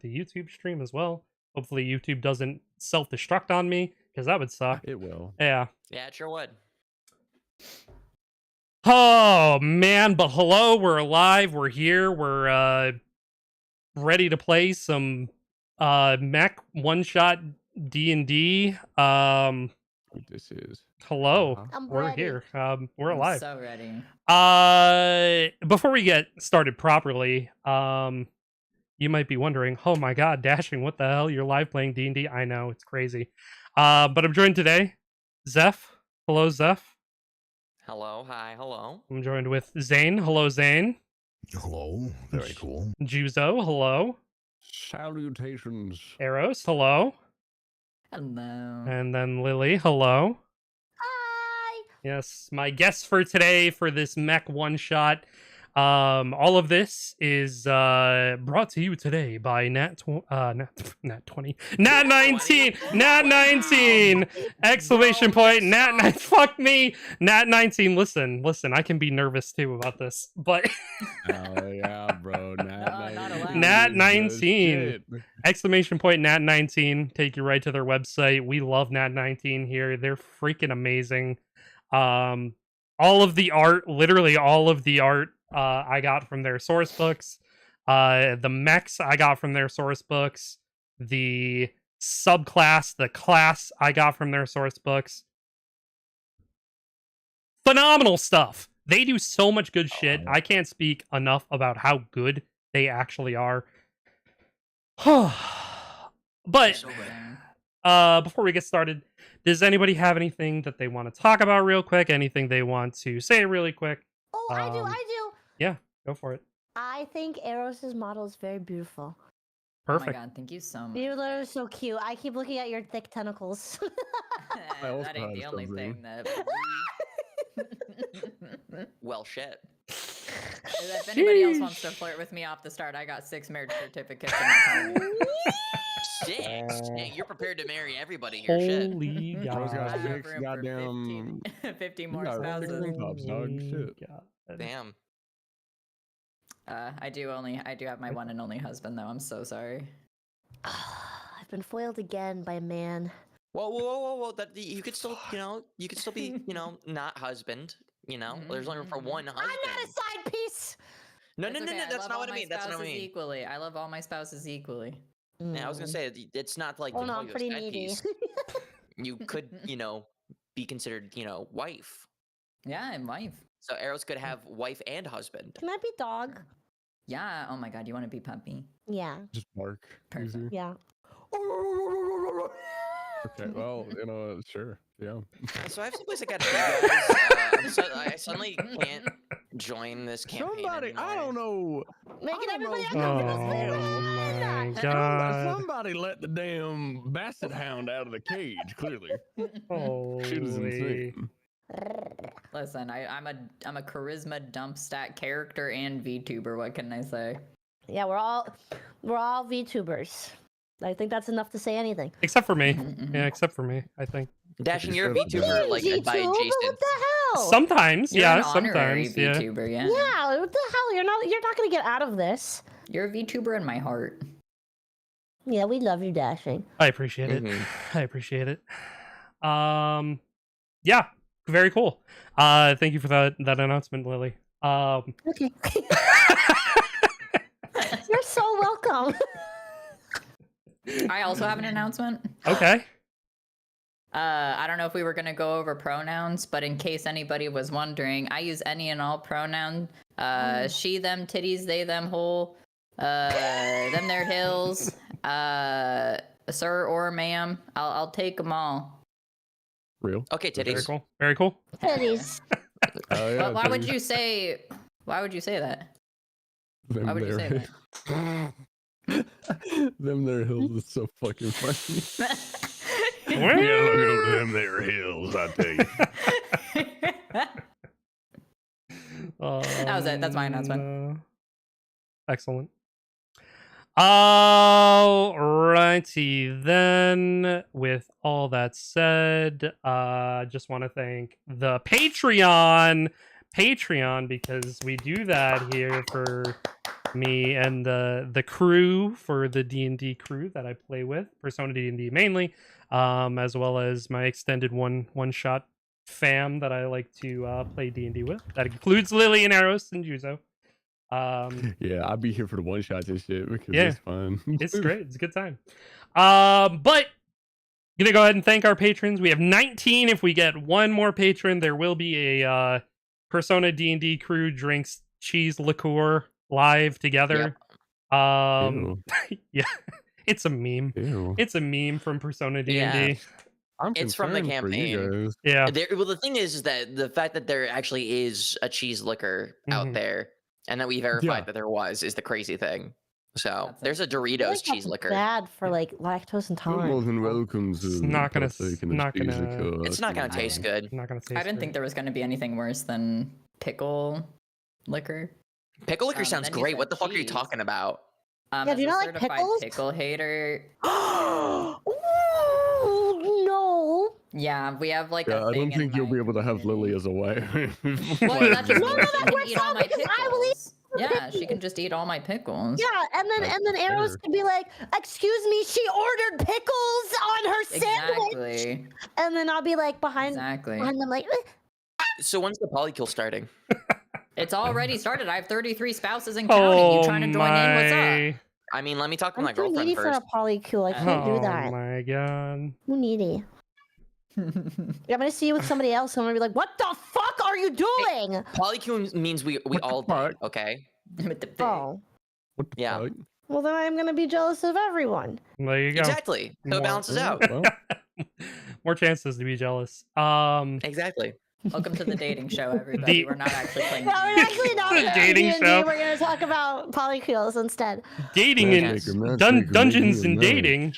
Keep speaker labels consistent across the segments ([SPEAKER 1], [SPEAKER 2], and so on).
[SPEAKER 1] the YouTube stream as well. Hopefully YouTube doesn't self-destruct on me, because that would suck.
[SPEAKER 2] It will.
[SPEAKER 1] Yeah.
[SPEAKER 3] Yeah, it sure would.
[SPEAKER 1] Oh, man, but hello, we're alive, we're here, we're ready to play some Mech One Shot D&D.
[SPEAKER 2] This is.
[SPEAKER 1] Hello,
[SPEAKER 4] I'm
[SPEAKER 1] we're
[SPEAKER 4] ready.
[SPEAKER 1] here. We're
[SPEAKER 5] I'm
[SPEAKER 1] alive.
[SPEAKER 5] so ready.
[SPEAKER 1] Before we get started properly, you might be wondering, oh my god, Dashing, what the hell? You're live playing D&D? I know, it's crazy. But I'm joined today, Zeph. Hello, Zeph.
[SPEAKER 3] Hello, hi, hello.
[SPEAKER 1] I'm joined with Zane. Hello, Zane.
[SPEAKER 6] Hello. Very cool.
[SPEAKER 1] Juzo. Hello.
[SPEAKER 2] Salutations.
[SPEAKER 1] Eros. Hello.
[SPEAKER 5] Hello.
[SPEAKER 1] And then Lily. Hello.
[SPEAKER 4] Hi.
[SPEAKER 1] Yes, my guest for today for this Mech One Shot. All of this is brought to you today by Nat 19, exclamation point, fuck me, Nat 19. Listen, I can be nervous too about this, but
[SPEAKER 2] Oh yeah, bro.
[SPEAKER 1] Nat 19, exclamation point, Nat 19. Take you right to their website. We love Nat 19 here. They're freaking amazing. All of the art, literally all of the art, I got from their source books. The mechs I got from their source books. The subclass, the class I got from their source books. Phenomenal stuff. They do so much good shit. I can't speak enough about how good they actually are. But before we get started, does anybody have anything that they want to talk about real quick? Anything they want to say really quick?
[SPEAKER 4] Oh, I do.
[SPEAKER 1] Yeah, go for it.
[SPEAKER 4] I think Eros's model is very beautiful.
[SPEAKER 1] Perfect.
[SPEAKER 5] Oh my god, thank you so much.
[SPEAKER 4] You are so cute. I keep looking at your thick tentacles.
[SPEAKER 5] That ain't the only thing that.
[SPEAKER 3] Well, shit.
[SPEAKER 5] If anybody else wants to flirt with me off the start, I got 6 marriage certificates in my phone.
[SPEAKER 3] 6? Dang, you're prepared to marry everybody here, shit.
[SPEAKER 1] Holy
[SPEAKER 2] I was
[SPEAKER 1] god.
[SPEAKER 2] gonna
[SPEAKER 5] I have
[SPEAKER 2] six
[SPEAKER 5] room for
[SPEAKER 2] goddamn.
[SPEAKER 5] 50 more
[SPEAKER 2] You got
[SPEAKER 5] spouses.
[SPEAKER 2] 16 tops, dog. Shit.
[SPEAKER 1] God.
[SPEAKER 3] Damn.
[SPEAKER 5] I do have my one and only husband though. I'm so sorry.
[SPEAKER 4] I've been foiled again by a man.
[SPEAKER 3] Whoa. That you could still, you could still be, not husband. There's only room for one husband.
[SPEAKER 4] I'm not a side piece.
[SPEAKER 3] No,
[SPEAKER 5] It's
[SPEAKER 3] no,
[SPEAKER 5] okay, I
[SPEAKER 3] that's
[SPEAKER 5] love
[SPEAKER 3] not
[SPEAKER 5] all
[SPEAKER 3] what I
[SPEAKER 5] my
[SPEAKER 3] mean. That's not what I
[SPEAKER 5] spouses
[SPEAKER 3] mean.
[SPEAKER 5] Equally, I love all my spouses equally.
[SPEAKER 3] Yeah, I was gonna say it's not like
[SPEAKER 4] Oh
[SPEAKER 3] they
[SPEAKER 4] no,
[SPEAKER 3] call
[SPEAKER 4] I'm
[SPEAKER 3] you a
[SPEAKER 4] pretty
[SPEAKER 3] side
[SPEAKER 4] needy.
[SPEAKER 3] piece. You could, be considered, wife.
[SPEAKER 5] Yeah, I'm wife.
[SPEAKER 3] So Eros could have wife and husband.
[SPEAKER 4] Can I be dog?
[SPEAKER 5] Yeah. Oh my god, you want to be puppy?
[SPEAKER 4] Yeah.
[SPEAKER 2] Just bark.
[SPEAKER 5] Perfect.
[SPEAKER 2] Easy.
[SPEAKER 4] Yeah.
[SPEAKER 2] Okay. Well, sure. Yeah.
[SPEAKER 3] So I have someplace I gotta be, guys. I suddenly can't join this campaign
[SPEAKER 2] Somebody,
[SPEAKER 3] anymore.
[SPEAKER 2] I don't know.
[SPEAKER 4] Making
[SPEAKER 2] I don't
[SPEAKER 4] everybody
[SPEAKER 2] know.
[SPEAKER 4] uncomfortable.
[SPEAKER 1] Oh my god.
[SPEAKER 2] Somebody let the damn basset hound out of the cage. Clearly, shit is
[SPEAKER 1] Holy.
[SPEAKER 2] insane.
[SPEAKER 5] Listen, I'm a charisma dump stat character and VTuber. What can I say?
[SPEAKER 4] Yeah, we're all VTubers. I think that's enough to say anything.
[SPEAKER 1] Except for me.
[SPEAKER 5] Mhm.
[SPEAKER 1] Yeah, except for me, I think.
[SPEAKER 3] Dashing, you're a
[SPEAKER 2] Hey,
[SPEAKER 3] VTuber, like,
[SPEAKER 4] GTube,
[SPEAKER 3] by
[SPEAKER 4] what
[SPEAKER 3] adjacent.
[SPEAKER 4] the hell?
[SPEAKER 1] Sometimes,
[SPEAKER 5] You're
[SPEAKER 1] yeah,
[SPEAKER 5] an honorary
[SPEAKER 1] sometimes, yeah.
[SPEAKER 5] VTuber, yeah.
[SPEAKER 4] Yeah, what the hell? You're not gonna get out of this.
[SPEAKER 5] You're a VTuber in my heart.
[SPEAKER 4] Yeah, we love you, Dashing.
[SPEAKER 1] I appreciate it.
[SPEAKER 3] Mhm.
[SPEAKER 1] I appreciate it. Yeah, very cool. Thank you for that announcement, Lily.
[SPEAKER 4] Okay. You're so welcome.
[SPEAKER 5] I also have an announcement.
[SPEAKER 1] Okay.
[SPEAKER 5] I don't know if we were gonna go over pronouns, but in case anybody was wondering, I use any and all pronoun. She, them, titties, they, them, whole. Them, their hills. Sir or ma'am. I'll take them all.
[SPEAKER 2] Real.
[SPEAKER 3] Okay,
[SPEAKER 1] Very
[SPEAKER 3] titties.
[SPEAKER 1] cool. Very cool.
[SPEAKER 4] Titties.
[SPEAKER 2] Oh yeah.
[SPEAKER 5] Why would you say? Why would you say that? Why would you say
[SPEAKER 2] that? Them there hills is so fucking funny.
[SPEAKER 1] Well,
[SPEAKER 2] Yeah, look over them there hills, I tell you.
[SPEAKER 5] That was it. That's my announcement.
[SPEAKER 1] Excellent. Alrighty then. With all that said, just want to thank the Patreon, because we do that here for me and the crew for the D&D crew that I play with, Persona D&D mainly, as well as my extended one shot fam that I like to play D&D with. That includes Lily and Eros and Juzo.
[SPEAKER 2] Yeah, I'll be here for the one shots and shit because
[SPEAKER 1] Yeah.
[SPEAKER 2] it's fun.
[SPEAKER 1] It's great. It's a good time. But gonna go ahead and thank our patrons. We have 19. If we get one more patron, there will be a Persona D&D crew drinks cheese liqueur live together.
[SPEAKER 2] Ew.
[SPEAKER 1] Yeah, it's a meme.
[SPEAKER 2] Ew.
[SPEAKER 1] It's a meme from Persona D&D.
[SPEAKER 3] Yeah.
[SPEAKER 2] I'm
[SPEAKER 3] It's from the
[SPEAKER 2] concerned for you
[SPEAKER 3] campaign.
[SPEAKER 2] guys.
[SPEAKER 1] Yeah.
[SPEAKER 3] Well, the thing is that the fact that there actually is a cheese liquor out
[SPEAKER 1] Mhm.
[SPEAKER 3] there, and that we verified
[SPEAKER 2] Yeah.
[SPEAKER 3] that there was, is the crazy thing. So
[SPEAKER 5] That's
[SPEAKER 3] there's a
[SPEAKER 4] I feel
[SPEAKER 3] Doritos
[SPEAKER 4] like
[SPEAKER 3] cheese
[SPEAKER 4] that's
[SPEAKER 3] liquor.
[SPEAKER 4] bad for like lactose
[SPEAKER 2] You're more
[SPEAKER 4] intolerant.
[SPEAKER 2] than welcome to
[SPEAKER 1] It's not gonna
[SPEAKER 2] partake in the
[SPEAKER 1] not
[SPEAKER 2] cheese
[SPEAKER 1] gonna-
[SPEAKER 2] liqueur.
[SPEAKER 3] It's not gonna taste good.
[SPEAKER 1] I'm not gonna say.
[SPEAKER 5] I didn't think there was going to be anything worse than pickle liquor.
[SPEAKER 3] Pickle liquor sounds
[SPEAKER 5] then you
[SPEAKER 3] great.
[SPEAKER 5] said
[SPEAKER 3] What the fuck are you
[SPEAKER 5] cheese.
[SPEAKER 3] talking about?
[SPEAKER 4] Yeah,
[SPEAKER 5] As
[SPEAKER 4] do you
[SPEAKER 5] a
[SPEAKER 4] not like
[SPEAKER 5] certified
[SPEAKER 4] pickles?
[SPEAKER 5] pickle hater,
[SPEAKER 4] Ooh, no.
[SPEAKER 5] yeah, we have like
[SPEAKER 2] Yeah,
[SPEAKER 5] a
[SPEAKER 2] I
[SPEAKER 5] thing
[SPEAKER 2] don't think
[SPEAKER 5] in
[SPEAKER 2] you'll
[SPEAKER 5] my
[SPEAKER 2] be able to have
[SPEAKER 5] community.
[SPEAKER 2] Lily as a wife.
[SPEAKER 5] Well, that just
[SPEAKER 4] No,
[SPEAKER 5] means
[SPEAKER 4] no,
[SPEAKER 5] she
[SPEAKER 4] that
[SPEAKER 5] can
[SPEAKER 4] works
[SPEAKER 5] eat all
[SPEAKER 4] out
[SPEAKER 5] my
[SPEAKER 4] because I will eat
[SPEAKER 5] pickles. Yeah, she can just eat all my pickles.
[SPEAKER 4] Yeah, and then
[SPEAKER 2] That's
[SPEAKER 4] Eros
[SPEAKER 2] fair.
[SPEAKER 4] could be like, "Excuse me, she ordered pickles on her sandwich,"
[SPEAKER 5] Exactly.
[SPEAKER 4] and then I'll be like behind
[SPEAKER 5] Exactly.
[SPEAKER 4] them, like,
[SPEAKER 3] So when's the polykill starting?
[SPEAKER 5] It's already started. I have 33 spouses and counting. You trying to join in? What's up?
[SPEAKER 3] I mean, let me talk to my
[SPEAKER 4] "I'm too
[SPEAKER 3] girlfriend
[SPEAKER 4] needy for
[SPEAKER 3] first.
[SPEAKER 4] a polycule. I can't
[SPEAKER 1] Oh
[SPEAKER 4] do that.
[SPEAKER 1] my god.
[SPEAKER 4] Too needy." I'm gonna see you with somebody else, and I'm gonna be like, "What the fuck are you doing?"
[SPEAKER 3] Polykill means we
[SPEAKER 2] What the
[SPEAKER 3] all
[SPEAKER 2] fuck?
[SPEAKER 3] date, okay?
[SPEAKER 5] With the
[SPEAKER 4] Oh,
[SPEAKER 2] What the
[SPEAKER 3] Yeah.
[SPEAKER 2] fuck?
[SPEAKER 4] well then I'm gonna be jealous of everyone.
[SPEAKER 1] There you go.
[SPEAKER 3] Exactly. So
[SPEAKER 1] More-
[SPEAKER 3] it balances
[SPEAKER 2] Yeah,
[SPEAKER 3] out.
[SPEAKER 2] well,
[SPEAKER 1] More chances to be jealous.
[SPEAKER 3] Exactly.
[SPEAKER 5] Welcome to the dating show, everybody.
[SPEAKER 1] The-
[SPEAKER 5] We're not actually playing.
[SPEAKER 4] No, we're actually not
[SPEAKER 1] The
[SPEAKER 4] gonna
[SPEAKER 1] dating
[SPEAKER 4] D&D.
[SPEAKER 1] show.
[SPEAKER 4] We're gonna talk about polycules instead.
[SPEAKER 1] dating
[SPEAKER 3] Matchmaker,
[SPEAKER 1] and
[SPEAKER 2] matchmaker,
[SPEAKER 1] Dungeons
[SPEAKER 2] make
[SPEAKER 1] and
[SPEAKER 2] me a
[SPEAKER 1] dating.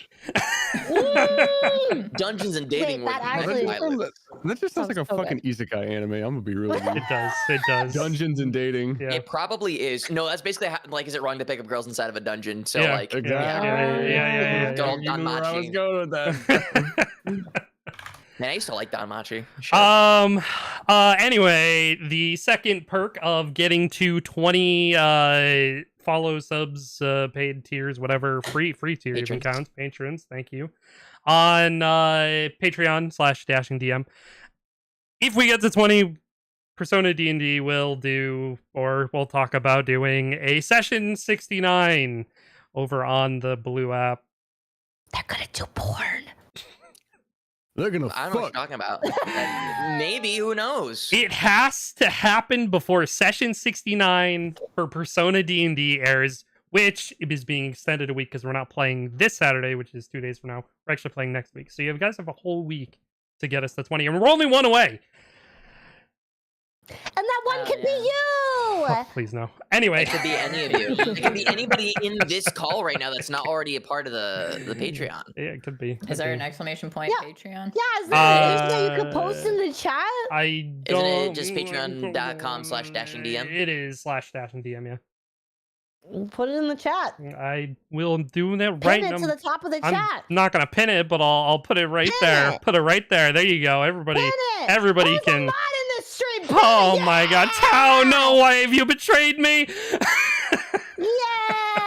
[SPEAKER 3] Dungeons and dating
[SPEAKER 4] Wait, that
[SPEAKER 3] would
[SPEAKER 4] actually-
[SPEAKER 3] be violent.
[SPEAKER 2] that just sounds like a
[SPEAKER 4] Sounds so
[SPEAKER 2] fucking isekai anime. I'm gonna be really
[SPEAKER 1] It does. It does.
[SPEAKER 2] Dungeons and dating.
[SPEAKER 1] Yeah.
[SPEAKER 3] It probably is. No, that's basically like, is it wrong to pick up girls inside of a dungeon? So
[SPEAKER 1] Yeah,
[SPEAKER 3] like,
[SPEAKER 2] Exactly.
[SPEAKER 1] Yeah.
[SPEAKER 3] Good old
[SPEAKER 2] You knew where I was
[SPEAKER 3] Danmachi.
[SPEAKER 2] going with that.
[SPEAKER 3] Man, I used to like Danmachi. Shit.
[SPEAKER 1] Anyway, the second perk of getting to 20 follow subs, paid tiers, whatever, free tier even
[SPEAKER 3] Patrons.
[SPEAKER 1] counts. Patrons, thank you. On Patreon/DashingDM. If we get to 20, Persona D&D will do, or we'll talk about doing a session 69 over on the Blue app.
[SPEAKER 4] They're gonna do porn.
[SPEAKER 2] They're gonna
[SPEAKER 3] I don't know what
[SPEAKER 2] fuck.
[SPEAKER 3] you're talking about. Maybe, who knows?
[SPEAKER 1] It has to happen before session 69 for Persona D&D airs, which is being extended a week because we're not playing this Saturday, which is 2 days from now. We're actually playing next week. So you guys have a whole week to get us to 20, and we're only one away.
[SPEAKER 4] And that one
[SPEAKER 5] Hell
[SPEAKER 4] could be
[SPEAKER 5] yeah.
[SPEAKER 4] you.
[SPEAKER 1] Oh, please no. Anyway,
[SPEAKER 3] It could be any of you. It could be anybody in this call right now that's not already a part of the Patreon.
[SPEAKER 1] yeah, it could be.
[SPEAKER 5] Is there an exclamation point
[SPEAKER 4] Yeah.
[SPEAKER 5] Patreon?
[SPEAKER 4] Yeah, is there a link that you could post in the chat?
[SPEAKER 1] I
[SPEAKER 3] Isn't
[SPEAKER 1] don't.
[SPEAKER 3] it just patreon.com/dashingdm?
[SPEAKER 1] It is /dashingdm. Yeah,
[SPEAKER 4] Put it in the chat.
[SPEAKER 1] I will do that
[SPEAKER 4] Pin
[SPEAKER 1] right
[SPEAKER 4] it
[SPEAKER 1] now.
[SPEAKER 4] to the top of the
[SPEAKER 1] I'm
[SPEAKER 4] chat.
[SPEAKER 1] not gonna pin it, but I'll put it right
[SPEAKER 4] Pin
[SPEAKER 1] there.
[SPEAKER 4] it.
[SPEAKER 1] Put it right there. There you go, everybody.
[SPEAKER 4] Pin it.
[SPEAKER 1] everybody
[SPEAKER 4] There's
[SPEAKER 1] can-
[SPEAKER 4] a lot in this stream. Pin
[SPEAKER 1] Oh
[SPEAKER 4] it.
[SPEAKER 1] my god, Tao, no, why have you betrayed me?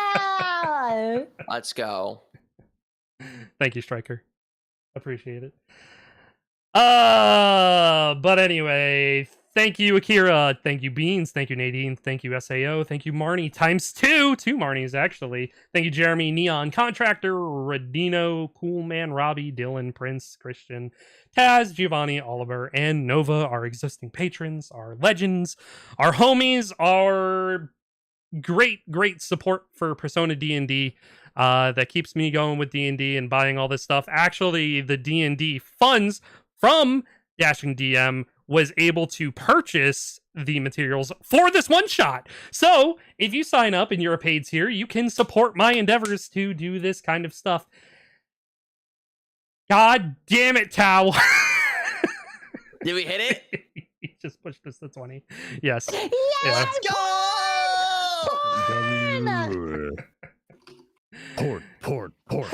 [SPEAKER 4] Yeah.
[SPEAKER 3] Let's go.
[SPEAKER 1] Thank you, Striker. Appreciate it. But anyway, thank you, Akira. Thank you, Beans. Thank you, Nadine. Thank you, SAO. Thank you, Marnie. Times two Marnies, actually. Thank you, Jeremy, Neon Contractor, Radino, Coolman, Robbie, Dylan, Prince, Christian, Taz, Giovanni, Oliver, and Nova, our existing patrons, our legends, our homies, our great support for Persona D&D. That keeps me going with D&D and buying all this stuff. Actually, the D&D funds from Dashing DM was able to purchase the materials for this one shot. So if you sign up and you're a paid tier, you can support my endeavors to do this kind of stuff. God damn it, Tao.
[SPEAKER 3] Did we hit it?
[SPEAKER 1] He just pushed us to 20. Yes.
[SPEAKER 4] Yes.
[SPEAKER 1] Yeah.
[SPEAKER 3] Let's go!
[SPEAKER 2] Port.
[SPEAKER 4] Porn.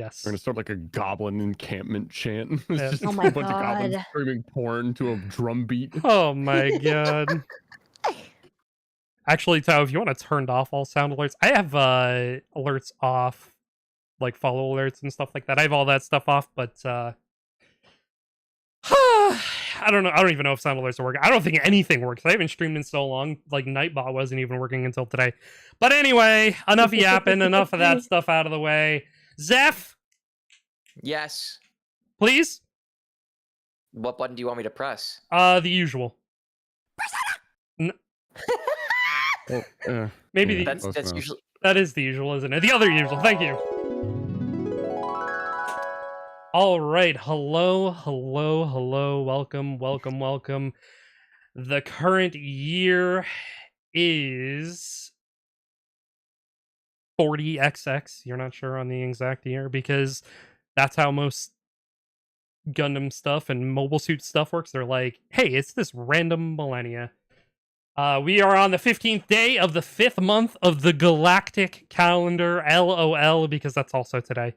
[SPEAKER 1] Yes.
[SPEAKER 2] We're gonna start like a goblin encampment chant. It's
[SPEAKER 1] Yeah.
[SPEAKER 2] just
[SPEAKER 4] Oh
[SPEAKER 2] a
[SPEAKER 4] my
[SPEAKER 2] bunch of goblins
[SPEAKER 4] God.
[SPEAKER 2] screaming porn to a drum beat.
[SPEAKER 1] Oh my god. Actually, Tao, if you want to turn off all sound alerts, I have alerts off, like follow alerts and stuff like that. I have all that stuff off, but I don't know. I don't even know if sound alerts are working. I don't think anything works. I haven't streamed in so long. Like Nightbot wasn't even working until today. But anyway, enough yapping. Enough of that stuff out of the way. Zeph,
[SPEAKER 3] Yes.
[SPEAKER 1] please.
[SPEAKER 3] What button do you want me to press?
[SPEAKER 1] The usual.
[SPEAKER 2] Oh,
[SPEAKER 1] Maybe
[SPEAKER 2] yeah,
[SPEAKER 1] the,
[SPEAKER 2] close
[SPEAKER 3] That's
[SPEAKER 2] enough.
[SPEAKER 3] usually.
[SPEAKER 1] that is the usual, isn't it? The other usual. Thank you. All right. Hello, hello, hello. Welcome, welcome, welcome. The current year is 40XX. You're not sure on the exact year because that's how most Gundam stuff and mobile suit stuff works. They're like, hey, it's this random millennia. We are on the 15th day of the 5th month of the galactic calendar, LOL, because that's also today.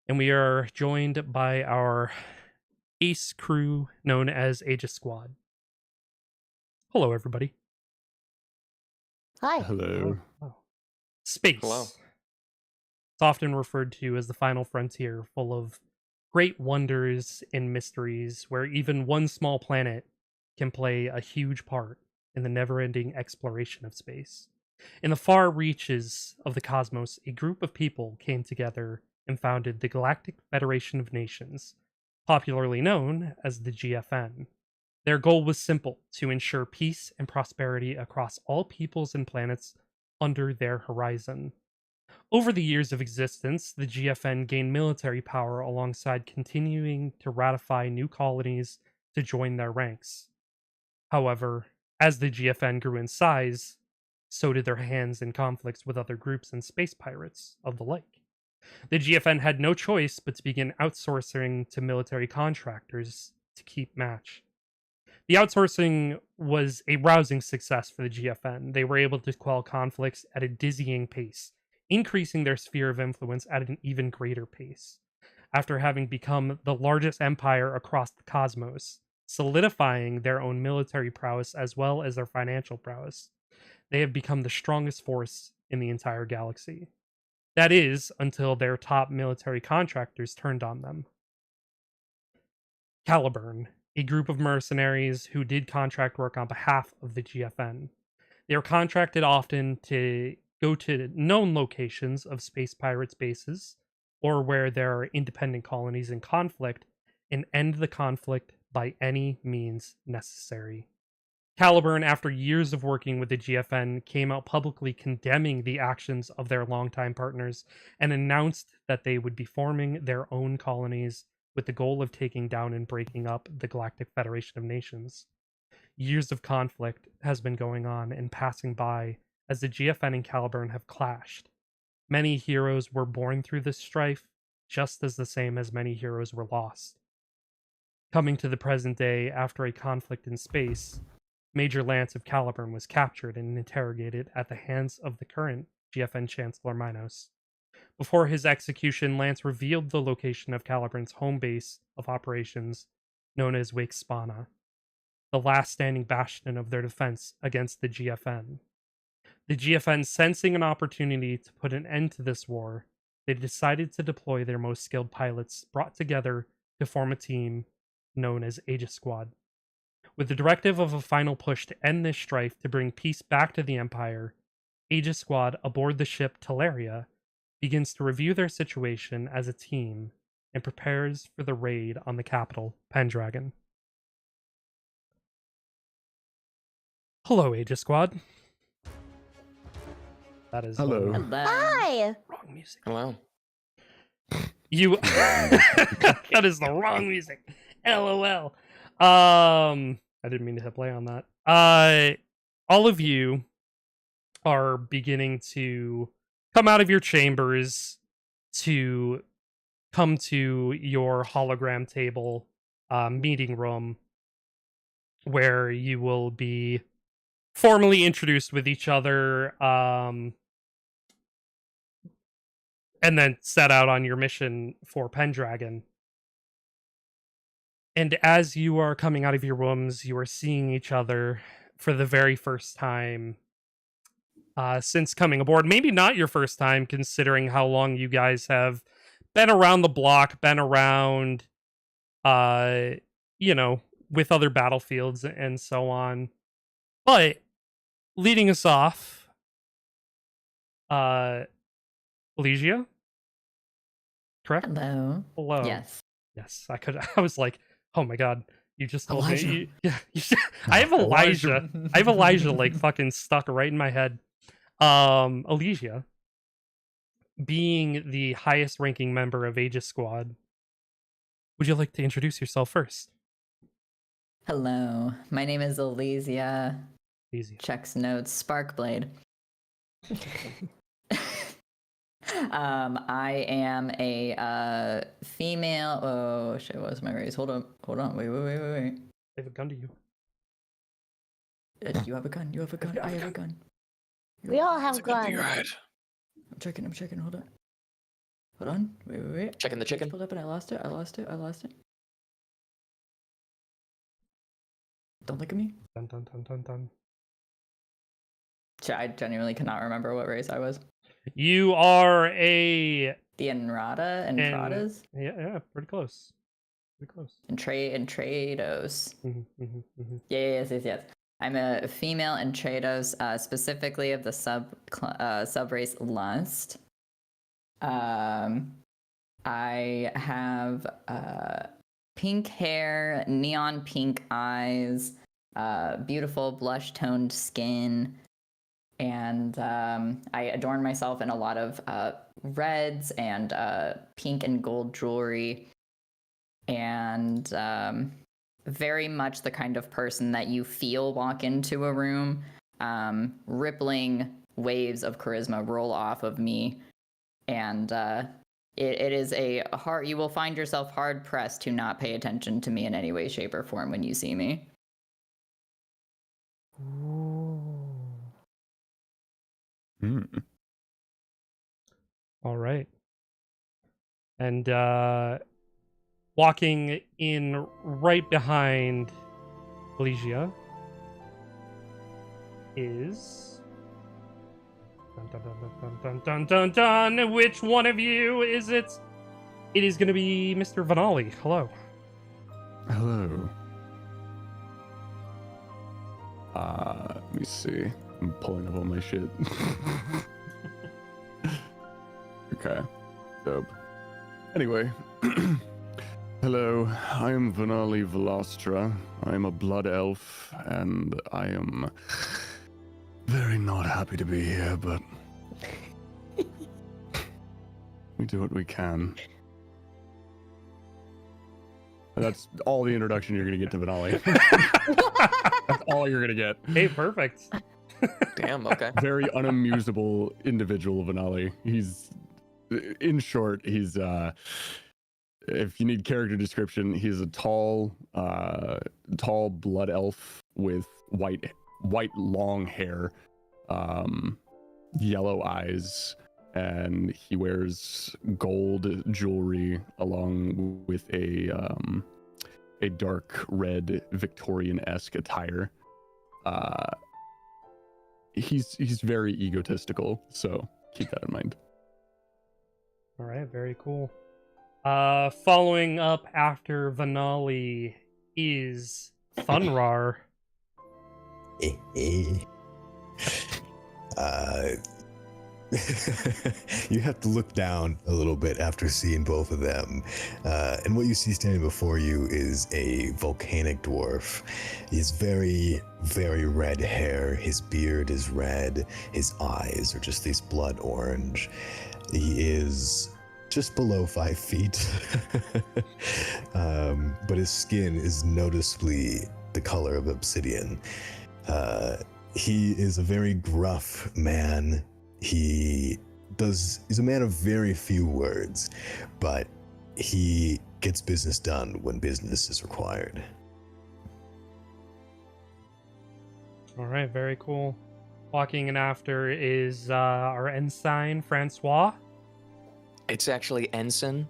[SPEAKER 1] And we are joined by our ace crew known as Aegis Squad. Hello, everybody.
[SPEAKER 4] Hi.
[SPEAKER 2] Hello.
[SPEAKER 1] Space.
[SPEAKER 3] Hello.
[SPEAKER 1] It's often referred to as the final frontier, full of great wonders and mysteries, where even one small planet can play a huge part in the never-ending exploration of space. In the far reaches of the cosmos, a group of people came together and founded the Galactic Federation of Nations, popularly known as the GFN. Their goal was simple: to ensure peace and prosperity across all peoples and planets under their horizon. Over the years of existence, the GFN gained military power alongside continuing to ratify new colonies to join their ranks. However, as the GFN grew in size, so did their hands in conflicts with other groups and space pirates of the like. The GFN had no choice but to begin outsourcing to military contractors to keep match. The outsourcing was a rousing success for the GFN. They were able to quell conflicts at a dizzying pace, increasing their sphere of influence at an even greater pace. After having become the largest empire across the cosmos, solidifying their own military prowess as well as their financial prowess, they have become the strongest force in the entire galaxy. That is, until their top military contractors turned on them. Caliburn, a group of mercenaries who did contract work on behalf of the GFN. They were contracted often to go to known locations of space pirates' bases, or where there are independent colonies in conflict, and end the conflict by any means necessary. Caliburn, after years of working with the GFN, came out publicly condemning the actions of their longtime partners and announced that they would be forming their own colonies with the goal of taking down and breaking up the Galactic Federation of Nations. Years of conflict has been going on and passing by as the GFN and Caliburn have clashed. Many heroes were born through this strife, just as the same as many heroes were lost. Coming to the present day, after a conflict in space, Major Lance of Caliburn was captured and interrogated at the hands of the current GFN Chancellor Minos. Before his execution, Lance revealed the location of Caliburn's home base of operations, known as Wake Spana, the last standing bastion of their defense against the GFN. The GFN, sensing an opportunity to put an end to this war, they decided to deploy their most skilled pilots brought together to form a team known as Aegis Squad. With the directive of a final push to end this strife to bring peace back to the Empire, Aegis Squad aboard the ship Teleria begins to review their situation as a team and prepares for the raid on the capital, Pendragon. Hello, Aegis Squad. That is
[SPEAKER 2] Hello.
[SPEAKER 1] the
[SPEAKER 5] Hello.
[SPEAKER 4] Hi.
[SPEAKER 1] wrong music.
[SPEAKER 3] Hello.
[SPEAKER 1] You that is the wrong music. LOL. I didn't mean to hit play on that. All of you are beginning to come out of your chambers to come to your hologram table meeting room where you will be formally introduced with each other, and then set out on your mission for Pendragon. And as you are coming out of your rooms, you are seeing each other for the very first time since coming aboard. Maybe not your first time, considering how long you guys have been around the block, been around, with other battlefields and so on. But leading us off, Lygia, correct?
[SPEAKER 5] Hello.
[SPEAKER 1] Hello.
[SPEAKER 5] Yes.
[SPEAKER 1] Yes, I was like, oh my god, you just told
[SPEAKER 3] Elijah.
[SPEAKER 1] me. I have Elijah. I have Elijah like fucking stuck right in my head. Elysia, being the highest ranking member of Aegis Squad, would you like to introduce yourself first?
[SPEAKER 5] Hello. My name is Elysia.
[SPEAKER 1] Easy.
[SPEAKER 5] Checks notes. Sparkblade. I am a female. Oh shit! What's my race? Hold on. Wait.
[SPEAKER 1] I have a gun to you.
[SPEAKER 5] You have a gun. You have a gun. I have a gun.
[SPEAKER 4] We all have guns.
[SPEAKER 5] I'm checking. Hold on. Wait.
[SPEAKER 3] Checking the chicken.
[SPEAKER 5] Pulled up and I lost it. Don't look at me.
[SPEAKER 1] Dun dun dun dun dun.
[SPEAKER 5] I genuinely cannot remember what race I was.
[SPEAKER 1] You are a
[SPEAKER 5] The Enrata and Pradas?
[SPEAKER 1] yeah, pretty close.
[SPEAKER 5] And Trados.
[SPEAKER 1] Mm-hmm.
[SPEAKER 5] Yes. I'm a female in Trados, specifically of the subrace Lust. I have pink hair, neon pink eyes, beautiful blush toned skin, and I adorn myself in a lot of reds and pink and gold jewelry, and very much the kind of person that you feel walk into a room. Rippling waves of charisma roll off of me, and it is a hard. You will find yourself hard pressed to not pay attention to me in any way, shape, or form when you see me.
[SPEAKER 1] All right. And walking in right behind Elysia is dun. Which one of you is it? It is going to be Mr. Vanali. Hello.
[SPEAKER 2] Hello. Let me see. I'm pulling up all my shit. Okay. Dope. Anyway. Hello, I am Vanali Velastra. I am a blood elf, and I am very not happy to be here, but we do what we can. That's all the introduction you're going to get to Vanali. That's all you're going to get.
[SPEAKER 1] Hey, perfect.
[SPEAKER 3] Damn, okay.
[SPEAKER 2] Very unamusable individual, Vanali. He's, in short, he's, if you need character description, he's a tall blood elf with white long hair, yellow eyes, and he wears gold jewelry along with a dark red Victorian-esque attire. He's very egotistical, so keep that in mind.
[SPEAKER 1] All right, very cool. Following up after Vanali is Thunrar.
[SPEAKER 6] You have to look down a little bit after seeing both of them. And what you see standing before you is a volcanic dwarf. He has very, very red hair. His beard is red. His eyes are just these blood orange. He is just below 5 feet. But his skin is noticeably the color of obsidian. He is a very gruff man. He's a man of very few words, but he gets business done when business is required.
[SPEAKER 1] All right, very cool. Walking in after is our ensign, Francois.
[SPEAKER 3] It's actually ensign.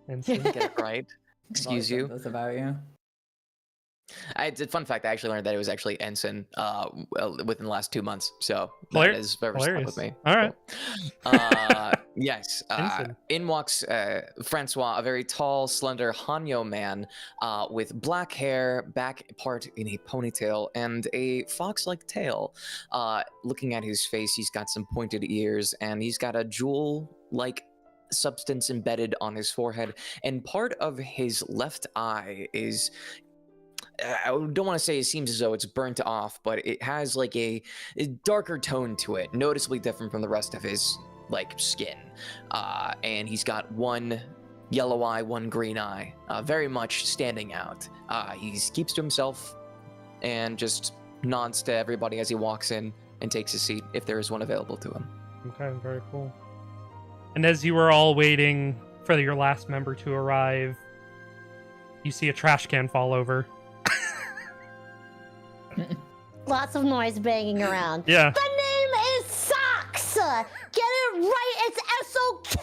[SPEAKER 1] Ensign.
[SPEAKER 3] Get it right. Excuse you.
[SPEAKER 5] That's about you.
[SPEAKER 3] It's a fun fact. I actually learned that it was actually ensign within the last 2 months. So
[SPEAKER 1] Hilar-
[SPEAKER 3] that is very stuck with me.
[SPEAKER 1] All right.
[SPEAKER 3] Yes.
[SPEAKER 1] Ensign.
[SPEAKER 3] In walks Francois, a very tall, slender Hanyo man with black hair, back part in a ponytail, and a fox-like tail. Looking at his face, he's got some pointed ears, and he's got a jewel-like substance embedded on his forehead, and part of his left eye is I don't want to say it seems as though it's burnt off, but it has like a darker tone to it, noticeably different from the rest of his like skin. And he's got one yellow eye, one green eye, very much standing out. He keeps to himself and just nods to everybody as he walks in and takes a seat if there is one available to him.
[SPEAKER 1] Okay, very cool. And as you were all waiting for your last member to arrive, you see a trash can fall over.
[SPEAKER 4] Lots of noise banging around.
[SPEAKER 1] Yeah.
[SPEAKER 4] The name is Socks! Get it right, it's S-O-K!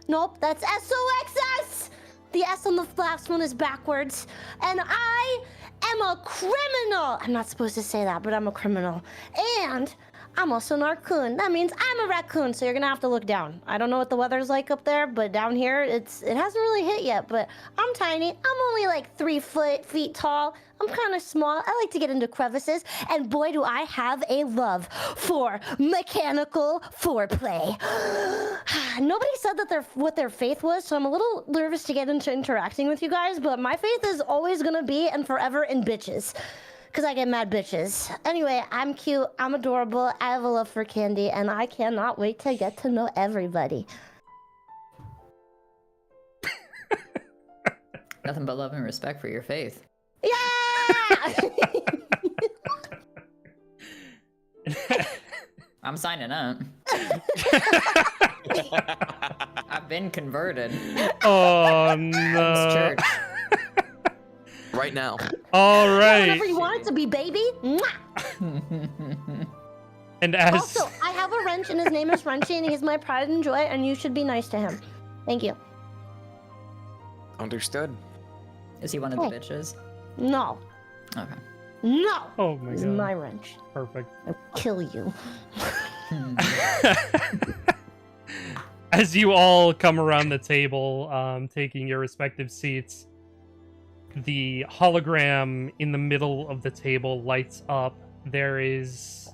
[SPEAKER 4] Nope, that's S-O-X-S! The S on the last one is backwards. And I am a criminal! I'm not supposed to say that, but I'm a criminal. And I'm also an raccoon. That means I'm a raccoon, so you're gonna have to look down. I don't know what the weather's like up there, but down here, it hasn't really hit yet, but I'm tiny. I'm only like 3 feet tall. I'm kind of small. I like to get into crevices, and boy, do I have a love for mechanical foreplay. Nobody said that what their faith was, so I'm a little nervous to get into interacting with you guys, but my faith is always gonna be and forever in bitches. Because I get mad bitches. Anyway, I'm cute, I'm adorable, I have a love for candy, and I cannot wait to get to know everybody.
[SPEAKER 5] Nothing but love and respect for your faith.
[SPEAKER 4] Yeah!
[SPEAKER 5] I'm signing up. I've been converted.
[SPEAKER 1] Oh
[SPEAKER 5] It's
[SPEAKER 1] no.
[SPEAKER 5] church.
[SPEAKER 3] Right now.
[SPEAKER 1] All right.
[SPEAKER 4] Whatever you want it to be, baby. Mwah!
[SPEAKER 1] And as
[SPEAKER 4] Also, I have a wrench, and his name is Wrenchy, and he's my pride and joy, and you should be nice to him. Thank you.
[SPEAKER 3] Understood.
[SPEAKER 5] Is he one of the bitches?
[SPEAKER 4] No.
[SPEAKER 5] Okay.
[SPEAKER 4] No!
[SPEAKER 1] oh my
[SPEAKER 4] He's
[SPEAKER 1] god.
[SPEAKER 4] my wrench.
[SPEAKER 1] Perfect.
[SPEAKER 4] I'll kill you.
[SPEAKER 1] As you all come around the table, taking your respective seats, the hologram in the middle of the table lights up. There is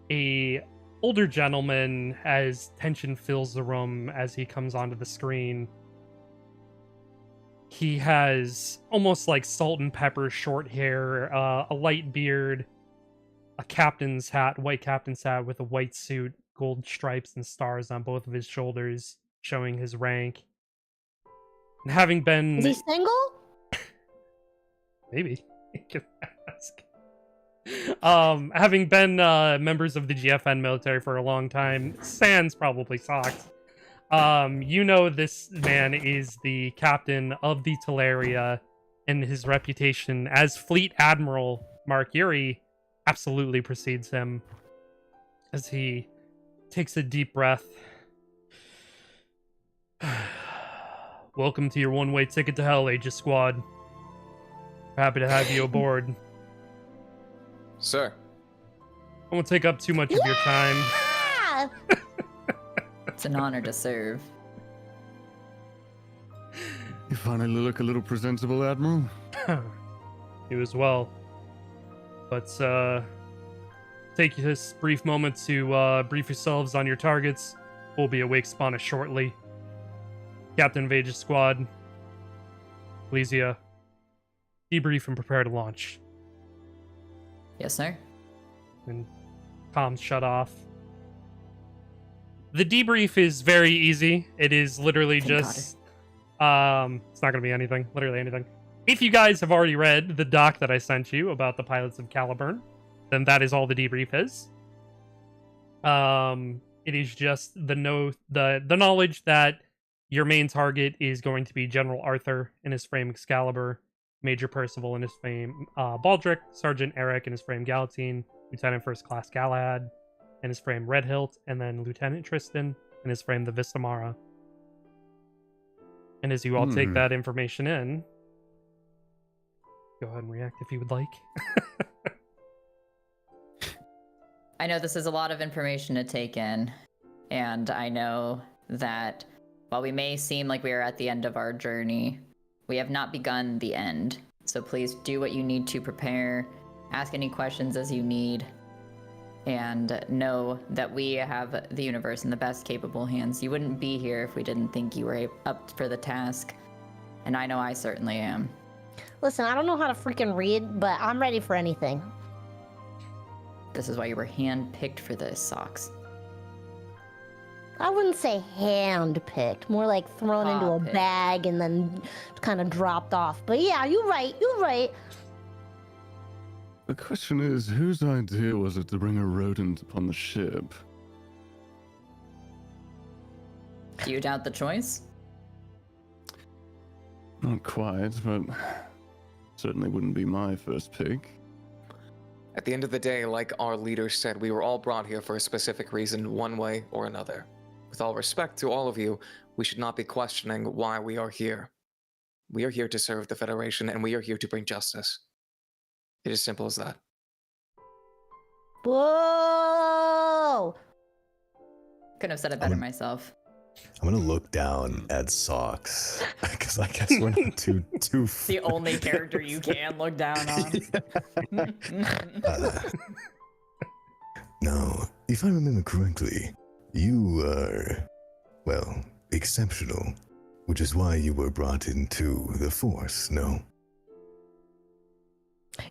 [SPEAKER 1] a older gentleman as tension fills the room as he comes onto the screen. He has almost like salt and pepper short hair, a light beard, a captain's hat, white captain's hat with a white suit, gold stripes and stars on both of his shoulders, showing his rank. And having been...
[SPEAKER 4] Is he single?
[SPEAKER 1] Maybe. You can ask. Having been members of the GFN military for a long time, sans probably socks. You know this man is the captain of the Teleria, and his reputation as Fleet Admiral Mark Yuri absolutely precedes him. As he takes a deep breath. Welcome to your one-way ticket to hell, Aegis Squad. Happy to have you aboard.
[SPEAKER 3] Sir.
[SPEAKER 1] I won't take up too much of your time.
[SPEAKER 4] Yeah!
[SPEAKER 5] It's an honor to serve.
[SPEAKER 2] You finally look a little presentable, Admiral.
[SPEAKER 1] You as well. But take this brief moment to brief yourselves on your targets. We'll be awake spawn us shortly. Captain of Aegis Squad, Elysia, debrief and prepare to launch.
[SPEAKER 5] Yes, sir.
[SPEAKER 1] And comms shut off. The debrief is very easy. It is literally
[SPEAKER 5] Thank
[SPEAKER 1] just it's not gonna be anything, literally anything. If you guys have already read the doc that I sent you about the pilots of Caliburn, then that is all the debrief is. It is just the knowledge that your main target is going to be General Arthur in his frame Excalibur. Major Percival in his frame Baldric, Sergeant Eric in his frame Galatine, Lieutenant First Class Galahad in his frame Red Hilt, and then Lieutenant Tristan in his frame the Vistamara. And as you all take that information in, go ahead and react if you would like.
[SPEAKER 5] I know this is a lot of information to take in, and I know that while we may seem like we are at the end of our journey, we have not begun the end. So please do what you need to prepare, ask any questions as you need, and know that we have the universe in the best capable hands. You wouldn't be here if we didn't think you were up for the task, and I know I certainly am.
[SPEAKER 4] Listen, I don't know how to freaking read, but I'm ready for anything.
[SPEAKER 5] This is why you were handpicked for this, Socks.
[SPEAKER 4] I wouldn't say hand-picked, more like thrown into a
[SPEAKER 5] Paw-picked.
[SPEAKER 4] bag and then kind of dropped off. But yeah, you're right.
[SPEAKER 2] The question is, whose idea was it to bring a rodent upon the ship?
[SPEAKER 5] Do you doubt the choice?
[SPEAKER 2] Not quite, but certainly wouldn't be my first pick.
[SPEAKER 3] At the end of the day, like our leader said, we were all brought here for a specific reason, one way or another. With all respect to all of you, we should not be questioning why we are here. We are here to serve the Federation, and we are here to bring justice. It is simple as that.
[SPEAKER 4] Whoa!
[SPEAKER 5] Couldn't have said it better myself.
[SPEAKER 6] I'm gonna look down at Socks because I guess we're not too.
[SPEAKER 5] The only character you can look down on.
[SPEAKER 6] No, if I remember correctly, you are, well, exceptional, which is why you were brought into the Force. No.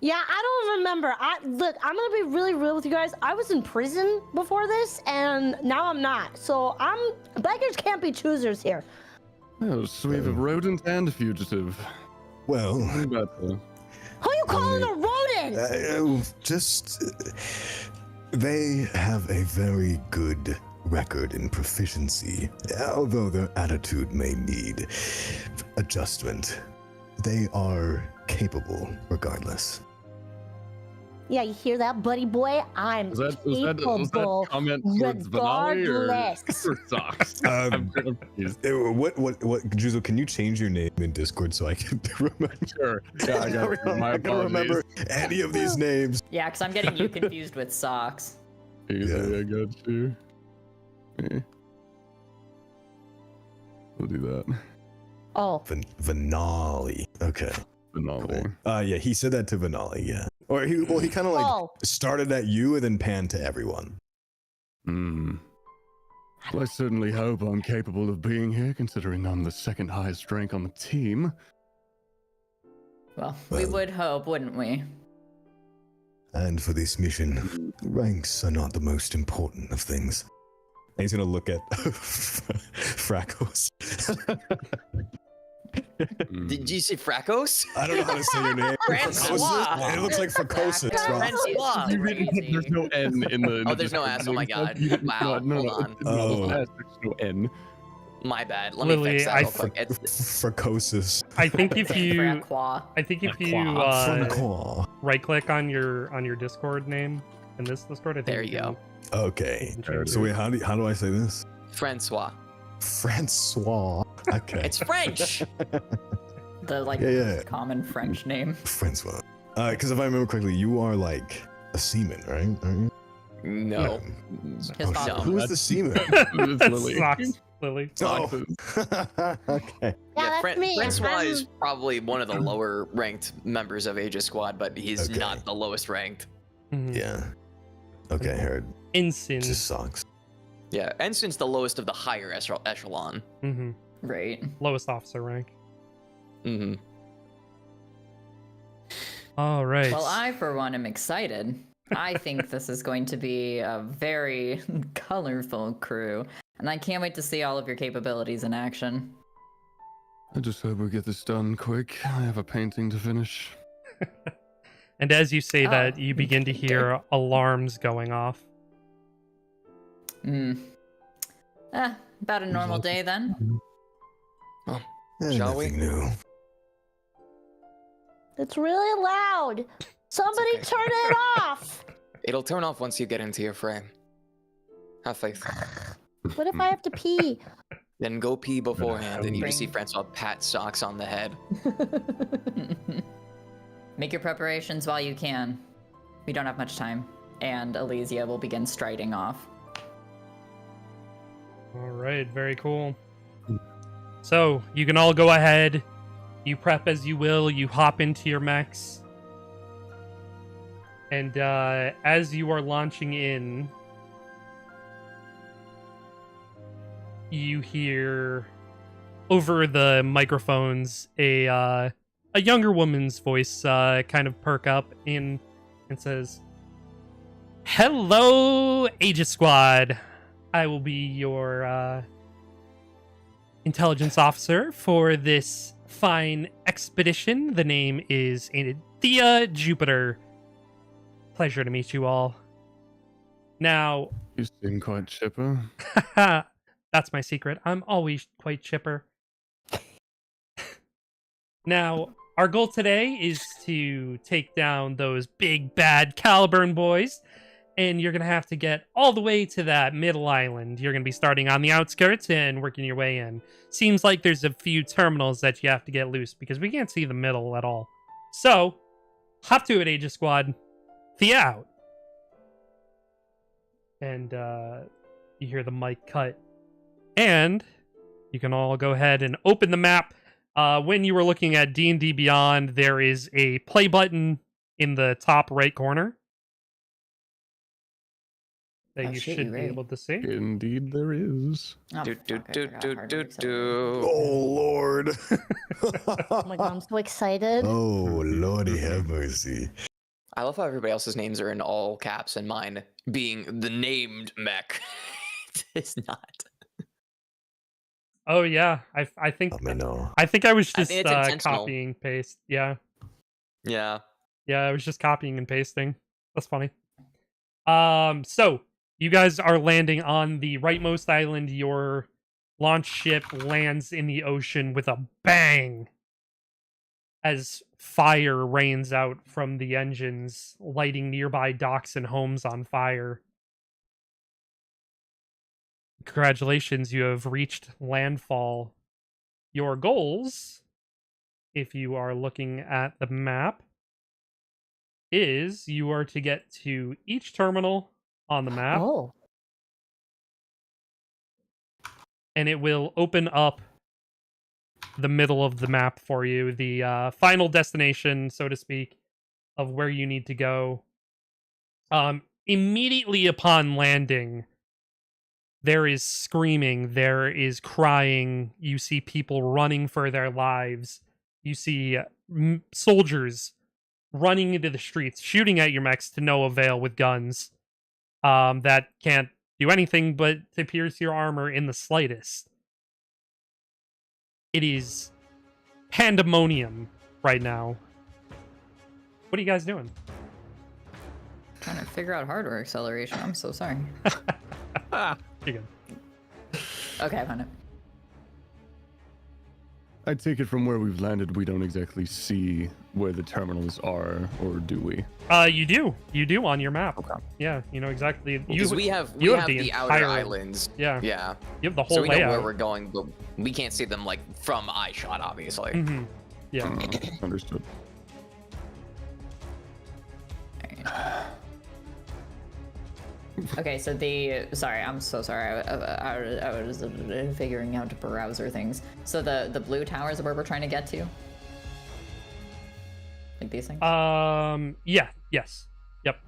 [SPEAKER 4] Yeah, I don't remember. Look, I'm gonna be really real with you guys. I was in prison before this, and now I'm not. So beggars can't be choosers here.
[SPEAKER 2] Oh, so we have a rodent and a fugitive.
[SPEAKER 6] Well,
[SPEAKER 2] What about the...
[SPEAKER 4] Who you calling a rodent?
[SPEAKER 6] they have a very good record in proficiency, although their attitude may need adjustment. They are capable regardless.
[SPEAKER 4] Yeah, you hear that, buddy boy? I'm
[SPEAKER 2] Was that
[SPEAKER 4] capable
[SPEAKER 2] comment towards Vanali
[SPEAKER 4] regardless.
[SPEAKER 2] or Socks?
[SPEAKER 6] Um,
[SPEAKER 2] I'm confused.
[SPEAKER 6] What, Juzo, can you change your name in Discord so I can remember?
[SPEAKER 2] Sure. Yeah, I got it. My
[SPEAKER 6] I can remember
[SPEAKER 2] apologies.
[SPEAKER 6] any of these names.
[SPEAKER 5] Yeah, because I'm getting you confused with Socks.
[SPEAKER 2] Easy,
[SPEAKER 6] Yeah.
[SPEAKER 2] I got you. Yeah. We'll do that.
[SPEAKER 4] Oh,
[SPEAKER 6] Vanali. Okay.
[SPEAKER 2] Vanali.
[SPEAKER 6] Cool. Yeah, he said that to Vanali, yeah. Or he kind of like
[SPEAKER 4] oh.
[SPEAKER 6] started at you and then panned to everyone.
[SPEAKER 2] Well, I certainly hope I'm capable of being here, considering I'm the second highest rank on the team.
[SPEAKER 5] Well, we would hope, wouldn't we?
[SPEAKER 6] And for this mission, ranks are not the most important of things. And he's gonna look at Fracos.
[SPEAKER 3] Did you say Fracos?
[SPEAKER 6] I don't know how to say your name.
[SPEAKER 3] Francois.
[SPEAKER 6] It looks like Fracosis.
[SPEAKER 3] Francois.
[SPEAKER 2] There's no N in the.
[SPEAKER 3] Oh, there's no S. Oh my God. Wow.
[SPEAKER 2] No,
[SPEAKER 3] Hold on.
[SPEAKER 6] Oh.
[SPEAKER 2] There's no N.
[SPEAKER 3] My bad. Let me
[SPEAKER 1] Lily,
[SPEAKER 3] fix that real quick.
[SPEAKER 6] Fracosis.
[SPEAKER 1] I think if you
[SPEAKER 5] Francois.
[SPEAKER 6] Francois.
[SPEAKER 1] right click on your Discord name in this Discord, I think
[SPEAKER 3] There you go.
[SPEAKER 6] Okay.
[SPEAKER 1] can
[SPEAKER 6] So wait, how do I say this?
[SPEAKER 3] Francois.
[SPEAKER 6] Francois. Okay.
[SPEAKER 3] It's French.
[SPEAKER 5] The
[SPEAKER 6] Yeah.
[SPEAKER 5] common French name.
[SPEAKER 6] Francois. Because if I remember correctly, you are like a seaman, right? Aren't you?
[SPEAKER 3] No.
[SPEAKER 5] His
[SPEAKER 6] Oh,
[SPEAKER 5] father.
[SPEAKER 6] who is the seaman?
[SPEAKER 2] It's Lily.
[SPEAKER 1] Socks, Lily.
[SPEAKER 6] Oh. Okay.
[SPEAKER 4] Yeah, that's me.
[SPEAKER 3] Francois
[SPEAKER 4] I'm-
[SPEAKER 3] is probably one of the lower ranked members of Aegis Squad, but he's
[SPEAKER 6] Okay.
[SPEAKER 3] not the lowest ranked.
[SPEAKER 1] Mhm.
[SPEAKER 6] Yeah. Okay, heard.
[SPEAKER 1] Ensign.
[SPEAKER 6] Just sucks.
[SPEAKER 3] Yeah, Ensign's the lowest of the higher echelon.
[SPEAKER 1] Mhm.
[SPEAKER 5] Right.
[SPEAKER 1] Lowest officer rank.
[SPEAKER 3] Mm-hmm.
[SPEAKER 1] All right.
[SPEAKER 5] Well, I, for one, am excited. I think this is going to be a very colorful crew, and I can't wait to see all of your capabilities in action.
[SPEAKER 2] I just hope we get this done quick. I have a painting to finish.
[SPEAKER 1] And as you say that,
[SPEAKER 5] Oh,
[SPEAKER 1] you begin to hear alarms going off.
[SPEAKER 5] About a normal day then.
[SPEAKER 3] Shall we?
[SPEAKER 6] Nothing new.
[SPEAKER 4] It's really loud. Somebody
[SPEAKER 3] okay.
[SPEAKER 4] turn it off.
[SPEAKER 3] It'll turn off once you get into your frame. Have faith.
[SPEAKER 4] What if I have to pee?
[SPEAKER 3] Then go pee beforehand, and you
[SPEAKER 5] Bring-
[SPEAKER 3] see Francois pat Socks on the head.
[SPEAKER 5] Make your preparations while you can. We don't have much time. And Elysia will begin striding off.
[SPEAKER 1] All right, very cool. So you can all go ahead. You prep as you will. You hop into your mechs. And as you are launching in, you hear over the microphones a younger woman's voice kind of perk up in and says, "Hello, Aegis Squad. I will be your intelligence officer for this fine expedition. The name is Thea Jupiter. Pleasure to meet you all. Now,
[SPEAKER 2] You seem quite chipper.
[SPEAKER 1] that's my secret. I'm always quite chipper. Now, our goal today is to take down those big bad Caliburn boys, and you're gonna have to get all the way to that middle island. You're gonna be starting on the outskirts and working your way in. Seems like there's a few terminals that you have to get loose because we can't see the middle at all. So, hop to it, Aegis Squad. Thea out. And you hear the mic cut. And you can all go ahead and open the map. When you were looking at D&D Beyond, there is a play button in the top right corner that
[SPEAKER 5] Oh,
[SPEAKER 1] you
[SPEAKER 5] shit,
[SPEAKER 1] should
[SPEAKER 5] you're
[SPEAKER 1] be
[SPEAKER 5] right.
[SPEAKER 1] able to see.
[SPEAKER 2] Indeed, there is.
[SPEAKER 5] Oh,
[SPEAKER 3] Do, do,
[SPEAKER 5] fuck, I
[SPEAKER 3] do,
[SPEAKER 5] forgot
[SPEAKER 3] do,
[SPEAKER 5] hard
[SPEAKER 3] do,
[SPEAKER 5] work accelerator.
[SPEAKER 3] do.
[SPEAKER 6] Oh Lord.
[SPEAKER 4] Oh my god, I'm so excited.
[SPEAKER 6] Oh Lordy, have mercy.
[SPEAKER 3] I love how everybody else's names are in all caps and mine being the named mech. It's not.
[SPEAKER 1] Oh yeah, I think
[SPEAKER 6] Let me know.
[SPEAKER 1] I think I was
[SPEAKER 3] I
[SPEAKER 1] just
[SPEAKER 3] think it's intentional.
[SPEAKER 1] copying paste. Yeah.
[SPEAKER 3] Yeah.
[SPEAKER 1] Yeah, I was just copying and pasting. That's funny. So you guys are landing on the rightmost island. Your launch ship lands in the ocean with a bang as fire rains out from the engines, lighting nearby docks and homes on fire. Congratulations, you have reached landfall. Your goals, if you are looking at the map, is you are to get to each terminal on the map,
[SPEAKER 4] Oh.
[SPEAKER 1] and it will open up the middle of the map for you, the final destination, so to speak, of where you need to go. Immediately upon landing, there is screaming, there is crying, you see people running for their lives, you see soldiers running into the streets, shooting at your mechs to no avail with guns that can't do anything but to pierce your armor in the slightest. It is pandemonium right now. What are you guys doing?
[SPEAKER 5] Trying to figure out hardware acceleration. I'm so sorry.
[SPEAKER 1] You're good.
[SPEAKER 5] Okay, I found it.
[SPEAKER 2] I take it from where we've landed, we don't exactly see where the terminals are, or do we?
[SPEAKER 1] You do. You do on your map.
[SPEAKER 2] Okay.
[SPEAKER 1] Yeah, you know exactly.
[SPEAKER 3] Because we have
[SPEAKER 1] you have
[SPEAKER 3] the outer
[SPEAKER 1] entire-
[SPEAKER 3] islands.
[SPEAKER 1] Yeah.
[SPEAKER 3] Yeah.
[SPEAKER 1] You have the whole
[SPEAKER 3] So we know where
[SPEAKER 1] layout.
[SPEAKER 3] we're going, but we can't see them like from eye shot, obviously.
[SPEAKER 1] Mhm. Yeah.
[SPEAKER 2] Understood.
[SPEAKER 5] Okay, so sorry, I'm so sorry. I was figuring out browser things. So the blue towers are where we're trying to get to. Like these things.
[SPEAKER 1] Yeah. Yes. Yep.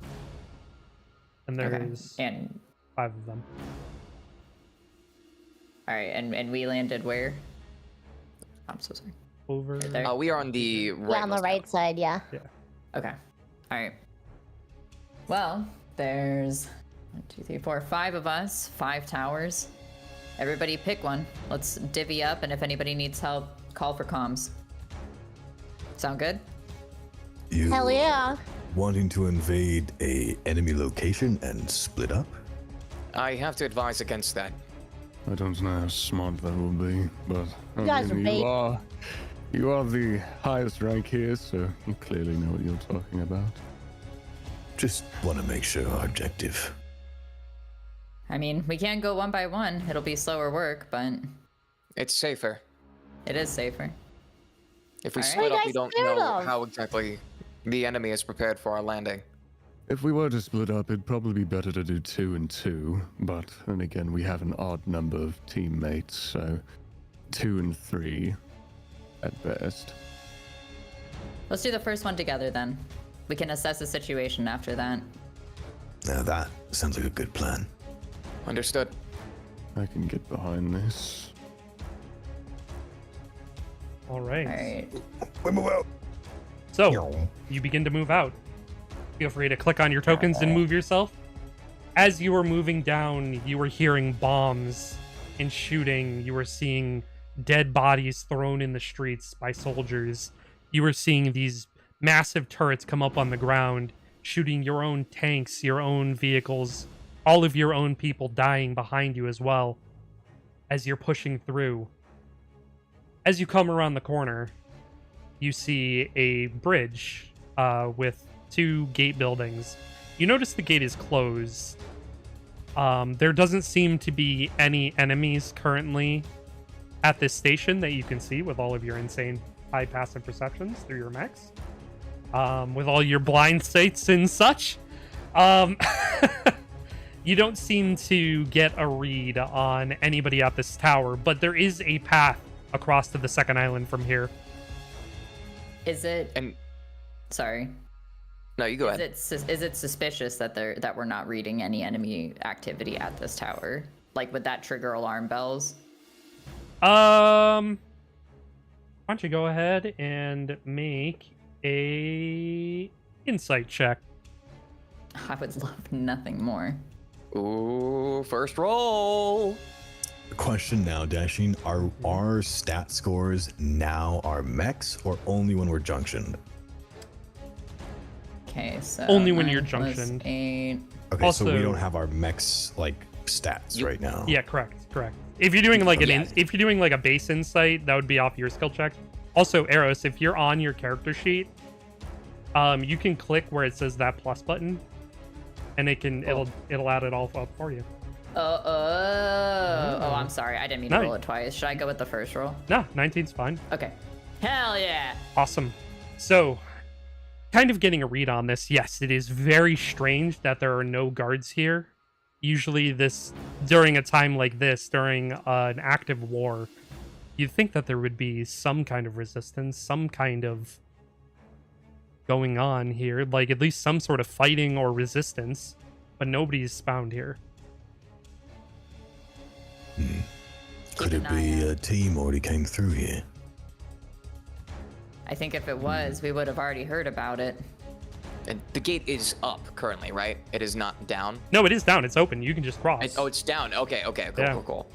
[SPEAKER 1] And
[SPEAKER 5] Okay.
[SPEAKER 1] there's
[SPEAKER 5] And
[SPEAKER 1] 5 of them.
[SPEAKER 5] all right, and we landed where? I'm so sorry.
[SPEAKER 1] Over.
[SPEAKER 5] Right there.
[SPEAKER 3] We are on the right.
[SPEAKER 4] Yeah, on the right side, yeah.
[SPEAKER 5] Okay. All right. Well, there's 1, 2, 3, 4, 5 of us, 5 towers. Everybody pick one. Let's divvy up, and if anybody needs help, call for comms. Sound good?
[SPEAKER 6] You
[SPEAKER 4] Hell yeah.
[SPEAKER 6] wanting to invade a enemy location and split up?
[SPEAKER 3] I have to advise against that.
[SPEAKER 2] I don't know how smart that will be, but
[SPEAKER 4] You guys are bait.
[SPEAKER 2] You are the highest rank here, so you clearly know what you're talking about.
[SPEAKER 6] Just want to make sure our objective.
[SPEAKER 5] I mean, we can't go one by one. It'll be slower work, but
[SPEAKER 3] It's safer.
[SPEAKER 5] it is safer.
[SPEAKER 3] If we
[SPEAKER 5] Alright.
[SPEAKER 3] split
[SPEAKER 4] What
[SPEAKER 3] up,
[SPEAKER 4] you
[SPEAKER 3] we
[SPEAKER 4] guys
[SPEAKER 3] don't
[SPEAKER 4] scared
[SPEAKER 3] know
[SPEAKER 4] of?
[SPEAKER 3] how exactly the enemy is prepared for our landing.
[SPEAKER 2] If we were to split up, it'd probably be better to do 2 and 2, but then again, we have an odd number of teammates, so 2 and 3 at best.
[SPEAKER 5] Let's do the first one together then. We can assess the situation after that.
[SPEAKER 6] Now that sounds like a good plan.
[SPEAKER 3] Understood.
[SPEAKER 2] I can get behind this.
[SPEAKER 1] All right.
[SPEAKER 5] All right.
[SPEAKER 1] So you begin to move out. Feel free to click on your tokens and move yourself. As you were moving down, you were hearing bombs and shooting. You were seeing dead bodies thrown in the streets by soldiers. You were seeing these massive turrets come up on the ground, shooting your own tanks, your own vehicles, all of your own people dying behind you as well as you're pushing through. As you come around the corner, you see a bridge with 2 gate buildings. You notice the gate is closed. There doesn't seem to be any enemies currently at this station that you can see with all of your insane high passive perceptions through your mechs. With all your blind sights and such. You don't seem to get a read on anybody at this tower, but there is a path across to the second island from here.
[SPEAKER 5] Is it?
[SPEAKER 3] And
[SPEAKER 5] Sorry.
[SPEAKER 3] no, you go ahead.
[SPEAKER 5] Is it suspicious that we're not reading any enemy activity at this tower? Like, would that trigger alarm bells?
[SPEAKER 1] Why don't you go ahead and make a insight check?
[SPEAKER 5] I would love nothing more.
[SPEAKER 3] Ooh, first roll.
[SPEAKER 6] Question now, Dashing. Are our stat scores now our mechs or only when we're junctioned?
[SPEAKER 5] Okay, so
[SPEAKER 1] Only when you're
[SPEAKER 5] 9 plus
[SPEAKER 1] junctioned.
[SPEAKER 5] 8.
[SPEAKER 6] Okay, so we
[SPEAKER 1] Also-
[SPEAKER 6] don't have our mechs like stats right now.
[SPEAKER 1] Yeah, correct. If you're doing like
[SPEAKER 3] Yeah.
[SPEAKER 1] if you're doing like a base insight, that would be off your skill check. Also, Eros, if you're on your character sheet, you can click where it says that plus button, and it'll add it all up for you.
[SPEAKER 5] Oh, I'm sorry. I didn't mean to
[SPEAKER 1] No.
[SPEAKER 5] roll it twice. Should I go with the first roll?
[SPEAKER 1] No, 19's fine.
[SPEAKER 5] Okay. Hell yeah.
[SPEAKER 1] Awesome. So, kind of getting a read on this, yes, it is very strange that there are no guards here. Usually during a time like this, during an active war, you'd think that there would be some kind of resistance, some kind of going on here, like at least some sort of fighting or resistance, but nobody's found here.
[SPEAKER 6] Could
[SPEAKER 5] Keep
[SPEAKER 6] it
[SPEAKER 5] an eye
[SPEAKER 6] be
[SPEAKER 5] out.
[SPEAKER 6] a team already came through here?
[SPEAKER 5] I think if it was, we would have already heard about it.
[SPEAKER 3] And the gate is up currently, right? It is not down.
[SPEAKER 1] No, it is down. It's open. You can just cross.
[SPEAKER 3] Oh, it's down. Okay, cool,
[SPEAKER 1] Yeah.
[SPEAKER 3] cool.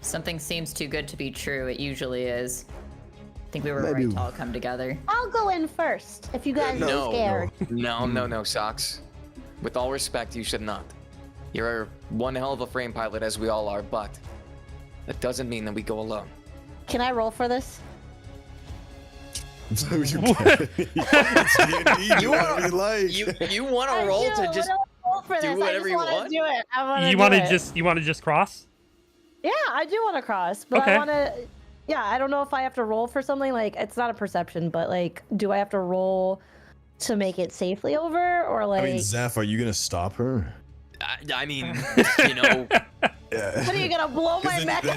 [SPEAKER 5] Something seems too good to be true. It usually is. I think we were
[SPEAKER 6] Maybe-
[SPEAKER 5] right to all come together.
[SPEAKER 4] I'll go in first if you guys
[SPEAKER 3] No,
[SPEAKER 4] are scared.
[SPEAKER 3] No, Socks. With all respect, you should not. You're one hell of a frame pilot, as we all are, but that doesn't mean that we go alone.
[SPEAKER 4] Can I roll for this?
[SPEAKER 6] So you can. It's D&D, do whatever you like.
[SPEAKER 3] You want
[SPEAKER 4] I
[SPEAKER 3] to roll
[SPEAKER 4] do.
[SPEAKER 3] to just
[SPEAKER 4] I don't roll for
[SPEAKER 3] do
[SPEAKER 4] this.
[SPEAKER 3] whatever
[SPEAKER 4] I
[SPEAKER 3] you
[SPEAKER 4] just
[SPEAKER 3] want?
[SPEAKER 4] Do it. I want to.
[SPEAKER 1] You want to just cross?
[SPEAKER 4] Yeah, I do want to cross, but
[SPEAKER 1] Okay.
[SPEAKER 4] I want to. Yeah, I don't know if I have to roll for something. Like, it's not a perception, but like, do I have to roll to make it safely over, or like?
[SPEAKER 6] I mean, Zeph, are you gonna stop her?
[SPEAKER 3] I mean, you know,
[SPEAKER 6] Yeah.
[SPEAKER 4] What are you gonna blow my
[SPEAKER 6] Isn't
[SPEAKER 4] back?
[SPEAKER 6] it-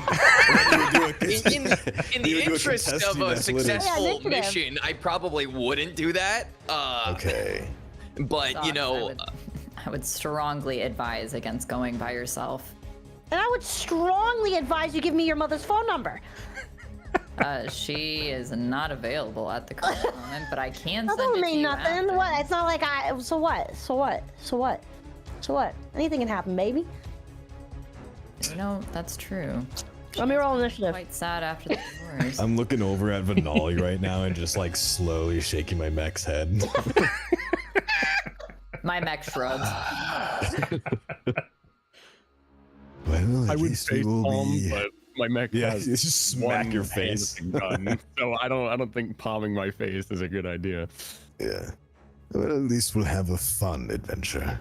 [SPEAKER 3] in the interest of a successful
[SPEAKER 4] Yeah, initiative.
[SPEAKER 3] mission, I probably wouldn't do that.
[SPEAKER 6] Okay.
[SPEAKER 3] But you
[SPEAKER 5] Socks,
[SPEAKER 3] know,
[SPEAKER 5] I would strongly advise against going by yourself.
[SPEAKER 4] And I would strongly advise you give me your mother's phone number.
[SPEAKER 5] She is not available at the current moment, but I can
[SPEAKER 4] That
[SPEAKER 5] send
[SPEAKER 4] don't
[SPEAKER 5] it to
[SPEAKER 4] mean
[SPEAKER 5] you
[SPEAKER 4] nothing.
[SPEAKER 5] after.
[SPEAKER 4] What? It's not like I. So what? So what? So what? So what? Anything can happen, baby.
[SPEAKER 5] You know, that's true.
[SPEAKER 4] Let me roll initiative.
[SPEAKER 5] Quite sad after the divorce.
[SPEAKER 6] I'm looking over at Vinali right now and just like slowly shaking my mech's head.
[SPEAKER 5] My mech shrugs.
[SPEAKER 6] Well,
[SPEAKER 2] I
[SPEAKER 6] at
[SPEAKER 2] would
[SPEAKER 6] least we
[SPEAKER 2] face
[SPEAKER 6] will
[SPEAKER 2] palm,
[SPEAKER 6] be.
[SPEAKER 2] but my my mech
[SPEAKER 6] Yeah,
[SPEAKER 2] has
[SPEAKER 6] you just smack
[SPEAKER 2] one
[SPEAKER 6] your face.
[SPEAKER 2] hand gun, so I don't think palming my face is a good idea.
[SPEAKER 6] Yeah. Well, at least we'll have a fun adventure.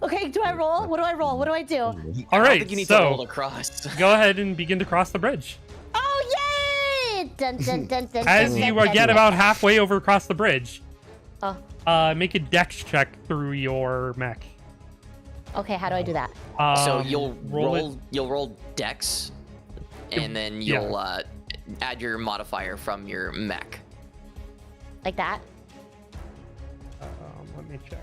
[SPEAKER 4] Okay, do I roll? What do I roll? What do I do?
[SPEAKER 1] All
[SPEAKER 3] I don't
[SPEAKER 1] right,
[SPEAKER 3] think you need to roll
[SPEAKER 1] so
[SPEAKER 3] across.
[SPEAKER 1] go ahead and begin to cross the bridge.
[SPEAKER 4] Oh, yay! Dun, dun, dun, dun,
[SPEAKER 1] As
[SPEAKER 4] dun,
[SPEAKER 1] you
[SPEAKER 4] dun,
[SPEAKER 1] get
[SPEAKER 4] dun.
[SPEAKER 1] about halfway over across the bridge,
[SPEAKER 4] Oh,
[SPEAKER 1] make a dex check through your mech.
[SPEAKER 4] okay, how do I do that?
[SPEAKER 3] So
[SPEAKER 1] Um,
[SPEAKER 3] you'll
[SPEAKER 1] roll it-
[SPEAKER 3] roll Dex, and then
[SPEAKER 1] Yeah.
[SPEAKER 3] you'll add your modifier from your mech.
[SPEAKER 4] Like that?
[SPEAKER 1] Let me check.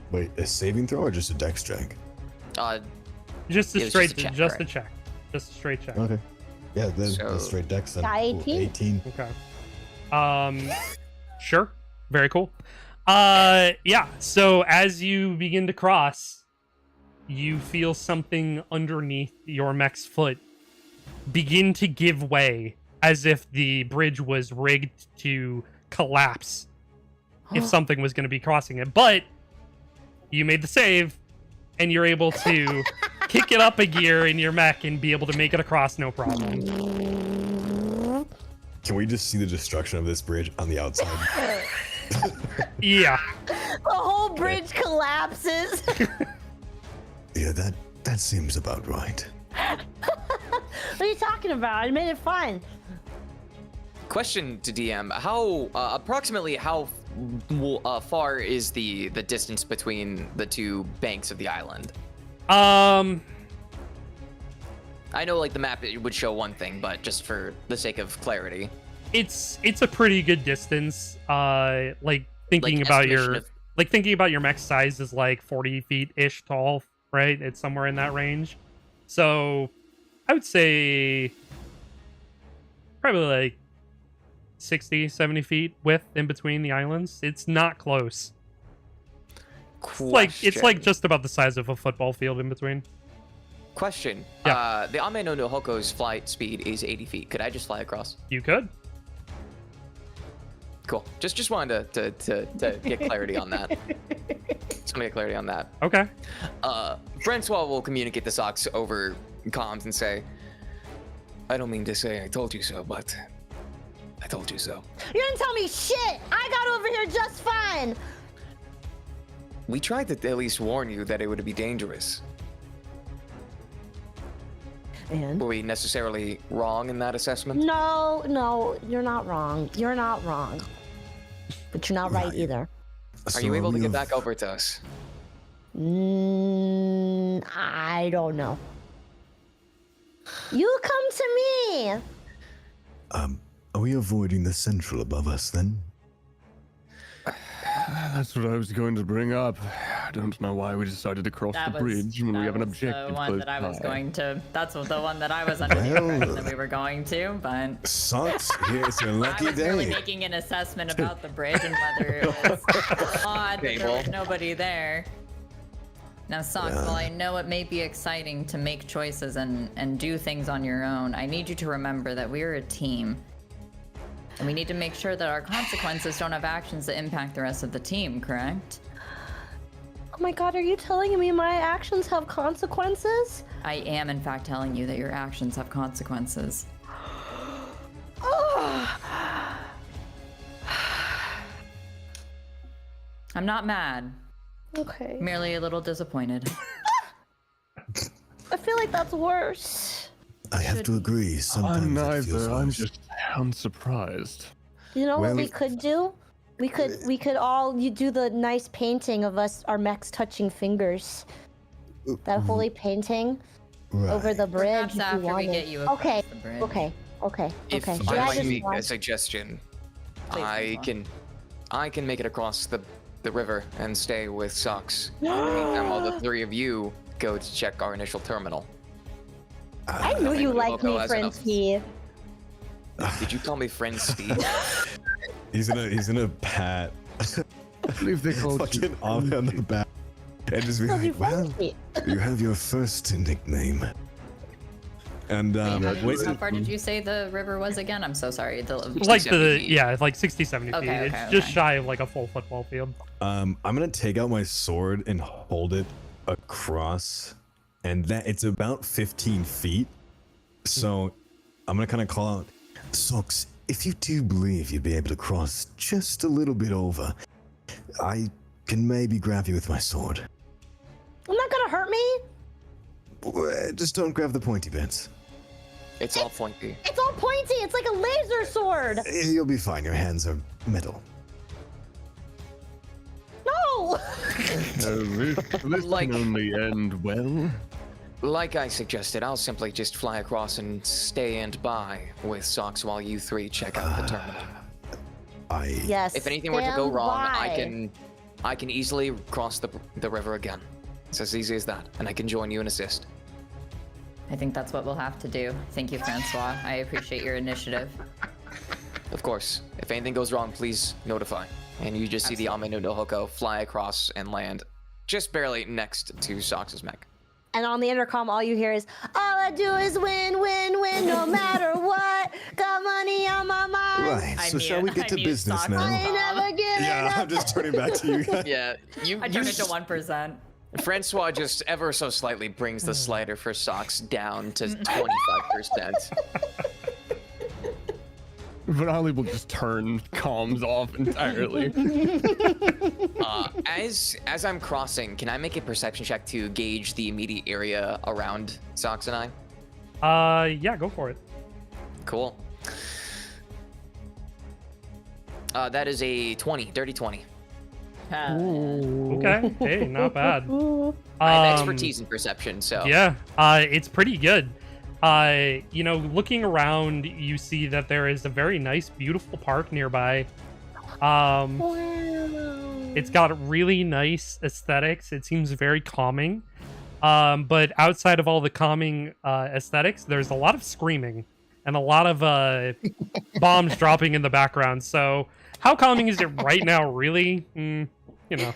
[SPEAKER 6] Wait, a saving throw or just a dex check?
[SPEAKER 1] Just
[SPEAKER 3] It
[SPEAKER 1] a
[SPEAKER 3] was
[SPEAKER 1] straight,
[SPEAKER 3] just a check,
[SPEAKER 1] just a
[SPEAKER 3] right?
[SPEAKER 1] check, just a straight check.
[SPEAKER 6] Okay. Yeah, then
[SPEAKER 3] So-
[SPEAKER 6] the straight dex then.
[SPEAKER 4] Got 18?
[SPEAKER 6] 18.
[SPEAKER 1] Okay. Sure. Very cool. Yeah. So as you begin to cross, you feel something underneath your mech's foot begin to give way, as if the bridge was rigged to collapse if something was going to be crossing it. But you made the save, and you're able to kick it up a gear in your mech and be able to make it across no problem.
[SPEAKER 6] Can we just see the destruction of this bridge on the outside?
[SPEAKER 1] Yeah.
[SPEAKER 4] The whole bridge collapses.
[SPEAKER 6] Yeah, that seems about right.
[SPEAKER 4] What are you talking about? I made it fine.
[SPEAKER 3] Question to DM: How approximately how far is the distance between the two banks of the island? I know, like the map, it would show one thing, but just for the sake of clarity,
[SPEAKER 1] It's a pretty good distance. Like thinking
[SPEAKER 3] Like,
[SPEAKER 1] about
[SPEAKER 3] estimation
[SPEAKER 1] your
[SPEAKER 3] of-
[SPEAKER 1] thinking about your mech size is like 40 feet ish tall, right? It's somewhere in that range. So I would say probably like 60, 70 feet width in between the islands. It's not close. It's like just about the size of a football field in between.
[SPEAKER 3] Question.
[SPEAKER 1] Yeah.
[SPEAKER 3] The Ame no Nohoko's flight speed is 80 feet. Could I just fly across?
[SPEAKER 1] You could.
[SPEAKER 3] Cool. Just wanted to get clarity on that. Just want to get clarity on that.
[SPEAKER 1] Okay.
[SPEAKER 3] Francois will communicate the socks over comms and say, "I don't mean to say I told you so, but I told you so."
[SPEAKER 4] You didn't tell me shit. I got over here just fine.
[SPEAKER 3] We tried to at least warn you that it would be dangerous.
[SPEAKER 4] And?
[SPEAKER 3] Were we necessarily wrong in that assessment?
[SPEAKER 4] No, you're not wrong. You're not wrong. But you're not right either.
[SPEAKER 3] Are you able to get back over to us?
[SPEAKER 4] I don't know. You come to me.
[SPEAKER 6] Are we avoiding the central above us then?
[SPEAKER 2] That's what I was going to bring up. I don't know why we decided to cross the bridge when we have an objective.
[SPEAKER 5] The one
[SPEAKER 2] close
[SPEAKER 5] that I was
[SPEAKER 2] by.
[SPEAKER 5] going to. That's the one that I was under the impression that we were going to, but.
[SPEAKER 6] Sucks. Here's your
[SPEAKER 5] I
[SPEAKER 6] lucky
[SPEAKER 5] was really
[SPEAKER 6] day.
[SPEAKER 5] making an assessment about the bridge and whether it was odd that there was nobody there. Now, Socks, while I know it may be exciting to make choices and do things on your own, I need you to remember that we're a team. And we need to make sure that our consequences don't have actions that impact the rest of the team, correct?
[SPEAKER 4] Oh my god, are you telling me my actions have consequences?
[SPEAKER 5] I am, in fact, telling you that your actions have consequences. I'm not mad.
[SPEAKER 4] Okay.
[SPEAKER 5] Merely a little disappointed.
[SPEAKER 4] I feel like that's worse.
[SPEAKER 6] I have to agree. Sometimes
[SPEAKER 2] I'm
[SPEAKER 6] it feels
[SPEAKER 2] neither. I'm
[SPEAKER 6] worse.
[SPEAKER 2] just unsurprised.
[SPEAKER 4] You know what
[SPEAKER 6] Well,
[SPEAKER 4] we could do? We could all you do the nice painting of us, our mechs touching fingers. That holy painting over the bridge.
[SPEAKER 5] Perhaps
[SPEAKER 4] if you
[SPEAKER 5] after we
[SPEAKER 4] wanted.
[SPEAKER 5] get you across
[SPEAKER 4] Okay.
[SPEAKER 5] the bridge.
[SPEAKER 4] Okay.
[SPEAKER 3] If
[SPEAKER 4] Okay.
[SPEAKER 3] I
[SPEAKER 4] Yeah,
[SPEAKER 3] might
[SPEAKER 4] just
[SPEAKER 3] make
[SPEAKER 4] want-
[SPEAKER 3] a suggestion,
[SPEAKER 5] Please,
[SPEAKER 3] I can make it across the river and stay with Socks. In the meantime, while the three of you go to check our initial terminal.
[SPEAKER 4] I knew you
[SPEAKER 3] Maybe
[SPEAKER 4] liked
[SPEAKER 3] we'll
[SPEAKER 4] me,
[SPEAKER 3] go as
[SPEAKER 4] friend
[SPEAKER 3] enough.
[SPEAKER 4] Steve.
[SPEAKER 3] Did you call me friend Steve?
[SPEAKER 6] He's gonna pat
[SPEAKER 2] I believe they called
[SPEAKER 6] fucking
[SPEAKER 2] you.
[SPEAKER 6] Ame on the back and just be
[SPEAKER 4] Love you,
[SPEAKER 6] like,
[SPEAKER 4] friend
[SPEAKER 6] well,
[SPEAKER 4] Steve.
[SPEAKER 6] you have your first nickname. And
[SPEAKER 5] How far did you say the river was again? I'm so sorry.
[SPEAKER 1] Like
[SPEAKER 3] 70 feet.
[SPEAKER 1] it's like 60, 70 feet.
[SPEAKER 5] Okay,
[SPEAKER 1] It's
[SPEAKER 5] okay,
[SPEAKER 1] just
[SPEAKER 5] okay.
[SPEAKER 1] shy of like a full football field.
[SPEAKER 6] I'm gonna take out my sword and hold it across and that it's about 15 feet. So I'm gonna kind of call out, Sox, if you do believe you'd be able to cross just a little bit over, I can maybe grab you with my sword.
[SPEAKER 4] I'm not gonna hurt me.
[SPEAKER 6] Just don't grab the pointy bits.
[SPEAKER 3] It's all pointy.
[SPEAKER 4] It's all pointy. It's like a laser sword.
[SPEAKER 6] You'll be fine. Your hands are metal.
[SPEAKER 4] No.
[SPEAKER 2] This
[SPEAKER 3] Like-
[SPEAKER 2] can only end well.
[SPEAKER 3] Like I suggested, I'll simply just fly across and stand by with Socks while you three check out the tournament.
[SPEAKER 4] Yes.
[SPEAKER 3] If anything were to go
[SPEAKER 4] stand
[SPEAKER 3] wrong,
[SPEAKER 4] by.
[SPEAKER 3] I can easily cross the river again. It's as easy as that, and I can join you and assist.
[SPEAKER 5] I think that's what we'll have to do. Thank you, Francois. I appreciate your initiative.
[SPEAKER 3] Of course, if anything goes wrong, please notify. And you just see the Aminu no Hoko fly across and land just barely next to Socks' mech.
[SPEAKER 4] And on the intercom, all you hear is, all I do is win, win, win, no matter what. Got money on my mind.
[SPEAKER 6] Right, so shall we get to business
[SPEAKER 4] I
[SPEAKER 6] now?
[SPEAKER 4] ain't never giving
[SPEAKER 6] Yeah,
[SPEAKER 4] up.
[SPEAKER 6] I'm just turning back to you guys.
[SPEAKER 3] Yeah, you.
[SPEAKER 5] I turned it to 1%.
[SPEAKER 3] Francois just ever so slightly brings the slider for Socks down to 25%.
[SPEAKER 2] Vanali will just turn comms off entirely.
[SPEAKER 3] As I'm crossing, can I make a perception check to gauge the immediate area around Socks and I?
[SPEAKER 1] Yeah, go for it.
[SPEAKER 3] Cool. That is a 20, dirty 20.
[SPEAKER 1] Okay. Hey, not bad.
[SPEAKER 3] I have expertise in perception, so.
[SPEAKER 1] Yeah, it's pretty good. You know, looking around, you see that there is a very nice, beautiful park nearby. It's got really nice aesthetics. It seems very calming. But outside of all the calming aesthetics, there's a lot of screaming and a lot of bombs dropping in the background. So how calming is it right now, really? You know.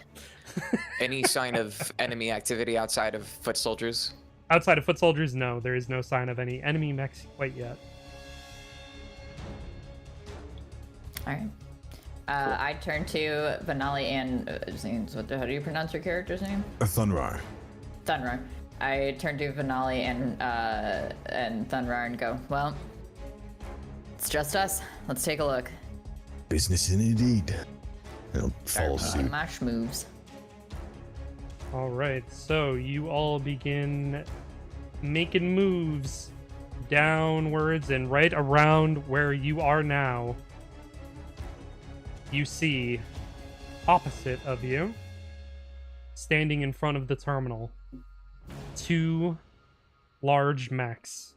[SPEAKER 3] Any sign of enemy activity outside of foot soldiers?
[SPEAKER 1] Outside of foot soldiers, no. There is no sign of any enemy mechs quite yet.
[SPEAKER 5] All right. I turn to Vanali and how do you pronounce your character's name?
[SPEAKER 6] Thunrar.
[SPEAKER 5] Thunrar. I turn to Vanali and Thunrar and go, well, it's just us. Let's take a look.
[SPEAKER 6] Business indeed. I'll follow suit.
[SPEAKER 5] Mash moves.
[SPEAKER 1] All right, so you all begin making moves downwards, and right around where you are now, you see opposite of you, standing in front of the terminal, two large mechs.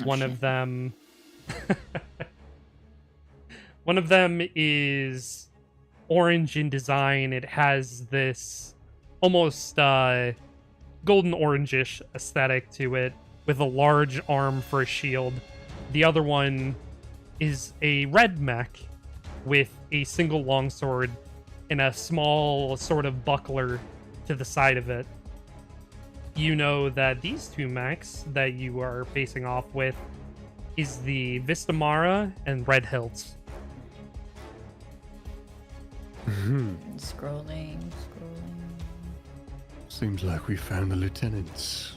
[SPEAKER 1] One of them is orange in design. It has this almost golden orangish aesthetic to it, with a large arm for a shield. The other one is a red mech with a single longsword and a small sort of buckler to the side of it. You know that these two mechs that you are facing off with is the Vistamara and Red Hilts.
[SPEAKER 5] Scrolling.
[SPEAKER 2] Seems like we found the lieutenants.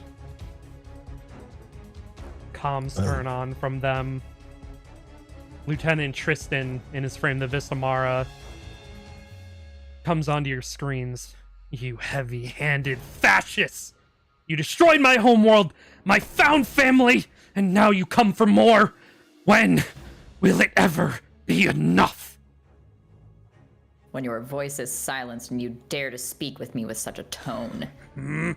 [SPEAKER 1] Comms turn on from them. Lieutenant Tristan, in his frame, the Vistamara, comes onto your screens. You heavy-handed fascists! You destroyed my homeworld, my found family, and now you come for more! When will it ever be enough?
[SPEAKER 5] When your voice is silenced and you dare to speak with me with such a tone.
[SPEAKER 1] And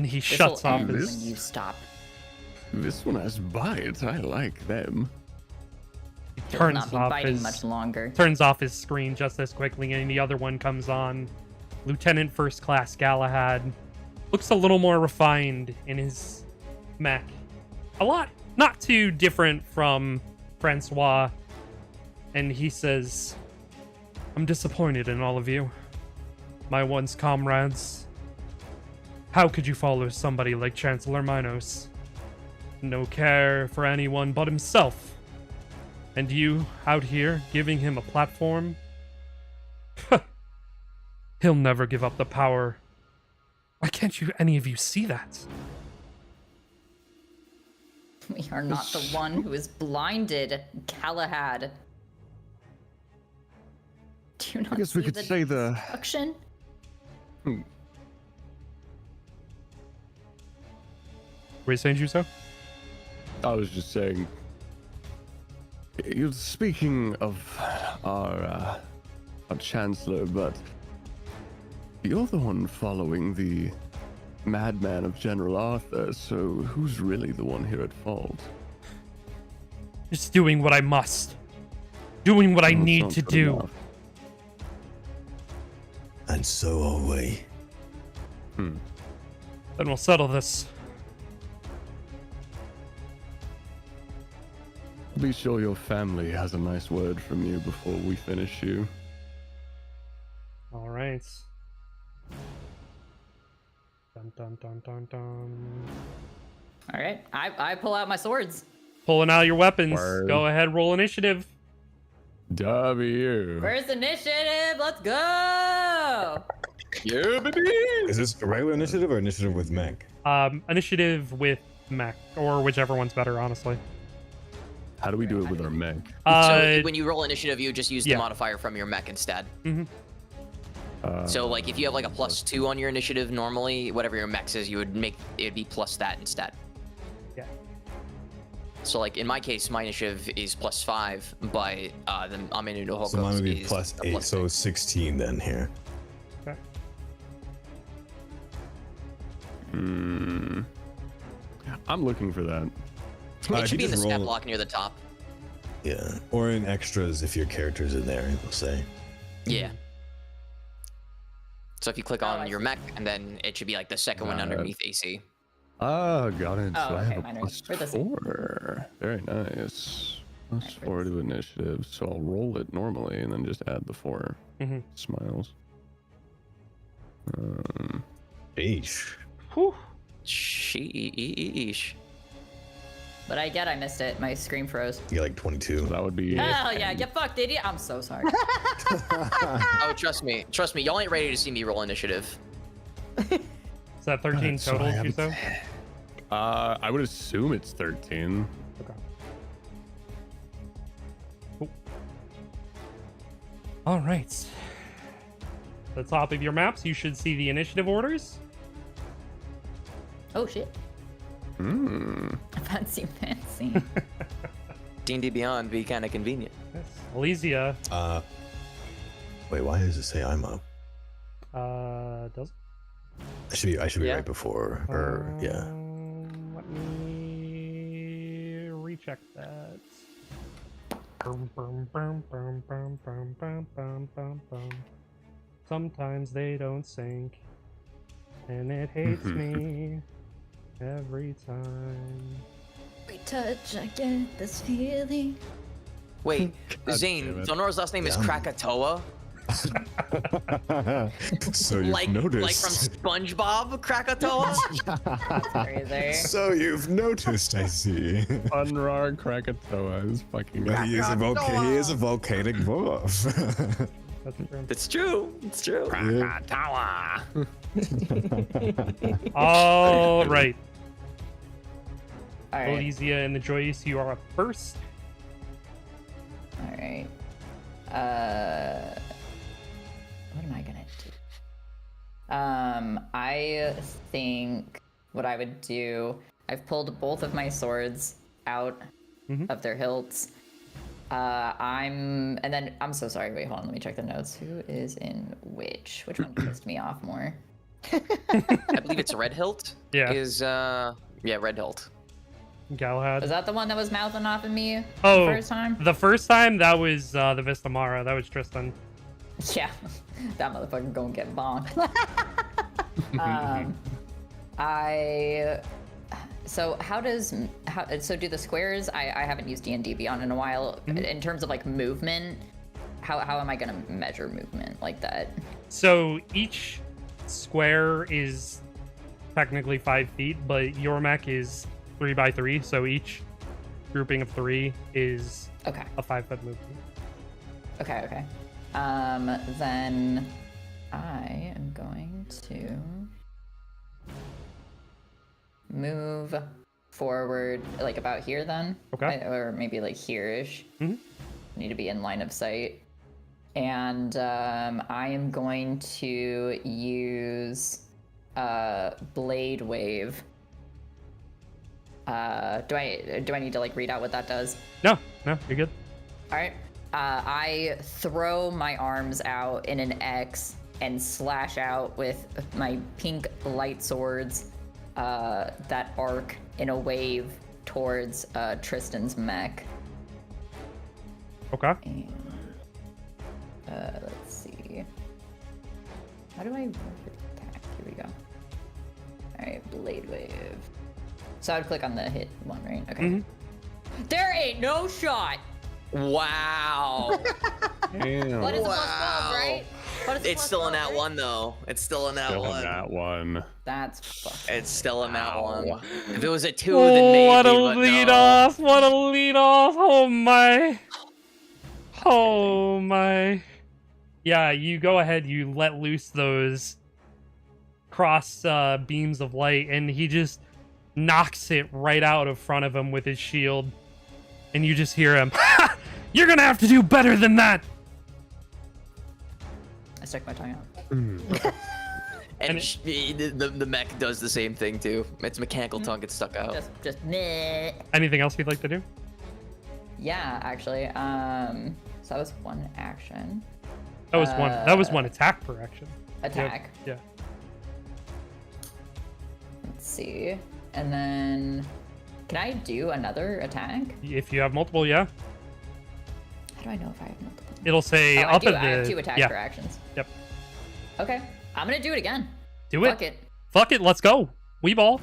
[SPEAKER 1] he
[SPEAKER 5] This
[SPEAKER 1] shuts
[SPEAKER 5] will
[SPEAKER 1] off
[SPEAKER 5] end
[SPEAKER 1] his...
[SPEAKER 5] when you stop.
[SPEAKER 2] This one has bite. I like them.
[SPEAKER 5] It will
[SPEAKER 1] turns
[SPEAKER 5] not be
[SPEAKER 1] off
[SPEAKER 5] biting
[SPEAKER 1] his-
[SPEAKER 5] much longer.
[SPEAKER 1] turns off his screen just as quickly, and the other one comes on. Lieutenant First Class Galahad looks a little more refined in his mech. A lot, not too different from Francois. And he says, I'm disappointed in all of you. My once comrades. How could you follow somebody like Chancellor Minos? No care for anyone but himself. And you, out here, giving him a platform? He'll never give up the power. Why can't any of you see that?
[SPEAKER 5] We are not the one who is blinded, Galahad. Do you not
[SPEAKER 2] I guess
[SPEAKER 5] see
[SPEAKER 2] we could
[SPEAKER 5] the
[SPEAKER 2] say the.
[SPEAKER 5] destruction?
[SPEAKER 1] Were you saying, Juso?
[SPEAKER 2] I was just saying. You're speaking of our chancellor, but you're the one following the madman of General Arthur, so who's really the one here at fault?
[SPEAKER 1] Just doing what I must. Doing what I
[SPEAKER 2] Well, it's
[SPEAKER 1] need
[SPEAKER 2] not
[SPEAKER 1] to
[SPEAKER 2] good
[SPEAKER 1] do.
[SPEAKER 2] enough.
[SPEAKER 6] And so are we.
[SPEAKER 1] Then we'll settle this.
[SPEAKER 2] Be sure your family has a nice word from you before we finish you.
[SPEAKER 1] All right. Dun dun dun dun dun.
[SPEAKER 5] All right, I pull out my swords.
[SPEAKER 1] Pulling out your weapons.
[SPEAKER 2] Word.
[SPEAKER 1] Go ahead, roll initiative.
[SPEAKER 2] W.
[SPEAKER 5] Where's the initiative? Let's go!
[SPEAKER 2] Yeah, baby.
[SPEAKER 6] Is this a regular initiative or initiative with mech?
[SPEAKER 1] Initiative with mech, or whichever one's better, honestly.
[SPEAKER 2] How do we do it with our mech?
[SPEAKER 3] So when you roll initiative, you just use
[SPEAKER 1] yeah.
[SPEAKER 3] the modifier from your mech instead.
[SPEAKER 1] Mm-hmm.
[SPEAKER 3] So like if you have like a +2 on your initiative normally, whatever your mech is, you would make it'd be plus that instead.
[SPEAKER 1] Yeah.
[SPEAKER 3] So like in my case, my initiative is +5, but then I'm in Hoko's
[SPEAKER 6] So mine would be
[SPEAKER 3] is
[SPEAKER 6] plus
[SPEAKER 3] a
[SPEAKER 6] 8, so 16 then here.
[SPEAKER 1] Okay.
[SPEAKER 2] I'm looking for that.
[SPEAKER 3] It
[SPEAKER 6] if
[SPEAKER 3] should
[SPEAKER 6] you
[SPEAKER 3] be in the
[SPEAKER 6] just
[SPEAKER 3] stat
[SPEAKER 6] roll-
[SPEAKER 3] block near the top.
[SPEAKER 6] Yeah, or in extras if your character's in there, it will say.
[SPEAKER 3] Yeah. So if you click on
[SPEAKER 5] I
[SPEAKER 3] your
[SPEAKER 5] see.
[SPEAKER 3] mech, and then it should be like the second one underneath AC.
[SPEAKER 2] Ah, got it.
[SPEAKER 5] Oh,
[SPEAKER 2] So I
[SPEAKER 5] okay,
[SPEAKER 2] have a
[SPEAKER 5] mine are-
[SPEAKER 2] plus
[SPEAKER 5] we're the same.
[SPEAKER 2] 4. Very nice. Plus
[SPEAKER 5] Alright,
[SPEAKER 2] 4 to initiative. So I'll roll it normally and then just add the 4.
[SPEAKER 1] Mhm.
[SPEAKER 2] Smiles.
[SPEAKER 6] Eesh.
[SPEAKER 1] Whew.
[SPEAKER 3] Sheesh.
[SPEAKER 5] But I missed it. My screen froze.
[SPEAKER 6] You get like 22.
[SPEAKER 2] So that would be.
[SPEAKER 5] Hell yeah, get fucked, idiot. I'm so sorry.
[SPEAKER 3] Oh, trust me, y'all ain't ready to see me roll initiative.
[SPEAKER 1] Is that 13
[SPEAKER 6] So
[SPEAKER 1] total,
[SPEAKER 6] I haven't-
[SPEAKER 1] Juso?
[SPEAKER 2] I would assume it's 13.
[SPEAKER 1] Okay. Cool. All right. The top of your maps, you should see the initiative orders.
[SPEAKER 5] Oh shit. Fancy.
[SPEAKER 3] D&D Beyond be kind of convenient.
[SPEAKER 1] Yes. Elysia,
[SPEAKER 6] Wait, why does it say I'm up?
[SPEAKER 1] does.
[SPEAKER 6] I should be
[SPEAKER 3] Yeah.
[SPEAKER 6] right before, or yeah.
[SPEAKER 1] Let me recheck that. Bum, bum, bum, bum, bum, bum, bum, bum, bum, bum. Sometimes they don't sync, and it hates me every time.
[SPEAKER 5] We touch, I get this feeling.
[SPEAKER 3] Wait,
[SPEAKER 2] damn
[SPEAKER 3] Zane,
[SPEAKER 2] it.
[SPEAKER 3] Donora's last name is
[SPEAKER 6] Yeah.
[SPEAKER 3] Krakatoa?
[SPEAKER 6] So you've
[SPEAKER 3] Like
[SPEAKER 6] noticed.
[SPEAKER 3] from SpongeBob Krakatoa?
[SPEAKER 5] Crazy.
[SPEAKER 6] So you've noticed, I see.
[SPEAKER 2] Unrar Krakatoa is fucking.
[SPEAKER 6] He is a volcanic dwarf.
[SPEAKER 1] That's true.
[SPEAKER 3] It's true.
[SPEAKER 1] All right.
[SPEAKER 5] All right.
[SPEAKER 1] Elysia and the Joyce, you are up first.
[SPEAKER 5] All right. What am I gonna do? I think what I would do. I've pulled both of my swords out of their hilts. I'm so sorry. Wait, hold on. Let me check the notes. Who is in which? Which one pissed me off more?
[SPEAKER 3] I believe it's Red Hilt.
[SPEAKER 1] Yeah.
[SPEAKER 3] Red Hilt.
[SPEAKER 1] Galahad.
[SPEAKER 5] Was that the one that was mouthing off at me
[SPEAKER 1] Oh,
[SPEAKER 5] the first time?
[SPEAKER 1] the first time that was the Vistamara. That was Tristan.
[SPEAKER 5] Yeah, that motherfucker gonna get bonked. So do the squares? I haven't used D&D Beyond in a while. In terms of like movement, how am I gonna measure movement like that?
[SPEAKER 1] So each square is technically 5 feet, but your mech is 3 by 3. So each grouping of 3 is
[SPEAKER 5] Okay.
[SPEAKER 1] a 5-foot movement.
[SPEAKER 5] Okay. Then I am going to move forward, like about here then.
[SPEAKER 1] Okay.
[SPEAKER 5] Or maybe like here-ish.
[SPEAKER 1] Mhm.
[SPEAKER 5] Need to be in line of sight. And I am going to use Blade Wave. Do I need to like read out what that does?
[SPEAKER 1] No, you're good.
[SPEAKER 5] All right. I throw my arms out in an X and slash out with my pink light swords that arc in a wave towards Tristan's mech.
[SPEAKER 1] Okay.
[SPEAKER 5] And, let's see. How do I attack? Here we go. All right, Blade Wave. So I would click on the hit one, right? Okay.
[SPEAKER 1] Mm-hmm.
[SPEAKER 5] There ain't no shot.
[SPEAKER 3] Wow.
[SPEAKER 2] Damn.
[SPEAKER 5] What is a
[SPEAKER 3] Wow.
[SPEAKER 5] +12, right? What is a
[SPEAKER 3] It's still in
[SPEAKER 5] +12,
[SPEAKER 3] that
[SPEAKER 5] right?
[SPEAKER 3] one though. It's still in that
[SPEAKER 2] Still
[SPEAKER 3] one.
[SPEAKER 2] in that one.
[SPEAKER 5] That's fucking.
[SPEAKER 3] It's still in that one.
[SPEAKER 2] Wow.
[SPEAKER 3] If it was a 2, then maybe.
[SPEAKER 1] What a
[SPEAKER 3] but
[SPEAKER 1] lead
[SPEAKER 3] no.
[SPEAKER 1] off! What a lead off! Oh my! Oh my! Yeah, you go ahead. You let loose those cross beams of light, and he just knocks it right out of front of him with his shield. And you just hear him. Ha! You're gonna have to do better than that.
[SPEAKER 5] I stuck my tongue out.
[SPEAKER 3] And
[SPEAKER 1] And
[SPEAKER 3] the mech does the same thing too. Its mechanical tongue gets stuck out.
[SPEAKER 5] Just meh.
[SPEAKER 1] Anything else you'd like to do?
[SPEAKER 5] Yeah, actually. So that was one action.
[SPEAKER 1] That was one. That was one attack per action.
[SPEAKER 5] Attack.
[SPEAKER 1] Yeah.
[SPEAKER 5] Let's see. And then, can I do another attack?
[SPEAKER 1] If you have multiple, yeah.
[SPEAKER 5] How do I know if I have multiple?
[SPEAKER 1] It'll say
[SPEAKER 5] Oh,
[SPEAKER 1] up
[SPEAKER 5] I
[SPEAKER 1] at the.
[SPEAKER 5] have 2 attacks
[SPEAKER 1] yeah.
[SPEAKER 5] for actions.
[SPEAKER 1] Yep.
[SPEAKER 5] Okay, I'm gonna do it again.
[SPEAKER 1] Do it.
[SPEAKER 5] Fuck it.
[SPEAKER 1] Fuck it. Let's go. We ball.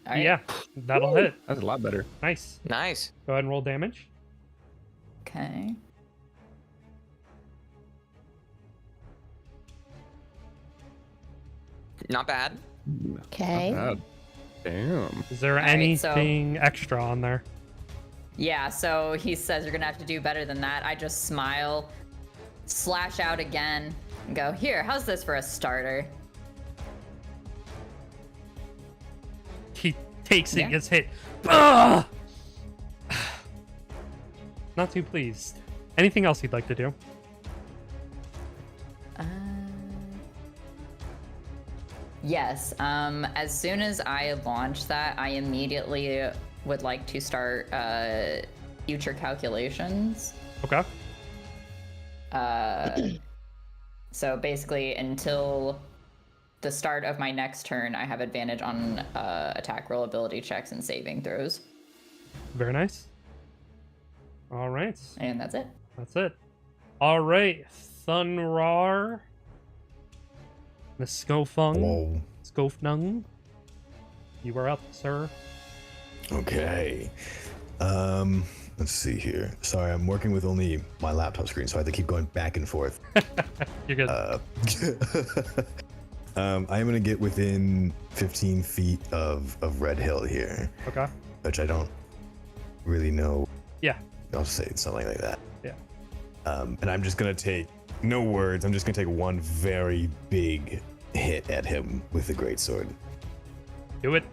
[SPEAKER 5] All right.
[SPEAKER 1] Yeah, that'll hit.
[SPEAKER 2] That's a lot better.
[SPEAKER 1] Nice.
[SPEAKER 3] Nice.
[SPEAKER 1] Go ahead and roll damage.
[SPEAKER 5] Okay.
[SPEAKER 3] Not bad.
[SPEAKER 4] Okay.
[SPEAKER 2] Not bad. Damn.
[SPEAKER 1] Is there
[SPEAKER 5] right, so-
[SPEAKER 1] anything extra on there?
[SPEAKER 5] Yeah, so he says you're gonna have to do better than that. I just smile, slash out again, and go, here, how's this for a starter?
[SPEAKER 1] He takes it,
[SPEAKER 5] Yeah.
[SPEAKER 1] gets hit. Ugh! Not too pleased. Anything else you'd like to do?
[SPEAKER 5] Yes, as soon as I launch that, I immediately would like to start future calculations.
[SPEAKER 1] Okay.
[SPEAKER 5] So basically, until the start of my next turn, I have advantage on attack roll ability checks and saving throws.
[SPEAKER 1] Very nice. All right.
[SPEAKER 5] And that's it.
[SPEAKER 1] That's it. All right. Thunrar. Skofung.
[SPEAKER 6] Whoa.
[SPEAKER 1] Skofnung. You are up, sir.
[SPEAKER 6] Okay. Let's see here. Sorry, I'm working with only my laptop screen, so I have to keep going back and forth.
[SPEAKER 1] You're good.
[SPEAKER 6] I'm gonna get within 15 feet of Red Hill here,
[SPEAKER 1] Okay.
[SPEAKER 6] which I don't really know.
[SPEAKER 1] Yeah.
[SPEAKER 6] I'll say something like that.
[SPEAKER 1] Yeah.
[SPEAKER 6] And I'm just gonna take no words. I'm just gonna take one very big hit at him with the greatsword.
[SPEAKER 1] Do it.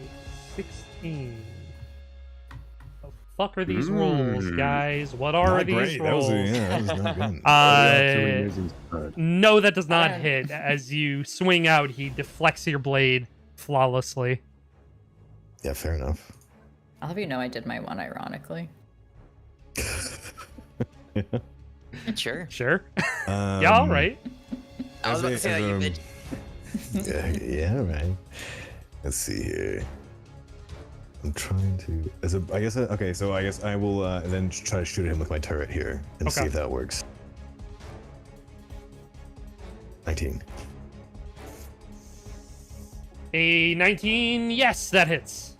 [SPEAKER 1] Eight, 16. The fuck are these rolls, guys? What are
[SPEAKER 6] Not
[SPEAKER 1] these
[SPEAKER 6] great.
[SPEAKER 1] rolls?
[SPEAKER 6] That was not good.
[SPEAKER 1] No, that does not
[SPEAKER 5] Okay.
[SPEAKER 1] hit. As you swing out, he deflects your blade flawlessly.
[SPEAKER 6] Yeah, fair enough.
[SPEAKER 5] I'll have you know I did my one ironically.
[SPEAKER 3] Sure.
[SPEAKER 1] Sure. Yeah, all right.
[SPEAKER 3] I was about to say that you bitch.
[SPEAKER 6] Yeah, right. Let's see here. I'm trying to. I guess. Okay, so I guess I will then try to shoot at him with my turret here and see
[SPEAKER 1] Okay.
[SPEAKER 6] if that works. 19.
[SPEAKER 1] A 19. Yes, that hits.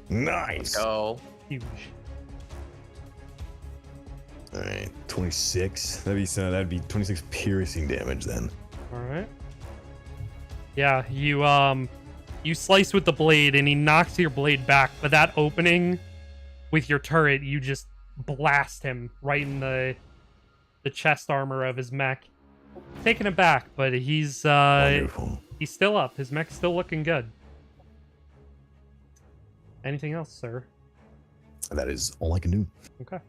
[SPEAKER 6] Nice.
[SPEAKER 3] Go.
[SPEAKER 1] Huge.
[SPEAKER 6] All right, 26. That'd be 26 piercing damage then.
[SPEAKER 1] All right. Yeah, you You slice with the blade, and he knocks your blade back. But that opening with your turret, you just blast him right in the chest armor of his mech. Taking it back, but he's still up. His mech's still looking good. Anything else, sir?
[SPEAKER 6] That is all I can do.
[SPEAKER 1] Okay.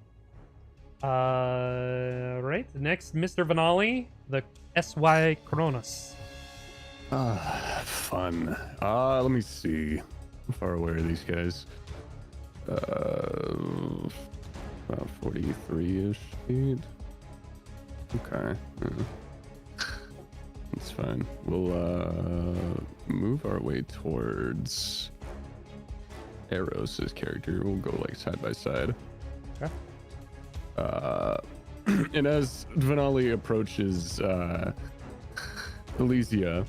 [SPEAKER 1] Right. Next, Mr. Vanali, the SY Kronos.
[SPEAKER 2] Fun. Let me see. How far away are these guys? About 43-ish feet. Okay. That's fine. We'll move our way towards Eros' character. We'll go like side by side.
[SPEAKER 1] Okay.
[SPEAKER 2] And as Vanali approaches Elysia,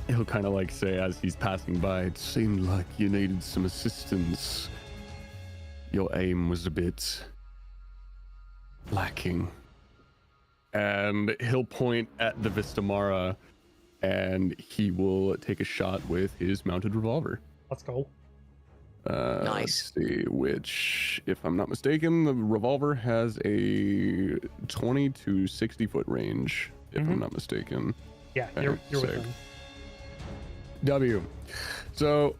[SPEAKER 2] he'll kind of like say as he's passing by, it seemed like you needed some assistance. Your aim was a bit lacking. And he'll point at the Vistamara, and he will take a shot with his mounted revolver.
[SPEAKER 1] Let's go.
[SPEAKER 3] Nice.
[SPEAKER 2] Let's see, which, if I'm not mistaken, the revolver has a 20 to 60 foot range, if I'm not mistaken.
[SPEAKER 1] Yeah, you're
[SPEAKER 2] sick.
[SPEAKER 1] with him.
[SPEAKER 2] W. So,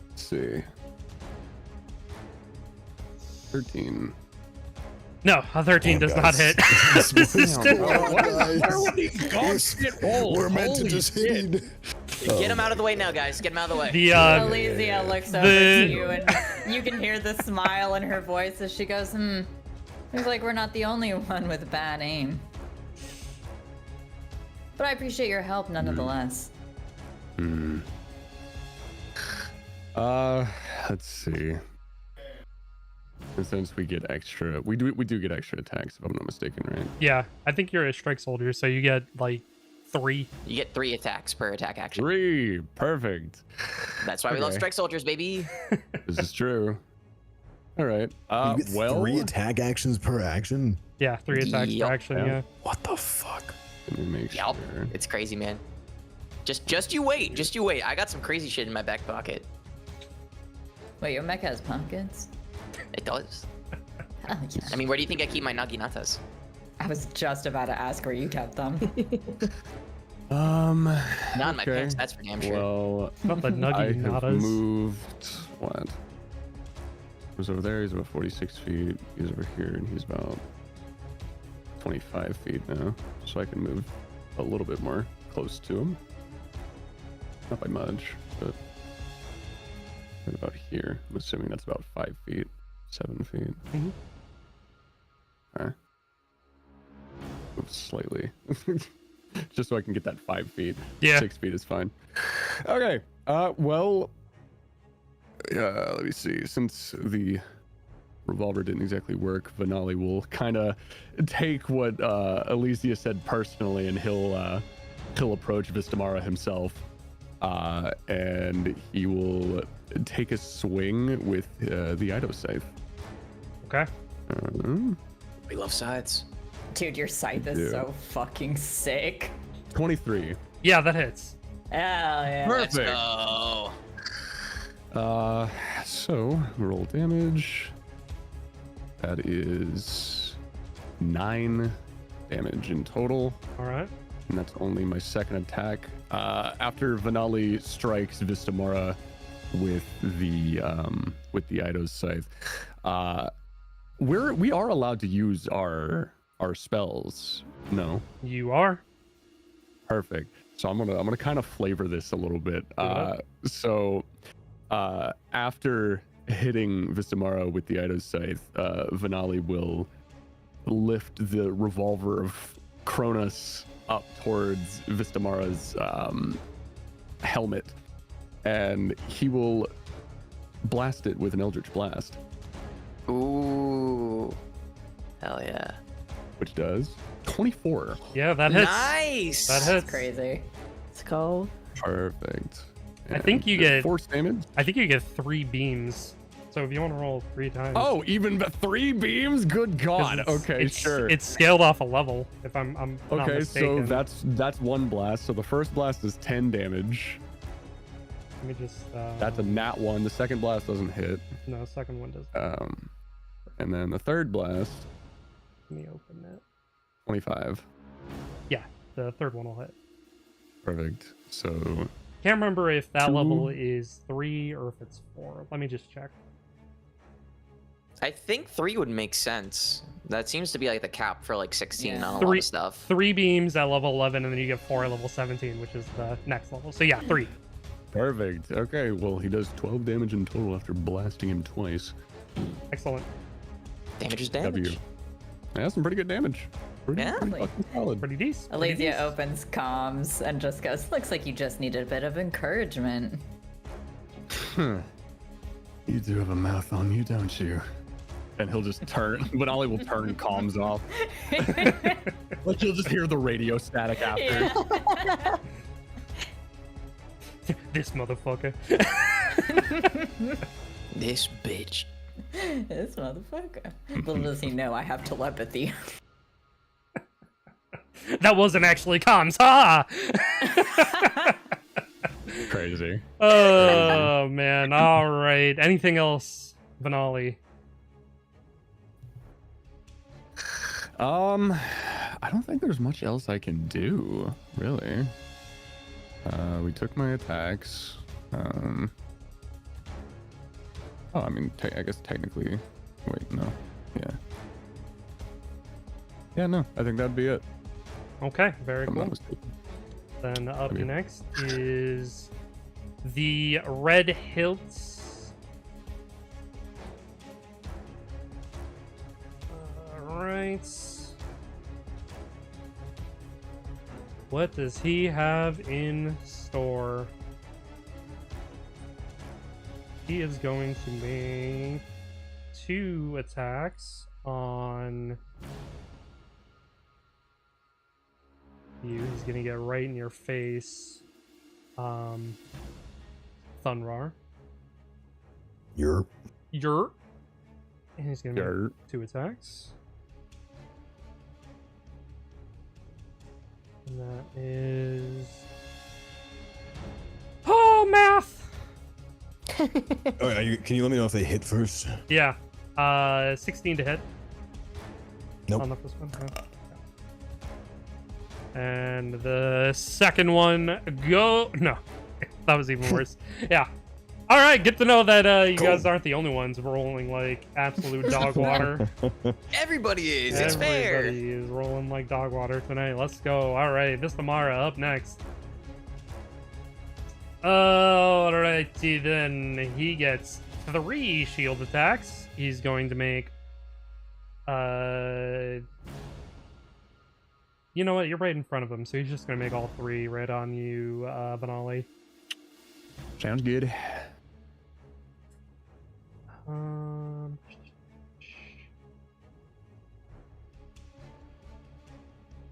[SPEAKER 2] let's see. 13.
[SPEAKER 1] No, a 13
[SPEAKER 6] Damn,
[SPEAKER 1] does
[SPEAKER 6] guys.
[SPEAKER 1] not hit. This is
[SPEAKER 6] We're meant to just hit.
[SPEAKER 3] Get him out of the way now, guys. Get him out of the way.
[SPEAKER 1] the
[SPEAKER 5] Elysia looks over to you, and you can hear the smile in her voice as she goes, seems like we're not the only one with bad aim. But I appreciate your help nonetheless.
[SPEAKER 2] Let's see. And since we get extra, we do get extra attacks, if I'm not mistaken, right?
[SPEAKER 1] yeah, I think you're a strike soldier, so you get like 3.
[SPEAKER 3] You get 3 attacks per attack action.
[SPEAKER 2] 3, perfect.
[SPEAKER 3] That's why we love
[SPEAKER 2] Okay.
[SPEAKER 3] strike soldiers, baby.
[SPEAKER 2] This is true. All right.
[SPEAKER 6] You get
[SPEAKER 2] Well,
[SPEAKER 6] 3 attack actions per action?
[SPEAKER 1] Yeah, 3 attacks
[SPEAKER 3] Yup.
[SPEAKER 1] per action.
[SPEAKER 2] Yeah.
[SPEAKER 1] Yeah.
[SPEAKER 6] What the fuck?
[SPEAKER 2] let me make
[SPEAKER 3] Yup.
[SPEAKER 2] sure.
[SPEAKER 3] It's crazy, man. Just you wait. Just you wait. I got some crazy shit in my back pocket.
[SPEAKER 5] Wait, your mech has pumpkins?
[SPEAKER 3] It does.
[SPEAKER 5] Oh, yeah.
[SPEAKER 3] I mean, where do you think I keep my naginatas?
[SPEAKER 5] I was just about to ask where you kept them.
[SPEAKER 3] Not in my
[SPEAKER 2] Okay.
[SPEAKER 3] pants, that's for damn sure.
[SPEAKER 2] Well,
[SPEAKER 1] Not the
[SPEAKER 2] I
[SPEAKER 1] nuggy
[SPEAKER 2] have
[SPEAKER 1] nadas.
[SPEAKER 2] moved. What? He was over there. He's about 46 feet. He's over here, and he's about 25 feet now. So I can move a little bit more close to him. Not by much, but right about here. I'm assuming that's about 5 feet, 7 feet.
[SPEAKER 1] Mhm.
[SPEAKER 2] Okay. Move slightly. Just so I can get that 5 feet.
[SPEAKER 1] Yeah.
[SPEAKER 2] 6 feet is fine. Okay. Well, let me see. Since the revolver didn't exactly work, Vanali will kind of take what Elysia said personally, and he'll approach Vistamara himself, and he will take a swing with the Ido scythe.
[SPEAKER 1] Okay.
[SPEAKER 3] We love sides.
[SPEAKER 5] Dude, your scythe is
[SPEAKER 2] Yeah.
[SPEAKER 5] so fucking sick.
[SPEAKER 2] 23.
[SPEAKER 1] Yeah, that hits.
[SPEAKER 5] Hell yeah.
[SPEAKER 3] Let's
[SPEAKER 2] Perfect.
[SPEAKER 3] go.
[SPEAKER 2] So roll damage. That is 9 damage in total,
[SPEAKER 1] All right.
[SPEAKER 2] and that's only my second attack. After Vanali strikes Vistamara with the Ido's scythe, we are allowed to use our spells. No,
[SPEAKER 1] You are.
[SPEAKER 2] perfect. So I'm gonna kind of flavor this a little bit. So after hitting Vistamara with the Ido's scythe, Vanali will lift the revolver of Kronos up towards Vistamara's helmet, and he will blast it with an Eldritch Blast,
[SPEAKER 3] Ooh. Hell yeah.
[SPEAKER 2] which does 24.
[SPEAKER 1] Yeah, that hits.
[SPEAKER 3] Nice.
[SPEAKER 1] That
[SPEAKER 5] That's
[SPEAKER 1] hits.
[SPEAKER 5] crazy.
[SPEAKER 4] Let's go.
[SPEAKER 2] Perfect.
[SPEAKER 1] I think you
[SPEAKER 2] And
[SPEAKER 1] get-
[SPEAKER 2] force damage.
[SPEAKER 1] I think you get 3 beams So if you want to roll 3 times.
[SPEAKER 2] Oh, even 3 beams? Good
[SPEAKER 1] 'cause
[SPEAKER 2] God.
[SPEAKER 1] it's-
[SPEAKER 2] Okay, sure.
[SPEAKER 1] It's scaled off a level. If I'm not
[SPEAKER 2] Okay,
[SPEAKER 1] mistaken.
[SPEAKER 2] so that's 1 blast. So the first blast is 10 damage.
[SPEAKER 1] Let me just.
[SPEAKER 2] That's a nat 1. The second blast doesn't hit.
[SPEAKER 1] No, second one does.
[SPEAKER 2] And then the third blast,
[SPEAKER 1] Let me open it.
[SPEAKER 2] 25.
[SPEAKER 1] Yeah, the third one will hit.
[SPEAKER 2] Perfect. So
[SPEAKER 1] Can't remember if that
[SPEAKER 2] 2.
[SPEAKER 1] level is 3 or if it's 4. Let me just check.
[SPEAKER 3] I think 3 would make sense. That seems to be like the cap for like 16
[SPEAKER 5] Yeah.
[SPEAKER 3] on a lot of stuff.
[SPEAKER 1] 3 beams at level 11, and then you get 4 at level 17, which is the next level. So yeah, 3.
[SPEAKER 2] perfect. Okay, well he does 12 damage in total after blasting him twice.
[SPEAKER 1] Excellent.
[SPEAKER 3] Damage is
[SPEAKER 2] W.
[SPEAKER 3] damage.
[SPEAKER 2] That's some pretty good damage. Pretty
[SPEAKER 3] Yeah.
[SPEAKER 2] fucking solid.
[SPEAKER 1] Pretty decent.
[SPEAKER 5] Alesia opens comms and just goes, looks like you just need a bit of encouragement.
[SPEAKER 2] You do have a mouth on you, don't you? And he'll just turn, but Ollie will turn comms off. Like you'll just hear the radio static after.
[SPEAKER 5] Yeah.
[SPEAKER 1] This motherfucker.
[SPEAKER 3] This bitch.
[SPEAKER 5] This motherfucker. Little does he know I have telepathy.
[SPEAKER 1] That wasn't actually comms. Ha!
[SPEAKER 2] Crazy.
[SPEAKER 1] Oh man. All right. Anything else, Vanali?
[SPEAKER 2] I don't think there's much else I can do, really. We took my attacks. Oh, I mean, I guess technically. Wait, no. Yeah. Yeah, no. I think that'd be it.
[SPEAKER 1] Okay. Very
[SPEAKER 2] If I'm not
[SPEAKER 1] cool.
[SPEAKER 2] mistaken.
[SPEAKER 1] Then up
[SPEAKER 2] Okay.
[SPEAKER 1] next is the Red Hilts. Alright. What does he have in store? He is going to make 2 attacks on you. He's gonna get right in your face. Thunrar.
[SPEAKER 6] You're
[SPEAKER 1] You're. And he's gonna make
[SPEAKER 2] Dirt.
[SPEAKER 1] 2 attacks. And that is. Oh, math!
[SPEAKER 6] Oh, can you let me know if they hit first?
[SPEAKER 1] Yeah. 16 to hit
[SPEAKER 6] Nope.
[SPEAKER 1] on the first one. Okay. And the second one go. No, that was even worse. Yeah. All right, good to know that you
[SPEAKER 6] Cool.
[SPEAKER 1] guys aren't the only ones rolling like absolute dog water.
[SPEAKER 3] Everybody is. It's fair.
[SPEAKER 1] Everybody is rolling like dog water tonight. Let's go. All right, Vistamara up next. Alrighty then. He gets 3 shield attacks. He's going to make. You know what? You're right in front of him, so he's just gonna make all 3 right on you, Vanali.
[SPEAKER 2] Sounds good.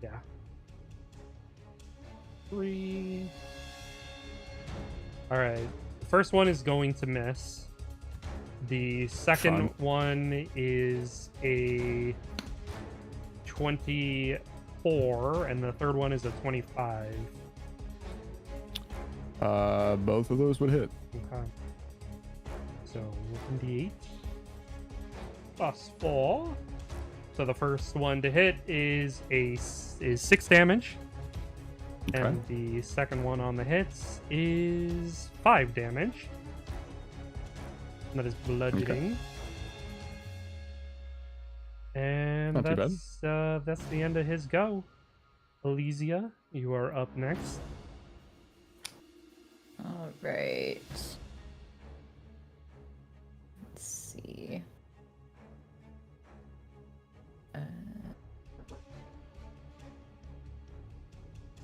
[SPEAKER 1] Yeah. 3. All right. The first one is going to miss. The second one is a 24, and the third one is a 25.
[SPEAKER 2] Both of those would hit.
[SPEAKER 1] Okay. So 1d8 plus 4. So the first one to hit is 6 damage.
[SPEAKER 2] Okay.
[SPEAKER 1] And the second one on the hits is 5 damage. And that is bludgeoning. And
[SPEAKER 2] Not too bad.
[SPEAKER 1] that's the end of his go. Alesia, you are up next.
[SPEAKER 5] All right. Let's see.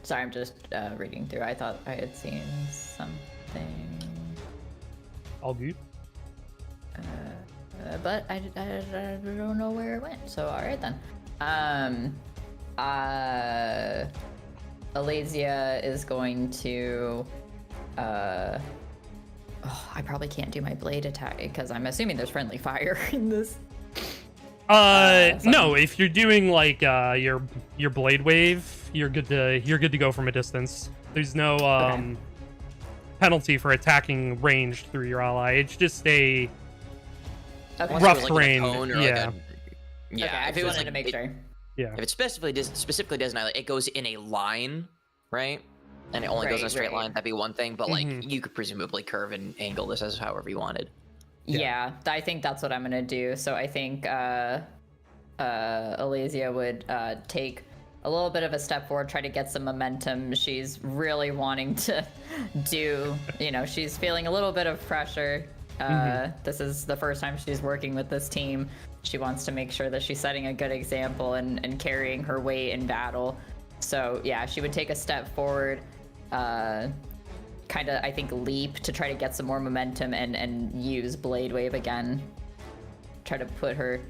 [SPEAKER 5] Sorry, I'm just reading through. I thought I had seen something,
[SPEAKER 1] All good.
[SPEAKER 5] but I don't know where it went. So all right then. Alesia is going to I probably can't do my blade attack because I'm assuming there's friendly fire in this.
[SPEAKER 1] No, if you're doing like your blade wave, you're good to go from a distance. There's no penalty for attacking ranged through your ally. It's just a rough terrain. Yeah.
[SPEAKER 3] Yeah,
[SPEAKER 5] Okay, I just wanted to make sure.
[SPEAKER 1] Yeah.
[SPEAKER 3] If it specifically doesn't, it goes in a line, right? And it only goes in a straight line. That'd be one thing, but like you could presumably curve and angle this as however you wanted.
[SPEAKER 5] Yeah, I think that's what I'm gonna do. So I think Elysia would take a little bit of a step forward, try to get some momentum. She's really wanting to do, she's feeling a little bit of pressure. This is the first time she's working with this team. She wants to make sure that she's setting a good example and carrying her weight in battle. So yeah, she would take a step forward, kind of, I think, leap to try to get some more momentum and use Blade Wave again. Try to put her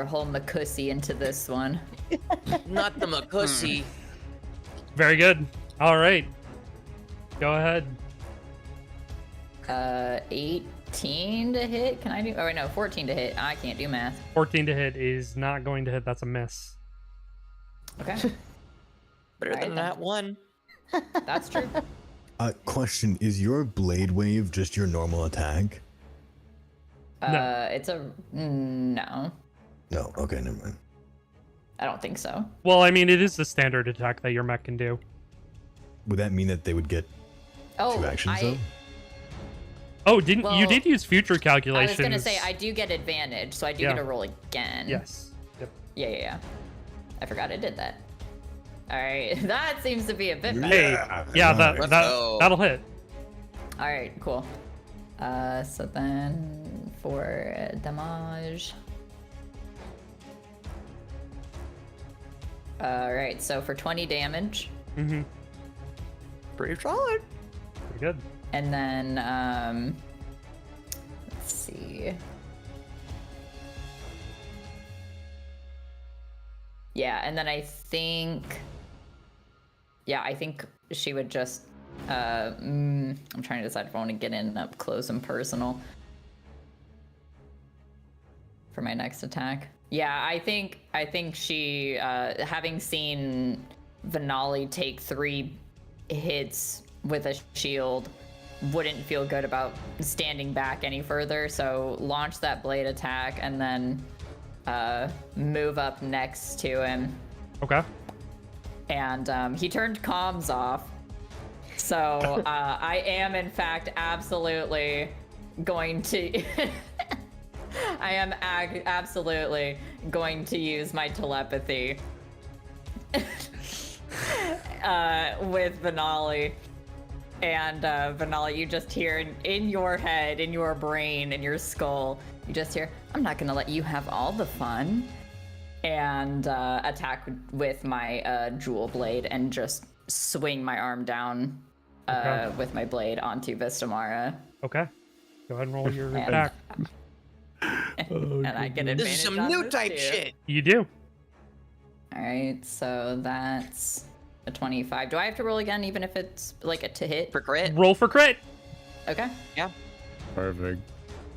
[SPEAKER 5] whole Makusi into this one.
[SPEAKER 3] Not the Makusi.
[SPEAKER 1] Very good. All right. Go ahead.
[SPEAKER 5] 18 to hit. Can I do? Oh, wait, no, 14 to hit. I can't do math.
[SPEAKER 1] 14 to hit is not going to hit. That's a miss.
[SPEAKER 5] Okay.
[SPEAKER 3] Better than that one.
[SPEAKER 5] That's true.
[SPEAKER 6] Question, is your blade wave just your normal attack?
[SPEAKER 5] It's a no.
[SPEAKER 6] No, okay, never mind.
[SPEAKER 5] I don't think so.
[SPEAKER 1] Well, I mean, it is the standard attack that your mech can do.
[SPEAKER 6] Would that mean that they would get 2 actions though?
[SPEAKER 1] Oh, you did use future calculations.
[SPEAKER 5] I was gonna say I do get advantage, so I do get to roll again.
[SPEAKER 1] Yes. Yep.
[SPEAKER 5] Yeah. I forgot I did that. All right, that seems to be a bit better.
[SPEAKER 1] Hey, yeah, that'll hit.
[SPEAKER 5] All right, cool. So then for damage. All right, so for 20 damage.
[SPEAKER 1] Mm-hmm.
[SPEAKER 3] Pretty solid.
[SPEAKER 1] Pretty good.
[SPEAKER 5] And then, let's see. Yeah, and then I think she would just, I'm trying to decide if I want to get in up close and personal for my next attack. Yeah, I think she, having seen Venali take 3 hits with a shield, wouldn't feel good about standing back any further, so launch that blade attack and then move up next to him.
[SPEAKER 1] Okay.
[SPEAKER 5] And he turned comms off, so I am in fact absolutely going to I am absolutely going to use my telepathy with Venali. And Venali, you just hear in your head, in your brain, in your skull, you just hear, "I'm not gonna let you have all the fun," and attack with my jewel blade and just swing my arm down with my blade onto Vistamara.
[SPEAKER 1] Okay. Go ahead and roll your attack.
[SPEAKER 5] And I get advantage.
[SPEAKER 3] This is some new type shit.
[SPEAKER 1] You do.
[SPEAKER 5] All right, so that's a 25. Do I have to roll again, even if it's like a to hit?
[SPEAKER 3] For crit?
[SPEAKER 1] Roll for crit.
[SPEAKER 5] Okay.
[SPEAKER 3] Yeah.
[SPEAKER 2] Perfect.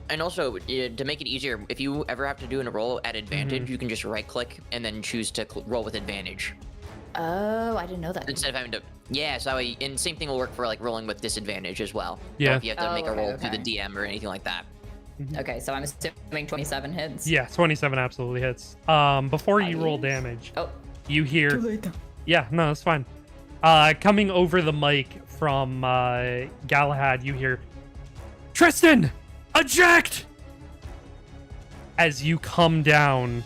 [SPEAKER 3] And also, to make it easier, if you ever have to do a roll at advantage, you can just right-click and then choose to roll with advantage.
[SPEAKER 5] Oh, I didn't know that.
[SPEAKER 3] Instead of having to... Yeah, so and same thing will work for like rolling with disadvantage as well.
[SPEAKER 1] Yeah.
[SPEAKER 3] Or if you have to make a roll through the DM or anything like that.
[SPEAKER 5] Okay, so I'm assuming 27 hits.
[SPEAKER 1] Yeah, 27 absolutely hits. Before you roll damage, you hear... Yeah, no, that's fine. Coming over the mic from Galahad, you hear, "Tristan, eject!" As you come down.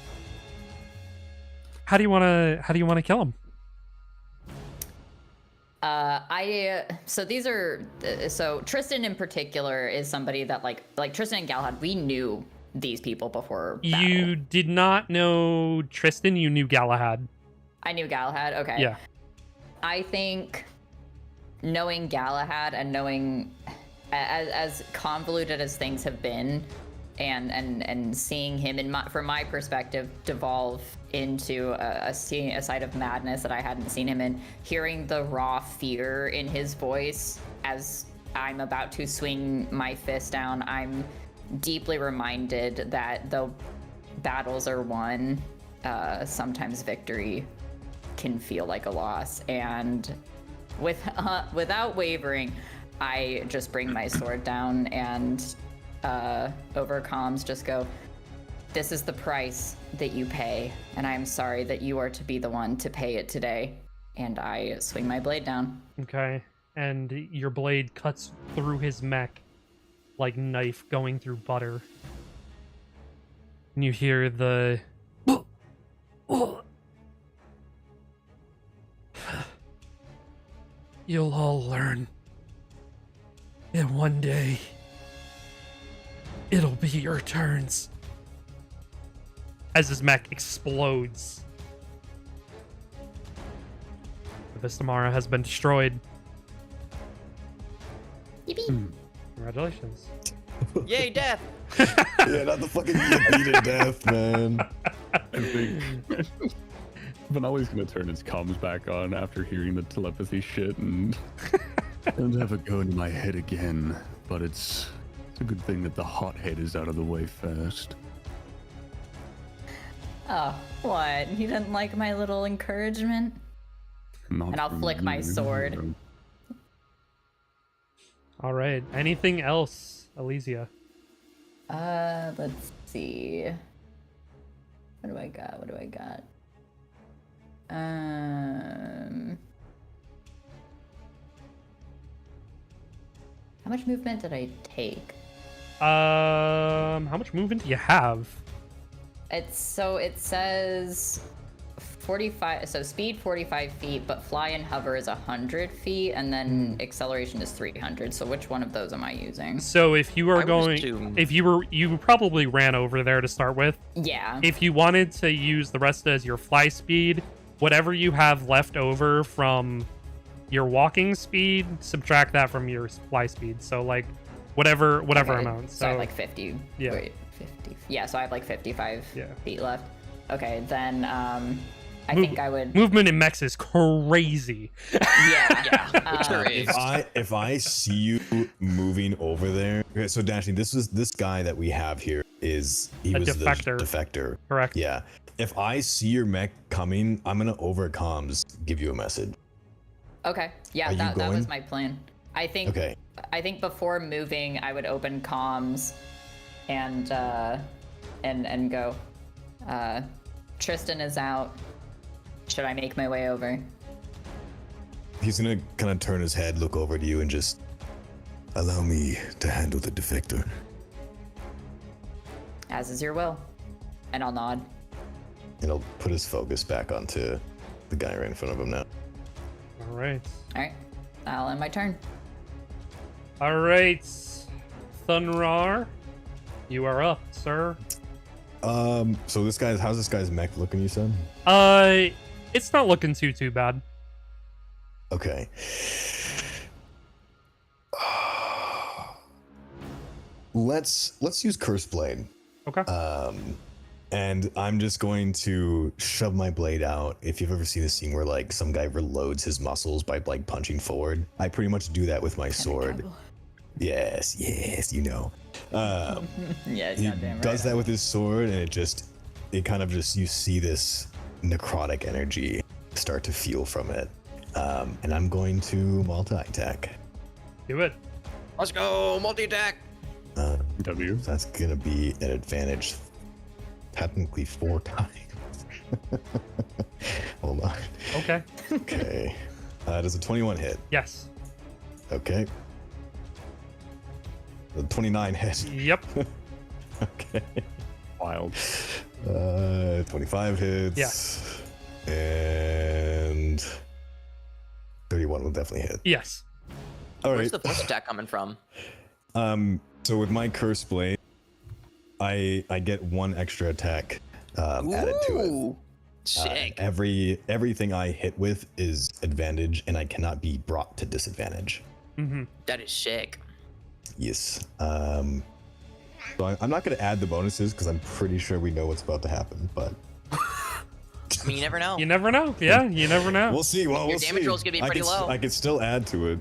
[SPEAKER 1] How do you want to kill him?
[SPEAKER 5] So Tristan in particular is somebody that like Tristan and Galahad, we knew these people before battle.
[SPEAKER 1] You did not know Tristan, you knew Galahad.
[SPEAKER 5] I knew Galahad, okay.
[SPEAKER 1] Yeah.
[SPEAKER 5] I think knowing Galahad and knowing as convoluted as things have been and seeing him from my perspective devolve into a side of madness that I hadn't seen him in, hearing the raw fear in his voice as I'm about to swing my fist down, I'm deeply reminded that though battles are won, sometimes victory can feel like a loss. And without wavering, I just bring my sword down and over comms just go, "This is the price that you pay, and I'm sorry that you are to be the one to pay it today." And I swing my blade down.
[SPEAKER 1] Okay. And your blade cuts through his mech like knife going through butter. And you hear the... You'll all learn. And one day, it'll be your turns. As his mech explodes. The Vistamara has been destroyed.
[SPEAKER 5] Yippee!
[SPEAKER 1] Congratulations.
[SPEAKER 3] Yay, death!
[SPEAKER 6] Yeah, not the fucking beat to death, man.
[SPEAKER 2] I think Vanali's gonna turn his comms back on after hearing the telepathy shit and don't have it go into my head again. But it's a good thing that the hothead is out of the way first.
[SPEAKER 5] Oh, what? He didn't like my little encouragement?
[SPEAKER 2] Not
[SPEAKER 5] And I'll
[SPEAKER 2] from
[SPEAKER 5] flick my
[SPEAKER 2] you.
[SPEAKER 5] sword.
[SPEAKER 1] All right. Anything else, Elysia?
[SPEAKER 5] Let's see. What do I got? How much movement did I take?
[SPEAKER 1] How much movement do you have?
[SPEAKER 5] It says 45, so speed 45 feet, but fly and hover is 100 feet, and then acceleration is 300. So which one of those am I using?
[SPEAKER 1] So if you are
[SPEAKER 3] I would
[SPEAKER 1] going,
[SPEAKER 3] assume-
[SPEAKER 1] you probably ran over there to start with.
[SPEAKER 5] Yeah.
[SPEAKER 1] If you wanted to use the rest as your fly speed, whatever you have left over from your walking speed, subtract that from your fly speed. So like whatever
[SPEAKER 5] Okay,
[SPEAKER 1] amount.
[SPEAKER 5] So I have like 50.
[SPEAKER 1] Yeah.
[SPEAKER 5] Wait, 50. Yeah, so I have like 55
[SPEAKER 1] Yeah.
[SPEAKER 5] feet left. Okay, then I think I would.
[SPEAKER 1] Movement in Mechs is crazy.
[SPEAKER 5] Yeah.
[SPEAKER 3] It sure is.
[SPEAKER 6] If I see you moving over there, okay, so Dashing, this guy that we have here was
[SPEAKER 1] defector.
[SPEAKER 6] the defector.
[SPEAKER 1] Correct.
[SPEAKER 6] Yeah. If I see your mech coming, I'm gonna over comms give you a message.
[SPEAKER 5] Okay. Yeah,
[SPEAKER 6] Are you
[SPEAKER 5] that was
[SPEAKER 6] going?
[SPEAKER 5] my plan. I think.
[SPEAKER 6] Okay.
[SPEAKER 5] I think before moving, I would open comms, and go. Tristan is out. Should I make my way over?
[SPEAKER 6] He's gonna kind of turn his head, look over to you, and just allow me to handle the defector.
[SPEAKER 5] As is your will. And I'll nod.
[SPEAKER 6] And he'll put his focus back onto the guy right in front of him now.
[SPEAKER 1] All right.
[SPEAKER 5] All right. I'll end my turn.
[SPEAKER 1] All right. Thunrar, you are up, sir.
[SPEAKER 6] So how's this guy's mech looking, you said?
[SPEAKER 1] It's not looking too bad.
[SPEAKER 6] Okay. Let's use Curse Blade.
[SPEAKER 1] Okay.
[SPEAKER 6] And I'm just going to shove my blade out. If you've ever seen a scene where like some guy reloads his muscles by like punching forward, I pretty much do that with my sword. Yes, you know.
[SPEAKER 5] Yeah,
[SPEAKER 6] He
[SPEAKER 5] goddamn right.
[SPEAKER 6] does that with his sword, and it kind of just, you see this necrotic energy start to feel from it. And I'm going to multi-attack.
[SPEAKER 1] Do it.
[SPEAKER 3] Let's go, multi-attack.
[SPEAKER 2] W.
[SPEAKER 6] That's gonna be an advantage, technically 4 times. Hold on.
[SPEAKER 1] Okay.
[SPEAKER 6] Okay. Does a 21 hit?
[SPEAKER 1] Yes.
[SPEAKER 6] Okay. The 29 hit.
[SPEAKER 1] Yep.
[SPEAKER 6] Okay.
[SPEAKER 2] Wild.
[SPEAKER 6] 25 hits.
[SPEAKER 1] Yeah.
[SPEAKER 6] And 31 will definitely hit.
[SPEAKER 1] Yes.
[SPEAKER 6] All
[SPEAKER 3] Where's
[SPEAKER 6] right.
[SPEAKER 3] the first attack coming from?
[SPEAKER 6] So with my curse blade, I get 1 extra attack added to it.
[SPEAKER 3] Ooh, sick.
[SPEAKER 6] Everything I hit with is advantage, and I cannot be brought to disadvantage.
[SPEAKER 1] Mm-hmm.
[SPEAKER 3] That is sick.
[SPEAKER 6] Yes. So I'm not going to add the bonuses because I'm pretty sure we know what's about to happen. But
[SPEAKER 3] I mean, you never know.
[SPEAKER 1] You never know. Yeah, you never know.
[SPEAKER 6] we'll see. Well,
[SPEAKER 3] Your
[SPEAKER 6] we'll
[SPEAKER 3] damage
[SPEAKER 6] see.
[SPEAKER 3] roll's gonna be pretty low.
[SPEAKER 6] I could still add to it.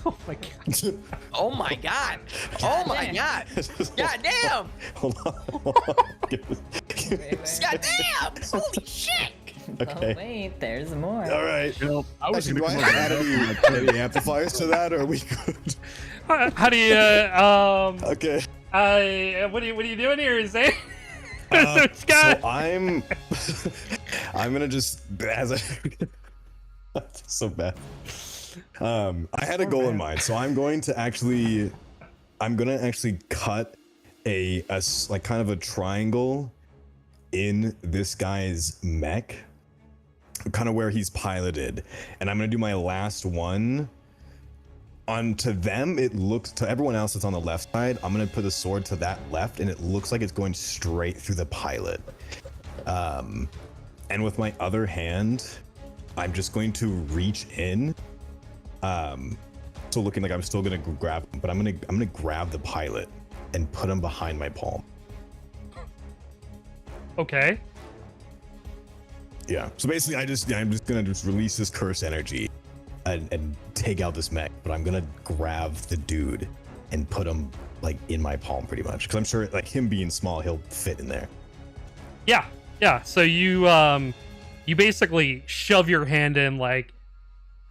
[SPEAKER 1] Oh my god.
[SPEAKER 3] Oh my god. Oh my god. God damn.
[SPEAKER 6] Hold on.
[SPEAKER 3] God damn. Holy shit.
[SPEAKER 6] Okay.
[SPEAKER 5] Oh wait, there's more.
[SPEAKER 6] All right.
[SPEAKER 2] I was
[SPEAKER 6] Actually, do I
[SPEAKER 2] gonna come
[SPEAKER 6] add
[SPEAKER 2] up with
[SPEAKER 6] any amplifiers to that, or are we good?
[SPEAKER 1] How do you
[SPEAKER 6] Okay.
[SPEAKER 1] what are you doing here, Zane?
[SPEAKER 6] So
[SPEAKER 1] Scott.
[SPEAKER 6] I'm gonna just that's so bad. I had a goal in mind, so I'm gonna actually cut a like kind of a triangle in this guy's mech, kind of where he's piloted, and I'm gonna do my last one onto them. It looks to everyone else that's on the left side. I'm gonna put the sword to that left, and it looks like it's going straight through the pilot. And with my other hand, I'm just going to reach in. So looking like I'm still gonna grab him, but I'm gonna grab the pilot and put him behind my palm.
[SPEAKER 1] Okay.
[SPEAKER 6] Yeah. So basically, I'm just gonna release this curse energy and take out this mech, but I'm gonna grab the dude and put him like in my palm pretty much, because I'm sure like him being small, he'll fit in there.
[SPEAKER 1] Yeah. So you basically shove your hand in like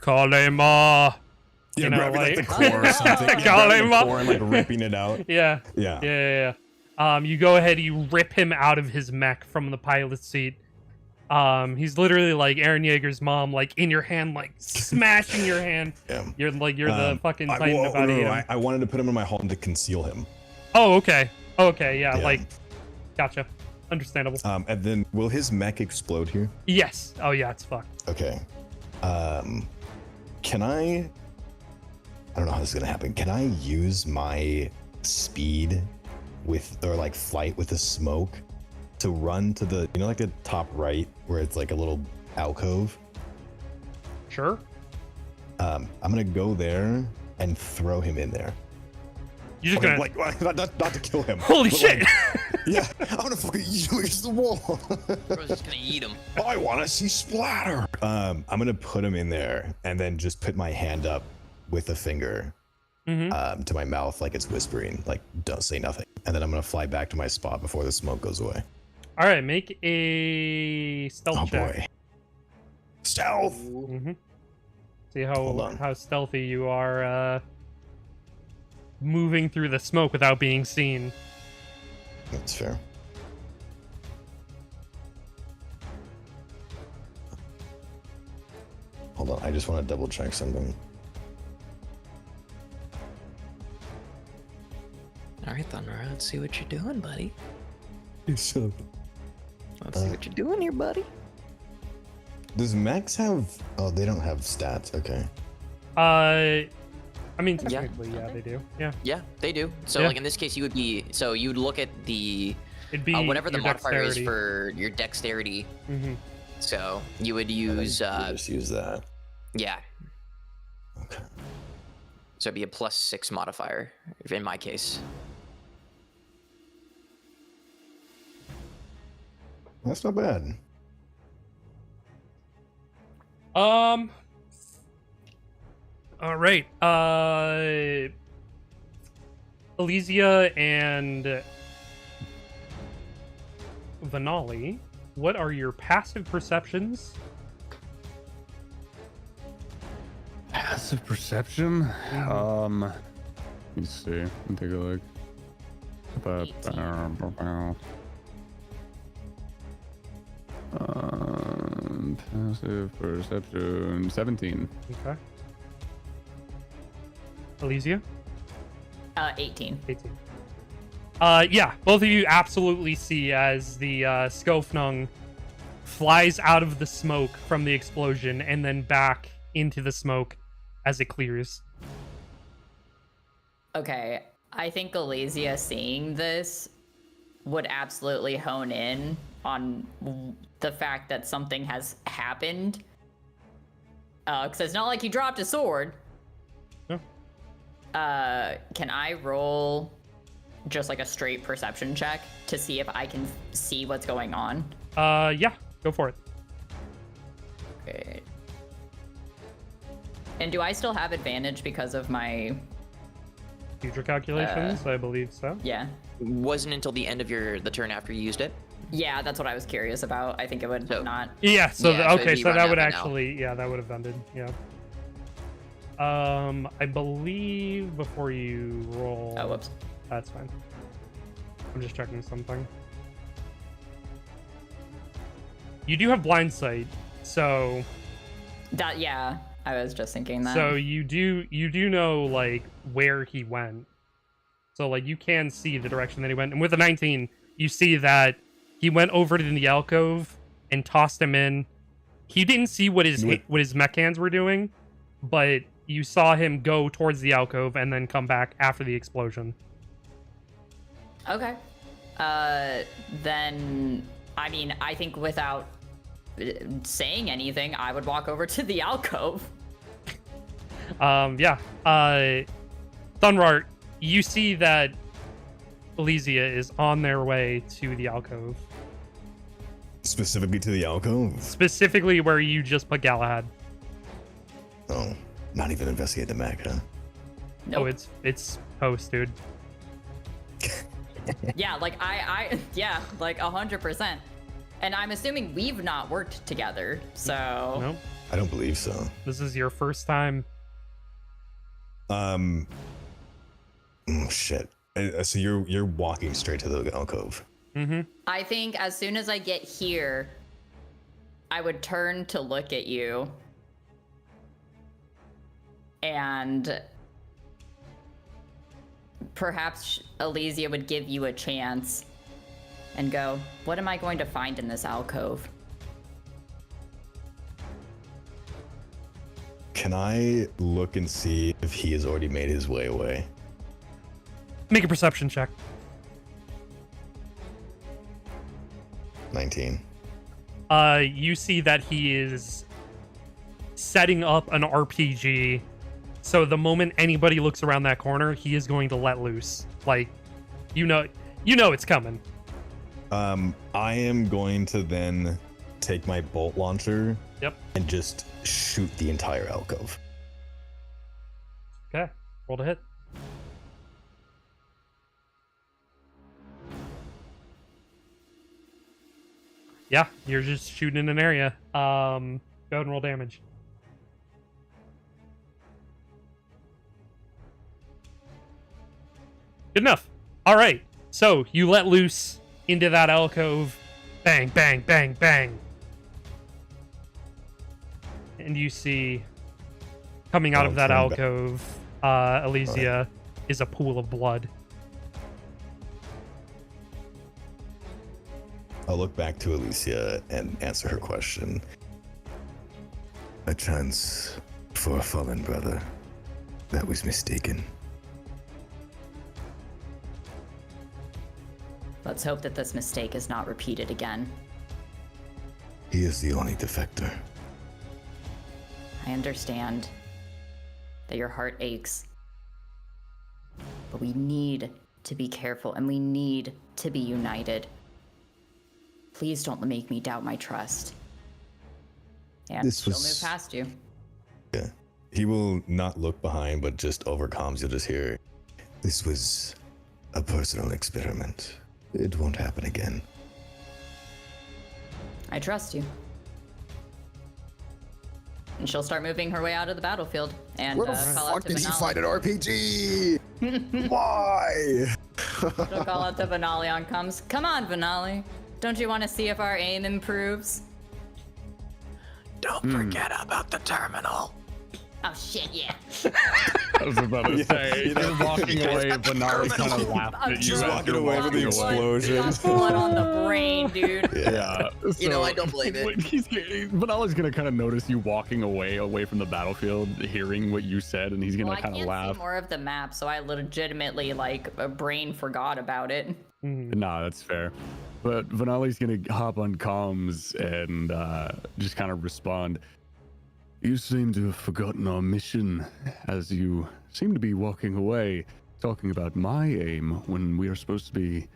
[SPEAKER 1] Kalema.
[SPEAKER 6] Yeah,
[SPEAKER 1] know,
[SPEAKER 6] grabbing like the
[SPEAKER 1] like-
[SPEAKER 6] core or something. Yeah, grabbing the core and like ripping it out.
[SPEAKER 1] Yeah.
[SPEAKER 6] Yeah.
[SPEAKER 1] You go ahead, you rip him out of his mech from the pilot's seat. He's literally like Eren Yeager's mom, like in your hand, like smashing your hand.
[SPEAKER 6] Yeah.
[SPEAKER 1] You're the fucking Titan about him.
[SPEAKER 6] I wanted to put him in my palm to conceal him.
[SPEAKER 1] Oh, okay. Yeah,
[SPEAKER 6] Yeah.
[SPEAKER 1] like, gotcha. Understandable.
[SPEAKER 6] And then will his mech explode here?
[SPEAKER 1] Yes. Oh yeah, it's fucked.
[SPEAKER 6] Okay. Can I don't know how this is gonna happen. Can I use my speed or like flight with the smoke to run to the, you know, like the top right where it's like a little alcove?
[SPEAKER 1] Sure.
[SPEAKER 6] I'm gonna go there and throw him in there.
[SPEAKER 1] You're just gonna
[SPEAKER 6] like not to kill him.
[SPEAKER 1] Holy
[SPEAKER 6] but,
[SPEAKER 1] shit!
[SPEAKER 6] like, yeah, I'm gonna fucking eat him against the wall.
[SPEAKER 3] Bro's just gonna eat him.
[SPEAKER 6] I want to see splatter. I'm gonna put him in there and then just put my hand up with a finger to my mouth, like it's whispering, like don't say nothing. And then I'm gonna fly back to my spot before the smoke goes away.
[SPEAKER 1] All right, make a stealth check.
[SPEAKER 6] Boy, stealth.
[SPEAKER 1] See
[SPEAKER 6] Hold on.
[SPEAKER 1] how stealthy you are, moving through the smoke without being seen.
[SPEAKER 6] That's fair. Hold on, I just want to double check something.
[SPEAKER 3] All right, Thunder, let's see what you're doing, buddy.
[SPEAKER 6] Let's
[SPEAKER 3] see what you're doing here, buddy.
[SPEAKER 6] Does Mechs have? Oh, they don't have stats. Okay.
[SPEAKER 1] I mean, technically, yeah, they do. Yeah.
[SPEAKER 3] Yeah, they do. So,
[SPEAKER 1] Yeah.
[SPEAKER 3] like in this case, you'd look at the
[SPEAKER 1] It'd be
[SPEAKER 3] whatever the
[SPEAKER 1] your
[SPEAKER 3] modifier
[SPEAKER 1] dexterity.
[SPEAKER 3] is for your dexterity.
[SPEAKER 1] Mm-hmm.
[SPEAKER 3] So you would use
[SPEAKER 6] just use that.
[SPEAKER 3] yeah.
[SPEAKER 6] Okay.
[SPEAKER 3] So it'd be a +6 modifier in my case.
[SPEAKER 6] That's not bad.
[SPEAKER 1] All right. Elysia and Vanali, what are your passive perceptions?
[SPEAKER 2] Passive perception. Let me see. Let me take a look. Passive perception 17.
[SPEAKER 1] Okay. Elysia?
[SPEAKER 5] 18.
[SPEAKER 1] 18. Yeah, both of you absolutely see as the Skofnung flies out of the smoke from the explosion and then back into the smoke as it clears.
[SPEAKER 5] Okay, I think Elysia seeing this would absolutely hone in on the fact that something has happened. Because it's not like he dropped a sword.
[SPEAKER 1] No.
[SPEAKER 5] Can I roll just like a straight perception check to see if I can see what's going on?
[SPEAKER 1] Yeah, go for it.
[SPEAKER 5] Okay. And do I still have advantage because of my...
[SPEAKER 1] Future calculations, I believe so.
[SPEAKER 5] Yeah.
[SPEAKER 3] Wasn't until the end of the turn after you used it.
[SPEAKER 5] Yeah, that's what I was curious about. I think it would not...
[SPEAKER 1] Yeah, so
[SPEAKER 3] Yeah, so it'd
[SPEAKER 1] okay,
[SPEAKER 3] be
[SPEAKER 1] so
[SPEAKER 3] run
[SPEAKER 1] that
[SPEAKER 3] out
[SPEAKER 1] would
[SPEAKER 3] by now.
[SPEAKER 1] actually, yeah, that would have ended, yeah. I believe before you roll...
[SPEAKER 5] Oh, whoops.
[SPEAKER 1] That's fine. I'm just checking something. You do have blind sight, so...
[SPEAKER 5] That, yeah, I was just thinking that.
[SPEAKER 1] So you do know, like, where he went. So, like, you can see the direction that he went. And with the 19, you see that he went over to the alcove and tossed him in. He didn't see what his mech hands were doing, but you saw him go towards the alcove and then come back after the explosion.
[SPEAKER 5] Okay. Then, I mean, I think without saying anything, I would walk over to the alcove.
[SPEAKER 1] Yeah. Thunrart, you see that Elysia is on their way to the alcove.
[SPEAKER 6] Specifically to the alcove?
[SPEAKER 1] Specifically where you just put Galahad.
[SPEAKER 6] Oh, not even investigate the mech, huh?
[SPEAKER 5] Nope.
[SPEAKER 1] Oh, it's post, dude.
[SPEAKER 5] Yeah, like yeah, like 100%. And I'm assuming we've not worked together, so...
[SPEAKER 1] Nope.
[SPEAKER 6] I don't believe so.
[SPEAKER 1] This is your first time.
[SPEAKER 6] Shit. So you're walking straight to the alcove.
[SPEAKER 1] Mm-hmm.
[SPEAKER 5] I think as soon as I get here, I would turn to look at you. And perhaps Elysia would give you a chance and go, what am I going to find in this alcove?
[SPEAKER 6] Can I look and see if he has already made his way away?
[SPEAKER 1] Make a perception check.
[SPEAKER 6] 19.
[SPEAKER 1] You see that he is setting up an RPG. So the moment anybody looks around that corner, he is going to let loose. Like, you know it's coming.
[SPEAKER 6] I am going to then take my bolt launcher.
[SPEAKER 1] Yep.
[SPEAKER 6] And just shoot the entire alcove.
[SPEAKER 1] Okay. Roll to hit. Yeah, you're just shooting in an area. Go ahead and roll damage. Good enough. All right. So you let loose into that alcove. Bang, bang, bang, bang. And you see coming out of that alcove, Elysia, is a pool of blood.
[SPEAKER 6] I'll look back to Elysia and answer her question. A chance for a fallen brother. That was mistaken.
[SPEAKER 5] Let's hope that this mistake is not repeated again.
[SPEAKER 6] He is the only defector.
[SPEAKER 5] I understand that your heart aches, but we need to be careful and we need to be united. Please don't make me doubt my trust. And she'll move past you.
[SPEAKER 6] Yeah. He will not look behind, but just over comms, you'll just hear, this was a personal experiment. It won't happen again.
[SPEAKER 5] I trust you. And she'll start moving her way out of the battlefield and call out to Vanali.
[SPEAKER 6] an RPG? Why?
[SPEAKER 5] She'll call out to Vanali on comms. Come on, Vanali. Don't you want to see if our aim improves?
[SPEAKER 3] Don't forget about the terminal.
[SPEAKER 5] Oh shit, yeah.
[SPEAKER 2] I was about to say, you're walking away, but Nari kind of laughed at you.
[SPEAKER 6] Just
[SPEAKER 2] as
[SPEAKER 6] walking
[SPEAKER 2] you're
[SPEAKER 6] away with the
[SPEAKER 2] walking away.
[SPEAKER 6] explosion.
[SPEAKER 5] Got blood on the brain, dude.
[SPEAKER 2] Yeah.
[SPEAKER 3] You know, I don't blame it.
[SPEAKER 2] Vanala's gonna kind of notice you walking away from the battlefield, hearing what you said, and he's gonna
[SPEAKER 5] Well, I
[SPEAKER 2] kind of
[SPEAKER 5] can't
[SPEAKER 2] laugh.
[SPEAKER 5] see more of the map, so I legitimately, like, a brain forgot about it.
[SPEAKER 2] Nah, that's fair. But Vanali's gonna hop on comms and just kind of respond. You seem to have forgotten our mission, as you seem to be walking away, talking about my aim when we are supposed to be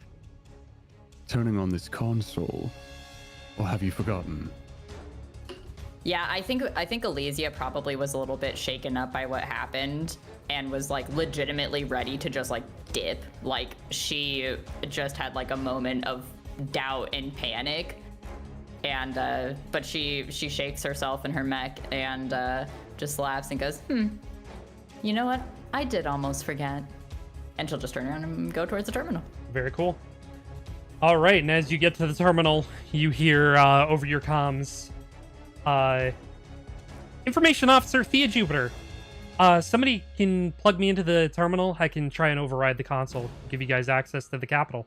[SPEAKER 2] turning on this console. Or have you forgotten?
[SPEAKER 5] Yeah, I think Elysia probably was a little bit shaken up by what happened and was like legitimately ready to just like dip. Like she just had like a moment of doubt and panic. And but she shakes herself in her mech and just laughs and goes, you know what? I did almost forget. And she'll just turn around and go towards the terminal.
[SPEAKER 1] Very cool. All right, and as you get to the terminal, you hear over your comms, Information Officer Thea Jupiter. Somebody can plug me into the terminal. I can try and override the console, give you guys access to the capital.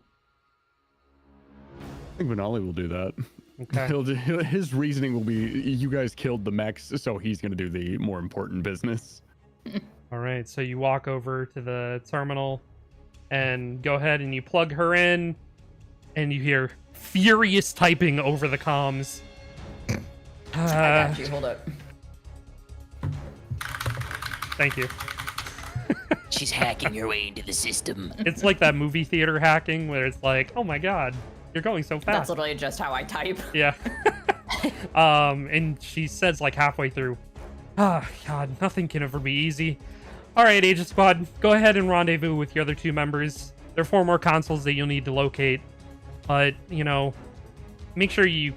[SPEAKER 2] I think Vanali will do that.
[SPEAKER 1] Okay.
[SPEAKER 2] His reasoning will be, you guys killed the mechs, so he's going to do the more important business.
[SPEAKER 1] All right, so you walk over to the terminal and go ahead and you plug her in, and you hear furious typing over the comms.
[SPEAKER 5] I got you. Hold up.
[SPEAKER 1] Thank you.
[SPEAKER 7] She's hacking her way into the system.
[SPEAKER 1] It's like that movie theater hacking where it's like, oh my god, you're going so fast.
[SPEAKER 5] That's literally just how I type.
[SPEAKER 1] Yeah. And she says like halfway through, god, nothing can ever be easy. All right, Agent Squad, go ahead and rendezvous with your other two members. There are 4 more consoles that you'll need to locate. But, you know, make sure you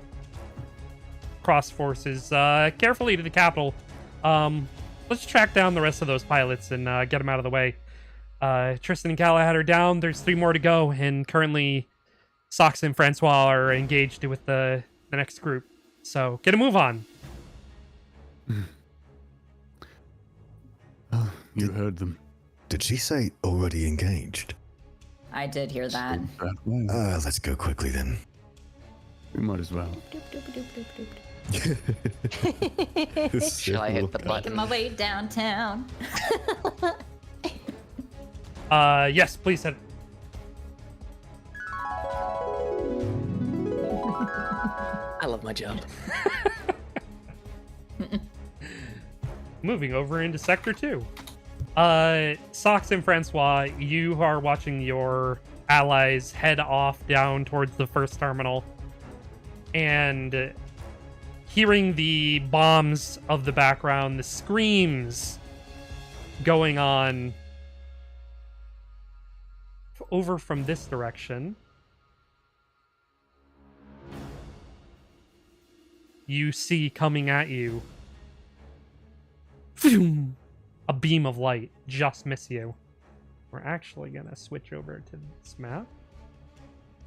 [SPEAKER 1] cross forces carefully to the capital. Let's track down the rest of those pilots and get them out of the way. Tristan and Galahad are down. There's 3 more to go, and currently Sox and Francois are engaged with the next group. So get a move on.
[SPEAKER 2] Oh, you heard them.
[SPEAKER 6] Did she say already engaged?
[SPEAKER 5] I did hear that.
[SPEAKER 6] Let's go quickly then.
[SPEAKER 2] We might as well.
[SPEAKER 3] Shall I hit the button?
[SPEAKER 5] Making my way downtown.
[SPEAKER 1] Yes, please hit.
[SPEAKER 3] I love my job.
[SPEAKER 1] Moving over into Sector 2. Sox and Francois, you are watching your allies head off down towards the first terminal. And hearing the bombs of the background, the screams going on over from this direction. You see coming at you a beam of light just miss you. We're actually gonna switch over to this map.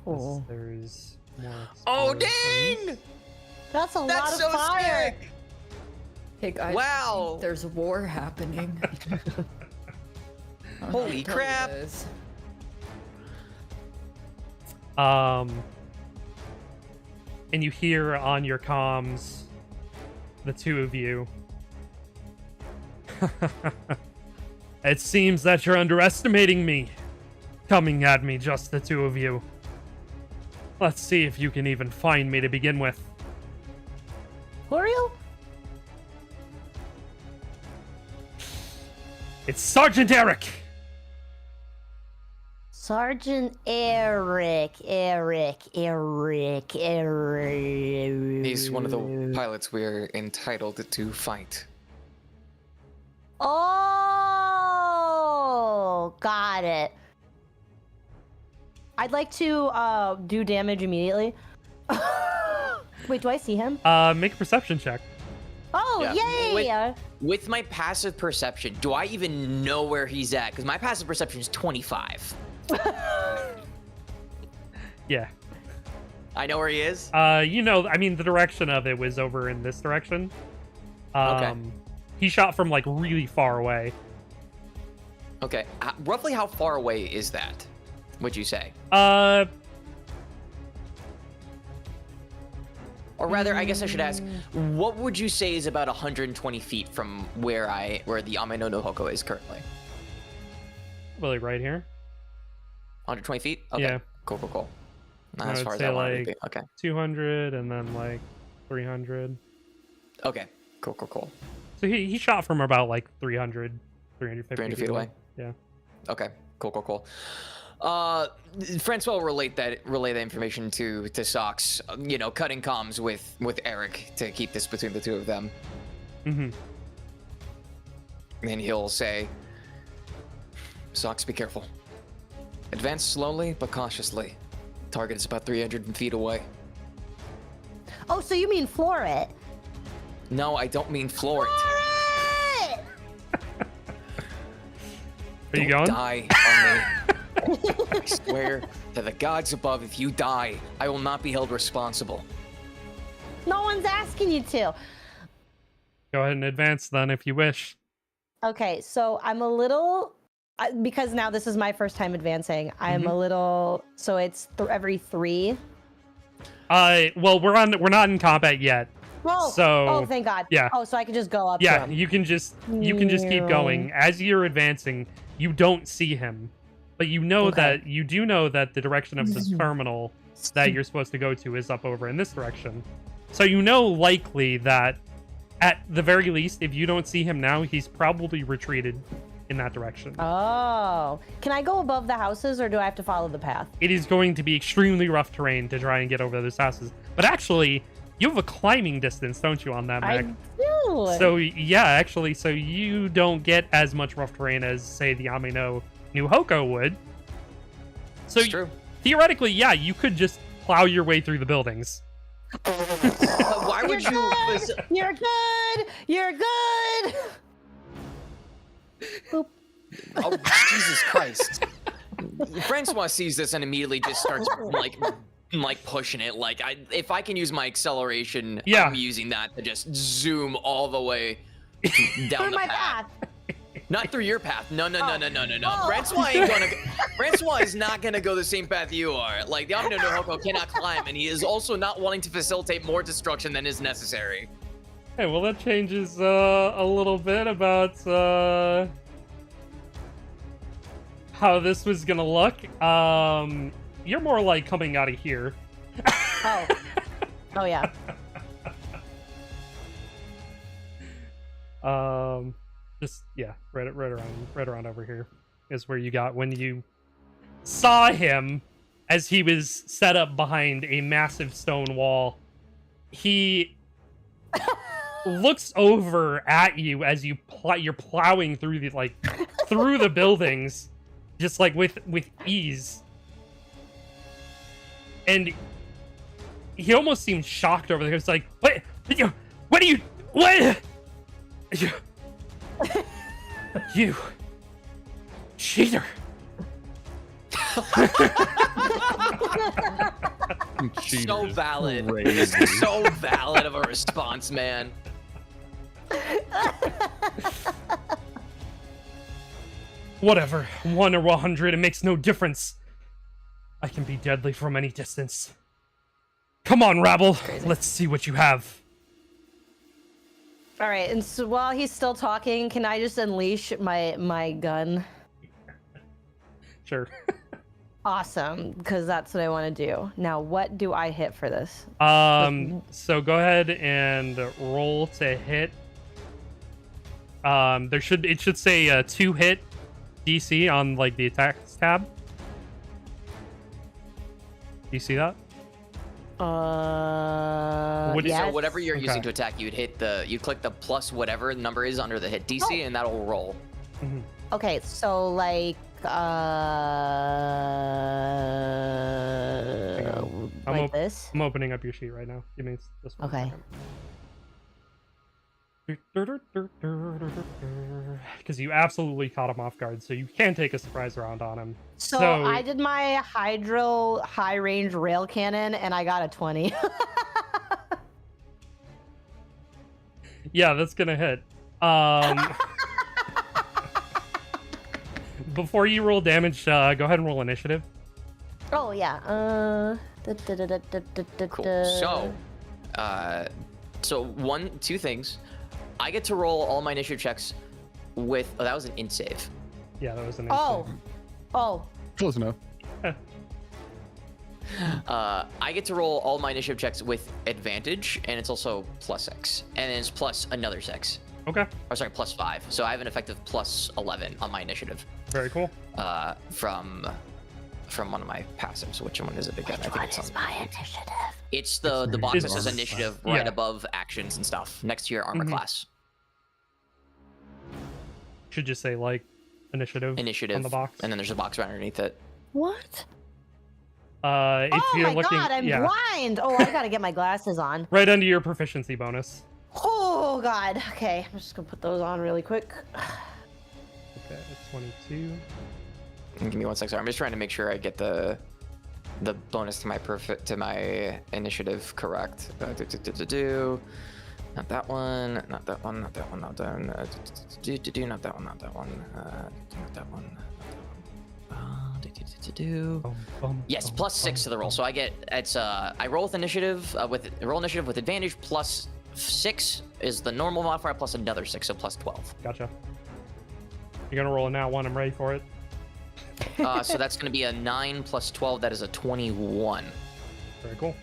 [SPEAKER 4] Oh.
[SPEAKER 1] There's more.
[SPEAKER 3] Oh
[SPEAKER 1] explosions.
[SPEAKER 3] dang!
[SPEAKER 4] That's a lot
[SPEAKER 3] That's
[SPEAKER 4] of
[SPEAKER 3] so
[SPEAKER 4] fire.
[SPEAKER 3] sick!
[SPEAKER 5] Hey guys,
[SPEAKER 3] Wow.
[SPEAKER 5] there's war happening.
[SPEAKER 3] Holy crap.
[SPEAKER 1] And you hear on your comms, the two of you. It seems that you're underestimating me. Coming at me, just the two of you. Let's see if you can even find me to begin with.
[SPEAKER 4] Who are you?
[SPEAKER 1] It's Sergeant Eric!
[SPEAKER 4] Sergeant Eric.
[SPEAKER 3] He's one of the pilots we're entitled to fight.
[SPEAKER 4] Oh, got it. I'd like to do damage immediately. Wait, do I see him?
[SPEAKER 1] Make a perception check.
[SPEAKER 4] Oh,
[SPEAKER 3] Yeah.
[SPEAKER 4] yay!
[SPEAKER 3] With my passive perception, do I even know where he's at? Because my passive perception is 25.
[SPEAKER 1] Yeah.
[SPEAKER 3] I know where he is?
[SPEAKER 1] You know, I mean, the direction of it was over in this direction.
[SPEAKER 3] Okay.
[SPEAKER 1] He shot from, like, really far away.
[SPEAKER 3] Okay. Roughly how far away is that, would you say? Or rather, I guess I should ask, what would you say is about 120 feet from where the Ame no Nohoko is currently?
[SPEAKER 1] Really, right here.
[SPEAKER 3] 120 feet? Okay.
[SPEAKER 1] Yeah.
[SPEAKER 3] Cool. Not
[SPEAKER 1] I
[SPEAKER 3] as
[SPEAKER 1] would
[SPEAKER 3] far as
[SPEAKER 1] say,
[SPEAKER 3] I wanted to be.
[SPEAKER 1] like,
[SPEAKER 3] Okay.
[SPEAKER 1] 200 and then, like, 300.
[SPEAKER 3] Okay. Cool.
[SPEAKER 1] So he shot from about, like, 350
[SPEAKER 3] 300 feet away?
[SPEAKER 1] Yeah.
[SPEAKER 3] Okay. Cool. Francois will relay that information to Socks. You know, cutting comms with Eric to keep this between the two of them.
[SPEAKER 1] Mm-hmm.
[SPEAKER 3] And he'll say, Socks, be careful. Advance slowly but cautiously. Target is about 300 feet away.
[SPEAKER 4] Oh, so you mean floor it?
[SPEAKER 3] No, I don't mean floor it.
[SPEAKER 1] Are you
[SPEAKER 3] Don't
[SPEAKER 1] going?
[SPEAKER 3] Die on me. I swear to the gods above, if you die, I will not be held responsible.
[SPEAKER 4] No one's asking you to.
[SPEAKER 1] Go ahead and advance then if you wish.
[SPEAKER 4] Okay, so I'm a little because now this is my first time advancing. I'm a little so it's every 3.
[SPEAKER 1] Well, we're not in combat yet.
[SPEAKER 4] Oh,
[SPEAKER 1] so
[SPEAKER 4] thank God.
[SPEAKER 1] yeah.
[SPEAKER 4] Oh, so I can just go up.
[SPEAKER 1] Yeah,
[SPEAKER 4] to him.
[SPEAKER 1] you can just keep going. As you're advancing, you don't see him, but you know that the direction of the terminal that you're supposed to go to is up over in this direction. So you know likely that at the very least, if you don't see him now, he's probably retreated in that direction.
[SPEAKER 4] Oh, can I go above the houses or do I have to follow the path?
[SPEAKER 1] It is going to be extremely rough terrain to try and get over those houses. But actually, you have a climbing distance, don't you, on that mech?
[SPEAKER 4] I do.
[SPEAKER 1] So yeah, actually, so you don't get as much rough terrain as, say, the Amino New Hoko would. So
[SPEAKER 3] It's true.
[SPEAKER 1] theoretically, yeah, you could just plow your way through the buildings.
[SPEAKER 3] Why would you?
[SPEAKER 4] You're good. You're good. Boop.
[SPEAKER 3] Oh, Jesus Christ. Francois sees this and immediately just starts like pushing it. Like, if I can use my acceleration,
[SPEAKER 1] Yeah.
[SPEAKER 3] I'm using that to just zoom all the way down
[SPEAKER 4] Through
[SPEAKER 3] the
[SPEAKER 4] my
[SPEAKER 3] path.
[SPEAKER 4] path.
[SPEAKER 3] Not through your path. No.
[SPEAKER 4] Oh.
[SPEAKER 3] Francois is not gonna go the same path you are. Like, the Amino no Hoko cannot climb, and he is also not wanting to facilitate more destruction than is necessary.
[SPEAKER 1] Hey, well, that changes a little bit about how this was gonna look. You're more like coming out of here.
[SPEAKER 4] Oh. Oh yeah.
[SPEAKER 1] Just yeah, right around over here is where you got when you saw him as he was set up behind a massive stone wall. He looks over at you as you're plowing through through the buildings, just like with ease. And he almost seemed shocked over there. It's like, what you cheater.
[SPEAKER 3] So valid.
[SPEAKER 2] Crazy.
[SPEAKER 3] So valid of a response, man.
[SPEAKER 1] Whatever, 1 or 100, it makes no difference. I can be deadly from any distance. Come on, rabble, let's see what you have.
[SPEAKER 4] All right, and so while he's still talking, can I just unleash my gun?
[SPEAKER 1] Sure.
[SPEAKER 4] Awesome, because that's what I want to do. Now, what do I hit for this?
[SPEAKER 1] So go ahead and roll to hit. It should say 2-hit DC on like the attacks tab. Do you see that?
[SPEAKER 4] Yes.
[SPEAKER 3] So whatever you're using to attack, you'd click the plus whatever number is under the hit DC, and that'll roll.
[SPEAKER 1] Mm-hmm.
[SPEAKER 4] Okay, so like like this.
[SPEAKER 1] I'm opening up your sheet right now. Give me this one.
[SPEAKER 4] Okay.
[SPEAKER 1] Because you absolutely caught him off guard, so you can take a surprise round on him.
[SPEAKER 4] So I did my hydro high range rail cannon and I got a 20.
[SPEAKER 1] Yeah, that's gonna hit. Before you roll damage, go ahead and roll initiative.
[SPEAKER 4] Oh yeah.
[SPEAKER 3] Cool. So, two things. I get to roll all my initiative checks with. Oh, that was an int save.
[SPEAKER 1] Yeah, that was an
[SPEAKER 4] Oh. Oh.
[SPEAKER 2] Close enough.
[SPEAKER 3] I get to roll all my initiative checks with advantage, and it's also plus X, and then it's plus another 6.
[SPEAKER 1] Okay.
[SPEAKER 3] Or sorry, plus 5. So I have an effective plus 11 on my initiative.
[SPEAKER 1] Very cool.
[SPEAKER 3] From from one of my passives. Which one is it again?
[SPEAKER 4] Which one is my initiative?
[SPEAKER 3] It's the box that says
[SPEAKER 1] Armor
[SPEAKER 3] initiative
[SPEAKER 1] class.
[SPEAKER 3] right
[SPEAKER 1] Yeah.
[SPEAKER 3] above actions and stuff, next to your armor
[SPEAKER 1] Mhm.
[SPEAKER 3] class.
[SPEAKER 1] Should just say like initiative on the box.
[SPEAKER 3] and then there's a box right underneath it.
[SPEAKER 4] What?
[SPEAKER 1] If
[SPEAKER 4] Oh
[SPEAKER 1] you're
[SPEAKER 4] my
[SPEAKER 1] looking,
[SPEAKER 4] god, I'm
[SPEAKER 1] yeah,
[SPEAKER 4] blind. Oh, I gotta get my glasses on.
[SPEAKER 1] right under your proficiency bonus.
[SPEAKER 4] Oh god. Okay, I'm just gonna put those on really quick.
[SPEAKER 1] Okay, it's 22.
[SPEAKER 3] Give me 1 sec. Sorry, I'm just trying to make sure I get the bonus to my initiative correct. Not that one. Not that one. Not that one. Not that one. Not that one. Not that one. Not that one. Yes, +6 to the roll. So I get I roll with initiative with advantage. +6 is the normal modifier plus another 6, so +12.
[SPEAKER 1] Gotcha. You're gonna roll a nat 1. I'm ready for it.
[SPEAKER 3] So that's going to be a 9 + 12. That is a 21.
[SPEAKER 1] Very cool.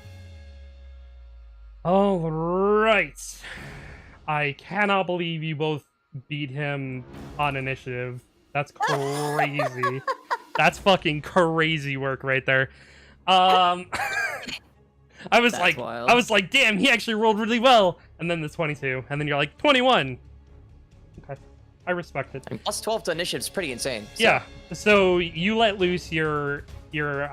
[SPEAKER 1] All right. I cannot believe you both beat him on initiative. That's crazy. That's fucking crazy work right there. I was
[SPEAKER 5] That's wild.
[SPEAKER 1] I was like, damn, he actually rolled really well. And then the 22, and then you're like 21. Okay, I respect it.
[SPEAKER 3] I mean, +12 to initiative is pretty insane. So.
[SPEAKER 1] Yeah. So you let loose your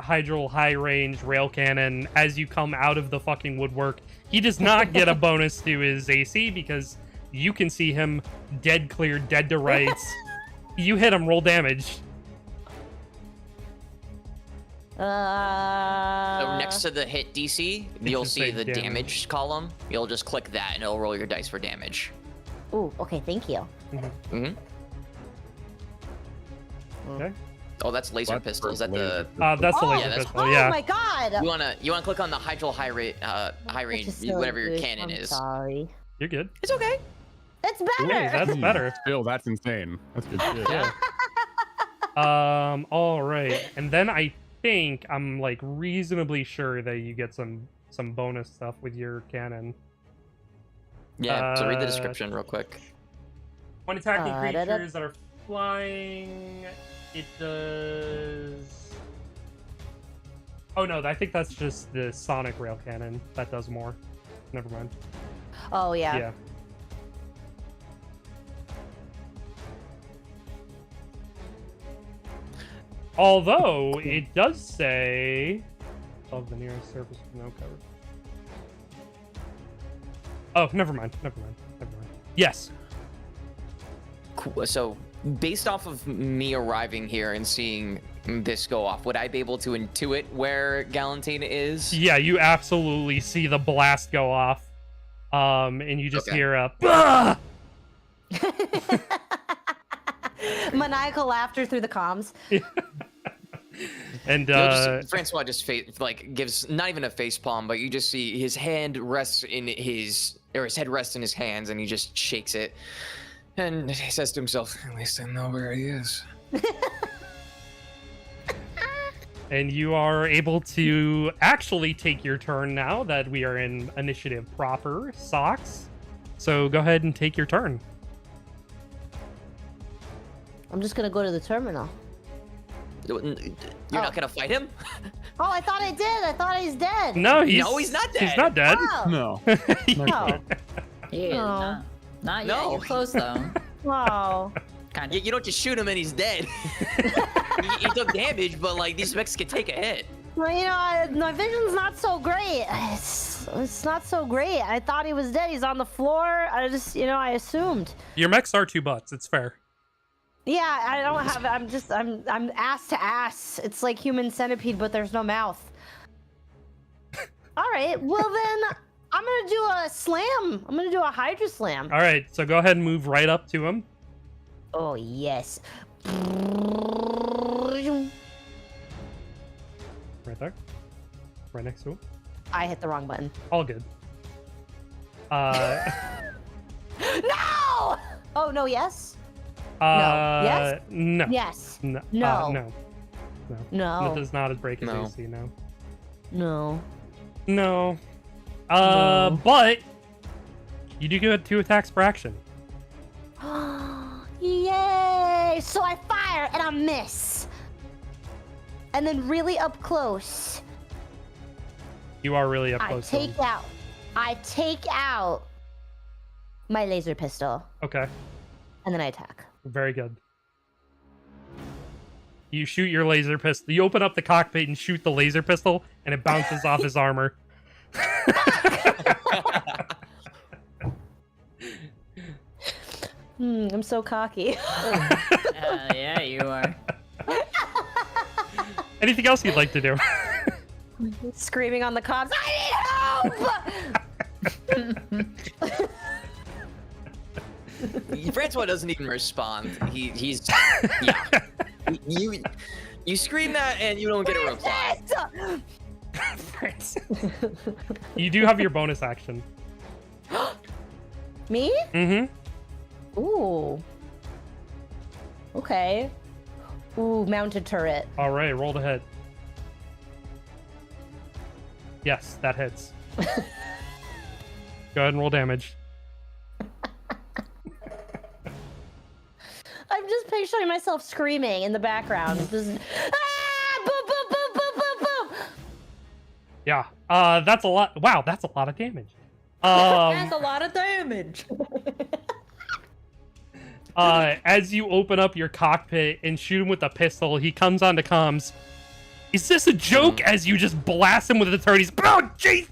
[SPEAKER 1] hydral high range rail cannon as you come out of the fucking woodwork. He does not get a bonus to his AC because you can see him dead clear, dead to rights. You hit him, roll damage.
[SPEAKER 3] So next to the hit DC, you'll
[SPEAKER 1] just
[SPEAKER 3] see
[SPEAKER 1] say
[SPEAKER 3] the
[SPEAKER 1] damage.
[SPEAKER 3] damage column. You'll just click that, and it'll roll your dice for damage.
[SPEAKER 4] Ooh, okay, thank you.
[SPEAKER 3] hmm
[SPEAKER 1] Okay.
[SPEAKER 3] Oh, that's laser
[SPEAKER 2] What?
[SPEAKER 3] pistol. Is that
[SPEAKER 2] Laser
[SPEAKER 3] the?
[SPEAKER 1] That's the
[SPEAKER 4] Oh,
[SPEAKER 1] laser
[SPEAKER 3] yeah, that's-
[SPEAKER 1] pistol.
[SPEAKER 4] Oh
[SPEAKER 1] Yeah.
[SPEAKER 4] my god.
[SPEAKER 3] You wanna click on the hydral high range,
[SPEAKER 4] Which is so
[SPEAKER 3] whatever your
[SPEAKER 4] good.
[SPEAKER 3] cannon
[SPEAKER 4] I'm
[SPEAKER 3] is.
[SPEAKER 4] Sorry.
[SPEAKER 1] You're good.
[SPEAKER 3] It's okay.
[SPEAKER 4] It's
[SPEAKER 1] Hey,
[SPEAKER 4] better.
[SPEAKER 1] that's better.
[SPEAKER 2] Still, that's insane. That's good shit.
[SPEAKER 1] Yeah. All right. And then I think I'm like reasonably sure that you get some bonus stuff with your cannon.
[SPEAKER 3] Yeah. So read the
[SPEAKER 1] Uh,
[SPEAKER 3] description real quick.
[SPEAKER 1] When attacking
[SPEAKER 4] Da-da.
[SPEAKER 1] creatures that are flying, it does. Oh no, I think that's just the sonic rail cannon that does more. Never mind.
[SPEAKER 4] Oh yeah.
[SPEAKER 1] Yeah. Although it does say above the nearest surface with no cover. Oh, never mind. Never mind. Yes.
[SPEAKER 3] Cool. So based off of me arriving here and seeing this go off, would I be able to intuit where Galantina is?
[SPEAKER 1] Yeah, you absolutely see the blast go off. And you just
[SPEAKER 3] Okay.
[SPEAKER 1] hear a "Bah!"
[SPEAKER 4] Maniacal laughter through the comms.
[SPEAKER 1] And
[SPEAKER 3] Francois just gives not even a face palm, but you just see his hand rests in his head rests in his hands, and he just shakes it, and he says to himself, "At least I know where he is."
[SPEAKER 1] and you are able to actually take your turn now that we are in initiative proper. Socks. So go ahead and take your turn.
[SPEAKER 4] I'm just gonna go to the terminal.
[SPEAKER 3] You're not gonna fight him?
[SPEAKER 4] Oh, I thought I did. I thought he's dead.
[SPEAKER 1] No,
[SPEAKER 3] No, he's not
[SPEAKER 1] He's
[SPEAKER 3] dead.
[SPEAKER 1] not dead.
[SPEAKER 4] Oh.
[SPEAKER 2] No.
[SPEAKER 4] Oh.
[SPEAKER 5] Yeah,
[SPEAKER 4] No.
[SPEAKER 5] not yet.
[SPEAKER 3] No.
[SPEAKER 5] You're close though.
[SPEAKER 4] Wow.
[SPEAKER 5] Kind
[SPEAKER 3] You don't just shoot him and he's dead. he took damage, but like these mechs can take a hit.
[SPEAKER 4] Well, my vision's not so great. It's not so great. I thought he was dead. He's on the floor. I just, I assumed.
[SPEAKER 1] Your mechs are 2 butts. It's fair.
[SPEAKER 4] Yeah, I don't have. I'm ass to ass. It's like human centipede, but there's no mouth. All right. Well then, I'm gonna do a slam. I'm gonna do a Hydra slam.
[SPEAKER 1] All right, so go ahead and move right up to him.
[SPEAKER 4] Oh yes.
[SPEAKER 1] Right there. Right next to him.
[SPEAKER 4] I hit the wrong button.
[SPEAKER 1] All good.
[SPEAKER 4] No! Oh no. Yes.
[SPEAKER 1] Yes? No.
[SPEAKER 4] Yes.
[SPEAKER 1] No.
[SPEAKER 4] No.
[SPEAKER 1] No.
[SPEAKER 4] No.
[SPEAKER 1] That does not break his
[SPEAKER 3] No.
[SPEAKER 1] AC, no.
[SPEAKER 4] No.
[SPEAKER 1] No.
[SPEAKER 4] No.
[SPEAKER 1] But you do get 2 attacks per action.
[SPEAKER 4] Yay! So I fire and I miss. And then really up close,
[SPEAKER 1] You are really up close. to him.
[SPEAKER 4] I take out my laser pistol,
[SPEAKER 1] Okay.
[SPEAKER 4] and then I attack.
[SPEAKER 1] Very good. You shoot your laser pistol. You open up the cockpit and shoot the laser pistol, and it bounces off his armor.
[SPEAKER 4] I'm so cocky.
[SPEAKER 5] Yeah, you are.
[SPEAKER 1] Anything else you'd like to do?
[SPEAKER 4] Screaming on the cops, I need help!
[SPEAKER 3] Francois doesn't even respond. He's yeah. You scream that and you don't get a reply.
[SPEAKER 1] You do have your bonus action.
[SPEAKER 4] Me?
[SPEAKER 1] Mm-hmm.
[SPEAKER 4] Ooh. Okay. Ooh, mounted turret.
[SPEAKER 1] All right, roll to hit. Yes, that hits. Go ahead and roll damage.
[SPEAKER 4] I'm just picturing myself screaming in the background. Just, boom, boom, boom, boom, boom, boom.
[SPEAKER 1] Yeah. That's a lot. Wow, that's a lot of damage.
[SPEAKER 5] That's a lot of damage.
[SPEAKER 1] As you open up your cockpit and shoot him with a pistol, he comes onto comms. Is this a joke? As you just blast him with the turret, he's, oh, jeez!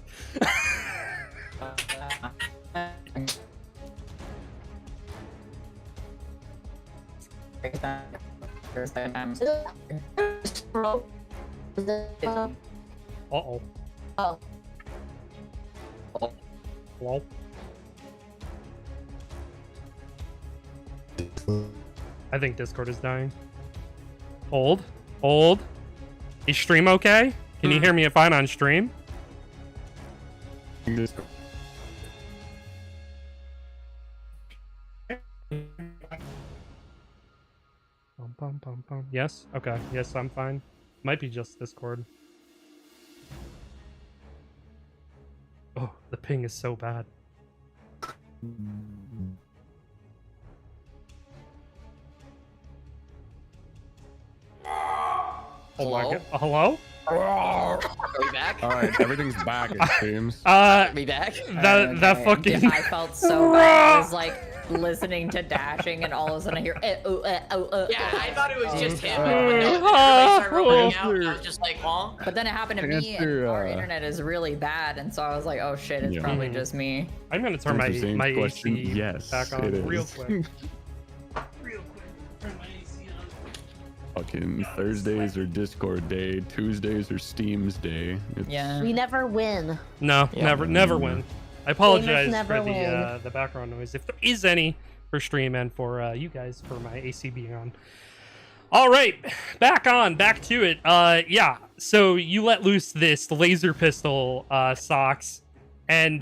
[SPEAKER 1] Uh-oh.
[SPEAKER 4] Oh.
[SPEAKER 1] Well, I think Discord is dying. Hold. Is stream okay? Can you hear me fine on stream? Bum. Yes? Okay. Yes, I'm fine. Might be just Discord. Oh, the ping is so bad. Oh my god. Hello?
[SPEAKER 3] Are we back?
[SPEAKER 2] All right, everything's back. It seems.
[SPEAKER 3] Are we back?
[SPEAKER 1] That fucking.
[SPEAKER 5] Yeah, I felt so bad. I was like listening to dashing, and all of a sudden I hear.
[SPEAKER 3] Yeah, I thought it was just him. But no, everybody started rolling out. And I was just like, huh?
[SPEAKER 5] But then it happened to me, and our internet is really bad, and so I was like, oh shit, it's probably just me.
[SPEAKER 1] I'm gonna turn my
[SPEAKER 2] question.
[SPEAKER 1] AC
[SPEAKER 2] Yes,
[SPEAKER 1] back on
[SPEAKER 2] it is.
[SPEAKER 1] real quick.
[SPEAKER 8] Turn my AC on.
[SPEAKER 2] Fucking Thursdays are Discord day. Tuesdays are Steam's day.
[SPEAKER 5] Yeah.
[SPEAKER 4] We never win.
[SPEAKER 1] No,
[SPEAKER 3] Yeah.
[SPEAKER 1] never win. I apologize
[SPEAKER 4] never
[SPEAKER 1] for
[SPEAKER 4] win.
[SPEAKER 1] the background noise, if there is any, for stream and for you guys for my AC being on. All right, back to it. Yeah, so you let loose this laser pistol, Socks, and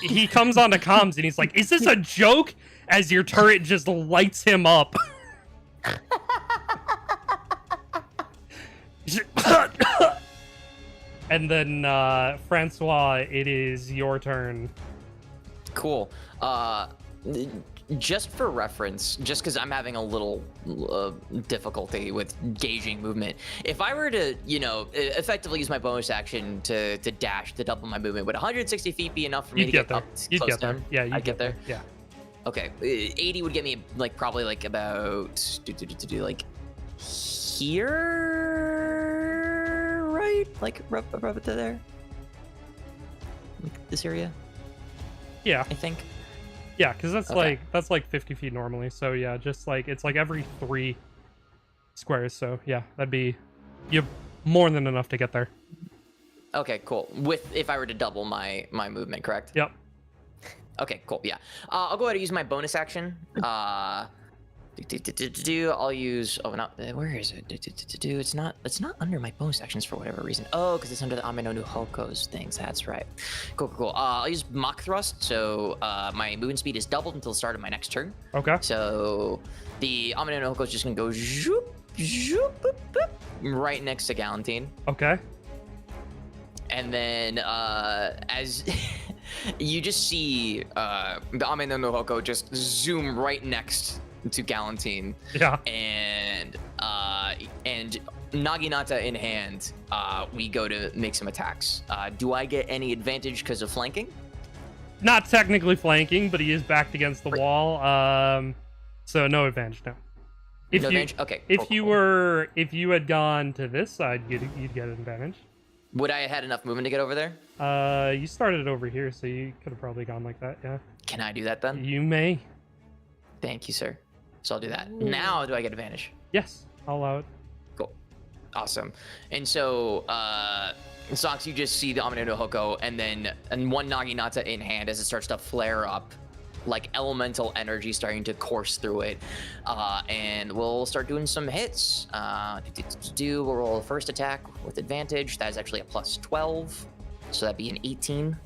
[SPEAKER 1] he comes onto comms and he's like, "Is this a joke?" As your turret just lights him up. And then Francois, it is your turn.
[SPEAKER 3] Cool. Just for reference, just because I'm having a little difficulty with gauging movement, if I were to, effectively use my bonus action to dash to double my movement, would 160 feet be enough for me to get up
[SPEAKER 1] You'd
[SPEAKER 3] close
[SPEAKER 1] get there.
[SPEAKER 3] down?
[SPEAKER 1] Yeah,
[SPEAKER 3] I'd get there.
[SPEAKER 1] Yeah.
[SPEAKER 3] Okay, 80 would get me probably about like here, right? Like rub it to there. Like this area,
[SPEAKER 1] Yeah.
[SPEAKER 3] I think.
[SPEAKER 1] Yeah, because that's
[SPEAKER 3] Okay.
[SPEAKER 1] like 50 feet normally. So yeah, just like it's like every 3 squares. So yeah, you have more than enough to get there.
[SPEAKER 3] Okay, cool. If I were to double my movement, correct?
[SPEAKER 1] Yep.
[SPEAKER 3] Okay, cool. Yeah. I'll go ahead and use my bonus action. I'll use. Oh, no. Where is it? It's not under my bonus actions for whatever reason. Oh, because it's under the Ame no Hoko's things. That's right. Cool. I'll use Mach Thrust. So my movement speed is doubled until the start of my next turn.
[SPEAKER 1] Okay.
[SPEAKER 3] So the Ame no Hoko is just gonna go zoop, zoop, boop, boop, right next to Galantine.
[SPEAKER 1] Okay.
[SPEAKER 3] And then as you just see the Ame no Hoko just zoom right next to Galantine.
[SPEAKER 1] Yeah.
[SPEAKER 3] And and Naginata in hand, we go to make some attacks. Do I get any advantage because of flanking?
[SPEAKER 1] Not technically flanking, but he is backed against the wall. So no advantage. No. If
[SPEAKER 3] No
[SPEAKER 1] you
[SPEAKER 3] advantage? Okay.
[SPEAKER 1] if you had gone to this side, you'd get an advantage.
[SPEAKER 3] Would I have had enough movement to get over there?
[SPEAKER 1] You started over here, so you could have probably gone like that. Yeah.
[SPEAKER 3] Can I do that then?
[SPEAKER 1] You may.
[SPEAKER 3] Thank you, sir. So I'll do that. Now, do I get advantage?
[SPEAKER 1] Yes, I'll allow it.
[SPEAKER 3] Cool. Awesome. And so, Sox, you just see the Amino no Hoko and one Naginata in hand as it starts to flare up, like elemental energy starting to course through it. And we'll start doing some hits. We'll roll the first attack with advantage. That is actually a plus 12. So that'd be an 18.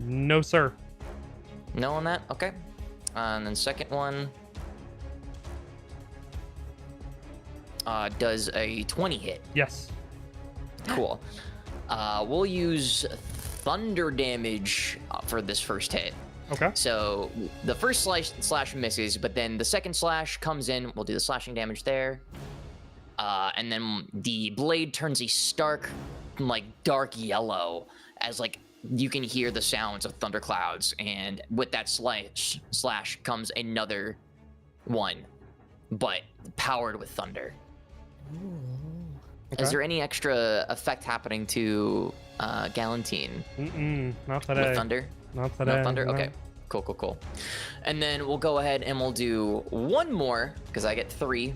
[SPEAKER 1] No, sir.
[SPEAKER 3] No on that? Okay. And then second one does a 20 hit.
[SPEAKER 1] Yes.
[SPEAKER 3] Cool. We'll use thunder damage for this first hit.
[SPEAKER 1] Okay.
[SPEAKER 3] So the first slash misses, but then the second slash comes in. We'll do the slashing damage there. And then the blade turns a stark, like, dark yellow as, like, you can hear the sounds of thunderclouds. And with that slash comes another one, but powered with thunder.
[SPEAKER 1] Okay.
[SPEAKER 3] Is there any extra effect happening to Galantine
[SPEAKER 1] Not
[SPEAKER 3] with
[SPEAKER 1] today.
[SPEAKER 3] thunder?
[SPEAKER 1] Not today.
[SPEAKER 3] No thunder?
[SPEAKER 1] no.
[SPEAKER 3] Okay. Cool. And then we'll go ahead and we'll do one more, because I get 3.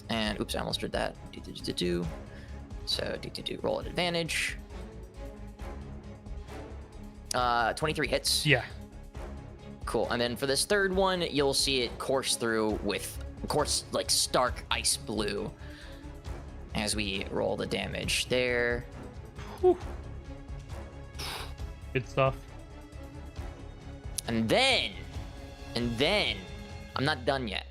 [SPEAKER 3] And, oops, I almost did that. So, roll at advantage. 23 hits.
[SPEAKER 1] Yeah.
[SPEAKER 3] Cool. And then for this third one, you'll see it course through with, like, stark ice blue as we roll the damage there.
[SPEAKER 1] Whew. Good stuff.
[SPEAKER 3] And then, I'm not done yet.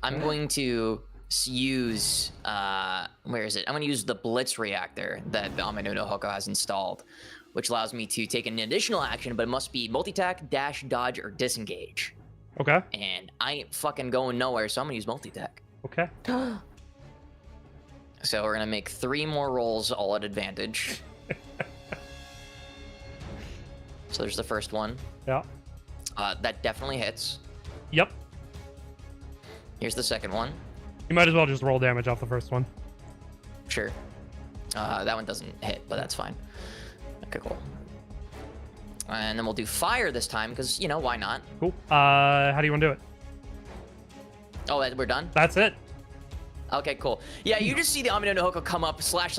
[SPEAKER 3] I'm going to use, where is it? I'm going to use the Blitz Reactor that the Amino no Hoko has installed, which allows me to take an additional action, but it must be multi-tack, dash, dodge, or disengage.
[SPEAKER 1] Okay.
[SPEAKER 3] And I ain't fucking going nowhere, so I'm going to use multi-tack.
[SPEAKER 1] Okay.
[SPEAKER 3] So we're going to make 3 more rolls, all at advantage. So there's the first one.
[SPEAKER 1] Yeah.
[SPEAKER 3] That definitely hits.
[SPEAKER 1] Yep.
[SPEAKER 3] Here's the second one.
[SPEAKER 1] You might as well just roll damage off the first one.
[SPEAKER 3] Sure. That one doesn't hit, but that's fine. Okay, cool. And then we'll do fire this time, because, you know, why not?
[SPEAKER 1] Cool. How do you want to do it?
[SPEAKER 3] Oh, we're done?
[SPEAKER 1] That's it.
[SPEAKER 3] Okay, cool. Yeah, you just see the Amino no Hoko come up, slash,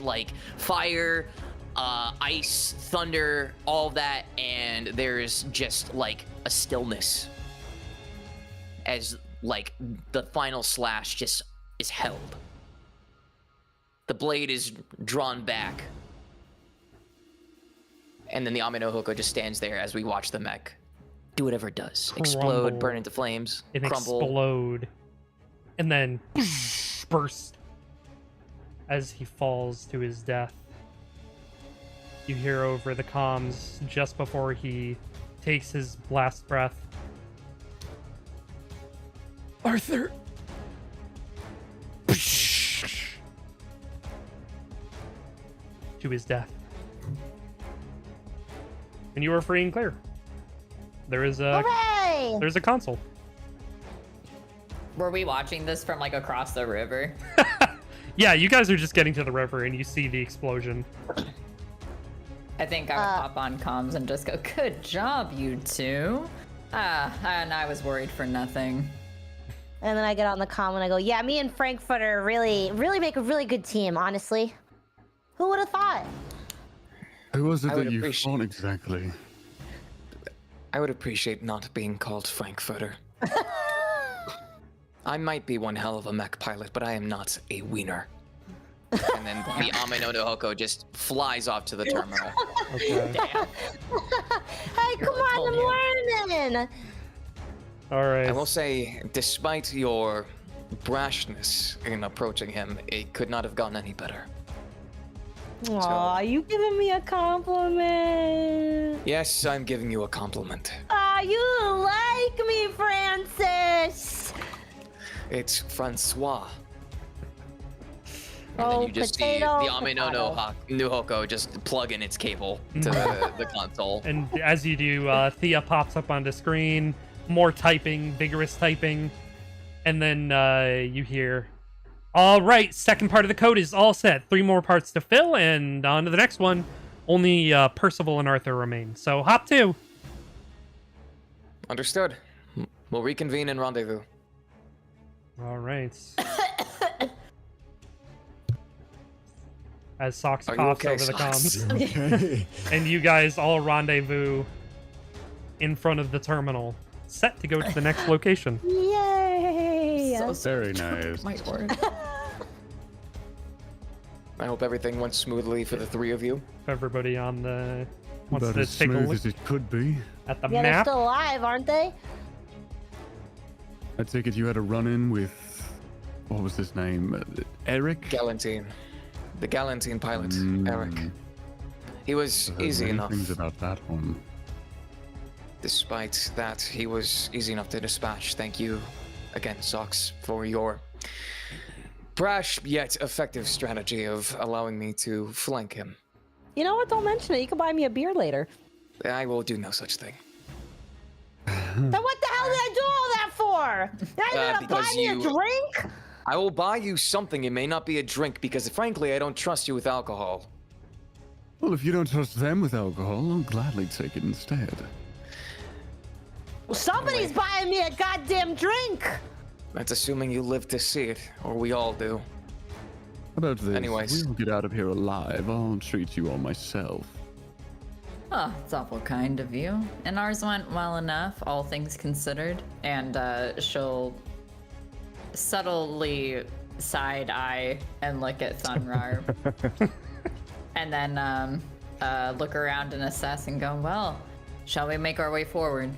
[SPEAKER 3] like, fire, ice, thunder, all that, and there's just, like, a stillness as, like, the final slash just is held. The blade is drawn back. And then the Amino Hoko just stands there as we watch the mech do whatever it does. Explode,
[SPEAKER 1] Crumble.
[SPEAKER 3] burn into flames,
[SPEAKER 1] And
[SPEAKER 3] crumble.
[SPEAKER 1] explode. And then burst as he falls to his death. You hear over the comms just before he takes his last breath. Arthur! To his death. And you are free and clear. There's
[SPEAKER 4] Hooray!
[SPEAKER 1] a console.
[SPEAKER 5] Were we watching this from like across the river?
[SPEAKER 1] Yeah, you guys are just getting to the river and you see the explosion.
[SPEAKER 5] I think I would hop on comms and just go, "Good job, you two." And I was worried for nothing.
[SPEAKER 4] And then I get on the comm and I go, yeah, me and Frankfurter really make a really good team, honestly. Who would have thought?
[SPEAKER 2] Who was it
[SPEAKER 3] I
[SPEAKER 2] that
[SPEAKER 3] would
[SPEAKER 2] you
[SPEAKER 3] appreciate-
[SPEAKER 2] fought exactly?
[SPEAKER 3] I would appreciate not being called Frankfurter. I might be one hell of a mech pilot, but I am not a wiener. And then the Amino no Hoko just flies off to the terminal.
[SPEAKER 1] Okay.
[SPEAKER 5] Damn.
[SPEAKER 4] Hey, come on, the morning!
[SPEAKER 1] All right.
[SPEAKER 3] I will say, despite your brashness in approaching him, it could not have gone any better.
[SPEAKER 4] Aw, you giving me a compliment.
[SPEAKER 3] Yes, I'm giving you a compliment.
[SPEAKER 4] Aw, you like me, Francis.
[SPEAKER 3] It's Francois, And then
[SPEAKER 4] Oh,
[SPEAKER 3] you just
[SPEAKER 4] potato,
[SPEAKER 3] see the Ame no Nuhoko just plug in its cable to the console.
[SPEAKER 1] And as you do, Thea pops up on the screen, more typing, vigorous typing, and then you hear, all right, second part of the code is all set. 3 more parts to fill, and on to the next one. Only Percival and Arthur remain. So hop to.
[SPEAKER 3] Understood. We'll reconvene and rendezvous.
[SPEAKER 1] All right. As Socks
[SPEAKER 3] Are you
[SPEAKER 1] coughs
[SPEAKER 3] okay,
[SPEAKER 1] over the
[SPEAKER 3] Socks?
[SPEAKER 1] comms.
[SPEAKER 6] Okay.
[SPEAKER 1] And you guys all rendezvous in front of the terminal, set to go to the next location.
[SPEAKER 4] Yay!
[SPEAKER 5] So
[SPEAKER 2] Very nice.
[SPEAKER 5] my word.
[SPEAKER 3] I hope everything went smoothly for the 3 of you.
[SPEAKER 1] Everybody on the wants
[SPEAKER 2] About
[SPEAKER 1] to
[SPEAKER 2] as
[SPEAKER 1] take a
[SPEAKER 2] smooth
[SPEAKER 1] look
[SPEAKER 2] as it could be.
[SPEAKER 1] at the
[SPEAKER 4] Yeah, they're
[SPEAKER 1] map.
[SPEAKER 4] still alive, aren't they?
[SPEAKER 2] I take it you had a run-in with, what was his name? Eric?
[SPEAKER 3] Galantine. The Galantine pilot, Eric. He was
[SPEAKER 2] I've heard
[SPEAKER 3] easy
[SPEAKER 2] many
[SPEAKER 3] enough.
[SPEAKER 2] things about that one.
[SPEAKER 3] Despite that, he was easy enough to dispatch. Thank you again, Socks, for your brash yet effective strategy of allowing me to flank him.
[SPEAKER 4] You know what? Don't mention it. You can buy me a beer later.
[SPEAKER 3] I will do no such thing.
[SPEAKER 4] Then what the hell did I do all that for? Now you're gonna buy
[SPEAKER 3] because
[SPEAKER 4] me a
[SPEAKER 3] you-
[SPEAKER 4] drink?
[SPEAKER 3] I will buy you something. It may not be a drink because, frankly, I don't trust you with alcohol.
[SPEAKER 2] Well, if you don't trust them with alcohol, I'll gladly take it instead.
[SPEAKER 4] Well, somebody's buying me a goddamn drink.
[SPEAKER 3] That's assuming you live to see it, or we all do.
[SPEAKER 2] How about this?
[SPEAKER 3] Anyways.
[SPEAKER 2] We'll get out of here alive. I'll treat you all myself.
[SPEAKER 5] Oh, it's awful kind of you. And ours went well enough, all things considered. And she'll subtly side eye and look at Thunrar. And then look around and assess and go, well, shall we make our way forward?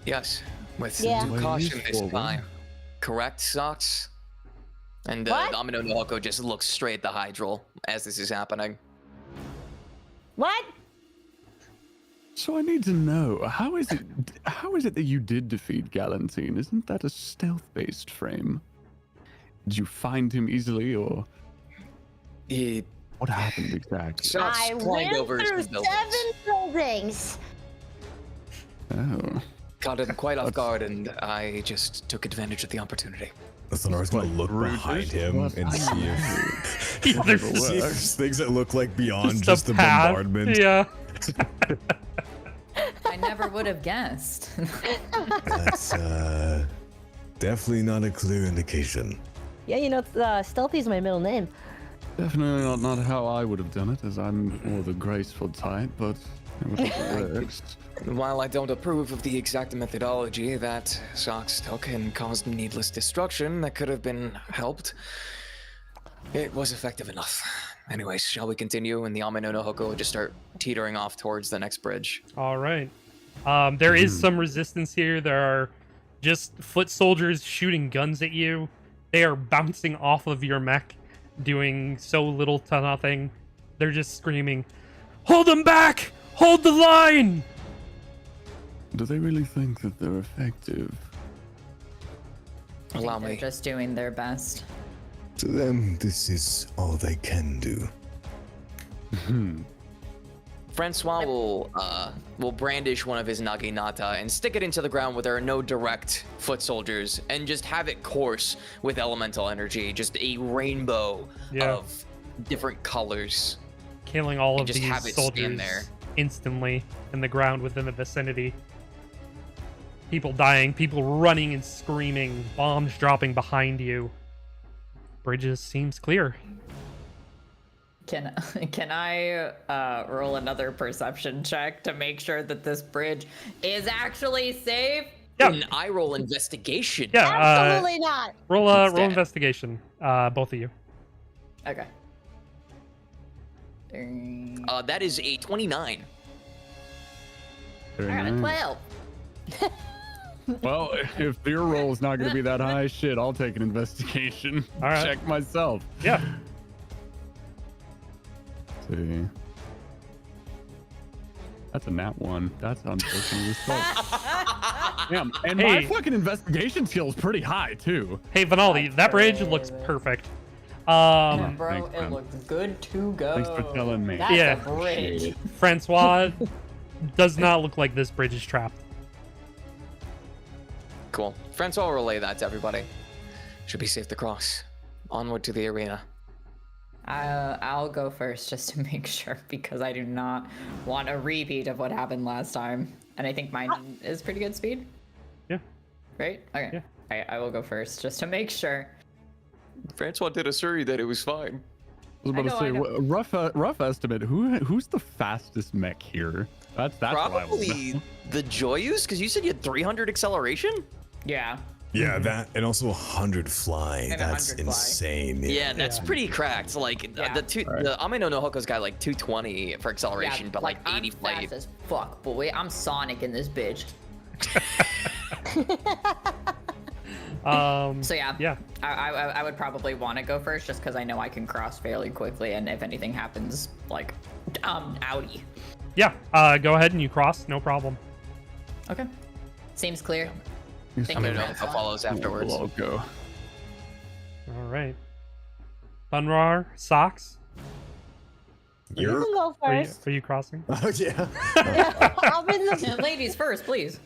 [SPEAKER 3] Yes, with
[SPEAKER 4] Yeah.
[SPEAKER 3] due
[SPEAKER 2] Way
[SPEAKER 3] caution this
[SPEAKER 2] forward.
[SPEAKER 3] time. Correct, Socks? And
[SPEAKER 4] What?
[SPEAKER 3] Amino Nohoko just looks straight at the Hydral as this is happening.
[SPEAKER 4] What?
[SPEAKER 2] So I need to know, how is it that you did defeat Galantine? Isn't that a stealth-based frame? Did you find him easily, or
[SPEAKER 3] He
[SPEAKER 2] what happened exactly?
[SPEAKER 3] Socks
[SPEAKER 4] I
[SPEAKER 3] climbed
[SPEAKER 4] ran
[SPEAKER 3] over
[SPEAKER 4] through
[SPEAKER 3] his buildings.
[SPEAKER 4] 7 buildings.
[SPEAKER 2] Oh.
[SPEAKER 3] Caught him quite off guard, and I just took advantage of the opportunity.
[SPEAKER 6] Thunar's gonna look behind him
[SPEAKER 2] What?
[SPEAKER 6] and see if,
[SPEAKER 1] There's
[SPEAKER 6] see if there's things that look like beyond
[SPEAKER 1] just
[SPEAKER 6] just
[SPEAKER 1] a
[SPEAKER 6] the
[SPEAKER 1] path.
[SPEAKER 6] bombardment.
[SPEAKER 1] Yeah.
[SPEAKER 5] I never would have guessed.
[SPEAKER 6] That's definitely not a clear indication.
[SPEAKER 4] Yeah, you know, Stealthy's my middle name.
[SPEAKER 2] Definitely not how I would have done it, as I'm more the graceful type, but it works.
[SPEAKER 3] While I don't approve of the exact methodology that Socks took and caused needless destruction that could have been helped, it was effective enough. Anyways, shall we continue? And the Amino Nohoko will just start teetering off towards the next bridge.
[SPEAKER 1] All right. There is some resistance here. There are just foot soldiers shooting guns at you. They are bouncing off of your mech, doing so little to nothing. They're just screaming, "Hold them back! Hold the line!"
[SPEAKER 2] Do they really think that they're effective?
[SPEAKER 3] Allow
[SPEAKER 5] They're
[SPEAKER 3] me.
[SPEAKER 5] just doing their best.
[SPEAKER 6] To them, this is all they can do.
[SPEAKER 3] Francois will brandish one of his naginata and stick it into the ground where there are no direct foot soldiers, and just have it course with elemental energy, just a rainbow
[SPEAKER 1] Yeah.
[SPEAKER 3] of different colors.
[SPEAKER 1] Killing all
[SPEAKER 3] And
[SPEAKER 1] of
[SPEAKER 3] just
[SPEAKER 1] these
[SPEAKER 3] have it
[SPEAKER 1] soldiers
[SPEAKER 3] stand there.
[SPEAKER 1] instantly in the ground within the vicinity. People dying, people running and screaming, bombs dropping behind you. Bridges seems clear.
[SPEAKER 5] Can I roll another perception check to make sure that this bridge is actually safe?
[SPEAKER 1] Yeah.
[SPEAKER 3] An eye roll investigation.
[SPEAKER 1] Yeah,
[SPEAKER 4] Absolutely not.
[SPEAKER 1] roll
[SPEAKER 3] Instead.
[SPEAKER 1] investigation, both of you.
[SPEAKER 5] Okay.
[SPEAKER 3] That is a 29.
[SPEAKER 2] Very
[SPEAKER 5] I got a
[SPEAKER 2] nice.
[SPEAKER 5] 12.
[SPEAKER 2] Well, if your roll is not going to be that high, shit, I'll take an investigation.
[SPEAKER 1] All right.
[SPEAKER 2] Check myself.
[SPEAKER 1] Yeah.
[SPEAKER 2] See. That's a nat 1. That's unfortunate as fuck. Damn, and my
[SPEAKER 1] Hey.
[SPEAKER 2] fucking investigation skill is pretty high, too.
[SPEAKER 1] Hey, Vanaldi, that bridge looks perfect.
[SPEAKER 5] Bro,
[SPEAKER 2] Thanks,
[SPEAKER 5] it
[SPEAKER 2] man.
[SPEAKER 5] looks good to go.
[SPEAKER 2] Thanks for telling me.
[SPEAKER 5] That's
[SPEAKER 1] Yeah.
[SPEAKER 5] a bridge.
[SPEAKER 1] Francois does not look like this bridge is trapped.
[SPEAKER 3] Cool. Francois will relay that to everybody. Should be safe to cross. Onward to the arena.
[SPEAKER 5] I'll go first just to make sure because I do not want a repeat of what happened last time. And I think mine is pretty good speed.
[SPEAKER 1] Yeah.
[SPEAKER 5] Right? Okay.
[SPEAKER 1] Yeah.
[SPEAKER 5] Alright, I will go first just to make sure.
[SPEAKER 3] Francois did assure you that it was fine.
[SPEAKER 2] I was about to
[SPEAKER 5] I
[SPEAKER 2] say,
[SPEAKER 5] know.
[SPEAKER 2] rough estimate. Who's the fastest mech here? That's what I want to
[SPEAKER 3] Probably
[SPEAKER 2] know.
[SPEAKER 3] the Joyous, because you said you had 300 acceleration?
[SPEAKER 5] Yeah.
[SPEAKER 6] Yeah, that and also 100 fly.
[SPEAKER 5] And
[SPEAKER 6] That's
[SPEAKER 5] 100 fly.
[SPEAKER 6] insane.
[SPEAKER 3] Yeah, that's
[SPEAKER 1] Yeah.
[SPEAKER 3] pretty cracked. Like
[SPEAKER 5] Yeah.
[SPEAKER 3] the Ameno no Hoko's got like 220 for acceleration, but like 80
[SPEAKER 5] I'm
[SPEAKER 3] flight.
[SPEAKER 5] fast as fuck, boy. I'm Sonic in this bitch. So yeah.
[SPEAKER 1] Yeah.
[SPEAKER 5] I would probably want to go first just because I know I can cross fairly quickly, and if anything happens, like, outie.
[SPEAKER 1] Yeah. Go ahead and you cross. No problem.
[SPEAKER 5] Okay. Seems clear. Thank
[SPEAKER 3] Ameno
[SPEAKER 5] you,
[SPEAKER 3] no Hoko
[SPEAKER 5] Francois.
[SPEAKER 3] follows afterwards.
[SPEAKER 2] We'll all go.
[SPEAKER 1] All right. Bunrar, Socks.
[SPEAKER 4] You
[SPEAKER 6] You're.
[SPEAKER 4] can go
[SPEAKER 1] Are you,
[SPEAKER 4] first.
[SPEAKER 1] are you crossing?
[SPEAKER 6] Oh yeah.
[SPEAKER 4] I'll be the
[SPEAKER 5] Ladies first, please.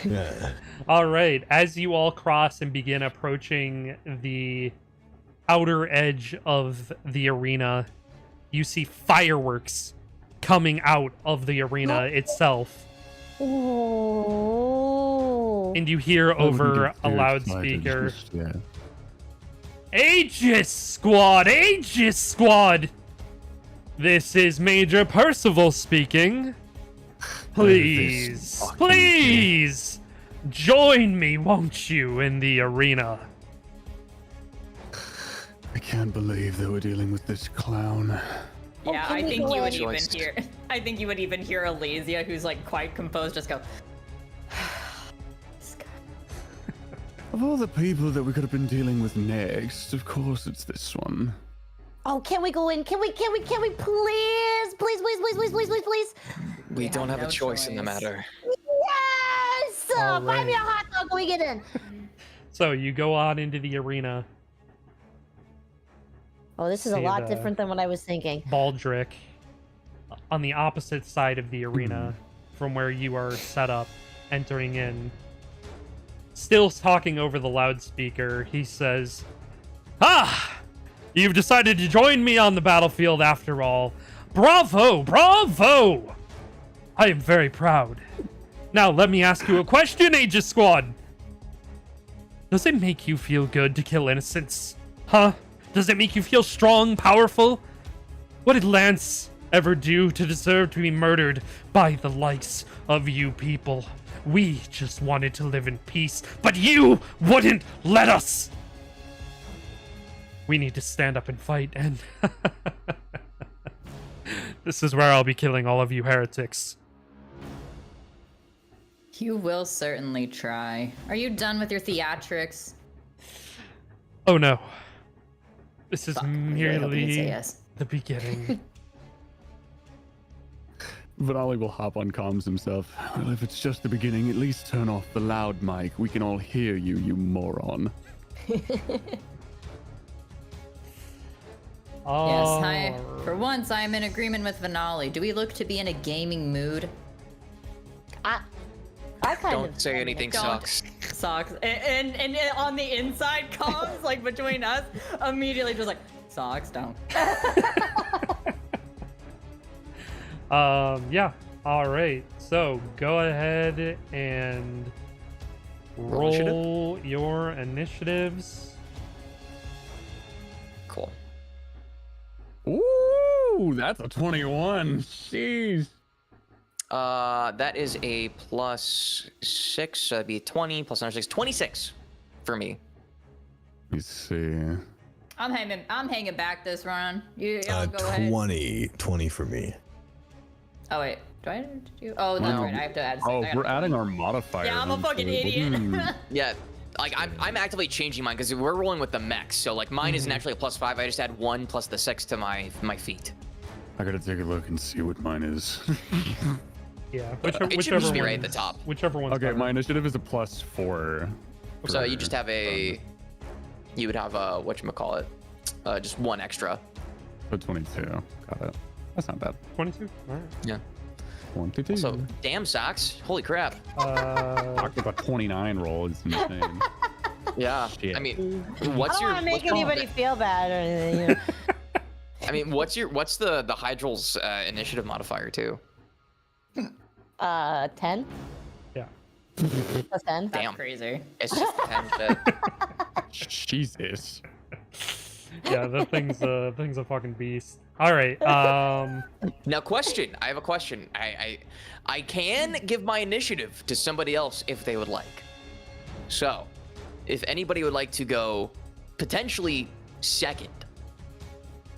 [SPEAKER 6] Yeah.
[SPEAKER 1] All right. As you all cross and begin approaching the outer edge of the arena, you see fireworks coming out of the arena itself.
[SPEAKER 4] Ooh.
[SPEAKER 1] And you hear
[SPEAKER 2] I wouldn't
[SPEAKER 1] over
[SPEAKER 2] get
[SPEAKER 1] a
[SPEAKER 2] too
[SPEAKER 1] loudspeaker,
[SPEAKER 2] excited, just- yeah.
[SPEAKER 1] Aegis Squad! Aegis Squad! This is Major Percival speaking. Please,
[SPEAKER 2] fucking
[SPEAKER 1] please, join me, won't you, in the arena?
[SPEAKER 2] I can't believe that we're dealing with this clown.
[SPEAKER 5] Yeah,
[SPEAKER 4] can
[SPEAKER 5] I
[SPEAKER 4] we
[SPEAKER 5] think
[SPEAKER 4] go
[SPEAKER 5] you would
[SPEAKER 4] in?
[SPEAKER 5] even hear. I think you would even hear Alasia, who's like quite composed, just go. This guy.
[SPEAKER 2] Of all the people that we could have been dealing with next, of course it's this one.
[SPEAKER 4] Oh, can we go in? Can we please? Please, please, please, please, please, please, please.
[SPEAKER 3] We
[SPEAKER 5] have
[SPEAKER 3] don't have
[SPEAKER 5] no
[SPEAKER 3] a choice in the
[SPEAKER 5] choice.
[SPEAKER 3] matter.
[SPEAKER 4] Yes!
[SPEAKER 1] All
[SPEAKER 4] Buy me a
[SPEAKER 1] right.
[SPEAKER 4] hot dog when we get in.
[SPEAKER 1] So you go on into the arena.
[SPEAKER 4] Oh, this is a
[SPEAKER 1] See
[SPEAKER 4] lot
[SPEAKER 1] the-
[SPEAKER 4] different than what I was thinking.
[SPEAKER 1] Baldric on the opposite side of the arena from where you are set up, entering in. Still talking over the loudspeaker, he says, "Ah! You've decided to join me on the battlefield after all. Bravo! Bravo! I am very proud. Now let me ask you a question, Aegis Squad. Does it make you feel good to kill innocents? Huh? Does it make you feel strong, powerful? What did Lance ever do to deserve to be murdered by the likes of you people? We just wanted to live in peace, but you wouldn't let us! We need to stand up and fight, and this is where I'll be killing all of you heretics."
[SPEAKER 5] You will certainly try. Are you done with your theatrics?
[SPEAKER 1] Oh no. This is
[SPEAKER 5] Fuck, I was really hoping you'd say
[SPEAKER 1] merely
[SPEAKER 5] yes.
[SPEAKER 1] the beginning.
[SPEAKER 2] Vanali will hop on comms himself. Well, if it's just the beginning, at least turn off the loud mic. We can all hear you, you moron.
[SPEAKER 5] Yes, for once I am in agreement with Vanali. Do we look to be in a gaming mood?
[SPEAKER 4] I kind of
[SPEAKER 3] Don't say anything
[SPEAKER 5] Don't.
[SPEAKER 3] sucks.
[SPEAKER 5] Socks. And on the inside comms, like between us, immediately just like, socks, don't.
[SPEAKER 1] Yeah. All right. So go ahead and
[SPEAKER 3] Roll initiative?
[SPEAKER 1] roll your initiatives.
[SPEAKER 3] Cool.
[SPEAKER 2] Ooh, that's a 21. Jeez.
[SPEAKER 3] That is a +6, so that'd be 20 plus another 6, 26 for me.
[SPEAKER 2] Let me see.
[SPEAKER 5] I'm hanging back this run. Y'all go ahead.
[SPEAKER 6] 20 for me.
[SPEAKER 5] Oh wait, do I do? Oh, that's
[SPEAKER 2] Wow.
[SPEAKER 5] right. I have to add.
[SPEAKER 2] Oh,
[SPEAKER 5] I gotta-
[SPEAKER 2] we're adding our modifiers.
[SPEAKER 5] Yeah, I'm a
[SPEAKER 2] onto
[SPEAKER 5] fucking
[SPEAKER 2] it.
[SPEAKER 5] idiot.
[SPEAKER 3] Yeah, like I'm actively changing mine because we're rolling with the mechs. So like mine is naturally a +5. I just add 1 plus the 6 to my feet.
[SPEAKER 2] I gotta take a look and see what mine is.
[SPEAKER 1] Yeah.
[SPEAKER 3] It should
[SPEAKER 1] Whichever
[SPEAKER 3] just be
[SPEAKER 1] one.
[SPEAKER 3] right at the top.
[SPEAKER 1] Whichever one's
[SPEAKER 2] Okay,
[SPEAKER 1] better.
[SPEAKER 2] my initiative is a +4.
[SPEAKER 3] So you just have a, you would have a whatchamacallit, just one extra.
[SPEAKER 2] So 22. Got it. That's not bad.
[SPEAKER 1] 22. All right.
[SPEAKER 3] Yeah.
[SPEAKER 2] 22.
[SPEAKER 3] So damn socks. Holy crap.
[SPEAKER 2] Talk about 29 roll is insane.
[SPEAKER 3] Yeah.
[SPEAKER 2] Shit.
[SPEAKER 3] I mean,
[SPEAKER 4] I
[SPEAKER 3] what's
[SPEAKER 4] don't
[SPEAKER 3] your?
[SPEAKER 4] want to make
[SPEAKER 3] what's your-
[SPEAKER 4] anybody feel bad or anything. You know?
[SPEAKER 3] I mean, what's the Hydral's initiative modifier too?
[SPEAKER 4] 10
[SPEAKER 1] Yeah.
[SPEAKER 4] plus 10.
[SPEAKER 5] That's
[SPEAKER 3] Damn.
[SPEAKER 5] crazy.
[SPEAKER 3] It's just 10 shit.
[SPEAKER 2] Jesus.
[SPEAKER 1] Yeah, the thing's a fucking beast. All right.
[SPEAKER 3] Now, question. I have a question. I can give my initiative to somebody else if they would like. So, if anybody would like to go potentially second,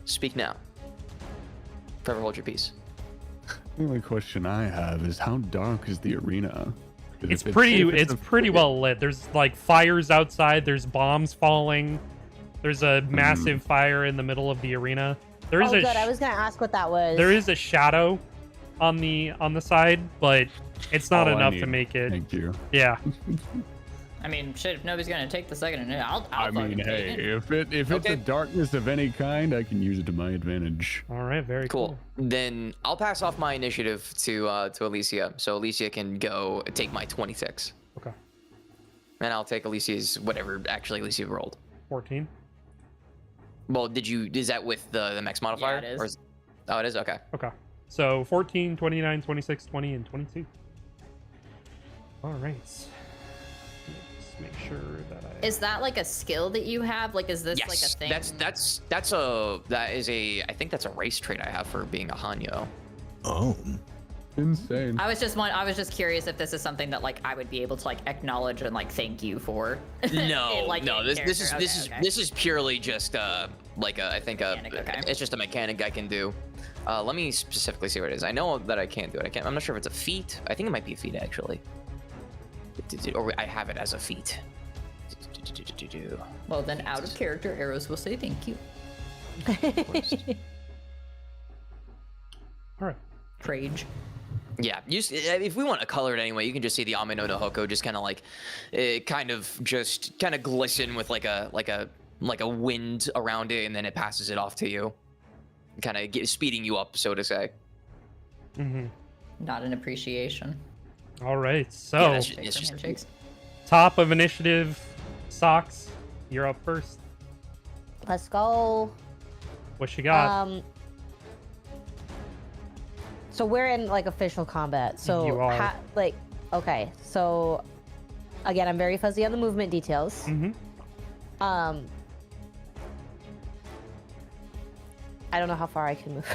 [SPEAKER 3] speak now. Forever hold your peace.
[SPEAKER 2] The only question I have is how dark is the arena? 'Cause
[SPEAKER 1] It's
[SPEAKER 2] if
[SPEAKER 1] pretty.
[SPEAKER 2] if
[SPEAKER 1] It's
[SPEAKER 2] a
[SPEAKER 1] pretty
[SPEAKER 2] frigate-
[SPEAKER 1] well lit. There's like fires outside. There's bombs falling. There's a massive fire in the middle of the arena. There is
[SPEAKER 4] Oh,
[SPEAKER 1] a
[SPEAKER 4] good. I was gonna ask what that was.
[SPEAKER 1] there is a shadow on the side, but it's not
[SPEAKER 2] all I
[SPEAKER 1] enough to
[SPEAKER 2] need.
[SPEAKER 1] make it.
[SPEAKER 2] Thank you.
[SPEAKER 1] Yeah.
[SPEAKER 5] I mean, shit, if nobody's gonna take the second, I'll
[SPEAKER 2] I
[SPEAKER 5] fucking
[SPEAKER 2] mean,
[SPEAKER 5] take
[SPEAKER 2] hey,
[SPEAKER 5] it.
[SPEAKER 2] if it's
[SPEAKER 3] Okay.
[SPEAKER 2] a darkness of any kind, I can use it to my advantage.
[SPEAKER 1] All right. Very
[SPEAKER 3] Cool. Then I'll pass off my initiative to Alicia, so Alicia can go take my 26,
[SPEAKER 1] Okay.
[SPEAKER 3] and I'll take Alicia's whatever actually Alicia rolled.
[SPEAKER 1] 14.
[SPEAKER 3] Well, is that with the Mechs modifier?
[SPEAKER 5] it is.
[SPEAKER 3] Or oh, it is? Okay.
[SPEAKER 1] Okay. So 14, 29, 26, 20, and 22. All right. Let's make sure that I.
[SPEAKER 5] Is that like a skill that you have? Like, is this
[SPEAKER 3] Yes,
[SPEAKER 5] like a thing?
[SPEAKER 3] that is a I think that's a race trait I have for being a Hanyo.
[SPEAKER 6] Oh.
[SPEAKER 2] Insane.
[SPEAKER 5] I was just curious if this is something that like I would be able to like acknowledge and like thank you for.
[SPEAKER 3] No,
[SPEAKER 5] Like,
[SPEAKER 3] no.
[SPEAKER 5] in
[SPEAKER 3] This
[SPEAKER 5] character.
[SPEAKER 3] is
[SPEAKER 5] Okay.
[SPEAKER 3] this is purely just like a, I think
[SPEAKER 5] Mechanic, okay.
[SPEAKER 3] it's just a mechanic I can do. Let me specifically see what it is. I know that I can't do it. I'm not sure if it's a feat. I think it might be a feat actually. Or I have it as a feat.
[SPEAKER 5] Well, then out of character, arrows will say thank you.
[SPEAKER 1] All right.
[SPEAKER 5] Rage.
[SPEAKER 3] Yeah, if we want to color it anyway, you can just see the Ame no Hoko just kind of like, kind of glisten with like a wind around it, and then it passes it off to you, kind of speeding you up, so to say.
[SPEAKER 1] Mm-hmm.
[SPEAKER 5] Not an appreciation.
[SPEAKER 1] All right. So
[SPEAKER 3] Yeah, that's-
[SPEAKER 5] Shakes
[SPEAKER 3] it's
[SPEAKER 5] from
[SPEAKER 3] just-
[SPEAKER 5] handshakes.
[SPEAKER 1] top of initiative, Socks. You're up first.
[SPEAKER 4] Let's go.
[SPEAKER 1] What you got?
[SPEAKER 4] So we're in like official combat. So
[SPEAKER 1] You are.
[SPEAKER 4] okay. So again, I'm very fuzzy on the movement details.
[SPEAKER 1] Mm-hmm.
[SPEAKER 4] I don't know how far I can move.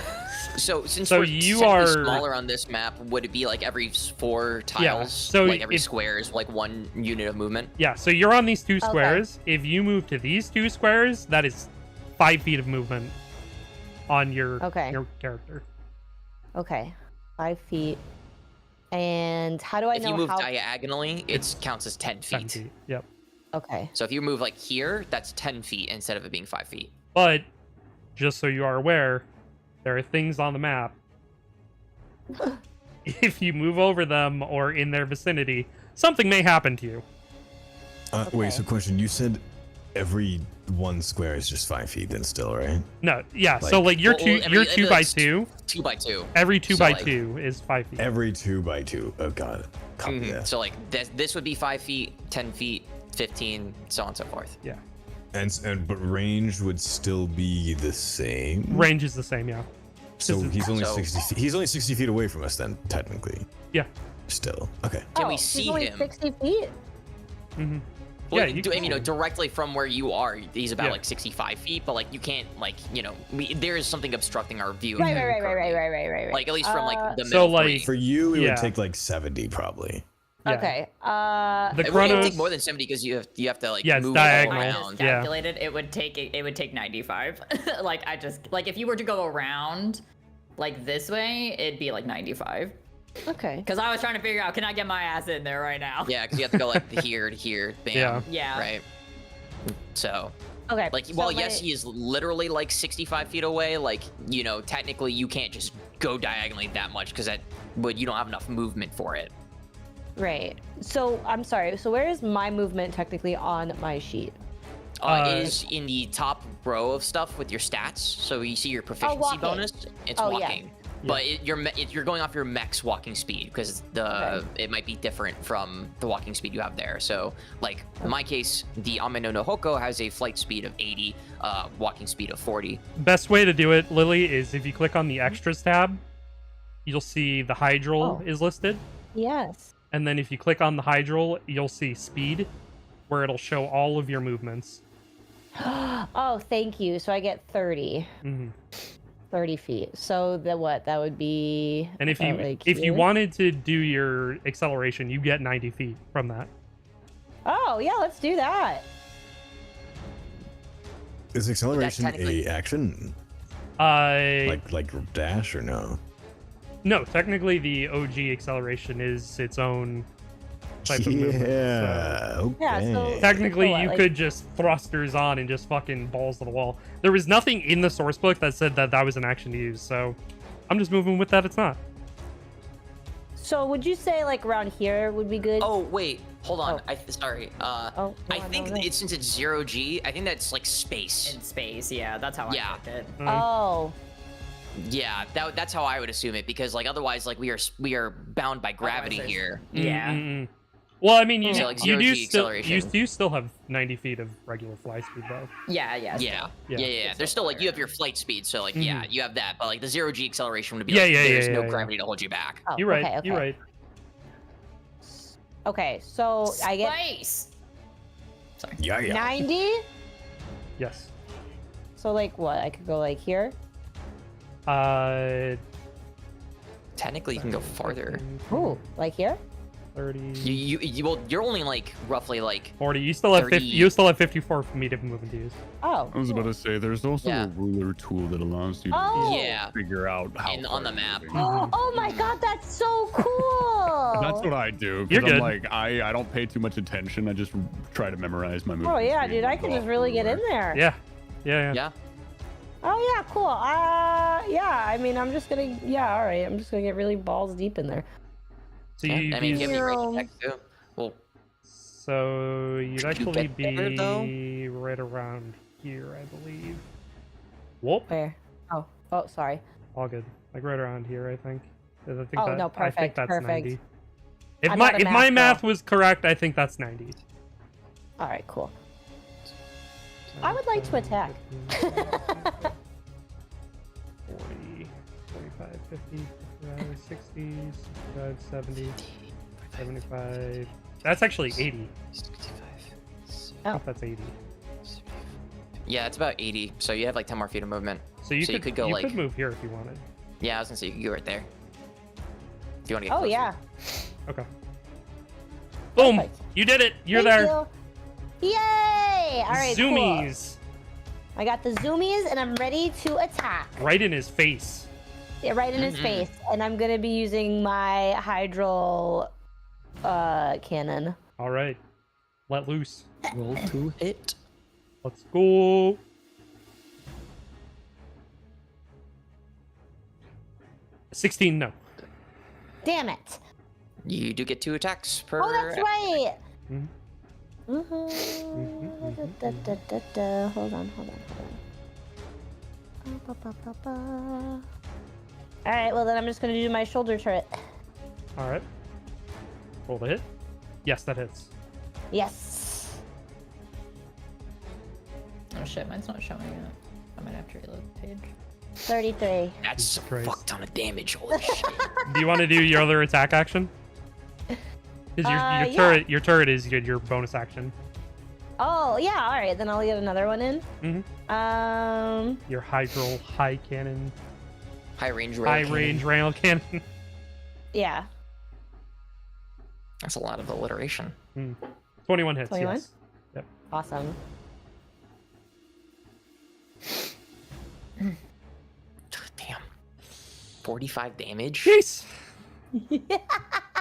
[SPEAKER 3] So since
[SPEAKER 1] So
[SPEAKER 3] we're
[SPEAKER 1] you
[SPEAKER 3] technically
[SPEAKER 1] are-
[SPEAKER 3] smaller on this map, would it be like every 4 tiles?
[SPEAKER 1] Yeah, so
[SPEAKER 3] like every
[SPEAKER 1] it's-
[SPEAKER 3] square is like 1 unit of movement.
[SPEAKER 1] Yeah. So you're on these two
[SPEAKER 4] Okay.
[SPEAKER 1] squares. If you move to these two squares, that is 5 feet of movement on your
[SPEAKER 4] Okay.
[SPEAKER 1] your character.
[SPEAKER 4] Okay, 5 feet. And how do I
[SPEAKER 3] If
[SPEAKER 4] know
[SPEAKER 3] you move
[SPEAKER 4] how?
[SPEAKER 3] diagonally, it counts as 10
[SPEAKER 1] 10
[SPEAKER 3] feet.
[SPEAKER 1] feet. Yep.
[SPEAKER 4] Okay.
[SPEAKER 3] So if you move like here, that's 10 feet instead of it being 5 feet.
[SPEAKER 1] But just so you are aware, there are things on the map. If you move over them or in their vicinity, something may happen to you.
[SPEAKER 6] Wait,
[SPEAKER 4] Okay.
[SPEAKER 6] so question. You said every one square is just 5 feet then still, right?
[SPEAKER 1] No, yeah. So like you're
[SPEAKER 3] Well,
[SPEAKER 1] two,
[SPEAKER 3] I
[SPEAKER 1] you're
[SPEAKER 3] mean,
[SPEAKER 1] 2 by
[SPEAKER 3] like,
[SPEAKER 1] 2.
[SPEAKER 3] 2 by 2.
[SPEAKER 1] Every 2
[SPEAKER 3] So,
[SPEAKER 1] by
[SPEAKER 3] like-
[SPEAKER 1] 2 is 5 feet.
[SPEAKER 6] Every 2 by 2. Oh, got it. Copy
[SPEAKER 3] Mhm.
[SPEAKER 6] that.
[SPEAKER 3] So like this would be 5 feet, 10 feet, 15, so on and so forth.
[SPEAKER 1] Yeah.
[SPEAKER 6] And but range would still be the same.
[SPEAKER 1] Range is the same. Yeah.
[SPEAKER 6] So
[SPEAKER 1] This is-
[SPEAKER 6] he's only
[SPEAKER 3] So-
[SPEAKER 6] 60 feet. He's only 60 feet away from us then, technically.
[SPEAKER 1] Yeah.
[SPEAKER 6] Still. Okay.
[SPEAKER 3] Can we
[SPEAKER 4] he's
[SPEAKER 3] see
[SPEAKER 4] only
[SPEAKER 3] him?
[SPEAKER 4] 60 feet.
[SPEAKER 1] Mm-hmm.
[SPEAKER 3] Well,
[SPEAKER 1] Yeah, you
[SPEAKER 3] I
[SPEAKER 1] can
[SPEAKER 3] mean,
[SPEAKER 1] see him.
[SPEAKER 3] directly from where you are, he's about
[SPEAKER 1] Yeah.
[SPEAKER 3] like 65 feet, but like you can't like, there is something obstructing our view.
[SPEAKER 4] Right,
[SPEAKER 3] here
[SPEAKER 4] right, right, right,
[SPEAKER 3] currently.
[SPEAKER 4] right, right, right, right.
[SPEAKER 3] Like at least from like the
[SPEAKER 1] So,
[SPEAKER 3] middle
[SPEAKER 1] like-
[SPEAKER 3] three.
[SPEAKER 6] For you, it
[SPEAKER 1] Yeah.
[SPEAKER 6] would take like 70 probably.
[SPEAKER 1] Yeah.
[SPEAKER 4] Okay.
[SPEAKER 1] The
[SPEAKER 3] It wouldn't
[SPEAKER 1] Chronos.
[SPEAKER 3] take more than 70 because you have to like
[SPEAKER 1] Yeah, it's
[SPEAKER 3] move
[SPEAKER 1] diagonal.
[SPEAKER 3] all
[SPEAKER 5] I
[SPEAKER 3] around.
[SPEAKER 5] just
[SPEAKER 1] Yeah.
[SPEAKER 5] calculated it would take 95. Like if you were to go around like this way, it'd be like 95.
[SPEAKER 4] Okay.
[SPEAKER 5] Because I was trying to figure out, can I get my ass in there right now?
[SPEAKER 3] Yeah, because you have to go like here to here, bam.
[SPEAKER 1] Yeah.
[SPEAKER 5] Yeah.
[SPEAKER 3] Right. So,
[SPEAKER 4] Okay.
[SPEAKER 3] like,
[SPEAKER 4] so
[SPEAKER 3] while
[SPEAKER 4] my-
[SPEAKER 3] yes, he is literally like 65 feet away, like, technically you can't just go diagonally that much because you don't have enough movement for it.
[SPEAKER 4] Right. So I'm sorry. So where is my movement technically on my sheet?
[SPEAKER 3] It is in the top row of stuff with your stats. So you see your proficiency
[SPEAKER 4] walking.
[SPEAKER 3] bonus. It's
[SPEAKER 4] Oh, yeah.
[SPEAKER 3] walking. But you're going off your mech's walking speed because it might be different from the walking speed you have there. So like in my case, the Ame no Hoko has a flight speed of 80, walking speed of 40.
[SPEAKER 1] Best way to do it, Lily, is if you click on the extras tab, you'll see the hydral is listed.
[SPEAKER 4] Yes.
[SPEAKER 1] And then if you click on the hydral, you'll see speed, where it'll show all of your movements.
[SPEAKER 4] Oh, thank you. So I get 30. 30 feet. So that would be.
[SPEAKER 1] And if you
[SPEAKER 4] like
[SPEAKER 1] if you
[SPEAKER 4] here?
[SPEAKER 1] wanted to do your acceleration, you get 90 feet from that.
[SPEAKER 4] Oh yeah, let's do that.
[SPEAKER 6] Is acceleration
[SPEAKER 3] technically-
[SPEAKER 6] a action? Like dash or no?
[SPEAKER 1] No, technically the OG acceleration is its own type of movement. So
[SPEAKER 6] Yeah. Okay.
[SPEAKER 4] Yeah, so-
[SPEAKER 1] technically,
[SPEAKER 4] What,
[SPEAKER 1] you
[SPEAKER 4] like-
[SPEAKER 1] could just thrusters on and just fucking balls to the wall. There was nothing in the source book that said that was an action to use, so I'm just moving with that. It's not.
[SPEAKER 4] So would you say like around here would be good?
[SPEAKER 3] Oh wait, hold on.
[SPEAKER 4] Oh.
[SPEAKER 3] Sorry.
[SPEAKER 4] Oh,
[SPEAKER 3] I
[SPEAKER 4] go on,
[SPEAKER 3] think
[SPEAKER 4] go on.
[SPEAKER 3] since it's 0G, I think that's like space.
[SPEAKER 5] In space, yeah, that's how
[SPEAKER 3] Yeah.
[SPEAKER 5] I took it.
[SPEAKER 4] Oh.
[SPEAKER 3] Yeah, that's how I would assume it because like otherwise like we are bound by gravity
[SPEAKER 5] there's-
[SPEAKER 3] here.
[SPEAKER 5] Yeah.
[SPEAKER 1] Mm-mm-mm. Well, I mean, you,
[SPEAKER 3] So, like,
[SPEAKER 1] you do
[SPEAKER 3] 0G
[SPEAKER 1] still
[SPEAKER 3] acceleration.
[SPEAKER 1] you still have 90 feet of regular fly speed though.
[SPEAKER 5] Yeah.
[SPEAKER 3] Yeah.
[SPEAKER 1] Yeah.
[SPEAKER 3] Yeah. There's still like you have your flight speed, so like yeah, you have that, but like the 0G acceleration would be
[SPEAKER 1] Yeah,
[SPEAKER 3] like
[SPEAKER 1] yeah,
[SPEAKER 3] there's
[SPEAKER 1] yeah,
[SPEAKER 3] no
[SPEAKER 1] yeah,
[SPEAKER 3] gravity to hold you back.
[SPEAKER 4] Oh,
[SPEAKER 1] You're right.
[SPEAKER 4] Okay, okay.
[SPEAKER 1] You're right.
[SPEAKER 4] Okay, so I get
[SPEAKER 5] Space. Sorry.
[SPEAKER 6] Yeah.
[SPEAKER 4] 90.
[SPEAKER 1] Yes.
[SPEAKER 4] So like what? I could go like here.
[SPEAKER 3] Technically, you can go farther.
[SPEAKER 4] Ooh, like here.
[SPEAKER 1] 30,
[SPEAKER 3] You're only like roughly like
[SPEAKER 1] 40. You still have 50.
[SPEAKER 3] 30.
[SPEAKER 1] You still have 54 feet of movement to use.
[SPEAKER 4] Oh.
[SPEAKER 2] I was about to say, there's also
[SPEAKER 3] Yeah.
[SPEAKER 2] a ruler tool that allows you to
[SPEAKER 4] Oh.
[SPEAKER 3] yeah.
[SPEAKER 2] figure out how
[SPEAKER 3] On
[SPEAKER 2] far
[SPEAKER 3] the
[SPEAKER 2] you're
[SPEAKER 3] map.
[SPEAKER 2] moving.
[SPEAKER 4] Oh my god, that's so cool.
[SPEAKER 2] That's what I do.
[SPEAKER 1] You're
[SPEAKER 2] Because I'm
[SPEAKER 1] good.
[SPEAKER 2] like, I don't pay too much attention. I just try to memorize my movement.
[SPEAKER 4] Oh yeah,
[SPEAKER 2] speed
[SPEAKER 4] dude, I
[SPEAKER 2] and
[SPEAKER 4] can
[SPEAKER 2] go
[SPEAKER 4] just
[SPEAKER 2] off
[SPEAKER 4] really
[SPEAKER 2] the
[SPEAKER 4] get in
[SPEAKER 2] ruler.
[SPEAKER 4] there.
[SPEAKER 1] Yeah. Yeah.
[SPEAKER 3] Yeah.
[SPEAKER 4] Oh yeah, cool. Yeah, I mean, I'm just gonna. Yeah, all right. I'm just gonna get really balls deep in there.
[SPEAKER 1] So
[SPEAKER 3] Yeah,
[SPEAKER 1] you
[SPEAKER 3] I mean,
[SPEAKER 1] use,
[SPEAKER 3] give me range
[SPEAKER 4] Zero.
[SPEAKER 3] attack too. Well,
[SPEAKER 1] so you'd
[SPEAKER 3] Could you
[SPEAKER 1] actually
[SPEAKER 3] get there, though?
[SPEAKER 1] be right around here, I believe. Whoop.
[SPEAKER 4] Where? Oh, sorry.
[SPEAKER 1] All good. Like right around here, I think. 'Cause I think
[SPEAKER 4] Oh, no,
[SPEAKER 1] I think
[SPEAKER 4] perfect,
[SPEAKER 1] that's
[SPEAKER 4] perfect.
[SPEAKER 1] 90. If
[SPEAKER 4] I'm
[SPEAKER 1] my
[SPEAKER 4] not a
[SPEAKER 1] if my
[SPEAKER 4] math
[SPEAKER 1] math
[SPEAKER 4] girl.
[SPEAKER 1] was correct, I think that's 90.
[SPEAKER 4] All right, cool. I would like to attack.
[SPEAKER 1] 40, 45, 50, 55, 60, 65, 70, 75. That's actually 80. I
[SPEAKER 4] Oh.
[SPEAKER 1] think that's 80.
[SPEAKER 3] yeah, it's about 80. So you have like 10 more feet of movement.
[SPEAKER 1] So you
[SPEAKER 3] So you
[SPEAKER 1] could
[SPEAKER 3] could go,
[SPEAKER 1] you
[SPEAKER 3] like-
[SPEAKER 1] could move here if you wanted.
[SPEAKER 3] Yeah, I was gonna say you can go right there. If you want to get
[SPEAKER 4] Oh
[SPEAKER 3] closer.
[SPEAKER 4] yeah.
[SPEAKER 1] Okay. Boom!
[SPEAKER 4] Perfect.
[SPEAKER 1] You did it! You're
[SPEAKER 4] Thank
[SPEAKER 1] there!
[SPEAKER 4] you. Yay! All right, cool.
[SPEAKER 1] Zoomies!
[SPEAKER 4] I got the zoomies, and I'm ready to attack.
[SPEAKER 1] Right in his face.
[SPEAKER 4] Yeah, right in his face. And I'm gonna be using my hydral cannon.
[SPEAKER 1] All right. Let loose.
[SPEAKER 3] Roll to hit.
[SPEAKER 1] Let's go. $16, no.
[SPEAKER 4] Damn it!
[SPEAKER 3] You do get 2 attacks per.
[SPEAKER 4] Oh, that's right.
[SPEAKER 1] Mhm.
[SPEAKER 4] Da. Hold on. All right, well then I'm just gonna do my shoulder turret.
[SPEAKER 1] All right. Roll the hit. Yes, that hits.
[SPEAKER 4] Yes.
[SPEAKER 5] Oh shit, mine's not showing yet. I might have to reload the page.
[SPEAKER 4] 33.
[SPEAKER 3] That's
[SPEAKER 1] Jesus
[SPEAKER 3] a
[SPEAKER 1] Christ.
[SPEAKER 3] fuck ton of damage. Holy shit.
[SPEAKER 1] Do you want to do your other attack action? Because
[SPEAKER 4] yeah.
[SPEAKER 1] your turret is your bonus action.
[SPEAKER 4] Oh yeah. All right, then I'll get another one in.
[SPEAKER 1] Your hydral high cannon,
[SPEAKER 3] High range.
[SPEAKER 1] high range rail cannon.
[SPEAKER 4] Yeah.
[SPEAKER 3] That's a lot of alliteration.
[SPEAKER 1] 21 hits.
[SPEAKER 4] 21?
[SPEAKER 1] Yes. Yep.
[SPEAKER 4] Awesome.
[SPEAKER 3] Damn. 45 damage.
[SPEAKER 1] Jeez.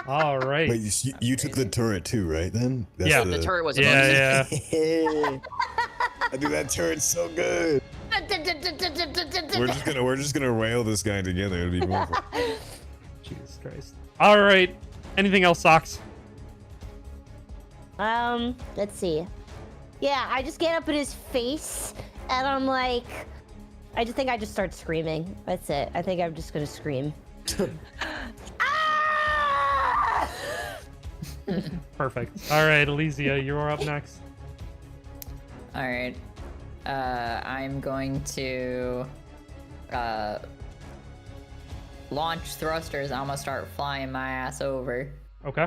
[SPEAKER 1] All right.
[SPEAKER 6] Wait, you took the turret too, right? Then
[SPEAKER 1] Yeah.
[SPEAKER 3] The turret was
[SPEAKER 1] Yeah,
[SPEAKER 3] above
[SPEAKER 1] yeah.
[SPEAKER 6] I think that turret's so good. We're just gonna rail this guy together. It'll be wonderful.
[SPEAKER 1] Jesus Christ. All right. Anything else, Socks?
[SPEAKER 4] Let's see. Yeah, I just get up in his face, and I'm like, I just start screaming. That's it. I think I'm just gonna scream. Ah!
[SPEAKER 1] Perfect. All right, Elysia, you're up next.
[SPEAKER 5] All right. I'm going to launch thrusters. I'm gonna start flying my ass over.
[SPEAKER 1] Okay.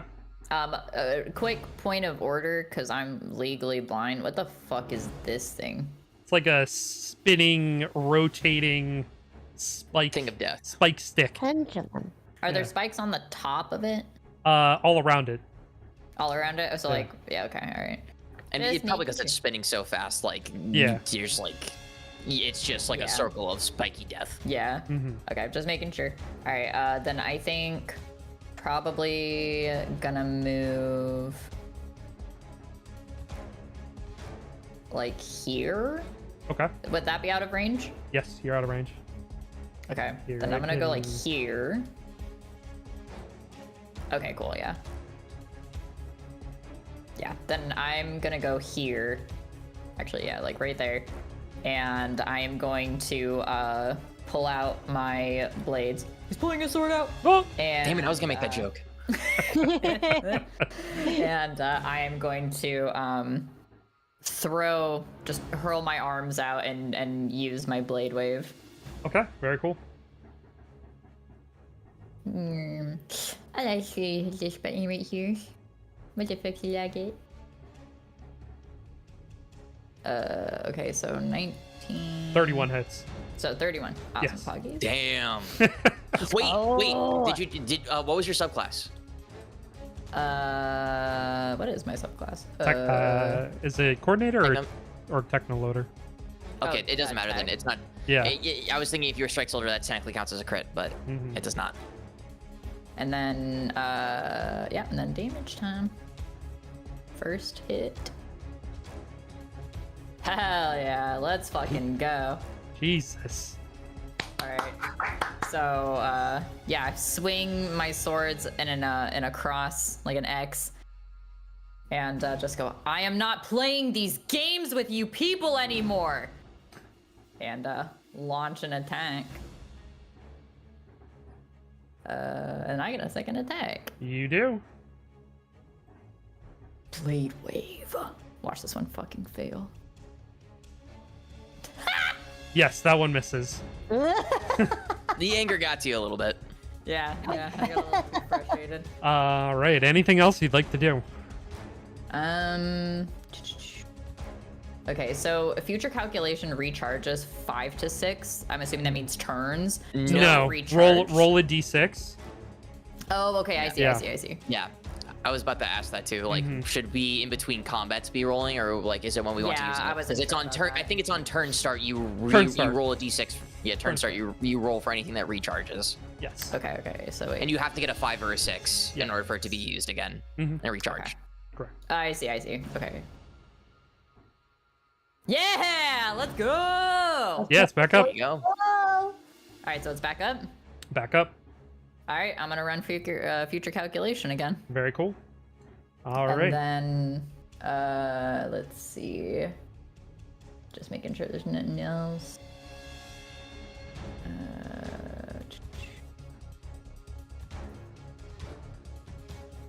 [SPEAKER 5] Quick point of order, because I'm legally blind. What the fuck is this thing?
[SPEAKER 1] It's like a spinning, rotating spike
[SPEAKER 3] Thing of death.
[SPEAKER 1] spike stick.
[SPEAKER 4] Pendulum.
[SPEAKER 5] Are there
[SPEAKER 1] Yeah.
[SPEAKER 5] spikes on the top of it?
[SPEAKER 1] All around it.
[SPEAKER 5] All around it? So
[SPEAKER 1] Yeah.
[SPEAKER 5] like, yeah, okay, all right.
[SPEAKER 3] And
[SPEAKER 5] Just
[SPEAKER 3] it's probably
[SPEAKER 5] making
[SPEAKER 3] because it's
[SPEAKER 5] sure.
[SPEAKER 3] spinning so fast, like,
[SPEAKER 1] Yeah.
[SPEAKER 3] there's like, it's just like
[SPEAKER 5] Yeah.
[SPEAKER 3] a circle of spiky death.
[SPEAKER 5] Yeah.
[SPEAKER 1] Mm-hmm.
[SPEAKER 5] Okay, just making sure. All right. Then I think probably gonna move like here.
[SPEAKER 1] Okay.
[SPEAKER 5] Would that be out of range?
[SPEAKER 1] Yes, you're out of range.
[SPEAKER 5] Okay.
[SPEAKER 1] Here,
[SPEAKER 5] Then
[SPEAKER 1] I
[SPEAKER 5] I'm gonna go like
[SPEAKER 1] can-
[SPEAKER 5] here. Okay, cool. Yeah. Yeah. Then I'm gonna go here. Actually, yeah, like right there. And I am going to pull out my blades. He's pulling his sword out.
[SPEAKER 1] Oh!
[SPEAKER 5] And
[SPEAKER 3] Damn it, I was gonna make that joke.
[SPEAKER 5] and I am going to just hurl my arms out and use my blade wave.
[SPEAKER 1] Okay, very cool.
[SPEAKER 5] I like this button right here. What the fuck did I get? Okay, so 19.
[SPEAKER 1] 31 hits.
[SPEAKER 5] So 31. Awesome,
[SPEAKER 1] Yes.
[SPEAKER 5] Poggies.
[SPEAKER 3] Damn. Wait,
[SPEAKER 4] Oh.
[SPEAKER 3] what was your subclass?
[SPEAKER 5] What is my subclass?
[SPEAKER 1] Is it coordinator
[SPEAKER 3] Techno-
[SPEAKER 1] or technoloader?
[SPEAKER 3] Okay,
[SPEAKER 5] Oh,
[SPEAKER 3] it doesn't matter then.
[SPEAKER 5] tech.
[SPEAKER 3] It's not.
[SPEAKER 1] Yeah.
[SPEAKER 3] I was thinking if you're strike soldier, that technically counts as a crit, but
[SPEAKER 1] Mhm.
[SPEAKER 3] it does not.
[SPEAKER 5] And then, yeah, and then damage time. First hit. Hell yeah, let's fucking go.
[SPEAKER 1] Jesus.
[SPEAKER 5] Alright. So, yeah, I swing my swords in a cross, like an X. And just go, I am not playing these games with you people anymore! And launch an attack. And I get a second attack.
[SPEAKER 1] You do.
[SPEAKER 5] Blade wave. Watch this one fucking fail.
[SPEAKER 1] Yes, that one misses.
[SPEAKER 3] The anger got to you a little bit.
[SPEAKER 5] Yeah, I got a little too frustrated.
[SPEAKER 1] All right. Anything else you'd like to do?
[SPEAKER 5] Okay, so a future calculation recharges 5 to 6. I'm assuming that means turns.
[SPEAKER 1] No.
[SPEAKER 5] recharge.
[SPEAKER 1] Roll a d6.
[SPEAKER 5] Oh, okay, I see,
[SPEAKER 1] Yeah.
[SPEAKER 5] I see.
[SPEAKER 3] Yeah. I was about to ask that too. Like, should we in between combats be rolling, or like, is it when we want to
[SPEAKER 5] Yeah,
[SPEAKER 3] use it?
[SPEAKER 5] I wasn't
[SPEAKER 3] Because it's
[SPEAKER 5] sure
[SPEAKER 3] on
[SPEAKER 5] about
[SPEAKER 3] turn.
[SPEAKER 5] that.
[SPEAKER 3] I think it's on turn start. You
[SPEAKER 1] start.
[SPEAKER 3] roll a d6. Yeah, turn start. You roll for anything that recharges,
[SPEAKER 1] Yes.
[SPEAKER 5] Okay, so wait.
[SPEAKER 3] and you have to get a 5 or a 6
[SPEAKER 1] Yeah.
[SPEAKER 3] in order for it to be used again
[SPEAKER 1] Mhm.
[SPEAKER 3] and recharge.
[SPEAKER 5] Okay.
[SPEAKER 1] Correct.
[SPEAKER 5] I see. Okay. Yeah, let's go!
[SPEAKER 1] Yeah, it's back up.
[SPEAKER 3] There you go.
[SPEAKER 4] Oh.
[SPEAKER 5] Alright, so it's back up.
[SPEAKER 1] Back up.
[SPEAKER 5] Alright, I'm gonna run future calculation again.
[SPEAKER 1] Very cool. All
[SPEAKER 5] And
[SPEAKER 1] right.
[SPEAKER 5] then, let's see. Just making sure there's nothing else.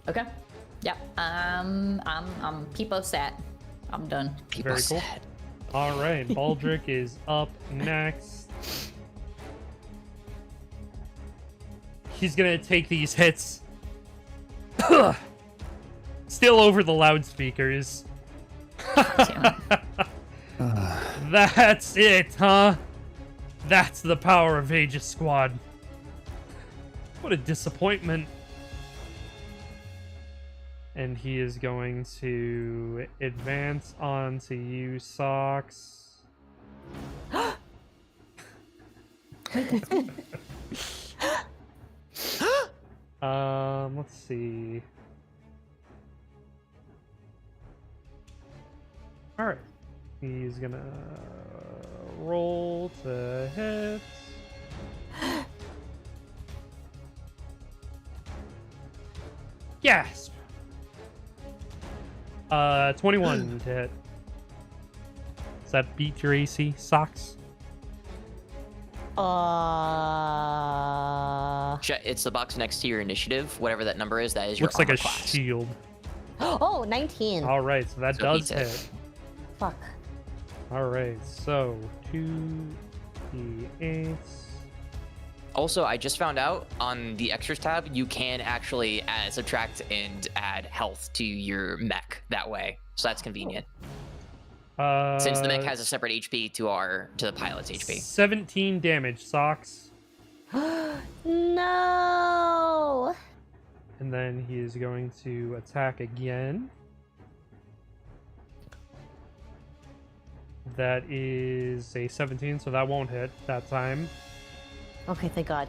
[SPEAKER 5] Okay. Yeah. I'm peepo sat. I'm done.
[SPEAKER 3] People
[SPEAKER 1] Very cool.
[SPEAKER 3] said.
[SPEAKER 1] All right. Baldric is up next. He's gonna take these hits. Still over the loudspeakers.
[SPEAKER 5] Damn it.
[SPEAKER 1] That's it, huh? That's the power of Aegis Squad. What a disappointment. And he is going to advance on to you, Socks. Let's see. Alright. He's gonna roll to hit. Gasp! 21 to hit. Does that beat your AC, Socks?
[SPEAKER 3] It's the box next to your initiative. Whatever that number is, that is your
[SPEAKER 1] Looks like
[SPEAKER 3] armor
[SPEAKER 1] a
[SPEAKER 3] class.
[SPEAKER 1] shield.
[SPEAKER 4] Oh, 19.
[SPEAKER 1] All right, so that
[SPEAKER 3] So
[SPEAKER 1] does
[SPEAKER 3] beats it.
[SPEAKER 1] hit.
[SPEAKER 4] Fuck.
[SPEAKER 1] All right, so 2d8.
[SPEAKER 3] Also, I just found out on the extras tab, you can actually subtract and add health to your mech that way. So that's convenient. Since the mech has a separate HP to the pilot's HP.
[SPEAKER 1] 17 damage, Socks.
[SPEAKER 4] No.
[SPEAKER 1] And then he is going to attack again. That is a 17, so that won't hit that time.
[SPEAKER 4] Okay, thank God.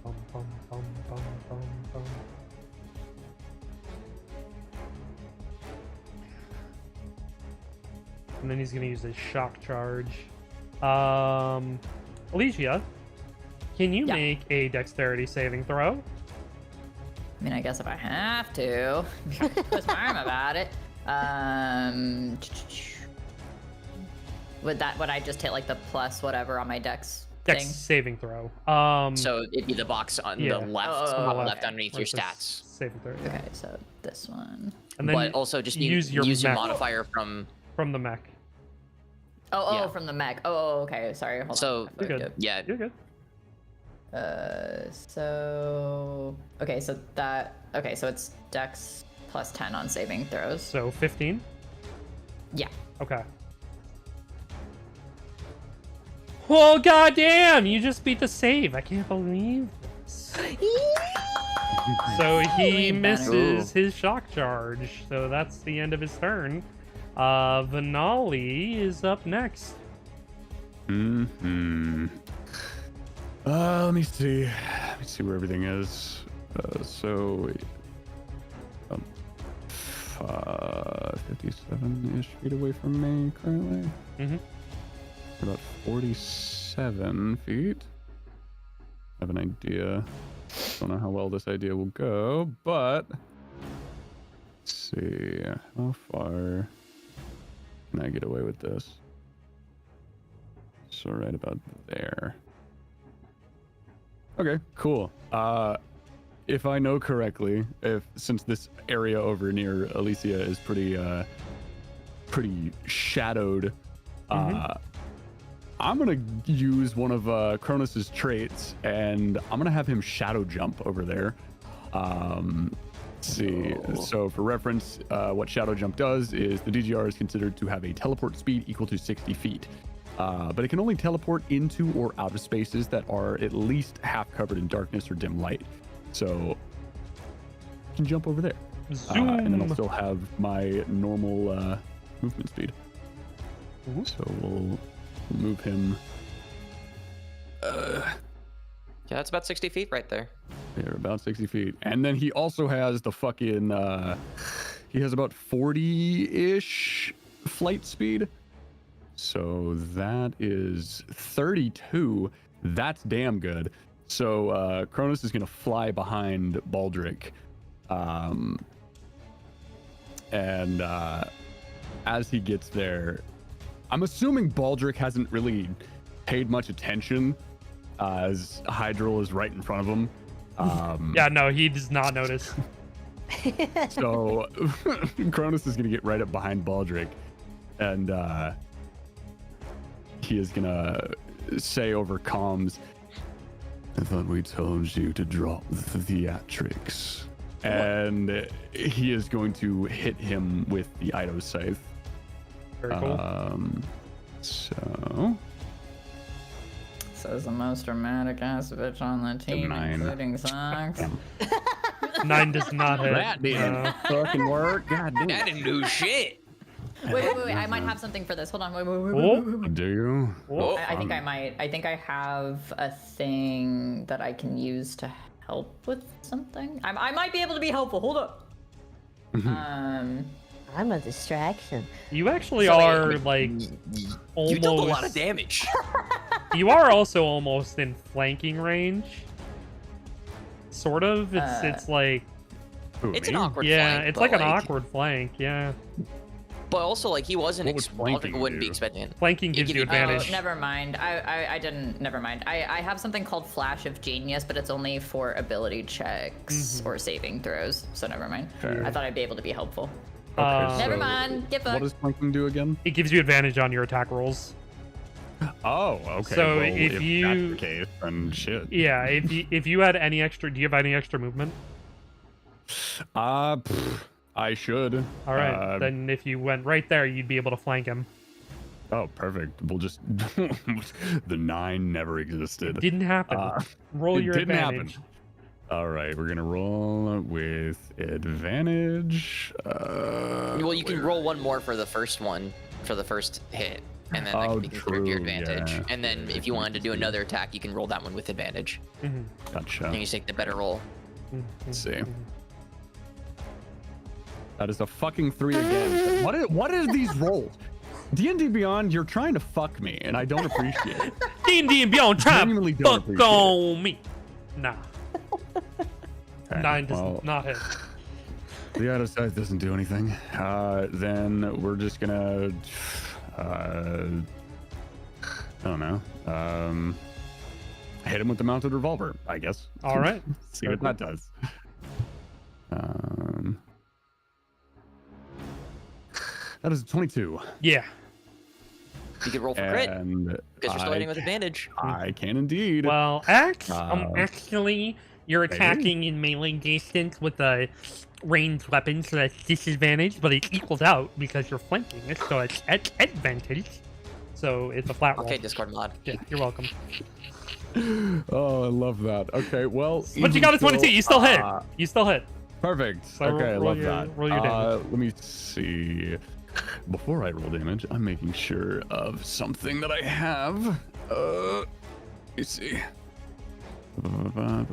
[SPEAKER 1] Bum, bum, bum, bum, bum, bum. And then he's gonna use a shock charge. Alicia, can you
[SPEAKER 5] Yeah.
[SPEAKER 1] make a dexterity saving throw?
[SPEAKER 5] I mean, I guess if I have to, twist my arm about it. Would I just hit like the plus whatever on my dex
[SPEAKER 1] Dex
[SPEAKER 5] thing?
[SPEAKER 1] saving throw.
[SPEAKER 3] So it'd be the box on
[SPEAKER 1] Yeah.
[SPEAKER 3] the left,
[SPEAKER 5] Oh,
[SPEAKER 3] left underneath your
[SPEAKER 1] Where's the
[SPEAKER 3] stats.
[SPEAKER 1] saving throw. Yeah.
[SPEAKER 5] Okay, so this one.
[SPEAKER 1] And then
[SPEAKER 3] But also just
[SPEAKER 1] use your
[SPEAKER 3] use your
[SPEAKER 1] mech.
[SPEAKER 3] modifier from.
[SPEAKER 1] From the mech.
[SPEAKER 3] Yeah.
[SPEAKER 5] From the mech. Oh, okay. Sorry. Hold
[SPEAKER 3] So-
[SPEAKER 5] on. I
[SPEAKER 1] You're
[SPEAKER 5] fucked
[SPEAKER 1] good.
[SPEAKER 5] up.
[SPEAKER 3] Yeah.
[SPEAKER 1] You're good.
[SPEAKER 5] So it's dex plus 10 on saving throws.
[SPEAKER 1] So 15.
[SPEAKER 5] Yeah.
[SPEAKER 1] Okay. Well, goddamn! You just beat the save. I can't believe this. So he
[SPEAKER 5] Way better.
[SPEAKER 1] misses his shock charge. So that's the end of his turn. Vanali is up next.
[SPEAKER 2] Let me see. Let me see where everything is. So, 57-ish feet away from me currently.
[SPEAKER 1] Mhm.
[SPEAKER 2] About 47 feet. I have an idea. Don't know how well this idea will go, but let's see. How far can I get away with this? So right about there. Okay, cool. If I know correctly, since this area over near Alicia is pretty shadowed, I'm gonna use one of Cronus's traits, and I'm gonna have him shadow jump over there. Let's see. So for reference, what shadow jump does is the DGR is considered to have a teleport speed equal to 60 feet. But it can only teleport into or out of spaces that are at least half covered in darkness or dim light. So I can jump over there.
[SPEAKER 1] Zoom.
[SPEAKER 2] And then I'll still have my normal movement speed. So we'll move him.
[SPEAKER 3] Yeah, that's about 60 feet right there.
[SPEAKER 2] They're about 60 feet. And then he also has the fucking, he has about 40-ish flight speed. So that is 32. That's damn good. So Cronus is going to fly behind Baldric. And as he gets there, I'm assuming Baldric hasn't really paid much attention as Hydril is right in front of him.
[SPEAKER 1] Yeah, no, he does not notice.
[SPEAKER 2] So Cronus is going to get right up behind Baldric, and he is going to say over comms, I thought we told you to drop the theatrics. And he is going to hit him with the Ido Scythe.
[SPEAKER 1] Very cool.
[SPEAKER 2] So
[SPEAKER 5] Says the most dramatic ass bitch on the team,
[SPEAKER 2] 9.
[SPEAKER 5] including Socks.
[SPEAKER 1] 9 does not hit.
[SPEAKER 2] that didn't fucking work. God damn.
[SPEAKER 3] That didn't do shit.
[SPEAKER 5] Wait. I might have something for this. Hold on. Wait.
[SPEAKER 1] Oh,
[SPEAKER 2] Do you?
[SPEAKER 1] oh.
[SPEAKER 5] I think I might. I think I have a thing that I can use to help with something. I might be able to be helpful. Hold up.
[SPEAKER 4] I'm a distraction.
[SPEAKER 1] You actually
[SPEAKER 3] So,
[SPEAKER 1] are
[SPEAKER 3] wait,
[SPEAKER 1] like almost.
[SPEAKER 3] You dealt a lot of damage.
[SPEAKER 1] You are also almost in flanking range. Sort of. It's like
[SPEAKER 2] Who,
[SPEAKER 3] It's
[SPEAKER 2] me?
[SPEAKER 3] an awkward
[SPEAKER 1] yeah,
[SPEAKER 3] flank.
[SPEAKER 1] it's
[SPEAKER 3] but,
[SPEAKER 1] like an awkward flank. Yeah,
[SPEAKER 3] But also, like, he wasn't.
[SPEAKER 2] What would flanking
[SPEAKER 3] wouldn't be
[SPEAKER 2] do?
[SPEAKER 3] expecting it.
[SPEAKER 1] flanking
[SPEAKER 3] It
[SPEAKER 1] gives
[SPEAKER 3] give
[SPEAKER 1] you
[SPEAKER 3] you-
[SPEAKER 1] advantage.
[SPEAKER 5] Oh, never mind. I didn't. Never mind. I have something called Flash of Genius, but it's only for ability checks or saving throws. So never mind.
[SPEAKER 2] Fair.
[SPEAKER 5] I thought I'd be able to be helpful.
[SPEAKER 2] Okay,
[SPEAKER 5] Never
[SPEAKER 2] so
[SPEAKER 5] mind. Get
[SPEAKER 2] What
[SPEAKER 5] fucked.
[SPEAKER 2] does flanking do again?
[SPEAKER 1] It gives you advantage on your attack rolls.
[SPEAKER 2] Oh, okay.
[SPEAKER 1] So
[SPEAKER 2] well,
[SPEAKER 1] if
[SPEAKER 2] that's
[SPEAKER 1] you-
[SPEAKER 2] the case, then shit.
[SPEAKER 1] Yeah, if you had any extra, do you have any extra movement?
[SPEAKER 2] I should.
[SPEAKER 1] All right, then if you went right there, you'd be able to flank him.
[SPEAKER 2] Oh, perfect. We'll just the 9 never existed.
[SPEAKER 1] It didn't happen. Roll
[SPEAKER 2] it
[SPEAKER 1] your
[SPEAKER 2] didn't
[SPEAKER 1] advantage.
[SPEAKER 2] happen. All right, we're gonna roll with advantage.
[SPEAKER 3] Well, you can roll one more for the first one, for the first hit, and then that can be considered your
[SPEAKER 2] true,
[SPEAKER 3] advantage.
[SPEAKER 2] yeah.
[SPEAKER 3] And then if you wanted to do another attack, you can roll that one with advantage.
[SPEAKER 2] Gotcha.
[SPEAKER 3] And you take the better roll.
[SPEAKER 2] Let's see. That is a fucking 3 again. What is these rolls? D&D Beyond, you're trying to fuck me, and I don't appreciate it.
[SPEAKER 1] D&D and Beyond trying
[SPEAKER 2] Genuinely
[SPEAKER 1] to
[SPEAKER 2] don't
[SPEAKER 1] fuck
[SPEAKER 2] appreciate
[SPEAKER 1] on me. Nah,
[SPEAKER 2] Okay,
[SPEAKER 1] 9 does
[SPEAKER 2] well,
[SPEAKER 1] not hit.
[SPEAKER 2] The auto size doesn't do anything. Then we're just gonna, I don't know, hit him with the mounted revolver, I guess.
[SPEAKER 1] All right.
[SPEAKER 2] See what that does. That is a 22.
[SPEAKER 1] Yeah.
[SPEAKER 3] You could roll for crit,
[SPEAKER 2] And
[SPEAKER 3] because you're still hitting with advantage.
[SPEAKER 2] I can indeed.
[SPEAKER 1] Well, actually, you're attacking in melee distance with a ranged weapon, so that's disadvantage, but it equals out because you're flanking it, so it's at advantage. So it's a flat roll.
[SPEAKER 3] Okay, Discord mod.
[SPEAKER 1] Yeah, you're welcome.
[SPEAKER 2] Oh, I love that. Okay, well.
[SPEAKER 1] But you got a 22. You still hit.
[SPEAKER 2] uh,
[SPEAKER 1] You still hit.
[SPEAKER 2] Perfect.
[SPEAKER 1] So
[SPEAKER 2] Okay, I
[SPEAKER 1] roll
[SPEAKER 2] love
[SPEAKER 1] your-
[SPEAKER 2] that.
[SPEAKER 1] roll your damage.
[SPEAKER 2] Let me see. Before I roll damage, I'm making sure of something that I have. Let me see. Okay,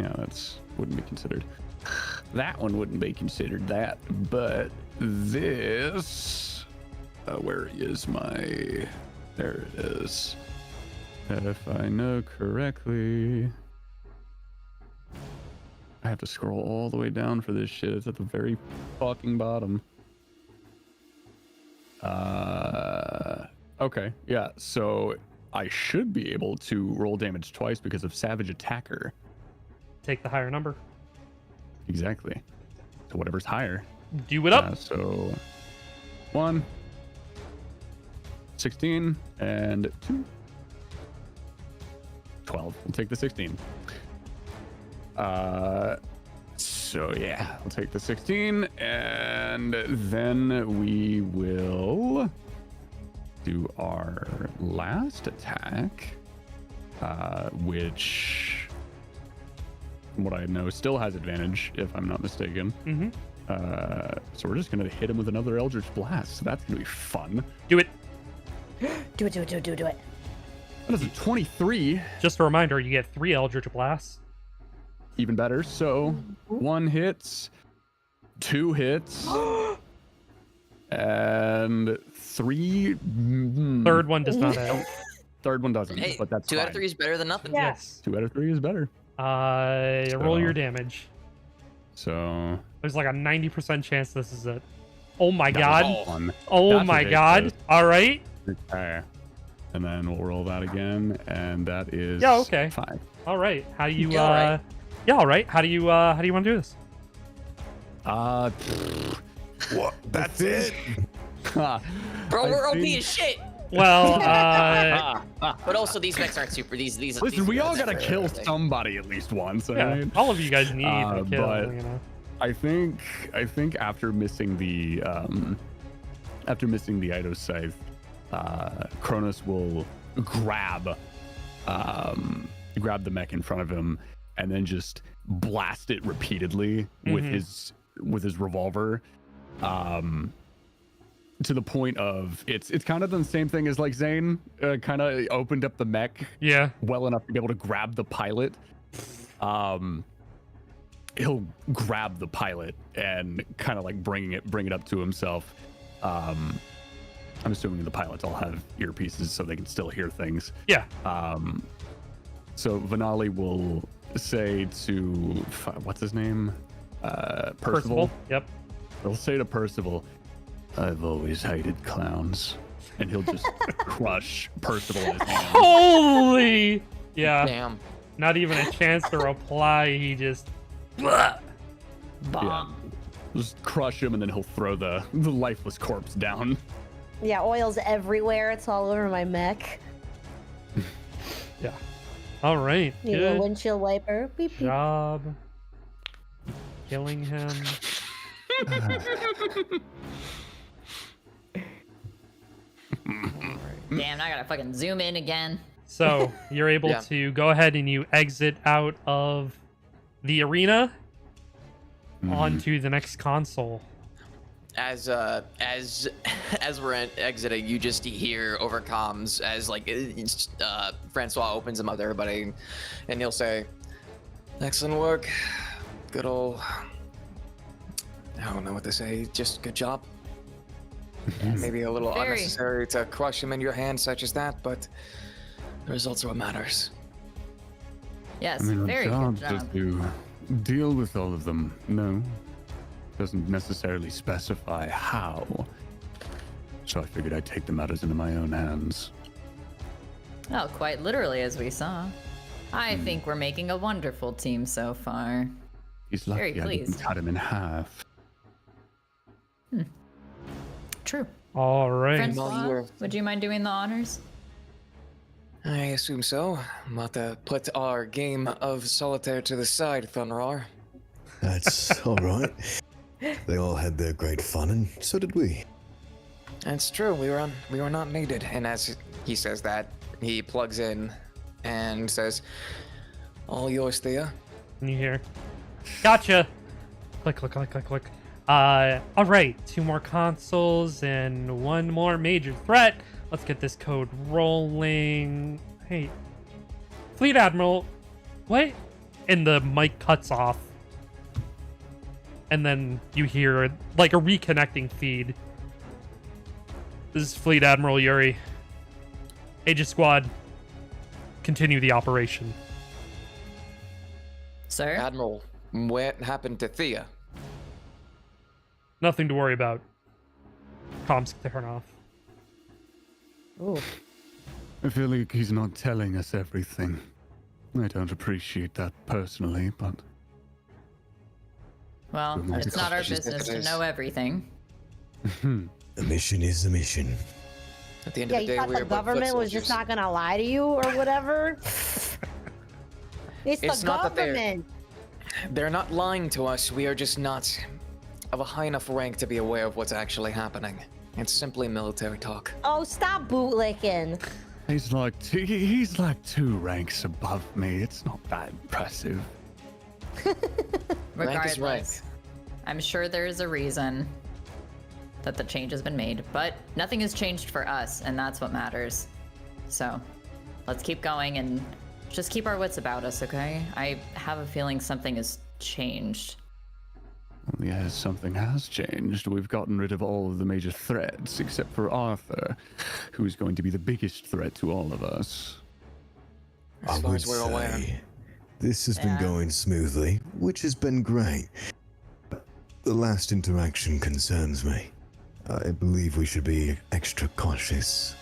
[SPEAKER 2] yeah, that's wouldn't be considered. That one wouldn't be considered that, but this. Where is my? There it is. If I know correctly. I have to scroll all the way down for this shit. It's at the very fucking bottom. Okay, yeah. So I should be able to roll damage twice because of Savage Attacker.
[SPEAKER 1] Take the higher number.
[SPEAKER 2] Exactly. So whatever's higher.
[SPEAKER 1] Do it up.
[SPEAKER 2] So 1, 16, and 2. 12. We'll take the 16. So yeah, I'll take the 16, and then we will do our last attack, which, from what I know, still has advantage, if I'm not mistaken.
[SPEAKER 1] Mm-hmm.
[SPEAKER 2] So we're just gonna hit him with another Eldritch Blast. So that's gonna be fun.
[SPEAKER 1] Do it.
[SPEAKER 4] Do it.
[SPEAKER 2] That is a 23.
[SPEAKER 1] Just a reminder, you get 3 Eldritch Blasts.
[SPEAKER 2] Even better. So 1 hits, 2 hits, and 3.
[SPEAKER 1] Third one does not hit.
[SPEAKER 2] Third one doesn't,
[SPEAKER 3] Hey,
[SPEAKER 2] but that's
[SPEAKER 3] 2 out of
[SPEAKER 2] fine.
[SPEAKER 3] 3 is better than nothing.
[SPEAKER 1] Yes.
[SPEAKER 2] 2 out of 3 is better.
[SPEAKER 1] Roll your damage.
[SPEAKER 2] So
[SPEAKER 1] There's like a 90% chance this is it. Oh my
[SPEAKER 2] that
[SPEAKER 1] god.
[SPEAKER 2] was fun.
[SPEAKER 1] Oh
[SPEAKER 2] That's
[SPEAKER 1] my
[SPEAKER 2] ridiculous.
[SPEAKER 1] god. All right.
[SPEAKER 2] Okay. And then we'll roll that again, and that is
[SPEAKER 1] Yeah, okay.
[SPEAKER 2] 5.
[SPEAKER 1] All right. How do you
[SPEAKER 3] Yeah, all right.
[SPEAKER 1] Yeah, all right. How do you want to do this?
[SPEAKER 6] What? That's it?
[SPEAKER 3] Bro, we're OP as shit.
[SPEAKER 1] Well,
[SPEAKER 3] But also, these mechs aren't super. These.
[SPEAKER 2] Listen,
[SPEAKER 3] these
[SPEAKER 2] we
[SPEAKER 3] are
[SPEAKER 2] all gotta
[SPEAKER 3] different,
[SPEAKER 2] kill
[SPEAKER 3] aren't they?
[SPEAKER 2] somebody at least once.
[SPEAKER 1] yeah,
[SPEAKER 2] Right?
[SPEAKER 1] all of you guys need a kill,
[SPEAKER 2] but-
[SPEAKER 1] you know.
[SPEAKER 2] I think after missing the Eido scythe, Cronus will grab the mech in front of him and then just blast it repeatedly with his revolver, to the point of it's kind of the same thing as like Zane kind of opened up the mech
[SPEAKER 1] Yeah.
[SPEAKER 2] well enough to be able to grab the pilot. He'll grab the pilot and kind of like bring it up to himself. I'm assuming the pilots all have earpieces so they can still hear things.
[SPEAKER 1] Yeah.
[SPEAKER 2] So Vanali will say to what's his name? Percival.
[SPEAKER 1] Yep.
[SPEAKER 2] He'll say to Percival, "I've always hated clowns," and he'll just crush Percival in his hand.
[SPEAKER 1] Holy! Yeah.
[SPEAKER 3] Damn.
[SPEAKER 1] Not even a chance to reply. He just.
[SPEAKER 2] Yeah.
[SPEAKER 5] Bomb.
[SPEAKER 2] Just crush him, and then he'll throw the lifeless corpse down.
[SPEAKER 4] Yeah, oil's everywhere. It's all over my mech.
[SPEAKER 1] Yeah. All right.
[SPEAKER 4] Need a
[SPEAKER 1] Good
[SPEAKER 4] windshield wiper. Beep, beep.
[SPEAKER 1] job. Killing him.
[SPEAKER 5] Damn, I gotta fucking zoom in again.
[SPEAKER 1] So you're able
[SPEAKER 3] Yeah.
[SPEAKER 1] to go ahead and you exit out of the arena onto the next console.
[SPEAKER 3] As we're exiting, you just hear over comms as like Francois opens them up to everybody, and he'll say, "Excellent work, good old." I don't know what to say. Just good job. Maybe a little
[SPEAKER 5] Very.
[SPEAKER 3] unnecessary to crush him in your hand, such as that, but the results are what matters.
[SPEAKER 5] Yes,
[SPEAKER 2] I mean, our
[SPEAKER 5] very good
[SPEAKER 2] job's
[SPEAKER 5] job.
[SPEAKER 2] just to deal with all of them. No, doesn't necessarily specify how. So I figured I'd take the matters into my own hands.
[SPEAKER 5] Oh, quite literally, as we saw. I think we're making a wonderful team so far.
[SPEAKER 2] He's
[SPEAKER 5] Very
[SPEAKER 2] lucky I didn't
[SPEAKER 5] pleased.
[SPEAKER 2] cut him in half.
[SPEAKER 5] True.
[SPEAKER 1] All right.
[SPEAKER 5] Francois,
[SPEAKER 3] you're-
[SPEAKER 5] would you mind doing the honors?
[SPEAKER 3] I assume so. I'm about to put our game of solitaire to the side, Thunderar.
[SPEAKER 6] That's all right. They all had their great fun, and so did we.
[SPEAKER 3] That's true. We were not needed. And as he says that, he plugs in and says, "All yours, Thea."
[SPEAKER 1] Can you hear? Gotcha. Click, click, click, click, click. All right. 2 more consoles and 1 more major threat. Let's get this code rolling. Hey, Fleet Admiral, what? And the mic cuts off. And then you hear like a reconnecting feed. This is Fleet Admiral Yuri. Aegis Squad, continue the operation.
[SPEAKER 5] Sir?
[SPEAKER 3] Admiral, what happened to Thea?
[SPEAKER 1] Nothing to worry about. Comms turn off.
[SPEAKER 4] Ooh.
[SPEAKER 2] I feel like he's not telling us everything. I don't appreciate that personally, but
[SPEAKER 5] Well,
[SPEAKER 2] Well,
[SPEAKER 5] it's not our
[SPEAKER 3] it's-
[SPEAKER 5] business
[SPEAKER 3] it
[SPEAKER 5] to
[SPEAKER 3] is.
[SPEAKER 5] know everything.
[SPEAKER 6] A mission is a mission.
[SPEAKER 3] At the end
[SPEAKER 4] Yeah,
[SPEAKER 3] of
[SPEAKER 4] you
[SPEAKER 3] the day,
[SPEAKER 4] thought
[SPEAKER 3] we
[SPEAKER 4] the
[SPEAKER 3] are but foot
[SPEAKER 4] government was just
[SPEAKER 3] soldiers.
[SPEAKER 4] not gonna lie to you or whatever? It's
[SPEAKER 3] It's
[SPEAKER 4] the
[SPEAKER 3] not that they're-
[SPEAKER 4] government.
[SPEAKER 3] They're not lying to us. We are just not of a high enough rank to be aware of what's actually happening. It's simply military talk.
[SPEAKER 4] Oh, stop bootlicking.
[SPEAKER 2] he's like he's like 2 ranks above me. It's not that impressive.
[SPEAKER 3] Rank
[SPEAKER 5] Regardless,
[SPEAKER 3] is rank.
[SPEAKER 5] I'm sure there is a reason that the change has been made, but nothing has changed for us, and that's what matters. So, let's keep going and just keep our wits about us, okay? I have a feeling something has changed.
[SPEAKER 2] Well, yes, something has changed. We've gotten rid of all of the major threats, except for Arthur, who's going to be the biggest threat to all of us.
[SPEAKER 3] As
[SPEAKER 6] I
[SPEAKER 3] far
[SPEAKER 6] would
[SPEAKER 3] as we're aware.
[SPEAKER 6] say this has been
[SPEAKER 5] Yeah.
[SPEAKER 6] going smoothly, which has been great. The last interaction concerns me. I believe we should be extra cautious.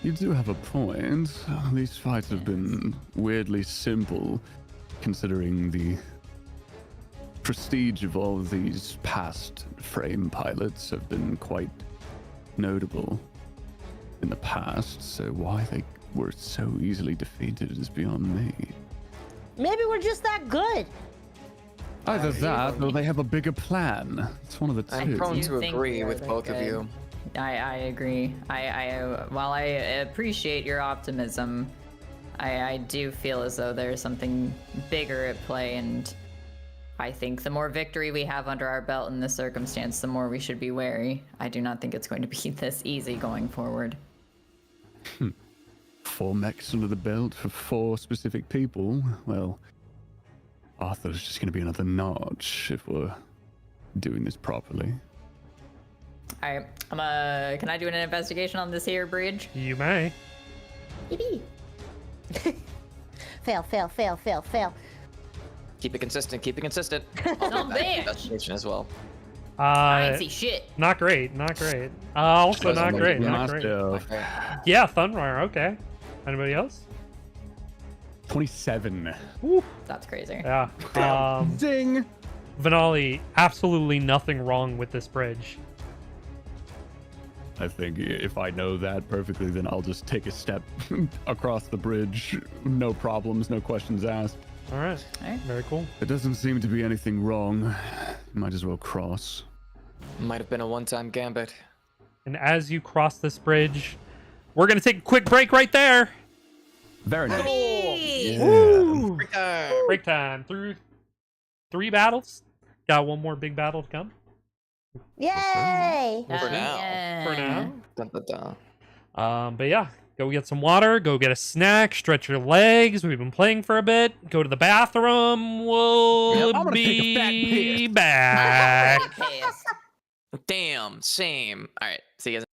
[SPEAKER 2] You do have a point. These fights have been weirdly simple, considering the prestige of all of these past frame pilots have been quite notable in the past, so why they were so easily defeated is beyond me.
[SPEAKER 4] Maybe we're just that good.
[SPEAKER 2] Either that, or they have a bigger plan. It's one of the
[SPEAKER 3] I'm
[SPEAKER 2] two.
[SPEAKER 3] prone
[SPEAKER 5] do
[SPEAKER 3] to
[SPEAKER 5] think
[SPEAKER 3] agree
[SPEAKER 5] we are
[SPEAKER 3] with
[SPEAKER 5] that
[SPEAKER 3] both of
[SPEAKER 5] good.
[SPEAKER 3] you.
[SPEAKER 5] I agree. While I appreciate your optimism, I do feel as though there's something bigger at play, and I think the more victory we have under our belt in this circumstance, the more we should be wary. I do not think it's going to be this easy going forward.
[SPEAKER 2] 4 mechs under the belt for 4 specific people. Well, Arthur's just going to be another notch if we're doing this properly.
[SPEAKER 5] All right, can I do an investigation on this here bridge?
[SPEAKER 1] You may.
[SPEAKER 4] Yippee. Fail, fail, fail, fail, fail.
[SPEAKER 3] Keep it consistent. Keep it consistent.
[SPEAKER 5] Don't bitch.
[SPEAKER 3] Investigation as well.
[SPEAKER 5] I ain't see shit.
[SPEAKER 1] Not great, not great. Also not great, not great.
[SPEAKER 3] Okay.
[SPEAKER 1] Yeah, Thunwire, okay. Anybody else?
[SPEAKER 2] 27.
[SPEAKER 5] That's crazy.
[SPEAKER 1] Yeah.
[SPEAKER 2] Ding.
[SPEAKER 1] Vanali, absolutely nothing wrong with this bridge.
[SPEAKER 2] I think if I know that perfectly, then I'll just take a step across the bridge. No problems, no questions asked.
[SPEAKER 1] All right. Very cool.
[SPEAKER 2] It doesn't seem to be anything wrong. Might as well cross.
[SPEAKER 3] Might have been a one-time gambit.
[SPEAKER 1] And as you cross this bridge, we're going to take a quick break right there.
[SPEAKER 2] Very nice.
[SPEAKER 6] Yeah.
[SPEAKER 1] Woo! Break time. Through 3 battles. Got one more big battle to come.
[SPEAKER 4] Yay!
[SPEAKER 3] For now.
[SPEAKER 5] Yeah.
[SPEAKER 1] For now.
[SPEAKER 3] Dun, dun, dun.
[SPEAKER 1] But yeah, go get some water, go get a snack, stretch your legs. We've been playing for a bit. Go to the bathroom. We'll
[SPEAKER 2] I'm gonna take a fat
[SPEAKER 1] be
[SPEAKER 2] piss.
[SPEAKER 1] back.
[SPEAKER 3] Damn, same. All right, see you guys.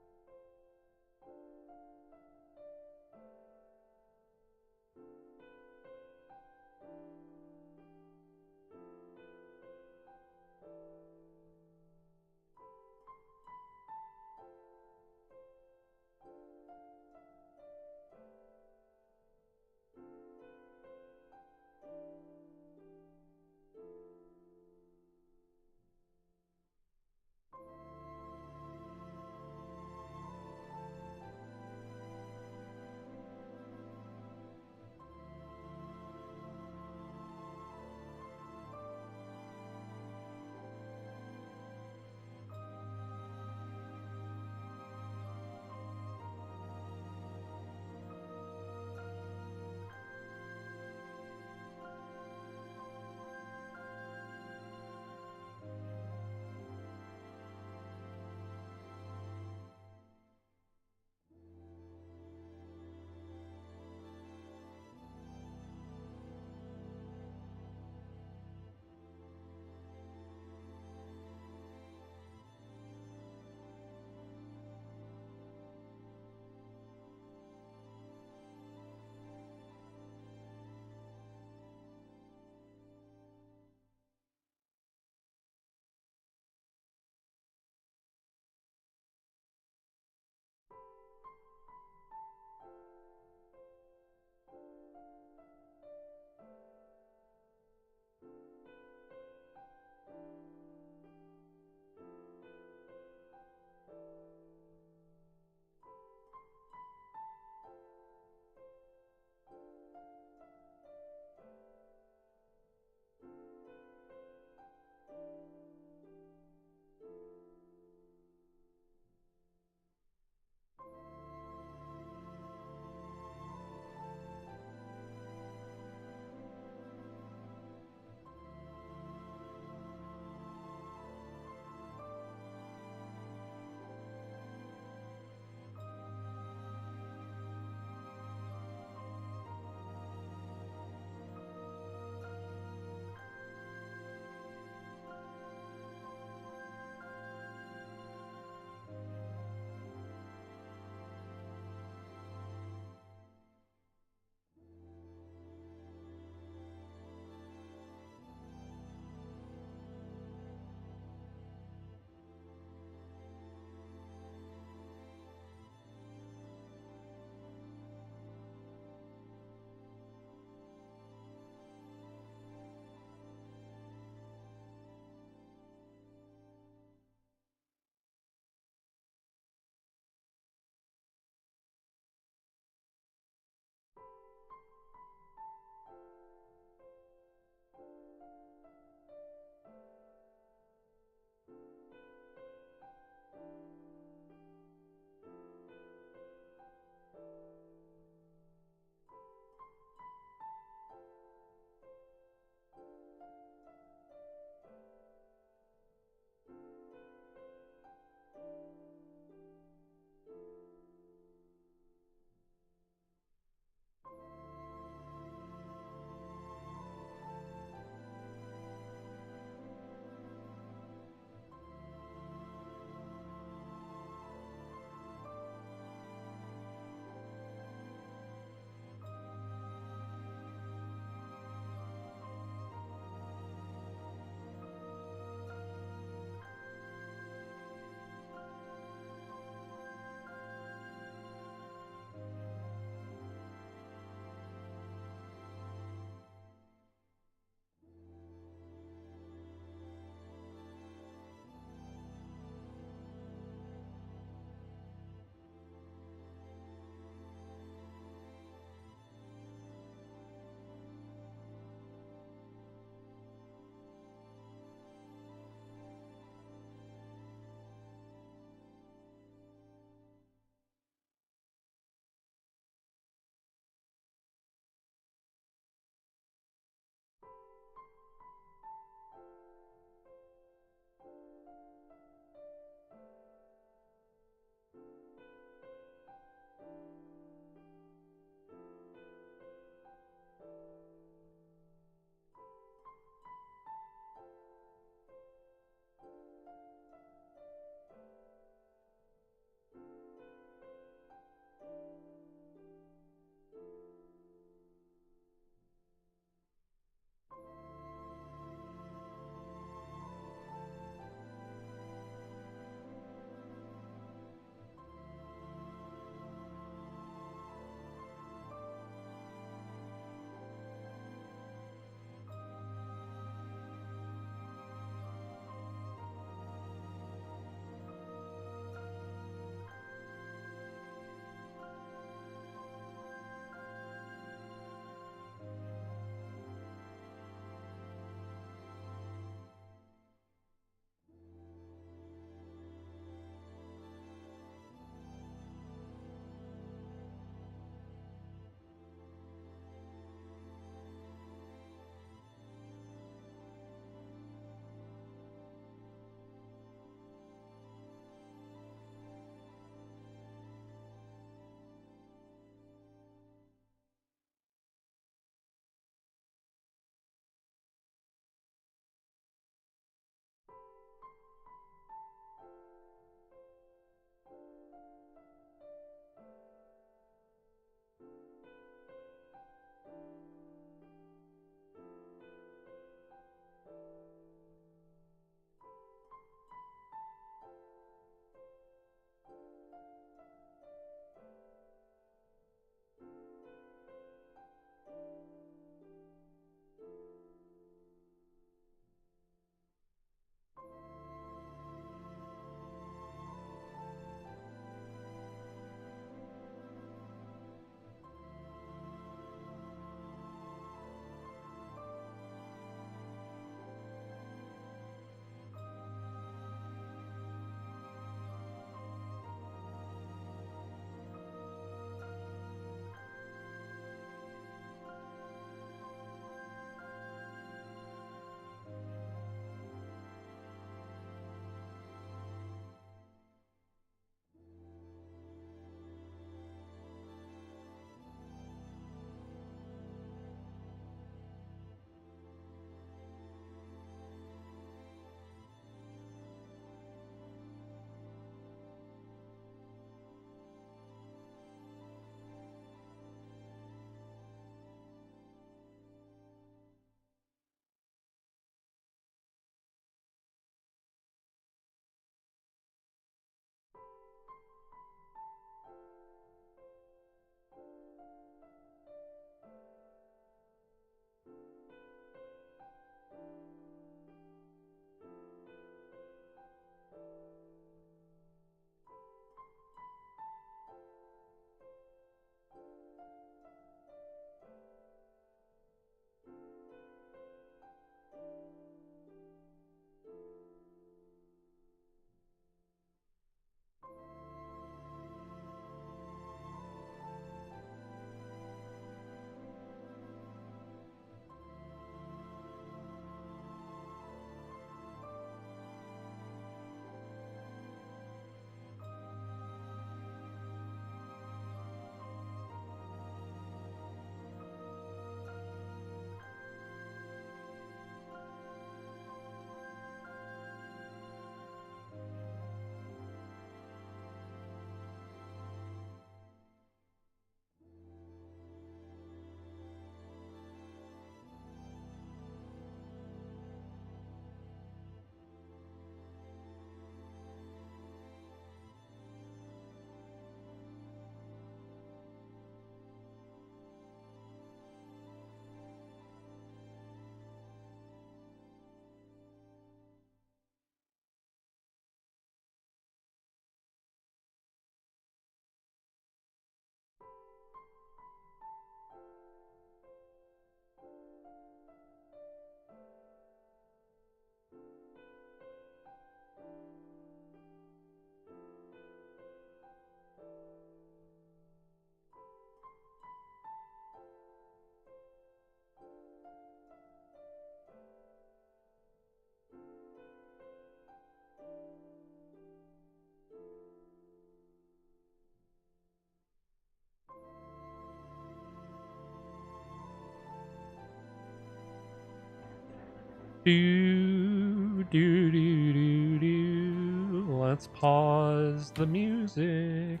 [SPEAKER 1] Do, do, do, do, do. Let's pause the music.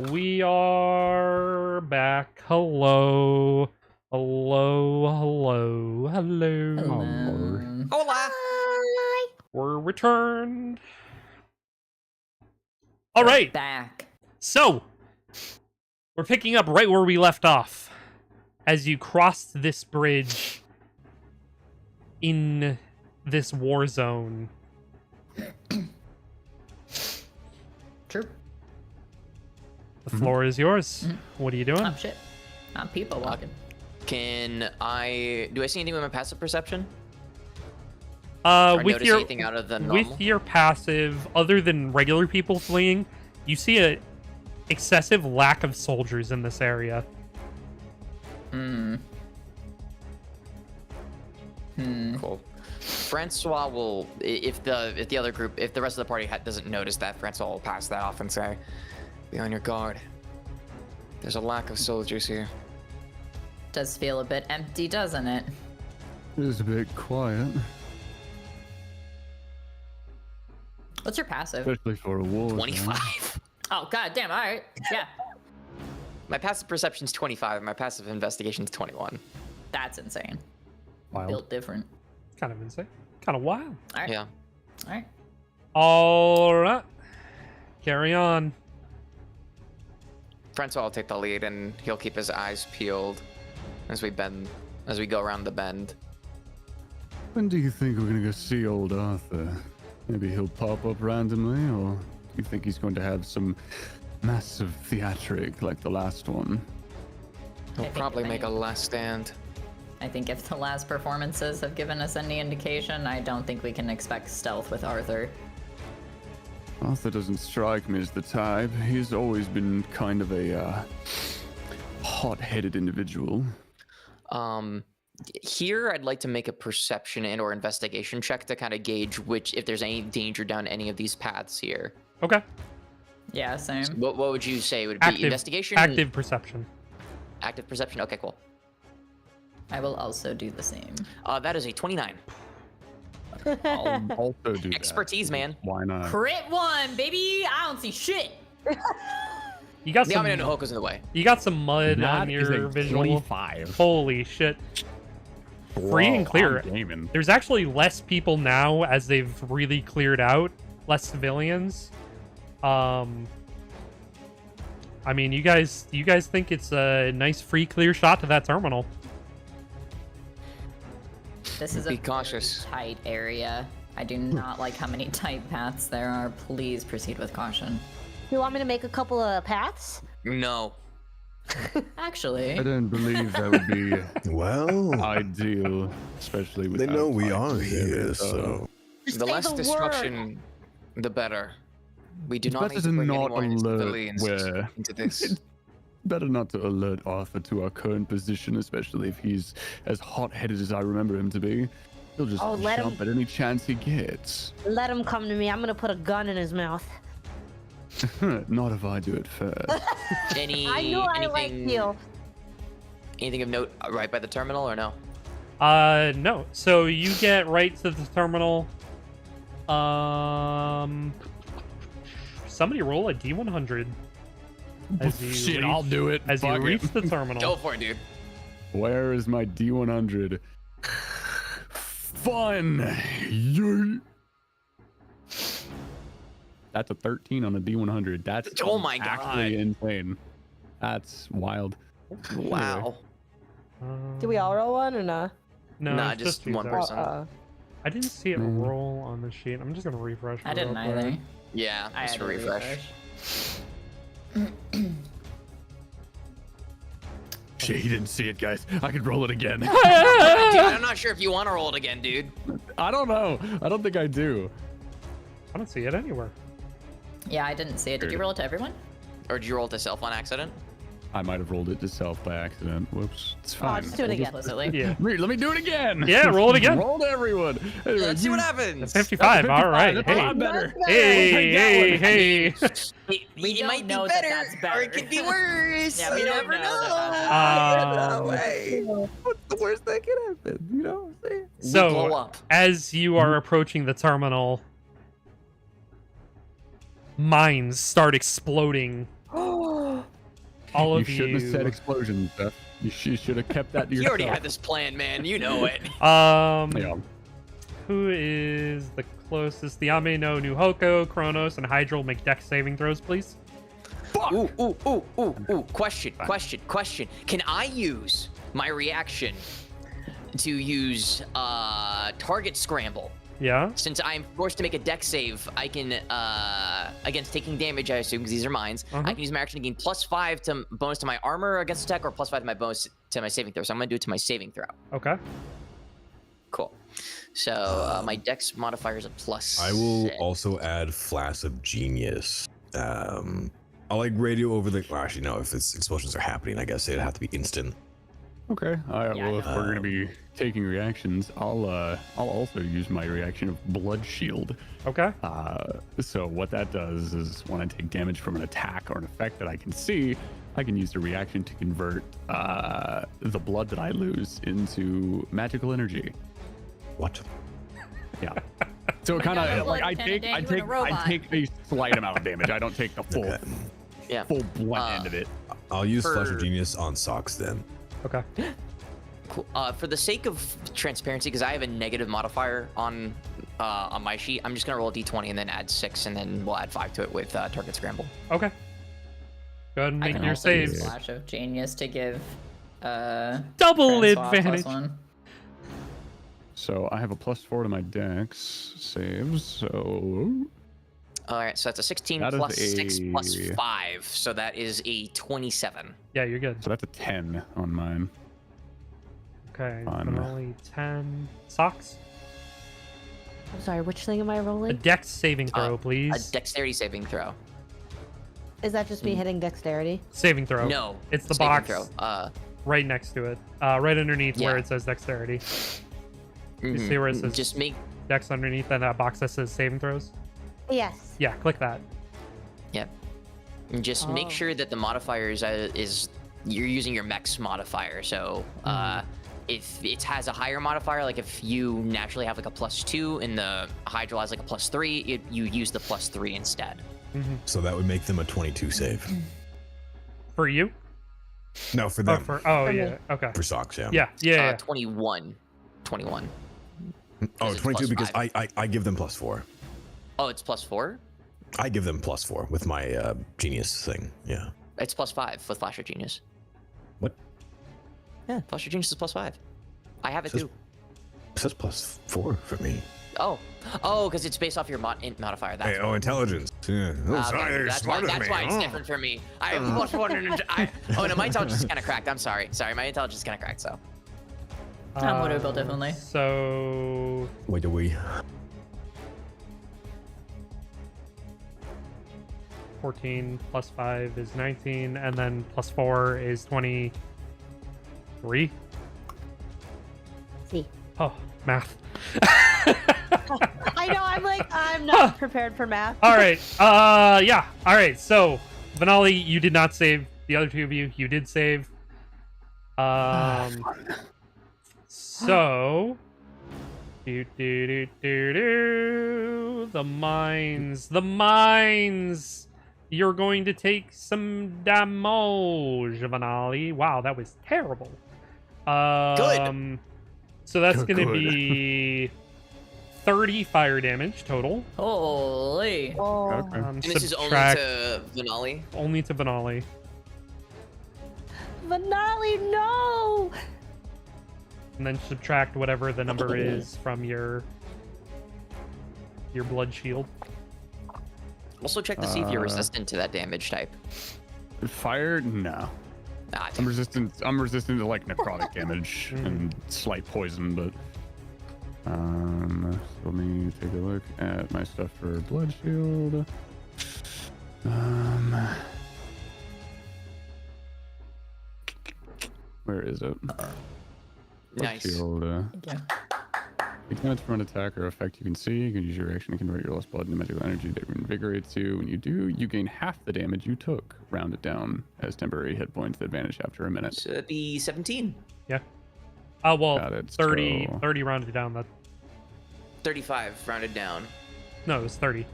[SPEAKER 1] We are back. Hello. Hello, hello, hello.
[SPEAKER 5] Hello.
[SPEAKER 3] Hola.
[SPEAKER 4] Hi.
[SPEAKER 1] We're returned. All right.
[SPEAKER 5] Back.
[SPEAKER 1] So, we're picking up right where we left off. As you crossed this bridge in this war zone.
[SPEAKER 5] True.
[SPEAKER 1] The floor is yours. What are you doing?
[SPEAKER 5] Oh shit. I'm people walking.
[SPEAKER 3] Do I see anything with my passive perception?
[SPEAKER 1] With
[SPEAKER 3] notice
[SPEAKER 1] your
[SPEAKER 3] anything out of the normal?
[SPEAKER 1] with your passive, other than regular people fleeing, you see a excessive lack of soldiers in this area.
[SPEAKER 3] Cool. Francois will, if the other group, if the rest of the party doesn't notice that, Francois will pass that off and say, "Be on your guard. There's a lack of soldiers here."
[SPEAKER 5] Does feel a bit empty, doesn't it?
[SPEAKER 2] It is a bit quiet,
[SPEAKER 5] What's your passive?
[SPEAKER 2] especially for a war. zone.
[SPEAKER 3] 25.
[SPEAKER 5] Oh god damn, alright. Yeah.
[SPEAKER 3] My passive perception's 25. My passive investigation's 21.
[SPEAKER 5] That's insane.
[SPEAKER 2] Wild.
[SPEAKER 5] Built different.
[SPEAKER 1] Kind of insane. Kind of wild.
[SPEAKER 5] Alright.
[SPEAKER 3] Yeah.
[SPEAKER 5] Alright.
[SPEAKER 1] All right. Carry on.
[SPEAKER 3] Francois will take the lead, and he'll keep his eyes peeled as we go around the bend.
[SPEAKER 2] When do you think we're gonna go see old Arthur? Maybe he'll pop up randomly, or do you think he's going to have some massive theatric like the last one?
[SPEAKER 3] He'll
[SPEAKER 5] think
[SPEAKER 3] probably
[SPEAKER 5] if
[SPEAKER 3] make a
[SPEAKER 5] any-
[SPEAKER 3] last stand.
[SPEAKER 5] I think if the last performances have given us any indication, I don't think we can expect stealth with Arthur.
[SPEAKER 2] Arthur doesn't strike me as the type. He's always been kind of a hot-headed individual.
[SPEAKER 3] Here I'd like to make a perception and or investigation check to kind of gauge if there's any danger down any of these paths here.
[SPEAKER 1] Okay.
[SPEAKER 5] Yeah, same.
[SPEAKER 3] What would you say would be investigation?
[SPEAKER 1] Active perception.
[SPEAKER 3] Active perception. Okay, cool.
[SPEAKER 5] I will also do the same.
[SPEAKER 3] That is a 29.
[SPEAKER 2] I'll also do
[SPEAKER 3] Expertise,
[SPEAKER 2] that.
[SPEAKER 3] man.
[SPEAKER 2] Why not?
[SPEAKER 5] Crit 1, baby! I don't see shit!
[SPEAKER 1] You got
[SPEAKER 3] The
[SPEAKER 1] some.
[SPEAKER 3] Amino Hook is in the way.
[SPEAKER 1] You got some mud
[SPEAKER 2] That
[SPEAKER 1] on
[SPEAKER 2] is
[SPEAKER 1] your
[SPEAKER 2] a
[SPEAKER 1] visual.
[SPEAKER 2] 25.
[SPEAKER 1] Holy shit! Free and
[SPEAKER 2] Whoa,
[SPEAKER 1] clear.
[SPEAKER 2] I'm gaming.
[SPEAKER 1] There's actually less people now as they've really cleared out, less civilians. I mean, you guys think it's a nice free clear shot to that terminal.
[SPEAKER 5] This is
[SPEAKER 3] Be
[SPEAKER 5] a
[SPEAKER 3] cautious.
[SPEAKER 5] very tight area. I do not like how many tight paths there are. Please proceed with caution.
[SPEAKER 4] You want me to make a couple of paths?
[SPEAKER 3] No.
[SPEAKER 5] Actually,
[SPEAKER 2] I don't believe that would be
[SPEAKER 6] Well,
[SPEAKER 2] ideal, especially with
[SPEAKER 6] they know we are here, so
[SPEAKER 4] Just
[SPEAKER 3] The
[SPEAKER 4] say
[SPEAKER 3] less
[SPEAKER 4] the
[SPEAKER 3] destruction, the better. We do not
[SPEAKER 2] better
[SPEAKER 3] need to
[SPEAKER 2] to
[SPEAKER 3] bring any
[SPEAKER 2] not
[SPEAKER 3] more
[SPEAKER 2] alert
[SPEAKER 3] civilians
[SPEAKER 2] where-
[SPEAKER 3] into this.
[SPEAKER 2] better not to alert Arthur to our current position, especially if he's as hot-headed as I remember him to be. He'll just
[SPEAKER 4] Oh, let
[SPEAKER 2] jump
[SPEAKER 4] him-
[SPEAKER 2] at any chance he gets.
[SPEAKER 4] Let him come to me. I'm gonna put a gun in his mouth.
[SPEAKER 2] Not if I do it first.
[SPEAKER 4] I knew I liked you.
[SPEAKER 3] Anything of note right by the terminal or no?
[SPEAKER 1] No. So you get right to the terminal. Somebody roll a D100 as you
[SPEAKER 2] Shit,
[SPEAKER 1] reach,
[SPEAKER 2] I'll do it.
[SPEAKER 1] as you
[SPEAKER 2] Fuck it.
[SPEAKER 1] reach the terminal.
[SPEAKER 3] Go for it, dude.
[SPEAKER 2] Where is my D100? Fun! Yay! That's a 13 on a D100. That's
[SPEAKER 3] Oh my
[SPEAKER 2] actually insane. That's wild.
[SPEAKER 3] Wow.
[SPEAKER 4] Do we all roll one or not?
[SPEAKER 1] No,
[SPEAKER 3] Nah,
[SPEAKER 1] it's
[SPEAKER 3] just
[SPEAKER 1] you,
[SPEAKER 3] one
[SPEAKER 1] Zach.
[SPEAKER 3] person.
[SPEAKER 1] I didn't see it roll on the sheet. I'm just gonna refresh.
[SPEAKER 5] I
[SPEAKER 1] it
[SPEAKER 5] didn't
[SPEAKER 1] real quick.
[SPEAKER 5] either.
[SPEAKER 3] Yeah,
[SPEAKER 5] I
[SPEAKER 3] just
[SPEAKER 5] had
[SPEAKER 3] a
[SPEAKER 5] to
[SPEAKER 3] refresh.
[SPEAKER 2] Shit, he didn't see it, guys. I could roll it again.
[SPEAKER 3] Dude, I'm not sure if you want to roll it again, dude.
[SPEAKER 2] I don't know. I don't think I do.
[SPEAKER 1] I don't see it anywhere.
[SPEAKER 5] Yeah, I didn't see it. Did you roll it to everyone?
[SPEAKER 3] Or did you roll it to self on accident?
[SPEAKER 2] I might have rolled it to self by accident. Whoops. It's
[SPEAKER 4] Oh,
[SPEAKER 2] fine.
[SPEAKER 4] just do it again.
[SPEAKER 5] Implicitly.
[SPEAKER 1] Yeah.
[SPEAKER 2] Let me do it again.
[SPEAKER 1] Yeah, roll it again.
[SPEAKER 2] Roll to everyone. Anyway,
[SPEAKER 3] Let's see what
[SPEAKER 2] you-
[SPEAKER 3] happens.
[SPEAKER 1] 55. All right.
[SPEAKER 2] That's a lot
[SPEAKER 1] Hey.
[SPEAKER 2] better.
[SPEAKER 1] Hey, hey, hey.
[SPEAKER 5] We
[SPEAKER 3] It
[SPEAKER 5] don't
[SPEAKER 3] might be
[SPEAKER 5] know
[SPEAKER 3] better,
[SPEAKER 5] that that's
[SPEAKER 3] or
[SPEAKER 5] better.
[SPEAKER 3] it could be worse.
[SPEAKER 5] Yeah, we
[SPEAKER 3] you
[SPEAKER 5] don't
[SPEAKER 3] never
[SPEAKER 5] know
[SPEAKER 3] know.
[SPEAKER 5] that
[SPEAKER 2] No way. What's the worst that could happen? You know what I'm saying?
[SPEAKER 1] So,
[SPEAKER 3] blow up.
[SPEAKER 1] as you are approaching the terminal, mines start exploding. All
[SPEAKER 2] You
[SPEAKER 1] of
[SPEAKER 2] shouldn't have said
[SPEAKER 1] you.
[SPEAKER 2] explosions, Beth. You should have kept that to
[SPEAKER 3] You
[SPEAKER 2] yourself.
[SPEAKER 3] already had this plan, man. You know it.
[SPEAKER 2] Yeah.
[SPEAKER 1] Who is the closest? The Ame no Nuhoko, Kronos, and Hydral make dex saving throws, please.
[SPEAKER 3] Ooh. Question. Can I use my reaction to use target scramble?
[SPEAKER 1] Yeah.
[SPEAKER 3] Since I'm forced to make a dex save, I can, against taking damage, I assume, because these are mines, I can use my action to gain +5 to bonus to my armor against attack, or +5 to my bonus to my saving throw. So I'm going to do it to my saving throw.
[SPEAKER 1] Okay.
[SPEAKER 3] Cool. So my dex modifier is a +6.
[SPEAKER 6] I will also add Flash of Genius. I'll like radio over the. Well, actually, no. If it's explosions are happening, I guess it'd have to be instant.
[SPEAKER 2] Okay. All right.
[SPEAKER 5] Yeah,
[SPEAKER 2] Well, if we're gonna be taking reactions, I'll also use my reaction of Blood Shield.
[SPEAKER 1] Okay.
[SPEAKER 2] So what that does is when I take damage from an attack or an effect that I can see, I can use the reaction to convert the blood that I lose into magical energy.
[SPEAKER 6] What?
[SPEAKER 2] Yeah. So it kind
[SPEAKER 5] got
[SPEAKER 2] of
[SPEAKER 5] blood,
[SPEAKER 2] like I
[SPEAKER 5] Lieutenant Dan, you were a
[SPEAKER 2] take
[SPEAKER 5] robot.
[SPEAKER 2] a slight amount of damage. I don't take the full
[SPEAKER 3] Yeah.
[SPEAKER 2] full blunt end of it.
[SPEAKER 6] I'll use Flash
[SPEAKER 3] For-
[SPEAKER 6] of Genius on socks then.
[SPEAKER 1] Okay.
[SPEAKER 3] Cool. For the sake of transparency, because I have a negative modifier on my sheet, I'm just gonna roll a d20 and then add 6, and then we'll add 5 to it with target scramble.
[SPEAKER 1] Okay. Go ahead and
[SPEAKER 5] I
[SPEAKER 1] make
[SPEAKER 5] can
[SPEAKER 1] your
[SPEAKER 5] also use
[SPEAKER 1] saves.
[SPEAKER 5] Flash of Genius to give
[SPEAKER 1] Double
[SPEAKER 5] Francois
[SPEAKER 1] advantage.
[SPEAKER 5] +1.
[SPEAKER 2] So I have a +4 to my dex saves. So
[SPEAKER 3] All right, so that's a 16
[SPEAKER 2] That is
[SPEAKER 3] plus 6 plus
[SPEAKER 2] a-
[SPEAKER 3] 5, so that is a 27.
[SPEAKER 1] Yeah, you're good.
[SPEAKER 2] that's a 10 on mine.
[SPEAKER 1] Okay.
[SPEAKER 2] Fun.
[SPEAKER 1] Only 10 socks.
[SPEAKER 4] I'm sorry, which thing am I
[SPEAKER 1] A
[SPEAKER 4] rolling?
[SPEAKER 1] dex saving throw,
[SPEAKER 3] A
[SPEAKER 1] please.
[SPEAKER 3] dexterity saving throw.
[SPEAKER 4] Is that just me hitting dexterity?
[SPEAKER 1] Saving throw.
[SPEAKER 3] No,
[SPEAKER 1] It's the
[SPEAKER 3] saving
[SPEAKER 1] box
[SPEAKER 3] throw.
[SPEAKER 1] right next to it. Right underneath where
[SPEAKER 3] Yeah.
[SPEAKER 1] it says dexterity. You
[SPEAKER 3] Mhm.
[SPEAKER 1] see where it says
[SPEAKER 3] Just make
[SPEAKER 1] dex underneath and that box that says saving throws?
[SPEAKER 4] Yes.
[SPEAKER 1] Yeah, click that.
[SPEAKER 3] Just
[SPEAKER 4] Oh.
[SPEAKER 3] make sure that the modifier is you're using your Mechs modifier. So if it has a higher modifier, like if you naturally have like a +2 and the Hydral has like a +3, you use the +3 instead.
[SPEAKER 6] So that would make them a 22 save.
[SPEAKER 1] For you?
[SPEAKER 6] No, for
[SPEAKER 1] Oh,
[SPEAKER 6] them.
[SPEAKER 1] for
[SPEAKER 4] For me.
[SPEAKER 1] yeah. Okay.
[SPEAKER 6] For socks, yeah.
[SPEAKER 1] Yeah.
[SPEAKER 3] 21.
[SPEAKER 6] Oh,
[SPEAKER 3] it's
[SPEAKER 6] 22 because
[SPEAKER 3] +5.
[SPEAKER 6] I give them +4.
[SPEAKER 3] Oh, it's +4?
[SPEAKER 6] I give them +4 with my genius thing. Yeah.
[SPEAKER 3] It's +5 with Flash of Genius.
[SPEAKER 6] What?
[SPEAKER 3] Yeah, Flash of Genius is +5. I have it
[SPEAKER 6] Says-
[SPEAKER 3] too.
[SPEAKER 6] It says +4 for me.
[SPEAKER 3] Oh, because it's based off your modifier. That's
[SPEAKER 6] Hey, oh, intelligence. Yeah. Oh,
[SPEAKER 3] okay,
[SPEAKER 6] sorry, you're
[SPEAKER 3] that's why.
[SPEAKER 6] smarter than
[SPEAKER 3] That's
[SPEAKER 6] me.
[SPEAKER 3] why it's
[SPEAKER 6] Oh.
[SPEAKER 3] different for me. I have +1. Oh no, my intelligence is kind of cracked. I'm sorry. My intelligence is kind of cracked. So
[SPEAKER 5] I'm Woodable, definitely.
[SPEAKER 1] So
[SPEAKER 6] Wait, do we?
[SPEAKER 1] 14 plus 5 is 19, and then plus 4 is 23.
[SPEAKER 4] See.
[SPEAKER 1] Oh, math.
[SPEAKER 4] I know, I'm not prepared for math.
[SPEAKER 1] All right. Yeah. All right. So, Vanali, you did not save. The other two of you, you did save. So, the mines. You're going to take some damage, Vanali. Wow, that was terrible.
[SPEAKER 3] Good.
[SPEAKER 1] So that's
[SPEAKER 2] Good.
[SPEAKER 1] going to be 30 fire damage total.
[SPEAKER 5] Holy.
[SPEAKER 4] Oh.
[SPEAKER 2] Okay.
[SPEAKER 3] and this is only
[SPEAKER 1] Subtract-
[SPEAKER 3] to Vanali.
[SPEAKER 1] only to Vanali.
[SPEAKER 4] Vanali, no!
[SPEAKER 1] And then subtract whatever the number is from your blood shield.
[SPEAKER 3] Also check to see if you're resistant to that damage type.
[SPEAKER 2] Fire? No.
[SPEAKER 3] Nah,
[SPEAKER 2] I'm resistant to like necrotic damage and slight poison, but let me take a look at my stuff for blood shield. Where is it? Blood
[SPEAKER 3] nice.
[SPEAKER 2] shield.
[SPEAKER 5] Yeah.
[SPEAKER 2] Take damage from an attack or effect you can see. You can use your action to convert your lost blood into magical energy that invigorates you. When you do, you gain half the damage you took. Round it down as temporary hit points. Advantage after a minute.
[SPEAKER 3] So it'd be 17.
[SPEAKER 1] Yeah. Well,
[SPEAKER 2] Got it,
[SPEAKER 1] 30,
[SPEAKER 2] so-
[SPEAKER 1] 30 rounded down. That
[SPEAKER 3] 35 rounded down.
[SPEAKER 1] no, it was 30.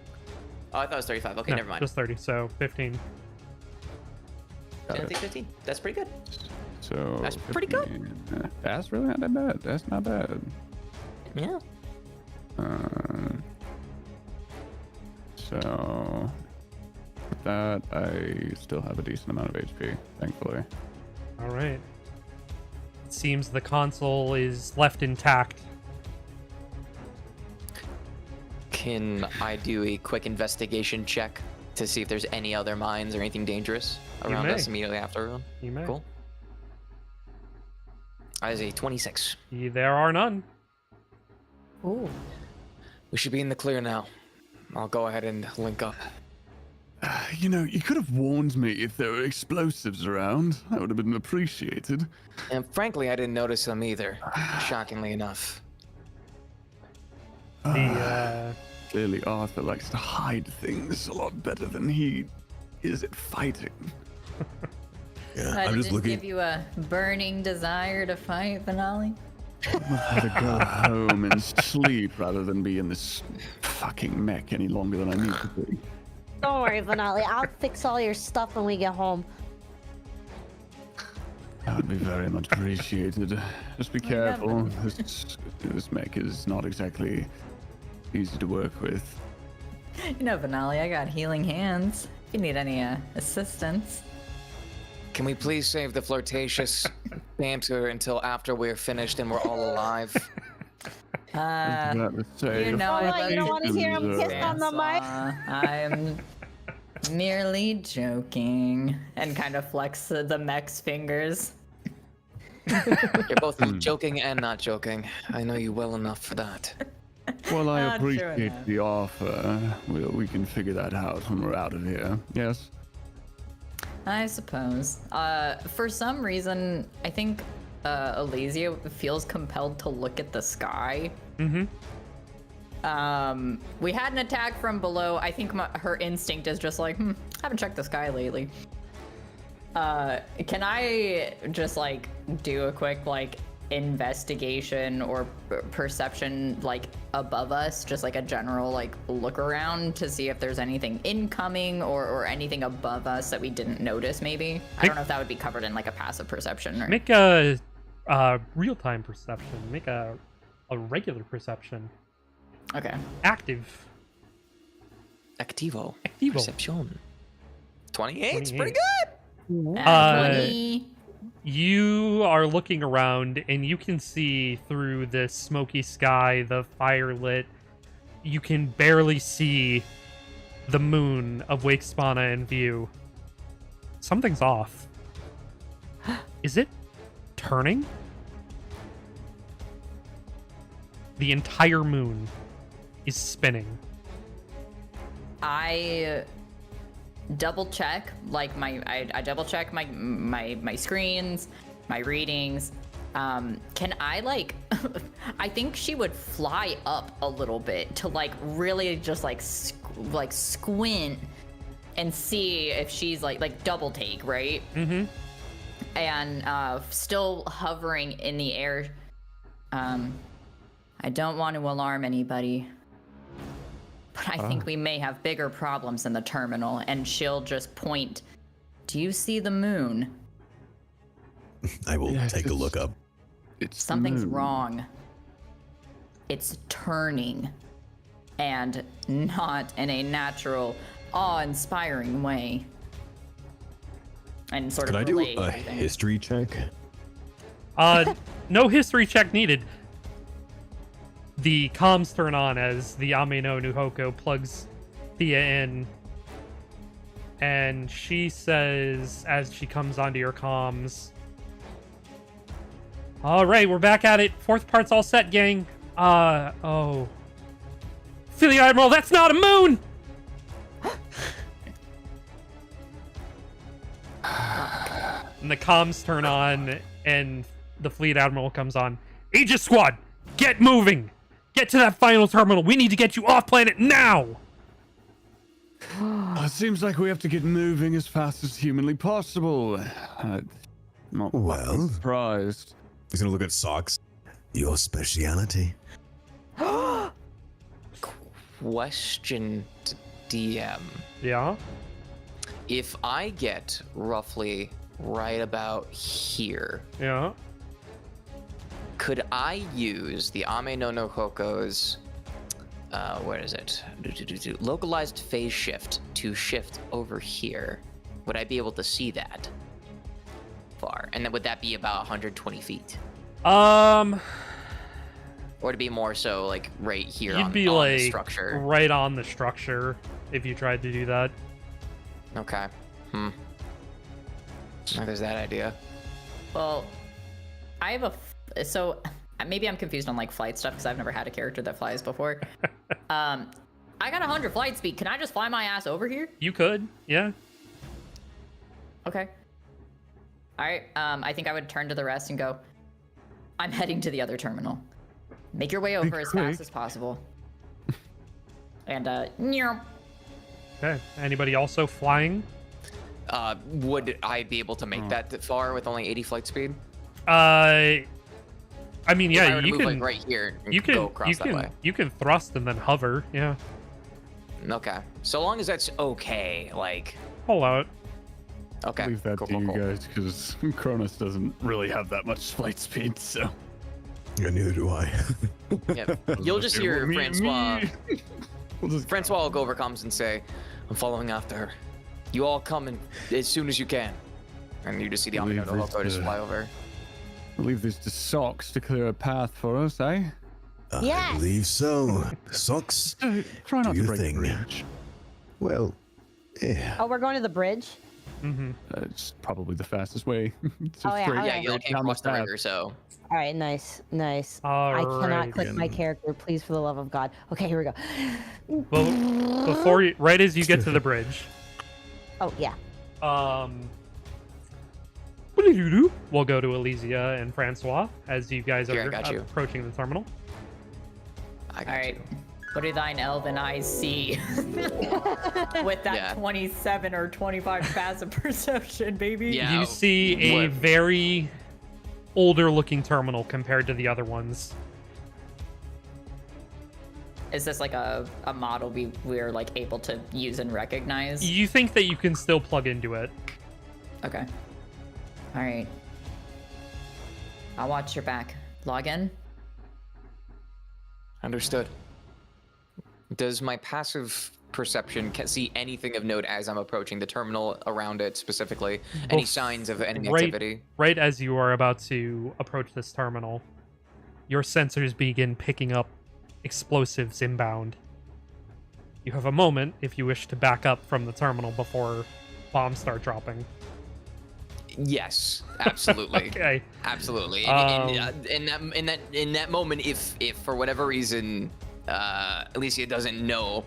[SPEAKER 3] Oh, I thought it was 35. Okay,
[SPEAKER 1] No,
[SPEAKER 3] never mind.
[SPEAKER 1] Just 30. So 15.
[SPEAKER 2] Got
[SPEAKER 3] I
[SPEAKER 2] it.
[SPEAKER 3] think 15. That's pretty good.
[SPEAKER 2] So
[SPEAKER 3] That's pretty good.
[SPEAKER 2] 15. That's really not that bad. That's not bad.
[SPEAKER 3] Yeah.
[SPEAKER 2] So with that, I still have a decent amount of HP, thankfully.
[SPEAKER 1] All right. It seems the console is left intact.
[SPEAKER 3] Can I do a quick investigation check to see if there's any other mines or anything dangerous around
[SPEAKER 1] may.
[SPEAKER 3] us immediately after?
[SPEAKER 1] You may.
[SPEAKER 3] Cool. That is a 26.
[SPEAKER 1] There are none.
[SPEAKER 5] Ooh.
[SPEAKER 3] We should be in the clear now. I'll go ahead and link up.
[SPEAKER 2] You know, you could have warned me if there were explosives around. That would have been appreciated.
[SPEAKER 3] And frankly, I didn't notice them either, shockingly enough.
[SPEAKER 2] Clearly, Arthur likes to hide things a lot better than he is at fighting.
[SPEAKER 6] Yeah,
[SPEAKER 5] But
[SPEAKER 6] I'm
[SPEAKER 5] did
[SPEAKER 6] just
[SPEAKER 5] it
[SPEAKER 6] looking.
[SPEAKER 5] give you a burning desire to fight, Finale?
[SPEAKER 2] I'd rather go home and sleep rather than be in this fucking mech any longer than I need to be.
[SPEAKER 4] Don't worry, Vanali. I'll fix all your stuff when we get home.
[SPEAKER 2] That would be very much appreciated. Just be
[SPEAKER 5] yeah,
[SPEAKER 2] careful. This mech is not exactly easy to work with.
[SPEAKER 5] You know, Finale, I got healing hands. If you need any assistance.
[SPEAKER 3] Can we please save the flirtatious banter until after we're finished and we're all alive?
[SPEAKER 5] You know,
[SPEAKER 4] Oh,
[SPEAKER 5] I
[SPEAKER 4] what, you don't want to hear him kiss on the mic?
[SPEAKER 5] I'm merely joking, and kind of flex the Mech's fingers.
[SPEAKER 3] You're both joking and not joking. I know you well enough for that.
[SPEAKER 2] Well, I
[SPEAKER 5] True
[SPEAKER 2] appreciate
[SPEAKER 5] enough.
[SPEAKER 2] the offer. We can figure that out when we're out of here. Yes?
[SPEAKER 5] I suppose. For some reason, I think Elysia feels compelled to look at the sky.
[SPEAKER 1] Mm-hmm.
[SPEAKER 5] We had an attack from below. I think her instinct is just like, haven't checked the sky lately. Can I just like do a quick like investigation or perception like above us, just like a general like look around to see if there's anything incoming or anything above us that we didn't notice? Maybe I don't know if that would be covered in like a passive perception or
[SPEAKER 1] Make a real-time perception. Make a regular perception.
[SPEAKER 5] okay.
[SPEAKER 1] Active.
[SPEAKER 3] Activo.
[SPEAKER 1] Activo.
[SPEAKER 3] Perception. 28. It's pretty
[SPEAKER 1] 28.
[SPEAKER 3] good.
[SPEAKER 5] 20.
[SPEAKER 1] You are looking around and you can see through the smoky sky, the firelit. You can barely see the moon of Wake Spana in view. Something's off. Is it turning? The entire moon is spinning.
[SPEAKER 5] I double check like I double check my screens, my readings. Can I like I think she would fly up a little bit to like really just like squint and see if she's like double take, right?
[SPEAKER 1] Mm-hmm.
[SPEAKER 5] And still hovering in the air. I don't want to alarm anybody, but I think we may have bigger problems in the terminal. And she'll just point. Do you see the moon?
[SPEAKER 6] I will
[SPEAKER 2] Yes,
[SPEAKER 6] take a
[SPEAKER 2] it's-
[SPEAKER 6] look up.
[SPEAKER 2] It's the
[SPEAKER 5] Something's
[SPEAKER 2] moon.
[SPEAKER 5] wrong. It's turning, and not in a natural, awe-inspiring way. And sort
[SPEAKER 6] Could
[SPEAKER 5] of
[SPEAKER 6] I do
[SPEAKER 5] relay
[SPEAKER 6] a
[SPEAKER 5] everything.
[SPEAKER 6] history check?
[SPEAKER 1] No history check needed. The comms turn on as the Ame no Nuhoko plugs Thea in. And she says, as she comes onto your comms, all right, we're back at it. Fourth part's all set, gang. Oh. Philly Admiral, that's not a moon! And the comms turn on, and the Fleet Admiral comes on. Aegis Squad, get moving! Get to that final terminal. We need to get you off planet now!
[SPEAKER 2] It seems like we have to get moving as fast as humanly possible. Not
[SPEAKER 6] Well.
[SPEAKER 2] surprised.
[SPEAKER 6] He's gonna look at Socks. Your speciality?
[SPEAKER 3] Question to DM.
[SPEAKER 1] Yeah.
[SPEAKER 3] If I get roughly right about here,
[SPEAKER 1] Yeah.
[SPEAKER 3] could I use the Ame no no Hoko's, where is it? Localized phase shift to shift over here? Would I be able to see that far? And then would that be about 120 feet? Or to be more so like right here
[SPEAKER 1] You'd
[SPEAKER 3] on,
[SPEAKER 1] be
[SPEAKER 3] on
[SPEAKER 1] like
[SPEAKER 3] the structure?
[SPEAKER 1] right on the structure if you tried to do that.
[SPEAKER 3] Okay. There's that idea.
[SPEAKER 5] Well, I have so maybe I'm confused on like flight stuff because I've never had a character that flies before. I got 100 flight speed. Can I just fly my ass over here?
[SPEAKER 1] You could, yeah.
[SPEAKER 5] Okay. All right. I think I would turn to the rest and go, I'm heading to the other terminal. Make your way over as fast as possible. And
[SPEAKER 1] Okay. Anybody also flying?
[SPEAKER 3] Would I be able to make that far with only 80 flight speed?
[SPEAKER 1] I mean,
[SPEAKER 3] If I
[SPEAKER 1] yeah,
[SPEAKER 3] were to
[SPEAKER 1] you
[SPEAKER 3] move,
[SPEAKER 1] can.
[SPEAKER 3] like, right here and
[SPEAKER 1] You
[SPEAKER 3] go
[SPEAKER 1] can.
[SPEAKER 3] across
[SPEAKER 1] You
[SPEAKER 3] that
[SPEAKER 1] can.
[SPEAKER 3] way.
[SPEAKER 1] You can thrust and then hover. Yeah.
[SPEAKER 3] Okay. So long as that's okay, like.
[SPEAKER 1] Pull out.
[SPEAKER 3] Okay.
[SPEAKER 2] Leave that
[SPEAKER 3] cool,
[SPEAKER 2] to
[SPEAKER 3] cool,
[SPEAKER 2] you
[SPEAKER 3] cool.
[SPEAKER 2] guys because Cronus doesn't really have that much flight speed. So
[SPEAKER 6] Yeah, neither do I.
[SPEAKER 3] Yeah. You'll just hear
[SPEAKER 2] Me-
[SPEAKER 3] Francois.
[SPEAKER 2] me. We'll just
[SPEAKER 3] Francois will go over comms and say, "I'm following after her. You all come in as soon as you can." And you just see the
[SPEAKER 2] Leave
[SPEAKER 3] Amino
[SPEAKER 2] this
[SPEAKER 3] Hoko just
[SPEAKER 2] to-
[SPEAKER 3] fly over.
[SPEAKER 2] leave this to Socks to clear a path for us, eh?
[SPEAKER 6] I
[SPEAKER 4] Yes.
[SPEAKER 6] believe so. Socks?
[SPEAKER 2] Try not
[SPEAKER 6] Do
[SPEAKER 2] to
[SPEAKER 6] your
[SPEAKER 2] break the
[SPEAKER 6] thing.
[SPEAKER 2] bridge.
[SPEAKER 6] Well, yeah.
[SPEAKER 4] Oh, we're going to the bridge?
[SPEAKER 1] Mm-hmm.
[SPEAKER 2] It's probably the fastest way. It's
[SPEAKER 4] Oh, yeah,
[SPEAKER 2] straight-
[SPEAKER 4] okay.
[SPEAKER 3] Yeah, you
[SPEAKER 2] straight
[SPEAKER 3] can't
[SPEAKER 2] down
[SPEAKER 3] cross the
[SPEAKER 2] path.
[SPEAKER 3] river, so.
[SPEAKER 4] All right, nice. I cannot click my
[SPEAKER 1] Alrighty.
[SPEAKER 4] character, please, for the love of God. Okay, here we go.
[SPEAKER 1] Well, before you, right as you get to the bridge,
[SPEAKER 4] Oh, yeah.
[SPEAKER 1] we'll go to Elysia and Francois as you guys
[SPEAKER 3] Here, I
[SPEAKER 1] are
[SPEAKER 3] got you.
[SPEAKER 1] approaching the terminal.
[SPEAKER 3] I got
[SPEAKER 5] all right.
[SPEAKER 3] you.
[SPEAKER 5] What do thine elven eyes see? With that
[SPEAKER 3] Yeah.
[SPEAKER 5] 27 or 25 passive perception, baby.
[SPEAKER 3] Yeah.
[SPEAKER 1] You see a
[SPEAKER 3] what-
[SPEAKER 1] very older looking terminal compared to the other ones.
[SPEAKER 5] Is this like a model we're like able to use and recognize?
[SPEAKER 1] You think that you can still plug into it.
[SPEAKER 5] Okay. All right. I'll watch your back. Log in.
[SPEAKER 3] Understood. Does my passive perception see anything of note as I'm approaching the terminal around it specifically? Any signs of enemy activity?
[SPEAKER 1] Right as you are about to approach this terminal, your sensors begin picking up explosives inbound. You have a moment if you wish to back up from the terminal before bombs start dropping.
[SPEAKER 3] Yes, absolutely.
[SPEAKER 1] Okay.
[SPEAKER 3] Absolutely.
[SPEAKER 1] Um,
[SPEAKER 3] In that moment, if for whatever reason Alicia doesn't know,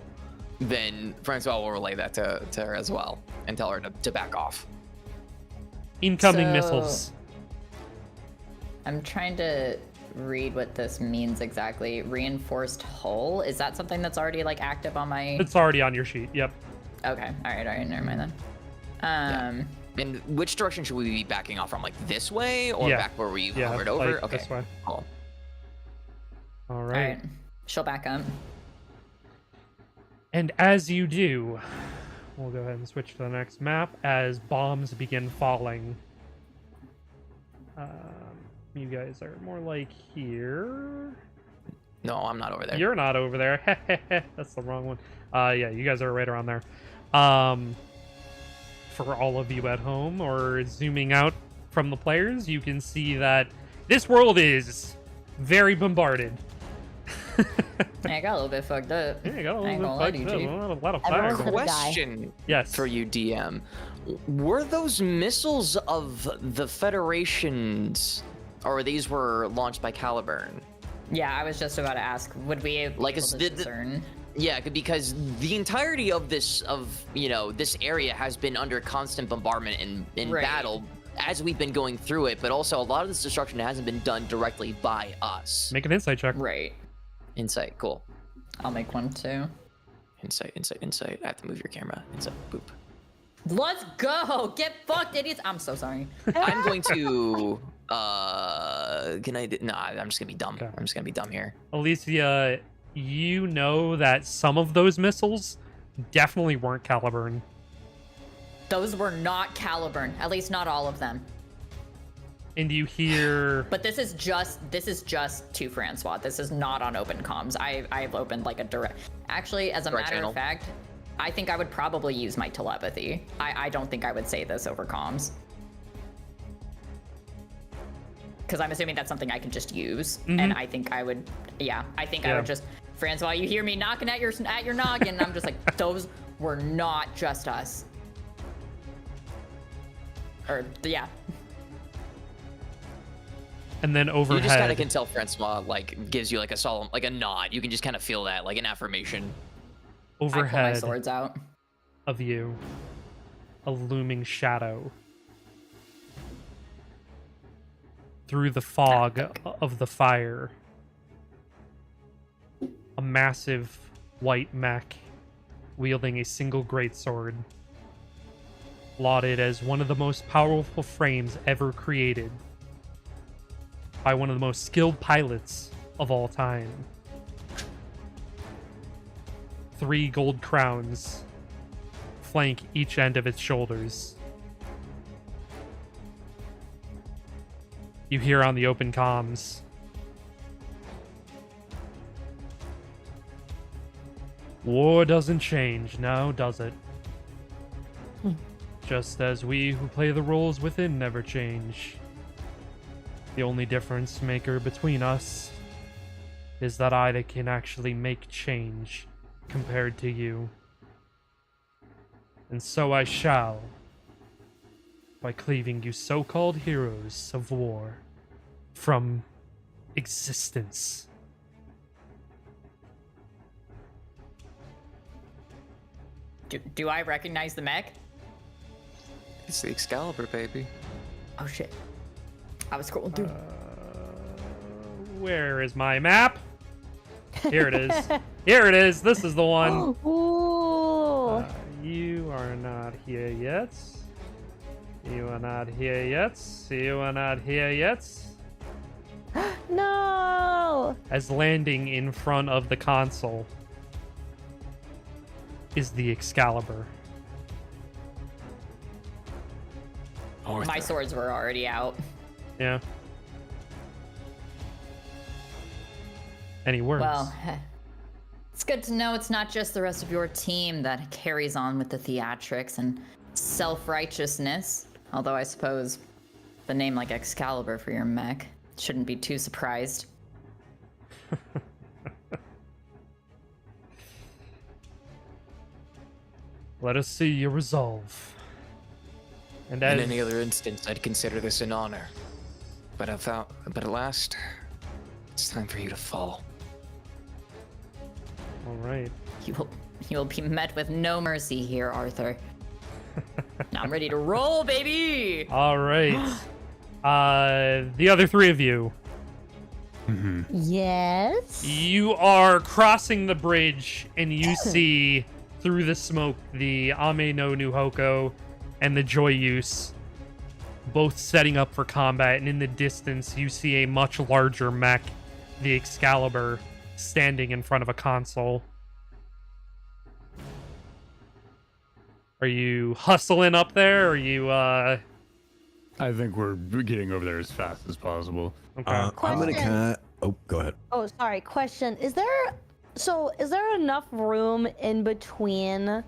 [SPEAKER 3] then Francois will relay that to her as well and tell her to back off.
[SPEAKER 1] Incoming
[SPEAKER 5] So-
[SPEAKER 1] missiles.
[SPEAKER 5] I'm trying to read what this means exactly. Reinforced hull? Is that something that's already like active on my...
[SPEAKER 1] It's already on your sheet. Yep.
[SPEAKER 5] Okay. All right. Never mind then.
[SPEAKER 3] And which direction should we be backing off from? Like this way or
[SPEAKER 1] Yeah.
[SPEAKER 3] back where we
[SPEAKER 1] Yeah.
[SPEAKER 3] hovered over?
[SPEAKER 1] like
[SPEAKER 3] Okay.
[SPEAKER 1] This way.
[SPEAKER 3] Cool.
[SPEAKER 1] All
[SPEAKER 5] All
[SPEAKER 1] right.
[SPEAKER 5] right. She'll back up.
[SPEAKER 1] And as you do, we'll go ahead and switch to the next map as bombs begin falling. You guys are more like here.
[SPEAKER 3] No, I'm not over there.
[SPEAKER 1] You're not over there. That's the wrong one. Yeah, you guys are right around there. For all of you at home or zooming out from the players, you can see that this world is very bombarded.
[SPEAKER 5] I got a little bit fucked up.
[SPEAKER 1] Yeah, you got a
[SPEAKER 5] I ain't
[SPEAKER 1] little
[SPEAKER 5] gonna lie
[SPEAKER 1] bit
[SPEAKER 5] to
[SPEAKER 1] fucked
[SPEAKER 5] you,
[SPEAKER 1] up,
[SPEAKER 5] Chief.
[SPEAKER 1] a lot of
[SPEAKER 4] Everyone's
[SPEAKER 1] fire.
[SPEAKER 4] gonna die.
[SPEAKER 3] Question
[SPEAKER 1] Yes.
[SPEAKER 3] for you, DM. Were those missiles of the Federation's, or these were launched by Caliburn?
[SPEAKER 5] Yeah, I was just about to ask. Would we
[SPEAKER 3] Like,
[SPEAKER 5] able
[SPEAKER 3] it's
[SPEAKER 5] to
[SPEAKER 3] the-
[SPEAKER 5] discern?
[SPEAKER 3] Yeah, because the entirety of this area has been under constant bombardment and
[SPEAKER 5] Right.
[SPEAKER 3] battle as we've been going through it, but also a lot of this destruction hasn't been done directly by us.
[SPEAKER 1] Make an insight check.
[SPEAKER 5] Right.
[SPEAKER 3] Insight, cool.
[SPEAKER 5] I'll make one too.
[SPEAKER 3] Insight. I have to move your camera. Insight, boop.
[SPEAKER 5] Let's go! Get fucked, idiots! I'm so sorry.
[SPEAKER 3] I'm going to Can I? No, I'm just gonna be dumb.
[SPEAKER 1] Okay.
[SPEAKER 3] I'm just gonna be dumb here.
[SPEAKER 1] Alicia, you know that some of those missiles definitely weren't Caliburn.
[SPEAKER 5] Those were not Caliburn. At least not all of them.
[SPEAKER 1] And you hear...
[SPEAKER 5] But this is just to Francois. This is not on open comms. I've opened like a direct. Actually, as a
[SPEAKER 3] Direct
[SPEAKER 5] matter
[SPEAKER 3] channel.
[SPEAKER 5] of fact, I think I would probably use my telepathy. I don't think I would say this over comms. Because I'm assuming that's something I can just use, and I think I would. Yeah, I think I would just. Francois, you hear me knocking at your noggin, and I'm just like, those were not just us. Or yeah.
[SPEAKER 1] And then overhead...
[SPEAKER 3] You just kind of can tell Francois like gives you like a solemn, like a nod. You can just kind of feel that, like an affirmation.
[SPEAKER 5] I pull my
[SPEAKER 1] overhead
[SPEAKER 5] swords out.
[SPEAKER 1] of you, a looming shadow. Through the fog of the fire, a massive white mech wielding a single greatsword, lauded as one of the most powerful frames ever created by one of the most skilled pilots of all time. 3 gold crowns flank each end of its shoulders. You hear on the open comms, war doesn't change now, does it? Just as we who play the roles within never change. The only difference maker between us is that I can actually make change compared to you. And so I shall, by cleaving you so-called heroes of war from existence.
[SPEAKER 5] Do I recognize the mech?
[SPEAKER 3] It's the Excalibur, baby.
[SPEAKER 5] Oh shit. I was scrolling through.
[SPEAKER 1] Where is my map? Here it is. Here it is. This is the one.
[SPEAKER 4] Ooh.
[SPEAKER 1] You are not here yet. You are not here yet. You are not here yet.
[SPEAKER 4] No.
[SPEAKER 1] As landing in front of the console is the Excalibur.
[SPEAKER 5] My swords were already out.
[SPEAKER 1] Yeah. Any words?
[SPEAKER 5] Well, it's good to know it's not just the rest of your team that carries on with the theatrics and self-righteousness. Although I suppose the name like Excalibur for your mech shouldn't be too surprised.
[SPEAKER 1] Let us see your resolve. And
[SPEAKER 3] In
[SPEAKER 1] as
[SPEAKER 3] any other instance, I'd consider this an honor. But at last, it's time for you to fall.
[SPEAKER 1] all right.
[SPEAKER 5] You will be met with no mercy here, Arthur. Now I'm ready to roll, baby!
[SPEAKER 1] All right. The other 3 of you.
[SPEAKER 4] Yes.
[SPEAKER 1] You are crossing the bridge, and you see through the smoke the Ame no Nuhoko and the Joyuse both setting up for combat, and in the distance you see a much larger mech, the Excalibur, standing in front of a console. Are you hustling up there, or are you
[SPEAKER 2] I think we're getting over there as fast as possible.
[SPEAKER 1] okay?
[SPEAKER 6] I'm gonna kind of. Oh, go ahead.
[SPEAKER 4] Oh, sorry. Question: is there enough room in between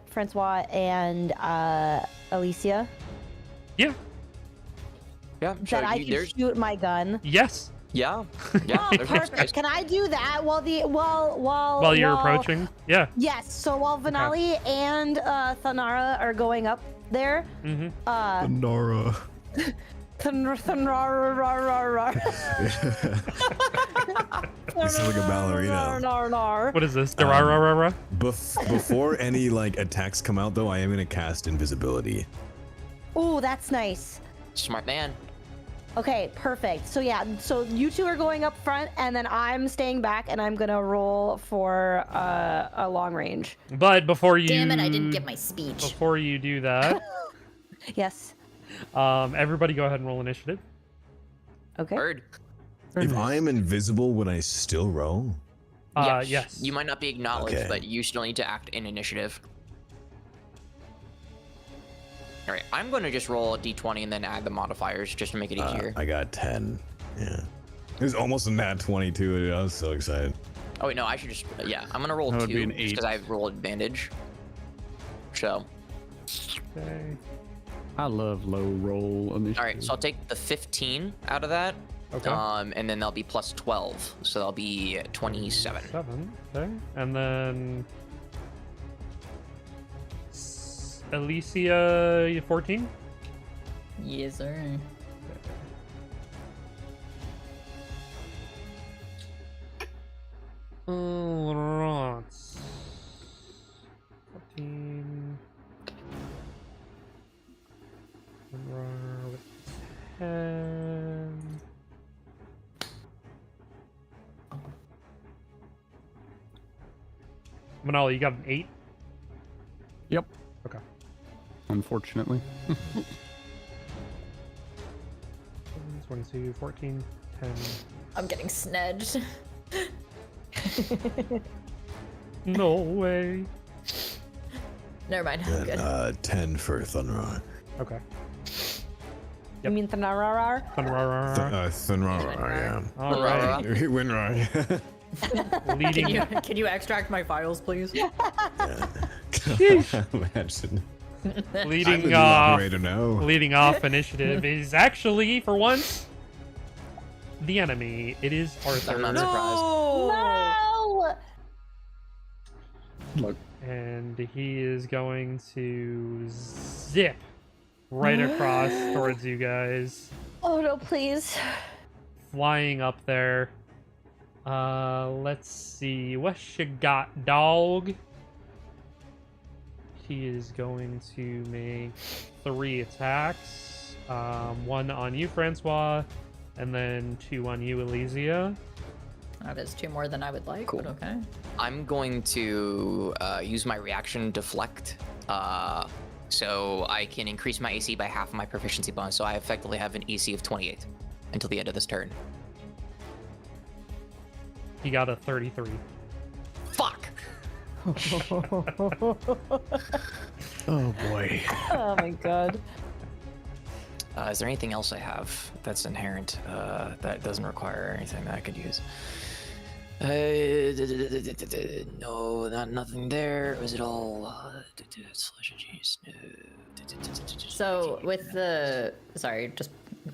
[SPEAKER 4] Francois and Alicia
[SPEAKER 1] Yeah.
[SPEAKER 3] Yeah,
[SPEAKER 4] that I can shoot my gun?
[SPEAKER 1] Yes.
[SPEAKER 3] Yeah.
[SPEAKER 4] Oh,
[SPEAKER 3] there's no space.
[SPEAKER 4] perfect. Can I do that while
[SPEAKER 1] You're approaching? Yeah.
[SPEAKER 4] Yes. So while Vanali and Thanara are going up there,
[SPEAKER 6] Nora.
[SPEAKER 4] Thanara.
[SPEAKER 6] You sound like a ballerina.
[SPEAKER 1] What is this? Darararara?
[SPEAKER 6] Before any like attacks come out, though, I am gonna cast invisibility.
[SPEAKER 4] Ooh, that's nice.
[SPEAKER 3] Smart man.
[SPEAKER 4] Okay, perfect. So yeah, so you 2 are going up front, and then I'm staying back, and I'm gonna roll for a long range.
[SPEAKER 1] But before you...
[SPEAKER 5] Damn it, I didn't get my speech.
[SPEAKER 1] Before you do that,
[SPEAKER 4] Yes.
[SPEAKER 1] Everybody go ahead and roll initiative.
[SPEAKER 4] Okay.
[SPEAKER 3] Bird.
[SPEAKER 6] If I am invisible, would I still roll?
[SPEAKER 1] Yes.
[SPEAKER 3] You might not be acknowledged,
[SPEAKER 6] Okay.
[SPEAKER 3] but you still need to act in initiative. All right, I'm going to just roll a d20 and then add the modifiers just to make it easier.
[SPEAKER 6] I got 10. Yeah. It was almost a nat 22. I was so excited.
[SPEAKER 3] Oh wait, no, I should just I'm gonna roll
[SPEAKER 2] That would
[SPEAKER 3] 2
[SPEAKER 2] be an
[SPEAKER 3] just
[SPEAKER 2] 8.
[SPEAKER 3] because I roll advantage. So,
[SPEAKER 1] Okay.
[SPEAKER 2] I love low roll initiative.
[SPEAKER 3] all right, so I'll take the 15 out of that.
[SPEAKER 1] Okay.
[SPEAKER 3] And then that'll be plus 12, so that'll be 27.
[SPEAKER 1] 7. Okay. And then Alicia, 14.
[SPEAKER 5] Yes, sir.
[SPEAKER 1] Alright. 14. With 10. Manali, you got an 8?
[SPEAKER 2] Yep.
[SPEAKER 1] Okay.
[SPEAKER 2] Unfortunately.
[SPEAKER 1] 22, 14, 10.
[SPEAKER 5] I'm getting snedged.
[SPEAKER 1] No way.
[SPEAKER 5] Never mind. I'm good.
[SPEAKER 6] Then 10 for Thunderar.
[SPEAKER 1] Okay.
[SPEAKER 4] You mean Thanarar?
[SPEAKER 6] Thunderar, yeah.
[SPEAKER 1] All right.
[SPEAKER 6] Winrar.
[SPEAKER 1] Leading.
[SPEAKER 5] Can you extract my files, please?
[SPEAKER 6] Imagine. I'm
[SPEAKER 1] Leading
[SPEAKER 6] the new
[SPEAKER 1] off.
[SPEAKER 6] operator now.
[SPEAKER 1] Leading off initiative is actually, for once, the enemy. It is Arthur.
[SPEAKER 3] I'm not surprised.
[SPEAKER 4] No!
[SPEAKER 2] Look.
[SPEAKER 1] And he is going to zip right across towards you guys,
[SPEAKER 4] Oh no, please.
[SPEAKER 1] flying up there. Let's see. What you got, dog? He is going to make 3 attacks. 1 on you, Francois, and then 2 on you, Elysia.
[SPEAKER 5] That is 2 more than I would like,
[SPEAKER 3] Cool.
[SPEAKER 5] but okay.
[SPEAKER 3] I'm going to use my reaction deflect, so I can increase my AC by half of my proficiency bonus. So I effectively have an AC of 28 until the end of this turn.
[SPEAKER 1] He got a 33.
[SPEAKER 3] Fuck!
[SPEAKER 2] Oh boy.
[SPEAKER 4] Oh my god.
[SPEAKER 3] Is there anything else I have that's inherent that doesn't require anything that I could use? No, nothing there. Was it all?
[SPEAKER 5] So with the just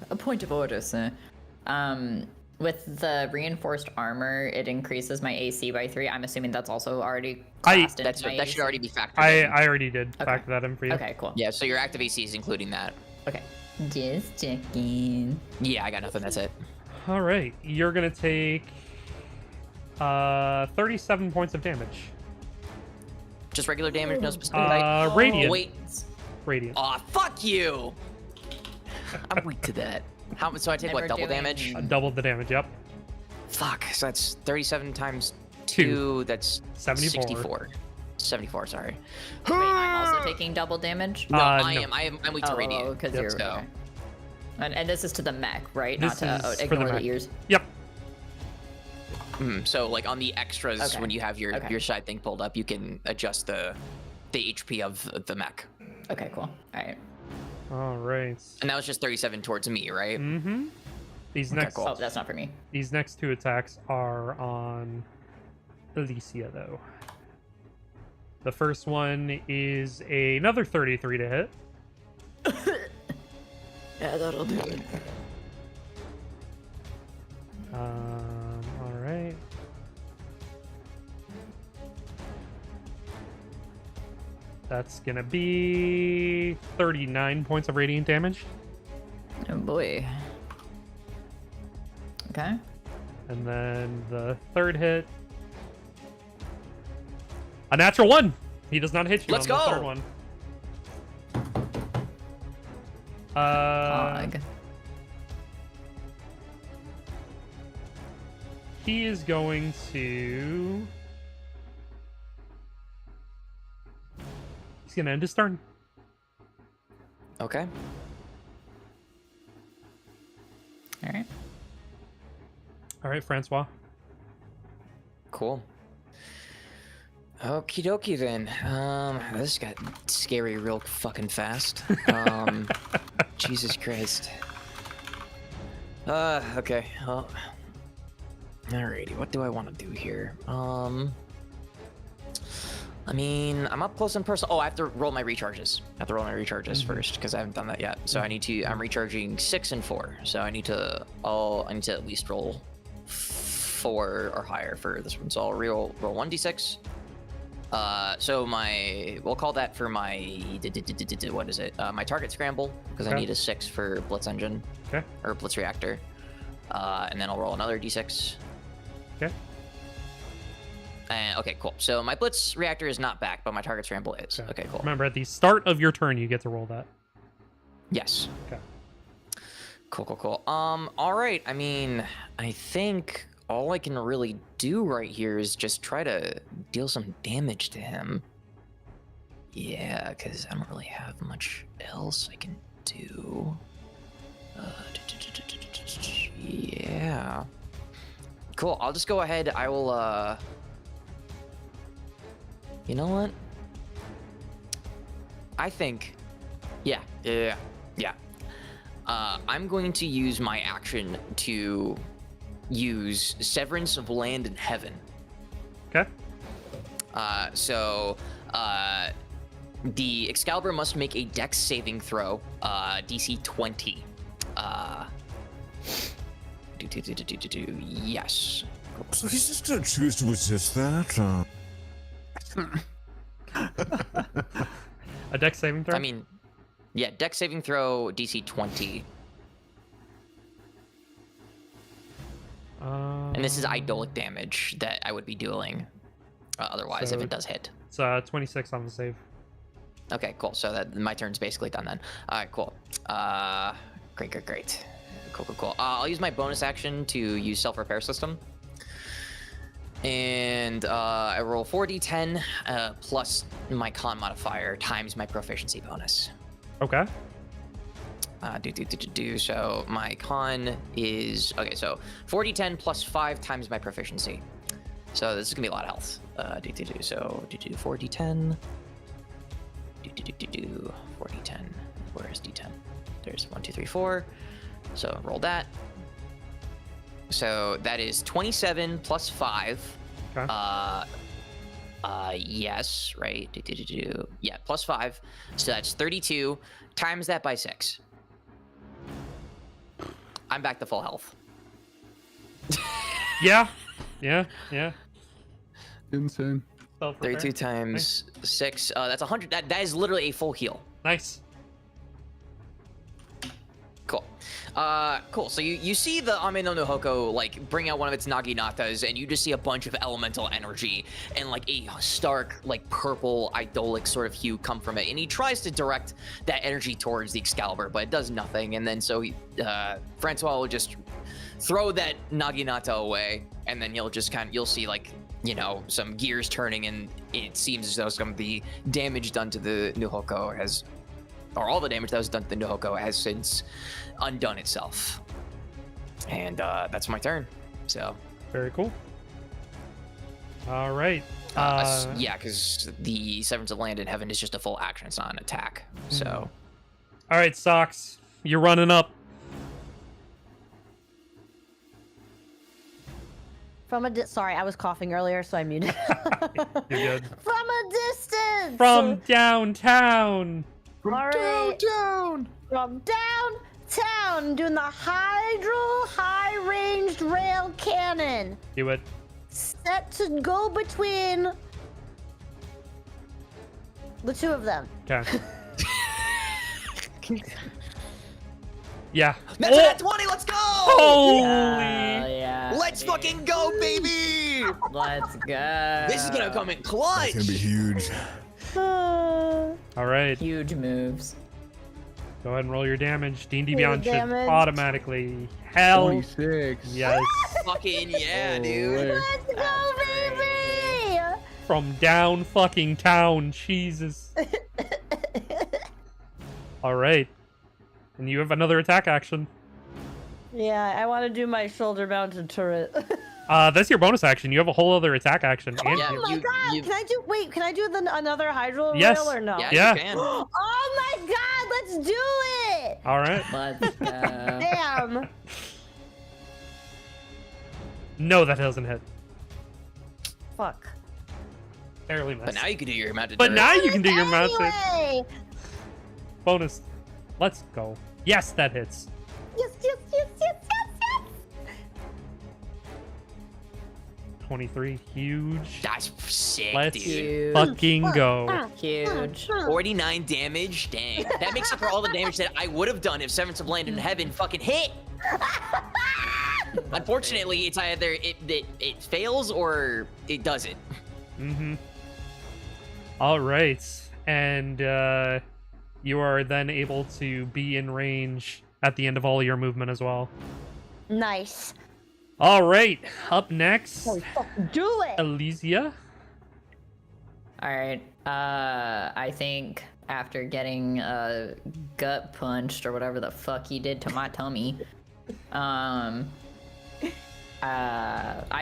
[SPEAKER 5] a point of order, sir. With the reinforced armor, it increases my AC by 3. I'm assuming that's also already classed into my
[SPEAKER 3] That should
[SPEAKER 5] AC.
[SPEAKER 3] already be factored
[SPEAKER 1] I
[SPEAKER 3] in.
[SPEAKER 1] already did
[SPEAKER 5] Okay.
[SPEAKER 1] factor that in for you.
[SPEAKER 5] Okay, cool.
[SPEAKER 3] Yeah, so your active AC is including that.
[SPEAKER 5] Okay. Just checking.
[SPEAKER 3] Yeah, I got nothing. That's it.
[SPEAKER 1] All right, you're gonna take 37 points of damage.
[SPEAKER 3] Just regular damage, no specific type.
[SPEAKER 1] Radiant.
[SPEAKER 3] Wait.
[SPEAKER 1] Radiant.
[SPEAKER 3] Aw, fuck you! I'm weak to that. How much? So I take
[SPEAKER 5] And
[SPEAKER 3] what?
[SPEAKER 5] we're
[SPEAKER 3] Double
[SPEAKER 5] doing-
[SPEAKER 3] damage?
[SPEAKER 1] Double the damage. Yep.
[SPEAKER 3] Fuck. So that's 37 times
[SPEAKER 1] 2.
[SPEAKER 3] 2. That's
[SPEAKER 1] 74.
[SPEAKER 3] 64. 74. Sorry.
[SPEAKER 5] Wait, I'm also taking double damage?
[SPEAKER 3] No, I
[SPEAKER 1] no.
[SPEAKER 3] am. I'm weak to radiant.
[SPEAKER 5] because
[SPEAKER 1] Yep.
[SPEAKER 5] you're...
[SPEAKER 3] So-
[SPEAKER 5] okay. And this is to the mech, right?
[SPEAKER 1] This
[SPEAKER 5] Not to
[SPEAKER 1] is for the
[SPEAKER 5] ignore the
[SPEAKER 1] mech.
[SPEAKER 5] ears.
[SPEAKER 1] Yep.
[SPEAKER 3] So like on the extras,
[SPEAKER 5] Okay.
[SPEAKER 3] when you have your
[SPEAKER 5] Okay.
[SPEAKER 3] side thing pulled up, you can adjust the HP of the mech.
[SPEAKER 5] Okay, cool. All right.
[SPEAKER 1] All right.
[SPEAKER 3] And that was just 37 towards me, right?
[SPEAKER 1] Mm-hmm. These
[SPEAKER 3] Okay,
[SPEAKER 1] next
[SPEAKER 3] cool.
[SPEAKER 5] Oh, that's not for me.
[SPEAKER 1] these next 2 attacks are on Elysia, though. The first one is another 33 to hit.
[SPEAKER 5] Yeah, that'll do it.
[SPEAKER 1] All right. That's gonna be 39 points of radiant damage.
[SPEAKER 5] Oh boy. Okay.
[SPEAKER 1] And then the third hit. A natural 1! He does not hit you
[SPEAKER 3] Let's
[SPEAKER 1] on the
[SPEAKER 3] go!
[SPEAKER 1] third one.
[SPEAKER 5] Pog.
[SPEAKER 1] He is going to... He's gonna end his turn.
[SPEAKER 3] Okay.
[SPEAKER 1] All right, Francois.
[SPEAKER 3] Cool. Okie dokie then. This got scary real fucking fast. Jesus Christ. Okay. Well, alrighty. What do I want to do here? I mean, I'm up close and personal. Oh, I have to roll my recharges. First because I haven't done that yet. So I need to. I'm recharging 6 and 4. So I need to. I need to at least roll 4 or higher for this one. So I'll roll 1d6. So we'll call that for my what is it? My target scramble because I need a 6 for Blitz Engine.
[SPEAKER 1] Okay.
[SPEAKER 3] Or Blitz Reactor. And then I'll roll another d6.
[SPEAKER 1] Okay.
[SPEAKER 3] And okay, cool. So my Blitz Reactor is not back, but my target scramble is. Okay, cool.
[SPEAKER 1] Remember, at the start of your turn, you get to roll that.
[SPEAKER 3] Yes.
[SPEAKER 1] Okay.
[SPEAKER 3] Cool. All right. I mean, I think all I can really do right here is just try to deal some damage to him. Yeah, because I don't really have much else I can do. Yeah. Cool. I'll just go ahead. I will, you know what? I think, yeah. I'm going to use my action to use Severance of Land and Heaven.
[SPEAKER 1] Okay.
[SPEAKER 3] The Excalibur must make a Dex saving throw, DC 20. Yes.
[SPEAKER 8] So he's just gonna choose to resist that?
[SPEAKER 1] A Dex saving throw?
[SPEAKER 3] I mean, yeah, Dex saving throw, DC 20. And this is idolic damage that I would be dealing otherwise if it does hit.
[SPEAKER 1] It's 26 on the save.
[SPEAKER 3] Okay, cool. So that my turn's basically done then. All right, cool. Great. Cool. I'll use my bonus action to use self-repair system. And I roll 4d10 plus my con modifier times my proficiency bonus.
[SPEAKER 1] Okay.
[SPEAKER 3] So my con is okay. So 4d10 plus 5 times my proficiency. So this is gonna be a lot of health. So 4d10. 4d10. Where's d10? There's 1, 2, 3, 4. So roll that. So that is 27 plus 5.
[SPEAKER 1] Okay.
[SPEAKER 3] Yes, right. Yeah, plus 5. So that's 32. Times that by 6. I'm back to full health.
[SPEAKER 1] Yeah.
[SPEAKER 2] Insane.
[SPEAKER 3] 32 times 6. That's 100. That is literally a full heal.
[SPEAKER 1] Nice.
[SPEAKER 3] Cool. So you see the Ame no Hoko like bring out one of its Naginatas, and you just see a bunch of elemental energy and like a stark like purple idolic sort of hue come from it, and he tries to direct that energy towards the Excalibur, but it does nothing. And then so Francois will just throw that Naginata away, and then you'll see like, you know, some gears turning, and it seems as though some of the damage done to the Nuhoko all the damage that was done to the Nuhoko has since undone itself. And that's my turn. So
[SPEAKER 1] very cool. All right.
[SPEAKER 3] Yeah, because the Severance of Land in Heaven is just a full action. It's not an attack. So.
[SPEAKER 1] All right, Socks. You're running up.
[SPEAKER 4] Sorry, I was coughing earlier, so I muted.
[SPEAKER 1] You're good.
[SPEAKER 4] From a distance.
[SPEAKER 1] From downtown.
[SPEAKER 2] Downtown.
[SPEAKER 4] From downtown, doing the high-ranged rail cannon.
[SPEAKER 1] Do it.
[SPEAKER 4] Set to go between the two of them.
[SPEAKER 1] Okay. Yeah.
[SPEAKER 3] That's a 20. Let's go.
[SPEAKER 1] Holy.
[SPEAKER 5] Yeah.
[SPEAKER 3] Let's fucking go, baby.
[SPEAKER 5] Let's go.
[SPEAKER 3] This is gonna come in clutch.
[SPEAKER 6] It's gonna be huge.
[SPEAKER 1] All right.
[SPEAKER 5] Huge moves.
[SPEAKER 1] Go ahead and roll your damage. D&D
[SPEAKER 4] Roll
[SPEAKER 1] Beyond should
[SPEAKER 4] damage.
[SPEAKER 1] automatically. Hell
[SPEAKER 2] 26.
[SPEAKER 1] yes.
[SPEAKER 3] Fucking yeah, dude.
[SPEAKER 4] Let's go, baby!
[SPEAKER 1] From down fucking town. Jesus. All right. And you have another attack action.
[SPEAKER 4] Yeah, I want to do my shoulder-mounted turret.
[SPEAKER 1] That's your bonus action. You have a whole other attack action.
[SPEAKER 4] Oh
[SPEAKER 1] And
[SPEAKER 3] Yeah,
[SPEAKER 4] my
[SPEAKER 3] you-
[SPEAKER 4] god!
[SPEAKER 3] you-
[SPEAKER 4] Can I do another hydro
[SPEAKER 1] Yes.
[SPEAKER 4] rail or no?
[SPEAKER 1] Yeah.
[SPEAKER 3] You can.
[SPEAKER 4] Oh my god! Let's do it!
[SPEAKER 1] all right.
[SPEAKER 5] Let's go.
[SPEAKER 4] Damn.
[SPEAKER 1] No, that doesn't hit.
[SPEAKER 4] Fuck.
[SPEAKER 1] Barely missed.
[SPEAKER 3] But now you can do your mounted
[SPEAKER 1] But
[SPEAKER 3] turret.
[SPEAKER 1] now you can do your mounted
[SPEAKER 4] Anyway.
[SPEAKER 1] bonus. Let's go. Yes, that hits.
[SPEAKER 4] Yes, yes, yes, yes, yes, yes.
[SPEAKER 1] 23, huge.
[SPEAKER 3] That's sick,
[SPEAKER 1] Let's
[SPEAKER 3] dude.
[SPEAKER 5] Huge.
[SPEAKER 1] fucking go.
[SPEAKER 5] Huge.
[SPEAKER 3] 49 damage? Dang. That makes up for all the damage that I would have done if Severance of Land in Heaven fucking hit. Unfortunately, it's either it fails or it doesn't.
[SPEAKER 1] Mm-hmm. All right, and you are then able to be in range at the end of all your movement as well.
[SPEAKER 4] Nice.
[SPEAKER 1] All right, up next,
[SPEAKER 4] Oh, fucking do it.
[SPEAKER 1] Elysia.
[SPEAKER 5] All right. I think after getting gut punched or whatever the fuck he did to my tummy, I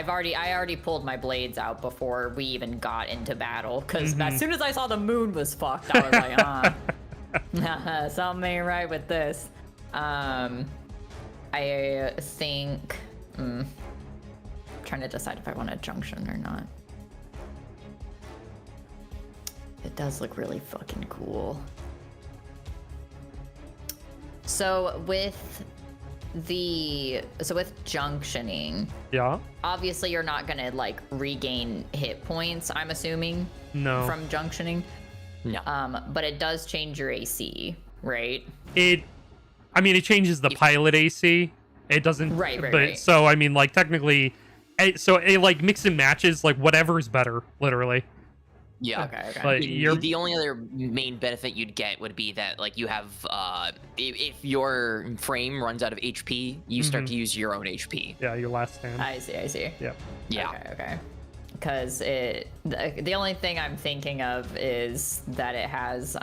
[SPEAKER 5] already pulled my blades out before we even got into battle. Because as soon as I saw the moon was fucked, I was like, something ain't right with this. I think. Trying to decide if I want a junction or not. It does look really fucking cool. So with junctioning,
[SPEAKER 1] Yeah.
[SPEAKER 5] obviously you're not gonna like regain hit points, I'm assuming,
[SPEAKER 1] No.
[SPEAKER 5] from junctioning.
[SPEAKER 3] No.
[SPEAKER 5] But it does change your AC, right?
[SPEAKER 1] It changes the pilot AC. It doesn't.
[SPEAKER 5] Right,
[SPEAKER 1] But
[SPEAKER 5] right.
[SPEAKER 1] so I mean, like technically, it like mix and matches. Like whatever's better, literally.
[SPEAKER 3] Yeah.
[SPEAKER 5] Okay.
[SPEAKER 1] But you're
[SPEAKER 3] The only other main benefit you'd get would be that like you have if your frame runs out of HP, you start to use your own HP.
[SPEAKER 1] yeah, your last stand.
[SPEAKER 5] I see.
[SPEAKER 1] Yeah.
[SPEAKER 3] Yeah.
[SPEAKER 5] Okay. Because the only thing I'm thinking of is that it has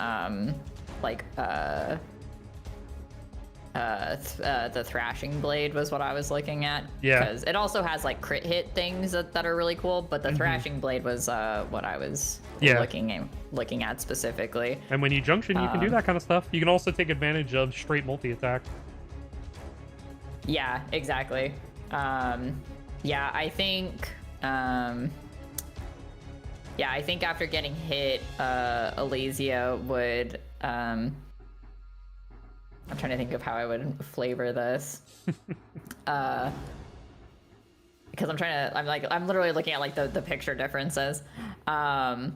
[SPEAKER 5] the thrashing blade was what I was looking at.
[SPEAKER 1] Yeah.
[SPEAKER 5] Because it also has like crit hit things that are really cool, but the thrashing blade was what I was
[SPEAKER 1] Yeah.
[SPEAKER 5] looking at specifically.
[SPEAKER 1] And when you junction, you can do that kind of stuff. You can also take advantage of straight multi-attack.
[SPEAKER 5] Yeah, exactly. Yeah, I think after getting hit, Elysia would I'm trying to think of how I would flavor this. Because I'm literally looking at like the picture differences. I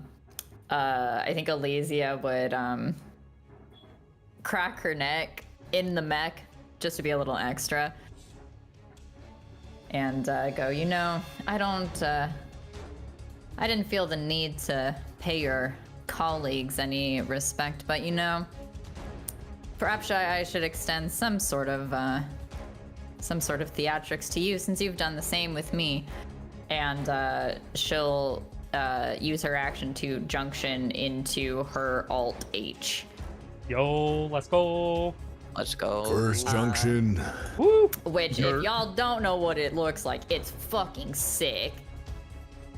[SPEAKER 5] think Elysia would crack her neck in the mech just to be a little extra. And go, I didn't feel the need to pay your colleagues any respect, but perhaps I should extend some sort of theatrics to you, since you've done the same with me. And she'll use her action to junction into her Alt H.
[SPEAKER 1] Yo, let's go.
[SPEAKER 3] Let's go.
[SPEAKER 8] First junction.
[SPEAKER 1] Woo.
[SPEAKER 5] Which, if y'all don't know what it looks like, it's fucking sick.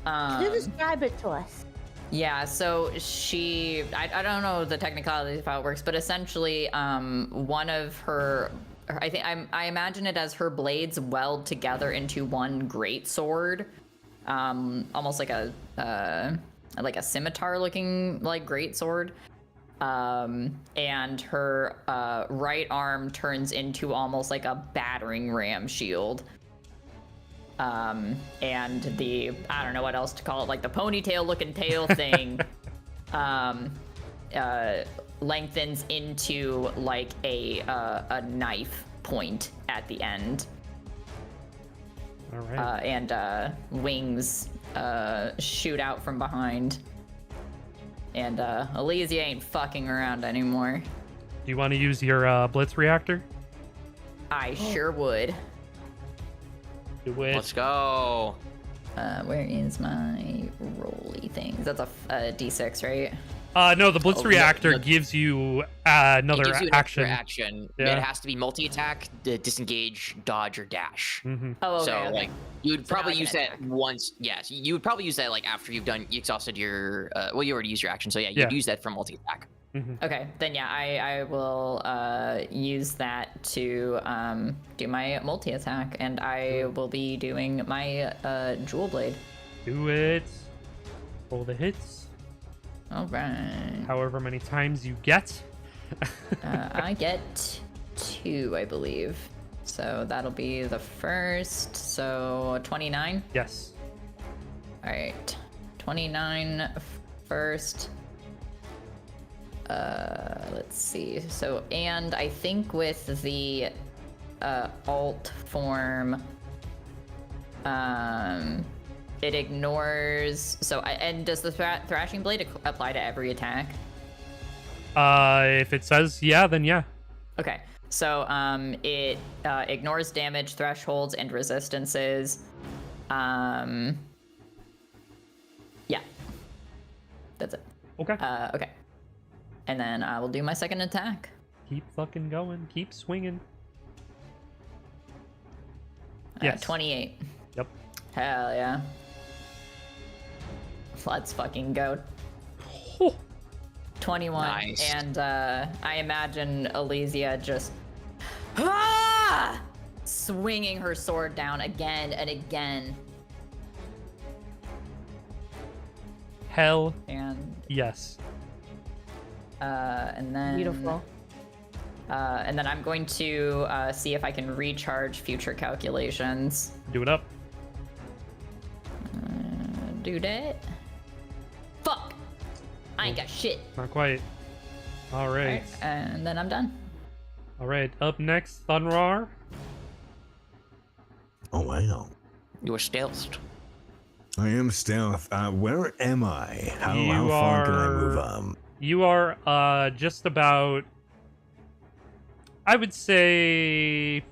[SPEAKER 4] Can you describe it to us?
[SPEAKER 5] Yeah, so I don't know the technicalities of how it works, but essentially, one of her, I imagine it as her blades weld together into one great sword, almost like a scimitar looking like great sword, and her right arm turns into almost like a battering ram shield. And I don't know what else to call it, like the ponytail looking tail thing, lengthens into like a knife point at the end.
[SPEAKER 1] All right.
[SPEAKER 5] And wings shoot out from behind. And Elysia ain't fucking around anymore.
[SPEAKER 1] Do you want to use your Blitz reactor?
[SPEAKER 5] I sure would.
[SPEAKER 1] Do it.
[SPEAKER 3] Let's go.
[SPEAKER 5] Where is my rolly things? That's a D6, right?
[SPEAKER 1] No, the Blitz
[SPEAKER 3] Oh, no,
[SPEAKER 1] Reactor
[SPEAKER 3] no.
[SPEAKER 1] gives you another
[SPEAKER 3] It gives you an
[SPEAKER 1] action.
[SPEAKER 3] extra action.
[SPEAKER 1] Yeah.
[SPEAKER 3] It has to be multi-attack, disengage, dodge, or dash.
[SPEAKER 1] Mm-hmm.
[SPEAKER 5] Oh, okay.
[SPEAKER 3] So
[SPEAKER 5] okay.
[SPEAKER 3] like you would
[SPEAKER 5] So now
[SPEAKER 3] probably
[SPEAKER 5] I can
[SPEAKER 3] use that
[SPEAKER 5] attack.
[SPEAKER 3] once. Yes, you would probably use that like after you exhausted your. Well, you already used your action, so yeah, you'd
[SPEAKER 1] Yeah.
[SPEAKER 3] use that for multi-attack.
[SPEAKER 1] Mm-hmm.
[SPEAKER 5] Okay, then yeah, I will use that to do my multi attack, and I will be doing my Jewel Blade.
[SPEAKER 1] Do it. Roll the hits.
[SPEAKER 5] All right.
[SPEAKER 1] However many times you get.
[SPEAKER 5] I get 2, I believe. So that'll be the first. So 29.
[SPEAKER 1] Yes.
[SPEAKER 5] All right, 29 first. Let's see. So, and I think with the alt form, it ignores. So, and does the thrashing blade apply to every attack?
[SPEAKER 1] If it says yeah, then yeah.
[SPEAKER 5] Okay. So, it ignores damage thresholds and resistances. Yeah. That's it.
[SPEAKER 1] Okay.
[SPEAKER 5] Okay. And then I will do my second attack.
[SPEAKER 1] Keep fucking going. Keep swinging. Yes.
[SPEAKER 5] 28.
[SPEAKER 1] Yep.
[SPEAKER 5] Hell yeah. Let's fucking go.
[SPEAKER 1] Oh.
[SPEAKER 5] 21.
[SPEAKER 3] Nice.
[SPEAKER 5] And I imagine Elysia just swinging her sword down again and again.
[SPEAKER 1] Hell
[SPEAKER 5] And
[SPEAKER 1] yes.
[SPEAKER 5] and then
[SPEAKER 4] Beautiful.
[SPEAKER 5] And then I'm going to see if I can recharge future calculations.
[SPEAKER 1] Do it up.
[SPEAKER 5] Do that. Fuck. I ain't got shit.
[SPEAKER 1] Not quite. All right.
[SPEAKER 5] Alright, and then I'm done.
[SPEAKER 1] All right. Up next, Thunrar.
[SPEAKER 6] Oh wow.
[SPEAKER 3] You were stealthed.
[SPEAKER 6] I am stealth. Where am I? How
[SPEAKER 1] You
[SPEAKER 6] far can I move?
[SPEAKER 1] are- You are just about, I would say,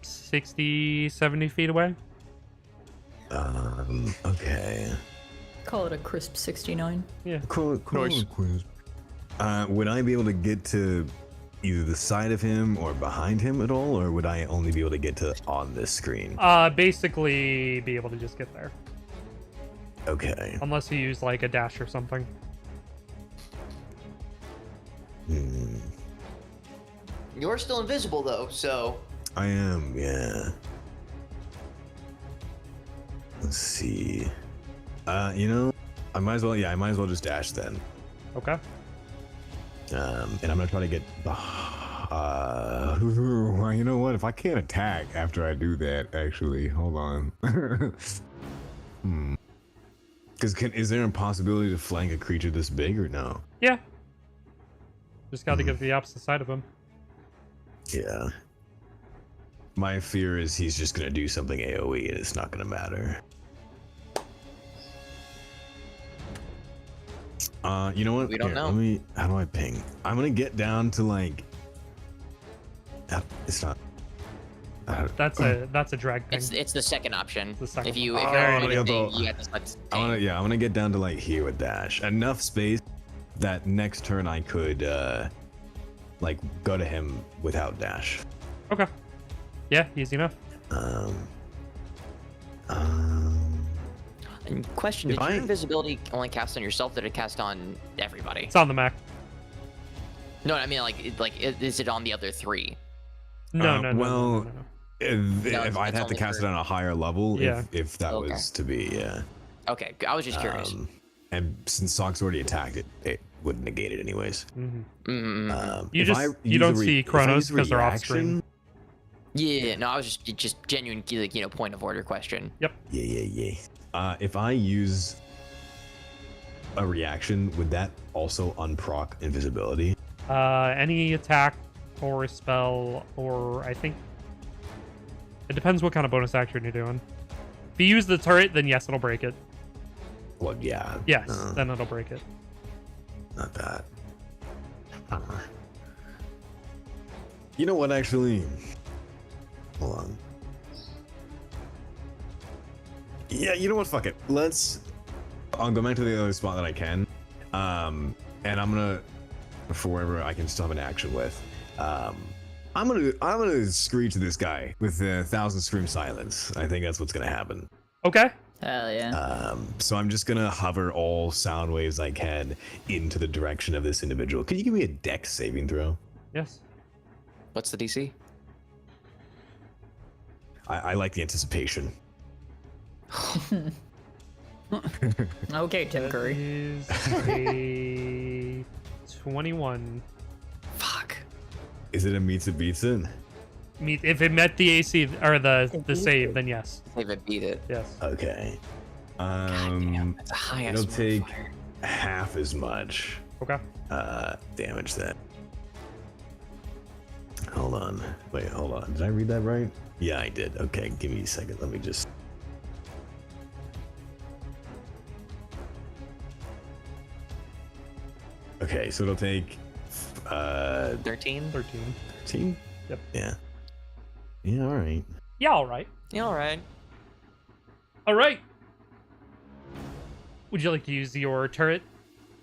[SPEAKER 1] 60, 70 feet away.
[SPEAKER 6] Okay.
[SPEAKER 5] Call it a crisp 69.
[SPEAKER 6] Cool.
[SPEAKER 2] Nice.
[SPEAKER 6] Would I be able to get to either the side of him or behind him at all, or would I only be able to get to on this screen?
[SPEAKER 1] Basically be able to just get there.
[SPEAKER 6] Okay.
[SPEAKER 1] Unless you use like a dash or something.
[SPEAKER 3] You're still invisible though, so
[SPEAKER 6] I am, yeah. Let's see. You know, I might as well just dash then.
[SPEAKER 1] Okay.
[SPEAKER 6] And I'm gonna try to get you know what? If I can't attack after I do that, actually, hold on. Because is there a possibility to flank a creature this big or no?
[SPEAKER 1] Yeah. Just got to get to the opposite side of him.
[SPEAKER 6] Yeah. My fear is he's just gonna do something AoE and it's not gonna matter. You know what?
[SPEAKER 3] We don't know.
[SPEAKER 6] How do I ping? I'm gonna get down to like. It's not.
[SPEAKER 1] That's a drag ping.
[SPEAKER 3] it's the second option.
[SPEAKER 1] The second
[SPEAKER 3] If you
[SPEAKER 1] one.
[SPEAKER 3] if
[SPEAKER 6] Oh,
[SPEAKER 3] you're
[SPEAKER 6] yeah,
[SPEAKER 3] anything,
[SPEAKER 6] but-
[SPEAKER 3] you have to select
[SPEAKER 6] I'm
[SPEAKER 3] ping.
[SPEAKER 6] gonna get down to like here with dash. Enough space that next turn I could like go to him without dash.
[SPEAKER 1] Okay. Yeah, easy enough.
[SPEAKER 3] And question:
[SPEAKER 6] If
[SPEAKER 3] Did your
[SPEAKER 6] I-
[SPEAKER 3] invisibility only cast on yourself? Did it cast on everybody?
[SPEAKER 1] It's on the Mech.
[SPEAKER 3] No, I mean is it on the other three?
[SPEAKER 1] No, no, no,
[SPEAKER 6] well,
[SPEAKER 1] no, no, no.
[SPEAKER 6] If I'd
[SPEAKER 3] it's
[SPEAKER 6] have to
[SPEAKER 3] only
[SPEAKER 6] cast
[SPEAKER 3] for-
[SPEAKER 6] it on a higher level,
[SPEAKER 1] Yeah.
[SPEAKER 6] if that
[SPEAKER 3] Okay.
[SPEAKER 6] was to be, yeah.
[SPEAKER 3] Okay, I was just curious.
[SPEAKER 6] And since Sock's already attacked it, it would negate it anyways.
[SPEAKER 1] Mhm.
[SPEAKER 3] Mm-hmm.
[SPEAKER 1] You
[SPEAKER 6] If I
[SPEAKER 1] you
[SPEAKER 6] use
[SPEAKER 1] don't
[SPEAKER 6] a
[SPEAKER 1] see
[SPEAKER 6] if I
[SPEAKER 1] Chronos
[SPEAKER 6] use
[SPEAKER 1] because they're off
[SPEAKER 6] reaction-
[SPEAKER 1] screen.
[SPEAKER 3] Yeah, no, I was just genuine, like, point of order question.
[SPEAKER 6] Yeah. If I use a reaction, would that also unproc invisibility?
[SPEAKER 1] Any attack or spell, or I think it depends what kind of bonus action you're doing. If you use the turret, then yes, it'll break it.
[SPEAKER 6] Well, yeah.
[SPEAKER 1] Yes,
[SPEAKER 6] no,
[SPEAKER 1] then it'll break it.
[SPEAKER 6] not that. You know what? Actually, hold on. Yeah, you know what? Fuck it. I'll go back to the other spot that I can. and I'm gonna, for wherever I can summon action with, I'm gonna screech at this guy with 1,000 Scream Silence. I think that's what's gonna happen.
[SPEAKER 1] Okay.
[SPEAKER 5] Hell yeah.
[SPEAKER 6] So I'm just gonna hover all sound waves I can into the direction of this individual. Can you give me a Dex saving throw?
[SPEAKER 1] Yes.
[SPEAKER 3] What's the DC?
[SPEAKER 6] I like the anticipation.
[SPEAKER 5] Okay, Tim
[SPEAKER 1] That
[SPEAKER 5] Curry.
[SPEAKER 1] is a 21.
[SPEAKER 3] Fuck.
[SPEAKER 6] Is it a meets it beats it?
[SPEAKER 1] If it met the AC or the save, then yes.
[SPEAKER 3] If it beat it.
[SPEAKER 1] Yes.
[SPEAKER 6] Okay.
[SPEAKER 3] Damn, that's a high ass
[SPEAKER 6] It'll take
[SPEAKER 3] modifier.
[SPEAKER 6] half as much
[SPEAKER 1] Okay.
[SPEAKER 6] damage then. Hold on. Wait, hold on. Did I read that right? Yeah, I did. Okay, give me a second. Let me just. Okay, so it'll take
[SPEAKER 3] 13?
[SPEAKER 1] 13.
[SPEAKER 6] 13?
[SPEAKER 1] Yep.
[SPEAKER 6] Yeah. Yeah, all right.
[SPEAKER 1] Yeah, all right.
[SPEAKER 3] Yeah, alright.
[SPEAKER 1] All right. Would you like to use your turret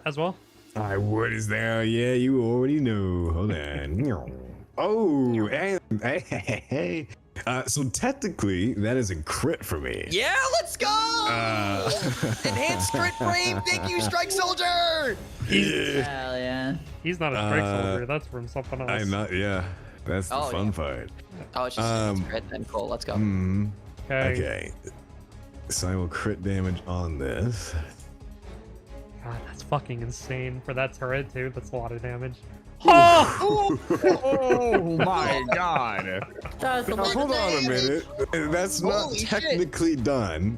[SPEAKER 1] as well?
[SPEAKER 6] I would, is there? Yeah, you already know. Hold on. Oh, hey. So technically, that is a crit for me.
[SPEAKER 3] Yeah, let's go! Enhanced crit frame, thank you, Strike Soldier!
[SPEAKER 5] Hell yeah.
[SPEAKER 1] He's not a strike soldier. That's from something else.
[SPEAKER 6] I'm not, yeah. That's the
[SPEAKER 3] Oh,
[SPEAKER 6] fun
[SPEAKER 3] yeah.
[SPEAKER 6] part.
[SPEAKER 3] Oh, it's just crit then. Cool, let's go.
[SPEAKER 1] Okay.
[SPEAKER 6] So I will crit damage on this.
[SPEAKER 1] God, that's fucking insane for that turret too. That's a lot of damage.
[SPEAKER 2] Oh my god.
[SPEAKER 5] That's
[SPEAKER 6] Now, hold on a minute. That's not
[SPEAKER 3] Holy shit.
[SPEAKER 6] technically done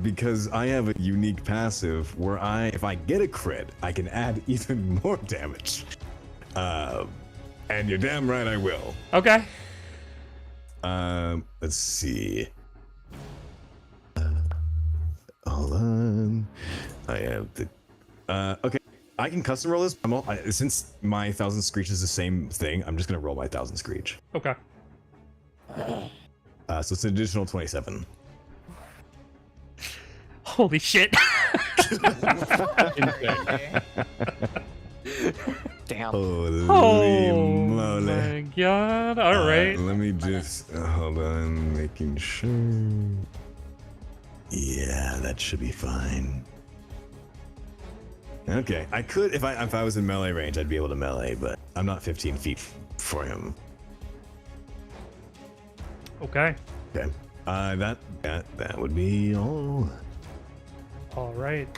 [SPEAKER 6] because I have a unique passive where if I get a crit, I can add even more damage. And you're damn right I will.
[SPEAKER 1] Okay.
[SPEAKER 6] Let's see. Hold on. I have the. Okay, I can custom roll this. Since my 1,000 Screech is the same thing, I'm just gonna roll my 1,000 Screech.
[SPEAKER 1] Okay.
[SPEAKER 6] So it's an additional 27.
[SPEAKER 1] Holy shit.
[SPEAKER 3] Damn.
[SPEAKER 6] Holy
[SPEAKER 1] Oh
[SPEAKER 6] moly.
[SPEAKER 1] my god. All right.
[SPEAKER 6] Let me just hold on, making sure. Yeah, that should be fine. Okay, I could if I was in melee range, I'd be able to melee, but I'm not 15 feet for him.
[SPEAKER 1] Okay.
[SPEAKER 6] Okay, that would be all.
[SPEAKER 1] All right.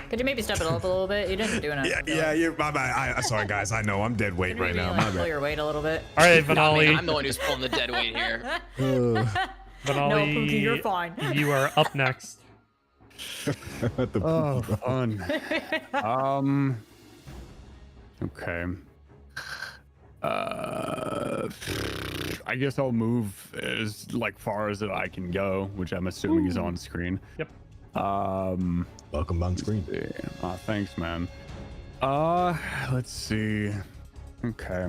[SPEAKER 5] Could you maybe step it up a little bit? You didn't do enough.
[SPEAKER 6] Yeah. My bad. Sorry, guys. I know I'm dead weight
[SPEAKER 5] Could you
[SPEAKER 6] right
[SPEAKER 5] maybe,
[SPEAKER 6] now.
[SPEAKER 5] like,
[SPEAKER 6] My
[SPEAKER 5] pull
[SPEAKER 6] bad.
[SPEAKER 5] your weight a little bit.
[SPEAKER 1] All right,
[SPEAKER 3] I mean,
[SPEAKER 1] Vanali.
[SPEAKER 3] I'm the one who's pulling the dead weight here.
[SPEAKER 5] No,
[SPEAKER 1] Vanali,
[SPEAKER 5] Pookie, you're fine.
[SPEAKER 1] You are up next.
[SPEAKER 6] What the
[SPEAKER 2] Oh, fun. Okay. I guess I'll move as far as I can go, which I'm assuming is on screen.
[SPEAKER 1] Yep.
[SPEAKER 6] Welcome on screen.
[SPEAKER 2] Thanks, man. Let's see. Okay.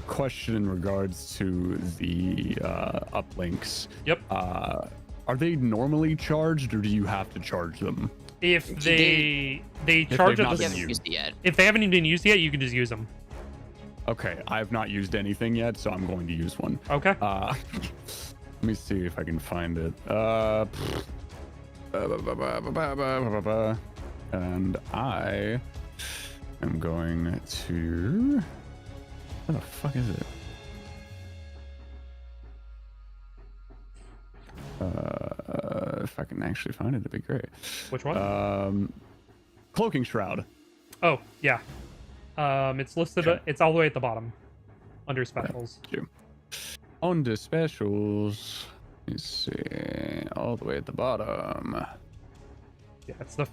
[SPEAKER 2] Question in regards to the uplinks.
[SPEAKER 1] Yep.
[SPEAKER 2] Are they normally charged, or do you have to charge them?
[SPEAKER 1] If they charge
[SPEAKER 2] they've
[SPEAKER 1] at
[SPEAKER 2] not
[SPEAKER 1] the
[SPEAKER 2] been
[SPEAKER 3] Haven't
[SPEAKER 2] used.
[SPEAKER 3] used it yet.
[SPEAKER 1] if they haven't even been used yet, you can just use them.
[SPEAKER 2] Okay, I have not used anything yet, so I'm going to use one.
[SPEAKER 1] Okay.
[SPEAKER 2] Let me see if I can find it. And I am going to. Where the fuck is it? If I can actually find it, that'd be great.
[SPEAKER 1] Which one?
[SPEAKER 2] Cloaking Shroud.
[SPEAKER 1] Oh, yeah. It's listed.
[SPEAKER 2] Okay.
[SPEAKER 1] It's all the way at the bottom, under specials.
[SPEAKER 2] Under specials. Let's see. All the way at the bottom.
[SPEAKER 1] Yeah, it's the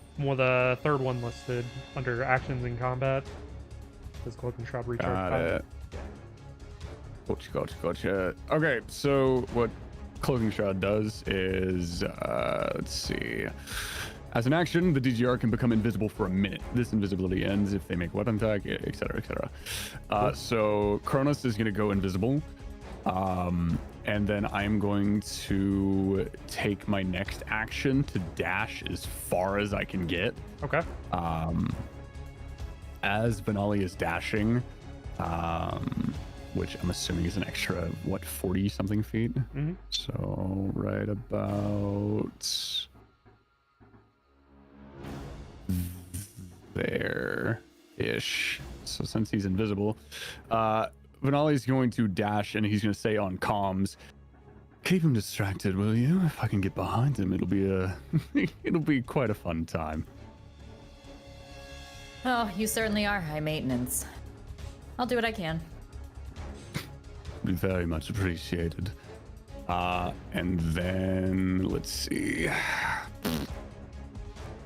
[SPEAKER 1] third one listed under actions in combat. It says Cloak and Shroud recharge.
[SPEAKER 2] Got
[SPEAKER 1] combat.
[SPEAKER 2] it. Gotcha. Okay, so what Cloaking Shroud does is, let's see. As an action, the DGR can become invisible for a minute. This invisibility ends if they make weapon attack, etc., etc. So Kronos is going to go invisible, And then I'm going to take my next action to dash as far as I can get.
[SPEAKER 1] Okay.
[SPEAKER 2] As Benali is dashing, which I'm assuming is an extra, 40 something feet?
[SPEAKER 1] Mm-hmm.
[SPEAKER 2] So right about there-ish. So since he's invisible, Benali's going to dash and he's going to say on comms, keep him distracted, will you? If I can get behind him, it'll be quite a fun time.
[SPEAKER 5] Oh, you certainly are high maintenance. I'll do what I can.
[SPEAKER 2] Be very much appreciated. And then let's see.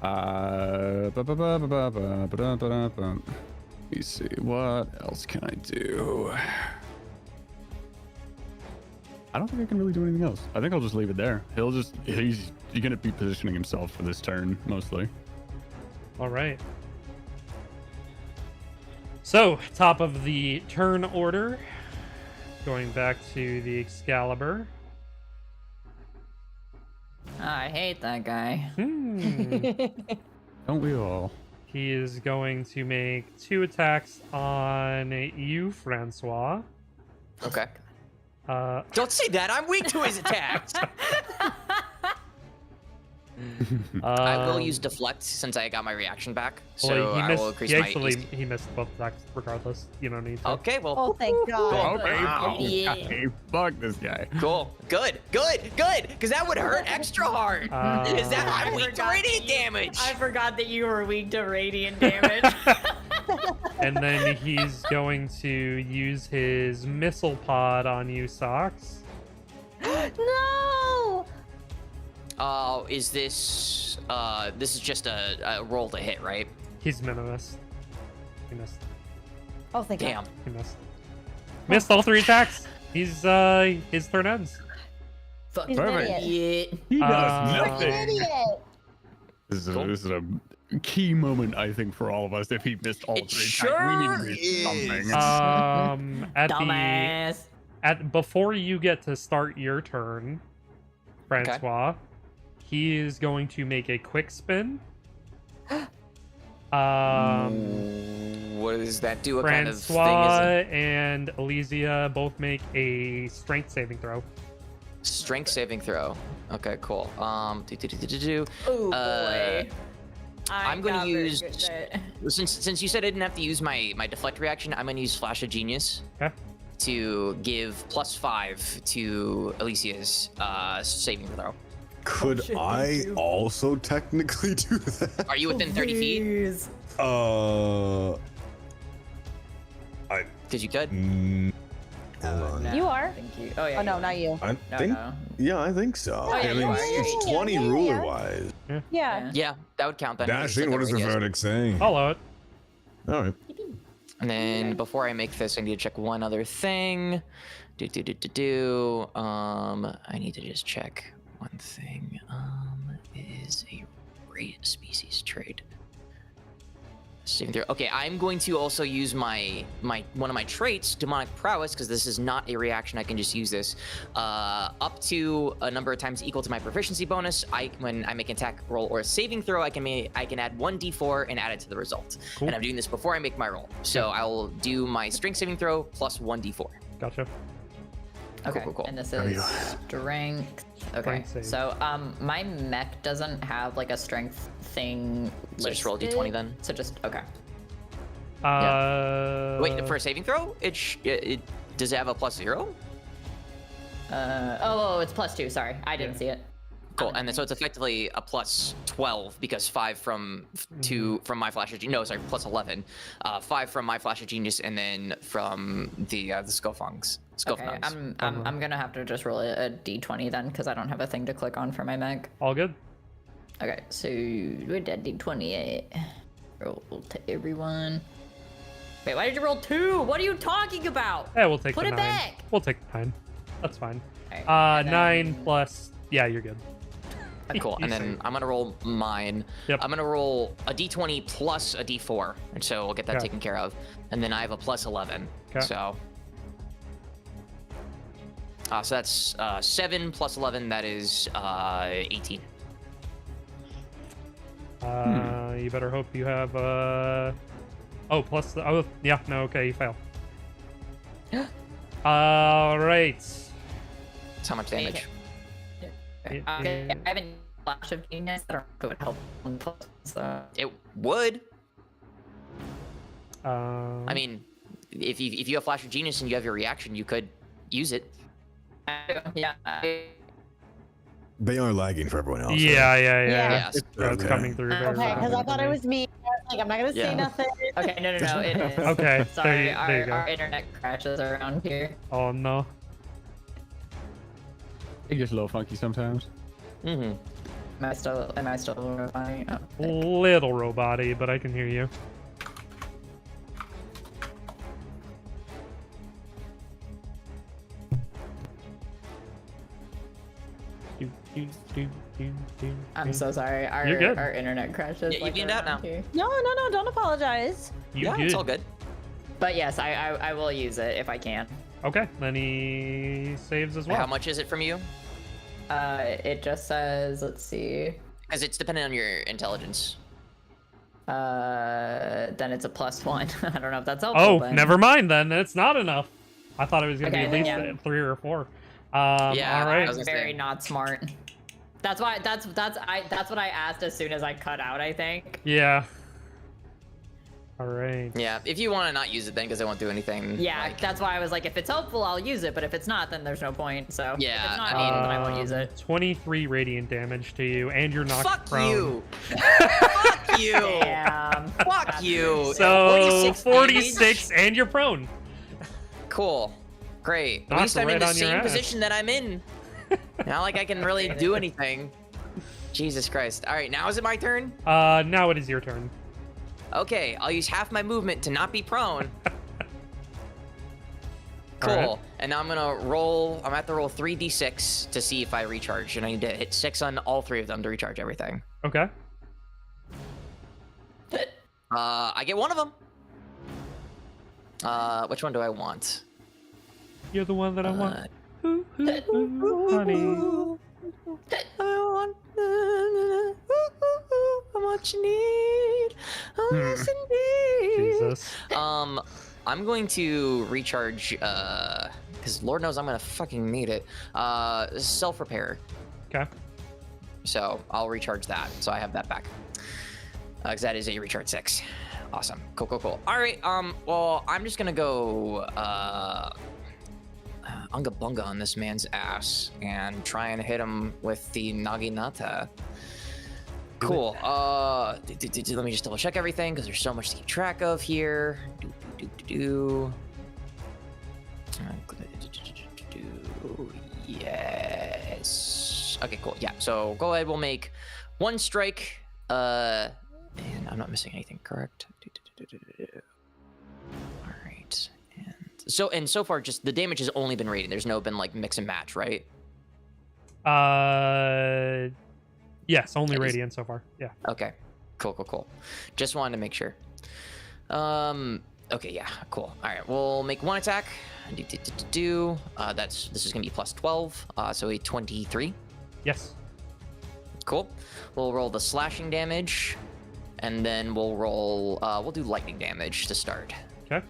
[SPEAKER 2] Let me see. What else can I do? I don't think I can really do anything else. I think I'll just leave it there. He's gonna be positioning himself for this turn mostly.
[SPEAKER 1] All right. So, top of the turn order. Going back to the Excalibur.
[SPEAKER 5] I hate that guy.
[SPEAKER 2] Don't we all?
[SPEAKER 1] He is going to make 2 attacks on you, Francois.
[SPEAKER 3] Okay. Don't say that. I'm weak to his attacks. I will use deflect since I got my reaction back. So I will increase
[SPEAKER 1] he missed both attacks regardless. You don't need to.
[SPEAKER 3] Okay, well.
[SPEAKER 4] Oh, thank God.
[SPEAKER 2] Okay, fuck this guy.
[SPEAKER 3] Cool. Good. Because that would hurt extra hard. Is that I'm weak to radiant damage?
[SPEAKER 5] I forgot that you were weak to radiant damage.
[SPEAKER 1] And then he's going to use his missile pod on you, Socks.
[SPEAKER 4] No!
[SPEAKER 3] Is this is just a roll to hit, right?
[SPEAKER 1] He's minimus. He missed.
[SPEAKER 4] Oh, thank
[SPEAKER 3] Damn.
[SPEAKER 4] God.
[SPEAKER 1] He missed. Missed all 3 attacks. His turn ends.
[SPEAKER 5] Fuck
[SPEAKER 4] He's an
[SPEAKER 2] Perfect.
[SPEAKER 5] idiot.
[SPEAKER 2] He does
[SPEAKER 4] You're
[SPEAKER 2] nothing.
[SPEAKER 4] an idiot.
[SPEAKER 2] This is a key moment, I think, for all of us. If he missed all 3 attacks, we need to do something.
[SPEAKER 5] Dumbass.
[SPEAKER 1] Before you get to start your turn, Francois, he is going to make a quick spin.
[SPEAKER 3] What does that do? What kind of thing
[SPEAKER 1] Francois
[SPEAKER 3] is it?
[SPEAKER 1] and Elysia both make a strength saving throw.
[SPEAKER 3] Strength saving throw. Okay, cool.
[SPEAKER 5] Oh boy.
[SPEAKER 3] I'm going to use since you said I didn't have to use my deflect reaction. I'm going to use Flash of Genius.
[SPEAKER 1] Okay.
[SPEAKER 3] To give +5 to Elysia's saving throw.
[SPEAKER 6] Could I also technically do that?
[SPEAKER 3] Are you within 30 feet? Because you could.
[SPEAKER 6] Hold on.
[SPEAKER 5] No,
[SPEAKER 4] You are.
[SPEAKER 5] Thank you. Oh yeah.
[SPEAKER 4] Oh, no,
[SPEAKER 5] you
[SPEAKER 4] not you.
[SPEAKER 6] I
[SPEAKER 5] No,
[SPEAKER 6] think,
[SPEAKER 5] no.
[SPEAKER 6] yeah, I think so.
[SPEAKER 5] Oh, yeah,
[SPEAKER 6] I mean,
[SPEAKER 5] you are.
[SPEAKER 6] it's
[SPEAKER 4] Yeah,
[SPEAKER 6] 20
[SPEAKER 4] yeah,
[SPEAKER 6] ruler
[SPEAKER 4] yeah.
[SPEAKER 6] wise.
[SPEAKER 4] Yeah.
[SPEAKER 3] Yeah, that would count then.
[SPEAKER 8] Dashing, what does the verdict say?
[SPEAKER 1] Follow it.
[SPEAKER 6] All right.
[SPEAKER 3] And then before I make this, I need to check one other thing. I need to just check one thing. Is a rate species trait. Saving throw. Okay, I'm going to also use my one of my traits, demonic prowess, because this is not a reaction. I can just use this up to a number of times equal to my proficiency bonus. When I make an attack roll or a saving throw, I can add 1d4 and add it to the result.
[SPEAKER 1] Cool.
[SPEAKER 3] And I'm doing this before I make my roll. So I will do my strength saving throw plus 1d4.
[SPEAKER 1] Gotcha.
[SPEAKER 5] Okay.
[SPEAKER 3] Cool.
[SPEAKER 5] And this is strength. Okay.
[SPEAKER 1] Strength save.
[SPEAKER 5] So my mech doesn't have like a strength thing.
[SPEAKER 3] So just roll a
[SPEAKER 5] listed.
[SPEAKER 3] d20 then.
[SPEAKER 5] So just okay.
[SPEAKER 3] Wait, for a saving throw, it does it have a +0?
[SPEAKER 5] It's +2. Sorry, I didn't see it.
[SPEAKER 3] Cool, and then so it's effectively a +12 because 5 from my flash of genius. No, sorry, +11. 5 from my flash of genius, and then from the Skullfungs.
[SPEAKER 5] Okay, I'm gonna have to just roll a d20 then because I don't have a thing to click on for my mech.
[SPEAKER 1] All good.
[SPEAKER 5] Okay, so where'd that d20 at? Roll to everyone. Wait, why did you roll 2? What are you talking about?
[SPEAKER 1] Yeah, we'll take
[SPEAKER 5] Put
[SPEAKER 1] the
[SPEAKER 5] it
[SPEAKER 1] 9.
[SPEAKER 5] back.
[SPEAKER 1] We'll take the 9. That's fine.
[SPEAKER 5] Alright, and
[SPEAKER 1] 9
[SPEAKER 5] then-
[SPEAKER 1] plus. Yeah, you're good.
[SPEAKER 3] Cool, and then I'm gonna roll mine.
[SPEAKER 1] Yep.
[SPEAKER 3] I'm gonna roll a d20 plus a d4, and so we'll get that
[SPEAKER 1] Okay.
[SPEAKER 3] taken care of. And then I have a +11.
[SPEAKER 1] Okay.
[SPEAKER 3] So So that's 7 plus 11. That is 18.
[SPEAKER 1] You better hope you have oh, plus the, oh yeah, no, okay, you fail. All right.
[SPEAKER 3] That's how much damage.
[SPEAKER 5] Okay, I have a flash of genius. I don't know if it would help. So.
[SPEAKER 3] It would.
[SPEAKER 1] I
[SPEAKER 3] mean, if you have Flash of Genius and you have your reaction, you could use it.
[SPEAKER 5] Yeah.
[SPEAKER 6] They are lagging for everyone else.
[SPEAKER 1] yeah,
[SPEAKER 6] right?
[SPEAKER 1] yeah.
[SPEAKER 3] Yes.
[SPEAKER 1] It's coming through. very
[SPEAKER 4] Okay, because I
[SPEAKER 1] rapidly.
[SPEAKER 4] thought it was me. I was like, I'm not gonna say nothing.
[SPEAKER 5] Okay, no, it is.
[SPEAKER 1] Okay,
[SPEAKER 5] Sorry,
[SPEAKER 1] there you go.
[SPEAKER 5] our internet crashes around here.
[SPEAKER 1] Oh no.
[SPEAKER 2] It gets a little funky sometimes.
[SPEAKER 3] Mm-hmm.
[SPEAKER 5] Am I still fine? Oh,
[SPEAKER 1] Little robot-y, but I can hear you.
[SPEAKER 5] I'm so sorry.
[SPEAKER 1] You're good.
[SPEAKER 5] Our internet crashes.
[SPEAKER 3] Yeah, you
[SPEAKER 5] like,
[SPEAKER 3] cleaned out
[SPEAKER 5] around
[SPEAKER 3] now.
[SPEAKER 5] here.
[SPEAKER 4] No, don't apologize.
[SPEAKER 1] You
[SPEAKER 3] Yeah,
[SPEAKER 1] good.
[SPEAKER 3] it's all good.
[SPEAKER 5] But yes, I will use it if I can.
[SPEAKER 1] Okay, then he saves as well.
[SPEAKER 3] How much is it from you?
[SPEAKER 5] It just says, let's see.
[SPEAKER 3] Because it's dependent on your intelligence.
[SPEAKER 5] Then it's a +1. I don't know if that's helpful.
[SPEAKER 1] Oh,
[SPEAKER 5] but...
[SPEAKER 1] never mind then. It's not enough. I thought it was gonna
[SPEAKER 5] Okay,
[SPEAKER 1] be at
[SPEAKER 5] then,
[SPEAKER 1] least 3 or 4.
[SPEAKER 3] Yeah,
[SPEAKER 1] all right.
[SPEAKER 3] I was gonna
[SPEAKER 5] Very
[SPEAKER 3] say.
[SPEAKER 5] not smart. That's why. That's what I asked as soon as I cut out. I think.
[SPEAKER 1] Yeah. All right.
[SPEAKER 3] Yeah, if you want to not use it then, because it won't do anything.
[SPEAKER 5] Yeah,
[SPEAKER 3] like-
[SPEAKER 5] that's why I was like, if it's helpful, I'll use it. But if it's not, then there's no point. So
[SPEAKER 3] Yeah,
[SPEAKER 5] if it's not
[SPEAKER 3] I mean-
[SPEAKER 5] helpful, then I won't use it.
[SPEAKER 1] 23 radiant damage to you, and you're knocked
[SPEAKER 3] Fuck
[SPEAKER 1] prone.
[SPEAKER 3] you! Fuck you!
[SPEAKER 5] Damn.
[SPEAKER 3] Fuck you!
[SPEAKER 1] So
[SPEAKER 3] 46
[SPEAKER 1] 46,
[SPEAKER 3] damage?
[SPEAKER 1] and you're prone.
[SPEAKER 3] Cool. Great. At
[SPEAKER 1] Knocked
[SPEAKER 3] least I'm
[SPEAKER 1] right
[SPEAKER 3] in the
[SPEAKER 1] on your
[SPEAKER 3] same
[SPEAKER 1] ass.
[SPEAKER 3] position that I'm in. Not like I can really do anything. Jesus Christ. All right, now is it my turn?
[SPEAKER 1] Now it is your turn.
[SPEAKER 3] Okay, I'll use half my movement to not be prone. Cool.
[SPEAKER 1] Alright.
[SPEAKER 3] And now I'm gonna roll. I'm gonna have to roll 3d6 to see if I recharge, and I need to hit 6 on all 3 of them to recharge everything.
[SPEAKER 1] Okay.
[SPEAKER 3] I get one of them. Which one do I want?
[SPEAKER 1] You're the one that I want. Ooh, ooh, ooh, honey.
[SPEAKER 3] I want how much you need. Oh, yes, indeed.
[SPEAKER 1] Jesus.
[SPEAKER 3] I'm going to recharge, because Lord knows I'm gonna fucking need it. Self-repair.
[SPEAKER 1] Okay.
[SPEAKER 3] So I'll recharge that. So I have that back. Because that is a recharge 6. Awesome. Cool. All right. Well, I'm just gonna go unga bunga on this man's ass and try and hit him with the naginata. Cool. Let me just double check everything because there's so much to keep track of here. Yes. Okay, cool. Yeah. So go ahead. We'll make 1 strike. And I'm not missing anything, correct? All right. And so far, just the damage has only been radiant. There's no been like mix and match, right?
[SPEAKER 1] Yes, only
[SPEAKER 3] That is-
[SPEAKER 1] radiant so far. Yeah.
[SPEAKER 3] Okay. Cool. Just wanted to make sure. Okay, yeah, cool. All right, we'll make 1 attack. This is gonna be plus 12, so a 23.
[SPEAKER 1] Yes.
[SPEAKER 3] Cool. We'll roll the slashing damage, and then we'll roll. We'll do lightning damage to start.
[SPEAKER 1] Okay.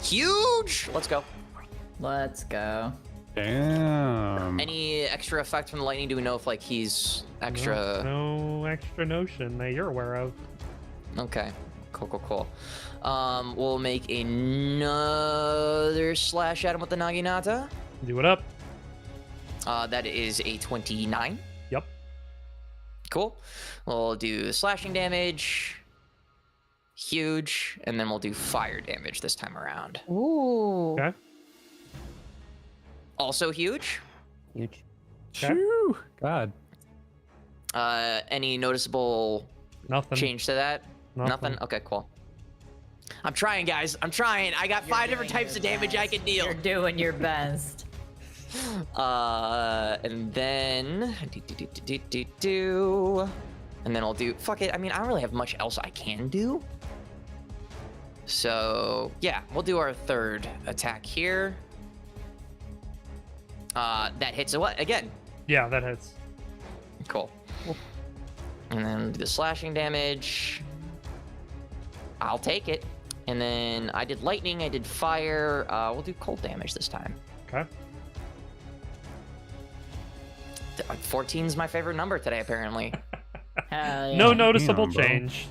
[SPEAKER 3] Huge. Let's go.
[SPEAKER 5] Let's go.
[SPEAKER 2] Damn.
[SPEAKER 3] Any extra effect from the lightning? Do we know if like he's extra?
[SPEAKER 1] No extra notion that you're aware of.
[SPEAKER 3] Okay. Cool. We'll make another slash at him with the naginata.
[SPEAKER 1] Do it up.
[SPEAKER 3] That is a 29.
[SPEAKER 1] Yep.
[SPEAKER 3] Cool. We'll do slashing damage. Huge. And then we'll do fire damage this time around.
[SPEAKER 4] Ooh.
[SPEAKER 1] Okay.
[SPEAKER 3] Also huge.
[SPEAKER 1] Okay.
[SPEAKER 2] Phew. God.
[SPEAKER 3] Any noticeable
[SPEAKER 1] Nothing.
[SPEAKER 3] change to that?
[SPEAKER 1] Nothing.
[SPEAKER 3] Okay, cool. I'm trying, guys. I'm trying. I got 5 different types of damage I can deal.
[SPEAKER 5] You're doing your best.
[SPEAKER 3] And then and then I'll do fuck it. I mean, I don't really have much else I can do. So yeah, we'll do our 3rd attack here. That hits a what again?
[SPEAKER 1] Yeah, that hits.
[SPEAKER 3] Cool. And then the slashing damage. I'll take it. And then I did lightning, I did fire. We'll do cold damage this time.
[SPEAKER 1] Okay.
[SPEAKER 3] 14's my favorite number today, apparently.
[SPEAKER 5] Hell yeah.
[SPEAKER 1] No noticeable
[SPEAKER 2] Damn, bro.
[SPEAKER 1] change.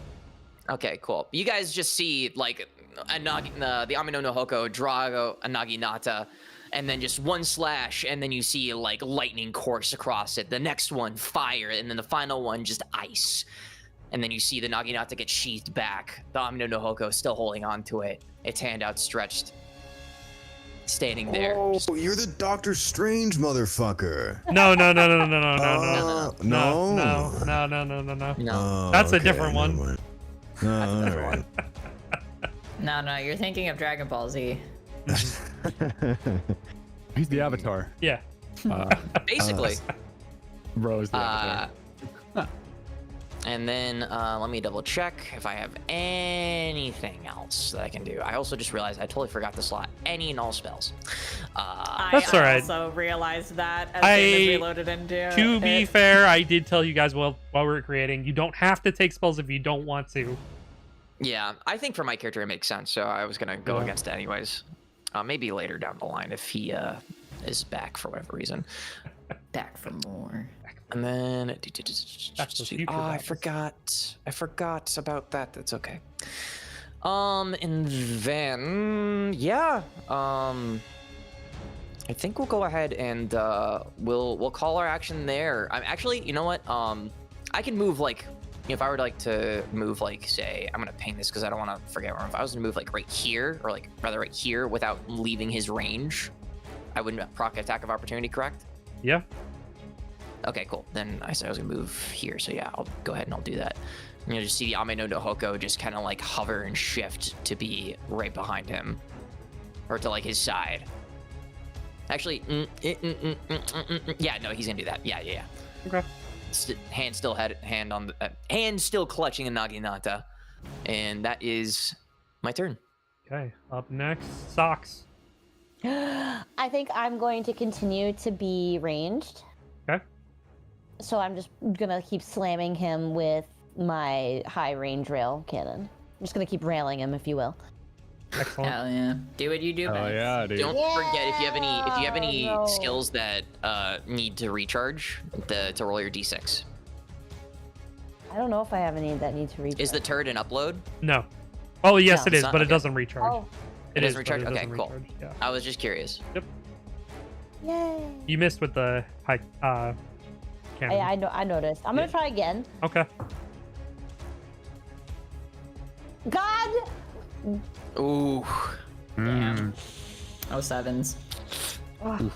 [SPEAKER 3] Okay, cool. You guys just see like the Amino no Hoko draw a Naginata, and then just one slash, and then you see like lightning course across it. The next one, fire, and then the final one, just ice. And then you see the Naginata get sheathed back. The Amino no Hoko still holding on to it, its hand outstretched, standing there.
[SPEAKER 6] Oh,
[SPEAKER 3] just-
[SPEAKER 6] you're the Doctor Strange motherfucker.
[SPEAKER 1] No.
[SPEAKER 6] No.
[SPEAKER 3] No.
[SPEAKER 1] That's a
[SPEAKER 6] okay,
[SPEAKER 1] different one.
[SPEAKER 6] never mind. No, all right.
[SPEAKER 5] No, you're thinking of Dragon Ball Z.
[SPEAKER 2] He's the Avatar.
[SPEAKER 1] Yeah.
[SPEAKER 3] Basically.
[SPEAKER 2] Bro is the Avatar.
[SPEAKER 3] And then let me double check if I have anything else that I can do. I also just realized I totally forgot to slot any and all spells.
[SPEAKER 1] That's all right.
[SPEAKER 5] I also realized that as soon as we loaded into
[SPEAKER 1] To be
[SPEAKER 5] it.
[SPEAKER 1] fair, I did tell you guys while we were creating, you don't have to take spells if you don't want to.
[SPEAKER 3] Yeah, I think for my character it makes sense, so I was gonna go against it anyways. Maybe later down the line if he is back for whatever reason.
[SPEAKER 5] Back for more.
[SPEAKER 3] And then
[SPEAKER 1] That's the future
[SPEAKER 3] I
[SPEAKER 1] battles.
[SPEAKER 3] forgot about that. That's okay. And then yeah, I think we'll go ahead and we'll call our action there. I'm actually, you know what? I can move like if I were like to move like say I'm gonna ping this because I don't want to forget where. If I was to move like right here or like rather right here without leaving his range, I wouldn't proc attack of opportunity, correct?
[SPEAKER 1] Yeah.
[SPEAKER 3] Okay, cool. Then I said I was gonna move here, so yeah, I'll go ahead and I'll do that. You know, just see the Ameno no Hoko just kind of like hover and shift to be right behind him, or to like his side. Actually, yeah, no, he's gonna do that. Yeah.
[SPEAKER 1] Okay.
[SPEAKER 3] Hand still hand still clutching a Naginata, and that is my turn.
[SPEAKER 1] Okay. Up next, Socks.
[SPEAKER 4] I think I'm going to continue to be ranged.
[SPEAKER 1] Okay.
[SPEAKER 4] So I'm just gonna keep slamming him with my high range rail cannon. I'm just gonna keep railing him, if you will.
[SPEAKER 1] Excellent.
[SPEAKER 5] Hell yeah. Do what you do
[SPEAKER 2] Oh
[SPEAKER 5] best.
[SPEAKER 2] yeah, dude.
[SPEAKER 3] Don't forget if you have any
[SPEAKER 4] No.
[SPEAKER 3] skills that need to recharge, to roll your d6.
[SPEAKER 4] I don't know if I have any that need to reach.
[SPEAKER 3] Is the turret an upload?
[SPEAKER 1] No. Oh yes,
[SPEAKER 3] No,
[SPEAKER 1] it
[SPEAKER 3] it's
[SPEAKER 1] is,
[SPEAKER 3] not-
[SPEAKER 1] but it
[SPEAKER 3] okay.
[SPEAKER 1] doesn't recharge.
[SPEAKER 4] Oh,
[SPEAKER 3] It doesn't
[SPEAKER 1] is, but
[SPEAKER 3] recharge? Okay,
[SPEAKER 1] doesn't
[SPEAKER 3] cool.
[SPEAKER 1] recharge, Yeah.
[SPEAKER 3] I was just curious.
[SPEAKER 4] yay!
[SPEAKER 1] You missed with the high cannon.
[SPEAKER 4] I noticed. I'm gonna try again.
[SPEAKER 1] Okay.
[SPEAKER 4] God!
[SPEAKER 3] Ooh.
[SPEAKER 5] Damn. Oh, sevens.
[SPEAKER 4] Ugh.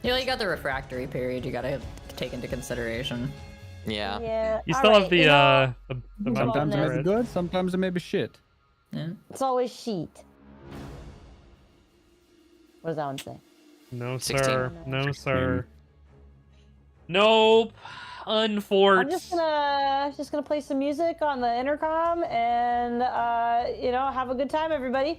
[SPEAKER 5] You got the refractory period you gotta take into consideration.
[SPEAKER 3] Yeah.
[SPEAKER 4] Yeah.
[SPEAKER 1] You
[SPEAKER 4] all
[SPEAKER 1] still
[SPEAKER 4] right,
[SPEAKER 1] have the
[SPEAKER 4] you know,
[SPEAKER 1] the
[SPEAKER 2] Sometimes it may be
[SPEAKER 1] turret.
[SPEAKER 2] good, sometimes it may be shit.
[SPEAKER 5] Yeah.
[SPEAKER 4] it's always sheet. What does that one say?
[SPEAKER 1] No
[SPEAKER 3] 16.
[SPEAKER 1] sir. No sir. Nope. Unfortunately.
[SPEAKER 4] I'm just gonna play some music on the intercom and have a good time, everybody.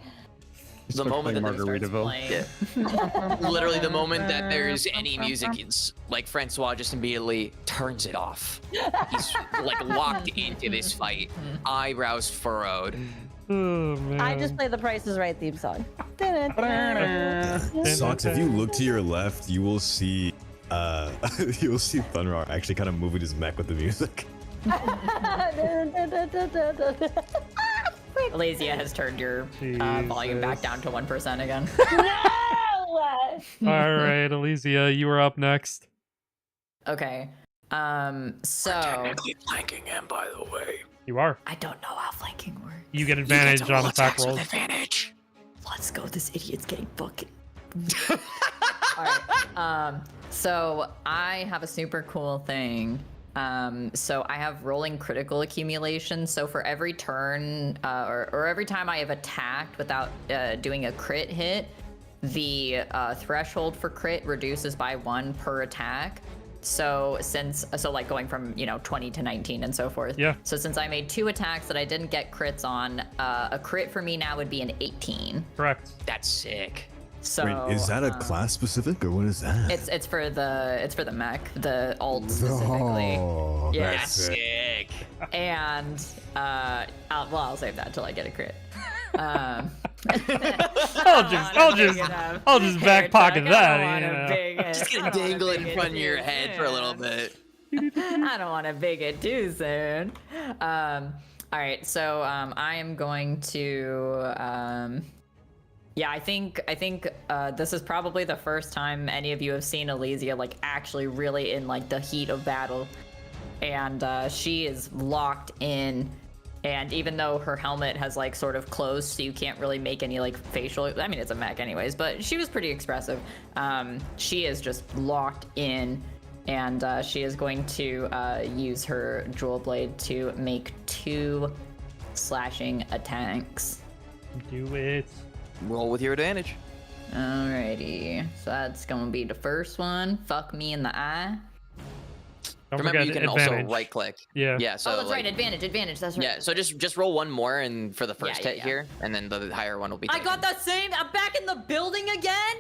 [SPEAKER 3] The moment that they starts
[SPEAKER 2] Margaritaville.
[SPEAKER 3] Literally the moment that there's any music, it's like Francois just immediately turns it off. He's like locked into this fight, eyebrows furrowed.
[SPEAKER 1] Oh, man.
[SPEAKER 4] I just play the Price is Right theme song.
[SPEAKER 6] Socks, if you look to your left, you will see you'll see Thunderar actually kind of moving his mech with the music.
[SPEAKER 5] Elysia has turned your volume back down to 1% again.
[SPEAKER 4] No!
[SPEAKER 1] All right, Elysia, you are up next.
[SPEAKER 5] Okay. So
[SPEAKER 3] Technically flanking him, by the way.
[SPEAKER 1] You are.
[SPEAKER 5] I don't know how flanking works.
[SPEAKER 1] You get advantage on attack rolls.
[SPEAKER 3] Advantage.
[SPEAKER 5] Let's go. This idiot's getting fucking. All right. So I have a super cool thing. So I have rolling critical accumulation. So for every turn, or every time I have attacked without doing a crit hit, the threshold for crit reduces by 1 per attack. So like going from 20 to 19 and so forth.
[SPEAKER 1] Yeah.
[SPEAKER 5] So since I made 2 attacks that I didn't get crits on, a crit for me now would be an 18.
[SPEAKER 1] Correct.
[SPEAKER 3] That's sick.
[SPEAKER 5] So
[SPEAKER 6] Wait, is that a class specific or what is that?
[SPEAKER 5] It's for the mech, the alt specifically.
[SPEAKER 6] Oh,
[SPEAKER 5] Yeah.
[SPEAKER 6] that's it.
[SPEAKER 7] Sick.
[SPEAKER 5] And I'll save that till I get a crit.
[SPEAKER 1] I'll just back pocket that.
[SPEAKER 3] Just gonna dangle it in front of your head for a little bit.
[SPEAKER 5] I don't want to big it too soon. All right, so I am going to. Yeah, I think this is probably the first time any of you have seen Elysia like actually really in like the heat of battle, and she is locked in. And even though her helmet has like sort of closed, so you can't really make any like facial. I mean, it's a mech anyways, but she was pretty expressive. She is just locked in. And she is going to use her jewel blade to make 2 slashing attacks.
[SPEAKER 1] Do it.
[SPEAKER 3] Roll with your advantage.
[SPEAKER 5] Alrighty, so that's gonna be the first one. Fuck me in the eye.
[SPEAKER 1] Don't
[SPEAKER 3] Remember,
[SPEAKER 1] forget
[SPEAKER 3] you can
[SPEAKER 1] advantage.
[SPEAKER 3] also right click.
[SPEAKER 1] Yeah.
[SPEAKER 3] Yeah. So
[SPEAKER 5] Oh, that's
[SPEAKER 3] like,
[SPEAKER 5] right, advantage. That's right.
[SPEAKER 3] yeah. So just roll one more, and for the first hit
[SPEAKER 5] yeah.
[SPEAKER 3] here, and then the higher one will be.
[SPEAKER 5] I
[SPEAKER 3] Taken.
[SPEAKER 5] got that same. I'm back in the building again.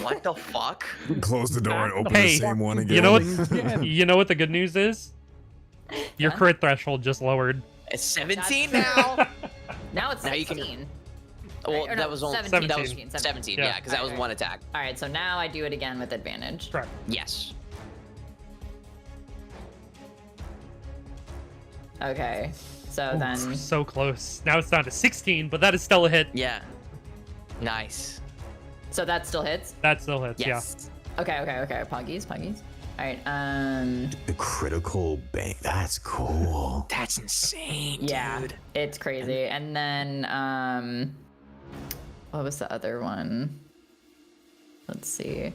[SPEAKER 3] What the fuck?
[SPEAKER 8] Close the door and open
[SPEAKER 1] Hey,
[SPEAKER 8] the same one again.
[SPEAKER 1] You know what? You know what the good news is? Your
[SPEAKER 5] Huh?
[SPEAKER 1] crit threshold just lowered.
[SPEAKER 3] It's 17 now.
[SPEAKER 5] Now it's
[SPEAKER 3] Now you
[SPEAKER 5] 16.
[SPEAKER 3] can- Well,
[SPEAKER 5] Or no,
[SPEAKER 3] that was only
[SPEAKER 5] 17.
[SPEAKER 3] That was
[SPEAKER 1] 17.
[SPEAKER 3] 17.
[SPEAKER 1] Yeah.
[SPEAKER 3] Yeah, because that was
[SPEAKER 5] Alright.
[SPEAKER 3] one attack.
[SPEAKER 5] All right, so now I do it again with advantage.
[SPEAKER 1] Correct.
[SPEAKER 3] Yes.
[SPEAKER 5] Okay, so then.
[SPEAKER 1] So close. Now it's down to 16, but that is still a hit.
[SPEAKER 3] Yeah. Nice.
[SPEAKER 5] So that still hits.
[SPEAKER 1] That still hits.
[SPEAKER 3] Yes.
[SPEAKER 5] Okay. Puggies. All right.
[SPEAKER 6] The critical bang. That's cool.
[SPEAKER 3] That's insane,
[SPEAKER 5] Yeah,
[SPEAKER 3] dude.
[SPEAKER 5] it's crazy. And then what was the other one? Let's see.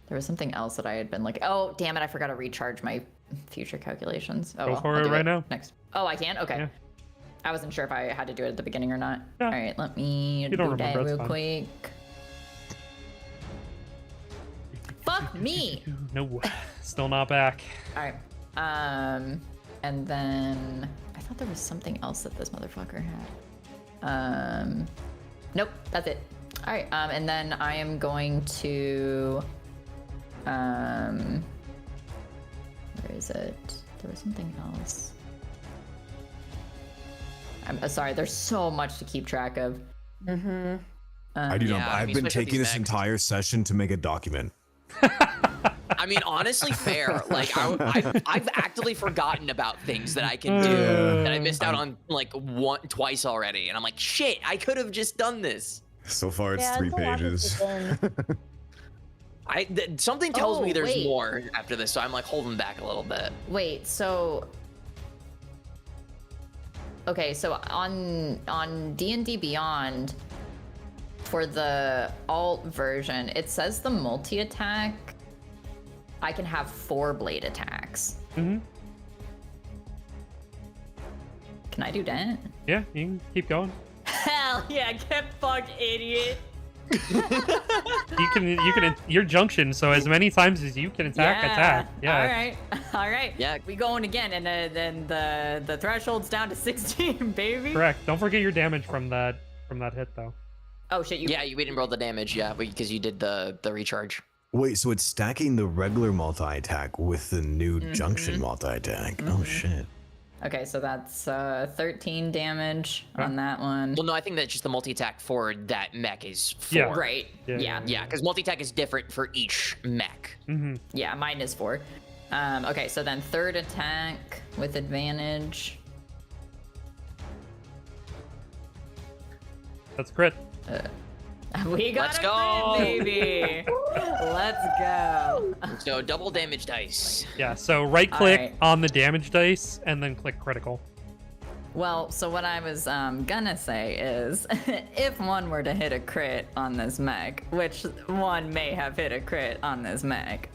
[SPEAKER 5] There was something else that I had been like, oh damn it, I forgot to recharge my future calculations. Oh,
[SPEAKER 1] Go
[SPEAKER 5] well,
[SPEAKER 1] for
[SPEAKER 5] I'll
[SPEAKER 1] it
[SPEAKER 5] do
[SPEAKER 1] right now.
[SPEAKER 5] Next. Oh, I can. Okay.
[SPEAKER 1] Yeah.
[SPEAKER 5] I wasn't sure if I had to do it at the beginning or not.
[SPEAKER 1] Yeah.
[SPEAKER 5] All right, let me
[SPEAKER 1] You don't
[SPEAKER 5] do that
[SPEAKER 1] remember, it's
[SPEAKER 5] real
[SPEAKER 1] fine.
[SPEAKER 5] quick. Fuck me.
[SPEAKER 1] No, still not back.
[SPEAKER 5] All right. And then I thought there was something else that this motherfucker had. Nope, that's it. All right. And then I am going to, where is it? There was something else. I'm sorry. There's so much to keep track of.
[SPEAKER 8] I
[SPEAKER 3] Yeah,
[SPEAKER 8] do not.
[SPEAKER 3] I mean,
[SPEAKER 8] I've been
[SPEAKER 3] especially
[SPEAKER 8] taking
[SPEAKER 3] these
[SPEAKER 8] this
[SPEAKER 3] mechs.
[SPEAKER 8] entire session to make a document.
[SPEAKER 3] I mean, honestly, fair. Like, I've actively forgotten about things that I can do that I missed out on like twice already, and I'm like, shit, I could have just done this.
[SPEAKER 8] So far, it's
[SPEAKER 4] Yeah,
[SPEAKER 8] 3
[SPEAKER 4] it's a lot to
[SPEAKER 8] pages.
[SPEAKER 4] take in.
[SPEAKER 3] Something tells me
[SPEAKER 5] Oh,
[SPEAKER 3] there's
[SPEAKER 5] wait.
[SPEAKER 3] more after this, so I'm like holding back a little bit.
[SPEAKER 5] Wait, so okay, so on D&D Beyond for the alt version, it says the multi-attack I can have 4 blade attacks.
[SPEAKER 1] Mm-hmm.
[SPEAKER 5] Can I do that?
[SPEAKER 1] Yeah, you can keep going.
[SPEAKER 5] Hell yeah, get fucked, idiot.
[SPEAKER 1] You can your junction. So as many times as you can attack. Yeah.
[SPEAKER 5] All right.
[SPEAKER 3] Yeah.
[SPEAKER 5] We going again, and then the threshold's down to 16, baby.
[SPEAKER 1] Correct. Don't forget your damage from that hit though.
[SPEAKER 5] Oh shit, you.
[SPEAKER 3] Yeah, we didn't roll the damage, yeah, because you did the recharge.
[SPEAKER 6] Wait, so it's stacking the regular multi-attack with the new junction multi-attack. Oh shit.
[SPEAKER 5] Okay, so that's 13 damage on that one.
[SPEAKER 3] Well, no, I think that's just the multi-attack for that mech is 4.
[SPEAKER 1] Yeah.
[SPEAKER 5] Right. Yeah.
[SPEAKER 3] Yeah, because multi-attack is different for each mech.
[SPEAKER 1] Mm-hmm.
[SPEAKER 5] Yeah, mine is 4. Okay, so then third attack with advantage.
[SPEAKER 1] That's crit.
[SPEAKER 5] We got
[SPEAKER 3] Let's
[SPEAKER 5] a
[SPEAKER 3] go.
[SPEAKER 5] crit, baby. Let's go.
[SPEAKER 3] So double damage dice.
[SPEAKER 1] Yeah. So right click
[SPEAKER 5] Alright.
[SPEAKER 1] on the damage dice and then click critical.
[SPEAKER 5] Well, so what I was gonna say is, if one were to hit a crit on this mech, which one may have hit a crit on this mech,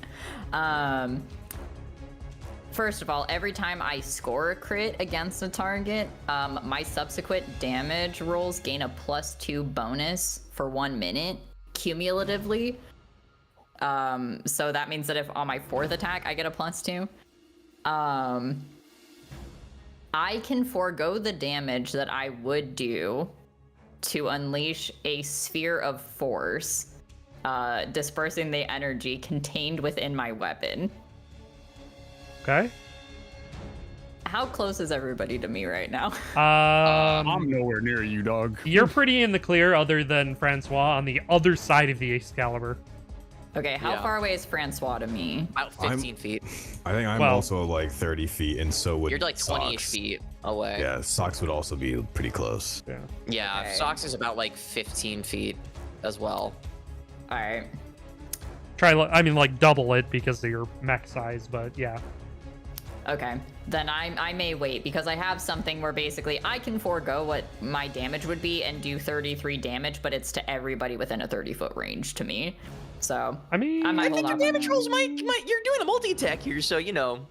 [SPEAKER 5] first of all, every time I score a crit against a target, my subsequent damage rolls gain a +2 bonus for 1 minute cumulatively. So that means that if on my 4th attack I get a +2, I can forego the damage that I would do to unleash a sphere of force dispersing the energy contained within my weapon.
[SPEAKER 1] Okay.
[SPEAKER 5] How close is everybody to me right now?
[SPEAKER 2] I'm nowhere near you, dog.
[SPEAKER 1] You're pretty in the clear, other than Francois on the other side of the Excalibur.
[SPEAKER 5] Okay, how
[SPEAKER 3] Yeah.
[SPEAKER 5] far away is Francois to me?
[SPEAKER 3] About 15 feet.
[SPEAKER 8] I think I'm
[SPEAKER 1] Well-
[SPEAKER 8] also like 30 feet, and so would
[SPEAKER 3] You're like 20-ish
[SPEAKER 8] Socks.
[SPEAKER 3] feet away.
[SPEAKER 8] Yeah, Socks would also be pretty close.
[SPEAKER 1] Yeah.
[SPEAKER 3] Yeah,
[SPEAKER 5] Okay.
[SPEAKER 3] Socks is about like 15 feet as well.
[SPEAKER 5] All right.
[SPEAKER 1] I mean, like double it because of your mech size, but yeah.
[SPEAKER 5] Okay, then I may wait because I have something where basically I can forego what my damage would be and do 33 damage, but it's to everybody within a 30-foot range to me. So
[SPEAKER 1] I mean,
[SPEAKER 5] I might hold
[SPEAKER 3] your
[SPEAKER 5] off on
[SPEAKER 3] damage
[SPEAKER 5] that.
[SPEAKER 3] rolls might you're doing a multi-attack here, so you know.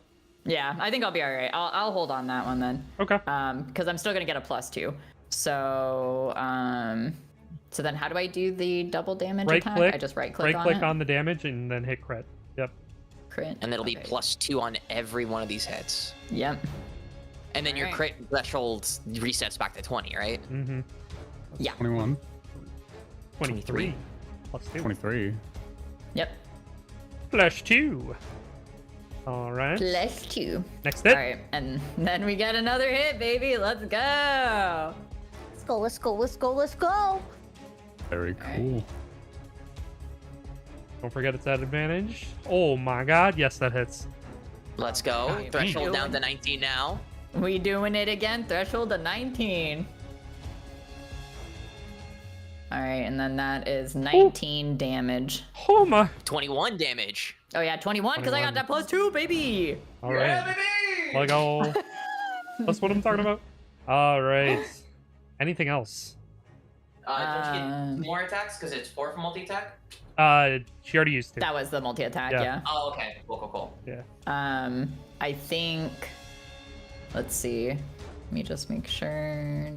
[SPEAKER 5] Yeah, I think I'll be all right. I'll hold on that one then.
[SPEAKER 1] okay.
[SPEAKER 5] Because I'm still gonna get a +2. So so then how do I do the double damage
[SPEAKER 1] Right
[SPEAKER 5] attack?
[SPEAKER 1] click.
[SPEAKER 5] I just right click
[SPEAKER 1] Right
[SPEAKER 5] on
[SPEAKER 1] click
[SPEAKER 5] it.
[SPEAKER 1] on the damage and then hit crit. Yep.
[SPEAKER 5] Crit.
[SPEAKER 3] And it'll be
[SPEAKER 5] Okay.
[SPEAKER 3] +2 on every one of these hits.
[SPEAKER 5] Yep.
[SPEAKER 3] And then your
[SPEAKER 5] Alright.
[SPEAKER 3] crit threshold resets back to 20, right?
[SPEAKER 1] Mm-hmm.
[SPEAKER 5] Yeah.
[SPEAKER 2] 21,
[SPEAKER 1] 23. Plus 2.
[SPEAKER 2] 23.
[SPEAKER 5] Yep.
[SPEAKER 1] Plus 2. All right.
[SPEAKER 5] +2.
[SPEAKER 1] Next hit.
[SPEAKER 5] All right, and then we get another hit, baby. Let's go.
[SPEAKER 4] Let's go, let's go, let's go, let's go.
[SPEAKER 2] Very cool.
[SPEAKER 1] Don't forget it's at advantage. Oh my god. Yes, that hits.
[SPEAKER 3] Let's go.
[SPEAKER 5] Alright,
[SPEAKER 3] Threshold
[SPEAKER 5] we
[SPEAKER 3] down to
[SPEAKER 5] doing-
[SPEAKER 3] 19 now.
[SPEAKER 5] We doing it again. Threshold to 19. All right, and then that is 19 damage.
[SPEAKER 1] Oh my.
[SPEAKER 3] 21 damage.
[SPEAKER 5] Oh yeah, 21 because I got that +2, baby.
[SPEAKER 1] All right. Let go. That's what I'm talking about. All right. Anything else?
[SPEAKER 3] Don't you
[SPEAKER 5] Um,
[SPEAKER 3] get more attacks because it's 4 for multi-attack?
[SPEAKER 1] She already used to.
[SPEAKER 5] That was the multi-attack,
[SPEAKER 1] Yeah.
[SPEAKER 5] yeah.
[SPEAKER 3] Oh, okay. Cool.
[SPEAKER 1] Yeah.
[SPEAKER 5] I think. Let's see. Let me just make sure.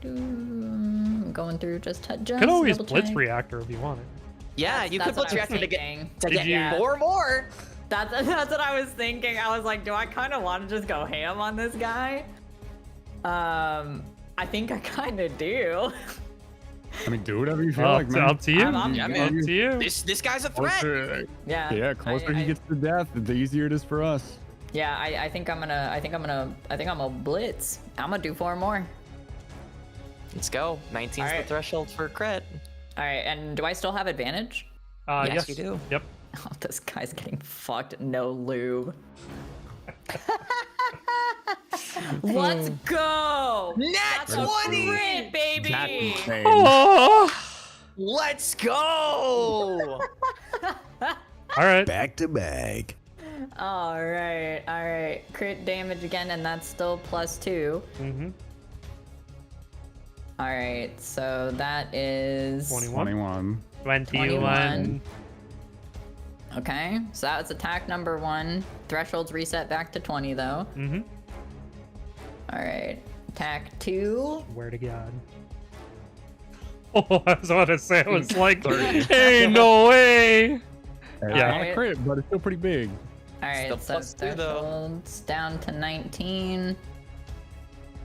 [SPEAKER 5] I'm going through just
[SPEAKER 1] Could always
[SPEAKER 5] double
[SPEAKER 1] blitz
[SPEAKER 5] check.
[SPEAKER 1] reactor if you wanted.
[SPEAKER 3] Yeah, you could
[SPEAKER 5] That's what
[SPEAKER 3] blitz
[SPEAKER 5] I was
[SPEAKER 3] reactor to get
[SPEAKER 5] thinking.
[SPEAKER 1] Did you-
[SPEAKER 3] 4 more.
[SPEAKER 5] That's what I was thinking. I was like, do I kind of want to just go ham on this guy? I think I kind of do.
[SPEAKER 2] I mean, do whatever you feel
[SPEAKER 1] Up
[SPEAKER 2] like,
[SPEAKER 1] to,
[SPEAKER 2] man.
[SPEAKER 1] up to you.
[SPEAKER 5] I'm
[SPEAKER 1] Up
[SPEAKER 5] in.
[SPEAKER 1] to you.
[SPEAKER 3] This guy's a threat.
[SPEAKER 2] Closer,
[SPEAKER 5] Yeah.
[SPEAKER 2] yeah, closer
[SPEAKER 5] I-
[SPEAKER 2] he gets to death, the easier it is for us.
[SPEAKER 5] Yeah, I think I'm gonna blitz. I'm gonna do 4 more.
[SPEAKER 3] Let's go. 19's the
[SPEAKER 5] Alright.
[SPEAKER 3] threshold for crit.
[SPEAKER 5] All right, and do I still have advantage?
[SPEAKER 3] Yes, you do.
[SPEAKER 1] Yep.
[SPEAKER 5] Oh, this guy's getting fucked. No lube. Let's go!
[SPEAKER 3] Nat
[SPEAKER 5] That's a
[SPEAKER 3] 20!
[SPEAKER 5] crit, baby!
[SPEAKER 2] That's insane.
[SPEAKER 1] Oh.
[SPEAKER 3] Let's go!
[SPEAKER 1] All right.
[SPEAKER 8] Back to back.
[SPEAKER 5] All right. Crit damage again, and that's still +2.
[SPEAKER 1] Mm-hmm.
[SPEAKER 5] All right, so that is
[SPEAKER 1] 21.
[SPEAKER 2] 21.
[SPEAKER 1] 21.
[SPEAKER 5] Okay, so that was attack number 1. Thresholds reset back to 20 though.
[SPEAKER 1] Mm-hmm.
[SPEAKER 5] All right, attack 2.
[SPEAKER 1] Where to God? Oh, I was about to say, I was like,
[SPEAKER 2] 30.
[SPEAKER 1] ain't no way.
[SPEAKER 2] Yeah,
[SPEAKER 1] Yeah.
[SPEAKER 2] not a crit, but it's still pretty big.
[SPEAKER 5] All right,
[SPEAKER 3] Still
[SPEAKER 5] so
[SPEAKER 3] +2 though.
[SPEAKER 5] thresholds down to 19.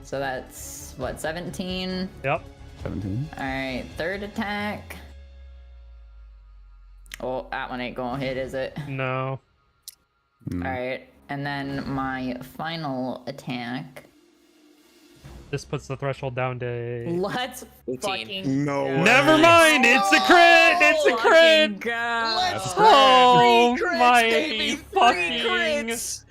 [SPEAKER 5] So that's what, 17?
[SPEAKER 1] Yep.
[SPEAKER 2] 17.
[SPEAKER 5] All right, third attack. Oh, that one ain't gonna hit, is it?
[SPEAKER 1] No.
[SPEAKER 2] Mm.
[SPEAKER 5] All right, and then my final attack.
[SPEAKER 1] This puts the threshold down to.
[SPEAKER 5] Let's
[SPEAKER 3] 18.
[SPEAKER 5] fucking
[SPEAKER 8] No
[SPEAKER 5] go.
[SPEAKER 8] way.
[SPEAKER 1] Never mind. It's a crit. It's a
[SPEAKER 5] Fucking
[SPEAKER 1] crit.
[SPEAKER 5] go.
[SPEAKER 3] Let's
[SPEAKER 1] Oh
[SPEAKER 3] Three crits,
[SPEAKER 1] my
[SPEAKER 3] baby,
[SPEAKER 1] fucking.
[SPEAKER 3] three crits.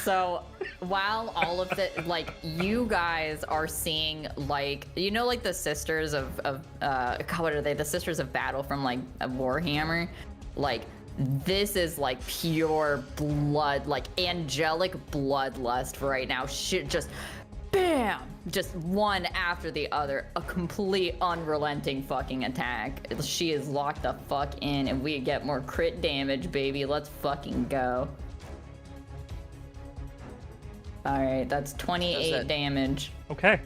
[SPEAKER 5] So while all of the like you guys are seeing like like the sisters of what are they, the sisters of battle from like a Warhammer, like this is like pure blood, like angelic bloodlust right now. Shit, just bam, just one after the other, a complete unrelenting fucking attack. She is locked the fuck in, and we get more crit damage, baby. Let's fucking go. All right, that's 28
[SPEAKER 3] that?
[SPEAKER 5] damage.
[SPEAKER 1] Okay.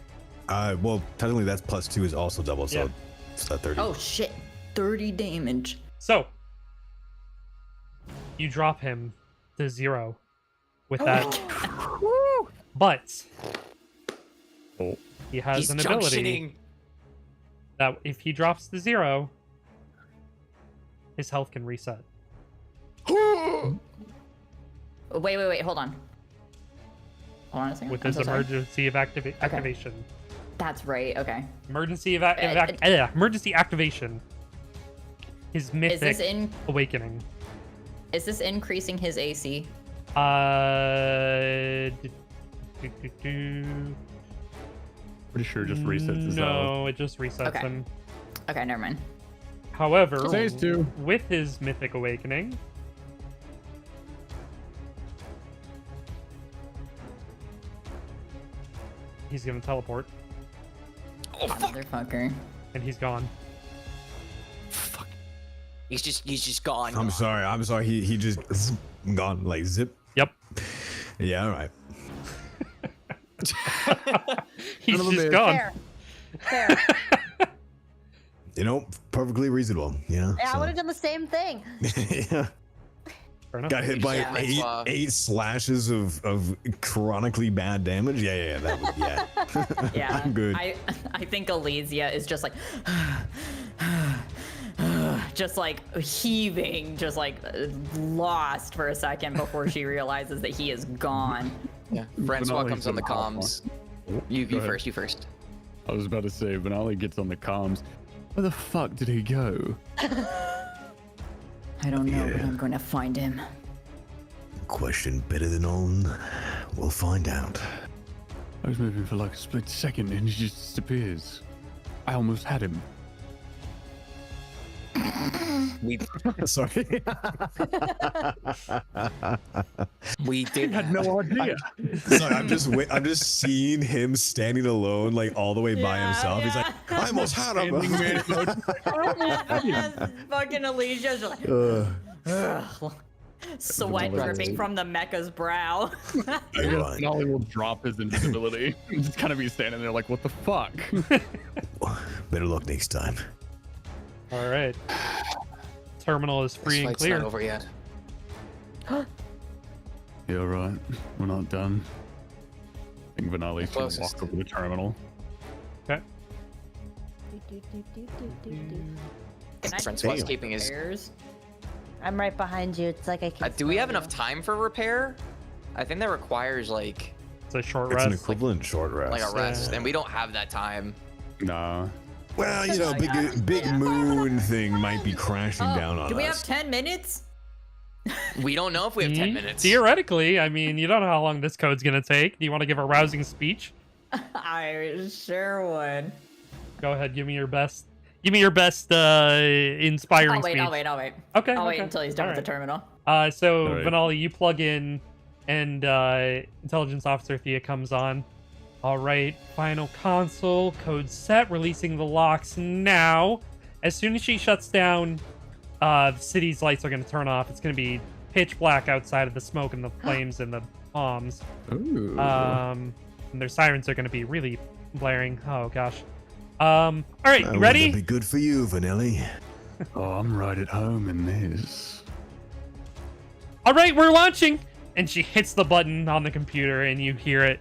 [SPEAKER 8] Well, technically that's +2 is also double, so
[SPEAKER 1] Yeah.
[SPEAKER 8] it's 30.
[SPEAKER 5] Oh shit, 30 damage.
[SPEAKER 1] So you drop him to 0 with that, but
[SPEAKER 2] Oh.
[SPEAKER 1] he has
[SPEAKER 3] He's
[SPEAKER 1] an ability
[SPEAKER 3] junctioning.
[SPEAKER 1] that if he drops to 0, his health can reset.
[SPEAKER 5] Wait, hold on. Hold on a second.
[SPEAKER 1] With
[SPEAKER 5] I'm
[SPEAKER 1] his
[SPEAKER 5] so sorry.
[SPEAKER 1] emergency of activation.
[SPEAKER 5] That's right. Okay.
[SPEAKER 1] Emergency emergency activation. His mythic awakening.
[SPEAKER 5] Is this increasing his AC?
[SPEAKER 2] Pretty sure it just resets his
[SPEAKER 1] No, it just resets
[SPEAKER 5] Okay.
[SPEAKER 1] him.
[SPEAKER 5] Okay, never mind.
[SPEAKER 1] However,
[SPEAKER 2] Phase 2.
[SPEAKER 1] with his mythic awakening, he's gonna teleport,
[SPEAKER 5] Motherfucker.
[SPEAKER 1] and he's gone.
[SPEAKER 7] He's just gone.
[SPEAKER 8] I'm sorry. He just gone like zip.
[SPEAKER 1] Yep.
[SPEAKER 8] Yeah, all right.
[SPEAKER 1] He's
[SPEAKER 2] Son of a
[SPEAKER 1] just
[SPEAKER 2] bitch.
[SPEAKER 1] gone.
[SPEAKER 4] Fair.
[SPEAKER 8] You know, perfectly reasonable. Yeah.
[SPEAKER 4] Yeah, I would have done the same thing.
[SPEAKER 8] Yeah.
[SPEAKER 1] Fair enough.
[SPEAKER 8] Got hit by
[SPEAKER 3] Yeah,
[SPEAKER 8] eight slashes of chronically bad damage. Yeah. That would, yeah.
[SPEAKER 5] Yeah.
[SPEAKER 8] I'm good.
[SPEAKER 5] I think Elysia is just like just like heaving, just like lost for a second before she realizes that he is gone.
[SPEAKER 3] Yeah. Francois
[SPEAKER 2] Vanelli's
[SPEAKER 3] comes on the
[SPEAKER 2] gonna hop
[SPEAKER 3] comms.
[SPEAKER 2] on.
[SPEAKER 3] You
[SPEAKER 2] Go ahead.
[SPEAKER 3] first. You first.
[SPEAKER 2] I was about to say, Vanelli gets on the comms. Where the fuck did he go?
[SPEAKER 5] I don't know, but I'm going to find him.
[SPEAKER 6] Question better than on. We'll find out.
[SPEAKER 2] I was moving for like a split second and he just disappears. I almost had him.
[SPEAKER 3] We
[SPEAKER 8] Sorry.
[SPEAKER 3] we did
[SPEAKER 2] I had no idea.
[SPEAKER 8] Sorry, I'm just seeing him standing alone, like all the way by
[SPEAKER 5] Yeah,
[SPEAKER 8] himself. He's like, I almost had him.
[SPEAKER 5] Fucking Alicia's just like, ugh. Sweat dripping from the mecha's brow.
[SPEAKER 8] Everyone,
[SPEAKER 2] Vanelli will drop his invisibility and just kind of be standing there like, what the fuck?
[SPEAKER 6] Better luck next time.
[SPEAKER 1] All right. Terminal is
[SPEAKER 3] This
[SPEAKER 1] free and
[SPEAKER 3] fight's
[SPEAKER 1] clear.
[SPEAKER 3] not over yet.
[SPEAKER 2] Yeah, right. We're not done. I think Vanelli's gonna
[SPEAKER 3] Closest.
[SPEAKER 2] walk over the terminal.
[SPEAKER 1] Okay.
[SPEAKER 5] Can I
[SPEAKER 3] Francois
[SPEAKER 5] just
[SPEAKER 3] keeping his.
[SPEAKER 5] repairs?
[SPEAKER 4] I'm right behind you. It's like I can.
[SPEAKER 3] Do we have
[SPEAKER 4] smell
[SPEAKER 3] enough time for repair? I think that requires like
[SPEAKER 1] It's a short
[SPEAKER 8] it's an
[SPEAKER 1] rest.
[SPEAKER 8] equivalent short rest.
[SPEAKER 3] a rest,
[SPEAKER 1] Yeah.
[SPEAKER 3] and we don't have that time.
[SPEAKER 2] Nah.
[SPEAKER 8] Well, you know, big moon thing might be crashing down on
[SPEAKER 5] do we have
[SPEAKER 8] us.
[SPEAKER 5] 10 minutes?
[SPEAKER 3] We don't know if we have 10 minutes.
[SPEAKER 1] Theoretically, I mean, you don't know how long this code's gonna take. Do you want to give a rousing speech?
[SPEAKER 5] I sure would.
[SPEAKER 1] Go ahead, give me your best. Give me your best inspiring
[SPEAKER 5] I'll wait,
[SPEAKER 1] speech.
[SPEAKER 5] I'll wait.
[SPEAKER 1] Okay.
[SPEAKER 5] I'll wait
[SPEAKER 1] okay.
[SPEAKER 5] until he's done
[SPEAKER 1] All
[SPEAKER 5] with the
[SPEAKER 1] right.
[SPEAKER 5] terminal.
[SPEAKER 1] So
[SPEAKER 2] All right.
[SPEAKER 1] Vanelli, you plug in, and Intelligence Officer Thea comes on. All right, final console, code set, releasing the locks now. As soon as she shuts down, the city's lights are going to turn off. It's going to be pitch black outside of the smoke and the flames and the bombs.
[SPEAKER 2] Ooh.
[SPEAKER 1] And their sirens are going to be really blaring. Oh gosh. All right, you
[SPEAKER 6] That'd
[SPEAKER 1] ready?
[SPEAKER 6] be good for you, Vanelli.
[SPEAKER 2] Oh, I'm right at home in this.
[SPEAKER 1] All right, we're launching. And she hits the button on the computer, and you hear it.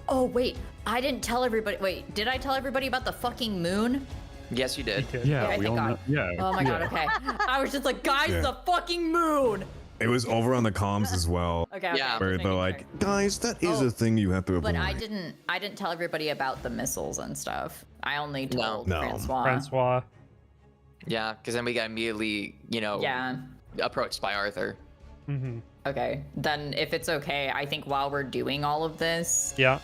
[SPEAKER 5] Oh, wait. I didn't tell everybody. Wait, did I tell everybody about the fucking moon?
[SPEAKER 3] Yes, you did.
[SPEAKER 2] Yeah,
[SPEAKER 5] Okay,
[SPEAKER 2] we
[SPEAKER 5] thank
[SPEAKER 2] all know.
[SPEAKER 5] God.
[SPEAKER 2] Yeah.
[SPEAKER 5] Oh my god, okay. I was just like, guys,
[SPEAKER 8] Yeah.
[SPEAKER 5] the fucking moon!
[SPEAKER 8] It was over on the comms as well,
[SPEAKER 5] Okay, okay.
[SPEAKER 3] Yeah.
[SPEAKER 5] just
[SPEAKER 8] where
[SPEAKER 5] making
[SPEAKER 8] they're
[SPEAKER 5] sure.
[SPEAKER 8] like, guys, that is
[SPEAKER 5] Oh,
[SPEAKER 8] a thing you have to avoid.
[SPEAKER 5] But I didn't tell everybody about the missiles and stuff. I only told
[SPEAKER 8] No.
[SPEAKER 5] Francois.
[SPEAKER 1] Francois.
[SPEAKER 3] Yeah, because then we got immediately,
[SPEAKER 5] Yeah.
[SPEAKER 3] approached by Arthur.
[SPEAKER 1] Mm-hmm.
[SPEAKER 5] Okay. Then if it's okay, I think while we're doing all of this,
[SPEAKER 1] Yeah.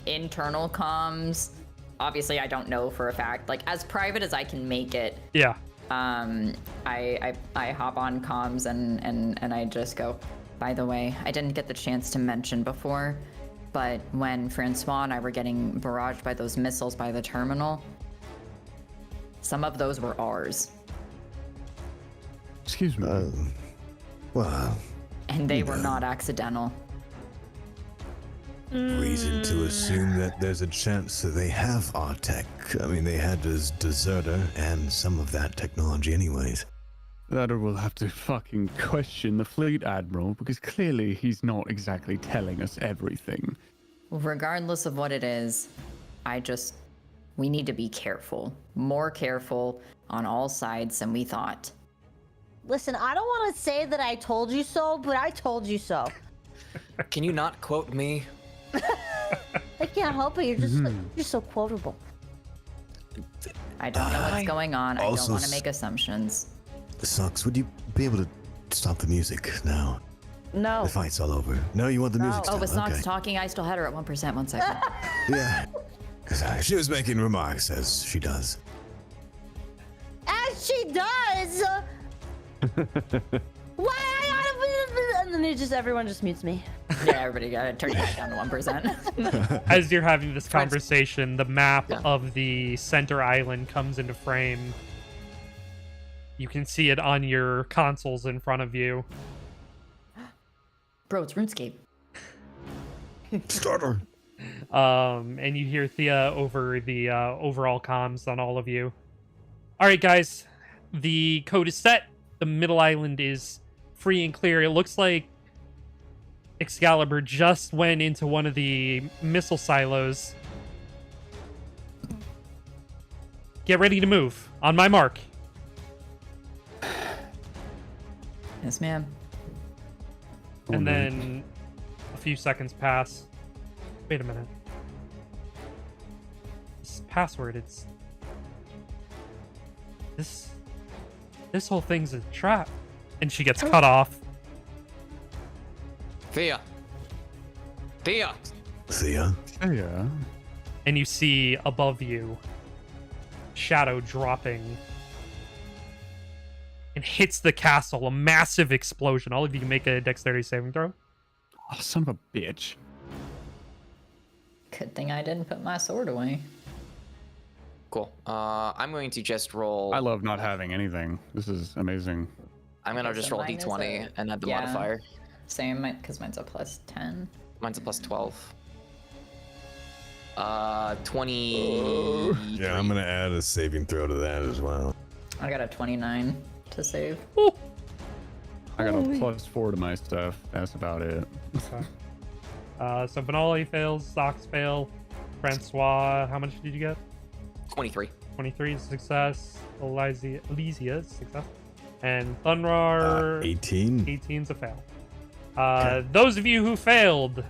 [SPEAKER 5] internal comms, obviously I don't know for a fact, like as private as I can make it,
[SPEAKER 1] Yeah.
[SPEAKER 5] I hop on comms and I just go, by the way, I didn't get the chance to mention before, but when Francois and I were getting barraged by those missiles by the terminal, some of those were ours.
[SPEAKER 2] Excuse me.
[SPEAKER 6] Well,
[SPEAKER 5] And they were not accidental.
[SPEAKER 6] reason to assume that there's a chance that they have our tech. I mean, they had this deserter and some of that technology anyways.
[SPEAKER 2] That or we'll have to fucking question the fleet admiral because clearly he's not exactly telling us everything.
[SPEAKER 5] Regardless of what it is, I we need to be careful. More careful on all sides than we thought.
[SPEAKER 4] Listen, I don't want to say that I told you so, but I told you so.
[SPEAKER 3] Can you not quote me?
[SPEAKER 4] I can't help it. You're so quotable.
[SPEAKER 5] I don't know what's going on. I
[SPEAKER 6] also
[SPEAKER 5] don't want to make assumptions.
[SPEAKER 6] Sucks. Would you be able to stop the music now?
[SPEAKER 4] No.
[SPEAKER 6] The fight's all over. No, you want the music still?
[SPEAKER 5] Oh, with Snox
[SPEAKER 6] Okay.
[SPEAKER 5] talking, I still had her at 1%. 1 second.
[SPEAKER 6] Yeah. Because she was making remarks, as she does.
[SPEAKER 4] As she does. Why? And then everyone just mutes me.
[SPEAKER 5] Yeah, everybody got to turn it back down to 1%.
[SPEAKER 1] As you're having this conversation, the map of the center island comes into frame. You can see it on your consoles in front of you.
[SPEAKER 5] Bro, it's RuneScape.
[SPEAKER 6] Starter.
[SPEAKER 1] And you hear Thea over the overall comms on all of you. All right, guys, the code is set. The middle island is free and clear. It looks like Excalibur just went into one of the missile silos. Get ready to move. On my mark.
[SPEAKER 5] Yes, ma'am.
[SPEAKER 1] And then a few seconds pass. Wait a minute. This password, it's... This whole thing's a trap. And she gets cut off.
[SPEAKER 3] Thea. Thea.
[SPEAKER 6] Thea.
[SPEAKER 2] Yeah.
[SPEAKER 1] And you see above you shadow dropping and hits the castle. A massive explosion. All of you can make a dexterity saving throw.
[SPEAKER 2] Oh, son of a bitch.
[SPEAKER 5] Good thing I didn't put my sword away.
[SPEAKER 3] Cool. I'm going to just roll.
[SPEAKER 2] I love not having anything. This is amazing.
[SPEAKER 3] I'm gonna
[SPEAKER 5] Okay,
[SPEAKER 3] just
[SPEAKER 5] so
[SPEAKER 3] roll
[SPEAKER 5] mine is
[SPEAKER 3] d20 and add the
[SPEAKER 5] yeah.
[SPEAKER 3] modifier.
[SPEAKER 5] Same, because mine's a plus 10.
[SPEAKER 3] Mine's a plus 12. 20.
[SPEAKER 8] Yeah, I'm gonna add a saving throw to that as well.
[SPEAKER 5] I got a 29 to save.
[SPEAKER 2] I got a +4 to my stuff. That's about it.
[SPEAKER 1] Okay. So Benali fails, Sox fail, Francois, how much did you get?
[SPEAKER 3] 23.
[SPEAKER 1] 23 is success, Elysia is success, and Thunrar
[SPEAKER 8] 18.
[SPEAKER 1] 18's a fail. Those of you who failed,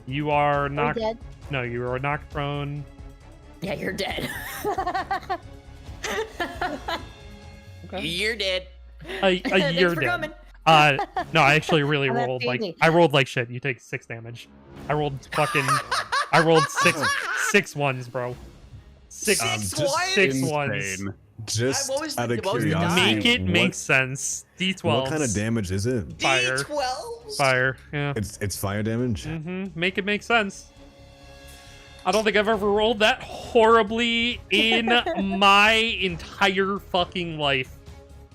[SPEAKER 1] you are
[SPEAKER 4] Are
[SPEAKER 1] knocked.
[SPEAKER 4] you dead?
[SPEAKER 1] No, you are knocked prone.
[SPEAKER 5] Yeah, you're dead.
[SPEAKER 1] Okay.
[SPEAKER 3] You're dead.
[SPEAKER 1] A
[SPEAKER 5] Thanks
[SPEAKER 1] year
[SPEAKER 5] for
[SPEAKER 1] dead.
[SPEAKER 5] coming.
[SPEAKER 1] No, I actually really
[SPEAKER 4] I'm at
[SPEAKER 1] rolled like
[SPEAKER 4] 80.
[SPEAKER 1] I rolled like shit. You take 6 damage. I rolled fucking. I rolled six ones, bro. Six ones.
[SPEAKER 2] Insane.
[SPEAKER 8] Just
[SPEAKER 3] What was
[SPEAKER 8] out
[SPEAKER 3] the-
[SPEAKER 8] of
[SPEAKER 3] what was the
[SPEAKER 8] curiosity,
[SPEAKER 1] Make it
[SPEAKER 8] what,
[SPEAKER 1] make sense. D12.
[SPEAKER 8] What kind of damage is it?
[SPEAKER 1] Fire.
[SPEAKER 3] D12s.
[SPEAKER 1] Fire. Yeah.
[SPEAKER 8] It's fire damage.
[SPEAKER 1] Make it make sense. I don't think I've ever rolled that horribly in my entire fucking life.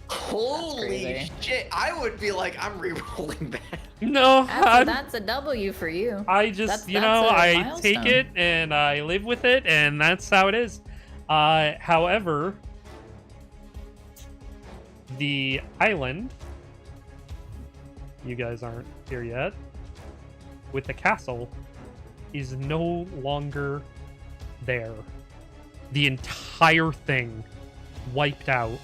[SPEAKER 3] Holy
[SPEAKER 5] crazy.
[SPEAKER 3] shit. I would be like, I'm re-rolling that.
[SPEAKER 1] No,
[SPEAKER 5] That's a W for you.
[SPEAKER 1] I just,
[SPEAKER 5] That's-
[SPEAKER 1] you
[SPEAKER 5] that's
[SPEAKER 1] know,
[SPEAKER 5] a
[SPEAKER 1] I take
[SPEAKER 5] milestone.
[SPEAKER 1] it and I live with it, and that's how it is. However, the island, you guys aren't here yet, with the castle, is no longer there. The entire thing wiped out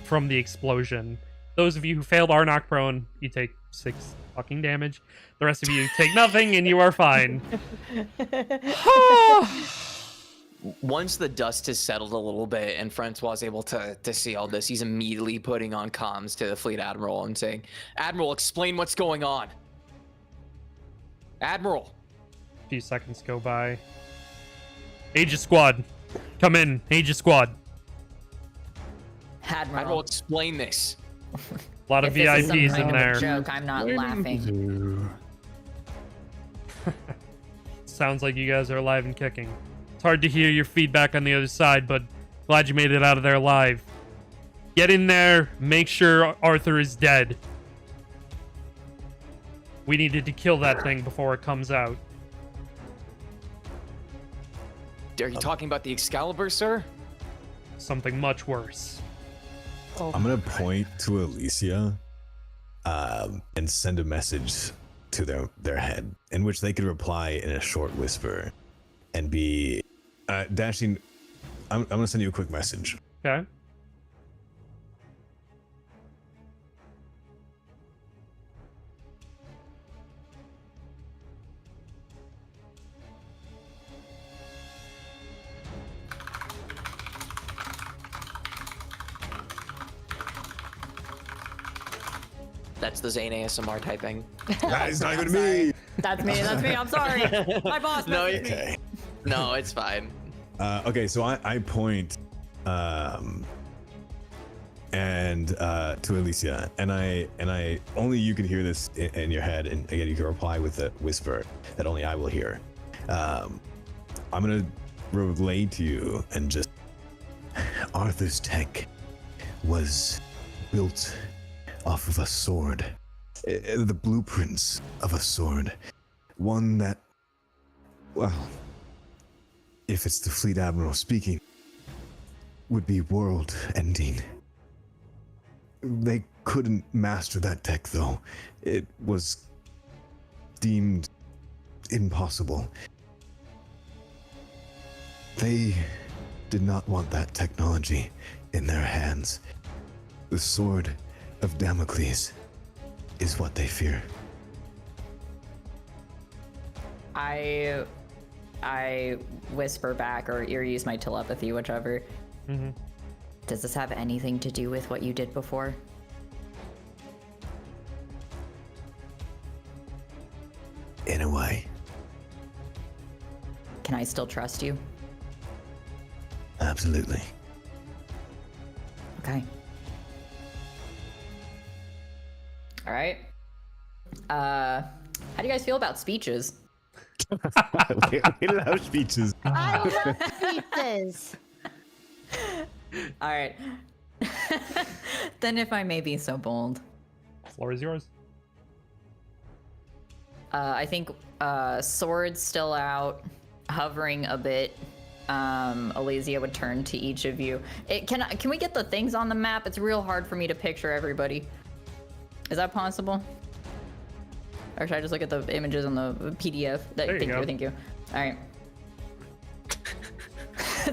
[SPEAKER 1] from the explosion. Those of you who failed are knocked prone. You take 6 fucking damage. The rest of you take nothing, and you are fine.
[SPEAKER 3] Once the dust has settled a little bit and Francois is able to see all this, he's immediately putting on comms to the fleet admiral and saying, Admiral, explain what's going on. Admiral.
[SPEAKER 1] A few seconds go by. Aegis squad, come in. Aegis squad.
[SPEAKER 3] Admiral, explain this.
[SPEAKER 1] A lot of
[SPEAKER 5] If this is some
[SPEAKER 1] VIPs
[SPEAKER 5] kind
[SPEAKER 1] in
[SPEAKER 5] of a
[SPEAKER 1] there.
[SPEAKER 5] joke, I'm not laughing.
[SPEAKER 1] Sounds like you guys are alive and kicking. It's hard to hear your feedback on the other side, but glad you made it out of there alive. Get in there, make sure Arthur is dead. We needed to kill that thing before it comes out.
[SPEAKER 3] Are you talking about the Excalibur, sir?
[SPEAKER 1] Something much worse.
[SPEAKER 8] I'm gonna point to Alicia, and send a message to their head in which they could reply in a short whisper, and be Dashing, I'm gonna send you a quick message.
[SPEAKER 1] Okay.
[SPEAKER 3] That's the Zane ASMR typing.
[SPEAKER 8] That is not even me.
[SPEAKER 5] That's me. That's me. I'm sorry. My boss.
[SPEAKER 3] No,
[SPEAKER 5] messaged me.
[SPEAKER 8] Okay.
[SPEAKER 3] No, it's fine.
[SPEAKER 8] Okay, so I point and to Alicia, and I only you can hear this in your head, and again you can reply with a whisper that only I will hear. I'm gonna relay to you and just Arthur's tech was built off of a sword, the blueprints of a sword, one that, well, if it's the Fleet Admiral speaking, would be world-ending. They couldn't master that tech, though. It was deemed impossible. They did not want that technology in their hands. The sword of Damocles is what they fear.
[SPEAKER 5] I whisper back or use my telepathy, whichever.
[SPEAKER 1] Mm-hmm.
[SPEAKER 5] Does this have anything to do with what you did before?
[SPEAKER 6] In a way,
[SPEAKER 5] Can I still trust you?
[SPEAKER 6] absolutely.
[SPEAKER 5] Okay. All right. How do you guys feel about speeches?
[SPEAKER 8] We didn't have speeches.
[SPEAKER 4] I love speeches.
[SPEAKER 5] All right. Then if I may be so bold,
[SPEAKER 1] Floor is yours.
[SPEAKER 5] I think sword's still out, hovering a bit. Elysia would turn to each of you. Can we get the things on the map? It's real hard for me to picture everybody. Is that possible? Or should I just look at the images on the PDF?
[SPEAKER 1] There you go.
[SPEAKER 5] Thank you. All right.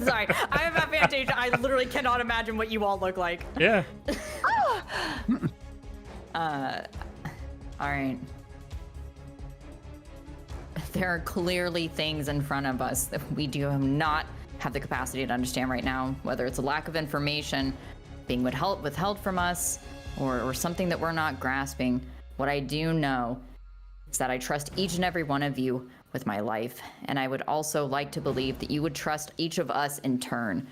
[SPEAKER 5] Sorry, I have Fantasia. I literally cannot imagine what you all look like.
[SPEAKER 1] Yeah.
[SPEAKER 5] All right. There are clearly things in front of us that we do not have the capacity to understand right now, whether it's a lack of information being withheld from us or something that we're not grasping. What I do know is that I trust each and every one of you with my life, and I would also like to believe that you would trust each of us in turn.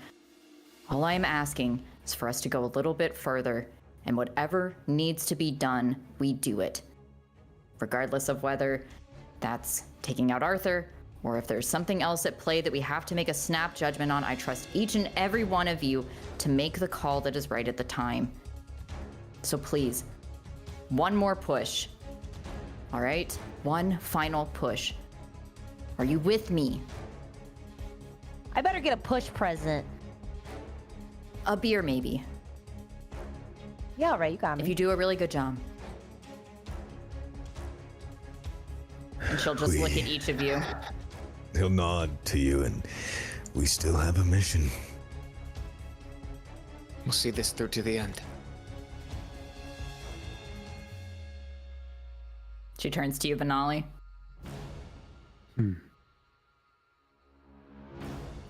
[SPEAKER 5] All I am asking is for us to go a little bit further, and whatever needs to be done, we do it. Regardless of whether that's taking out Arthur, or if there's something else at play that we have to make a snap judgment on, I trust each and every one of you to make the call that is right at the time. So please, one more push. All right? One final push. Are you with me?
[SPEAKER 4] I better get a push present.
[SPEAKER 5] A beer, maybe.
[SPEAKER 4] Yeah, all right, you got me.
[SPEAKER 5] If you do a really good job. And she'll just look at each of you.
[SPEAKER 6] He'll nod to you, and we still have a mission.
[SPEAKER 3] We'll see this through to the end.
[SPEAKER 5] She turns to you, Benali.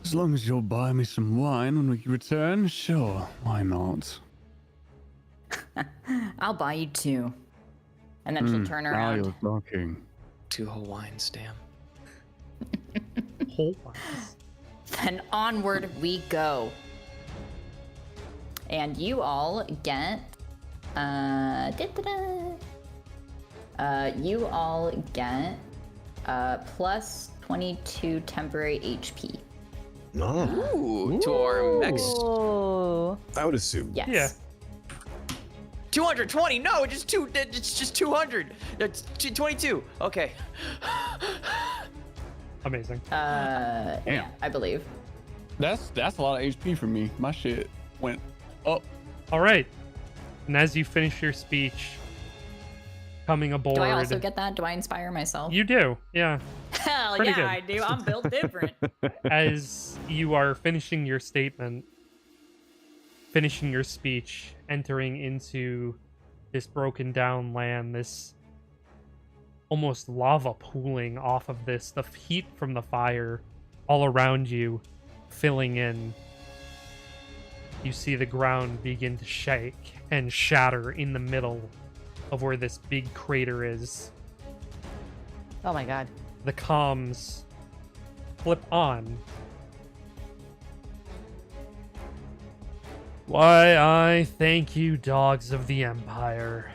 [SPEAKER 2] As long as you'll buy me some wine when we return, sure, why not?
[SPEAKER 5] I'll buy you two. And then she'll turn
[SPEAKER 2] Now
[SPEAKER 5] around.
[SPEAKER 2] you're talking.
[SPEAKER 3] 2 whole wines, damn.
[SPEAKER 1] Whole.
[SPEAKER 5] Then onward we go. And you all get you all get plus 22 temporary HP.
[SPEAKER 8] No,
[SPEAKER 3] Ooh, to our Mechs.
[SPEAKER 4] Oh.
[SPEAKER 8] I would assume.
[SPEAKER 5] Yes.
[SPEAKER 1] Yeah.
[SPEAKER 3] 220. No, it's just 200. It's 22. Okay.
[SPEAKER 1] Amazing.
[SPEAKER 5] Yeah, I believe.
[SPEAKER 2] That's a lot of HP for me. My shit went up.
[SPEAKER 1] All right. And as you finish your speech, coming aboard.
[SPEAKER 5] Do I also get that? Do I inspire myself?
[SPEAKER 1] You do. Yeah.
[SPEAKER 5] Hell Hell
[SPEAKER 1] Pretty
[SPEAKER 5] yeah,
[SPEAKER 1] good.
[SPEAKER 5] I do. I'm built different.
[SPEAKER 1] As you are finishing your statement, finishing your speech, entering into this broken down land, this almost lava pooling off of this, the heat from the fire all around you filling in. You see the ground begin to shake and shatter in the middle of where this big crater is.
[SPEAKER 9] Oh my god.
[SPEAKER 1] The comms flip on. Why, I thank you, dogs of the Empire.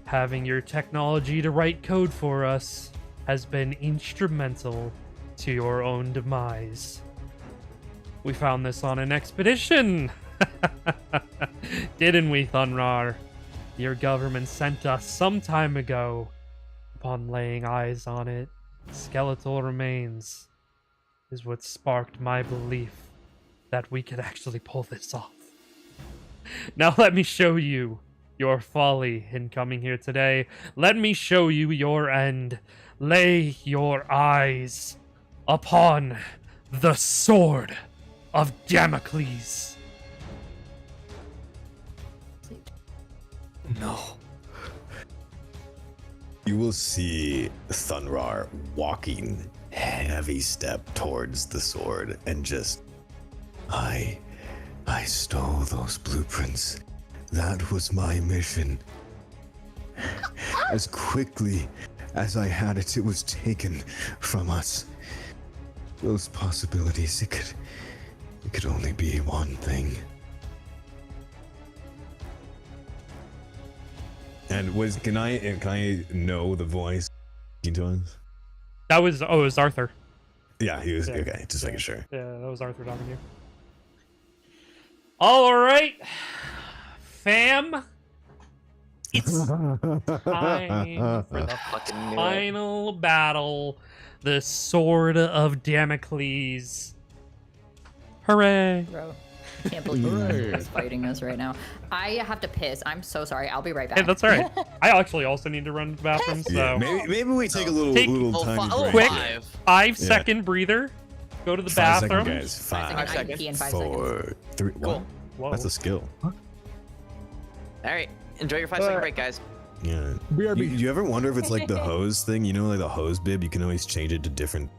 [SPEAKER 1] Having your technology to write code for us has been instrumental to your own demise. We found this on an expedition! Didn't we, Thunrar? Your government sent us some time ago. Upon laying eyes on it, skeletal remains is what sparked my belief that we could actually pull this off. Now let me show you your folly in coming here today. Let me show you your end. Lay your eyes upon the sword of Damocles.
[SPEAKER 3] No.
[SPEAKER 8] You will see Thunrar walking heavy step towards the sword and just, I stole those blueprints. That was my mission. As quickly as I had it, it was taken from us. Those possibilities, it could only be one thing. And can I know the voice to us?
[SPEAKER 1] That was, it was Arthur.
[SPEAKER 8] Yeah, he was
[SPEAKER 1] Yeah.
[SPEAKER 8] okay. Just making sure.
[SPEAKER 1] Yeah, that was Arthur talking to you. All right, fam. It's time for the
[SPEAKER 3] Fucking knew it.
[SPEAKER 1] final battle, the Sword of Damocles. Hooray!
[SPEAKER 5] Bro, I can't believe he's fighting us right now. I have to piss. I'm so sorry. I'll be right back.
[SPEAKER 1] Hey, that's all right. I actually also need to run to the bathroom, so
[SPEAKER 8] Yeah, maybe we take a little
[SPEAKER 1] Take-
[SPEAKER 8] tiny break.
[SPEAKER 1] quick
[SPEAKER 8] here.
[SPEAKER 1] 5-second breather. Go to the
[SPEAKER 8] 5
[SPEAKER 1] bathroom.
[SPEAKER 8] seconds, guys.
[SPEAKER 5] 5 seconds. I can pee in 5 seconds.
[SPEAKER 8] 4, 3. What?
[SPEAKER 1] Whoa.
[SPEAKER 8] That's a skill.
[SPEAKER 3] All right. Enjoy your 5-second break, guys.
[SPEAKER 8] Yeah.
[SPEAKER 2] BRB.
[SPEAKER 8] You ever wonder if it's like the hose thing? You know, like the hose bib, you can always change it to different.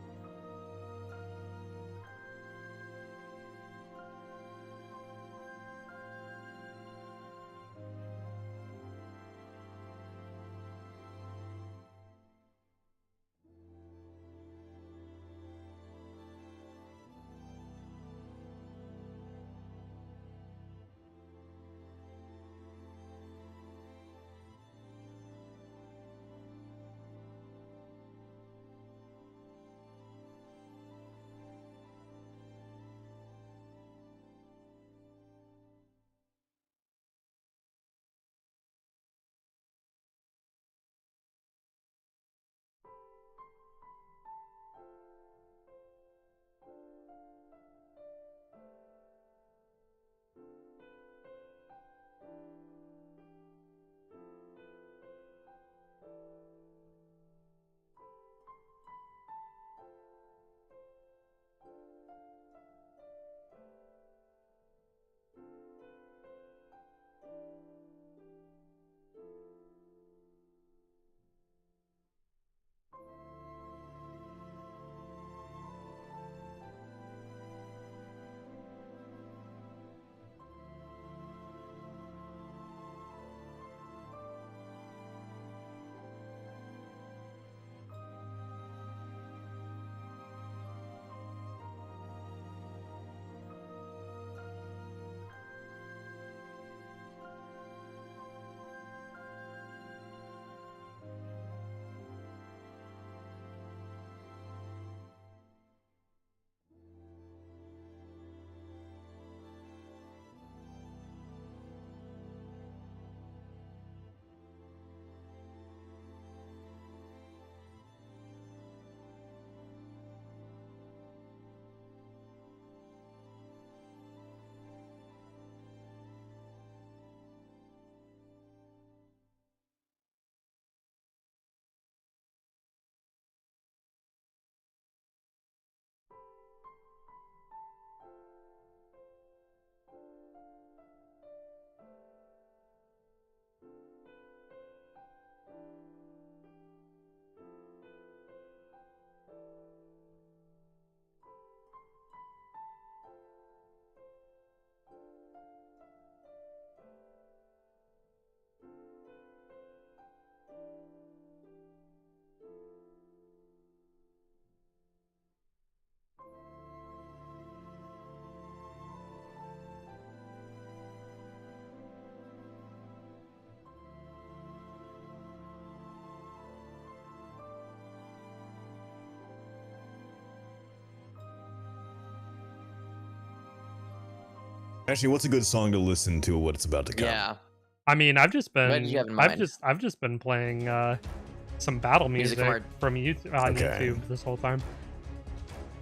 [SPEAKER 8] Actually, what's a good song to listen to? What's about to come?
[SPEAKER 3] Yeah.
[SPEAKER 1] I mean, I've just
[SPEAKER 3] What did you have
[SPEAKER 1] been,
[SPEAKER 3] in
[SPEAKER 1] I've
[SPEAKER 3] mind?
[SPEAKER 1] just been playing some battle music
[SPEAKER 3] Music
[SPEAKER 1] from YouTube on
[SPEAKER 8] Okay.
[SPEAKER 1] YouTube this whole time.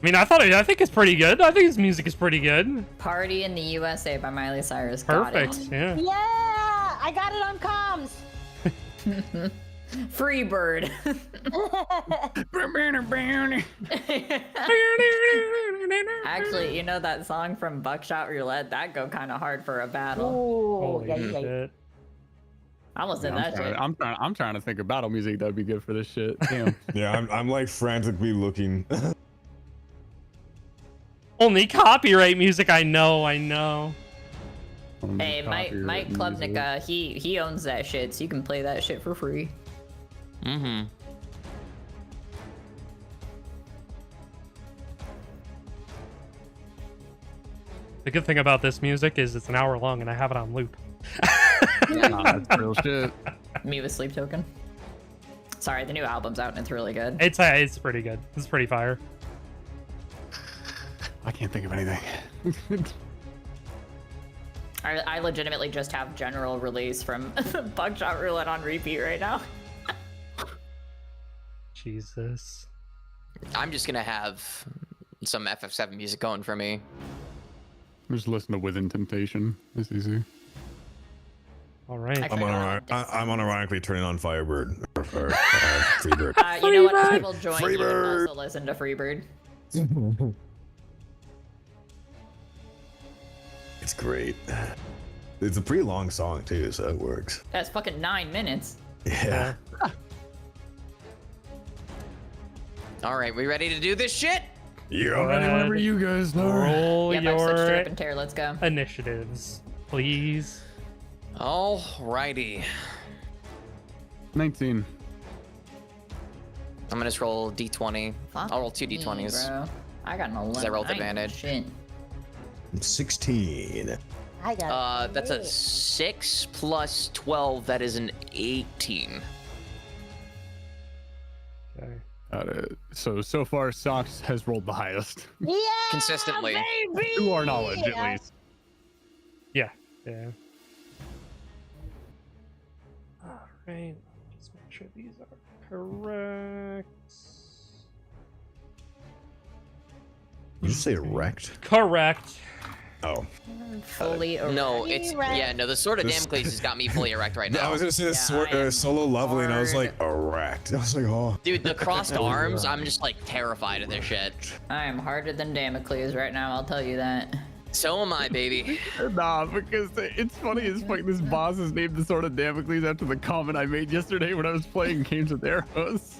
[SPEAKER 1] I mean, I think it's pretty good. I think his music is pretty good.
[SPEAKER 5] Party in the USA by Miley Cyrus.
[SPEAKER 1] Perfect. Yeah.
[SPEAKER 4] Yeah, I got it on comms.
[SPEAKER 5] Free bird. Actually, you know that song from Buckshot Roulette? That go kind of hard for a battle.
[SPEAKER 4] Oh,
[SPEAKER 1] Holy
[SPEAKER 4] yeah, yeah.
[SPEAKER 1] shit.
[SPEAKER 5] I almost did that shit.
[SPEAKER 2] I'm trying to think of battle music that would be good for this shit. Damn.
[SPEAKER 8] Yeah, I'm like frantically looking.
[SPEAKER 1] Only copyright music. I know.
[SPEAKER 5] Hey, Mike
[SPEAKER 2] Copyright
[SPEAKER 5] Klubnik,
[SPEAKER 2] music.
[SPEAKER 5] he owns that shit, so you can play that shit for free.
[SPEAKER 3] Mm-hmm.
[SPEAKER 1] The good thing about this music is it's an hour long and I have it on loop.
[SPEAKER 2] Nah, that's real shit.
[SPEAKER 5] Me with Sleep Token. Sorry, the new album's out and it's really good.
[SPEAKER 1] It's pretty good. It's pretty fire.
[SPEAKER 2] I can't think of anything.
[SPEAKER 5] I legitimately just have general release from Buckshot Roulette on repeat right now.
[SPEAKER 1] Jesus.
[SPEAKER 3] I'm just gonna have some FF7 music going for me.
[SPEAKER 2] Just listen to Within Temptation. It's easy.
[SPEAKER 1] All right.
[SPEAKER 5] I forgot.
[SPEAKER 8] I'm unironically turning on Firebird. Or Freebird.
[SPEAKER 5] You know what? I will join you and
[SPEAKER 8] Freebird.
[SPEAKER 5] also listen to Freebird.
[SPEAKER 8] It's great. It's a pretty long song too, so it works.
[SPEAKER 5] That's fucking 9 minutes.
[SPEAKER 8] Yeah.
[SPEAKER 3] All right, we ready to do this shit?
[SPEAKER 8] Yeah.
[SPEAKER 2] Whenever you guys know.
[SPEAKER 1] Roll
[SPEAKER 5] Yeah, Mike, switch to
[SPEAKER 1] your
[SPEAKER 5] Rip and Tear. Let's go.
[SPEAKER 1] initiatives, please.
[SPEAKER 3] Alrighty.
[SPEAKER 2] 19.
[SPEAKER 3] I'm gonna just roll d20.
[SPEAKER 5] Fuck
[SPEAKER 3] I'll roll two
[SPEAKER 5] me,
[SPEAKER 3] d20s.
[SPEAKER 5] bro. I got an 11.
[SPEAKER 3] I rolled
[SPEAKER 5] I ain't
[SPEAKER 3] advantage.
[SPEAKER 5] Shit.
[SPEAKER 6] 16.
[SPEAKER 4] I got it.
[SPEAKER 3] That's a 6 plus 12. That is an 18.
[SPEAKER 1] Okay.
[SPEAKER 2] So far, Socks has rolled the highest.
[SPEAKER 4] Yeah,
[SPEAKER 3] Consistently.
[SPEAKER 4] baby!
[SPEAKER 2] To our knowledge, at least.
[SPEAKER 1] Yeah. All right. Just make sure these are correct.
[SPEAKER 6] Did you say erect?
[SPEAKER 1] Correct.
[SPEAKER 8] Oh.
[SPEAKER 5] Fully erect.
[SPEAKER 3] No, it's no. The Sword of
[SPEAKER 8] This-
[SPEAKER 3] Damocles has got me fully erect right
[SPEAKER 8] I
[SPEAKER 3] now.
[SPEAKER 8] was gonna say
[SPEAKER 5] Yeah, I am
[SPEAKER 8] Solo Lovely, and I was like,
[SPEAKER 5] hard.
[SPEAKER 8] erect. I was like, oh.
[SPEAKER 3] Dude, the crossed arms, I'm just like terrified of this shit.
[SPEAKER 5] I am harder than Damocles right now, I'll tell you that.
[SPEAKER 3] So am I, baby.
[SPEAKER 2] Nah, because it's funny as fuck. This boss is named the Sword of Damocles after the comment I made yesterday when I was playing games with arrows.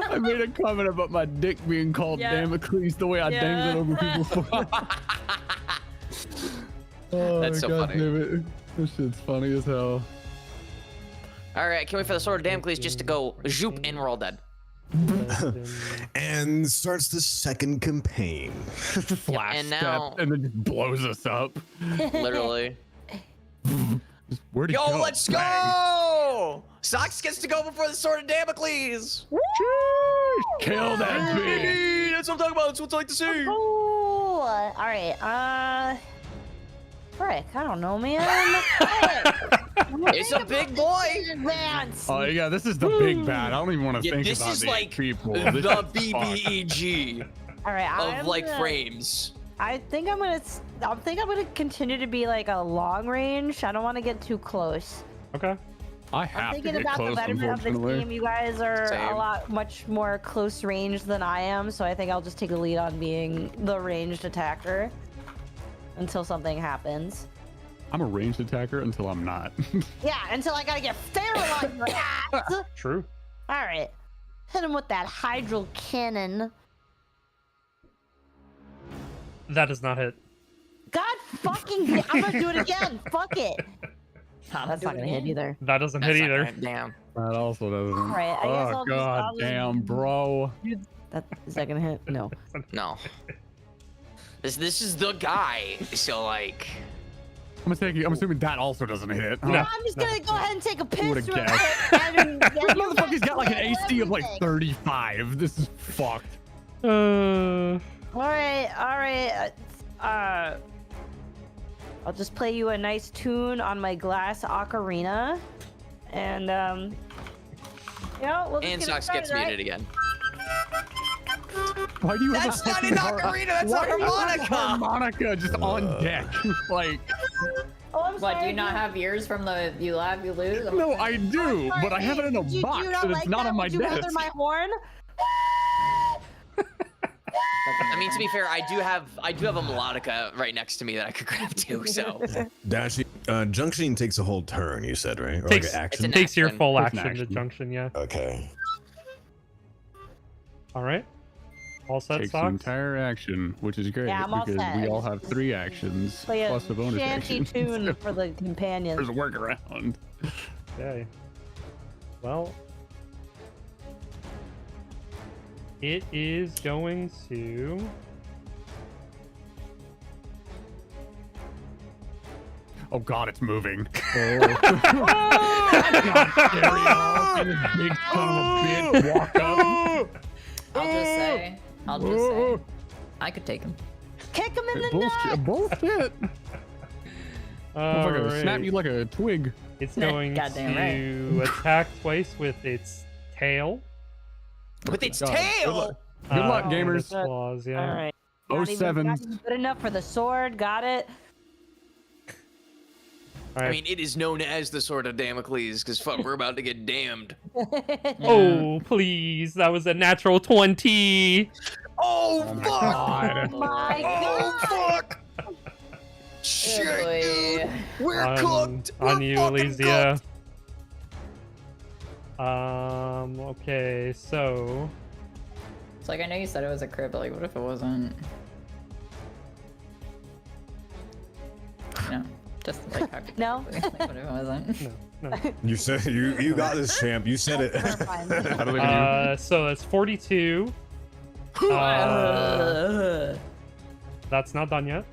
[SPEAKER 2] I made a comment about my dick being called
[SPEAKER 5] Yeah.
[SPEAKER 2] Damocles, the way I dangled over people's foot. Oh,
[SPEAKER 3] That's so funny.
[SPEAKER 2] damn it. This shit's funny as hell.
[SPEAKER 3] All right, can't wait for the Sword of Damocles just to go zoop and we're all dead.
[SPEAKER 6] And starts the second campaign.
[SPEAKER 2] Flash
[SPEAKER 3] and
[SPEAKER 2] step,
[SPEAKER 3] now-
[SPEAKER 2] and then just blows us up.
[SPEAKER 3] Literally.
[SPEAKER 2] Where'd he
[SPEAKER 3] Yo,
[SPEAKER 2] go?
[SPEAKER 3] let's go! Socks gets to go before the Sword of Damocles.
[SPEAKER 2] Kill that bitch.
[SPEAKER 3] That's what I'm talking about. That's what I like to see.
[SPEAKER 4] Cool. All right. Frick, I don't know, man.
[SPEAKER 3] It's a big boy.
[SPEAKER 4] Advance.
[SPEAKER 2] Oh yeah, this is the big bad. I don't even want to
[SPEAKER 3] Yeah,
[SPEAKER 2] think
[SPEAKER 3] this
[SPEAKER 2] about
[SPEAKER 3] is
[SPEAKER 2] these
[SPEAKER 3] like
[SPEAKER 2] people.
[SPEAKER 3] the
[SPEAKER 2] This is fucked.
[SPEAKER 3] BBEG
[SPEAKER 4] All right.
[SPEAKER 3] of like frames.
[SPEAKER 4] I think I'm gonna continue to be like a long range. I don't want to get too close.
[SPEAKER 1] Okay.
[SPEAKER 2] I
[SPEAKER 4] I'm
[SPEAKER 2] have to
[SPEAKER 4] thinking
[SPEAKER 2] get
[SPEAKER 4] about
[SPEAKER 2] close,
[SPEAKER 4] the betterment of this
[SPEAKER 2] unfortunately.
[SPEAKER 4] game. You guys are
[SPEAKER 3] Same.
[SPEAKER 4] a lot much more close range than I am, so I think I'll just take a lead on being the ranged attacker until something happens.
[SPEAKER 2] I'm a ranged attacker until I'm not.
[SPEAKER 4] Yeah, until I gotta get feral on your ass.
[SPEAKER 1] True.
[SPEAKER 4] All right, hit him with that hydro cannon.
[SPEAKER 1] That does not hit.
[SPEAKER 4] God fucking! I'm gonna do it again. Fuck it. That's not gonna hit either.
[SPEAKER 1] That doesn't
[SPEAKER 3] That's
[SPEAKER 1] hit
[SPEAKER 3] not
[SPEAKER 1] either.
[SPEAKER 3] gonna- Damn.
[SPEAKER 2] That also doesn't.
[SPEAKER 4] Right, I guess
[SPEAKER 2] Oh
[SPEAKER 4] I'll
[SPEAKER 2] god,
[SPEAKER 4] just
[SPEAKER 2] damn, bro.
[SPEAKER 4] Is that gonna hit? No.
[SPEAKER 3] No. This is the guy. So like.
[SPEAKER 2] I'm assuming that also doesn't hit. Huh?
[SPEAKER 1] No.
[SPEAKER 4] I'm just gonna go ahead and take a piss
[SPEAKER 2] Would've
[SPEAKER 4] real
[SPEAKER 2] guessed.
[SPEAKER 4] quick. And
[SPEAKER 2] This motherfucker's got like an AC of like
[SPEAKER 4] everything.
[SPEAKER 2] 35. This is fucked.
[SPEAKER 9] All right. I'll just play you a nice tune on my glass ocarina, and we'll just
[SPEAKER 3] And
[SPEAKER 9] get it
[SPEAKER 3] Sox
[SPEAKER 9] started,
[SPEAKER 3] gets
[SPEAKER 9] right?
[SPEAKER 3] muted again.
[SPEAKER 2] Why do you have
[SPEAKER 3] That's
[SPEAKER 2] a
[SPEAKER 3] not
[SPEAKER 2] fucking
[SPEAKER 3] an ocarina, that's a
[SPEAKER 2] Why do you have
[SPEAKER 3] harmonica!
[SPEAKER 2] harmonica just on deck? Like,
[SPEAKER 9] Oh, I'm
[SPEAKER 5] What,
[SPEAKER 9] sorry.
[SPEAKER 5] do you not have yours from the You Laugh, You Lose?
[SPEAKER 2] no, I do, but I have it in a
[SPEAKER 9] Do
[SPEAKER 2] box
[SPEAKER 9] you not
[SPEAKER 2] and
[SPEAKER 9] like
[SPEAKER 2] it's not
[SPEAKER 9] that?
[SPEAKER 2] on my
[SPEAKER 9] Would you
[SPEAKER 2] desk.
[SPEAKER 9] rather my horn?
[SPEAKER 3] I mean, to be fair, I do have a melodica right next to me that I could grab too. So
[SPEAKER 8] Dashie, junctioning takes a whole turn, you said, right? Or
[SPEAKER 1] Takes-
[SPEAKER 8] like an
[SPEAKER 3] It's
[SPEAKER 8] action?
[SPEAKER 3] an
[SPEAKER 1] Takes your
[SPEAKER 3] action.
[SPEAKER 1] full
[SPEAKER 2] It's an
[SPEAKER 1] action to
[SPEAKER 2] action.
[SPEAKER 1] junction, yeah.
[SPEAKER 8] Okay.
[SPEAKER 1] All right. All set,
[SPEAKER 2] Takes the
[SPEAKER 1] Socks?
[SPEAKER 2] entire action, which is great
[SPEAKER 9] Yeah, I'm all
[SPEAKER 2] because
[SPEAKER 9] set.
[SPEAKER 2] we
[SPEAKER 9] I
[SPEAKER 2] all
[SPEAKER 9] just-
[SPEAKER 2] have 3 actions
[SPEAKER 9] Play a
[SPEAKER 2] plus the bonus
[SPEAKER 9] shanty
[SPEAKER 2] action.
[SPEAKER 9] tune for the
[SPEAKER 2] There's
[SPEAKER 9] companions.
[SPEAKER 2] a workaround.
[SPEAKER 1] Okay. Well, it is going to.
[SPEAKER 2] Oh god, it's moving. Big son of a bitch walk up.
[SPEAKER 5] I'll just say, I could take him.
[SPEAKER 9] Kick him in the nuts!
[SPEAKER 2] Bullshit. Motherfucker, snap you like a twig.
[SPEAKER 1] It's going
[SPEAKER 5] Goddamn
[SPEAKER 1] to attack twice with its tail.
[SPEAKER 3] with its
[SPEAKER 2] God, good
[SPEAKER 3] tail.
[SPEAKER 2] luck. Good luck,
[SPEAKER 1] and
[SPEAKER 2] gamers.
[SPEAKER 1] its claws, yeah.
[SPEAKER 9] All right.
[SPEAKER 2] Oh,
[SPEAKER 9] Not even-
[SPEAKER 2] 07.
[SPEAKER 9] not even good enough for the sword. Got it.
[SPEAKER 1] All right.
[SPEAKER 3] I mean, it is known as the Sword of Damocles because fuck, we're about to get damned.
[SPEAKER 1] Oh, please. That was a natural 20.
[SPEAKER 3] Oh,
[SPEAKER 2] Oh my
[SPEAKER 3] fuck!
[SPEAKER 2] god.
[SPEAKER 9] My
[SPEAKER 3] Oh
[SPEAKER 9] God.
[SPEAKER 3] fuck! Shit,
[SPEAKER 5] boy.
[SPEAKER 3] dude, we're cooked.
[SPEAKER 1] On
[SPEAKER 3] We're
[SPEAKER 1] you,
[SPEAKER 3] fucking
[SPEAKER 1] Elysia.
[SPEAKER 3] cooked.
[SPEAKER 1] Okay, so.
[SPEAKER 5] It's like, I know you said it was a crit, but like, what if it wasn't? No. Just like, how could
[SPEAKER 9] No?
[SPEAKER 5] like, what if it wasn't?
[SPEAKER 1] No.
[SPEAKER 8] You said you got this, champ. You said it.
[SPEAKER 9] We're fine.
[SPEAKER 2] I believe in you.
[SPEAKER 1] So that's 42. That's not done yet.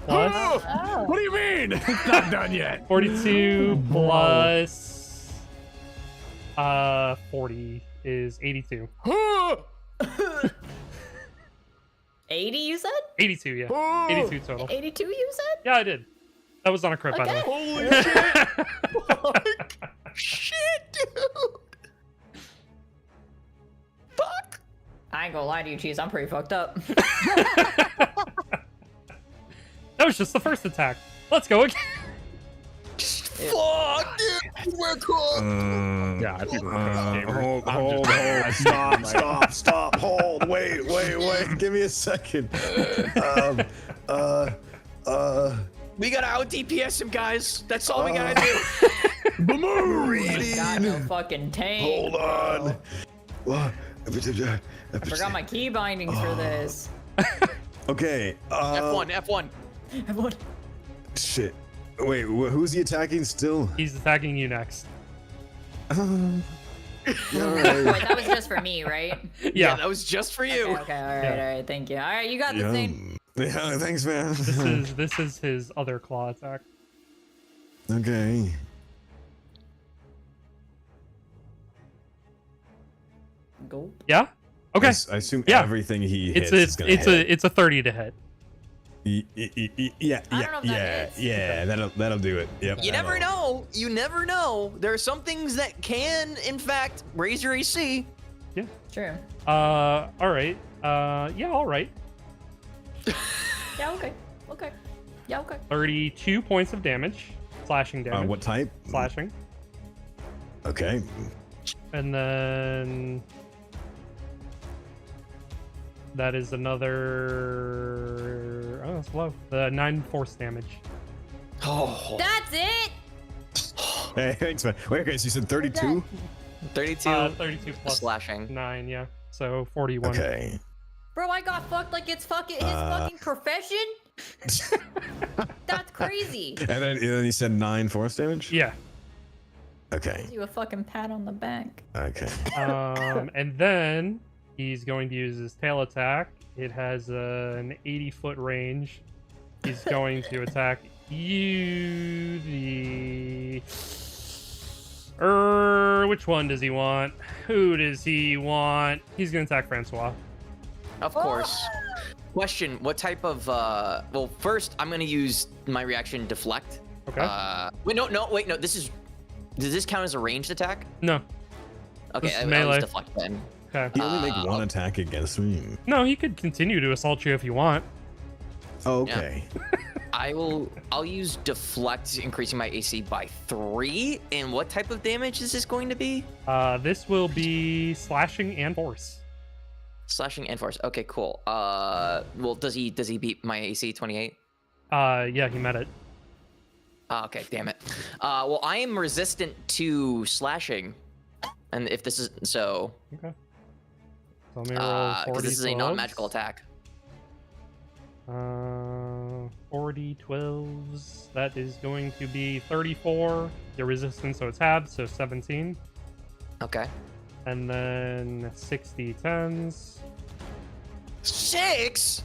[SPEAKER 1] Plus
[SPEAKER 9] Oh.
[SPEAKER 2] What do you mean? It's not done yet.
[SPEAKER 1] 42 plus 40 is 82.
[SPEAKER 5] 80, you said?
[SPEAKER 1] 82, yeah. 82 total.
[SPEAKER 5] 82, you said?
[SPEAKER 1] Yeah, I did. That was on a crit, by the way.
[SPEAKER 3] Holy shit! Fuck! Shit, dude! Fuck!
[SPEAKER 5] I ain't gonna lie to you, Cheese. I'm pretty fucked up.
[SPEAKER 1] That was just the first attack. Let's go again.
[SPEAKER 3] Fuck, dude! We're cooked!
[SPEAKER 2] Yeah, people are
[SPEAKER 8] Hold,
[SPEAKER 2] I'm
[SPEAKER 8] hold,
[SPEAKER 2] just-
[SPEAKER 8] hold, stop, hold, wait, give me a second.
[SPEAKER 3] We gotta out DPS him, guys. That's all we gotta do.
[SPEAKER 5] Got no fucking tank.
[SPEAKER 8] Hold on.
[SPEAKER 5] I forgot my key bindings for this.
[SPEAKER 8] Okay.
[SPEAKER 3] F1.
[SPEAKER 5] What?
[SPEAKER 8] Shit. Wait, who's he attacking still?
[SPEAKER 1] He's attacking you next.
[SPEAKER 8] All right.
[SPEAKER 5] Wait, that was just for me, right?
[SPEAKER 3] Yeah, that was just for you.
[SPEAKER 5] Okay, alright, thank you. Alright, you got the thing.
[SPEAKER 8] Yeah, thanks, man.
[SPEAKER 1] This is his other claw attack.
[SPEAKER 8] Okay.
[SPEAKER 5] Go.
[SPEAKER 1] Yeah? Okay.
[SPEAKER 8] I assume
[SPEAKER 1] Yeah.
[SPEAKER 8] everything he hits
[SPEAKER 1] It's
[SPEAKER 8] is gonna hit.
[SPEAKER 1] it's a 30 to hit.
[SPEAKER 5] I don't know if that hits.
[SPEAKER 8] That'll do it. Yep.
[SPEAKER 3] You never know. You never know. There are some things that can, in fact, raise your AC.
[SPEAKER 5] True.
[SPEAKER 1] All right. Yeah, all right.
[SPEAKER 5] Yeah, okay. Okay. Yeah, okay.
[SPEAKER 1] 32 points of damage. Slashing damage.
[SPEAKER 8] What type?
[SPEAKER 1] Slashing.
[SPEAKER 8] Okay.
[SPEAKER 1] And then that is another. Oh, that's low. 9 force damage.
[SPEAKER 3] Oh.
[SPEAKER 5] That's it!
[SPEAKER 8] Hey, thanks, man. Wait, okay, so you said 32?
[SPEAKER 3] 32
[SPEAKER 1] 32 plus
[SPEAKER 3] slashing.
[SPEAKER 1] 9, yeah. So 41.
[SPEAKER 8] Okay.
[SPEAKER 5] Bro, I got fucked like it's fucking his fucking profession? That's crazy.
[SPEAKER 8] And then you said 9 force damage?
[SPEAKER 1] Yeah.
[SPEAKER 8] Okay.
[SPEAKER 5] Gives you a fucking pat on the back.
[SPEAKER 8] Okay.
[SPEAKER 1] And then he's going to use his tail attack. It has an 80-foot range. He's going to attack you. Which one does he want? Who does he want? He's going to attack Francois.
[SPEAKER 3] Of course. Question: what type of? Well, first I'm gonna use my reaction deflect.
[SPEAKER 1] Okay.
[SPEAKER 3] Wait, no. Does this count as a ranged attack?
[SPEAKER 1] No.
[SPEAKER 3] Okay,
[SPEAKER 1] This is
[SPEAKER 3] I'll
[SPEAKER 1] melee.
[SPEAKER 3] use deflect then.
[SPEAKER 1] Okay.
[SPEAKER 8] You only make one attack against me.
[SPEAKER 1] No, he could continue to assault you if you want.
[SPEAKER 8] Okay.
[SPEAKER 3] I'll use deflect, increasing my AC by 3. And what type of damage is this going to be?
[SPEAKER 1] This will be slashing and force.
[SPEAKER 3] Slashing and force. Okay, cool. Well, does he beat my AC 28?
[SPEAKER 1] Yeah, he met it.
[SPEAKER 3] Okay, damn it. Well, I am resistant to slashing, and if this is so,
[SPEAKER 1] Okay. So let me roll 40
[SPEAKER 3] because this is a
[SPEAKER 1] 12s.
[SPEAKER 3] non-magical attack.
[SPEAKER 1] 40 12s. That is going to be 34. Your resistance, so it's halved, so 17.
[SPEAKER 3] Okay.
[SPEAKER 1] And then 60 10s.
[SPEAKER 3] 6.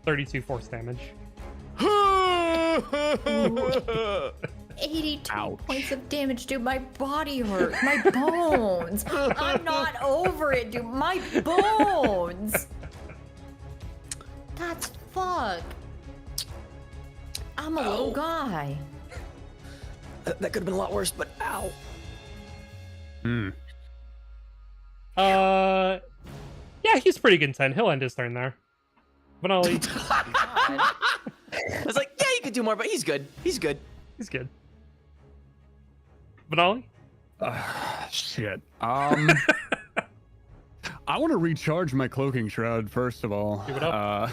[SPEAKER 1] 32 force damage.
[SPEAKER 5] 82
[SPEAKER 2] Ouch.
[SPEAKER 5] points of damage, dude. My body hurts. My bones. I'm not over it, dude. My bones. That's fuck. I'm a little guy.
[SPEAKER 3] That could have been a lot worse, but ow.
[SPEAKER 1] Yeah, he's pretty content. He'll end his turn there. Vanali,
[SPEAKER 3] I was like, yeah, you could do more, but he's good. He's good.
[SPEAKER 1] he's good. Vanali?
[SPEAKER 2] Shit. I want to recharge my cloaking shroud first of all.
[SPEAKER 1] Give it up.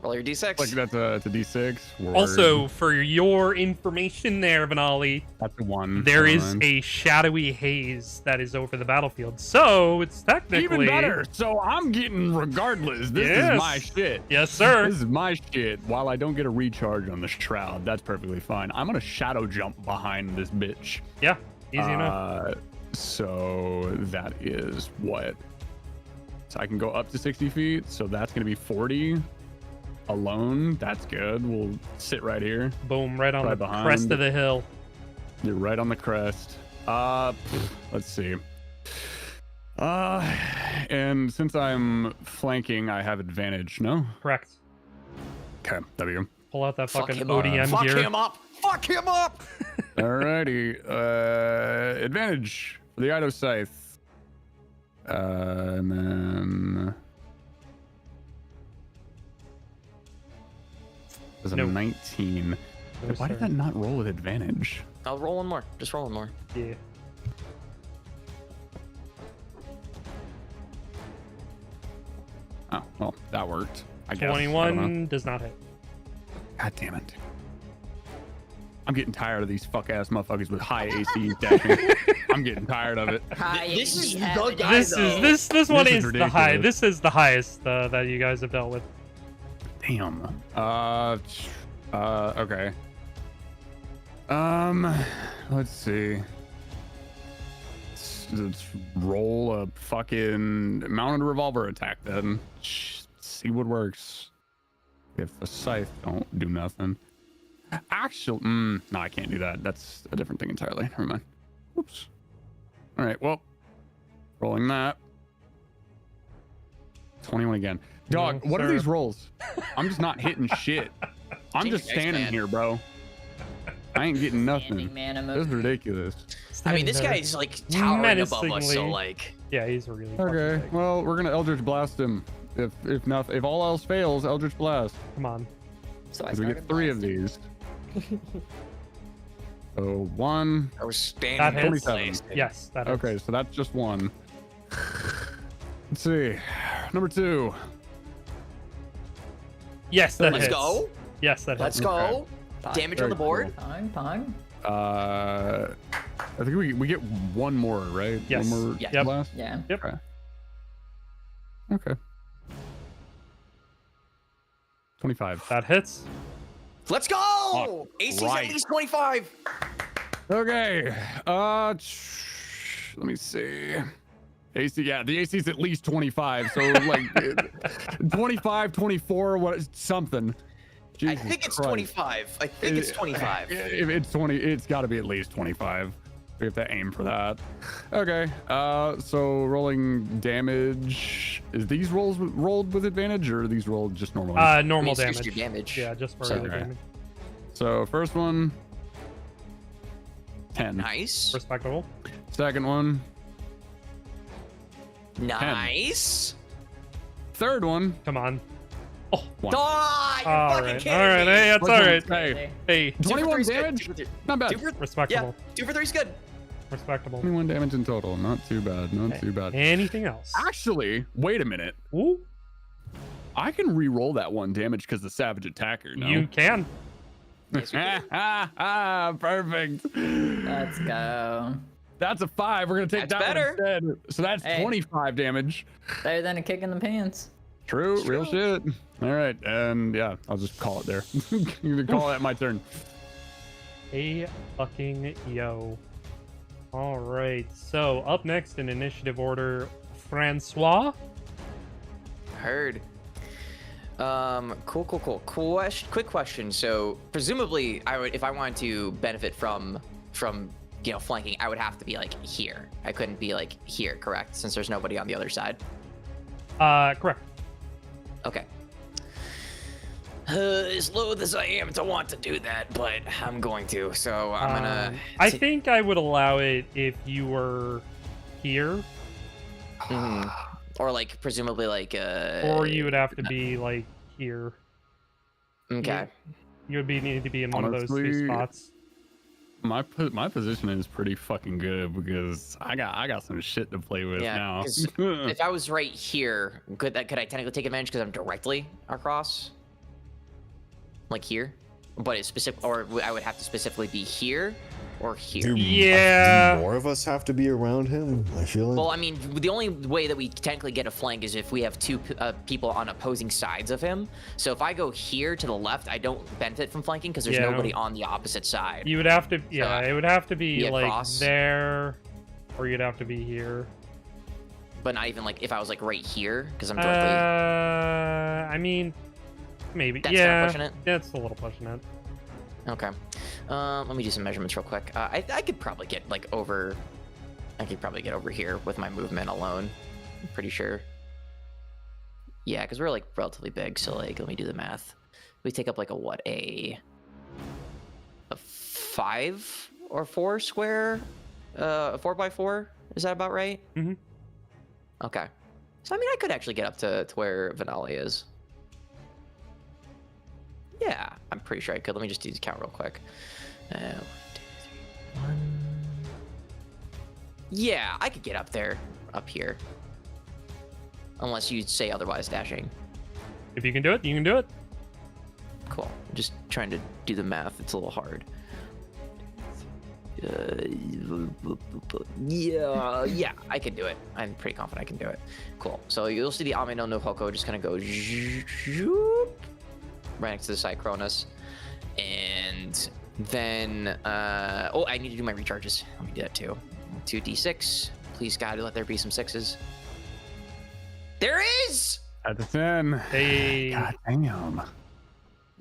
[SPEAKER 3] Roll your d6.
[SPEAKER 2] Like that's a d6. Word.
[SPEAKER 1] Also, for your information there, Vanali,
[SPEAKER 2] that's a 1.
[SPEAKER 1] there is
[SPEAKER 2] Fine.
[SPEAKER 1] a shadowy haze that is over the battlefield. So it's technically
[SPEAKER 2] Even better. So I'm getting regardless. This
[SPEAKER 1] Yes.
[SPEAKER 2] is my shit.
[SPEAKER 1] Yes, sir.
[SPEAKER 2] This is my shit. While I don't get a recharge on the shroud, that's perfectly fine. I'm gonna shadow jump behind this bitch.
[SPEAKER 1] Yeah, easy enough.
[SPEAKER 2] So that is what? So I can go up to 60 feet. So that's gonna be 40 alone. That's good. We'll sit right here.
[SPEAKER 1] Boom, right on
[SPEAKER 2] right
[SPEAKER 1] the
[SPEAKER 2] behind.
[SPEAKER 1] crest of the hill.
[SPEAKER 2] You're right on the crest. Let's see. And since I'm flanking, I have advantage. No.
[SPEAKER 1] Correct.
[SPEAKER 2] Okay. W.
[SPEAKER 1] Pull out that
[SPEAKER 3] Fuck
[SPEAKER 1] fucking
[SPEAKER 3] him up.
[SPEAKER 1] ODM
[SPEAKER 3] Fuck
[SPEAKER 1] gear.
[SPEAKER 3] him up. Fuck him up.
[SPEAKER 2] Alrighty. Advantage for the Ido Scythe. And then there's a
[SPEAKER 1] No.
[SPEAKER 2] 19.
[SPEAKER 1] No,
[SPEAKER 2] Why did
[SPEAKER 1] sir.
[SPEAKER 2] that not roll with advantage?
[SPEAKER 3] I'll roll one more. Just roll one more.
[SPEAKER 1] Yeah.
[SPEAKER 2] Oh, well, that worked. I guess. I don't know.
[SPEAKER 1] 21 does not hit.
[SPEAKER 2] God damn it. I'm getting tired of these fuck ass motherfuckers with high AC dashing. I'm getting tired of it.
[SPEAKER 3] This is the guy,
[SPEAKER 1] This
[SPEAKER 3] though.
[SPEAKER 1] is this one
[SPEAKER 2] This is
[SPEAKER 1] is the high.
[SPEAKER 2] ridiculous.
[SPEAKER 1] This is the highest that you guys have dealt with.
[SPEAKER 2] Damn. Okay. Let's see. Let's roll a fucking mounted revolver attack then. See what works. If the scythe don't do nothing. Actually, no, I can't do that. That's a different thing entirely. Never mind. Oops. All right, well, rolling that. 21 again. Dog,
[SPEAKER 1] No,
[SPEAKER 2] what are
[SPEAKER 1] sir.
[SPEAKER 2] these rolls? I'm just not hitting shit. I'm just
[SPEAKER 3] Next
[SPEAKER 2] standing
[SPEAKER 3] man.
[SPEAKER 2] here, bro. I ain't getting nothing.
[SPEAKER 5] Standing man
[SPEAKER 2] This is
[SPEAKER 5] emoji.
[SPEAKER 2] ridiculous.
[SPEAKER 3] I mean, this
[SPEAKER 1] Standing
[SPEAKER 3] guy's like towering above us, so
[SPEAKER 1] menacingly.
[SPEAKER 3] like.
[SPEAKER 1] Yeah, he's really fucking
[SPEAKER 2] Okay,
[SPEAKER 1] big.
[SPEAKER 2] well, we're gonna Eldritch Blast him. If all else fails, Eldritch Blast.
[SPEAKER 1] Come on.
[SPEAKER 5] So I
[SPEAKER 2] 'Cause we get
[SPEAKER 5] started
[SPEAKER 2] 3 of
[SPEAKER 5] blasting.
[SPEAKER 2] these. So 1.
[SPEAKER 3] I was standing
[SPEAKER 1] That
[SPEAKER 3] there
[SPEAKER 1] hits.
[SPEAKER 3] blasting.
[SPEAKER 1] Yes, that hits.
[SPEAKER 2] Okay, so that's just 1. Let's see. Number 2.
[SPEAKER 1] Yes, that
[SPEAKER 3] Let's
[SPEAKER 1] hits.
[SPEAKER 3] go.
[SPEAKER 1] Yes, that
[SPEAKER 3] Let's
[SPEAKER 1] hits.
[SPEAKER 3] go.
[SPEAKER 5] Pog,
[SPEAKER 3] Damage
[SPEAKER 2] Very
[SPEAKER 3] on the board.
[SPEAKER 5] pog.
[SPEAKER 2] I think we get 1 more, right?
[SPEAKER 1] Yes.
[SPEAKER 2] 1 more
[SPEAKER 3] Yeah.
[SPEAKER 1] Yep.
[SPEAKER 2] blast?
[SPEAKER 5] Yeah.
[SPEAKER 2] Okay. 25.
[SPEAKER 1] That hits.
[SPEAKER 3] Let's go.
[SPEAKER 2] Oh,
[SPEAKER 3] AC's
[SPEAKER 2] right.
[SPEAKER 3] at least 25.
[SPEAKER 2] Okay. Let me see. AC, yeah, the AC's at least 25. So like 25, 24, what something.
[SPEAKER 3] I
[SPEAKER 2] Jesus
[SPEAKER 3] think it's
[SPEAKER 2] Christ.
[SPEAKER 3] 25. I think it's 25.
[SPEAKER 2] If it's 20, it's got to be at least 25. We have to aim for that. Okay. So rolling damage. Is these rolls rolled with advantage, or are these rolled just normally?
[SPEAKER 1] Normal
[SPEAKER 3] it's
[SPEAKER 1] damage.
[SPEAKER 3] just your damage.
[SPEAKER 1] Yeah, just
[SPEAKER 3] So-
[SPEAKER 1] regular
[SPEAKER 2] Okay.
[SPEAKER 1] damage.
[SPEAKER 2] So first one, 10.
[SPEAKER 3] Nice.
[SPEAKER 1] Respectable.
[SPEAKER 2] Second one,
[SPEAKER 3] Nice.
[SPEAKER 2] third one,
[SPEAKER 1] Come on.
[SPEAKER 2] 1.
[SPEAKER 3] Oh, you're
[SPEAKER 1] All
[SPEAKER 3] fucking
[SPEAKER 1] right.
[SPEAKER 3] kidding
[SPEAKER 1] All right.
[SPEAKER 3] me.
[SPEAKER 1] Hey, that's
[SPEAKER 2] Which
[SPEAKER 1] all
[SPEAKER 2] one?
[SPEAKER 1] right.
[SPEAKER 2] Hey,
[SPEAKER 1] Hey,
[SPEAKER 2] 21
[SPEAKER 3] 2 for 3's good.
[SPEAKER 2] damage?
[SPEAKER 3] 2 for 3.
[SPEAKER 2] Not bad.
[SPEAKER 3] 2 for
[SPEAKER 1] respectable.
[SPEAKER 3] 2 for 3's good.
[SPEAKER 1] Respectable.
[SPEAKER 2] 21 damage in total. Not too bad. Not too bad.
[SPEAKER 1] Anything else?
[SPEAKER 2] Actually, wait a minute.
[SPEAKER 1] Ooh,
[SPEAKER 2] I can re-roll that 1 damage because the savage attacker. No?
[SPEAKER 1] you can.
[SPEAKER 2] Perfect.
[SPEAKER 5] Let's go.
[SPEAKER 2] That's a 5. We're gonna take
[SPEAKER 3] That's
[SPEAKER 2] that
[SPEAKER 3] better.
[SPEAKER 2] one instead. So that's
[SPEAKER 5] Hey.
[SPEAKER 2] 25 damage.
[SPEAKER 5] Better than a kick in the pants.
[SPEAKER 2] True, real shit. All right, and yeah, I'll just call it there. You can call that my turn.
[SPEAKER 1] Hey, fucking yo. All right. So up next in initiative order, Francois.
[SPEAKER 3] Heard. Cool. Quick question. So presumably, if I wanted to benefit from flanking, I would have to be like here. I couldn't be like here, correct? Since there's nobody on the other side.
[SPEAKER 1] Correct.
[SPEAKER 3] Okay. As loath as I am to want to do that, but I'm going to. So I'm gonna.
[SPEAKER 1] I think I would allow it if you were here,
[SPEAKER 3] Mhm. Or like presumably like.
[SPEAKER 1] or you would have to be like here.
[SPEAKER 3] Okay.
[SPEAKER 1] You would need to be in one of those two
[SPEAKER 2] Honestly,
[SPEAKER 1] spots.
[SPEAKER 2] My positioning is pretty fucking good because I got some shit to play with
[SPEAKER 3] Yeah,
[SPEAKER 2] now.
[SPEAKER 3] 'cause if I was right here, could I technically take advantage because I'm directly across? Like here? But it's specific, or I would have to specifically be here or here.
[SPEAKER 1] Yeah.
[SPEAKER 6] Do more of us have to be around him? I feel like.
[SPEAKER 3] Well, I mean, the only way that we technically get a flank is if we have 2 people on opposing sides of him. So if I go here to the left, I don't benefit from flanking because there's
[SPEAKER 1] Yeah.
[SPEAKER 3] nobody on the opposite side.
[SPEAKER 1] You would have to,
[SPEAKER 3] So,
[SPEAKER 1] it would have to be
[SPEAKER 3] be
[SPEAKER 1] like
[SPEAKER 3] across.
[SPEAKER 1] there, or you'd have to be here.
[SPEAKER 3] But not even like if I was like right here because I'm directly.
[SPEAKER 1] I mean, maybe.
[SPEAKER 3] That's kinda
[SPEAKER 1] yeah,
[SPEAKER 3] pushing it?
[SPEAKER 1] that's a little pushing it.
[SPEAKER 3] Okay. Let me do some measurements real quick. I could probably get like over. I could probably get over here with my movement alone. I'm pretty sure. Yeah, because we're like relatively big. So like, let me do the math. We take up like a 5 or 4 square, 4x4. Is that about right?
[SPEAKER 1] Mhm.
[SPEAKER 3] Okay. So I mean, I could actually get up to where Vanali is. Yeah, I'm pretty sure I could. Let me just do the count real quick. 1, 2, 3, 1. Yeah, I could get up there, up here. Unless you say otherwise, dashing.
[SPEAKER 1] If you can do it, you can do it.
[SPEAKER 3] Cool. I'm just trying to do the math. It's a little hard. Yeah, I can do it. I'm pretty confident I can do it. Cool. So you'll see the Ame no Hoko just kind of go right next to the Cycronus. And then, oh, I need to do my recharges. Let me do that too. 2d6. Please, God, let there be some 6s. There is!
[SPEAKER 2] At the 10.
[SPEAKER 1] Hey,
[SPEAKER 2] God damn.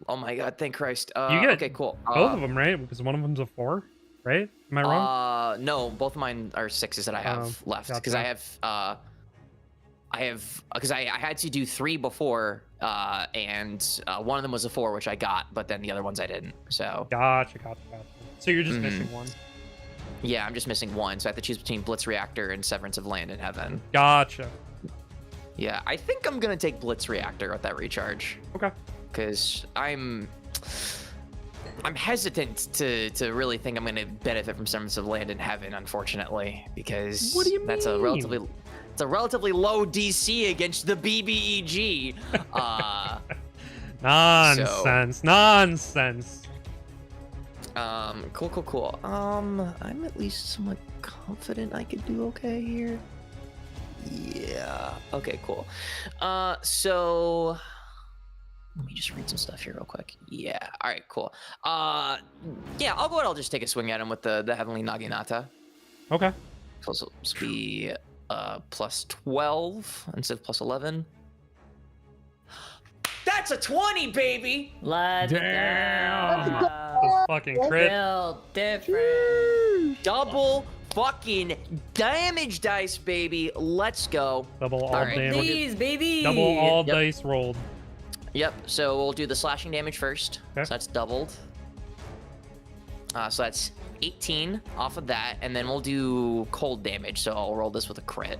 [SPEAKER 3] Oh my God, thank Christ.
[SPEAKER 1] You get
[SPEAKER 3] okay, cool.
[SPEAKER 1] both of them, right? Because one of them's a 4, right? Am I wrong?
[SPEAKER 3] No, both of mine are 6s that I have left because
[SPEAKER 1] gotcha.
[SPEAKER 3] I had to do 3 before, and one of them was a 4, which I got, but then the other ones I didn't. So
[SPEAKER 1] Gotcha. So you're just
[SPEAKER 3] Mhm.
[SPEAKER 1] missing one.
[SPEAKER 3] yeah, I'm just missing one. So I have to choose between Blitz Reactor and Severance of Land in Heaven.
[SPEAKER 1] Gotcha.
[SPEAKER 3] Yeah, I think I'm gonna take Blitz Reactor with that recharge
[SPEAKER 1] Okay.
[SPEAKER 3] because I'm hesitant to really think I'm gonna benefit from Severance of Land in Heaven, unfortunately, because
[SPEAKER 1] What do you
[SPEAKER 3] that's a
[SPEAKER 1] mean?
[SPEAKER 3] relatively low DC against the BBEG.
[SPEAKER 1] Nonsense.
[SPEAKER 3] Cool. I'm at least somewhat confident I could do okay here. Yeah. Okay, cool. So let me just read some stuff here real quick. Yeah. All right, cool. Yeah, I'll go ahead. I'll just take a swing at him with the Heavenly Naginata.
[SPEAKER 1] Okay.
[SPEAKER 3] So this will be plus 12 instead of plus 11. That's a 20, baby.
[SPEAKER 5] Let's
[SPEAKER 2] Damn.
[SPEAKER 5] go.
[SPEAKER 1] That's fucking crit.
[SPEAKER 5] Built different.
[SPEAKER 3] Double fucking damage dice, baby. Let's go.
[SPEAKER 1] Double all
[SPEAKER 3] Alright.
[SPEAKER 1] damage.
[SPEAKER 5] These, baby.
[SPEAKER 1] Double all
[SPEAKER 3] Yep.
[SPEAKER 1] dice rolled.
[SPEAKER 3] Yep, so we'll do the slashing damage first.
[SPEAKER 1] Okay.
[SPEAKER 3] So that's doubled. So that's 18 off of that, and then we'll do cold damage. So I'll roll this with a crit.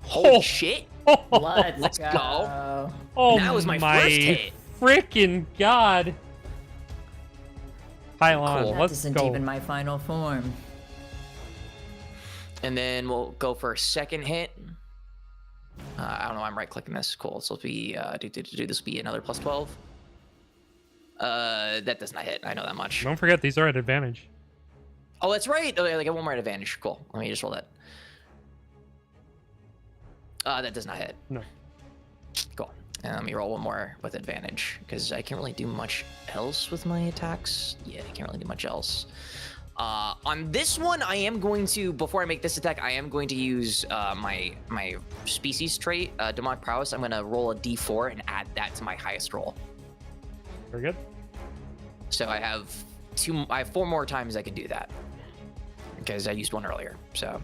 [SPEAKER 3] Holy
[SPEAKER 1] Oh.
[SPEAKER 3] shit!
[SPEAKER 5] Let's
[SPEAKER 3] go.
[SPEAKER 5] go.
[SPEAKER 1] Oh,
[SPEAKER 3] That was my first hit.
[SPEAKER 1] Freaking god. Pylon,
[SPEAKER 3] Cool.
[SPEAKER 5] That
[SPEAKER 1] let's
[SPEAKER 5] isn't
[SPEAKER 1] go.
[SPEAKER 5] even my final form.
[SPEAKER 3] And then we'll go for a second hit. I don't know. I'm right clicking this. Cool. So it'll be this will be another plus 12. That does not hit. I know that much.
[SPEAKER 1] Don't forget, these are at advantage.
[SPEAKER 3] Oh, that's right. Oh, I get one more at advantage. Cool. Let me just roll that. That does not hit.
[SPEAKER 1] No.
[SPEAKER 3] Cool. And let me roll one more with advantage because I can't really do much else with my attacks. Yeah, I can't really do much else. On this one, I am going to, before I make this attack, I am going to use my species trait, demonic prowess. I'm going to roll a d4 and add that to my highest roll.
[SPEAKER 1] Very good.
[SPEAKER 3] So I have 4 more times I can do that because I used one earlier. So,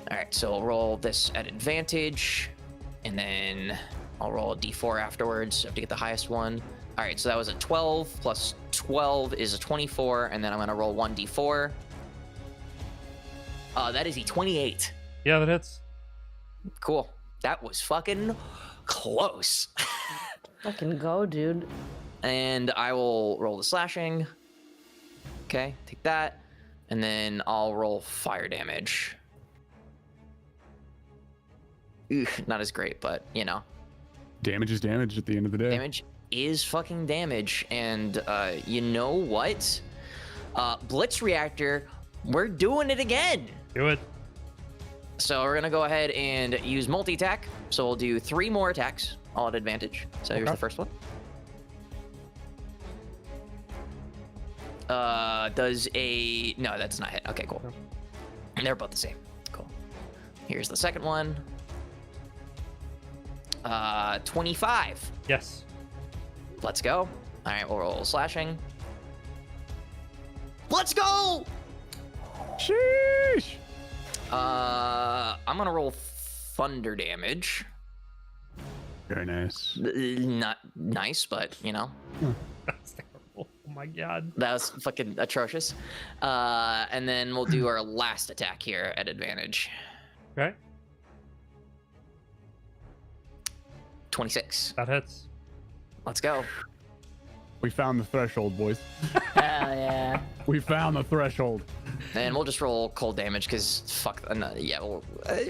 [SPEAKER 3] all right. So I'll roll this at advantage, and then I'll roll a d4 afterwards. So I have to get the highest one. All right, so that was a 12 plus 12 is a 24, and then I'm gonna roll 1d4. That is a 28.
[SPEAKER 1] Yeah, that hits.
[SPEAKER 3] Cool. That was fucking close.
[SPEAKER 9] Fucking go, dude.
[SPEAKER 3] And I will roll the slashing. Okay, take that, and then I'll roll fire damage. Not as great, but you know.
[SPEAKER 2] Damage is damage at the end of the day.
[SPEAKER 3] Damage is fucking damage, and you know what? Blitz reactor, we're doing it again.
[SPEAKER 1] Do it.
[SPEAKER 3] So we're gonna go ahead and use multi-attack. So we'll do 3 more attacks, all at advantage. So here's
[SPEAKER 1] Okay.
[SPEAKER 3] the first one. No, that's not hit. Okay, cool. They're both the same. Cool. Here's the second one. 25.
[SPEAKER 1] Yes.
[SPEAKER 3] Let's go. All right, we'll roll slashing. Let's go!
[SPEAKER 2] Sheesh.
[SPEAKER 3] I'm gonna roll thunder damage.
[SPEAKER 2] Very nice.
[SPEAKER 3] Not nice, but you know,
[SPEAKER 1] That's terrible. Oh my god.
[SPEAKER 3] that was fucking atrocious. And then we'll do our last attack here at advantage.
[SPEAKER 1] Okay.
[SPEAKER 3] 26.
[SPEAKER 1] That hits.
[SPEAKER 3] Let's go.
[SPEAKER 2] We found the threshold, boys.
[SPEAKER 5] Hell yeah.
[SPEAKER 2] We found the threshold.
[SPEAKER 3] And we'll just roll cold damage because fuck. Yeah, we'll fire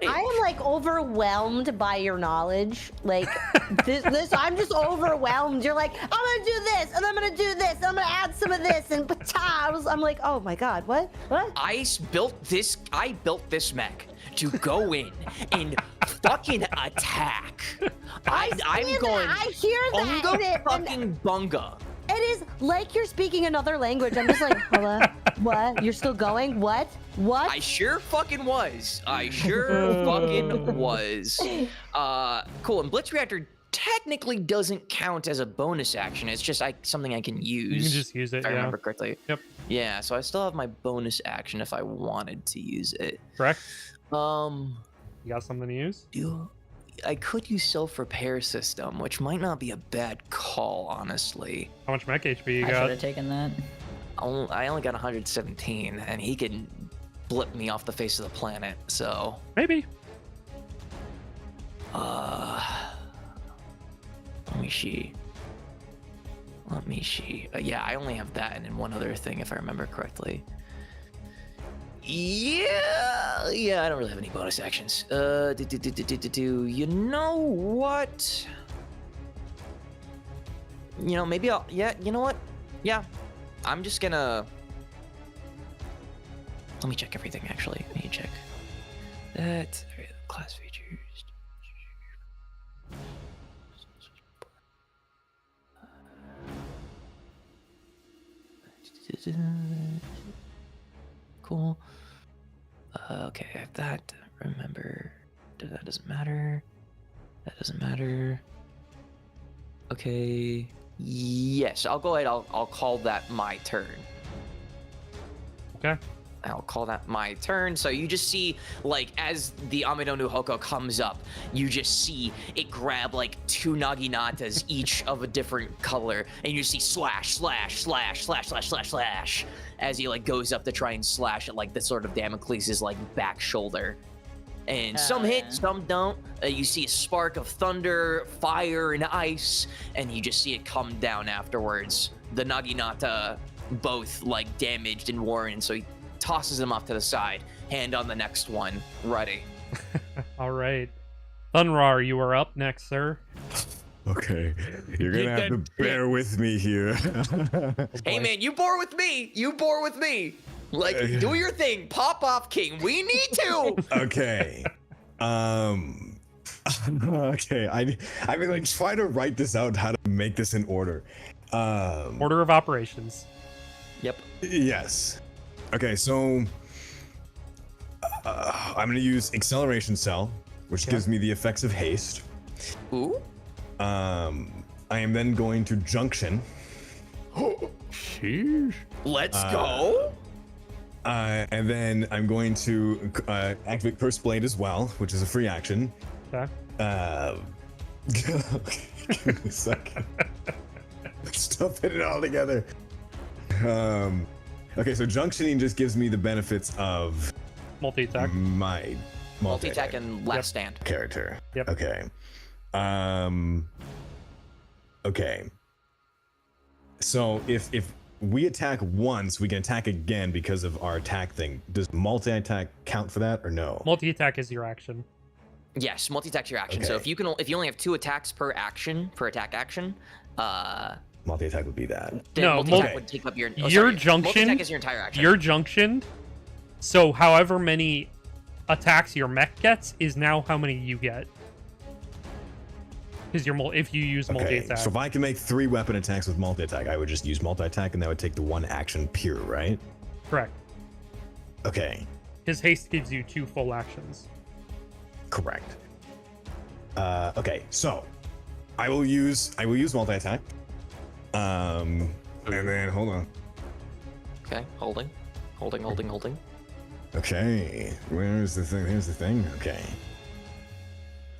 [SPEAKER 3] damage.
[SPEAKER 4] I am like overwhelmed by your knowledge. Like this, I'm just overwhelmed. You're like, I'm gonna do this, and I'm gonna do this, and I'm gonna add some of this, and I'm like, oh my god, what?
[SPEAKER 3] I built this mech to go in and fucking attack. I'm going
[SPEAKER 4] I hear that.
[SPEAKER 3] bunga
[SPEAKER 4] and it- and
[SPEAKER 3] fucking bunga.
[SPEAKER 4] It is like you're speaking another language. I'm just like, hello, what? You're still going? What?
[SPEAKER 3] I sure fucking was. I sure fucking was. Cool. And Blitz Reactor technically doesn't count as a bonus action. It's just something I can use.
[SPEAKER 1] You can just use it,
[SPEAKER 3] if I
[SPEAKER 1] yeah.
[SPEAKER 3] remember correctly.
[SPEAKER 1] Yep.
[SPEAKER 3] Yeah, so I still have my bonus action if I wanted to use it.
[SPEAKER 1] Correct?
[SPEAKER 3] Um,
[SPEAKER 1] You got something to use?
[SPEAKER 3] I could use self-repair system, which might not be a bad call, honestly.
[SPEAKER 1] How much mech HP you
[SPEAKER 5] I should
[SPEAKER 1] got?
[SPEAKER 5] have taken that.
[SPEAKER 3] I only got 117, and he can blip me off the face of the planet, so...
[SPEAKER 1] Maybe.
[SPEAKER 3] Let me see. Yeah, I only have that and then one other thing, if I remember correctly. Yeah, I don't really have any bonus actions. You know what? You know, maybe I'll. Yeah, you know what? Yeah, I'm just gonna. Let me check everything. Actually, let me check that. All right, class features. Cool. Okay, I have that remember. That doesn't matter. That doesn't matter. Okay. Yes, I'll go ahead. I'll call that my turn.
[SPEAKER 1] Okay.
[SPEAKER 3] I'll call that my turn. So you just see, like, as the Amido no Hoko comes up, you just see it grab, like, 2 Naginatas, each of a different color, and you see slash, slash, slash, slash, slash, slash, slash, as he, like, goes up to try and slash at, like, the sort of Damocles' like, back shoulder. And some hit, some don't. You see a spark of thunder, fire, and ice, and you just see it come down afterwards. The Naginata both, like, damaged and worn, so he tosses him off to the side. Hand on the next one. Ready.
[SPEAKER 1] All right. Thunrar, you are up next, sir.
[SPEAKER 8] Okay, you're gonna have to bear with me here.
[SPEAKER 3] Hey man, you bore with me. You bore with me. Like, do your thing. Pop off, King. We need to.
[SPEAKER 8] Okay. Okay. I've been like trying to write this out, how to make this in order.
[SPEAKER 1] Order of operations.
[SPEAKER 3] Yep.
[SPEAKER 8] Yes. Okay, so I'm gonna use Acceleration Cell, which gives me the effects of haste.
[SPEAKER 3] Ooh.
[SPEAKER 8] I am then going to Junction.
[SPEAKER 2] Sheesh.
[SPEAKER 3] Let's go.
[SPEAKER 8] And then I'm going to activate Curse Blade as well, which is a free action.
[SPEAKER 1] Okay.
[SPEAKER 8] Give me a second. Stuff it all together. Okay, so Junctioning just gives me the benefits of
[SPEAKER 1] Multi-attack.
[SPEAKER 8] my
[SPEAKER 3] Multi-attack and last stand.
[SPEAKER 8] character.
[SPEAKER 1] Yep.
[SPEAKER 8] Okay. Okay. So if we attack once, we can attack again because of our attack thing. Does multi-attack count for that or no?
[SPEAKER 1] Multi-attack is your action.
[SPEAKER 3] Yes, multi-attack's your action. So
[SPEAKER 8] Okay.
[SPEAKER 3] if you only have 2 attacks per action, per attack action,
[SPEAKER 8] Multi-attack would be that.
[SPEAKER 3] then
[SPEAKER 1] No,
[SPEAKER 3] multi-attack
[SPEAKER 8] multi-
[SPEAKER 3] would take up your
[SPEAKER 1] Junction.
[SPEAKER 3] Multi-attack is your entire action.
[SPEAKER 1] You're junctioned. So however many attacks your mech gets is now how many you get. Because if you use
[SPEAKER 8] Okay,
[SPEAKER 1] multi-attack.
[SPEAKER 8] so if I can make 3 weapon attacks with multi-attack, I would just use multi-attack and that would take the 1 action pure, right?
[SPEAKER 1] Correct.
[SPEAKER 8] Okay,
[SPEAKER 1] His haste gives you 2 full actions.
[SPEAKER 8] correct. Okay, so I will use multi-attack. And then hold on.
[SPEAKER 3] Okay, holding.
[SPEAKER 8] Okay, where's the thing? Here's the thing. Okay.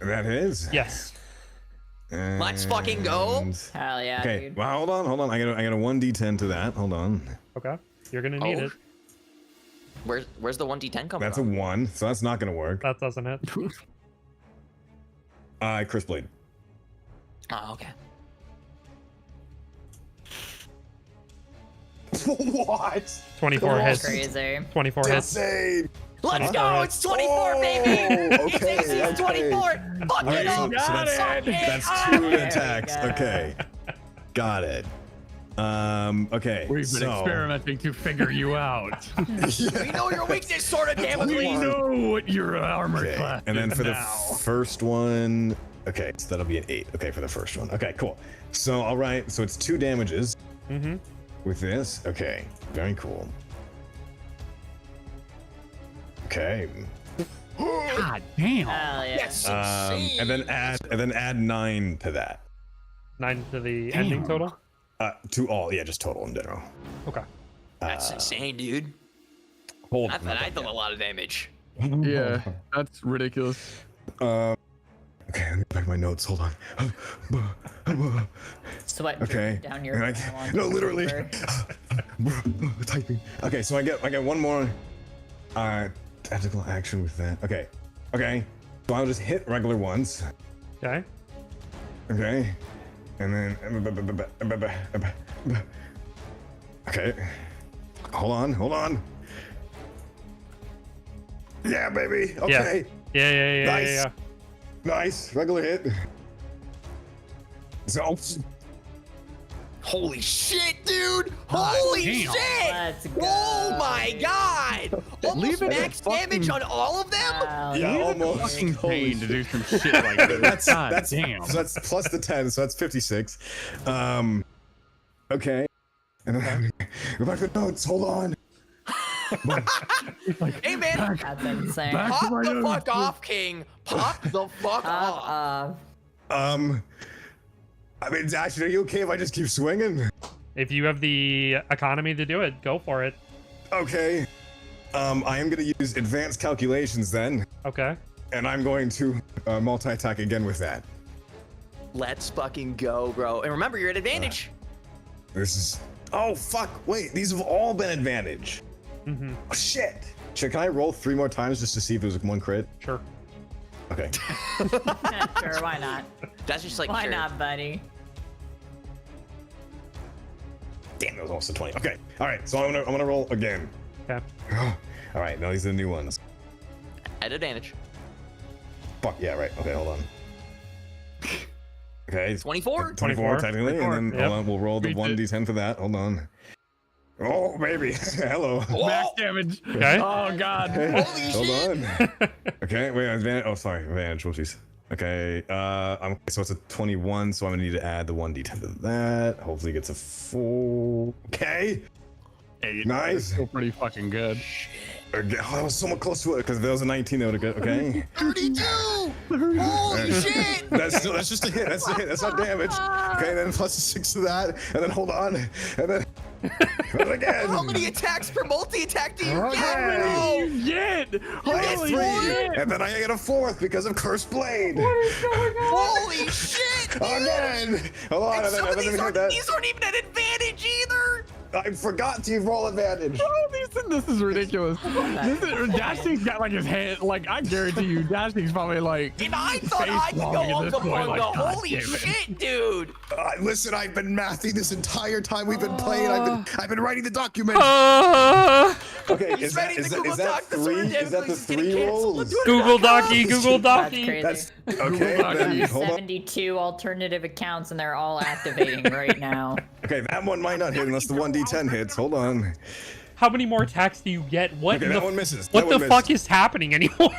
[SPEAKER 8] That is.
[SPEAKER 1] Yes.
[SPEAKER 3] Let's fucking go.
[SPEAKER 8] And-
[SPEAKER 5] Hell yeah,
[SPEAKER 8] Okay,
[SPEAKER 5] dude.
[SPEAKER 8] well, hold on. I got a 1d10 to that. Hold on.
[SPEAKER 1] Okay. You're gonna need
[SPEAKER 3] Oh.
[SPEAKER 1] it.
[SPEAKER 3] Where's the 1d10 coming
[SPEAKER 8] That's a
[SPEAKER 3] from?
[SPEAKER 8] 1, so that's not gonna work.
[SPEAKER 1] That doesn't hit.
[SPEAKER 8] Curse Blade.
[SPEAKER 3] Oh, okay.
[SPEAKER 8] What?
[SPEAKER 1] 24 hits.
[SPEAKER 5] Crazy.
[SPEAKER 1] 24 hits.
[SPEAKER 8] Insane.
[SPEAKER 3] Let's
[SPEAKER 1] Huh?
[SPEAKER 3] go! It's 24, baby! It's
[SPEAKER 8] okay,
[SPEAKER 3] AC 24! Fuck
[SPEAKER 8] All right,
[SPEAKER 3] it
[SPEAKER 8] so,
[SPEAKER 3] up!
[SPEAKER 8] that's
[SPEAKER 3] Ah!
[SPEAKER 8] 2
[SPEAKER 5] There we
[SPEAKER 8] attacks.
[SPEAKER 5] go.
[SPEAKER 8] Okay, got it. Okay,
[SPEAKER 2] We've been
[SPEAKER 8] so
[SPEAKER 2] experimenting to figure you out.
[SPEAKER 3] We know your weakness, sort of, damn
[SPEAKER 2] we
[SPEAKER 3] it!
[SPEAKER 2] know what your armor
[SPEAKER 8] okay,
[SPEAKER 2] class
[SPEAKER 8] and then
[SPEAKER 2] is
[SPEAKER 8] for the
[SPEAKER 2] now.
[SPEAKER 8] first one, okay, so that'll be an 8. Okay, for the first one. Okay, cool. So all right, so it's 2 damages
[SPEAKER 1] Mm-hmm.
[SPEAKER 8] with this. Okay, very cool. Okay.
[SPEAKER 2] God damn.
[SPEAKER 5] Hell yeah.
[SPEAKER 3] That's insane!
[SPEAKER 8] And then add 9 to that.
[SPEAKER 1] 9 to the ending
[SPEAKER 2] Damn.
[SPEAKER 1] total.
[SPEAKER 8] To all, yeah, just total in general.
[SPEAKER 1] Okay.
[SPEAKER 3] That's insane, dude.
[SPEAKER 8] Hold
[SPEAKER 3] I
[SPEAKER 8] on.
[SPEAKER 3] thought I did a lot of damage.
[SPEAKER 2] Yeah, that's ridiculous.
[SPEAKER 8] Okay, let me back my notes. Hold on.
[SPEAKER 5] Sweat
[SPEAKER 8] Okay.
[SPEAKER 5] dripping down your
[SPEAKER 8] And no, literally. Typing. Okay, so I get one more tactical action with that. Okay. So I'll just hit regular ones.
[SPEAKER 1] Okay.
[SPEAKER 8] Okay. And then okay. Hold on. Yeah, baby. Okay.
[SPEAKER 1] Yeah.
[SPEAKER 8] Nice. Nice. Regular hit. So
[SPEAKER 3] Holy shit, dude!
[SPEAKER 2] God
[SPEAKER 3] Holy
[SPEAKER 2] damn.
[SPEAKER 3] shit!
[SPEAKER 5] Let's go.
[SPEAKER 3] Oh my god! Almost
[SPEAKER 2] Leave it
[SPEAKER 3] max
[SPEAKER 2] at fucking-
[SPEAKER 3] damage on all of them?
[SPEAKER 5] Hell
[SPEAKER 8] yeah,
[SPEAKER 5] yeah.
[SPEAKER 8] almost.
[SPEAKER 2] Fucking
[SPEAKER 8] Holy
[SPEAKER 2] pain to
[SPEAKER 8] shit.
[SPEAKER 2] do some shit like that.
[SPEAKER 8] that's
[SPEAKER 2] damn.
[SPEAKER 8] So that's plus the 10, so that's 56. Okay. And then go back to the notes. Hold on.
[SPEAKER 3] Hey man,
[SPEAKER 5] That's insane.
[SPEAKER 3] pop the fuck off, King. Pop the fuck off.
[SPEAKER 8] I mean, Dash, are you okay if I just keep swinging?
[SPEAKER 1] If you have the economy to do it, go for it.
[SPEAKER 8] Okay. I am gonna use advanced calculations then,
[SPEAKER 1] Okay.
[SPEAKER 8] and I'm going to multi-attack again with that.
[SPEAKER 3] Let's fucking go, bro. And remember, you're at advantage.
[SPEAKER 8] This is. Oh fuck! Wait, these have all been advantage.
[SPEAKER 1] Mm-hmm.
[SPEAKER 8] Oh, shit. Can I roll 3 more times just to see if there's one crit?
[SPEAKER 1] Sure.
[SPEAKER 8] Okay.
[SPEAKER 5] Sure, why not?
[SPEAKER 3] That's just like
[SPEAKER 5] Why
[SPEAKER 3] sure.
[SPEAKER 5] not, buddy?
[SPEAKER 8] Damn, that was almost a 20. Okay. All right. So I'm gonna roll again.
[SPEAKER 1] Okay.
[SPEAKER 8] All right. Now these are the new ones.
[SPEAKER 3] At advantage.
[SPEAKER 8] Fuck yeah. Right. Okay. Hold on. Okay.
[SPEAKER 3] 24.
[SPEAKER 8] 24 technically,
[SPEAKER 1] 24,
[SPEAKER 8] and then
[SPEAKER 1] yep.
[SPEAKER 8] hold on, we'll roll the
[SPEAKER 2] Beat
[SPEAKER 8] 1d10 for that. Hold on. Oh baby. Hello.
[SPEAKER 2] Max damage.
[SPEAKER 1] Okay.
[SPEAKER 2] Oh god.
[SPEAKER 8] Okay,
[SPEAKER 3] Holy
[SPEAKER 8] hold
[SPEAKER 3] shit.
[SPEAKER 8] on. Okay, wait, advantage. Oh, sorry, advantage. Whoopsies. Okay, so it's a 21, so I'm gonna need to add the 1d10 to that. Hopefully, it gets a full. Okay.
[SPEAKER 2] Hey,
[SPEAKER 8] Nice.
[SPEAKER 2] that's still pretty fucking good.
[SPEAKER 8] Okay, oh, that was somewhat close to it because if there was a 19, that would have got. Okay.
[SPEAKER 3] 32. Holy shit.
[SPEAKER 8] That's just a hit. That's a hit. That's not damage. Okay, then plus a 6 to that, and then hold on, and then again.
[SPEAKER 3] How many attacks per multi-attack do you
[SPEAKER 8] Okay.
[SPEAKER 3] get, bro?
[SPEAKER 8] I get
[SPEAKER 2] Holy
[SPEAKER 8] 3,
[SPEAKER 2] shit!
[SPEAKER 8] and then I get a 4th because of Cursed Blade.
[SPEAKER 3] Holy shit, dude.
[SPEAKER 8] Again. Hold on,
[SPEAKER 3] And
[SPEAKER 8] and
[SPEAKER 3] some of
[SPEAKER 8] then
[SPEAKER 3] these
[SPEAKER 8] hit
[SPEAKER 3] aren't,
[SPEAKER 8] that.
[SPEAKER 3] these aren't even at advantage either.
[SPEAKER 8] I forgot to roll advantage.
[SPEAKER 2] This is ridiculous. Dashing's got like his hand, like I guarantee you, Dashing's probably like.
[SPEAKER 3] And I thought
[SPEAKER 2] face
[SPEAKER 3] I could go
[SPEAKER 2] palming at
[SPEAKER 3] on
[SPEAKER 2] this
[SPEAKER 3] the
[SPEAKER 2] point, like,
[SPEAKER 3] bunga.
[SPEAKER 2] God
[SPEAKER 3] Holy
[SPEAKER 2] damn it.
[SPEAKER 3] shit, dude.
[SPEAKER 8] Listen, I've been mathing this entire time we've been playing. I've been writing the document. Okay,
[SPEAKER 3] He's
[SPEAKER 8] is that,
[SPEAKER 3] ready
[SPEAKER 8] is
[SPEAKER 3] to
[SPEAKER 8] that,
[SPEAKER 3] Google
[SPEAKER 8] is that
[SPEAKER 3] Doc this
[SPEAKER 8] 3?
[SPEAKER 3] one,
[SPEAKER 8] Is that the
[SPEAKER 3] it's getting
[SPEAKER 8] 3
[SPEAKER 3] canceled.
[SPEAKER 8] rolls?
[SPEAKER 3] Let's do it.
[SPEAKER 1] Google Docky, Google
[SPEAKER 5] That's
[SPEAKER 1] Docky.
[SPEAKER 5] crazy.
[SPEAKER 8] That's okay. Then, hold on.
[SPEAKER 5] 72 alternative accounts and they're all activating right now.
[SPEAKER 8] Okay, that one might not hit unless the 1d10 hits. Hold on.
[SPEAKER 1] How many more attacks do you get? What
[SPEAKER 8] Okay,
[SPEAKER 1] in
[SPEAKER 8] that
[SPEAKER 1] the
[SPEAKER 8] one misses.
[SPEAKER 1] What
[SPEAKER 8] That
[SPEAKER 1] the
[SPEAKER 8] one
[SPEAKER 1] fuck
[SPEAKER 8] missed.
[SPEAKER 1] is happening anymore?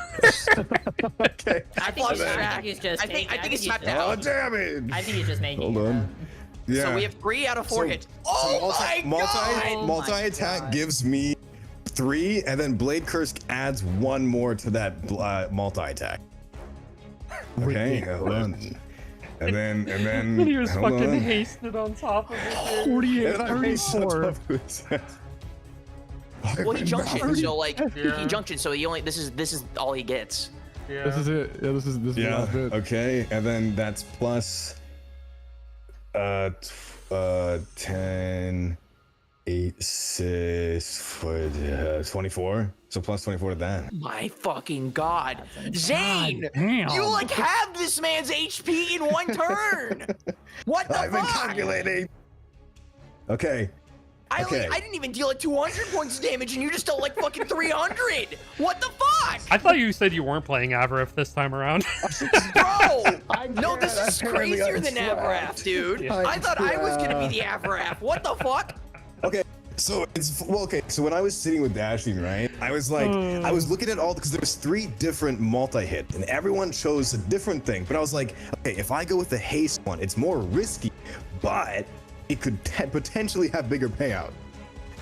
[SPEAKER 8] Okay.
[SPEAKER 5] I think he's,
[SPEAKER 3] lost
[SPEAKER 5] I
[SPEAKER 3] track.
[SPEAKER 5] think he's just
[SPEAKER 3] I think he's
[SPEAKER 5] he's
[SPEAKER 3] tapped
[SPEAKER 5] just-
[SPEAKER 3] out.
[SPEAKER 8] Oh, damage.
[SPEAKER 5] I think he's just making
[SPEAKER 8] Hold
[SPEAKER 5] it
[SPEAKER 8] on.
[SPEAKER 5] up.
[SPEAKER 8] Yeah.
[SPEAKER 3] So we have 3 out of 4 hits. Oh my god.
[SPEAKER 8] Multi-attack
[SPEAKER 5] God.
[SPEAKER 8] gives me 3, and then Blade Curse adds 1 more to that multi-attack. Okay, hold on. And then
[SPEAKER 1] He was
[SPEAKER 8] hold
[SPEAKER 1] fucking
[SPEAKER 8] on.
[SPEAKER 1] hasted on top of it.
[SPEAKER 2] 48,
[SPEAKER 8] And I'm based on
[SPEAKER 2] 34.
[SPEAKER 8] top of his-
[SPEAKER 3] Well, he junctioned, so like
[SPEAKER 1] Yeah.
[SPEAKER 3] he junctioned, so he only this is all he gets.
[SPEAKER 2] This is it. Yeah, this is the
[SPEAKER 8] Yeah.
[SPEAKER 2] last bit.
[SPEAKER 8] Okay, and then that's plus 10, 8, 6, 24. So plus 24 to that.
[SPEAKER 3] My fucking god, Zane!
[SPEAKER 2] Damn.
[SPEAKER 3] You like have this man's HP in one turn. What the
[SPEAKER 8] I've been
[SPEAKER 3] fuck?
[SPEAKER 8] calculating. Okay.
[SPEAKER 3] I
[SPEAKER 8] Okay.
[SPEAKER 3] I didn't even deal like 200 points of damage, and you just dealt like fucking 300. What the fuck,
[SPEAKER 1] I thought you said you weren't playing Avarif this time around.
[SPEAKER 3] bro?
[SPEAKER 8] I
[SPEAKER 3] No, this
[SPEAKER 8] can't.
[SPEAKER 3] is
[SPEAKER 8] Apparently
[SPEAKER 3] crazier
[SPEAKER 8] I'm
[SPEAKER 3] than
[SPEAKER 8] trapped.
[SPEAKER 3] Avaraf, dude.
[SPEAKER 1] Yeah.
[SPEAKER 3] I thought I was gonna be the Avaraf. What the fuck?
[SPEAKER 8] Okay, so so when I was sitting with Dashing, right, I was like, I was looking at all because there was 3 different multi-hits, and everyone chose a different thing. But I was like, okay, if I go with the haste one, it's more risky, but it could potentially have bigger payout.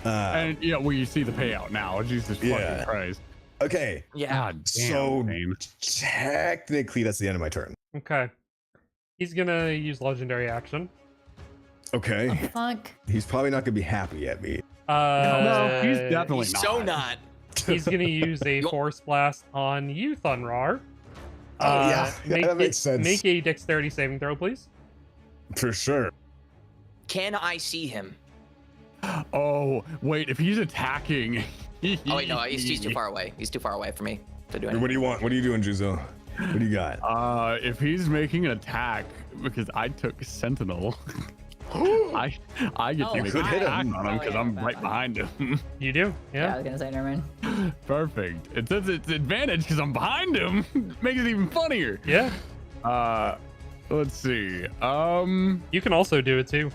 [SPEAKER 2] And yeah, well, you see the payout now. Jesus
[SPEAKER 8] Yeah.
[SPEAKER 2] fucking Christ.
[SPEAKER 8] Okay,
[SPEAKER 3] Yeah.
[SPEAKER 2] God damn.
[SPEAKER 8] so
[SPEAKER 2] Zane.
[SPEAKER 8] technically that's the end of my turn.
[SPEAKER 1] Okay. He's gonna use legendary action.
[SPEAKER 8] Okay,
[SPEAKER 5] Fuck.
[SPEAKER 8] he's probably not gonna be happy at me.
[SPEAKER 2] No, he's definitely
[SPEAKER 3] He's
[SPEAKER 2] not.
[SPEAKER 3] so not.
[SPEAKER 1] He's gonna use a force blast on you, Thunrar.
[SPEAKER 8] Oh, yeah. Yeah, that makes sense.
[SPEAKER 1] Make a dexterity saving throw, please.
[SPEAKER 8] For sure.
[SPEAKER 3] Can I see him?
[SPEAKER 2] Oh, wait, if he's attacking.
[SPEAKER 3] Oh wait, no, he's too far away. He's too far away for me to do anything.
[SPEAKER 8] What do you want? What are you doing, Juzo? What do you got?
[SPEAKER 2] If he's making an attack, because I took Sentinel, I get
[SPEAKER 5] Oh,
[SPEAKER 2] to make
[SPEAKER 8] could
[SPEAKER 2] an
[SPEAKER 8] hit
[SPEAKER 2] attack
[SPEAKER 8] him.
[SPEAKER 2] on him because
[SPEAKER 5] Oh, yeah,
[SPEAKER 2] I'm
[SPEAKER 5] that
[SPEAKER 2] right
[SPEAKER 5] one.
[SPEAKER 2] behind him.
[SPEAKER 1] You do?
[SPEAKER 5] Yeah, I
[SPEAKER 1] Yeah.
[SPEAKER 5] was gonna say, never mind.
[SPEAKER 2] Perfect. It says it's advantage because I'm behind him. Makes it even funnier.
[SPEAKER 1] Yeah.
[SPEAKER 2] Let's see.
[SPEAKER 1] You can also do it too.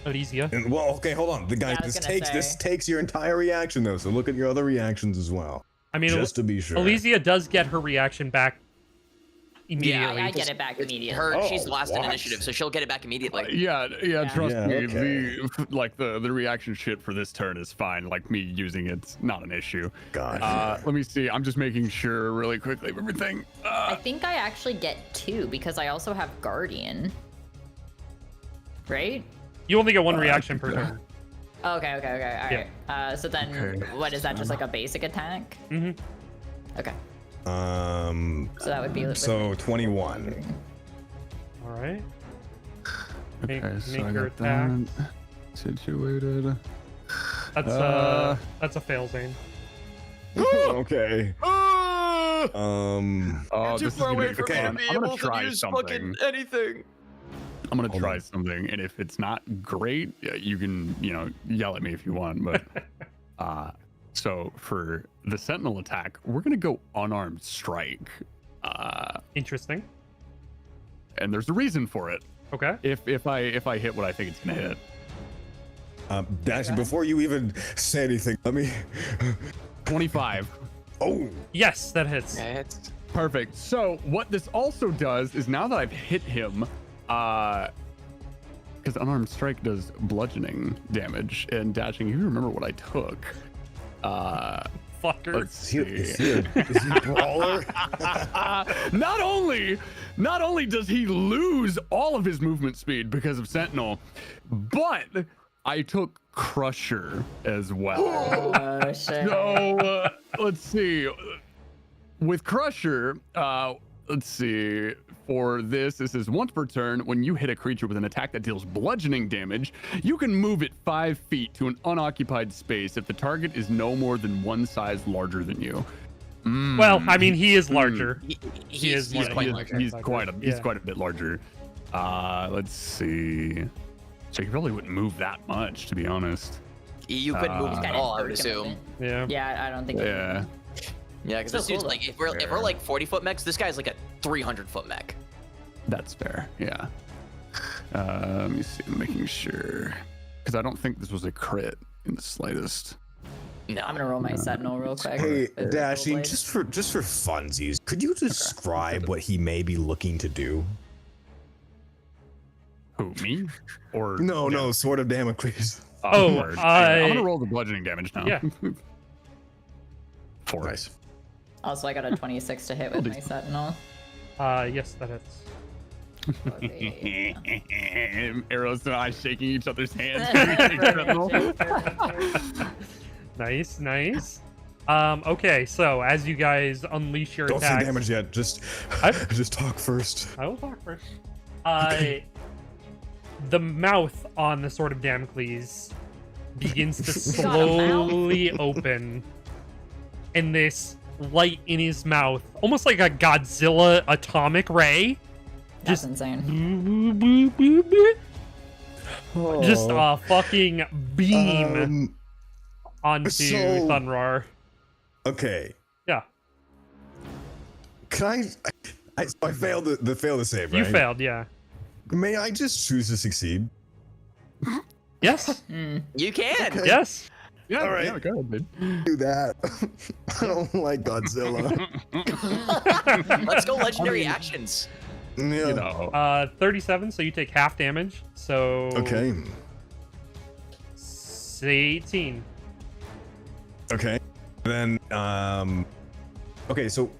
[SPEAKER 1] Elysia.
[SPEAKER 8] And, well, okay, hold on. The guy,
[SPEAKER 5] Yeah, I was gonna
[SPEAKER 8] this
[SPEAKER 5] say.
[SPEAKER 8] takes your entire reaction though. So look at your other reactions as well,
[SPEAKER 1] I mean,
[SPEAKER 8] just to be sure.
[SPEAKER 1] Elysia does get her reaction back immediately.
[SPEAKER 5] I get it back immediately.
[SPEAKER 3] She's last in
[SPEAKER 8] what?
[SPEAKER 3] initiative, so she'll get it back immediately.
[SPEAKER 2] Yeah, trust
[SPEAKER 8] Yeah,
[SPEAKER 2] me.
[SPEAKER 8] okay.
[SPEAKER 2] The reaction shit for this turn is fine. Like me using it's not an issue.
[SPEAKER 8] Gotcha.
[SPEAKER 2] Let me see. I'm just making sure really quickly of everything.
[SPEAKER 5] I think I actually get 2 because I also have Guardian. Right?
[SPEAKER 1] You only get 1 reaction per turn.
[SPEAKER 5] Okay. All right. So then, what is that? Just like a basic attack?
[SPEAKER 1] Mm-hmm.
[SPEAKER 5] Okay.
[SPEAKER 8] So
[SPEAKER 5] that would be
[SPEAKER 8] so 21.
[SPEAKER 1] All right.
[SPEAKER 2] Okay,
[SPEAKER 1] Make
[SPEAKER 2] so I
[SPEAKER 1] your
[SPEAKER 2] got that
[SPEAKER 1] attack.
[SPEAKER 2] situated.
[SPEAKER 1] That's a fail, Zane.
[SPEAKER 8] Okay.
[SPEAKER 2] Oh,
[SPEAKER 3] Too
[SPEAKER 2] this is
[SPEAKER 3] far
[SPEAKER 2] gonna
[SPEAKER 3] away
[SPEAKER 2] be
[SPEAKER 3] for me to
[SPEAKER 2] fun.
[SPEAKER 3] be
[SPEAKER 2] I'm gonna
[SPEAKER 3] able to
[SPEAKER 2] try
[SPEAKER 3] use
[SPEAKER 2] something.
[SPEAKER 3] fucking anything.
[SPEAKER 2] I'm gonna
[SPEAKER 8] Hold
[SPEAKER 2] try
[SPEAKER 8] on.
[SPEAKER 2] something, and if it's not great, you can yell at me if you want. But so for the Sentinel attack, we're gonna go unarmed strike.
[SPEAKER 1] Interesting.
[SPEAKER 2] And there's a reason for it.
[SPEAKER 1] Okay.
[SPEAKER 2] If I hit what I think it's gonna hit.
[SPEAKER 8] Dashy, before you even say anything, let me.
[SPEAKER 2] 25.
[SPEAKER 8] Oh,
[SPEAKER 1] Yes, that hits.
[SPEAKER 3] It's
[SPEAKER 2] Perfect. So what this also does is now that I've hit him, because unarmed strike does bludgeoning damage, and Dashing, you remember what I took.
[SPEAKER 1] Fucker.
[SPEAKER 2] Let's see.
[SPEAKER 8] is he a brawler?
[SPEAKER 2] Not only does he lose all of his movement speed because of Sentinel, but I took Crusher as well.
[SPEAKER 5] Oh shit.
[SPEAKER 2] So let's see. With Crusher, let's see. For this is once per turn. When you hit a creature with an attack that deals bludgeoning damage, you can move it 5 feet to an unoccupied space if the target is no more than 1 size larger than you.
[SPEAKER 1] Well, I mean, he is larger.
[SPEAKER 3] he's
[SPEAKER 1] is
[SPEAKER 3] quite
[SPEAKER 1] larger.
[SPEAKER 3] larger.
[SPEAKER 2] He's quite
[SPEAKER 1] Yeah.
[SPEAKER 2] a bit larger. Let's see. So you probably wouldn't move that much, to be honest.
[SPEAKER 3] You couldn't move
[SPEAKER 2] He's
[SPEAKER 3] at
[SPEAKER 5] Got
[SPEAKER 3] all, I would
[SPEAKER 5] infinite
[SPEAKER 3] assume.
[SPEAKER 5] movement.
[SPEAKER 1] Yeah.
[SPEAKER 5] Yeah, I don't think.
[SPEAKER 2] Yeah.
[SPEAKER 3] Yeah, because
[SPEAKER 5] Still
[SPEAKER 3] this dude's
[SPEAKER 5] cool,
[SPEAKER 3] like, if we're like 40-foot mechs, this guy's like a 300-foot mech.
[SPEAKER 2] That's fair. Yeah. Let me see. I'm making sure. Because I don't think this was a crit in the slightest.
[SPEAKER 3] No,
[SPEAKER 5] I'm gonna roll my Sentinel real quick.
[SPEAKER 8] Hey,
[SPEAKER 5] with
[SPEAKER 8] Dashy,
[SPEAKER 5] Blade.
[SPEAKER 8] just for funsies, could you describe what he may be looking to do?
[SPEAKER 2] Who, me? Or
[SPEAKER 8] No, Sword of Damocles.
[SPEAKER 1] Oh,
[SPEAKER 2] word. I'm gonna
[SPEAKER 1] I-
[SPEAKER 2] roll the bludgeoning damage now.
[SPEAKER 1] Yeah.
[SPEAKER 2] 4.
[SPEAKER 8] Nice.
[SPEAKER 5] Also, I got a 26 to hit with my Sentinel.
[SPEAKER 1] Yes, that hits.
[SPEAKER 2] Arrows and I shaking each other's hands.
[SPEAKER 1] Nice. Okay, so as you guys unleash your
[SPEAKER 8] Don't say
[SPEAKER 1] attacks,
[SPEAKER 8] damage yet. Just talk first.
[SPEAKER 1] I will talk first. The mouth on the Sword of Damocles begins to slowly open, and this light in his mouth, almost like a Godzilla atomic ray,
[SPEAKER 5] That's
[SPEAKER 1] just
[SPEAKER 5] insane.
[SPEAKER 1] just a fucking beam onto
[SPEAKER 8] so-
[SPEAKER 1] Thunrar.
[SPEAKER 8] Okay.
[SPEAKER 1] Yeah,
[SPEAKER 8] Can I failed the save, right?
[SPEAKER 1] you failed. Yeah.
[SPEAKER 8] May I just choose to succeed?
[SPEAKER 1] Yes.
[SPEAKER 3] you can.
[SPEAKER 1] Yes.
[SPEAKER 2] Yeah,
[SPEAKER 8] All right.
[SPEAKER 2] yeah, go ahead, dude.
[SPEAKER 8] Do that. I don't like Godzilla.
[SPEAKER 3] Let's go legendary actions.
[SPEAKER 8] Yeah.
[SPEAKER 2] You know.
[SPEAKER 1] 37. So you take half damage. So
[SPEAKER 8] Okay.
[SPEAKER 1] say 18.
[SPEAKER 8] Okay. Then okay, so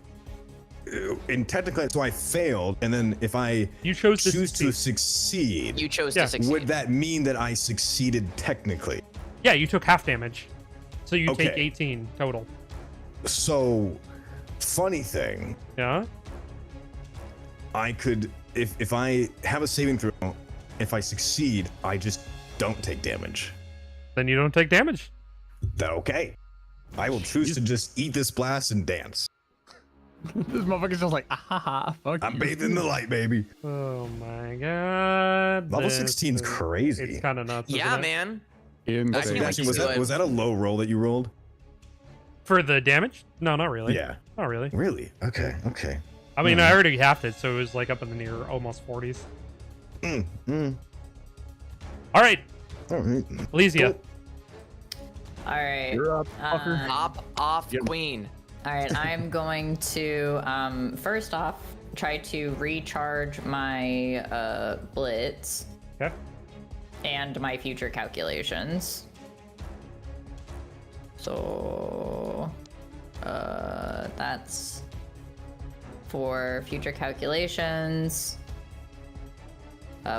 [SPEAKER 8] technically, so I failed, and then if I
[SPEAKER 1] You chose to
[SPEAKER 8] choose to
[SPEAKER 1] succeed.
[SPEAKER 8] succeed,
[SPEAKER 3] You chose
[SPEAKER 1] Yeah.
[SPEAKER 3] to succeed.
[SPEAKER 8] would that mean that I succeeded technically?
[SPEAKER 1] Yeah, you took half damage. So you take
[SPEAKER 8] Okay.
[SPEAKER 1] 18 total.
[SPEAKER 8] So, funny thing,
[SPEAKER 1] Yeah.
[SPEAKER 8] I could if I have a saving throw, if I succeed, I just don't take damage.
[SPEAKER 1] Then you don't take damage.
[SPEAKER 8] That okay? I will choose to just eat this blast and dance.
[SPEAKER 2] This motherfucker's just like, fuck
[SPEAKER 8] I'm
[SPEAKER 2] you.
[SPEAKER 8] bathed in the light, baby.
[SPEAKER 1] Oh my god.
[SPEAKER 8] Level
[SPEAKER 1] this
[SPEAKER 8] 16's
[SPEAKER 1] is-
[SPEAKER 8] crazy.
[SPEAKER 1] It's kind of nuts.
[SPEAKER 3] Yeah,
[SPEAKER 1] isn't it?
[SPEAKER 3] man.
[SPEAKER 2] Insane.
[SPEAKER 3] I can't wait
[SPEAKER 8] Actually,
[SPEAKER 3] to
[SPEAKER 8] was
[SPEAKER 3] do it.
[SPEAKER 8] that a low roll that you rolled?
[SPEAKER 1] For the damage? No, not really.
[SPEAKER 8] Yeah.
[SPEAKER 1] Not really.
[SPEAKER 8] Really? Okay.
[SPEAKER 1] I mean, I already halved it, so it was like up in the near almost 40s. All right,
[SPEAKER 8] All right.
[SPEAKER 1] Elysia.
[SPEAKER 8] Cool.
[SPEAKER 5] All right.
[SPEAKER 2] You're up, fucker.
[SPEAKER 3] Hop off,
[SPEAKER 2] Yep.
[SPEAKER 3] queen.
[SPEAKER 5] All right, I'm going to first off try to recharge my blitz.
[SPEAKER 1] Okay.
[SPEAKER 5] And my future calculations. So that's for future calculations,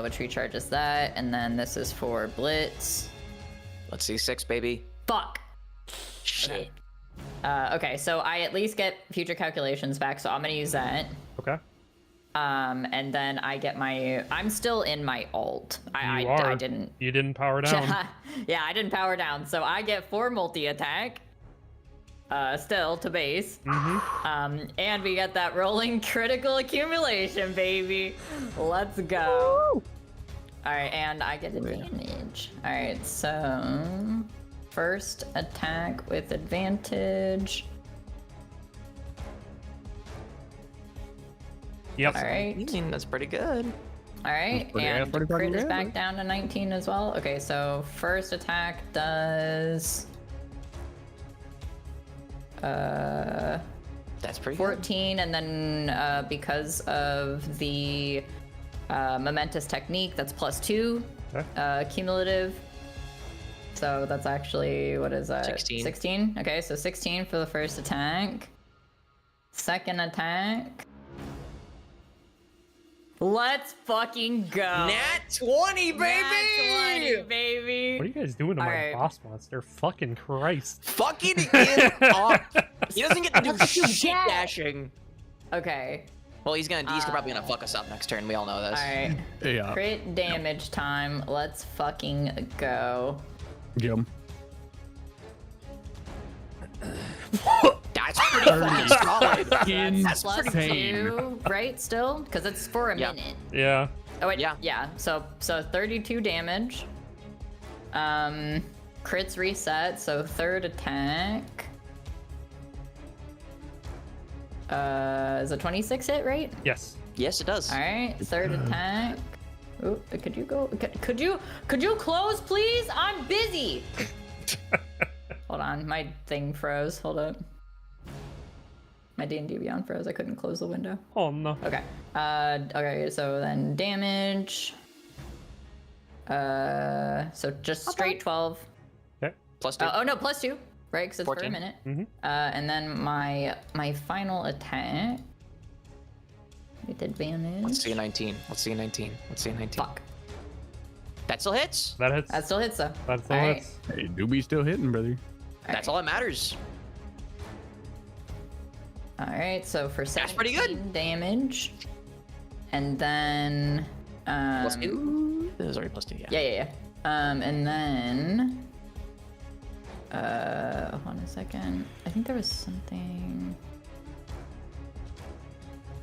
[SPEAKER 5] which recharges that, and then this is for blitz.
[SPEAKER 3] Let's see, 6, baby.
[SPEAKER 5] Fuck.
[SPEAKER 3] Shit.
[SPEAKER 5] Okay, so I at least get future calculations back, so I'm gonna use that.
[SPEAKER 1] Okay.
[SPEAKER 5] And then I get my. I'm still in my alt. I didn't.
[SPEAKER 1] You didn't power down.
[SPEAKER 5] Yeah, I didn't power down, so I get 4 multi-attack. Still to base. And we get that rolling critical accumulation, baby. Let's go. All right, and I get advantage. All right, so first attack with advantage.
[SPEAKER 1] Yep.
[SPEAKER 5] All right.
[SPEAKER 3] That's pretty good.
[SPEAKER 5] All right, and crit is back down to 19 as well. Okay, so first attack does
[SPEAKER 3] That's pretty
[SPEAKER 5] 14, and then because of the momentous technique, that's +2 cumulative. So that's actually, what is that?
[SPEAKER 3] 16.
[SPEAKER 5] 16. Okay, so 16 for the first attack. Second attack. Let's fucking go.
[SPEAKER 3] Nat 20, baby!
[SPEAKER 5] Nat 20, baby.
[SPEAKER 1] What are you guys doing to
[SPEAKER 5] All
[SPEAKER 1] my
[SPEAKER 5] right.
[SPEAKER 1] boss monster? Fucking Christ.
[SPEAKER 3] Fucking him up. He doesn't get to do shit
[SPEAKER 4] dead.
[SPEAKER 3] dashing.
[SPEAKER 5] Okay.
[SPEAKER 3] Well, he's probably gonna fuck us up next turn. We all know this.
[SPEAKER 5] All right.
[SPEAKER 2] Yeah.
[SPEAKER 5] Crit damage time. Let's fucking go.
[SPEAKER 2] Get him.
[SPEAKER 3] That's pretty fucking solid.
[SPEAKER 5] That's
[SPEAKER 2] Insane.
[SPEAKER 5] +2, right? Still, because it's for a
[SPEAKER 3] Yeah.
[SPEAKER 5] minute.
[SPEAKER 1] Yeah.
[SPEAKER 5] Oh wait,
[SPEAKER 3] Yeah.
[SPEAKER 5] yeah. So 32 damage. Crits reset. So third attack. Is a 26 hit, right?
[SPEAKER 1] Yes.
[SPEAKER 3] Yes, it does.
[SPEAKER 5] All right. Third attack. Ooh, could you go? Could you close, please? I'm busy. Hold on, my thing froze. Hold up. My D&D Beyond froze. I couldn't close the window.
[SPEAKER 1] Oh no.
[SPEAKER 5] Okay. Okay. So then damage. So just straight 12.
[SPEAKER 1] Okay.
[SPEAKER 3] +2.
[SPEAKER 5] Oh no, +2. Right, because it's for a
[SPEAKER 3] 14.
[SPEAKER 5] minute.
[SPEAKER 1] Mhm.
[SPEAKER 5] And then my final attack with advantage.
[SPEAKER 3] Let's see a 19. Let's see a 19. Let's see a 19.
[SPEAKER 5] Fuck.
[SPEAKER 3] That still hits.
[SPEAKER 1] That hits.
[SPEAKER 5] That still hits though.
[SPEAKER 1] That's all
[SPEAKER 5] All right.
[SPEAKER 1] hits.
[SPEAKER 2] Hey, Doobie's still hitting, brother.
[SPEAKER 3] That's all that matters.
[SPEAKER 5] All right. So for 17
[SPEAKER 3] That's pretty good.
[SPEAKER 5] damage, and then
[SPEAKER 3] +2. This is already +2. Yeah.
[SPEAKER 5] yeah. And then hold on a second. I think there was something.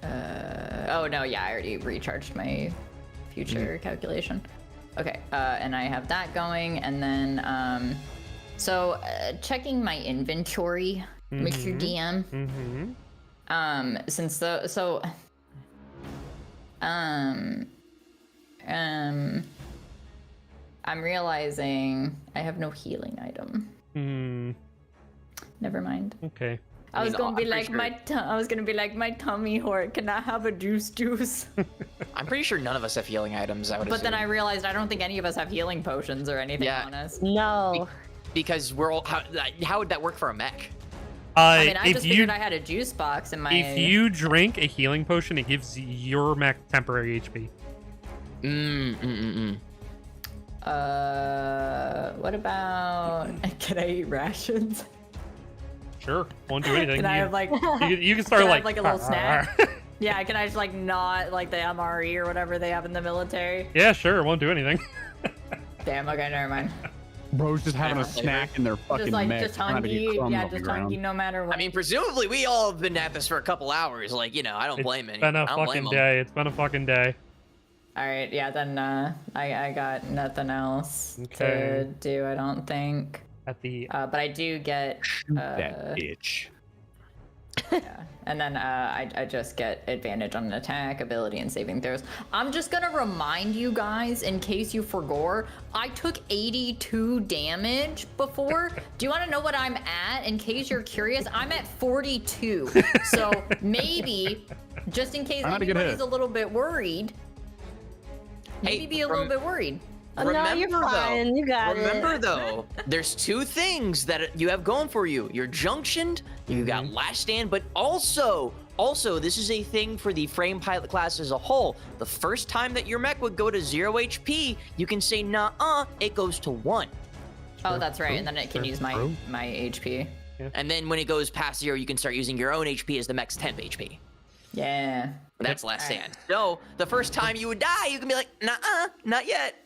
[SPEAKER 5] Oh no, yeah, I already recharged my future calculation. Okay, and I have that going, and then so checking my inventory, Mr. DM. Since I'm realizing I have no healing item. Never mind.
[SPEAKER 1] Okay.
[SPEAKER 5] I was gonna be
[SPEAKER 3] I'm
[SPEAKER 5] like
[SPEAKER 3] pretty
[SPEAKER 5] my tummy hurt. Can I have a juice?
[SPEAKER 3] I'm pretty sure none of us have healing items. I would
[SPEAKER 5] But then I
[SPEAKER 3] assume.
[SPEAKER 5] realized I don't think any of us have healing potions or anything
[SPEAKER 3] Yeah.
[SPEAKER 5] on us.
[SPEAKER 4] No.
[SPEAKER 3] Because we're all. How would that work for a mech?
[SPEAKER 5] I mean, I
[SPEAKER 1] if
[SPEAKER 5] just
[SPEAKER 1] you
[SPEAKER 5] figured I had a juice box in my.
[SPEAKER 1] if you drink a healing potion, it gives your mech temporary HP.
[SPEAKER 5] What about? Can I eat rations?
[SPEAKER 1] Sure, won't do anything.
[SPEAKER 5] Can I have like?
[SPEAKER 1] you can start
[SPEAKER 5] Can I
[SPEAKER 1] like
[SPEAKER 5] have, like, a little snack? Yeah, can I just like not like the MRE or whatever they have in the military?
[SPEAKER 1] Yeah, sure, won't do anything.
[SPEAKER 5] Damn. Okay, never mind.
[SPEAKER 2] Bro's just having a snack in their fucking
[SPEAKER 5] Just like
[SPEAKER 2] mech.
[SPEAKER 5] just
[SPEAKER 2] trying to get
[SPEAKER 5] hungry.
[SPEAKER 2] crumbs
[SPEAKER 5] Yeah,
[SPEAKER 2] off the
[SPEAKER 5] just
[SPEAKER 2] ground.
[SPEAKER 5] hungry no matter what.
[SPEAKER 3] I mean, presumably we all have been at this for a couple hours. Like, I don't blame
[SPEAKER 1] It's
[SPEAKER 3] any.
[SPEAKER 1] been a
[SPEAKER 3] I don't blame
[SPEAKER 1] fucking
[SPEAKER 3] 'em.
[SPEAKER 1] day. It's been a fucking day.
[SPEAKER 5] All right, yeah, then I got nothing else
[SPEAKER 1] Okay.
[SPEAKER 5] to do. I don't think.
[SPEAKER 1] At the
[SPEAKER 5] But I do get.
[SPEAKER 2] Shoot that bitch.
[SPEAKER 5] Yeah. And then I just get advantage on an attack, ability, and saving throws. I'm just gonna remind you guys, in case you forgot, I took 82 damage before. Do you want to know what I'm at? In case you're curious, I'm at 42. So maybe, just in case anybody's a little bit worried, maybe be a little bit worried.
[SPEAKER 9] No, you're fine. You got it.
[SPEAKER 3] Remember though, there's two things that you have going for you. You're junctioned, you got last stand, but also this is a thing for the frame pilot class as a whole. The first time that your mech would go to 0 HP, you can say nah, it goes to 1.
[SPEAKER 5] Oh, that's right, and then it can use my HP.
[SPEAKER 1] Yeah.
[SPEAKER 3] And then when it goes past 0, you can start using your own HP as the mech's temp HP.
[SPEAKER 5] Yeah.
[SPEAKER 3] That's last stand. So the first time you would die, you can be like, nah, not yet.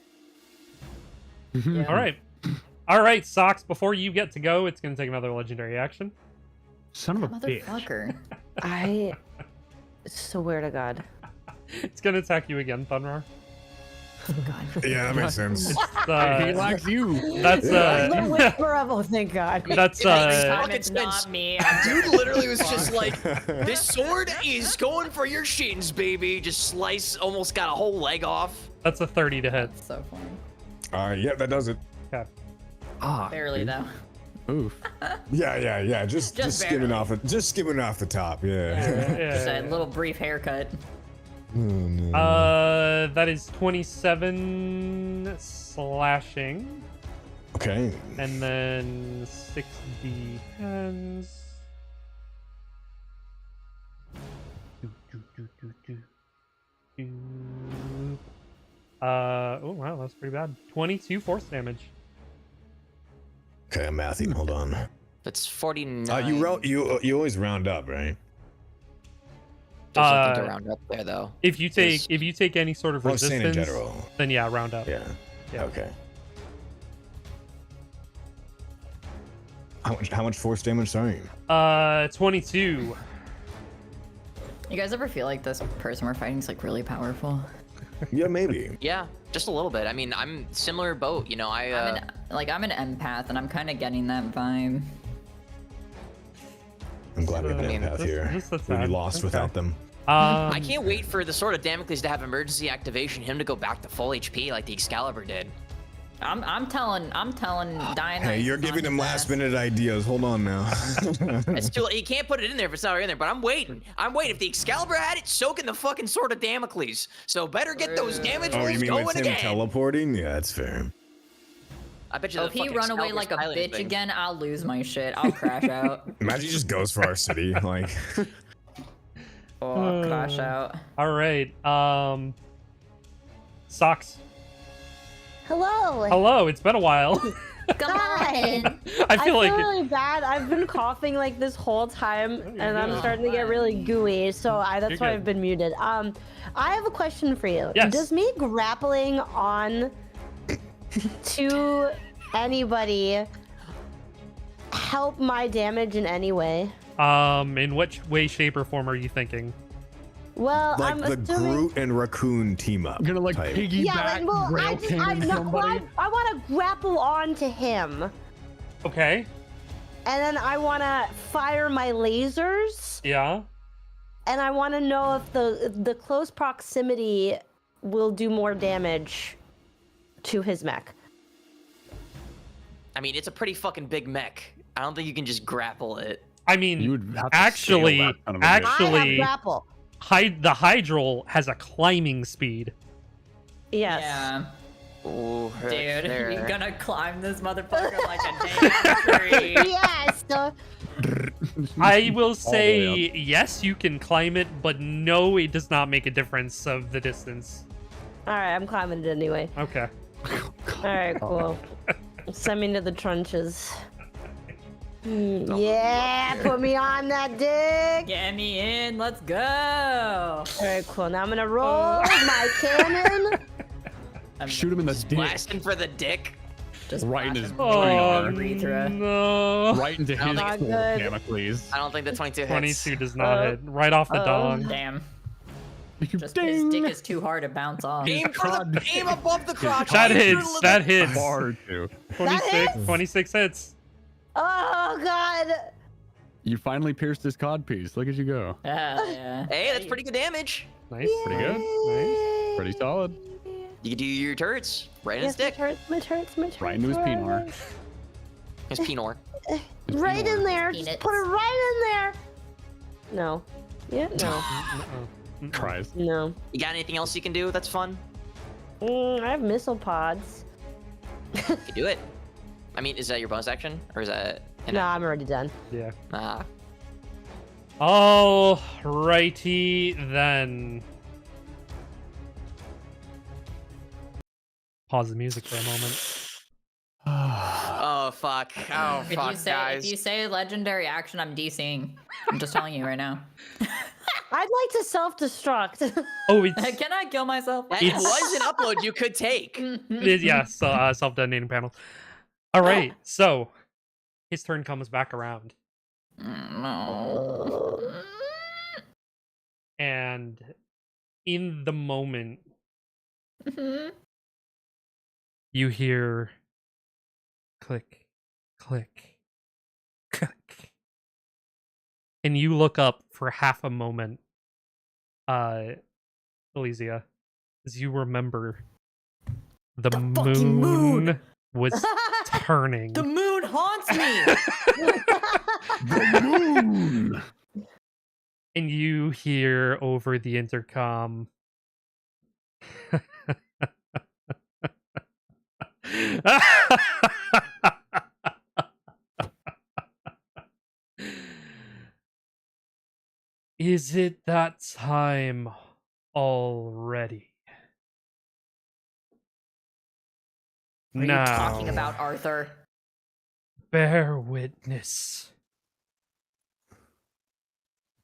[SPEAKER 1] Yeah. All right, Socks. Before you get to go, it's gonna take another legendary action.
[SPEAKER 10] Son of a bitch.
[SPEAKER 5] Motherfucker.
[SPEAKER 9] I swear to God.
[SPEAKER 1] It's gonna attack you again, Thunrar.
[SPEAKER 8] Yeah, that makes sense.
[SPEAKER 2] He likes you.
[SPEAKER 1] That's
[SPEAKER 9] The whisper of, oh, thank God.
[SPEAKER 1] that's
[SPEAKER 5] Time it's not me.
[SPEAKER 3] Dude literally was just like, this sword is going for your shins, baby. Just slice, almost got a whole leg off.
[SPEAKER 1] that's a 30 to hit.
[SPEAKER 5] That's so funny.
[SPEAKER 8] Yeah, that does it.
[SPEAKER 1] Okay.
[SPEAKER 5] Barely though.
[SPEAKER 2] Oof.
[SPEAKER 8] Yeah. Just skimming off it. Just skimming off the top. Yeah.
[SPEAKER 5] Just a little brief haircut.
[SPEAKER 8] Oh, no.
[SPEAKER 1] That is 27 slashing,
[SPEAKER 8] Okay.
[SPEAKER 1] and then 60 hands. Oh wow, that's pretty bad. 22 force damage.
[SPEAKER 8] Okay, I'm mathing. Hold on.
[SPEAKER 3] That's 49.
[SPEAKER 8] You always round up, right?
[SPEAKER 3] There's something to round up there, though.
[SPEAKER 1] If you take any sort of
[SPEAKER 8] Well, I'm saying
[SPEAKER 1] resistance,
[SPEAKER 8] in general.
[SPEAKER 1] then yeah, round up.
[SPEAKER 8] Yeah.
[SPEAKER 1] Yeah.
[SPEAKER 8] Okay. How much force damage? Sorry.
[SPEAKER 1] 22.
[SPEAKER 5] You guys ever feel like this person we're fighting is like really powerful?
[SPEAKER 8] Yeah, maybe.
[SPEAKER 3] Yeah, just a little bit. I mean, I'm similar boat. You know, I'm
[SPEAKER 5] an empath, and I'm kind of getting that vibe.
[SPEAKER 8] I'm glad we have an empath here.
[SPEAKER 1] just a
[SPEAKER 8] We'd be
[SPEAKER 1] tad.
[SPEAKER 8] lost
[SPEAKER 1] Okay.
[SPEAKER 8] without them.
[SPEAKER 3] I can't wait for the Sword of Damocles to have emergency activation, him to go back to full HP like the Excalibur did.
[SPEAKER 5] I'm telling Diana.
[SPEAKER 8] Hey, you're giving him last minute ideas. Hold on now.
[SPEAKER 3] It's too late. You can't put it in there if it's not already in there, but I'm waiting. If the Excalibur had it, soak in the fucking Sword of Damocles. So better get those damage
[SPEAKER 8] Oh,
[SPEAKER 3] rolls
[SPEAKER 8] you mean
[SPEAKER 3] going
[SPEAKER 8] with him
[SPEAKER 3] again.
[SPEAKER 8] teleporting? Yeah, that's fair.
[SPEAKER 3] I bet you
[SPEAKER 5] If he run away like a bitch again, I'll lose my shit. I'll crash out.
[SPEAKER 8] Imagine he just goes for our city. Like,
[SPEAKER 5] Oh, I'll crash out.
[SPEAKER 1] All right. Socks.
[SPEAKER 4] Hello.
[SPEAKER 1] Hello. It's been a while.
[SPEAKER 4] Hi.
[SPEAKER 1] I feel like
[SPEAKER 9] really bad. I've been coughing like this whole time, and I'm starting to get really gooey. So that's
[SPEAKER 1] You're
[SPEAKER 9] why
[SPEAKER 1] good.
[SPEAKER 9] I've been muted. I have a question for you.
[SPEAKER 1] Yes.
[SPEAKER 9] Does me grappling on to anybody help my damage in any way?
[SPEAKER 1] in which way, shape, or form are you thinking?
[SPEAKER 9] Well,
[SPEAKER 8] like
[SPEAKER 9] I'm
[SPEAKER 8] the
[SPEAKER 9] assuming.
[SPEAKER 8] Groot and Raccoon team up.
[SPEAKER 2] You're gonna like
[SPEAKER 8] type.
[SPEAKER 2] piggyback
[SPEAKER 9] Yeah, well,
[SPEAKER 2] rail
[SPEAKER 9] I
[SPEAKER 2] cannon somebody.
[SPEAKER 9] want to grapple onto him, and
[SPEAKER 1] Okay.
[SPEAKER 9] then I want to fire my lasers,
[SPEAKER 1] Yeah.
[SPEAKER 9] and I want to know if the close proximity will do more damage to his mech.
[SPEAKER 3] I mean, it's a pretty fucking big mech. I don't think you can just grapple it.
[SPEAKER 1] I mean,
[SPEAKER 2] You would have to
[SPEAKER 1] actually,
[SPEAKER 2] scale that son of a bitch.
[SPEAKER 9] I have
[SPEAKER 1] actually,
[SPEAKER 9] grapple.
[SPEAKER 1] the Hydral has a climbing speed.
[SPEAKER 9] Yes.
[SPEAKER 5] Yeah.
[SPEAKER 3] Ooh,
[SPEAKER 5] Dude,
[SPEAKER 3] there.
[SPEAKER 5] you're gonna climb this motherfucker like a damn tree.
[SPEAKER 4] Yes.
[SPEAKER 1] I will
[SPEAKER 2] the
[SPEAKER 1] say
[SPEAKER 2] way
[SPEAKER 1] yes, you can climb it, but no, it does not make a difference of the distance.
[SPEAKER 9] All right, I'm climbing it anyway.
[SPEAKER 1] Okay.
[SPEAKER 9] All right, cool. Send me to the trenches. Yeah, put me on that dick.
[SPEAKER 5] Get me in, let's go.
[SPEAKER 9] All right, cool. Now I'm gonna roll my cannon.
[SPEAKER 2] Shoot him in the dick.
[SPEAKER 3] Blasting for the dick.
[SPEAKER 5] Just
[SPEAKER 2] Right in
[SPEAKER 5] blast
[SPEAKER 2] his
[SPEAKER 5] him
[SPEAKER 1] Oh,
[SPEAKER 5] with the urethra.
[SPEAKER 1] no.
[SPEAKER 2] Right into his
[SPEAKER 9] Not
[SPEAKER 2] soul,
[SPEAKER 9] good.
[SPEAKER 2] Damocles.
[SPEAKER 3] I don't think the 22 hits.
[SPEAKER 1] 22 does not hit. Right off the dong.
[SPEAKER 5] Damn. Just
[SPEAKER 2] Ding.
[SPEAKER 5] his dick is too hard to bounce off.
[SPEAKER 3] Aim above the crotch.
[SPEAKER 1] That
[SPEAKER 3] Aim through
[SPEAKER 1] hits.
[SPEAKER 3] the
[SPEAKER 1] That hits.
[SPEAKER 2] Far too.
[SPEAKER 1] 26.
[SPEAKER 9] hits?
[SPEAKER 1] 26 hits.
[SPEAKER 9] Oh God.
[SPEAKER 2] You finally pierced his codpiece. Look at you go.
[SPEAKER 5] Yeah.
[SPEAKER 3] Hey, that's pretty good damage.
[SPEAKER 1] Nice.
[SPEAKER 2] Pretty good. Nice. Pretty solid.
[SPEAKER 3] You can do your turrets right in his dick.
[SPEAKER 9] My turrets.
[SPEAKER 2] Right into his penor.
[SPEAKER 3] His penor.
[SPEAKER 9] Right in there.
[SPEAKER 5] Peanuts.
[SPEAKER 9] Just put it right in there. No. Yeah, no.
[SPEAKER 2] Cries.
[SPEAKER 9] No.
[SPEAKER 3] You got anything else you can do that's fun?
[SPEAKER 9] I have missile pods.
[SPEAKER 3] You can do it. I mean, is that your bonus action? Or is that...
[SPEAKER 9] No, I'm already done.
[SPEAKER 1] Yeah.
[SPEAKER 3] Ah.
[SPEAKER 1] All righty then. Pause the music for a moment.
[SPEAKER 3] Oh, fuck. Oh, fuck, guys.
[SPEAKER 5] If you say legendary action, I'm DCing. I'm just telling you right now.
[SPEAKER 9] I'd like to self-destruct.
[SPEAKER 1] Oh, it's
[SPEAKER 5] Can I kill myself?
[SPEAKER 3] That
[SPEAKER 1] It's-
[SPEAKER 3] was an upload you could take.
[SPEAKER 1] yeah. So self-detonating panels. All right. So his turn comes back around,
[SPEAKER 5] No.
[SPEAKER 1] and in the moment you hear click, click, click, and you look up for half a moment, Elysia, as you remember the
[SPEAKER 5] fucking
[SPEAKER 1] moon
[SPEAKER 5] moon.
[SPEAKER 1] was turning.
[SPEAKER 5] The moon haunts me.
[SPEAKER 2] The moon.
[SPEAKER 1] And you hear over the intercom. Is it that time already?
[SPEAKER 5] What are you
[SPEAKER 1] Now,
[SPEAKER 5] talking about, Arthur?
[SPEAKER 1] bear witness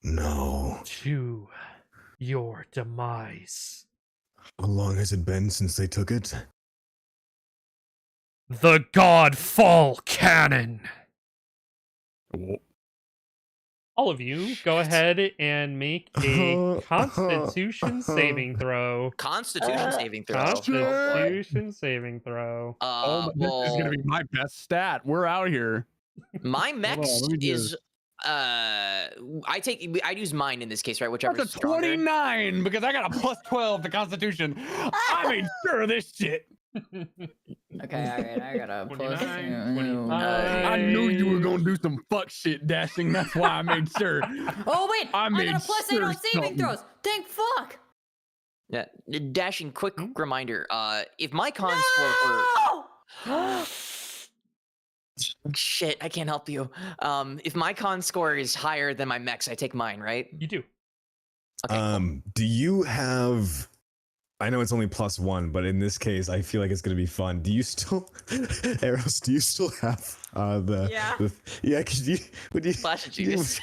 [SPEAKER 6] No.
[SPEAKER 1] to your demise.
[SPEAKER 6] How long has it been since they took it?
[SPEAKER 1] The Godfall Cannon. All of you, go ahead and make a Constitution saving throw.
[SPEAKER 3] Constitution saving throw.
[SPEAKER 1] Constitution saving throw.
[SPEAKER 2] Oh, this is
[SPEAKER 3] Well,
[SPEAKER 2] gonna be my best stat. We're out here.
[SPEAKER 3] my Mechs
[SPEAKER 2] let me do
[SPEAKER 3] is... I'd use mine in this case, right? Whichever
[SPEAKER 2] That's a 29 because I got a plus 12 to Constitution. I made sure of this shit.
[SPEAKER 5] Okay, alright, I got a plus
[SPEAKER 1] 29, 25.
[SPEAKER 2] I knew you were gonna do some fuck shit dashing. That's why I made sure.
[SPEAKER 5] Oh wait, I
[SPEAKER 2] made
[SPEAKER 5] got a plus 8
[SPEAKER 2] sure
[SPEAKER 5] on saving
[SPEAKER 2] something-
[SPEAKER 5] throws. Thank fuck.
[SPEAKER 3] Yeah, dashing. Quick
[SPEAKER 2] Hmm?
[SPEAKER 3] reminder. If my con score
[SPEAKER 5] No!
[SPEAKER 3] shit, I can't help you. If my con score is higher than my Mechs, I take mine, right?
[SPEAKER 1] You do.
[SPEAKER 3] Okay, cool.
[SPEAKER 8] Do you have? I know it's only +1, but in this case, I feel like it's gonna be fun. Do you still, Eros? Do you still have the?
[SPEAKER 5] Yeah.
[SPEAKER 8] Yeah. Could you? Would you?
[SPEAKER 3] Flash of genius.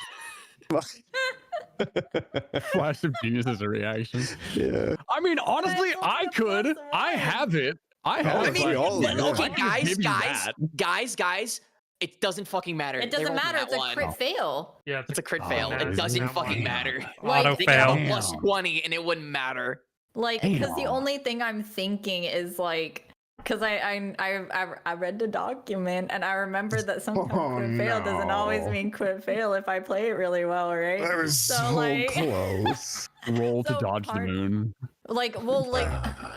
[SPEAKER 2] Flash of genius is a reaction.
[SPEAKER 8] Yeah.
[SPEAKER 2] I mean, honestly, I could. I have it. I have
[SPEAKER 8] Oh,
[SPEAKER 2] it.
[SPEAKER 8] I mean,
[SPEAKER 2] but-
[SPEAKER 8] all
[SPEAKER 3] But,
[SPEAKER 8] yeah.
[SPEAKER 3] okay,
[SPEAKER 2] I can just give you
[SPEAKER 3] guys, it doesn't fucking matter.
[SPEAKER 5] It
[SPEAKER 3] They
[SPEAKER 5] doesn't
[SPEAKER 3] rolled
[SPEAKER 5] matter,
[SPEAKER 3] that
[SPEAKER 5] it's a
[SPEAKER 3] one.
[SPEAKER 5] crit fail.
[SPEAKER 1] Yeah,
[SPEAKER 3] It's a crit
[SPEAKER 2] Oh,
[SPEAKER 3] fail.
[SPEAKER 2] that
[SPEAKER 3] It
[SPEAKER 2] is
[SPEAKER 3] doesn't
[SPEAKER 2] not
[SPEAKER 3] fucking
[SPEAKER 2] fine.
[SPEAKER 3] matter.
[SPEAKER 1] Auto
[SPEAKER 3] They got a
[SPEAKER 1] fail.
[SPEAKER 3] plus 20 and it wouldn't matter.
[SPEAKER 5] Like, because the
[SPEAKER 2] Damn.
[SPEAKER 5] only thing I'm thinking is like, because I read the document and I remember that sometimes
[SPEAKER 6] Oh,
[SPEAKER 5] quit fail doesn't always
[SPEAKER 6] no.
[SPEAKER 5] mean quit fail if I play it really well, right?
[SPEAKER 6] That was so
[SPEAKER 5] like,
[SPEAKER 6] close.
[SPEAKER 2] Roll to
[SPEAKER 5] So
[SPEAKER 2] dodge the
[SPEAKER 5] part-
[SPEAKER 2] moon.
[SPEAKER 5] like, well, like,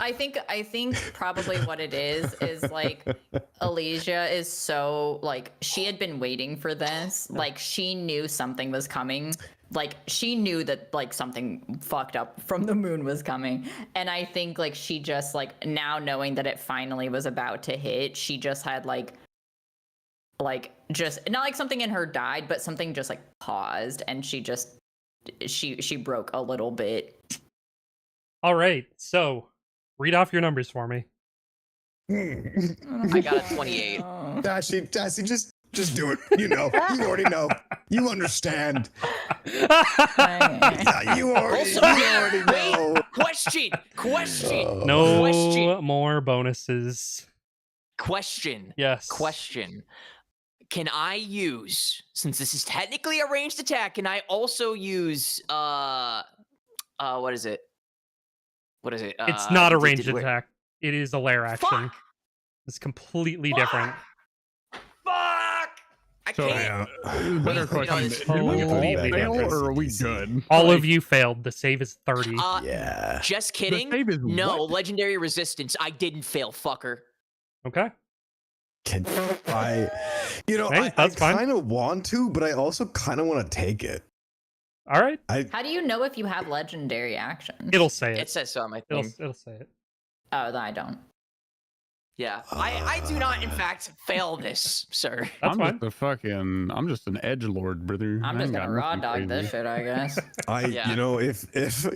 [SPEAKER 5] I think probably what it is like Elysia is so like she had been waiting for this, like she knew something was coming. Like she knew that like something fucked up from the moon was coming, and I think like she just like now knowing that it finally was about to hit, she just had like just not like something in her died, but something just like paused, and she just she broke a little bit.
[SPEAKER 1] All right. So, read off your numbers for me.
[SPEAKER 3] I got a 28.
[SPEAKER 6] Dashi, just do it. You know, you already know. You understand. Yeah, you already know.
[SPEAKER 3] Question.
[SPEAKER 1] No
[SPEAKER 3] Question.
[SPEAKER 1] more bonuses.
[SPEAKER 3] Question.
[SPEAKER 1] Yes.
[SPEAKER 3] Question. Can I use, since this is technically a ranged attack, can I also use what is it?
[SPEAKER 1] It's not a ranged
[SPEAKER 3] wait.
[SPEAKER 1] attack. It is a lair action.
[SPEAKER 3] Fuck!
[SPEAKER 1] It's completely different.
[SPEAKER 3] Fuck! I
[SPEAKER 2] So,
[SPEAKER 3] can't.
[SPEAKER 2] better
[SPEAKER 3] Wait,
[SPEAKER 2] question.
[SPEAKER 3] no,
[SPEAKER 2] Did we all
[SPEAKER 1] Holy
[SPEAKER 2] fail
[SPEAKER 8] shit.
[SPEAKER 2] or are we good?
[SPEAKER 1] All of you failed. The save is 30.
[SPEAKER 8] Yeah.
[SPEAKER 3] Just kidding.
[SPEAKER 2] save is
[SPEAKER 3] No,
[SPEAKER 2] what?
[SPEAKER 3] legendary resistance. I didn't fail, fucker.
[SPEAKER 1] Okay.
[SPEAKER 8] Can I? You know,
[SPEAKER 1] Hey,
[SPEAKER 8] I
[SPEAKER 1] that's fine.
[SPEAKER 8] kind of want to, but I also kind of want to take it.
[SPEAKER 1] All right.
[SPEAKER 5] How do you know if you have legendary actions?
[SPEAKER 1] It'll say
[SPEAKER 3] It
[SPEAKER 1] it.
[SPEAKER 3] says so on my
[SPEAKER 1] It'll,
[SPEAKER 3] thing.
[SPEAKER 1] it'll say it.
[SPEAKER 5] Oh, then I don't.
[SPEAKER 3] Yeah, I do not, in fact, fail this, sir.
[SPEAKER 1] That's fine.
[SPEAKER 2] I'm just an edge lord, brother.
[SPEAKER 5] I'm
[SPEAKER 2] I
[SPEAKER 5] just
[SPEAKER 2] ain't
[SPEAKER 5] gonna
[SPEAKER 2] got
[SPEAKER 5] raw
[SPEAKER 2] nothing
[SPEAKER 5] dog this
[SPEAKER 2] crazy.
[SPEAKER 5] shit, I guess.
[SPEAKER 3] Yeah.
[SPEAKER 8] You know, if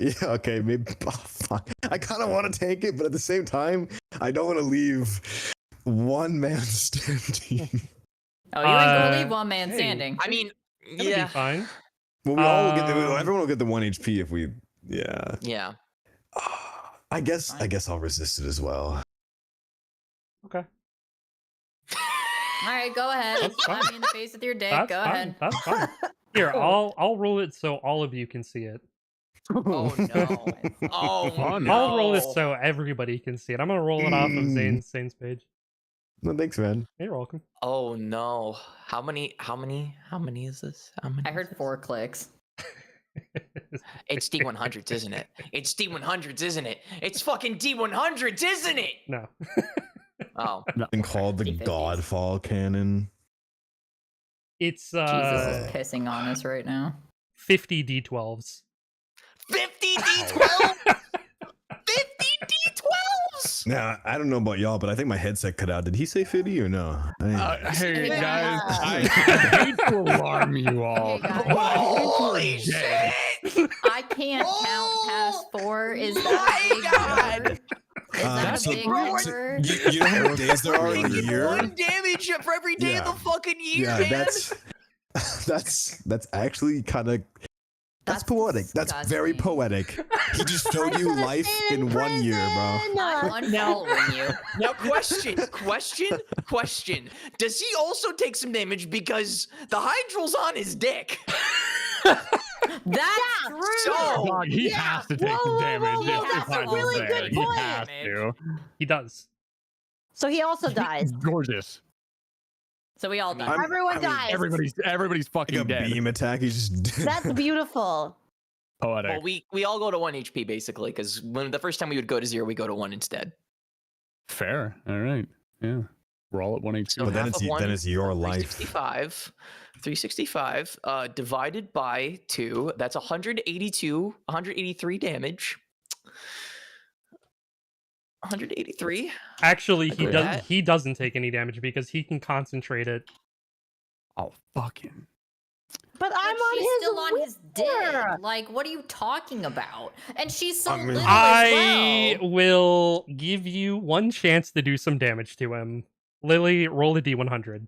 [SPEAKER 8] yeah, okay, maybe. Oh, fuck. I kind of want to take it, but at the same time, I don't want to leave one man standing.
[SPEAKER 5] Oh, you ain't gonna leave
[SPEAKER 1] Uh,
[SPEAKER 5] one man
[SPEAKER 1] hey.
[SPEAKER 5] standing.
[SPEAKER 3] I mean,
[SPEAKER 1] It'll
[SPEAKER 3] yeah,
[SPEAKER 1] be fine.
[SPEAKER 8] Well, we all will get
[SPEAKER 1] Um,
[SPEAKER 8] everyone will get the 1 HP if we. Yeah.
[SPEAKER 3] yeah.
[SPEAKER 8] I guess I'll resist it as well.
[SPEAKER 1] Okay.
[SPEAKER 5] All right, go ahead.
[SPEAKER 1] That's fine.
[SPEAKER 5] Slap me in the face with your dick.
[SPEAKER 1] That's
[SPEAKER 5] Go
[SPEAKER 1] fine.
[SPEAKER 5] ahead.
[SPEAKER 1] That's fine. Here, I'll roll it so all of you can see it.
[SPEAKER 3] Oh no. Oh
[SPEAKER 2] Fun.
[SPEAKER 3] no.
[SPEAKER 1] I'll roll it so everybody can see it. I'm gonna roll it off of Zane's page.
[SPEAKER 8] No, thanks, man.
[SPEAKER 1] You're welcome.
[SPEAKER 3] Oh no. How many is this? How many
[SPEAKER 5] I
[SPEAKER 3] is
[SPEAKER 5] heard
[SPEAKER 3] this?
[SPEAKER 5] 4 clicks.
[SPEAKER 3] It's D100s, isn't it? It's D100s, isn't it? It's fucking D100s, isn't it?
[SPEAKER 1] No.
[SPEAKER 3] Oh.
[SPEAKER 8] Been called the
[SPEAKER 5] 50-50s.
[SPEAKER 8] Godfall cannon.
[SPEAKER 1] It's
[SPEAKER 5] Jesus is pissing on us right now.
[SPEAKER 1] 50 D12s.
[SPEAKER 3] 50 D12? 50 D12s?
[SPEAKER 8] Now, I don't know about y'all, but I think my headset cut out. Did he say 50 or no?
[SPEAKER 2] Hey
[SPEAKER 5] Yeah.
[SPEAKER 2] guys, I hate to alarm you all.
[SPEAKER 5] Hey, guys.
[SPEAKER 3] Holy shit!
[SPEAKER 5] I can't count past 4. Is
[SPEAKER 3] My
[SPEAKER 5] that a big
[SPEAKER 3] God.
[SPEAKER 5] number? Is that
[SPEAKER 8] so-
[SPEAKER 5] a big
[SPEAKER 3] bro,
[SPEAKER 5] number?
[SPEAKER 8] You know how many days there are in a
[SPEAKER 3] Taking
[SPEAKER 8] year?
[SPEAKER 3] 1 damage for every day of
[SPEAKER 8] Yeah.
[SPEAKER 3] the fucking year,
[SPEAKER 8] Yeah,
[SPEAKER 3] man.
[SPEAKER 8] that's actually kind of that's poetic. That's very
[SPEAKER 5] disgusting.
[SPEAKER 8] poetic. He just showed you life in 1 year, bro.
[SPEAKER 5] I'm unfollowing you.
[SPEAKER 3] Now, question. Does he also take some damage because the Hydral's on his dick?
[SPEAKER 5] That's true.
[SPEAKER 3] So,
[SPEAKER 2] Dog, he has to take some damage.
[SPEAKER 5] whoa,
[SPEAKER 2] if
[SPEAKER 5] that's a
[SPEAKER 2] Hydral's
[SPEAKER 5] really
[SPEAKER 2] there.
[SPEAKER 5] good
[SPEAKER 2] He
[SPEAKER 5] point.
[SPEAKER 2] has to.
[SPEAKER 1] He does.
[SPEAKER 9] So he also dies.
[SPEAKER 2] Gorgeous.
[SPEAKER 5] So we all die.
[SPEAKER 9] Everyone dies.
[SPEAKER 2] Everybody's
[SPEAKER 8] Like
[SPEAKER 2] fucking
[SPEAKER 8] a
[SPEAKER 2] dead.
[SPEAKER 8] beam attack. He's just
[SPEAKER 9] That's beautiful.
[SPEAKER 2] Poetic.
[SPEAKER 3] well, we all go to 1 HP basically, because when the first time we would go to 0, we go to 1 instead.
[SPEAKER 2] Fair. All right. Yeah. We're all at 1 HP.
[SPEAKER 3] So
[SPEAKER 8] But then
[SPEAKER 3] half
[SPEAKER 8] it's-
[SPEAKER 3] of 1
[SPEAKER 8] then it's your life.
[SPEAKER 3] 365 divided by 2. That's 183 damage. 183.
[SPEAKER 1] Actually,
[SPEAKER 3] Agree with that.
[SPEAKER 1] he doesn't take any damage because he can concentrate it.
[SPEAKER 2] Oh, fucking.
[SPEAKER 9] But I'm
[SPEAKER 5] But
[SPEAKER 9] on
[SPEAKER 5] she's
[SPEAKER 9] his
[SPEAKER 5] still on his
[SPEAKER 9] wither.
[SPEAKER 5] dick. Like, what are you talking about? And she's so
[SPEAKER 8] I mean-
[SPEAKER 5] little
[SPEAKER 1] I
[SPEAKER 5] as well.
[SPEAKER 1] will give you one chance to do some damage to him. Lily, roll a D100.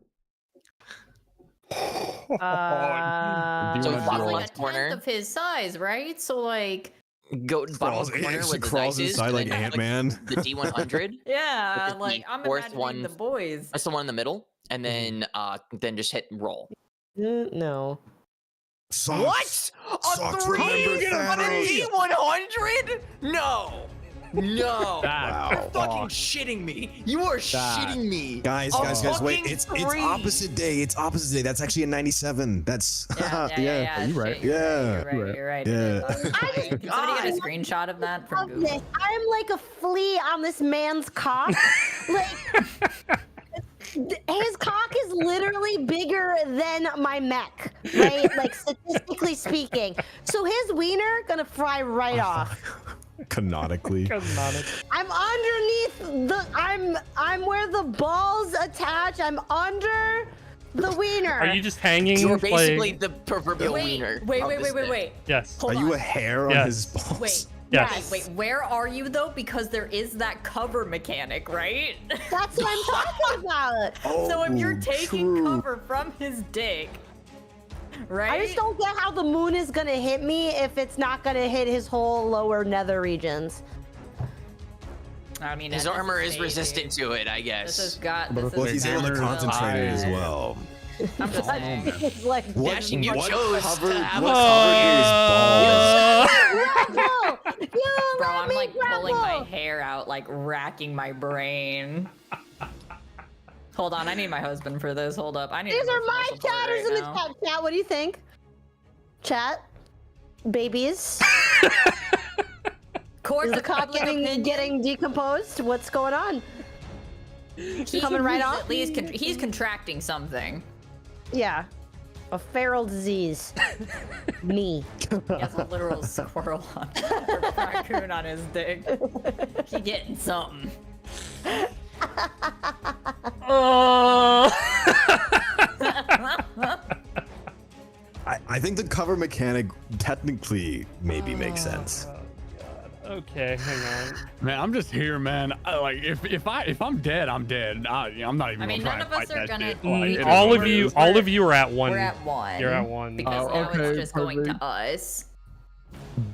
[SPEAKER 3] So
[SPEAKER 2] Do you
[SPEAKER 3] it's
[SPEAKER 2] wanna
[SPEAKER 3] bottom
[SPEAKER 5] Like a
[SPEAKER 2] roll?
[SPEAKER 3] left corner.
[SPEAKER 5] tenth of his size, right? So like,
[SPEAKER 3] Go bottom
[SPEAKER 8] crawls,
[SPEAKER 3] left corner
[SPEAKER 8] she
[SPEAKER 3] where the
[SPEAKER 8] crawls
[SPEAKER 3] dice is,
[SPEAKER 8] inside
[SPEAKER 3] and
[SPEAKER 8] like
[SPEAKER 3] then
[SPEAKER 8] Ant Man.
[SPEAKER 3] the D100.
[SPEAKER 5] yeah,
[SPEAKER 3] Which is
[SPEAKER 5] like
[SPEAKER 3] the
[SPEAKER 5] I'm
[SPEAKER 3] fourth
[SPEAKER 5] imagining
[SPEAKER 3] one.
[SPEAKER 5] the boys.
[SPEAKER 3] That's the one in the middle, and then just hit roll.
[SPEAKER 9] No.
[SPEAKER 8] Socks.
[SPEAKER 3] What? A
[SPEAKER 8] Socks
[SPEAKER 3] 3
[SPEAKER 8] remember
[SPEAKER 3] on a
[SPEAKER 8] Thanos.
[SPEAKER 3] D100? No. No.
[SPEAKER 2] That
[SPEAKER 3] You're fucking shitting me. You are shitting me.
[SPEAKER 8] Guys,
[SPEAKER 3] A
[SPEAKER 8] wait.
[SPEAKER 3] fucking
[SPEAKER 8] It's
[SPEAKER 3] 3.
[SPEAKER 8] opposite day. It's opposite day. That's actually a 97. That's
[SPEAKER 5] Yeah.
[SPEAKER 2] you right.
[SPEAKER 5] shit, You're right.
[SPEAKER 8] Yeah.
[SPEAKER 5] Can somebody get a screenshot of that from
[SPEAKER 9] Love
[SPEAKER 5] Google?
[SPEAKER 9] this. I'm like a flea on this man's cock. Like his cock is literally bigger than my mech, right? Like statistically speaking. So his wiener gonna fry right off.
[SPEAKER 8] Canonically.
[SPEAKER 9] I'm underneath the. I'm where the balls attach. I'm under the wiener.
[SPEAKER 1] Are you just hanging?
[SPEAKER 3] You're basically
[SPEAKER 1] like-
[SPEAKER 3] the proverbial wiener.
[SPEAKER 5] Wait.
[SPEAKER 3] of this thing.
[SPEAKER 1] Yes.
[SPEAKER 5] Hold
[SPEAKER 8] Are
[SPEAKER 5] on.
[SPEAKER 8] you a hair on
[SPEAKER 1] Yes.
[SPEAKER 8] his balls?
[SPEAKER 5] Wait.
[SPEAKER 1] Yes.
[SPEAKER 5] Wait, where are you though? Because there is that cover mechanic, right?
[SPEAKER 9] That's what I'm talking about.
[SPEAKER 5] So if you're
[SPEAKER 8] Oh,
[SPEAKER 5] taking
[SPEAKER 8] true.
[SPEAKER 5] cover from his dick, right?
[SPEAKER 9] I just don't get how the moon is gonna hit me if it's not gonna hit his whole lower nether regions.
[SPEAKER 5] I mean,
[SPEAKER 3] His
[SPEAKER 5] at this
[SPEAKER 3] armor is
[SPEAKER 5] stage,
[SPEAKER 3] resistant to it, I
[SPEAKER 5] This
[SPEAKER 3] guess.
[SPEAKER 5] has got.
[SPEAKER 2] But
[SPEAKER 5] This
[SPEAKER 2] if
[SPEAKER 8] Well,
[SPEAKER 5] has
[SPEAKER 8] he's
[SPEAKER 5] got
[SPEAKER 8] able to
[SPEAKER 5] well.
[SPEAKER 8] concentrate it as well.
[SPEAKER 5] I'm just saying.
[SPEAKER 9] It's like
[SPEAKER 3] Dashing, you chose
[SPEAKER 8] covered-
[SPEAKER 3] to have
[SPEAKER 8] what
[SPEAKER 3] a
[SPEAKER 8] covered his balls?
[SPEAKER 9] Grapple! You
[SPEAKER 5] Bro,
[SPEAKER 9] let
[SPEAKER 5] I'm
[SPEAKER 9] me
[SPEAKER 5] like pulling my
[SPEAKER 9] grapple!
[SPEAKER 5] hair out, like racking my brain. Hold on, I need my husband for this. Hold up. I need
[SPEAKER 9] These are
[SPEAKER 5] emotional
[SPEAKER 9] my
[SPEAKER 5] support
[SPEAKER 9] chatters
[SPEAKER 5] right
[SPEAKER 9] in the
[SPEAKER 5] now.
[SPEAKER 9] chat. Chat, what do you think? Chat, babies.
[SPEAKER 5] Court
[SPEAKER 9] Is the
[SPEAKER 5] of
[SPEAKER 9] cock
[SPEAKER 5] public opinion.
[SPEAKER 9] getting decomposed? What's going on?
[SPEAKER 5] He-
[SPEAKER 9] coming right
[SPEAKER 5] he's
[SPEAKER 9] off?
[SPEAKER 5] At least he's contracting something.
[SPEAKER 9] Yeah, a feral disease. Me.
[SPEAKER 5] He has a literal squirrel on or raccoon on his dick. He getting something.
[SPEAKER 1] Oh.
[SPEAKER 8] I think the cover mechanic technically maybe makes sense.
[SPEAKER 1] Okay, hang on.
[SPEAKER 2] Man, I'm just here, man. Like, if I'm dead, I'm dead. I'm not even
[SPEAKER 5] I mean,
[SPEAKER 2] gonna
[SPEAKER 5] none
[SPEAKER 2] try
[SPEAKER 5] of
[SPEAKER 2] and
[SPEAKER 5] us
[SPEAKER 2] fight
[SPEAKER 5] are
[SPEAKER 2] that
[SPEAKER 5] gonna.
[SPEAKER 2] shit. Like, it is
[SPEAKER 1] All
[SPEAKER 2] what
[SPEAKER 1] of
[SPEAKER 2] it
[SPEAKER 1] you,
[SPEAKER 2] is.
[SPEAKER 1] all of you are at one.
[SPEAKER 5] We're at 1.
[SPEAKER 1] You're at 1.
[SPEAKER 5] Because now
[SPEAKER 2] okay,
[SPEAKER 5] it's just going
[SPEAKER 2] perfect.
[SPEAKER 5] to us.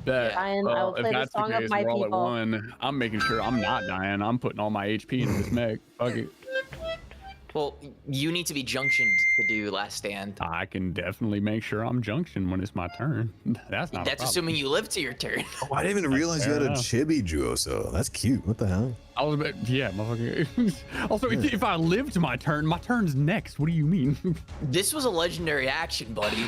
[SPEAKER 2] Bet.
[SPEAKER 9] Ryan, I will
[SPEAKER 2] if
[SPEAKER 9] play the
[SPEAKER 2] that's
[SPEAKER 9] song
[SPEAKER 2] the
[SPEAKER 9] of
[SPEAKER 2] case,
[SPEAKER 9] my
[SPEAKER 2] we're all at
[SPEAKER 9] people.
[SPEAKER 2] 1. I'm making sure I'm not dying. I'm putting all my HP into this mech. Fuck it.
[SPEAKER 3] Well, you need to be junctioned to do last stand.
[SPEAKER 2] I can definitely make sure I'm junction when it's my turn. That's not.
[SPEAKER 3] That's assuming you live to your turn.
[SPEAKER 8] Oh, I didn't even realize you had a
[SPEAKER 2] enough.
[SPEAKER 8] chibi Juoso. That's cute. What the hell?
[SPEAKER 2] I was about, yeah, motherfucker. Also, if I live to my turn's next. What do you mean?
[SPEAKER 3] This was a legendary action, buddy.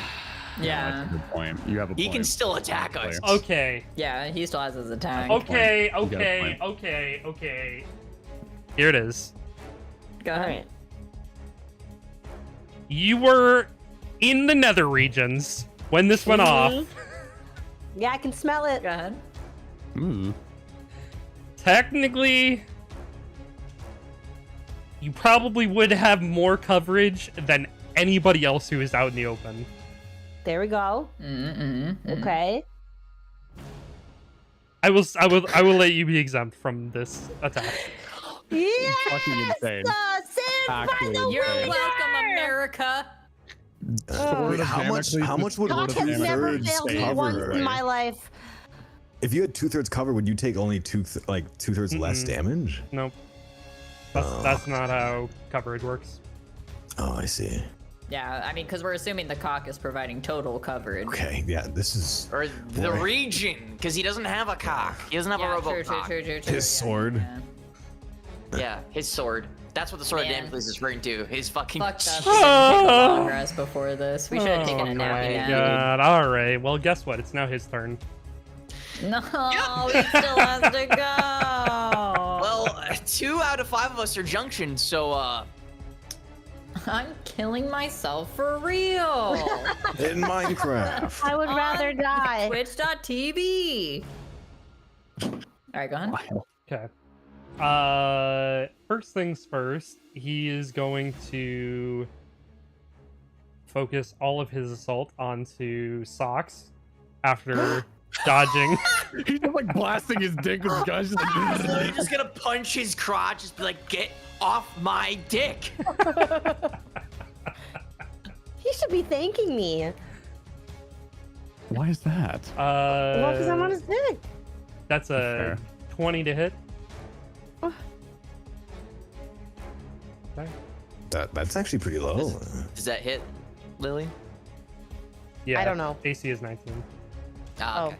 [SPEAKER 5] Yeah.
[SPEAKER 2] That's a good point. You have a point.
[SPEAKER 3] He can still attack us.
[SPEAKER 1] Okay.
[SPEAKER 5] Yeah, he still has his attack.
[SPEAKER 1] Okay.
[SPEAKER 2] You got a
[SPEAKER 1] Okay.
[SPEAKER 2] point.
[SPEAKER 1] Okay. Okay. Here it is.
[SPEAKER 5] Go ahead.
[SPEAKER 1] You were in the nether regions when this went off.
[SPEAKER 9] Yeah, I can smell it.
[SPEAKER 5] Go ahead.
[SPEAKER 2] Mm.
[SPEAKER 1] Technically, you probably would have more coverage than anybody else who is out in the open.
[SPEAKER 9] There we go. Okay.
[SPEAKER 1] I will let you be exempt from this attack.
[SPEAKER 9] Yeah.
[SPEAKER 2] Fucking insane.
[SPEAKER 9] Stand by
[SPEAKER 2] Actually
[SPEAKER 9] the
[SPEAKER 5] You're
[SPEAKER 2] insane.
[SPEAKER 5] welcome, America.
[SPEAKER 2] Sword of
[SPEAKER 8] How much?
[SPEAKER 2] Damocles
[SPEAKER 8] How much would
[SPEAKER 9] Cock has never
[SPEAKER 8] two-thirds
[SPEAKER 9] failed me
[SPEAKER 8] cover?
[SPEAKER 9] once in my life.
[SPEAKER 8] If you had 2/3 cover, would you take only two-thirds less damage?
[SPEAKER 1] Nope. That's not how coverage works.
[SPEAKER 8] Oh, I see.
[SPEAKER 5] Yeah, I mean, because we're assuming the cock is providing total coverage.
[SPEAKER 8] Okay, yeah, this is
[SPEAKER 3] Or the
[SPEAKER 8] Boy.
[SPEAKER 3] region, because he doesn't have a cock. He doesn't have
[SPEAKER 5] Yeah,
[SPEAKER 3] a
[SPEAKER 5] true,
[SPEAKER 3] robo-cock.
[SPEAKER 5] true.
[SPEAKER 8] his
[SPEAKER 5] Yeah,
[SPEAKER 8] sword.
[SPEAKER 5] yeah.
[SPEAKER 3] Yeah, his sword. That's what the sword of
[SPEAKER 5] Man.
[SPEAKER 3] Damocles is referring to. His fucking.
[SPEAKER 5] Fuck that. We didn't take a long rest before this. We should have taken a nappy
[SPEAKER 1] my
[SPEAKER 5] nap.
[SPEAKER 1] God. All right. Well, guess what? It's now his turn.
[SPEAKER 5] No, he still has to go.
[SPEAKER 3] Well, 2 out of 5 of us are junctioned, so
[SPEAKER 5] I'm killing myself for real.
[SPEAKER 8] In Minecraft.
[SPEAKER 9] I would rather die.
[SPEAKER 5] Twitch.tv. All right, go on.
[SPEAKER 1] Okay. First things first, he is going to focus all of his assault onto Socks after dodging.
[SPEAKER 2] He's just like blasting his dick with his gun. Just like,
[SPEAKER 3] you're just gonna punch his crotch, just be like, "Get off my dick!"
[SPEAKER 9] He should be thanking me.
[SPEAKER 2] why is that?
[SPEAKER 9] Well, because I'm on his dick.
[SPEAKER 1] That's a
[SPEAKER 2] Fair.
[SPEAKER 1] 20 to hit. Okay.
[SPEAKER 8] That's actually pretty low.
[SPEAKER 3] Does that hit, Lily?
[SPEAKER 1] Yeah.
[SPEAKER 9] I don't know.
[SPEAKER 1] AC is 19.
[SPEAKER 3] Ah, okay.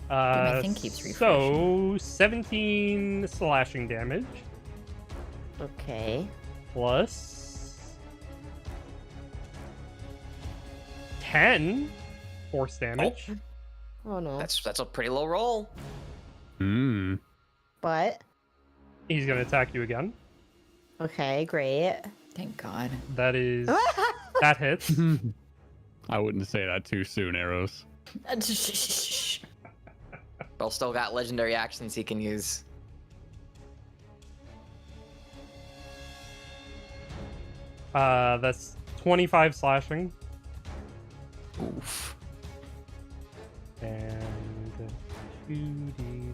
[SPEAKER 5] My thing keeps
[SPEAKER 1] So 17 slashing damage
[SPEAKER 9] Okay.
[SPEAKER 1] plus 10 force damage.
[SPEAKER 9] Oh no.
[SPEAKER 3] That's a pretty low roll.
[SPEAKER 2] Hmm.
[SPEAKER 9] But
[SPEAKER 1] He's gonna attack you again.
[SPEAKER 9] okay, great.
[SPEAKER 5] Thank God.
[SPEAKER 1] That is that hits.
[SPEAKER 2] I wouldn't say that too soon, Arrows.
[SPEAKER 3] Bro still got legendary actions he can use.
[SPEAKER 1] That's 25 slashing
[SPEAKER 3] Oof.
[SPEAKER 1] and 2d12s.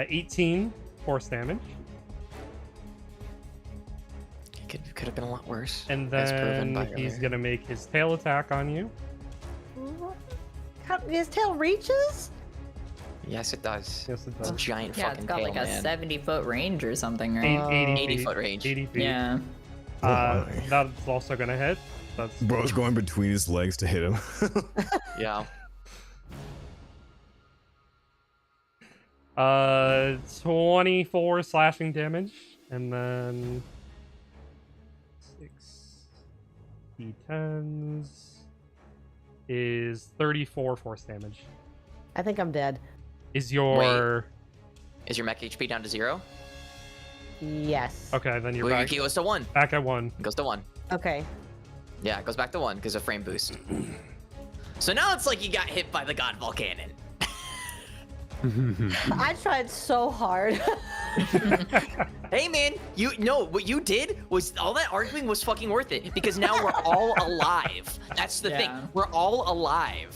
[SPEAKER 1] 18 force damage,
[SPEAKER 3] It could have been a lot worse.
[SPEAKER 1] and
[SPEAKER 3] as proven
[SPEAKER 1] then
[SPEAKER 3] by
[SPEAKER 1] he's
[SPEAKER 3] earlier.
[SPEAKER 1] gonna make his tail attack on you.
[SPEAKER 9] How, his tail reaches?
[SPEAKER 3] Yes, it does.
[SPEAKER 1] Yes, it
[SPEAKER 3] It's a
[SPEAKER 1] does.
[SPEAKER 3] giant
[SPEAKER 5] Yeah,
[SPEAKER 3] fucking
[SPEAKER 5] it's got
[SPEAKER 3] tail,
[SPEAKER 5] like a
[SPEAKER 3] man.
[SPEAKER 5] 70-foot range or something, right?
[SPEAKER 1] 80
[SPEAKER 3] 80
[SPEAKER 1] feet.
[SPEAKER 3] foot range.
[SPEAKER 1] 80 feet.
[SPEAKER 5] Yeah.
[SPEAKER 1] That's also gonna hit. That's
[SPEAKER 8] Bro's going between his legs to hit him.
[SPEAKER 3] Yeah.
[SPEAKER 1] 24 slashing damage, and then 6 d10s is 34 force damage.
[SPEAKER 9] I think I'm dead.
[SPEAKER 1] Is your
[SPEAKER 3] Is your mech HP down to 0?
[SPEAKER 9] Yes.
[SPEAKER 1] okay? Then you're
[SPEAKER 3] Well,
[SPEAKER 1] back.
[SPEAKER 3] it goes to 1.
[SPEAKER 1] Back at 1.
[SPEAKER 3] It goes to 1.
[SPEAKER 9] Okay.
[SPEAKER 3] Yeah, it goes back to 1 because of frame boost. So now it's like you got hit by the God Volcanon.
[SPEAKER 9] I tried so hard.
[SPEAKER 3] Hey man, what you did was all that arguing was fucking worth it because now we're all alive. That's the thing. We're all alive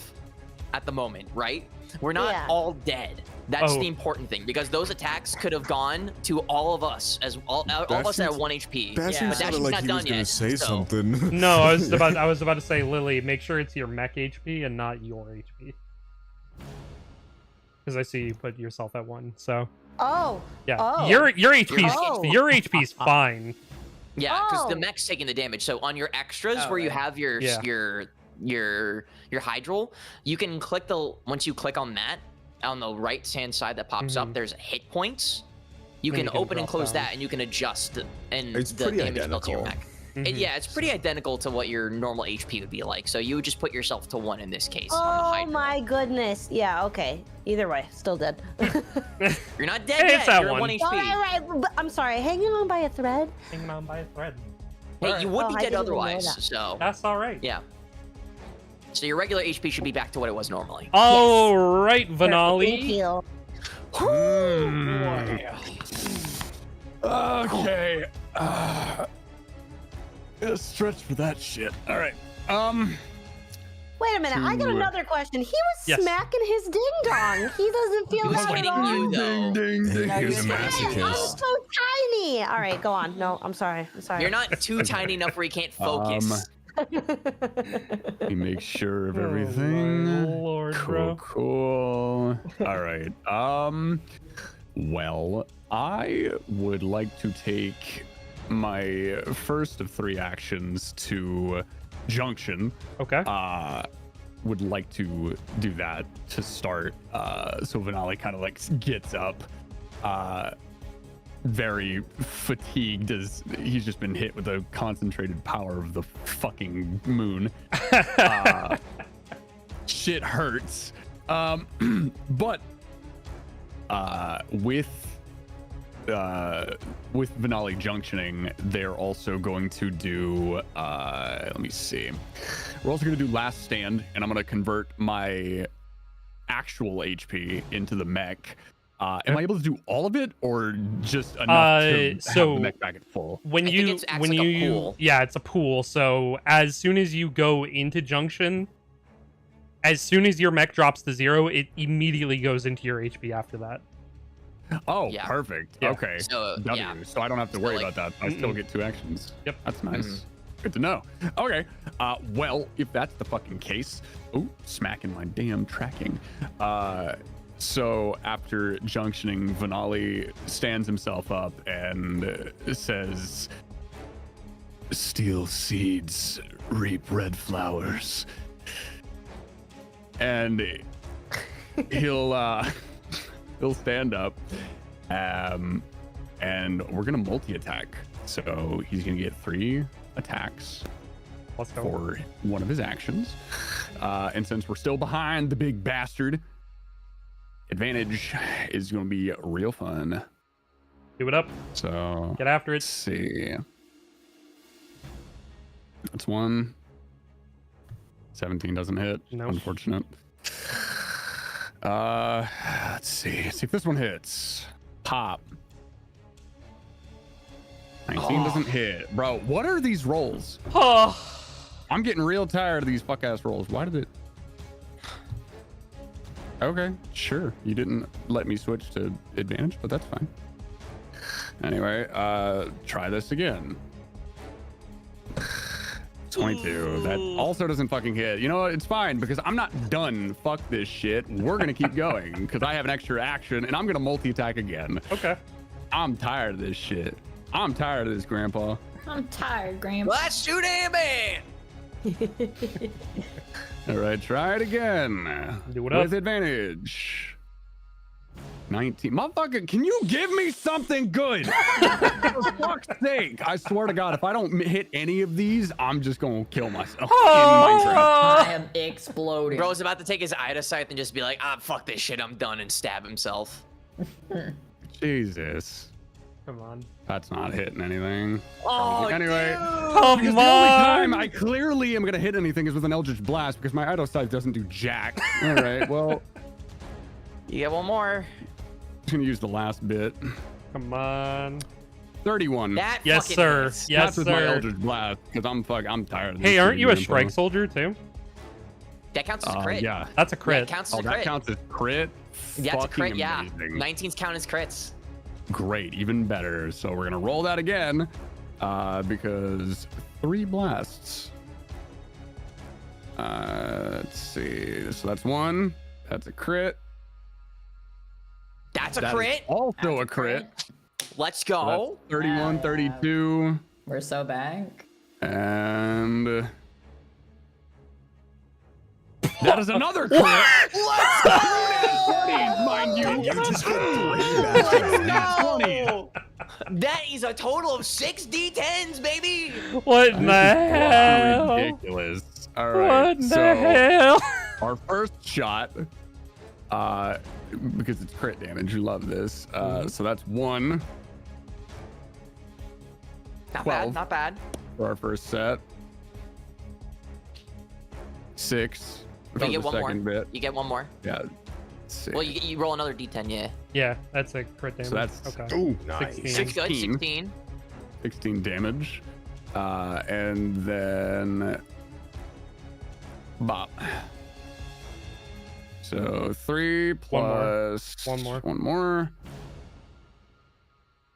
[SPEAKER 3] at the moment, right? We're not all dead. That's the important thing because those attacks could have gone to all of us as all of us at 1 HP.
[SPEAKER 8] That
[SPEAKER 3] But
[SPEAKER 8] sounded like
[SPEAKER 3] not
[SPEAKER 8] he
[SPEAKER 3] done
[SPEAKER 8] was gonna
[SPEAKER 3] yet.
[SPEAKER 8] say
[SPEAKER 3] so.
[SPEAKER 8] something.
[SPEAKER 1] No, I was about to say, Lily, make sure it's your mech HP and not your HP. Because I see you put yourself at 1, so
[SPEAKER 9] Oh.
[SPEAKER 1] yeah,
[SPEAKER 9] Oh.
[SPEAKER 1] your HP's
[SPEAKER 9] Oh.
[SPEAKER 1] your HP's fine.
[SPEAKER 3] Yeah, because the
[SPEAKER 9] Oh.
[SPEAKER 3] mech's taking the damage. So on your extras where you have your hydral, you can click once you click on that on the right hand side that pops up, there's hit points. You
[SPEAKER 1] And
[SPEAKER 3] can
[SPEAKER 1] you can
[SPEAKER 3] open and
[SPEAKER 1] drop
[SPEAKER 3] close
[SPEAKER 1] down.
[SPEAKER 3] that, and you can adjust and
[SPEAKER 8] It's
[SPEAKER 3] the
[SPEAKER 8] pretty
[SPEAKER 3] damage built to your
[SPEAKER 8] identical.
[SPEAKER 3] mech. Yeah, it's pretty identical to what your normal HP would be like. So you would just put yourself to 1 in this case. on the
[SPEAKER 9] Oh
[SPEAKER 3] hydra.
[SPEAKER 9] my goodness. Yeah, okay. Either way, still dead.
[SPEAKER 3] You're not dead
[SPEAKER 1] Hey,
[SPEAKER 3] yet.
[SPEAKER 1] it's that
[SPEAKER 3] You're at 1
[SPEAKER 1] one.
[SPEAKER 3] HP.
[SPEAKER 9] Alright, but I'm sorry, hanging on by a thread?
[SPEAKER 1] Hanging on by a thread.
[SPEAKER 3] Hey, you would
[SPEAKER 9] Oh,
[SPEAKER 3] be
[SPEAKER 9] I
[SPEAKER 3] dead
[SPEAKER 9] didn't even know
[SPEAKER 3] otherwise.
[SPEAKER 9] that.
[SPEAKER 3] So
[SPEAKER 1] That's all right.
[SPEAKER 3] yeah. So your regular HP should be back to what it was normally.
[SPEAKER 1] All right,
[SPEAKER 9] Thank
[SPEAKER 1] Vanali.
[SPEAKER 9] you.
[SPEAKER 2] Okay. Stretch for that shit. All right.
[SPEAKER 9] Wait a minute, I got
[SPEAKER 2] Two.
[SPEAKER 9] another question. He was
[SPEAKER 1] Yes.
[SPEAKER 9] smacking his ding dong. He doesn't feel
[SPEAKER 3] He was
[SPEAKER 9] that at
[SPEAKER 3] hitting
[SPEAKER 9] all.
[SPEAKER 3] you though.
[SPEAKER 8] He was a
[SPEAKER 9] I'm
[SPEAKER 8] masochist.
[SPEAKER 9] so tiny. All right, go on. No, I'm sorry. I'm sorry.
[SPEAKER 3] You're not too tiny enough where you can't focus.
[SPEAKER 2] Let me make sure of
[SPEAKER 1] Oh,
[SPEAKER 2] everything.
[SPEAKER 1] my lord, bro.
[SPEAKER 2] Cool. All right. Well, I would like to take my first of 3 actions to junction.
[SPEAKER 1] Okay.
[SPEAKER 2] Would like to do that to start. So Vanali kind of like gets up, very fatigued as he's just been hit with the concentrated power of the fucking moon. Shit hurts. But with Vanali junctioning, they're also going to do let me see. We're also going to do last stand, and I'm going to convert my actual HP into the mech. Am I able to do all of it, or just enough to have
[SPEAKER 1] so
[SPEAKER 2] the mech back at full?
[SPEAKER 1] When
[SPEAKER 3] I
[SPEAKER 1] you
[SPEAKER 3] think it acts
[SPEAKER 1] when
[SPEAKER 3] like a
[SPEAKER 1] you
[SPEAKER 3] pool.
[SPEAKER 1] yeah, it's a pool. So as soon as you go into junction, as soon as your mech drops to 0, it immediately goes into your HP after that.
[SPEAKER 2] Oh,
[SPEAKER 3] Yeah.
[SPEAKER 2] perfect.
[SPEAKER 1] Yeah.
[SPEAKER 2] Okay.
[SPEAKER 3] So,
[SPEAKER 2] W.
[SPEAKER 3] yeah.
[SPEAKER 2] So I don't have to
[SPEAKER 3] So,
[SPEAKER 2] worry
[SPEAKER 3] like-
[SPEAKER 2] about that. I still get 2 actions.
[SPEAKER 1] Yep.
[SPEAKER 2] That's nice. Good to know. Okay. Well, if that's the fucking case, oh, smacking my damn tracking. So after junctioning, Vanali stands himself up and says, "Steel seeds reap red flowers," and he'll stand up, and we're gonna multi-attack. So he's gonna get 3 attacks
[SPEAKER 1] Let's go.
[SPEAKER 2] for one of his actions. And since we're still behind the big bastard, advantage is gonna be real fun.
[SPEAKER 1] Do it up.
[SPEAKER 2] So
[SPEAKER 1] Get after
[SPEAKER 2] let's
[SPEAKER 1] it.
[SPEAKER 2] see. That's 1. 17 doesn't hit.
[SPEAKER 1] No.
[SPEAKER 2] Unfortunate. Let's see. See if this one hits. Pop. 19 doesn't hit. Bro, what are these rolls?
[SPEAKER 1] Oh,
[SPEAKER 2] I'm getting real tired of these fuck ass rolls. Why did it? Okay, sure. You didn't let me switch to advantage, but that's fine. Anyway, try this again. 22. That also doesn't fucking hit. You know what? It's fine because I'm not done. Fuck this shit. We're gonna keep going because I have an extra action and I'm gonna multi-attack again.
[SPEAKER 1] okay.
[SPEAKER 2] I'm tired of this shit. I'm tired of this, Grandpa.
[SPEAKER 5] I'm tired, Grandpa.
[SPEAKER 3] Let's shoot him, man.
[SPEAKER 2] All right, try it again.
[SPEAKER 1] Do it
[SPEAKER 2] with
[SPEAKER 1] up.
[SPEAKER 2] advantage. 19. Motherfucker, can you give me something good? For fuck's sake. I swear to God, if I don't hit any of these, I'm just going to kill myself in Minecraft.
[SPEAKER 5] I am exploding.
[SPEAKER 3] Bro's about to take his eye to sight and just be like, fuck this shit, I'm done, and stab himself.
[SPEAKER 2] Jesus.
[SPEAKER 1] Come on.
[SPEAKER 2] That's not hitting anything.
[SPEAKER 3] Oh,
[SPEAKER 2] anyway,
[SPEAKER 1] Come
[SPEAKER 2] because
[SPEAKER 1] on.
[SPEAKER 2] the only time I clearly am going to hit anything is with an Eldritch Blast because my idle sight doesn't do jack. All right, well.
[SPEAKER 3] You get one more.
[SPEAKER 2] I'm going to use the last bit.
[SPEAKER 1] Come on.
[SPEAKER 2] 31.
[SPEAKER 3] That
[SPEAKER 1] Yes,
[SPEAKER 3] fucking
[SPEAKER 1] sir.
[SPEAKER 3] hits.
[SPEAKER 1] Yes,
[SPEAKER 2] That's with my
[SPEAKER 1] sir.
[SPEAKER 2] Eldritch Blast because I'm tired of this.
[SPEAKER 1] Hey, aren't you a
[SPEAKER 2] shitty
[SPEAKER 1] strike
[SPEAKER 2] info.
[SPEAKER 1] soldier too?
[SPEAKER 3] That counts as a crit.
[SPEAKER 2] Yeah.
[SPEAKER 1] That's a
[SPEAKER 3] Yeah,
[SPEAKER 1] crit.
[SPEAKER 3] it counts as
[SPEAKER 2] Oh,
[SPEAKER 3] a
[SPEAKER 2] that
[SPEAKER 3] crit.
[SPEAKER 2] counts as crit?
[SPEAKER 3] Yeah, it's a crit,
[SPEAKER 2] Fucking
[SPEAKER 3] yeah.
[SPEAKER 2] amazing.
[SPEAKER 3] 19s count as crits.
[SPEAKER 2] Great, even better. So we're gonna roll that again, because 3 blasts. Let's see. So that's 1. That's a crit.
[SPEAKER 3] That's a
[SPEAKER 2] That is
[SPEAKER 3] crit.
[SPEAKER 2] also a crit.
[SPEAKER 3] Let's
[SPEAKER 2] So
[SPEAKER 3] go.
[SPEAKER 2] that's 31, 32,
[SPEAKER 5] We're so back.
[SPEAKER 2] and that is another crit.
[SPEAKER 3] Let's go!
[SPEAKER 2] Mind you.
[SPEAKER 6] You just get 3 back.
[SPEAKER 3] Let's go! That is a total of 6 D10s, baby.
[SPEAKER 1] What in the hell?
[SPEAKER 2] Ridiculous. All right.
[SPEAKER 1] What in
[SPEAKER 2] so
[SPEAKER 1] the hell?
[SPEAKER 2] our first shot, because it's crit damage, you love this. So that's 1
[SPEAKER 3] Not
[SPEAKER 2] 12.
[SPEAKER 3] bad, not bad.
[SPEAKER 2] for our first set. 6
[SPEAKER 3] You
[SPEAKER 2] for
[SPEAKER 3] get
[SPEAKER 2] the
[SPEAKER 3] one more.
[SPEAKER 2] second bit.
[SPEAKER 3] You get one more.
[SPEAKER 2] Yeah. 6.
[SPEAKER 3] Well, you roll another D10, yeah.
[SPEAKER 1] Yeah, that's a crit damage.
[SPEAKER 2] So that's
[SPEAKER 1] okay.
[SPEAKER 6] Ooh, nice.
[SPEAKER 1] 16.
[SPEAKER 3] 6 good,
[SPEAKER 2] 16.
[SPEAKER 3] 16.
[SPEAKER 2] 16 damage. And then bop. So 3 plus
[SPEAKER 1] One more.
[SPEAKER 2] 1 more.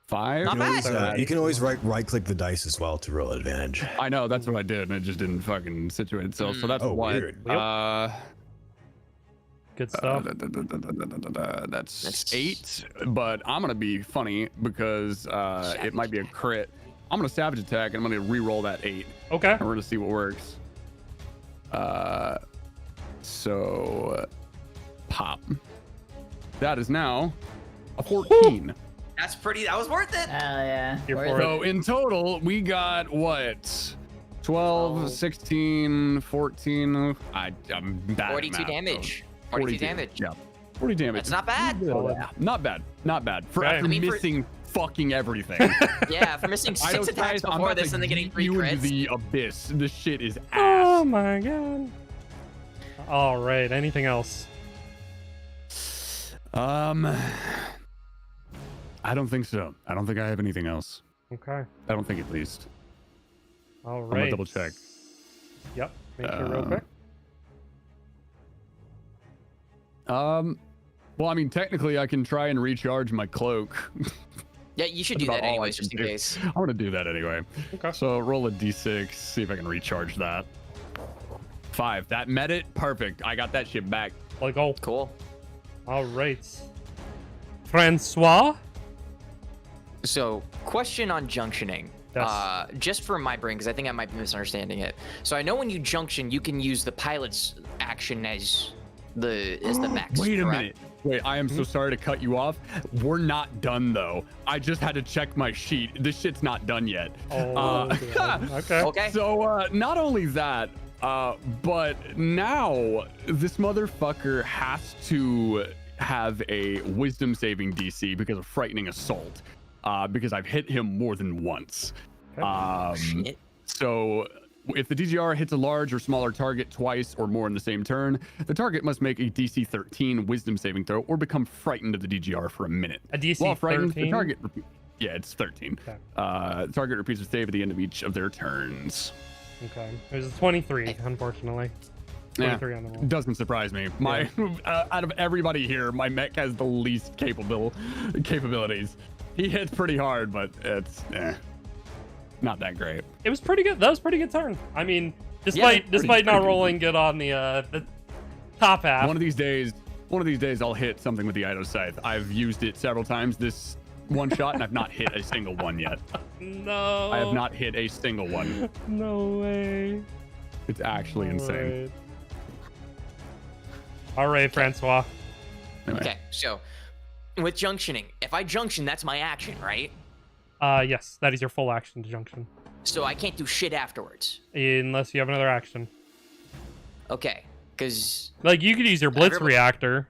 [SPEAKER 2] 5.
[SPEAKER 3] Not bad.
[SPEAKER 6] You can always right click the dice as well to roll advantage.
[SPEAKER 2] I know, that's what I did, and it just didn't fucking situate itself. So that's
[SPEAKER 6] Oh,
[SPEAKER 2] what.
[SPEAKER 6] weird.
[SPEAKER 1] Good stuff.
[SPEAKER 2] That's 8, but I'm gonna be funny because it might be a crit. I'm gonna savage attack, and I'm gonna re-roll that 8,
[SPEAKER 1] Okay.
[SPEAKER 2] and we're gonna see what works. So pop. That is now a 14.
[SPEAKER 3] That's pretty. That was worth it.
[SPEAKER 5] Hell yeah.
[SPEAKER 1] You're
[SPEAKER 5] Worth
[SPEAKER 1] for
[SPEAKER 5] it.
[SPEAKER 2] So in total, we got what? 12,
[SPEAKER 3] Oh.
[SPEAKER 2] 16, 14. I'm bad.
[SPEAKER 3] 42
[SPEAKER 2] at math,
[SPEAKER 3] damage.
[SPEAKER 2] so
[SPEAKER 3] 42 damage.
[SPEAKER 2] Yeah. 40 damage.
[SPEAKER 3] That's not bad.
[SPEAKER 2] Not bad. Not bad. For
[SPEAKER 1] Right.
[SPEAKER 2] after
[SPEAKER 3] I mean, for-
[SPEAKER 2] missing fucking everything.
[SPEAKER 3] Yeah, for missing 6 attacks
[SPEAKER 2] I'm
[SPEAKER 3] before
[SPEAKER 2] about
[SPEAKER 3] this
[SPEAKER 2] to
[SPEAKER 3] and then getting
[SPEAKER 2] yeet
[SPEAKER 3] 3
[SPEAKER 2] you into
[SPEAKER 3] crits.
[SPEAKER 2] the abyss. This shit is
[SPEAKER 1] Oh
[SPEAKER 2] ass.
[SPEAKER 1] my god. All right. Anything else?
[SPEAKER 2] I don't think so. I don't think I have anything else.
[SPEAKER 1] Okay.
[SPEAKER 2] I don't think, at least.
[SPEAKER 1] All
[SPEAKER 2] I'm
[SPEAKER 1] right.
[SPEAKER 2] gonna double check.
[SPEAKER 1] Yep. Make sure real quick.
[SPEAKER 2] Well, I mean, technically, I can try and recharge my cloak.
[SPEAKER 3] Yeah, you should
[SPEAKER 2] That's
[SPEAKER 3] do
[SPEAKER 2] about
[SPEAKER 3] that
[SPEAKER 2] all I
[SPEAKER 3] anyways, just
[SPEAKER 2] can
[SPEAKER 3] in
[SPEAKER 2] do.
[SPEAKER 3] case.
[SPEAKER 2] I want to do that anyway.
[SPEAKER 1] Okay.
[SPEAKER 2] So roll a d6, see if I can recharge that. 5. That met it. Perfect. I got that shit back.
[SPEAKER 1] Let go.
[SPEAKER 3] Cool.
[SPEAKER 1] All right. Francois.
[SPEAKER 3] So, question on junctioning.
[SPEAKER 1] Yes.
[SPEAKER 3] Just for my brain, because I think I might be misunderstanding it. So I know when you junction, you can use the pilot's action as the Mechs.
[SPEAKER 2] Wait a
[SPEAKER 3] correct?
[SPEAKER 2] minute. Wait, I am so sorry to cut you off. We're not done though. I just had to check my sheet. This shit's not done yet.
[SPEAKER 1] Oh, God. Okay.
[SPEAKER 3] Okay.
[SPEAKER 2] So not only that, but now this motherfucker has to have a wisdom saving DC because of frightening assault. Because I've hit him more than once.
[SPEAKER 3] Shit.
[SPEAKER 2] So if the DGR hits a large or smaller target twice or more in the same turn, the target must make a DC 13 wisdom saving throw or become frightened of the DGR for a minute.
[SPEAKER 1] A DC
[SPEAKER 2] While frightened,
[SPEAKER 1] 13?
[SPEAKER 2] the target... Yeah, it's 13.
[SPEAKER 1] Okay.
[SPEAKER 2] The target repeats the save at the end of each of their turns.
[SPEAKER 1] Okay. There's a 23, unfortunately. 23 on the roll.
[SPEAKER 2] Doesn't surprise me. My out of everybody here, my mech has the least capabilities. He hits pretty hard, but it's not that great.
[SPEAKER 1] It was pretty good. That was a pretty good turn. I mean, despite not
[SPEAKER 2] pretty
[SPEAKER 1] rolling good on the top half.
[SPEAKER 2] One of these days, I'll hit something with the Ido Scythe. I've used it several times this one shot, and I've not hit a single one yet.
[SPEAKER 1] No.
[SPEAKER 2] I have not hit a single one.
[SPEAKER 1] No way.
[SPEAKER 2] It's actually insane.
[SPEAKER 1] All right, Francois.
[SPEAKER 2] Anyway.
[SPEAKER 3] Okay, so with junctioning, if I junction, that's my action, right?
[SPEAKER 1] Yes, that is your full action to junction.
[SPEAKER 3] So I can't do shit afterwards.
[SPEAKER 1] Unless you have another action.
[SPEAKER 3] Okay, because...
[SPEAKER 1] Like, you could use your Blitz reactor.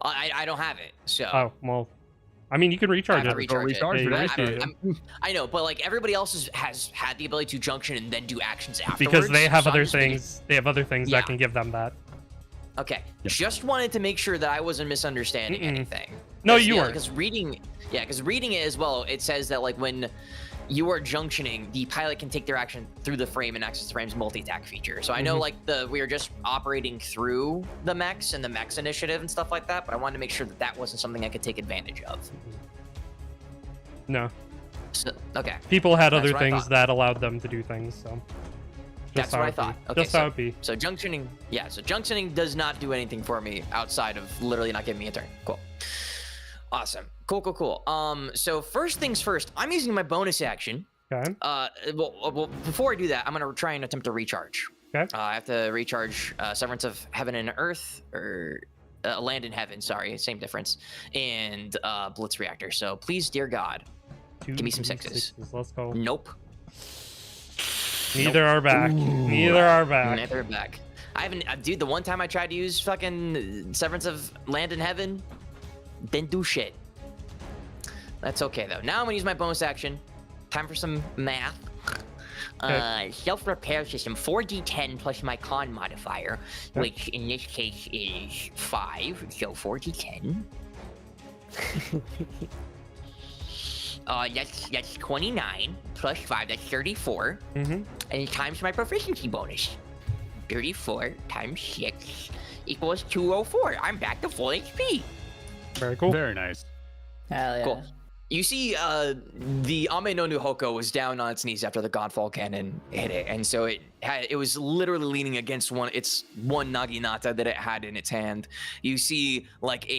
[SPEAKER 3] I don't have it, so...
[SPEAKER 1] Oh, well... I mean, you can recharge it.
[SPEAKER 2] Recharge it.
[SPEAKER 3] I know, but like everybody else has had the ability to junction and then do actions afterwards.
[SPEAKER 1] Because they have other things. They have other things that can give them that.
[SPEAKER 3] Okay, just wanted to make sure that I wasn't misunderstanding anything.
[SPEAKER 1] No, you weren't.
[SPEAKER 3] Because reading it as well, it says that like when you are junctioning, the pilot can take their action through the frame and access the frame's multi-attack feature. So I know like we were just operating through the Mechs and the Mechs initiative and stuff like that, but I wanted to make sure that that wasn't something I could take advantage of.
[SPEAKER 1] No.
[SPEAKER 3] So, okay.
[SPEAKER 1] People had other things that allowed them to do things, so.
[SPEAKER 3] That's what I thought. Okay,
[SPEAKER 1] just how it be.
[SPEAKER 3] So junctioning, so junctioning does not do anything for me outside of literally not giving me a turn. Cool. Awesome. Cool. So first things first, I'm using my bonus action.
[SPEAKER 1] Okay.
[SPEAKER 3] Well, before I do that, I'm gonna try and attempt to recharge.
[SPEAKER 1] Okay.
[SPEAKER 3] I have to recharge Severance of Heaven and Earth, or Land and Heaven. Sorry, same difference. And Blitz Reactor. So please, dear God, give me some sixes.
[SPEAKER 1] Let's go.
[SPEAKER 3] Nope.
[SPEAKER 1] Neither are back. Neither are back.
[SPEAKER 3] Neither are back. I haven't, dude. The one time I tried to use fucking Severance of Land and Heaven, didn't do shit. That's okay though. Now I'm gonna use my bonus action. Time for some math. Self-repair system 4d10 plus my con modifier, which in this case is 5. So 4d10. That's 29 plus 5. That's 34. And times my proficiency bonus. 34 times 6 equals 204. I'm back to full HP.
[SPEAKER 1] Very cool.
[SPEAKER 2] Very nice.
[SPEAKER 5] Hell yeah.
[SPEAKER 3] Cool. You see, the Ame no Nuhoko was down on its knees after the Godfall cannon hit it, and so it was literally leaning against one Naginata that it had in its hand. You see, like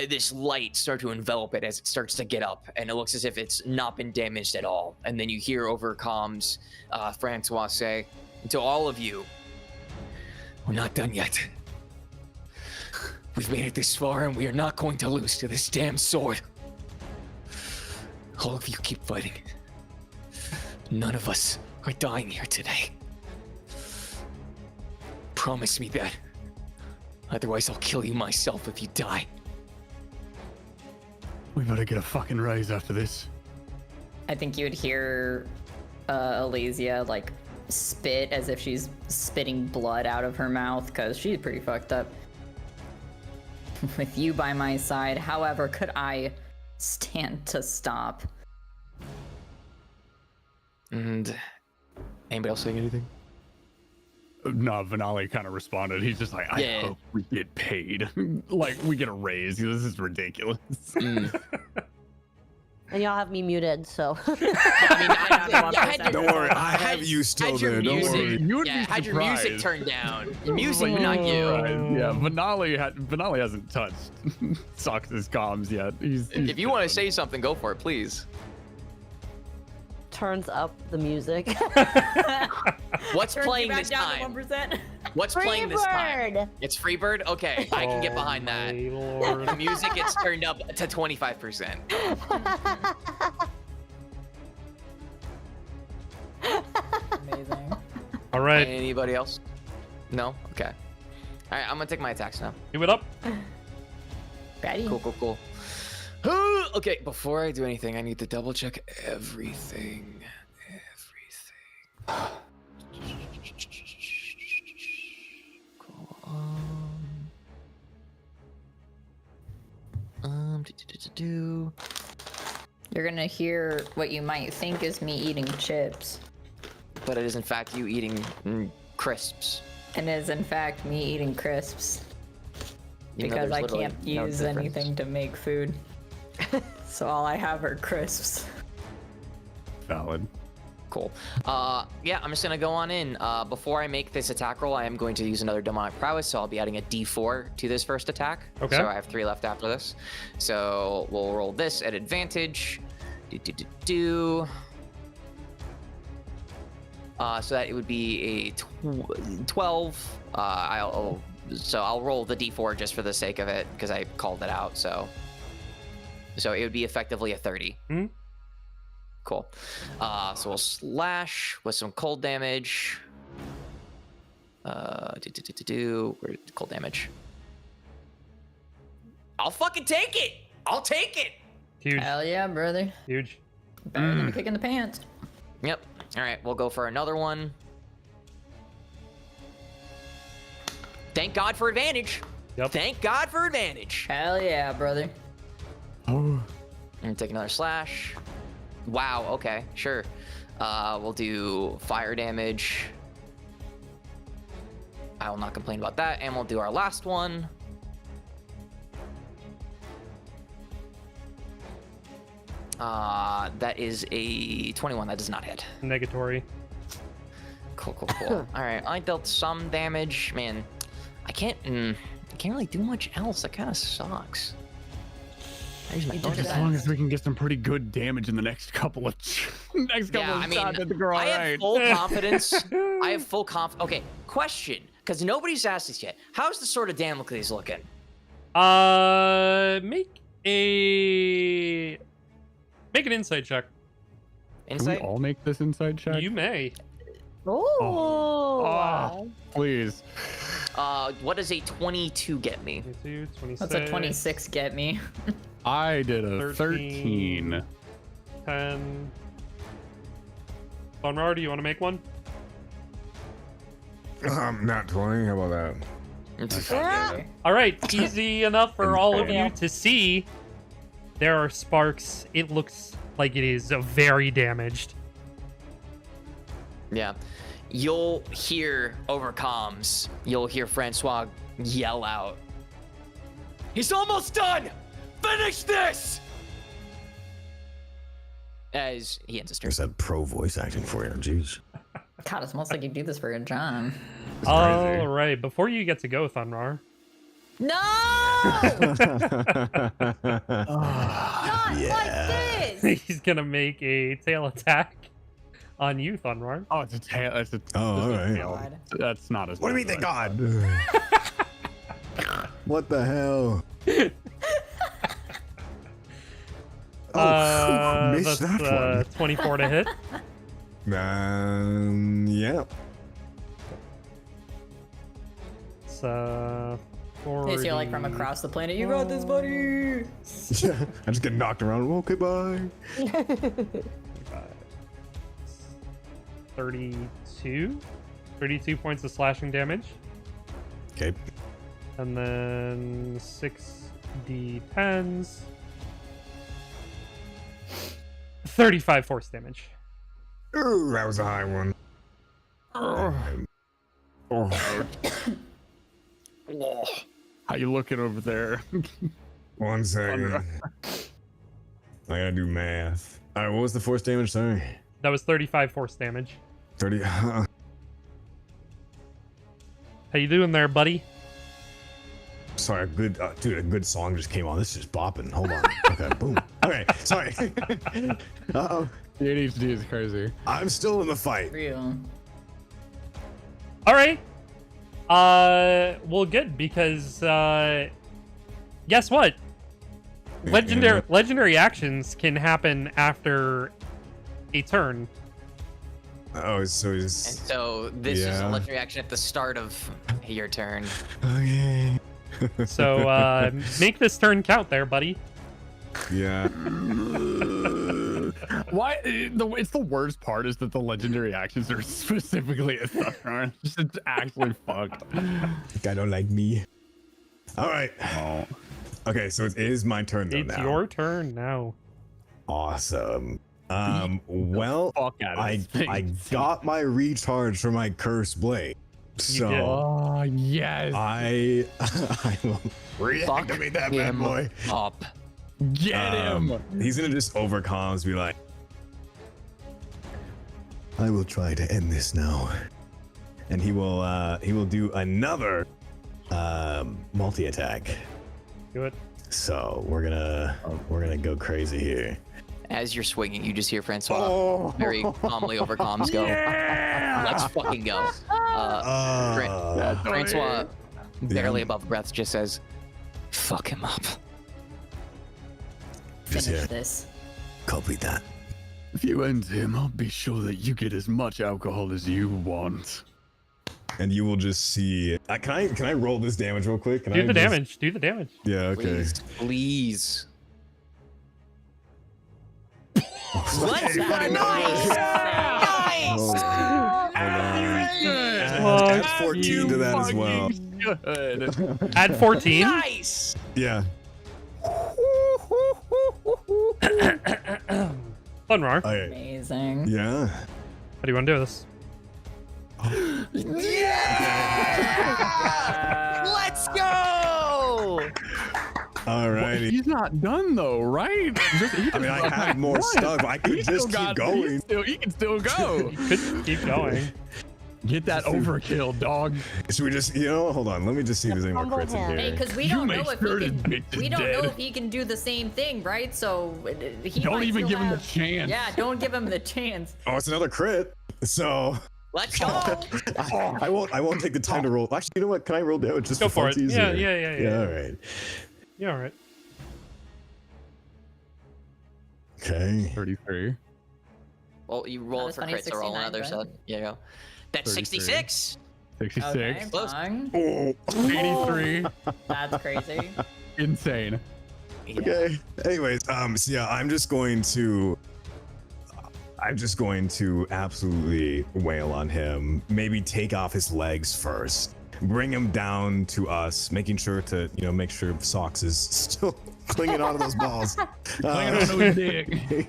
[SPEAKER 3] this light start to envelop it as it starts to get up, and it looks as if it's not been damaged at all. And then you hear over comms Francois say, "To all of you, we're not done yet. We've made it this far, and we are not going to lose to this damn sword. All of you keep fighting. None of us are dying here today. Promise me that. Otherwise, I'll kill you myself if you die."
[SPEAKER 2] We better get a fucking raise after this.
[SPEAKER 5] I think you would hear Elysia like spit as if she's spitting blood out of her mouth because she's pretty fucked up. With you by my side, however, could I stand to stop?
[SPEAKER 3] And anybody else saying anything?
[SPEAKER 2] No, Vanali kind of responded. He's just like, I hope we get paid. Like, we get a raise. This is ridiculous.
[SPEAKER 9] And y'all have me muted, so.
[SPEAKER 8] Don't worry, I have you still there. Don't worry.
[SPEAKER 2] You would be
[SPEAKER 3] had your music
[SPEAKER 2] surprised.
[SPEAKER 3] turned down. Music, not you.
[SPEAKER 2] Yeah, Vanali hasn't touched Sox's comms yet. He's
[SPEAKER 3] If you want to say something, go for it, please.
[SPEAKER 9] Turns up the music.
[SPEAKER 3] What's playing this time? What's playing this time? It's Freebird? Okay, I can get behind that. The music gets turned up to 25%.
[SPEAKER 5] Amazing.
[SPEAKER 1] All right.
[SPEAKER 3] Anybody else? No? Okay. All right, I'm gonna take my attacks now.
[SPEAKER 1] Give it up.
[SPEAKER 5] Ready?
[SPEAKER 3] Cool. Okay, before I do anything, I need to double check everything. Cool.
[SPEAKER 5] You're gonna hear what you might think is me eating chips.
[SPEAKER 3] But it is in fact you eating crisps.
[SPEAKER 5] And is in fact me eating crisps.
[SPEAKER 3] Even though
[SPEAKER 5] Because
[SPEAKER 3] there's
[SPEAKER 5] I
[SPEAKER 3] literally
[SPEAKER 5] can't
[SPEAKER 3] no
[SPEAKER 5] use
[SPEAKER 3] difference.
[SPEAKER 5] anything to make food. So all I have are crisps.
[SPEAKER 2] valid.
[SPEAKER 3] Cool. Yeah, I'm just gonna go on in. Before I make this attack roll, I am going to use another demonic prowess, so I'll be adding a D4 to this first attack.
[SPEAKER 1] Okay.
[SPEAKER 3] So I have 3 left after this. So we'll roll this at advantage. So that it would be a 12. So I'll roll the D4 just for the sake of it because I called it out. So So it would be effectively a 30.
[SPEAKER 1] Hmm?
[SPEAKER 3] Cool. So we'll slash with some cold damage. Where's cold damage? I'll fucking take it. I'll take it.
[SPEAKER 1] Huge.
[SPEAKER 5] Hell yeah, brother.
[SPEAKER 1] Huge.
[SPEAKER 5] Better than a kick in the pants.
[SPEAKER 3] Yep. All right, we'll go for another one. Thank God for advantage.
[SPEAKER 1] Yep.
[SPEAKER 3] Thank God for advantage.
[SPEAKER 5] Hell yeah, brother.
[SPEAKER 2] Oh.
[SPEAKER 3] And take another slash. Wow, okay, sure. We'll do fire damage. I will not complain about that. And we'll do our last one. That is a 21. That does not hit.
[SPEAKER 1] Negatory.
[SPEAKER 3] Cool. All right, I dealt some damage. Man, I can't really do much else. That kind of sucks. I use my bonus
[SPEAKER 2] As long as we can get some pretty good damage in the next couple of shots, I think we're all
[SPEAKER 3] I have
[SPEAKER 2] right.
[SPEAKER 3] full confidence. I have full confidence. Okay, question, because nobody's asked this yet. How's the Sword of Damocles looking?
[SPEAKER 1] Make an insight check.
[SPEAKER 2] Can we
[SPEAKER 3] Insight?
[SPEAKER 2] all make this inside check?
[SPEAKER 1] You may.
[SPEAKER 2] Oh, please.
[SPEAKER 3] What does a 22 get me?
[SPEAKER 1] 22, 26.
[SPEAKER 5] What's a 26 get me?
[SPEAKER 2] I did a 13.
[SPEAKER 1] 10. Bonrar, do you want to make one?
[SPEAKER 8] Not 20. How about that?
[SPEAKER 1] All right, easy enough for all of you to see. There are sparks. It looks like it is very damaged.
[SPEAKER 3] Yeah. You'll hear over comms, you'll hear Francois yell out, "He's almost done! Finish this!" As he ends his turn.
[SPEAKER 8] There's that pro voice acting for you. Jeez.
[SPEAKER 5] God, it smells like you do this for a John.
[SPEAKER 1] All right, before you get to go, Thunrar.
[SPEAKER 5] No! Not like this!
[SPEAKER 1] He's gonna make a tail attack on you, Thunrar.
[SPEAKER 2] Oh, it's a tail.
[SPEAKER 8] All right.
[SPEAKER 5] God.
[SPEAKER 2] That's not as
[SPEAKER 8] What do you mean, thank God? What the hell? Missed
[SPEAKER 1] That's
[SPEAKER 8] that one.
[SPEAKER 1] 24 to hit.
[SPEAKER 8] Yeah.
[SPEAKER 1] It's
[SPEAKER 5] They see like from across the planet. You got this, buddy.
[SPEAKER 8] I just get knocked around. Okay, bye.
[SPEAKER 1] 32 points of slashing damage,
[SPEAKER 8] Okay.
[SPEAKER 1] and then 6d10s, 35 force damage.
[SPEAKER 8] Ooh, that was a high one.
[SPEAKER 2] Oh. How you looking over there?
[SPEAKER 8] 1 second. I gotta do math. All right, what was the force damage? Sorry.
[SPEAKER 1] That was 35 force damage.
[SPEAKER 8] 30.
[SPEAKER 1] How you doing there, buddy?
[SPEAKER 8] Sorry, a good dude. A good song just came on. This is just bopping. Hold on. Okay, boom. Okay, sorry. Uh-oh.
[SPEAKER 2] The ADHD is crazy.
[SPEAKER 8] I'm still in the fight.
[SPEAKER 5] Real.
[SPEAKER 1] All right. Well, good, because guess what? Legendary actions can happen after a turn.
[SPEAKER 8] Oh, so
[SPEAKER 3] And
[SPEAKER 8] he's
[SPEAKER 3] so this is a
[SPEAKER 8] Yeah.
[SPEAKER 3] legendary action at the start of your turn.
[SPEAKER 8] okay.
[SPEAKER 1] So make this turn count there, buddy.
[SPEAKER 8] Yeah.
[SPEAKER 2] Why? It's the worst part is that the legendary actions are specifically a Thunrar. It's actually fucked.
[SPEAKER 8] Guy don't like me. All right.
[SPEAKER 2] Oh.
[SPEAKER 8] Okay, so it is my turn though
[SPEAKER 1] It's
[SPEAKER 8] now.
[SPEAKER 1] your turn now.
[SPEAKER 8] Awesome. Well,
[SPEAKER 2] Fuck out of
[SPEAKER 8] I
[SPEAKER 2] this thing.
[SPEAKER 8] I got my recharge for my cursed blade. So
[SPEAKER 1] did.
[SPEAKER 2] Oh yes.
[SPEAKER 8] I will reactivate that bad
[SPEAKER 3] him
[SPEAKER 8] boy.
[SPEAKER 3] up.
[SPEAKER 2] Get him.
[SPEAKER 8] He's gonna just over comms be like, I will try to end this now. And he will do another multi-attack.
[SPEAKER 1] Do it.
[SPEAKER 8] So we're gonna go crazy here.
[SPEAKER 3] As you're swinging, you just hear Francois very calmly over comms go, "Let's fucking go." Francois, barely above breath, just says, "Fuck him up."
[SPEAKER 8] Just
[SPEAKER 5] finish
[SPEAKER 8] here.
[SPEAKER 5] this.
[SPEAKER 8] Copy that.
[SPEAKER 2] If you end him, I'll be sure that you get as much alcohol as you want.
[SPEAKER 8] And you will just see. Can I roll this damage real quick?
[SPEAKER 1] Do the damage. Do the damage.
[SPEAKER 8] Yeah. Okay.
[SPEAKER 3] Please.
[SPEAKER 7] Let's go. Nice. Nice.
[SPEAKER 8] Hold on.
[SPEAKER 1] Fuck
[SPEAKER 8] Add 14 to that as well.
[SPEAKER 2] Good.
[SPEAKER 1] Add 14.
[SPEAKER 7] Nice.
[SPEAKER 8] Yeah.
[SPEAKER 1] Fun, Rar.
[SPEAKER 8] Okay.
[SPEAKER 5] Amazing.
[SPEAKER 8] Yeah.
[SPEAKER 1] How do you want to do this?
[SPEAKER 7] Let's go.
[SPEAKER 8] Alrighty.
[SPEAKER 2] He's not done though, right?
[SPEAKER 8] I mean, I have more stuff. I could just keep going.
[SPEAKER 2] He can still go.
[SPEAKER 1] You could keep going.
[SPEAKER 2] Get that overkill, dog.
[SPEAKER 8] Should we just, hold on. Let me just see if there's any more
[SPEAKER 9] Fumble
[SPEAKER 8] crits in
[SPEAKER 9] him.
[SPEAKER 8] here.
[SPEAKER 5] Hey, because we
[SPEAKER 2] You
[SPEAKER 5] don't
[SPEAKER 2] make
[SPEAKER 5] know if
[SPEAKER 2] sure
[SPEAKER 5] he
[SPEAKER 2] this
[SPEAKER 5] can.
[SPEAKER 2] bitch is
[SPEAKER 5] We don't know
[SPEAKER 2] dead.
[SPEAKER 5] if he can do the same thing, right? So he
[SPEAKER 2] Don't
[SPEAKER 5] might
[SPEAKER 2] even
[SPEAKER 5] still
[SPEAKER 2] give him the
[SPEAKER 5] have-
[SPEAKER 2] chance.
[SPEAKER 5] Yeah, don't give him the chance.
[SPEAKER 8] Oh, it's another crit. So
[SPEAKER 7] Let's go.
[SPEAKER 8] I won't take the time to roll. Actually, you know what? Can I roll damage just
[SPEAKER 1] Go for it.
[SPEAKER 8] funsies,
[SPEAKER 1] Yeah,
[SPEAKER 8] or-
[SPEAKER 1] yeah.
[SPEAKER 8] All right.
[SPEAKER 1] Yeah, all right.
[SPEAKER 8] Okay.
[SPEAKER 2] 33.
[SPEAKER 3] Well, you roll
[SPEAKER 5] Not
[SPEAKER 3] it for
[SPEAKER 5] as funny as
[SPEAKER 3] crits or roll
[SPEAKER 5] 69,
[SPEAKER 3] another
[SPEAKER 5] but-
[SPEAKER 3] side. Yeah, go.
[SPEAKER 7] That's
[SPEAKER 2] 33.
[SPEAKER 7] 66.
[SPEAKER 2] 66.
[SPEAKER 5] Okay,
[SPEAKER 3] Close.
[SPEAKER 5] fine.
[SPEAKER 8] Oh.
[SPEAKER 2] 83.
[SPEAKER 5] That's crazy.
[SPEAKER 2] Insane.
[SPEAKER 3] Yeah.
[SPEAKER 8] Okay. Anyways, so yeah, I'm just going to absolutely wail on him. Maybe take off his legs first. Bring him down to us, making sure to, make sure Socks is still clinging onto those balls.
[SPEAKER 2] Clinging onto his dick.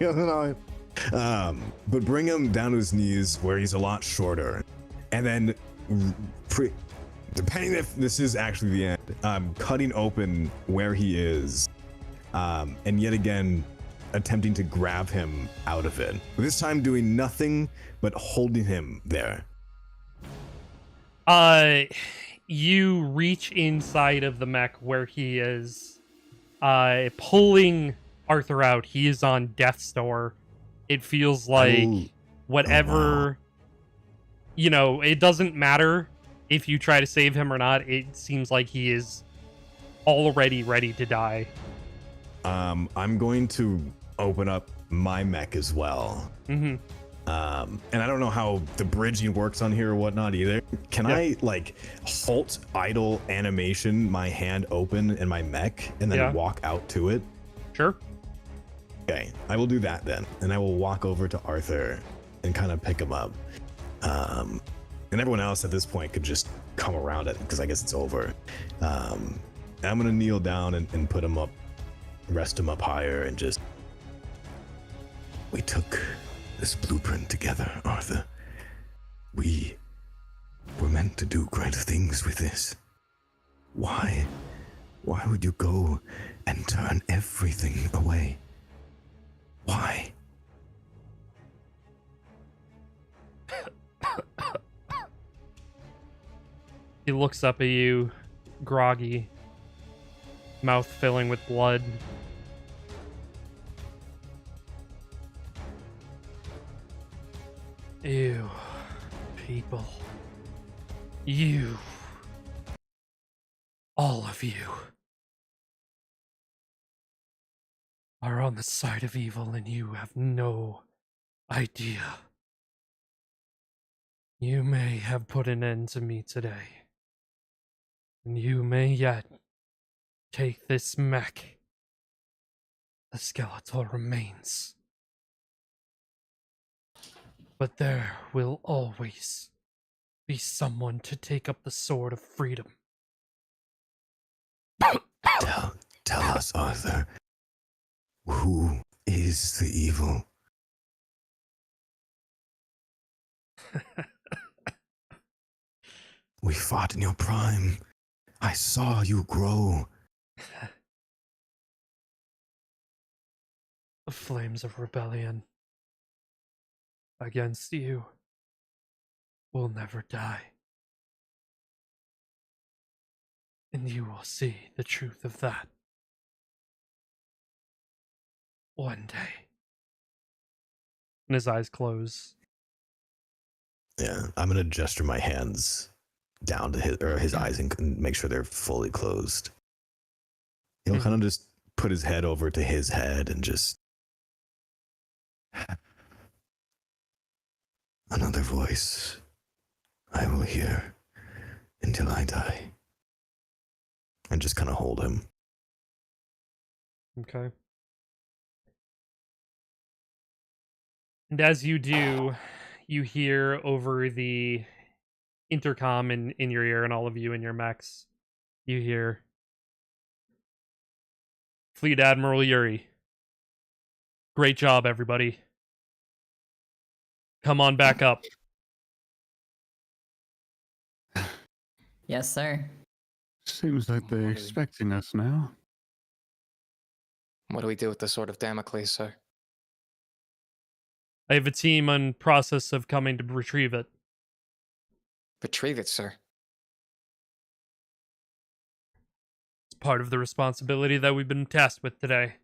[SPEAKER 8] But bring him down to his knees where he's a lot shorter. And then, depending if this is actually the end, cutting open where he is. And yet again, attempting to grab him out of it. This time doing nothing but holding him there.
[SPEAKER 1] You reach inside of the mech where he is, pulling Arthur out. He is on death's door. It feels like whatever, it doesn't matter if you try to save him or not. It seems like he is already ready to die.
[SPEAKER 8] I'm going to open up my mech as well.
[SPEAKER 1] Mm-hmm.
[SPEAKER 8] And I don't know how the bridging works on here or whatnot either. Can I halt idle animation my hand open in my mech and then walk out to it?
[SPEAKER 1] Sure.
[SPEAKER 8] Okay, I will do that then. And I will walk over to Arthur and kind of pick him up. And everyone else at this point could just come around it because I guess it's over. And I'm gonna kneel down and put him up, rest him up higher, and just. We took this blueprint together, Arthur. We were meant to do great things with this. Why would you go and turn everything away? Why?
[SPEAKER 1] He looks up at you, groggy, mouth filling with blood. You people. You. All of you. Are on the side of evil and you have no idea. You may have put an end to me today. And you may yet take this mech. The skeletal remains. But there will always be someone to take up the sword of freedom.
[SPEAKER 8] Tell us, Arthur. Who is the evil? We fought in your prime. I saw you grow.
[SPEAKER 1] The flames of rebellion against you will never die. And you will see the truth of that one day. And his eyes close.
[SPEAKER 8] Yeah, I'm gonna gesture my hands down to his eyes and make sure they're fully closed. He'll kind of just put his head over to his head and just another voice I will hear until I die. And just kind of hold him.
[SPEAKER 1] Okay. And as you do, you hear over the intercom in your ear, and all of you in your mechs, you hear Fleet Admiral Yuri. Great job, everybody. Come on back up.
[SPEAKER 5] Yes, sir.
[SPEAKER 2] Seems like they're expecting us now.
[SPEAKER 3] What do we do with the Sword of Damocles, sir?
[SPEAKER 1] I have a team in process of coming to retrieve it.
[SPEAKER 3] Retrieve it, sir.
[SPEAKER 1] It's part of the responsibility that we've been tasked with today.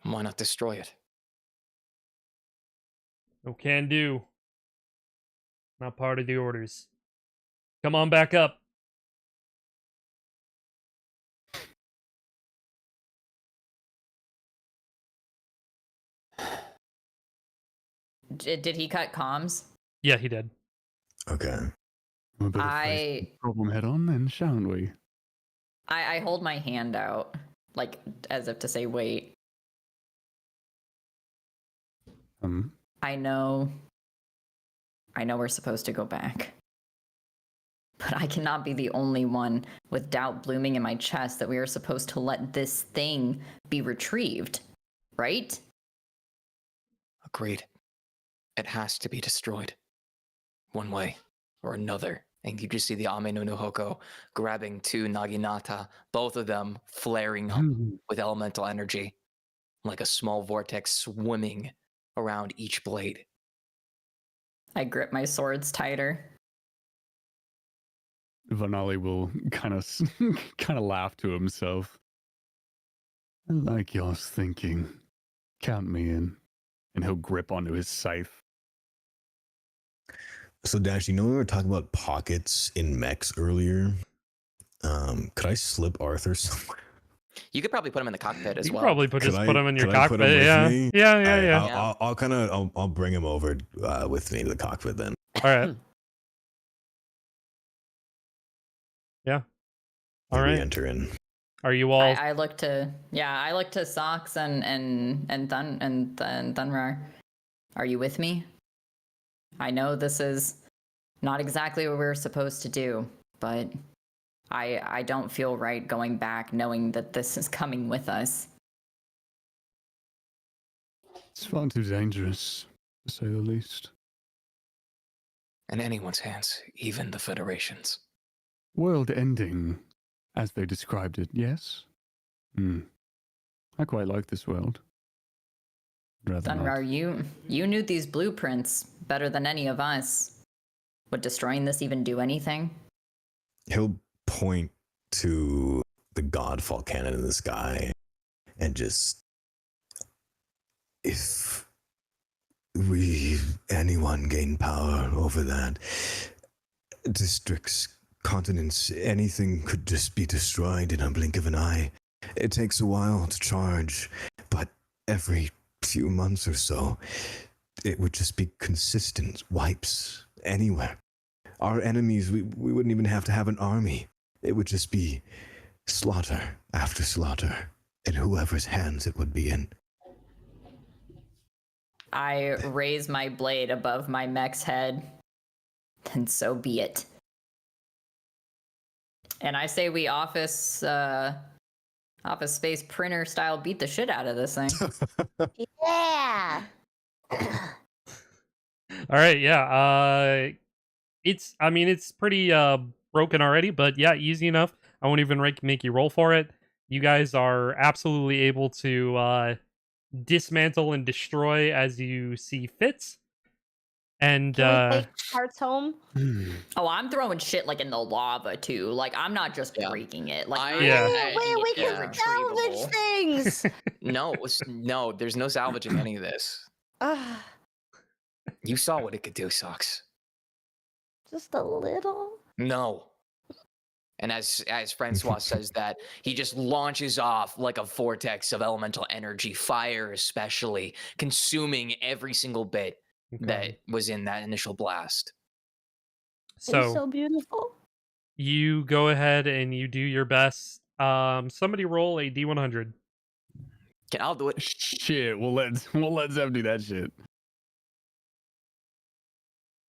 [SPEAKER 3] Why not destroy it?
[SPEAKER 1] No can do. Not part of the orders. Come on back up.
[SPEAKER 5] Did he cut comms?
[SPEAKER 1] Yeah, he did.
[SPEAKER 8] Okay.
[SPEAKER 2] We better face the problem head on then, shan't we?
[SPEAKER 5] I hold my hand out, like as if to say, wait. I know we're supposed to go back. But I cannot be the only one with doubt blooming in my chest that we are supposed to let this thing be retrieved, right?
[SPEAKER 3] Agreed. It has to be destroyed. One way or another. And you just see the Ame no Nuhoko grabbing two Naginata, both of them flaring up with elemental energy, like a small vortex swimming around each blade.
[SPEAKER 5] I grip my swords tighter.
[SPEAKER 2] Vanali will kind of laugh to himself. I like y'all's thinking. Count me in. And he'll grip onto his scythe.
[SPEAKER 8] So Dash, you know we were talking about pockets in mechs earlier? Could I slip Arthur somewhere?
[SPEAKER 3] You could probably put him in the cockpit as
[SPEAKER 1] You
[SPEAKER 3] well.
[SPEAKER 1] could probably put him in your
[SPEAKER 8] could I put
[SPEAKER 1] cockpit.
[SPEAKER 8] him with
[SPEAKER 1] Yeah.
[SPEAKER 8] me?
[SPEAKER 1] Yeah.
[SPEAKER 8] I'll bring him over with me to the cockpit then.
[SPEAKER 1] All right. Yeah. All
[SPEAKER 8] Maybe
[SPEAKER 1] right.
[SPEAKER 8] enter in.
[SPEAKER 1] Are you all?
[SPEAKER 5] I look to Socks and Thunrar. Are you with me? I know this is not exactly what we're supposed to do, but I don't feel right going back knowing that this is coming with us.
[SPEAKER 2] It's far too dangerous, to say the least.
[SPEAKER 3] In anyone's hands, even the Federation's.
[SPEAKER 2] World ending, as they described it, yes? I quite like this world. Rather not.
[SPEAKER 5] Thunrar, you knew these blueprints better than any of us. Would destroying this even do anything?
[SPEAKER 8] He'll point to the godfall cannon in the sky and just, if anyone gain power over that, districts, continents, anything could just be destroyed in a blink of an eye. It takes a while to charge, but every few months or so, it would just be consistent wipes anywhere. Our enemies, we wouldn't even have to have an army. It would just be slaughter after slaughter, in whoever's hands it would be in.
[SPEAKER 5] I raise my blade above my mech's head, and so be it. And I say we office space printer style beat the shit out of this thing.
[SPEAKER 9] Yeah.
[SPEAKER 1] All right. Yeah. It's pretty broken already, but yeah, easy enough. I won't even make you roll for it. You guys are absolutely able to dismantle and destroy as you see fit. And
[SPEAKER 9] Can we take parts home?
[SPEAKER 5] Oh, I'm throwing shit like in the lava too. Like I'm not just breaking it. Like
[SPEAKER 9] Wait, we can salvage things.
[SPEAKER 3] No, there's no salvaging any of this. You saw what it could do, Socks.
[SPEAKER 9] Just a little.
[SPEAKER 3] No. And as Francois says that, he just launches off like a vortex of elemental energy, fire especially, consuming every single bit that was in that initial blast.
[SPEAKER 4] It's
[SPEAKER 1] So
[SPEAKER 4] so beautiful.
[SPEAKER 1] you go ahead and you do your best. Somebody roll a D100.
[SPEAKER 3] I'll do it.
[SPEAKER 2] Shit, we'll let Zev do that shit.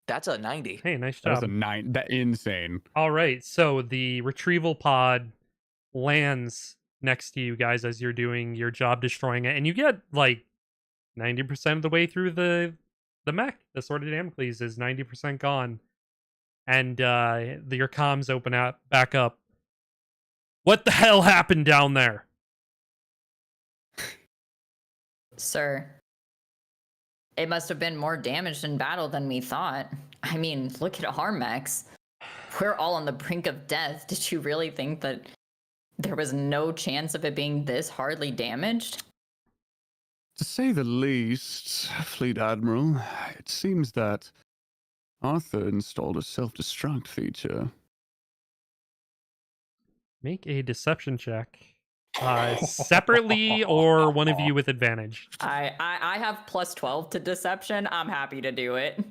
[SPEAKER 3] That's a 90.
[SPEAKER 1] Hey, nice
[SPEAKER 2] That's
[SPEAKER 1] job.
[SPEAKER 2] a 9. That insane.
[SPEAKER 1] All right, so the retrieval pod lands next to you guys as you're doing your job destroying it, and you get like 90% of the way through the mech. The Sword of Damocles is 90% gone, and your comms open up back up. What the hell happened down there?
[SPEAKER 5] Sir, it must have been more damaged in battle than we thought. I mean, look at our mechs. We're all on the brink of death. Did you really think that there was no chance of it being this hardly damaged?
[SPEAKER 2] To say the least, Fleet Admiral, it seems that Arthur installed a self-destruct feature.
[SPEAKER 1] Make a deception check. Separately or one of you with advantage.
[SPEAKER 5] I have plus 12 to deception. I'm happy to do it.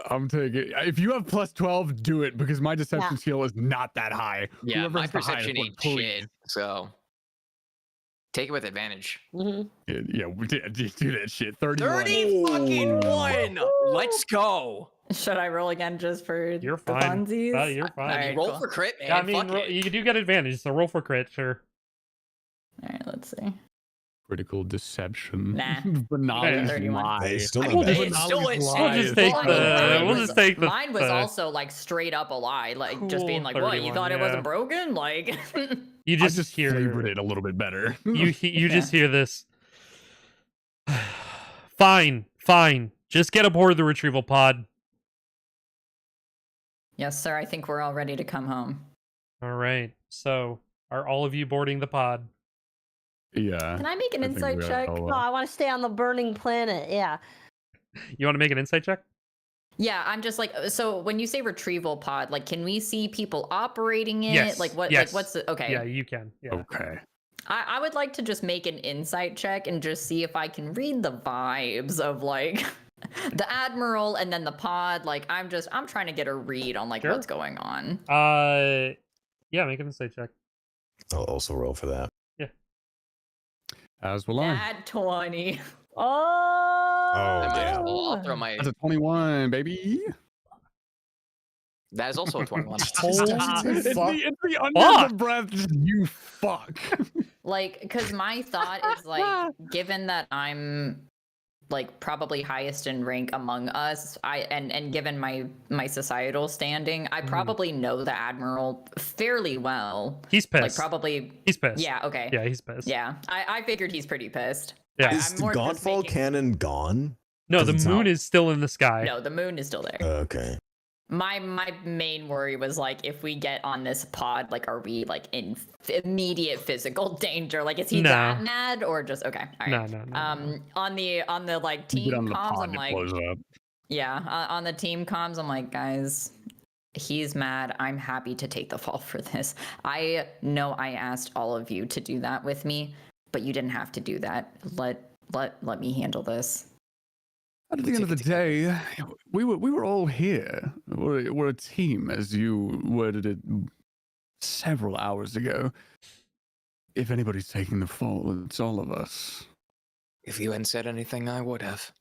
[SPEAKER 2] I'm taking. If you have plus 12, do it because my deception skill is not that high.
[SPEAKER 3] Yeah,
[SPEAKER 2] Whoever
[SPEAKER 3] my
[SPEAKER 2] has the highest
[SPEAKER 3] perception
[SPEAKER 2] one,
[SPEAKER 3] ain't
[SPEAKER 2] please.
[SPEAKER 3] shit. So take it with advantage.
[SPEAKER 2] Yeah, do that shit. 31.
[SPEAKER 3] 30 fucking 1. Let's go.
[SPEAKER 5] Should I roll again just for
[SPEAKER 1] You're
[SPEAKER 5] the
[SPEAKER 1] fine.
[SPEAKER 5] funsies?
[SPEAKER 1] You're fine.
[SPEAKER 5] All right,
[SPEAKER 3] roll
[SPEAKER 5] cool.
[SPEAKER 3] for crit, man.
[SPEAKER 1] Yeah, I mean,
[SPEAKER 3] Fuck it.
[SPEAKER 1] you do get advantage, so roll for crit, sure.
[SPEAKER 5] All right, let's see.
[SPEAKER 2] Critical deception.
[SPEAKER 5] Nah.
[SPEAKER 2] Banali's
[SPEAKER 5] 31.
[SPEAKER 2] lie.
[SPEAKER 8] Hey, still not
[SPEAKER 1] We'll
[SPEAKER 8] bad.
[SPEAKER 3] It's still
[SPEAKER 2] Banali's
[SPEAKER 3] insane.
[SPEAKER 1] We'll just take
[SPEAKER 5] Well, I
[SPEAKER 1] the.
[SPEAKER 5] mean,
[SPEAKER 1] We'll just take the.
[SPEAKER 5] Mine was also like straight up a lie, like just being
[SPEAKER 1] Cool,
[SPEAKER 5] like, "What? You
[SPEAKER 1] 31,
[SPEAKER 5] thought it
[SPEAKER 1] yeah.
[SPEAKER 5] wasn't broken?" Like,
[SPEAKER 1] You
[SPEAKER 2] I
[SPEAKER 1] just,
[SPEAKER 2] just
[SPEAKER 1] hear.
[SPEAKER 2] flavored it a little bit better.
[SPEAKER 1] You just hear this. Fine. Just get aboard the retrieval pod.
[SPEAKER 5] yes, sir. I think we're all ready to come home.
[SPEAKER 1] All right. So, are all of you boarding the pod?
[SPEAKER 2] Yeah.
[SPEAKER 9] Can I make an
[SPEAKER 2] I think
[SPEAKER 9] insight
[SPEAKER 2] we are
[SPEAKER 9] check?
[SPEAKER 2] all,
[SPEAKER 9] Oh, I want to stay on the burning planet. Yeah.
[SPEAKER 1] You want to make an insight check?
[SPEAKER 5] Yeah, I'm just like, so when you say retrieval pod, like, can we see people operating it?
[SPEAKER 1] Yes.
[SPEAKER 5] Like, what?
[SPEAKER 1] Yes.
[SPEAKER 5] Like, what's the? Okay.
[SPEAKER 1] Yeah, you can. Yeah.
[SPEAKER 2] Okay.
[SPEAKER 5] I would like to just make an insight check and just see if I can read the vibes of like the admiral and then the pod. Like, I'm trying to get a read on like
[SPEAKER 1] Sure.
[SPEAKER 5] what's going on.
[SPEAKER 1] Yeah, make an insight check.
[SPEAKER 8] I'll also roll for that.
[SPEAKER 2] As will I.
[SPEAKER 5] Nat 20.
[SPEAKER 9] Oh.
[SPEAKER 3] I might as
[SPEAKER 8] damn.
[SPEAKER 3] well. I'll throw my.
[SPEAKER 2] That's a 21, baby.
[SPEAKER 3] That is also a 21.
[SPEAKER 2] It's the under
[SPEAKER 1] Fuck.
[SPEAKER 2] the breath. You fuck.
[SPEAKER 5] Like, because my thought is like, given that I'm like probably highest in rank among us, and given my societal standing, I probably know the admiral fairly well.
[SPEAKER 1] He's pissed.
[SPEAKER 5] Like, probably.
[SPEAKER 1] He's pissed.
[SPEAKER 5] Yeah. Okay.
[SPEAKER 1] Yeah, he's pissed.
[SPEAKER 5] Yeah. I figured he's pretty pissed.
[SPEAKER 1] Yeah.
[SPEAKER 8] Is
[SPEAKER 5] I'm
[SPEAKER 8] the
[SPEAKER 5] more just
[SPEAKER 8] Godfall
[SPEAKER 5] making-
[SPEAKER 8] cannon gone?
[SPEAKER 1] No, the
[SPEAKER 8] Doesn't
[SPEAKER 1] moon
[SPEAKER 8] sound-
[SPEAKER 1] is still in the sky.
[SPEAKER 5] No, the moon is still there.
[SPEAKER 8] Okay.
[SPEAKER 5] My main worry was like, if we get on this pod, like, are we like in immediate physical danger? Like, is he
[SPEAKER 1] No.
[SPEAKER 5] that mad or just okay? All right.
[SPEAKER 1] No.
[SPEAKER 5] On the like
[SPEAKER 2] You
[SPEAKER 5] team
[SPEAKER 2] get on the
[SPEAKER 5] comms,
[SPEAKER 2] pod,
[SPEAKER 5] I'm
[SPEAKER 2] it
[SPEAKER 5] like,
[SPEAKER 2] blows up.
[SPEAKER 5] yeah. On the team comms, I'm like, guys, he's mad. I'm happy to take the fall for this. I know I asked all of you to do that with me, but you didn't have to do that. Let me handle this.
[SPEAKER 2] At the end of the day, we were all here. We're a team, as you worded it several hours ago. If anybody's taking the fall, it's all of us.
[SPEAKER 3] If you hadn't said anything, I would have.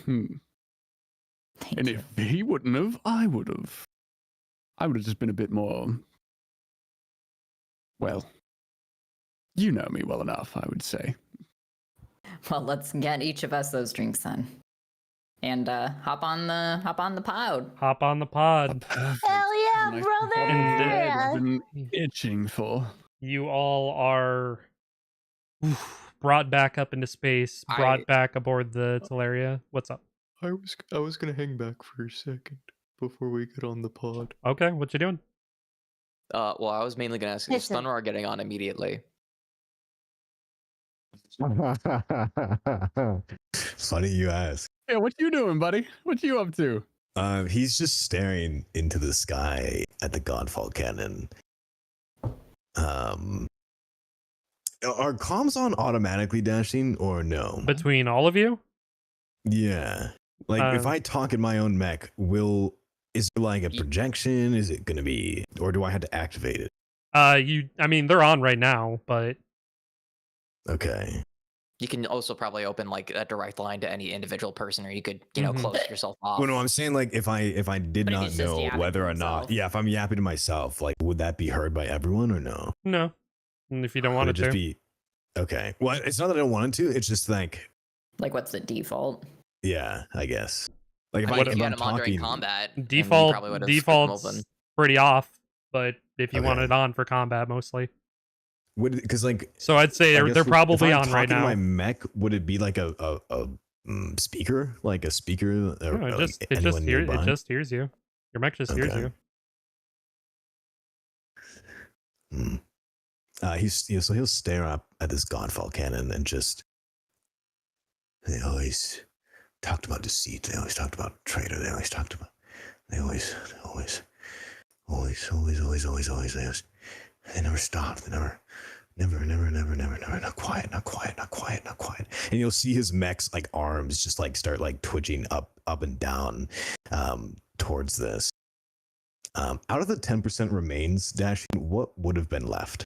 [SPEAKER 2] And
[SPEAKER 5] Thank you.
[SPEAKER 2] if he wouldn't have, I would have. I would have just been a bit more. Well, you know me well enough, I would say.
[SPEAKER 5] Well, let's get each of us those drinks then, and hop on the pod.
[SPEAKER 1] Hop on the pod.
[SPEAKER 2] Perfect.
[SPEAKER 4] Hell yeah,
[SPEAKER 2] Nice
[SPEAKER 4] brother!
[SPEAKER 2] pod
[SPEAKER 1] And,
[SPEAKER 2] I've been itching for.
[SPEAKER 1] You all are brought back up into space, brought back aboard the Teleria. What's up?
[SPEAKER 11] I was gonna hang back for a second before we get on the pod.
[SPEAKER 1] Okay, what you doing?
[SPEAKER 3] Well, I was mainly gonna ask, is
[SPEAKER 4] Listen.
[SPEAKER 3] Thunderar getting on immediately?
[SPEAKER 8] Funny you ask.
[SPEAKER 2] Yeah, what you doing, buddy? What you up to?
[SPEAKER 8] He's just staring into the sky at the Godfall cannon, Are comms on automatically, Dashing, or no?
[SPEAKER 1] Between all of you?
[SPEAKER 8] Yeah. Like if I talk in my own mech, is it like a projection? Is it gonna be, or do I have to activate it?
[SPEAKER 1] I mean, they're on right now, but
[SPEAKER 8] Okay.
[SPEAKER 3] You can also probably open like a direct line to any individual person, or you could, you know, close yourself off.
[SPEAKER 8] Well, no, I'm saying like if I did
[SPEAKER 5] But if
[SPEAKER 8] not
[SPEAKER 5] he's just
[SPEAKER 8] know
[SPEAKER 5] yapping
[SPEAKER 8] whether
[SPEAKER 5] to
[SPEAKER 8] or not,
[SPEAKER 5] himself.
[SPEAKER 8] yeah, if I'm yapping to myself, like would that be heard by everyone or no?
[SPEAKER 1] no. And if you don't want
[SPEAKER 8] Would
[SPEAKER 1] it
[SPEAKER 8] it just
[SPEAKER 1] to.
[SPEAKER 8] be okay? Well, it's not that I don't want it to. It's just like,
[SPEAKER 5] what's the default?
[SPEAKER 8] yeah, I guess. Like if,
[SPEAKER 3] I mean, if
[SPEAKER 8] if
[SPEAKER 3] you
[SPEAKER 8] I'm
[SPEAKER 3] had him on during
[SPEAKER 8] talking,
[SPEAKER 3] combat, then you
[SPEAKER 1] Default
[SPEAKER 3] probably would have kept him
[SPEAKER 1] default's
[SPEAKER 3] open.
[SPEAKER 1] pretty off, but if you want
[SPEAKER 8] Okay.
[SPEAKER 1] it on for combat mostly.
[SPEAKER 8] because like,
[SPEAKER 1] So I'd say
[SPEAKER 8] I
[SPEAKER 1] they're
[SPEAKER 8] guess
[SPEAKER 1] probably
[SPEAKER 8] if I'm
[SPEAKER 1] on right
[SPEAKER 8] talking
[SPEAKER 1] now.
[SPEAKER 8] my mech, would it be like a speaker, like a speaker? Or,
[SPEAKER 1] No, it
[SPEAKER 8] like, anyone
[SPEAKER 1] it
[SPEAKER 8] nearby?
[SPEAKER 1] just hears you. Your mech just hears
[SPEAKER 8] Okay.
[SPEAKER 1] you.
[SPEAKER 8] So he'll stare up at this Godfall cannon and just. They always talked about deceit. They always talked about traitor. They always talked about. They always. They never stopped. They never. Not quiet. And you'll see his mech's like arms just like start like twitching up and down, towards this. Out of the 10% remains, Dashing, what would have been left?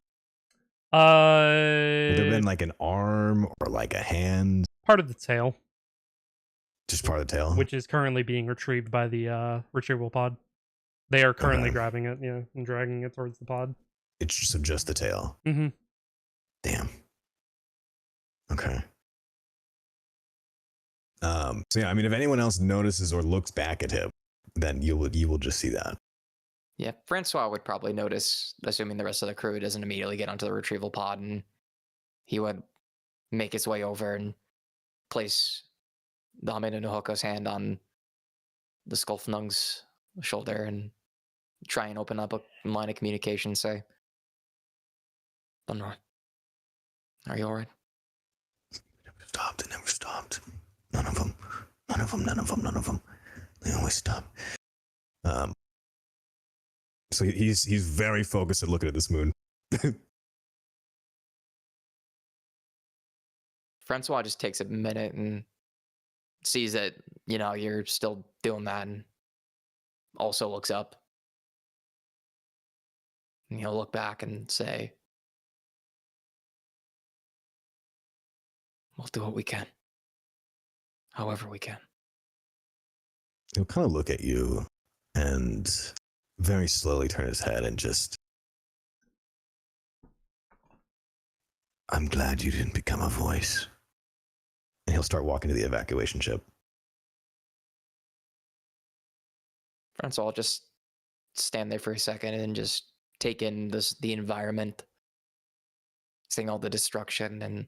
[SPEAKER 8] Would there have been like an arm or like a hand?
[SPEAKER 1] Part of the tail,
[SPEAKER 8] Just part of the tail?
[SPEAKER 1] which is currently being retrieved by the retrieval pod. They are currently grabbing it, yeah, and dragging it towards the pod.
[SPEAKER 8] It's just the tail.
[SPEAKER 1] Mm-hmm.
[SPEAKER 8] Damn. Okay. So yeah, I mean, if anyone else notices or looks back at him, then you will just see that.
[SPEAKER 3] Yeah, Francois would probably notice, assuming the rest of the crew doesn't immediately get onto the retrieval pod, and he would make his way over and place the Hamid Nuhoko's hand on the Skulfnung's shoulder and try and open up a line of communication, say, Bunroy, are you alright?
[SPEAKER 8] They never stopped. None of them. They always stop. So he's very focused at looking at this moon.
[SPEAKER 3] Francois just takes a minute and sees that, you know, you're still doing that, and also looks up. And he'll look back and say, we'll do what we can. However we can.
[SPEAKER 8] He'll kind of look at you and very slowly turn his head and just, I'm glad you didn't become a voice. And he'll start walking to the evacuation ship.
[SPEAKER 3] Francois will just stand there for a second and just take in the environment, seeing all the destruction, and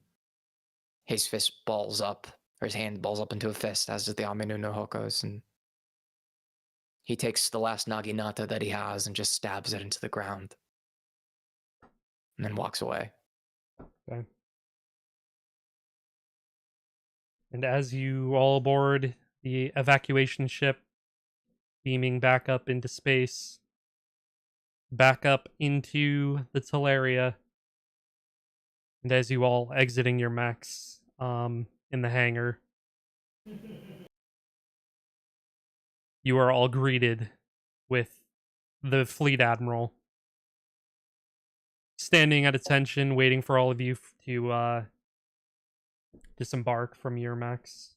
[SPEAKER 3] his fist balls up, or his hand balls up into a fist, as does the Aminu no Hoko's, and he takes the last Naginata that he has and just stabs it into the ground, and then walks away.
[SPEAKER 1] Okay. And as you all board the evacuation ship, beaming back up into space, back up into the Teleria, and as you all exiting your mechs in the hangar, you are all greeted with the fleet admiral standing at attention, waiting for all of you to disembark from your mechs.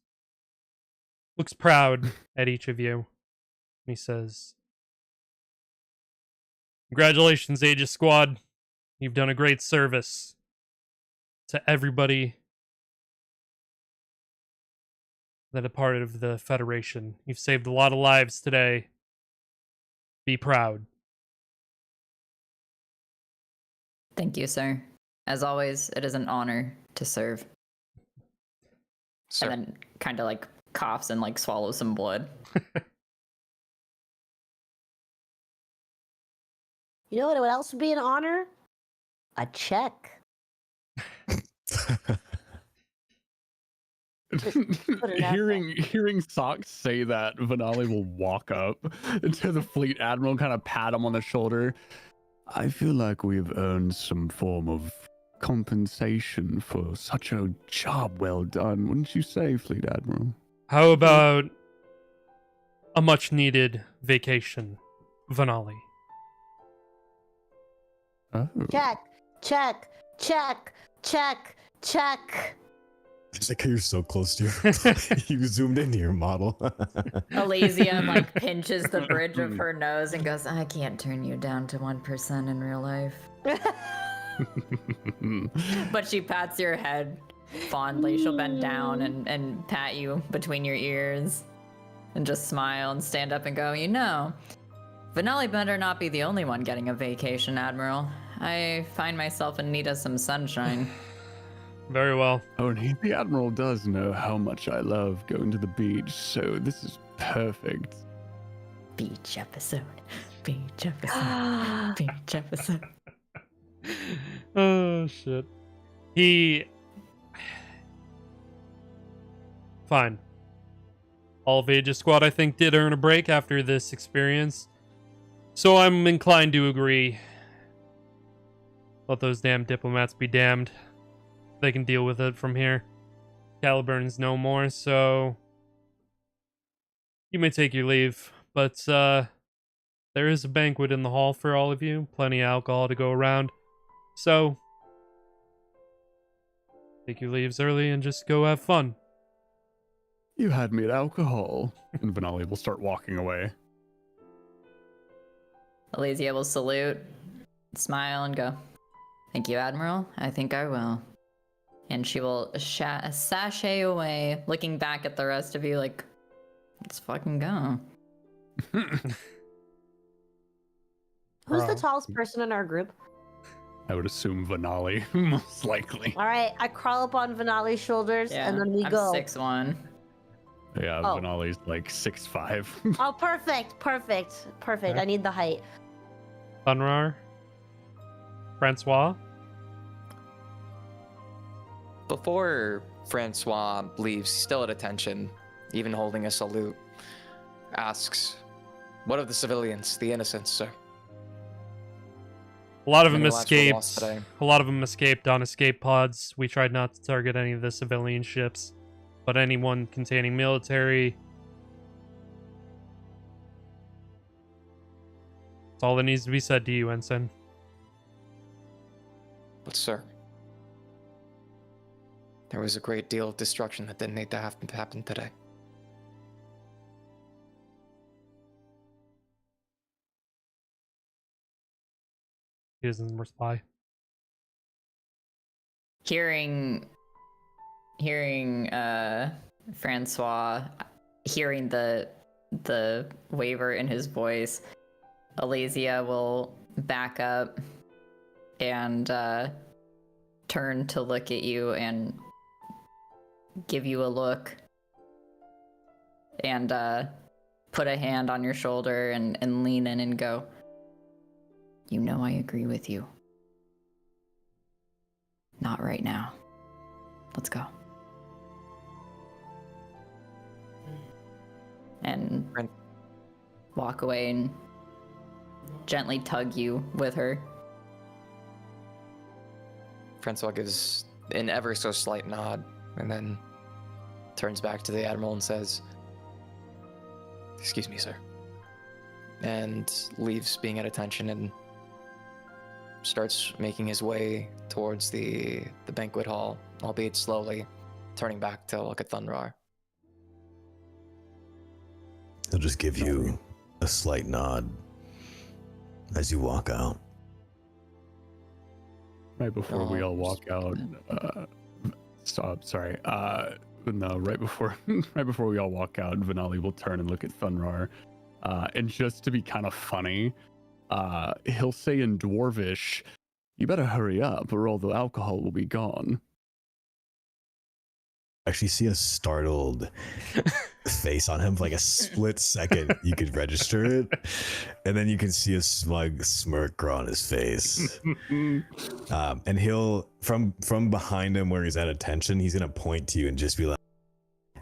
[SPEAKER 1] Looks proud at each of you. He says, "Congratulations, Aegis Squad. You've done a great service to everybody that are part of the Federation. You've saved a lot of lives today. Be proud."
[SPEAKER 5] Thank you, sir. As always, it is an honor to serve.
[SPEAKER 3] Sir.
[SPEAKER 5] And then kind of like coughs and like swallows some blood.
[SPEAKER 4] You know what else would be an honor? A check. Put it out
[SPEAKER 2] hearing Socks say that, Vanali will walk up to the fleet admiral, kind of pat him on the shoulder. I feel like we've earned some form of compensation for such a job well done, wouldn't you say, Fleet Admiral?
[SPEAKER 1] How about a much needed vacation, Vanali?
[SPEAKER 2] Oh.
[SPEAKER 4] Check, check, check, check, check.
[SPEAKER 8] It's like you're so close to your. You zoomed into your model.
[SPEAKER 5] Elysium like pinches the bridge of her nose and goes, I can't turn you down to 1% in real life. But she pats your head fondly. She'll bend down and pat you between your ears and just smile and stand up and go, you know, Vanelli better not be the only one getting a vacation, Admiral. I find myself in need of some sunshine.
[SPEAKER 1] Very well.
[SPEAKER 2] Oh, and the Admiral does know how much I love going to the beach, so this is perfect.
[SPEAKER 5] Beach episode. Beach episode. Beach episode.
[SPEAKER 1] Oh, shit. Fine. All of Aegis Squad, I think, did earn a break after this experience. So I'm inclined to agree. Let those damn diplomats be damned. They can deal with it from here. Caliburn's no more, so you may take your leave. But there is a banquet in the hall for all of you. Plenty of alcohol to go around. So take your leaves early and just go have fun.
[SPEAKER 2] You had me at alcohol. And Vanali will start walking away.
[SPEAKER 5] Elysia will salute, smile, and go, thank you, Admiral. I think I will. And she will sashay away, looking back at the rest of you like, let's fucking go.
[SPEAKER 4] Who's the tallest person in our group?
[SPEAKER 2] I would assume Vanali, most likely.
[SPEAKER 4] All right, I crawl up on Vanali's shoulders and then we
[SPEAKER 5] I'm
[SPEAKER 4] go.
[SPEAKER 5] 6'1".
[SPEAKER 2] Yeah,
[SPEAKER 4] Oh.
[SPEAKER 2] Vanali's like 6'5".
[SPEAKER 4] Oh, perfect, perfect, perfect.
[SPEAKER 1] Okay.
[SPEAKER 4] I need the height.
[SPEAKER 1] Thunrar? Francois?
[SPEAKER 3] Before Francois leaves, still at attention, even holding a salute, asks, "What of the civilians, the innocents, sir?"
[SPEAKER 1] A lot of them
[SPEAKER 3] Many lives were lost
[SPEAKER 1] escaped.
[SPEAKER 3] today.
[SPEAKER 1] A lot of them escaped on escape pods. We tried not to target any of the civilian ships, but anyone containing military. That's all that needs to be said to you, Ensign.
[SPEAKER 3] But sir, there was a great deal of destruction that didn't need to happen today.
[SPEAKER 1] He doesn't reply.
[SPEAKER 5] Hearing Francois, hearing the waver in his voice, Elysia will back up and turn to look at you and give you a look and put a hand on your shoulder and lean in and go, you know I agree with you. Not right now. Let's go. And walk away and gently tug you with her.
[SPEAKER 3] Francois gives an ever so slight nod and then turns back to the Admiral and says, "Excuse me, sir," and leaves, being at attention, and starts making his way towards the banquet hall, albeit slowly, turning back to look at Thunrar.
[SPEAKER 8] He'll just give you a slight nod as you walk out.
[SPEAKER 2] Right before we all walk out, sorry. No, right before we all walk out, Vanali will turn and look at Thunrar, and just to be kind of funny, he'll say in Dwarvish, "You better hurry up, or all the alcohol will be gone."
[SPEAKER 8] Actually see a startled face on him for like a split second. You could register it, and then you can see a smug smirk grow on his face. And he'll from behind him where he's at attention, he's gonna point to you and just be like,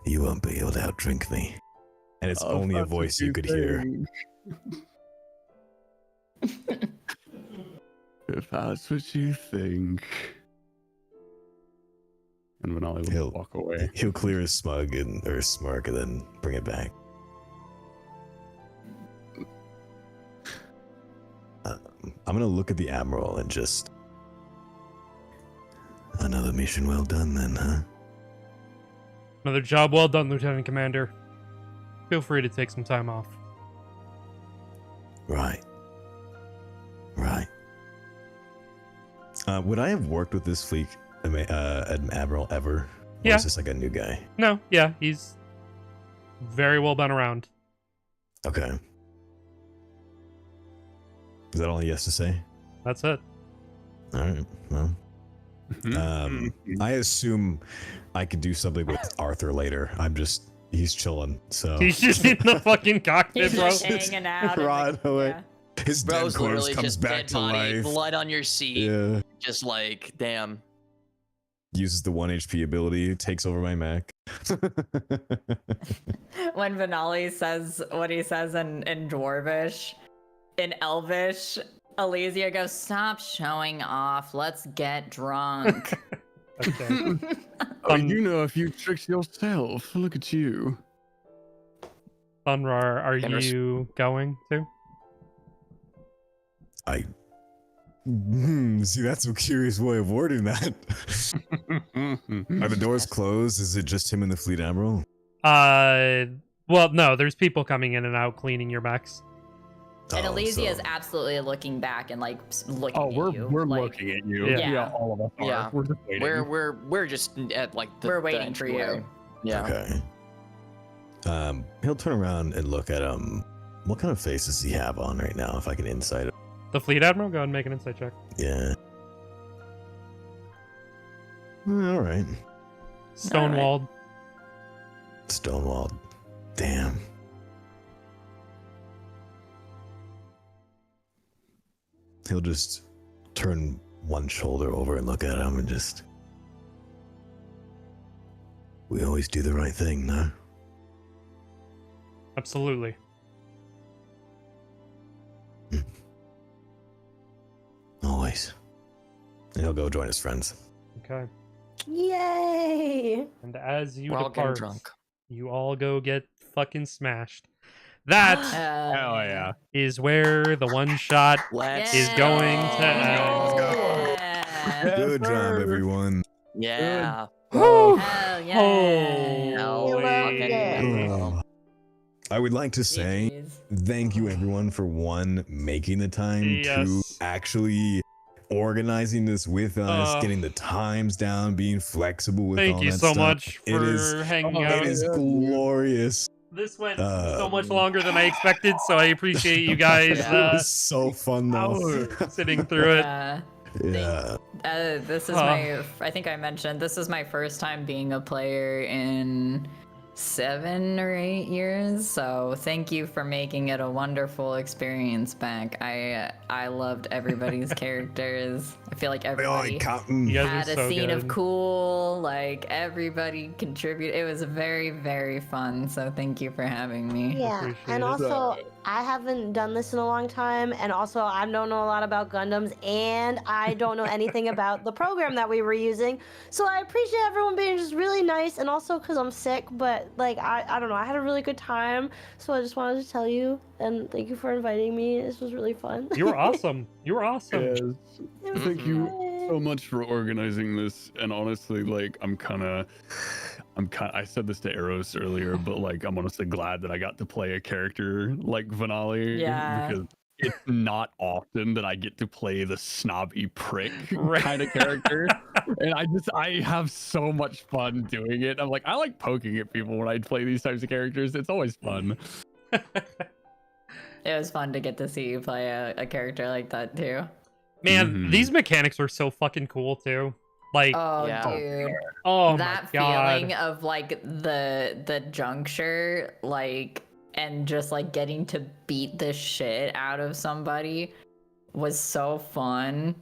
[SPEAKER 8] "You won't be able to outdrink me." And it's only a voice you could hear.
[SPEAKER 2] If that's what you think. And Vanali will walk away.
[SPEAKER 8] He'll clear his smirk and then bring it back. I'm gonna look at the Admiral and just... Another mission well done then, huh?
[SPEAKER 1] Another job well done, Lieutenant Commander. Feel free to take some time off.
[SPEAKER 8] Right. Would I have worked with this fleet Admiral ever? Or
[SPEAKER 1] Yeah.
[SPEAKER 8] is this like a new guy?
[SPEAKER 1] No, yeah, he's very well been around.
[SPEAKER 8] Okay. Is that all he has to say?
[SPEAKER 1] That's it.
[SPEAKER 8] All right. Well, I assume I could do something with Arthur later. He's chilling. So
[SPEAKER 1] He's just in the fucking cockpit,
[SPEAKER 5] He's
[SPEAKER 1] bro.
[SPEAKER 5] just hanging out.
[SPEAKER 8] Right away.
[SPEAKER 5] Yeah.
[SPEAKER 8] His dead
[SPEAKER 7] Bro's
[SPEAKER 8] corpse
[SPEAKER 7] literally
[SPEAKER 8] comes
[SPEAKER 7] just
[SPEAKER 8] back
[SPEAKER 7] dead
[SPEAKER 8] to
[SPEAKER 7] body,
[SPEAKER 8] life.
[SPEAKER 7] blood on your seat.
[SPEAKER 8] Yeah.
[SPEAKER 7] Just like, damn.
[SPEAKER 8] Uses the 1 HP ability, takes over my mech.
[SPEAKER 5] When Vanali says what he says in Dwarvish, in Elvish, Elysia goes, "Stop showing off. Let's get drunk."
[SPEAKER 1] Okay.
[SPEAKER 2] You know a few tricks yourself. Look at you.
[SPEAKER 1] Sunrar, are you going to?
[SPEAKER 8] See, that's a curious way of wording that. Are the doors closed? Is it just him and the Fleet Admiral?
[SPEAKER 1] Well, no, there's people coming in and out cleaning your mechs.
[SPEAKER 5] And Elysia is absolutely looking back and like looking at you.
[SPEAKER 2] We're
[SPEAKER 5] like,
[SPEAKER 2] looking at you.
[SPEAKER 1] Yeah.
[SPEAKER 2] Yeah, all of us are.
[SPEAKER 3] Yeah.
[SPEAKER 2] We're just waiting.
[SPEAKER 3] We're just at like the
[SPEAKER 5] We're waiting
[SPEAKER 3] bench
[SPEAKER 5] for you.
[SPEAKER 3] where- Yeah.
[SPEAKER 8] Okay. He'll turn around and look at him. What kind of face does he have on right now? If I can insight it.
[SPEAKER 1] The Fleet Admiral, go ahead and make an insight check.
[SPEAKER 8] Yeah. All right.
[SPEAKER 1] Stonewalled.
[SPEAKER 8] Stonewalled. Damn. He'll just turn one shoulder over and look at him and just... We always do the right thing, no?
[SPEAKER 1] Absolutely.
[SPEAKER 8] Always. And he'll go join his friends.
[SPEAKER 1] Okay.
[SPEAKER 9] Yay!
[SPEAKER 1] And as you
[SPEAKER 3] We're all getting
[SPEAKER 1] depart,
[SPEAKER 3] drunk.
[SPEAKER 1] you all go get fucking smashed. That
[SPEAKER 2] Hell yeah.
[SPEAKER 1] is where the one shot
[SPEAKER 3] Let's
[SPEAKER 1] is going to end.
[SPEAKER 5] Yeah.
[SPEAKER 8] Good job, everyone.
[SPEAKER 3] Yeah.
[SPEAKER 5] Hell yeah.
[SPEAKER 1] Holy.
[SPEAKER 8] Oh. I would like to say
[SPEAKER 5] GGs.
[SPEAKER 8] thank you, everyone, for making the time to
[SPEAKER 1] Yes.
[SPEAKER 8] actually organizing this with us, getting the times down, being flexible with all
[SPEAKER 1] Thank you
[SPEAKER 8] that
[SPEAKER 1] so
[SPEAKER 8] stuff.
[SPEAKER 1] much
[SPEAKER 8] It
[SPEAKER 1] for
[SPEAKER 8] is-
[SPEAKER 1] hanging out.
[SPEAKER 8] It is glorious.
[SPEAKER 1] This went so much longer than I expected, so I appreciate you guys
[SPEAKER 8] It was so fun though.
[SPEAKER 1] sitting through it.
[SPEAKER 5] Yeah.
[SPEAKER 8] Yeah.
[SPEAKER 5] This is I think I mentioned, this is my first time being a player in 7 or 8 years, so thank you for making it a wonderful experience back. I loved everybody's characters. I feel like everybody
[SPEAKER 1] You guys
[SPEAKER 5] had
[SPEAKER 1] are
[SPEAKER 5] a
[SPEAKER 1] so
[SPEAKER 5] scene
[SPEAKER 1] good.
[SPEAKER 5] of cool, like everybody contributed. It was very, very fun, so thank you for having me.
[SPEAKER 9] Yeah,
[SPEAKER 1] Appreciate
[SPEAKER 9] and
[SPEAKER 1] it.
[SPEAKER 9] also I haven't done this in a long time, and also I don't know a lot about Gundams, and I don't know anything about the program that we were using. So I appreciate everyone being just really nice, and also because I'm sick, but like I don't know, I had a really good time, so I just wanted to tell you, and thank you for inviting me. This was really fun.
[SPEAKER 1] You were awesome. You were awesome.
[SPEAKER 2] Yes.
[SPEAKER 9] It was
[SPEAKER 2] Thank you
[SPEAKER 9] fun.
[SPEAKER 2] so much for organizing this. And honestly, like, I said this to Eros earlier, but like, I'm honestly glad that I got to play a character like Vanali.
[SPEAKER 5] Yeah.
[SPEAKER 2] Because it's not often that I get to play the snobby prick
[SPEAKER 1] Right.
[SPEAKER 2] kind of character. And I have so much fun doing it. I'm like, I like poking at people when I play these types of characters. It's always fun.
[SPEAKER 5] It was fun to get to see you play a character like that too.
[SPEAKER 1] Man,
[SPEAKER 2] Mhm.
[SPEAKER 1] these mechanics are so fucking cool too. Like,
[SPEAKER 5] Oh,
[SPEAKER 3] Yeah.
[SPEAKER 5] dude.
[SPEAKER 1] oh
[SPEAKER 5] That
[SPEAKER 1] my god.
[SPEAKER 5] feeling of like the juncture, like, and just like getting to beat the shit out of somebody was so fun.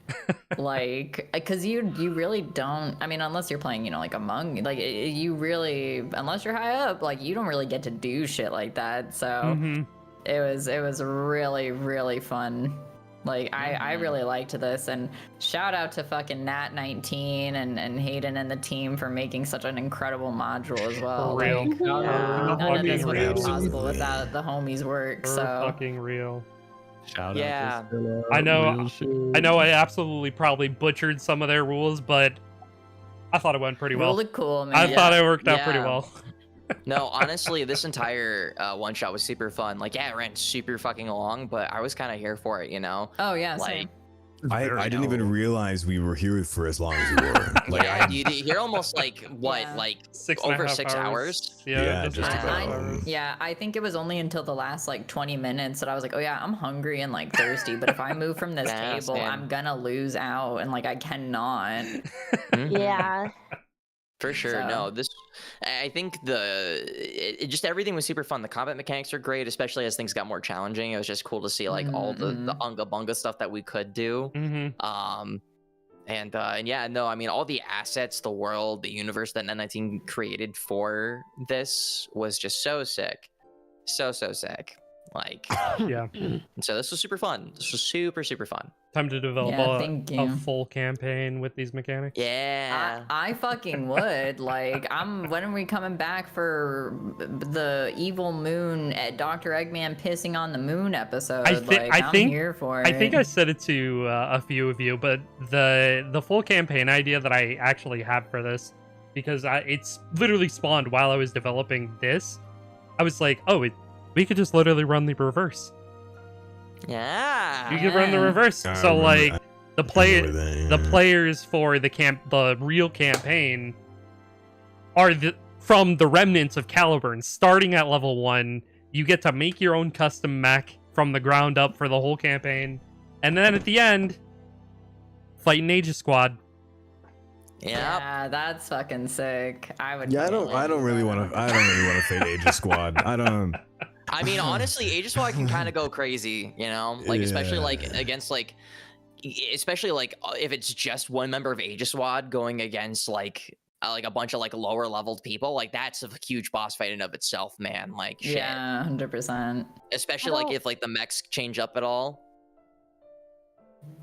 [SPEAKER 5] Like, because you really don't, I mean, unless you're playing, you know, like among, like you really, unless you're high up, like you don't really get to do shit like that. So
[SPEAKER 1] Mhm.
[SPEAKER 5] it was really, really fun Like I really liked this, and shout out to fucking Nat 19 and Hayden and the team for making such an incredible module as well.
[SPEAKER 1] For real.
[SPEAKER 5] Like,
[SPEAKER 1] For
[SPEAKER 5] none of this would be
[SPEAKER 1] fucking real.
[SPEAKER 5] possible without the homies' work.
[SPEAKER 1] For
[SPEAKER 5] So
[SPEAKER 1] fucking real.
[SPEAKER 2] Shout
[SPEAKER 3] Yeah.
[SPEAKER 2] out to Stella,
[SPEAKER 1] I know.
[SPEAKER 2] real shit.
[SPEAKER 1] I know. I absolutely probably butchered some of their rules, but I thought it went pretty well.
[SPEAKER 5] really cool, man.
[SPEAKER 1] I thought it worked out pretty
[SPEAKER 3] Yeah.
[SPEAKER 1] well.
[SPEAKER 3] No, honestly, this entire one shot was super fun. Like, yeah, it ran super fucking long, but I was kind of here for it, you know?
[SPEAKER 5] Oh yeah,
[SPEAKER 3] Like,
[SPEAKER 5] same.
[SPEAKER 8] I didn't even realize we were here for as long as we were. Like,
[SPEAKER 3] yeah, dude, you're almost like, what,
[SPEAKER 5] Yeah.
[SPEAKER 3] like
[SPEAKER 1] Six and a
[SPEAKER 3] over
[SPEAKER 1] half
[SPEAKER 3] 6 hours?
[SPEAKER 1] Yeah,
[SPEAKER 8] just
[SPEAKER 1] over 6
[SPEAKER 8] about.
[SPEAKER 1] hours.
[SPEAKER 5] Yeah, I think it was only until the last like 20 minutes that I was like, oh yeah, I'm hungry and like thirsty, but if I move from this
[SPEAKER 3] Yeah,
[SPEAKER 5] table,
[SPEAKER 3] same.
[SPEAKER 5] I'm gonna lose out and like I cannot.
[SPEAKER 3] Mhm.
[SPEAKER 9] Yeah.
[SPEAKER 3] For sure.
[SPEAKER 5] So-
[SPEAKER 3] No, I think just everything was super fun. The combat mechanics are great, especially as things got more challenging. It was just cool to see like all the unga bunga stuff that we could do.
[SPEAKER 1] Mm-hmm.
[SPEAKER 3] And yeah, no, I mean, all the assets, the world, the universe that N19 created for this was just so sick. So sick. Like,
[SPEAKER 1] Yeah.
[SPEAKER 3] and so this was super fun. This was super fun.
[SPEAKER 1] Time to develop
[SPEAKER 5] Yeah, thank
[SPEAKER 1] a
[SPEAKER 5] you.
[SPEAKER 1] full campaign with these mechanics.
[SPEAKER 3] Yeah.
[SPEAKER 5] I fucking would. Like, when are we coming back for the evil moon at Dr. Eggman pissing on the moon episode? I'm here for it.
[SPEAKER 1] I think I said it to a few of you, but the full campaign idea that I actually had for this, because it's literally spawned while I was developing this. I was like, oh, we could just literally run the reverse.
[SPEAKER 3] Yeah.
[SPEAKER 1] You could run the reverse.
[SPEAKER 8] I
[SPEAKER 1] So
[SPEAKER 8] remember
[SPEAKER 1] like
[SPEAKER 8] that.
[SPEAKER 1] the players for the real campaign are from the remnants of Caliburn. Starting at level 1, you get to make your own custom mech from the ground up for the whole campaign, and then at the end, fight an Aegis squad.
[SPEAKER 5] Yeah, that's fucking sick. I would.
[SPEAKER 8] Yeah, I don't really want to fade Aegis Squad. I don't.
[SPEAKER 3] I mean, honestly, Aegis Squad can kind of go crazy, you know, like especially like against like, especially like if it's just one member of Aegis Squad going against like a bunch of like lower leveled people, like that's a huge boss fight in of itself, man. Like shit.
[SPEAKER 5] Yeah, 100%.
[SPEAKER 3] Especially like if like the mechs change up at all.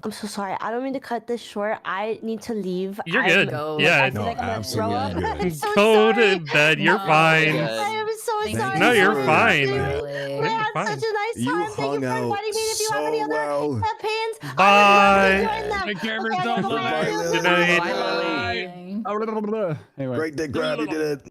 [SPEAKER 9] I'm so sorry. I don't mean to cut this short. I need to leave.
[SPEAKER 1] You're
[SPEAKER 9] I
[SPEAKER 1] good.
[SPEAKER 5] Go.
[SPEAKER 1] Yeah,
[SPEAKER 9] I feel like I'm gonna throw up.
[SPEAKER 8] absolutely
[SPEAKER 9] I'm so
[SPEAKER 1] go
[SPEAKER 9] sorry.
[SPEAKER 1] to bed. You're
[SPEAKER 5] No,
[SPEAKER 1] fine.
[SPEAKER 3] good.
[SPEAKER 9] I am so
[SPEAKER 5] Thank
[SPEAKER 9] sorry.
[SPEAKER 5] you.
[SPEAKER 1] No, you're
[SPEAKER 9] Sorry,
[SPEAKER 1] fine.
[SPEAKER 9] seriously. We had
[SPEAKER 1] Fine.
[SPEAKER 9] such a nice
[SPEAKER 8] You
[SPEAKER 9] time. Thank you
[SPEAKER 8] hung
[SPEAKER 9] for
[SPEAKER 8] out
[SPEAKER 9] inviting me. If you have any
[SPEAKER 8] so
[SPEAKER 9] other
[SPEAKER 8] well.
[SPEAKER 9] campaigns,
[SPEAKER 1] Bye.
[SPEAKER 9] I would love to join them.
[SPEAKER 2] Take care of
[SPEAKER 9] Okay, I
[SPEAKER 2] yourself,
[SPEAKER 9] gotta go.
[SPEAKER 2] Lily.
[SPEAKER 9] Bye.
[SPEAKER 1] Good night.
[SPEAKER 5] Bye.
[SPEAKER 2] Anyway.
[SPEAKER 8] Break Dick Grab, you did it.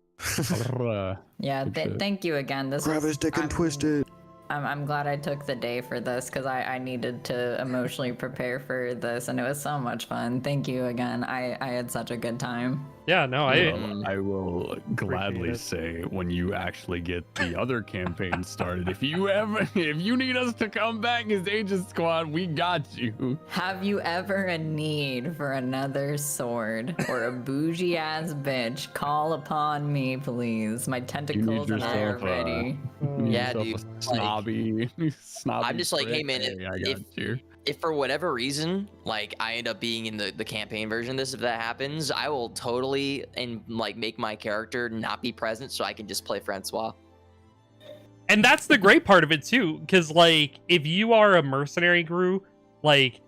[SPEAKER 5] Yeah,
[SPEAKER 2] Good shit.
[SPEAKER 5] thank you again. This
[SPEAKER 8] Grab
[SPEAKER 5] was,
[SPEAKER 8] his dick and twist it.
[SPEAKER 5] I'm glad I took the day for this because I needed to emotionally prepare for this, and it was so much fun. Thank you again. I had such a good time.
[SPEAKER 1] Yeah, no,
[SPEAKER 2] I will gladly
[SPEAKER 1] it.
[SPEAKER 2] say when you actually get the other campaign started, if you need us to come back as Aegis Squad, we got you.
[SPEAKER 5] Have you ever in need for another sword or a bougie ass bitch? Call upon me, please. My tentacles and I are
[SPEAKER 2] yourself,
[SPEAKER 5] ready.
[SPEAKER 2] You need
[SPEAKER 3] Yeah,
[SPEAKER 2] yourself
[SPEAKER 3] dude,
[SPEAKER 2] a snobby.
[SPEAKER 3] I'm just like, hey, man,
[SPEAKER 2] I got you.
[SPEAKER 3] If for whatever reason, like I end up being in the campaign version of this, if that happens, I will totally and like make my character not be present so I can just play Francois.
[SPEAKER 1] and that's the great part of it too, because like if you are a mercenary crew, like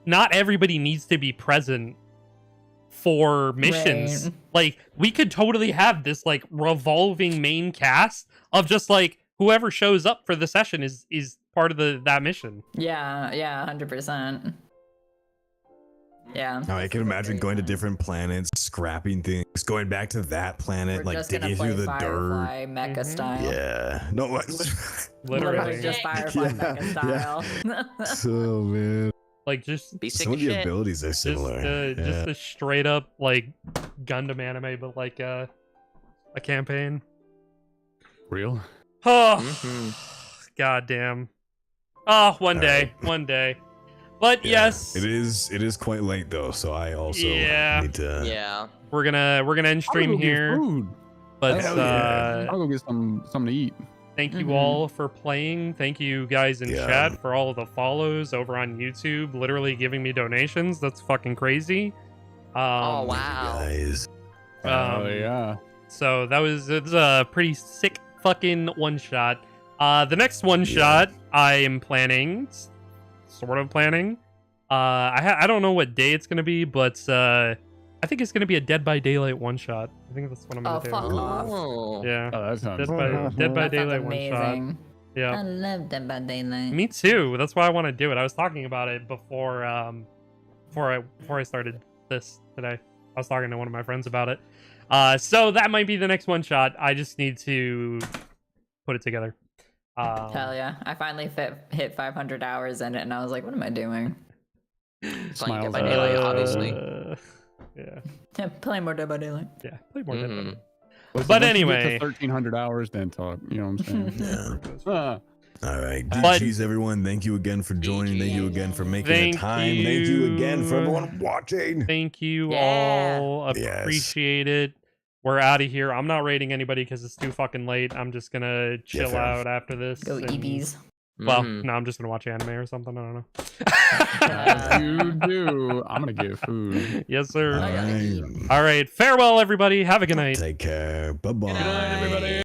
[SPEAKER 1] not everybody needs to be present for missions.
[SPEAKER 5] Right.
[SPEAKER 1] Like we could totally have this like revolving main cast of just like whoever shows up for the session is part of that mission.
[SPEAKER 5] Yeah, 100%. Yeah.
[SPEAKER 8] Now I can imagine going to different planets, scrapping things, going back to that planet,
[SPEAKER 5] We're
[SPEAKER 8] like
[SPEAKER 5] just gonna
[SPEAKER 8] digging
[SPEAKER 5] play
[SPEAKER 8] through the
[SPEAKER 5] Firefly mecha
[SPEAKER 1] Mhm.
[SPEAKER 5] style.
[SPEAKER 8] dirt. Yeah. No.
[SPEAKER 1] Literally.
[SPEAKER 5] Just Firefly
[SPEAKER 8] Yeah,
[SPEAKER 5] mecha style.
[SPEAKER 8] So man,
[SPEAKER 1] Like just
[SPEAKER 3] Be sick
[SPEAKER 8] some
[SPEAKER 3] of
[SPEAKER 8] of the
[SPEAKER 3] shit.
[SPEAKER 8] abilities are
[SPEAKER 1] just
[SPEAKER 8] similar.
[SPEAKER 1] just a straight up like Gundam anime, but like a campaign.
[SPEAKER 2] Real?
[SPEAKER 1] Oh,
[SPEAKER 3] Mhm.
[SPEAKER 1] goddamn. Oh, one day,
[SPEAKER 8] Alright.
[SPEAKER 1] one day. But
[SPEAKER 8] Yeah.
[SPEAKER 1] yes,
[SPEAKER 8] It is quite late though, so I also
[SPEAKER 1] Yeah.
[SPEAKER 8] need to.
[SPEAKER 3] Yeah.
[SPEAKER 1] we're gonna end stream
[SPEAKER 2] I'll go get
[SPEAKER 1] here.
[SPEAKER 2] food.
[SPEAKER 1] But
[SPEAKER 8] Hell yeah.
[SPEAKER 2] I'll go get something to eat.
[SPEAKER 1] thank you
[SPEAKER 5] Mhm.
[SPEAKER 1] all for playing. Thank you guys in
[SPEAKER 8] Yeah.
[SPEAKER 1] chat for all of the follows over on YouTube. Literally giving me donations. That's fucking crazy.
[SPEAKER 3] Oh wow.
[SPEAKER 8] Guys.
[SPEAKER 2] Oh yeah.
[SPEAKER 1] So it's a pretty sick fucking one shot. The next one shot I am planning sort of planning. I don't know what day it's gonna be, but I think it's gonna be a Dead by Daylight one shot. I think that's what I'm gonna do.
[SPEAKER 5] fuck off.
[SPEAKER 3] Oh.
[SPEAKER 1] Yeah,
[SPEAKER 2] Oh, that sounds
[SPEAKER 1] Dead by
[SPEAKER 5] That sounds
[SPEAKER 1] Daylight one shot.
[SPEAKER 5] amazing.
[SPEAKER 1] Yeah,
[SPEAKER 5] I love Dead by Daylight.
[SPEAKER 1] me too. That's why I want to do it. I was talking about it before I started this today. I was talking to one of my friends about it. So that might be the next one shot. I just need to put it together.
[SPEAKER 5] Hell yeah. I finally hit 500 hours in it, and I was like, what am I doing?
[SPEAKER 3] Playing Dead by Daylight, obviously.
[SPEAKER 1] Yeah,
[SPEAKER 5] Play more Dead by Daylight.
[SPEAKER 1] yeah. Play more Dead by Daylight.
[SPEAKER 2] Listen,
[SPEAKER 1] But
[SPEAKER 2] once you get
[SPEAKER 1] anyway.
[SPEAKER 2] to 1,300 hours, then talk. You know what I'm saying?
[SPEAKER 8] Yeah. All right,
[SPEAKER 1] But-
[SPEAKER 8] GG's everyone. Thank you again for joining. Thank you again for making
[SPEAKER 1] Thank
[SPEAKER 8] the time. Thank you again for
[SPEAKER 1] you.
[SPEAKER 8] everyone watching.
[SPEAKER 1] Thank you
[SPEAKER 5] Yeah.
[SPEAKER 1] all.
[SPEAKER 8] Yes.
[SPEAKER 1] Appreciate it. We're out of here. I'm not rating anybody because it's too fucking late. I'm just gonna chill
[SPEAKER 8] fair enough.
[SPEAKER 1] out after this.
[SPEAKER 5] Go
[SPEAKER 1] and-
[SPEAKER 5] EBs.
[SPEAKER 1] Well,
[SPEAKER 3] Mhm.
[SPEAKER 1] no, I'm just gonna watch anime or something. I don't know.
[SPEAKER 2] As you do. I'm gonna get food.
[SPEAKER 1] Yes, sir.
[SPEAKER 8] All right.
[SPEAKER 1] All right. Farewell, everybody. Have a good night.
[SPEAKER 8] Take care. Bye bye.
[SPEAKER 2] Good night, everybody.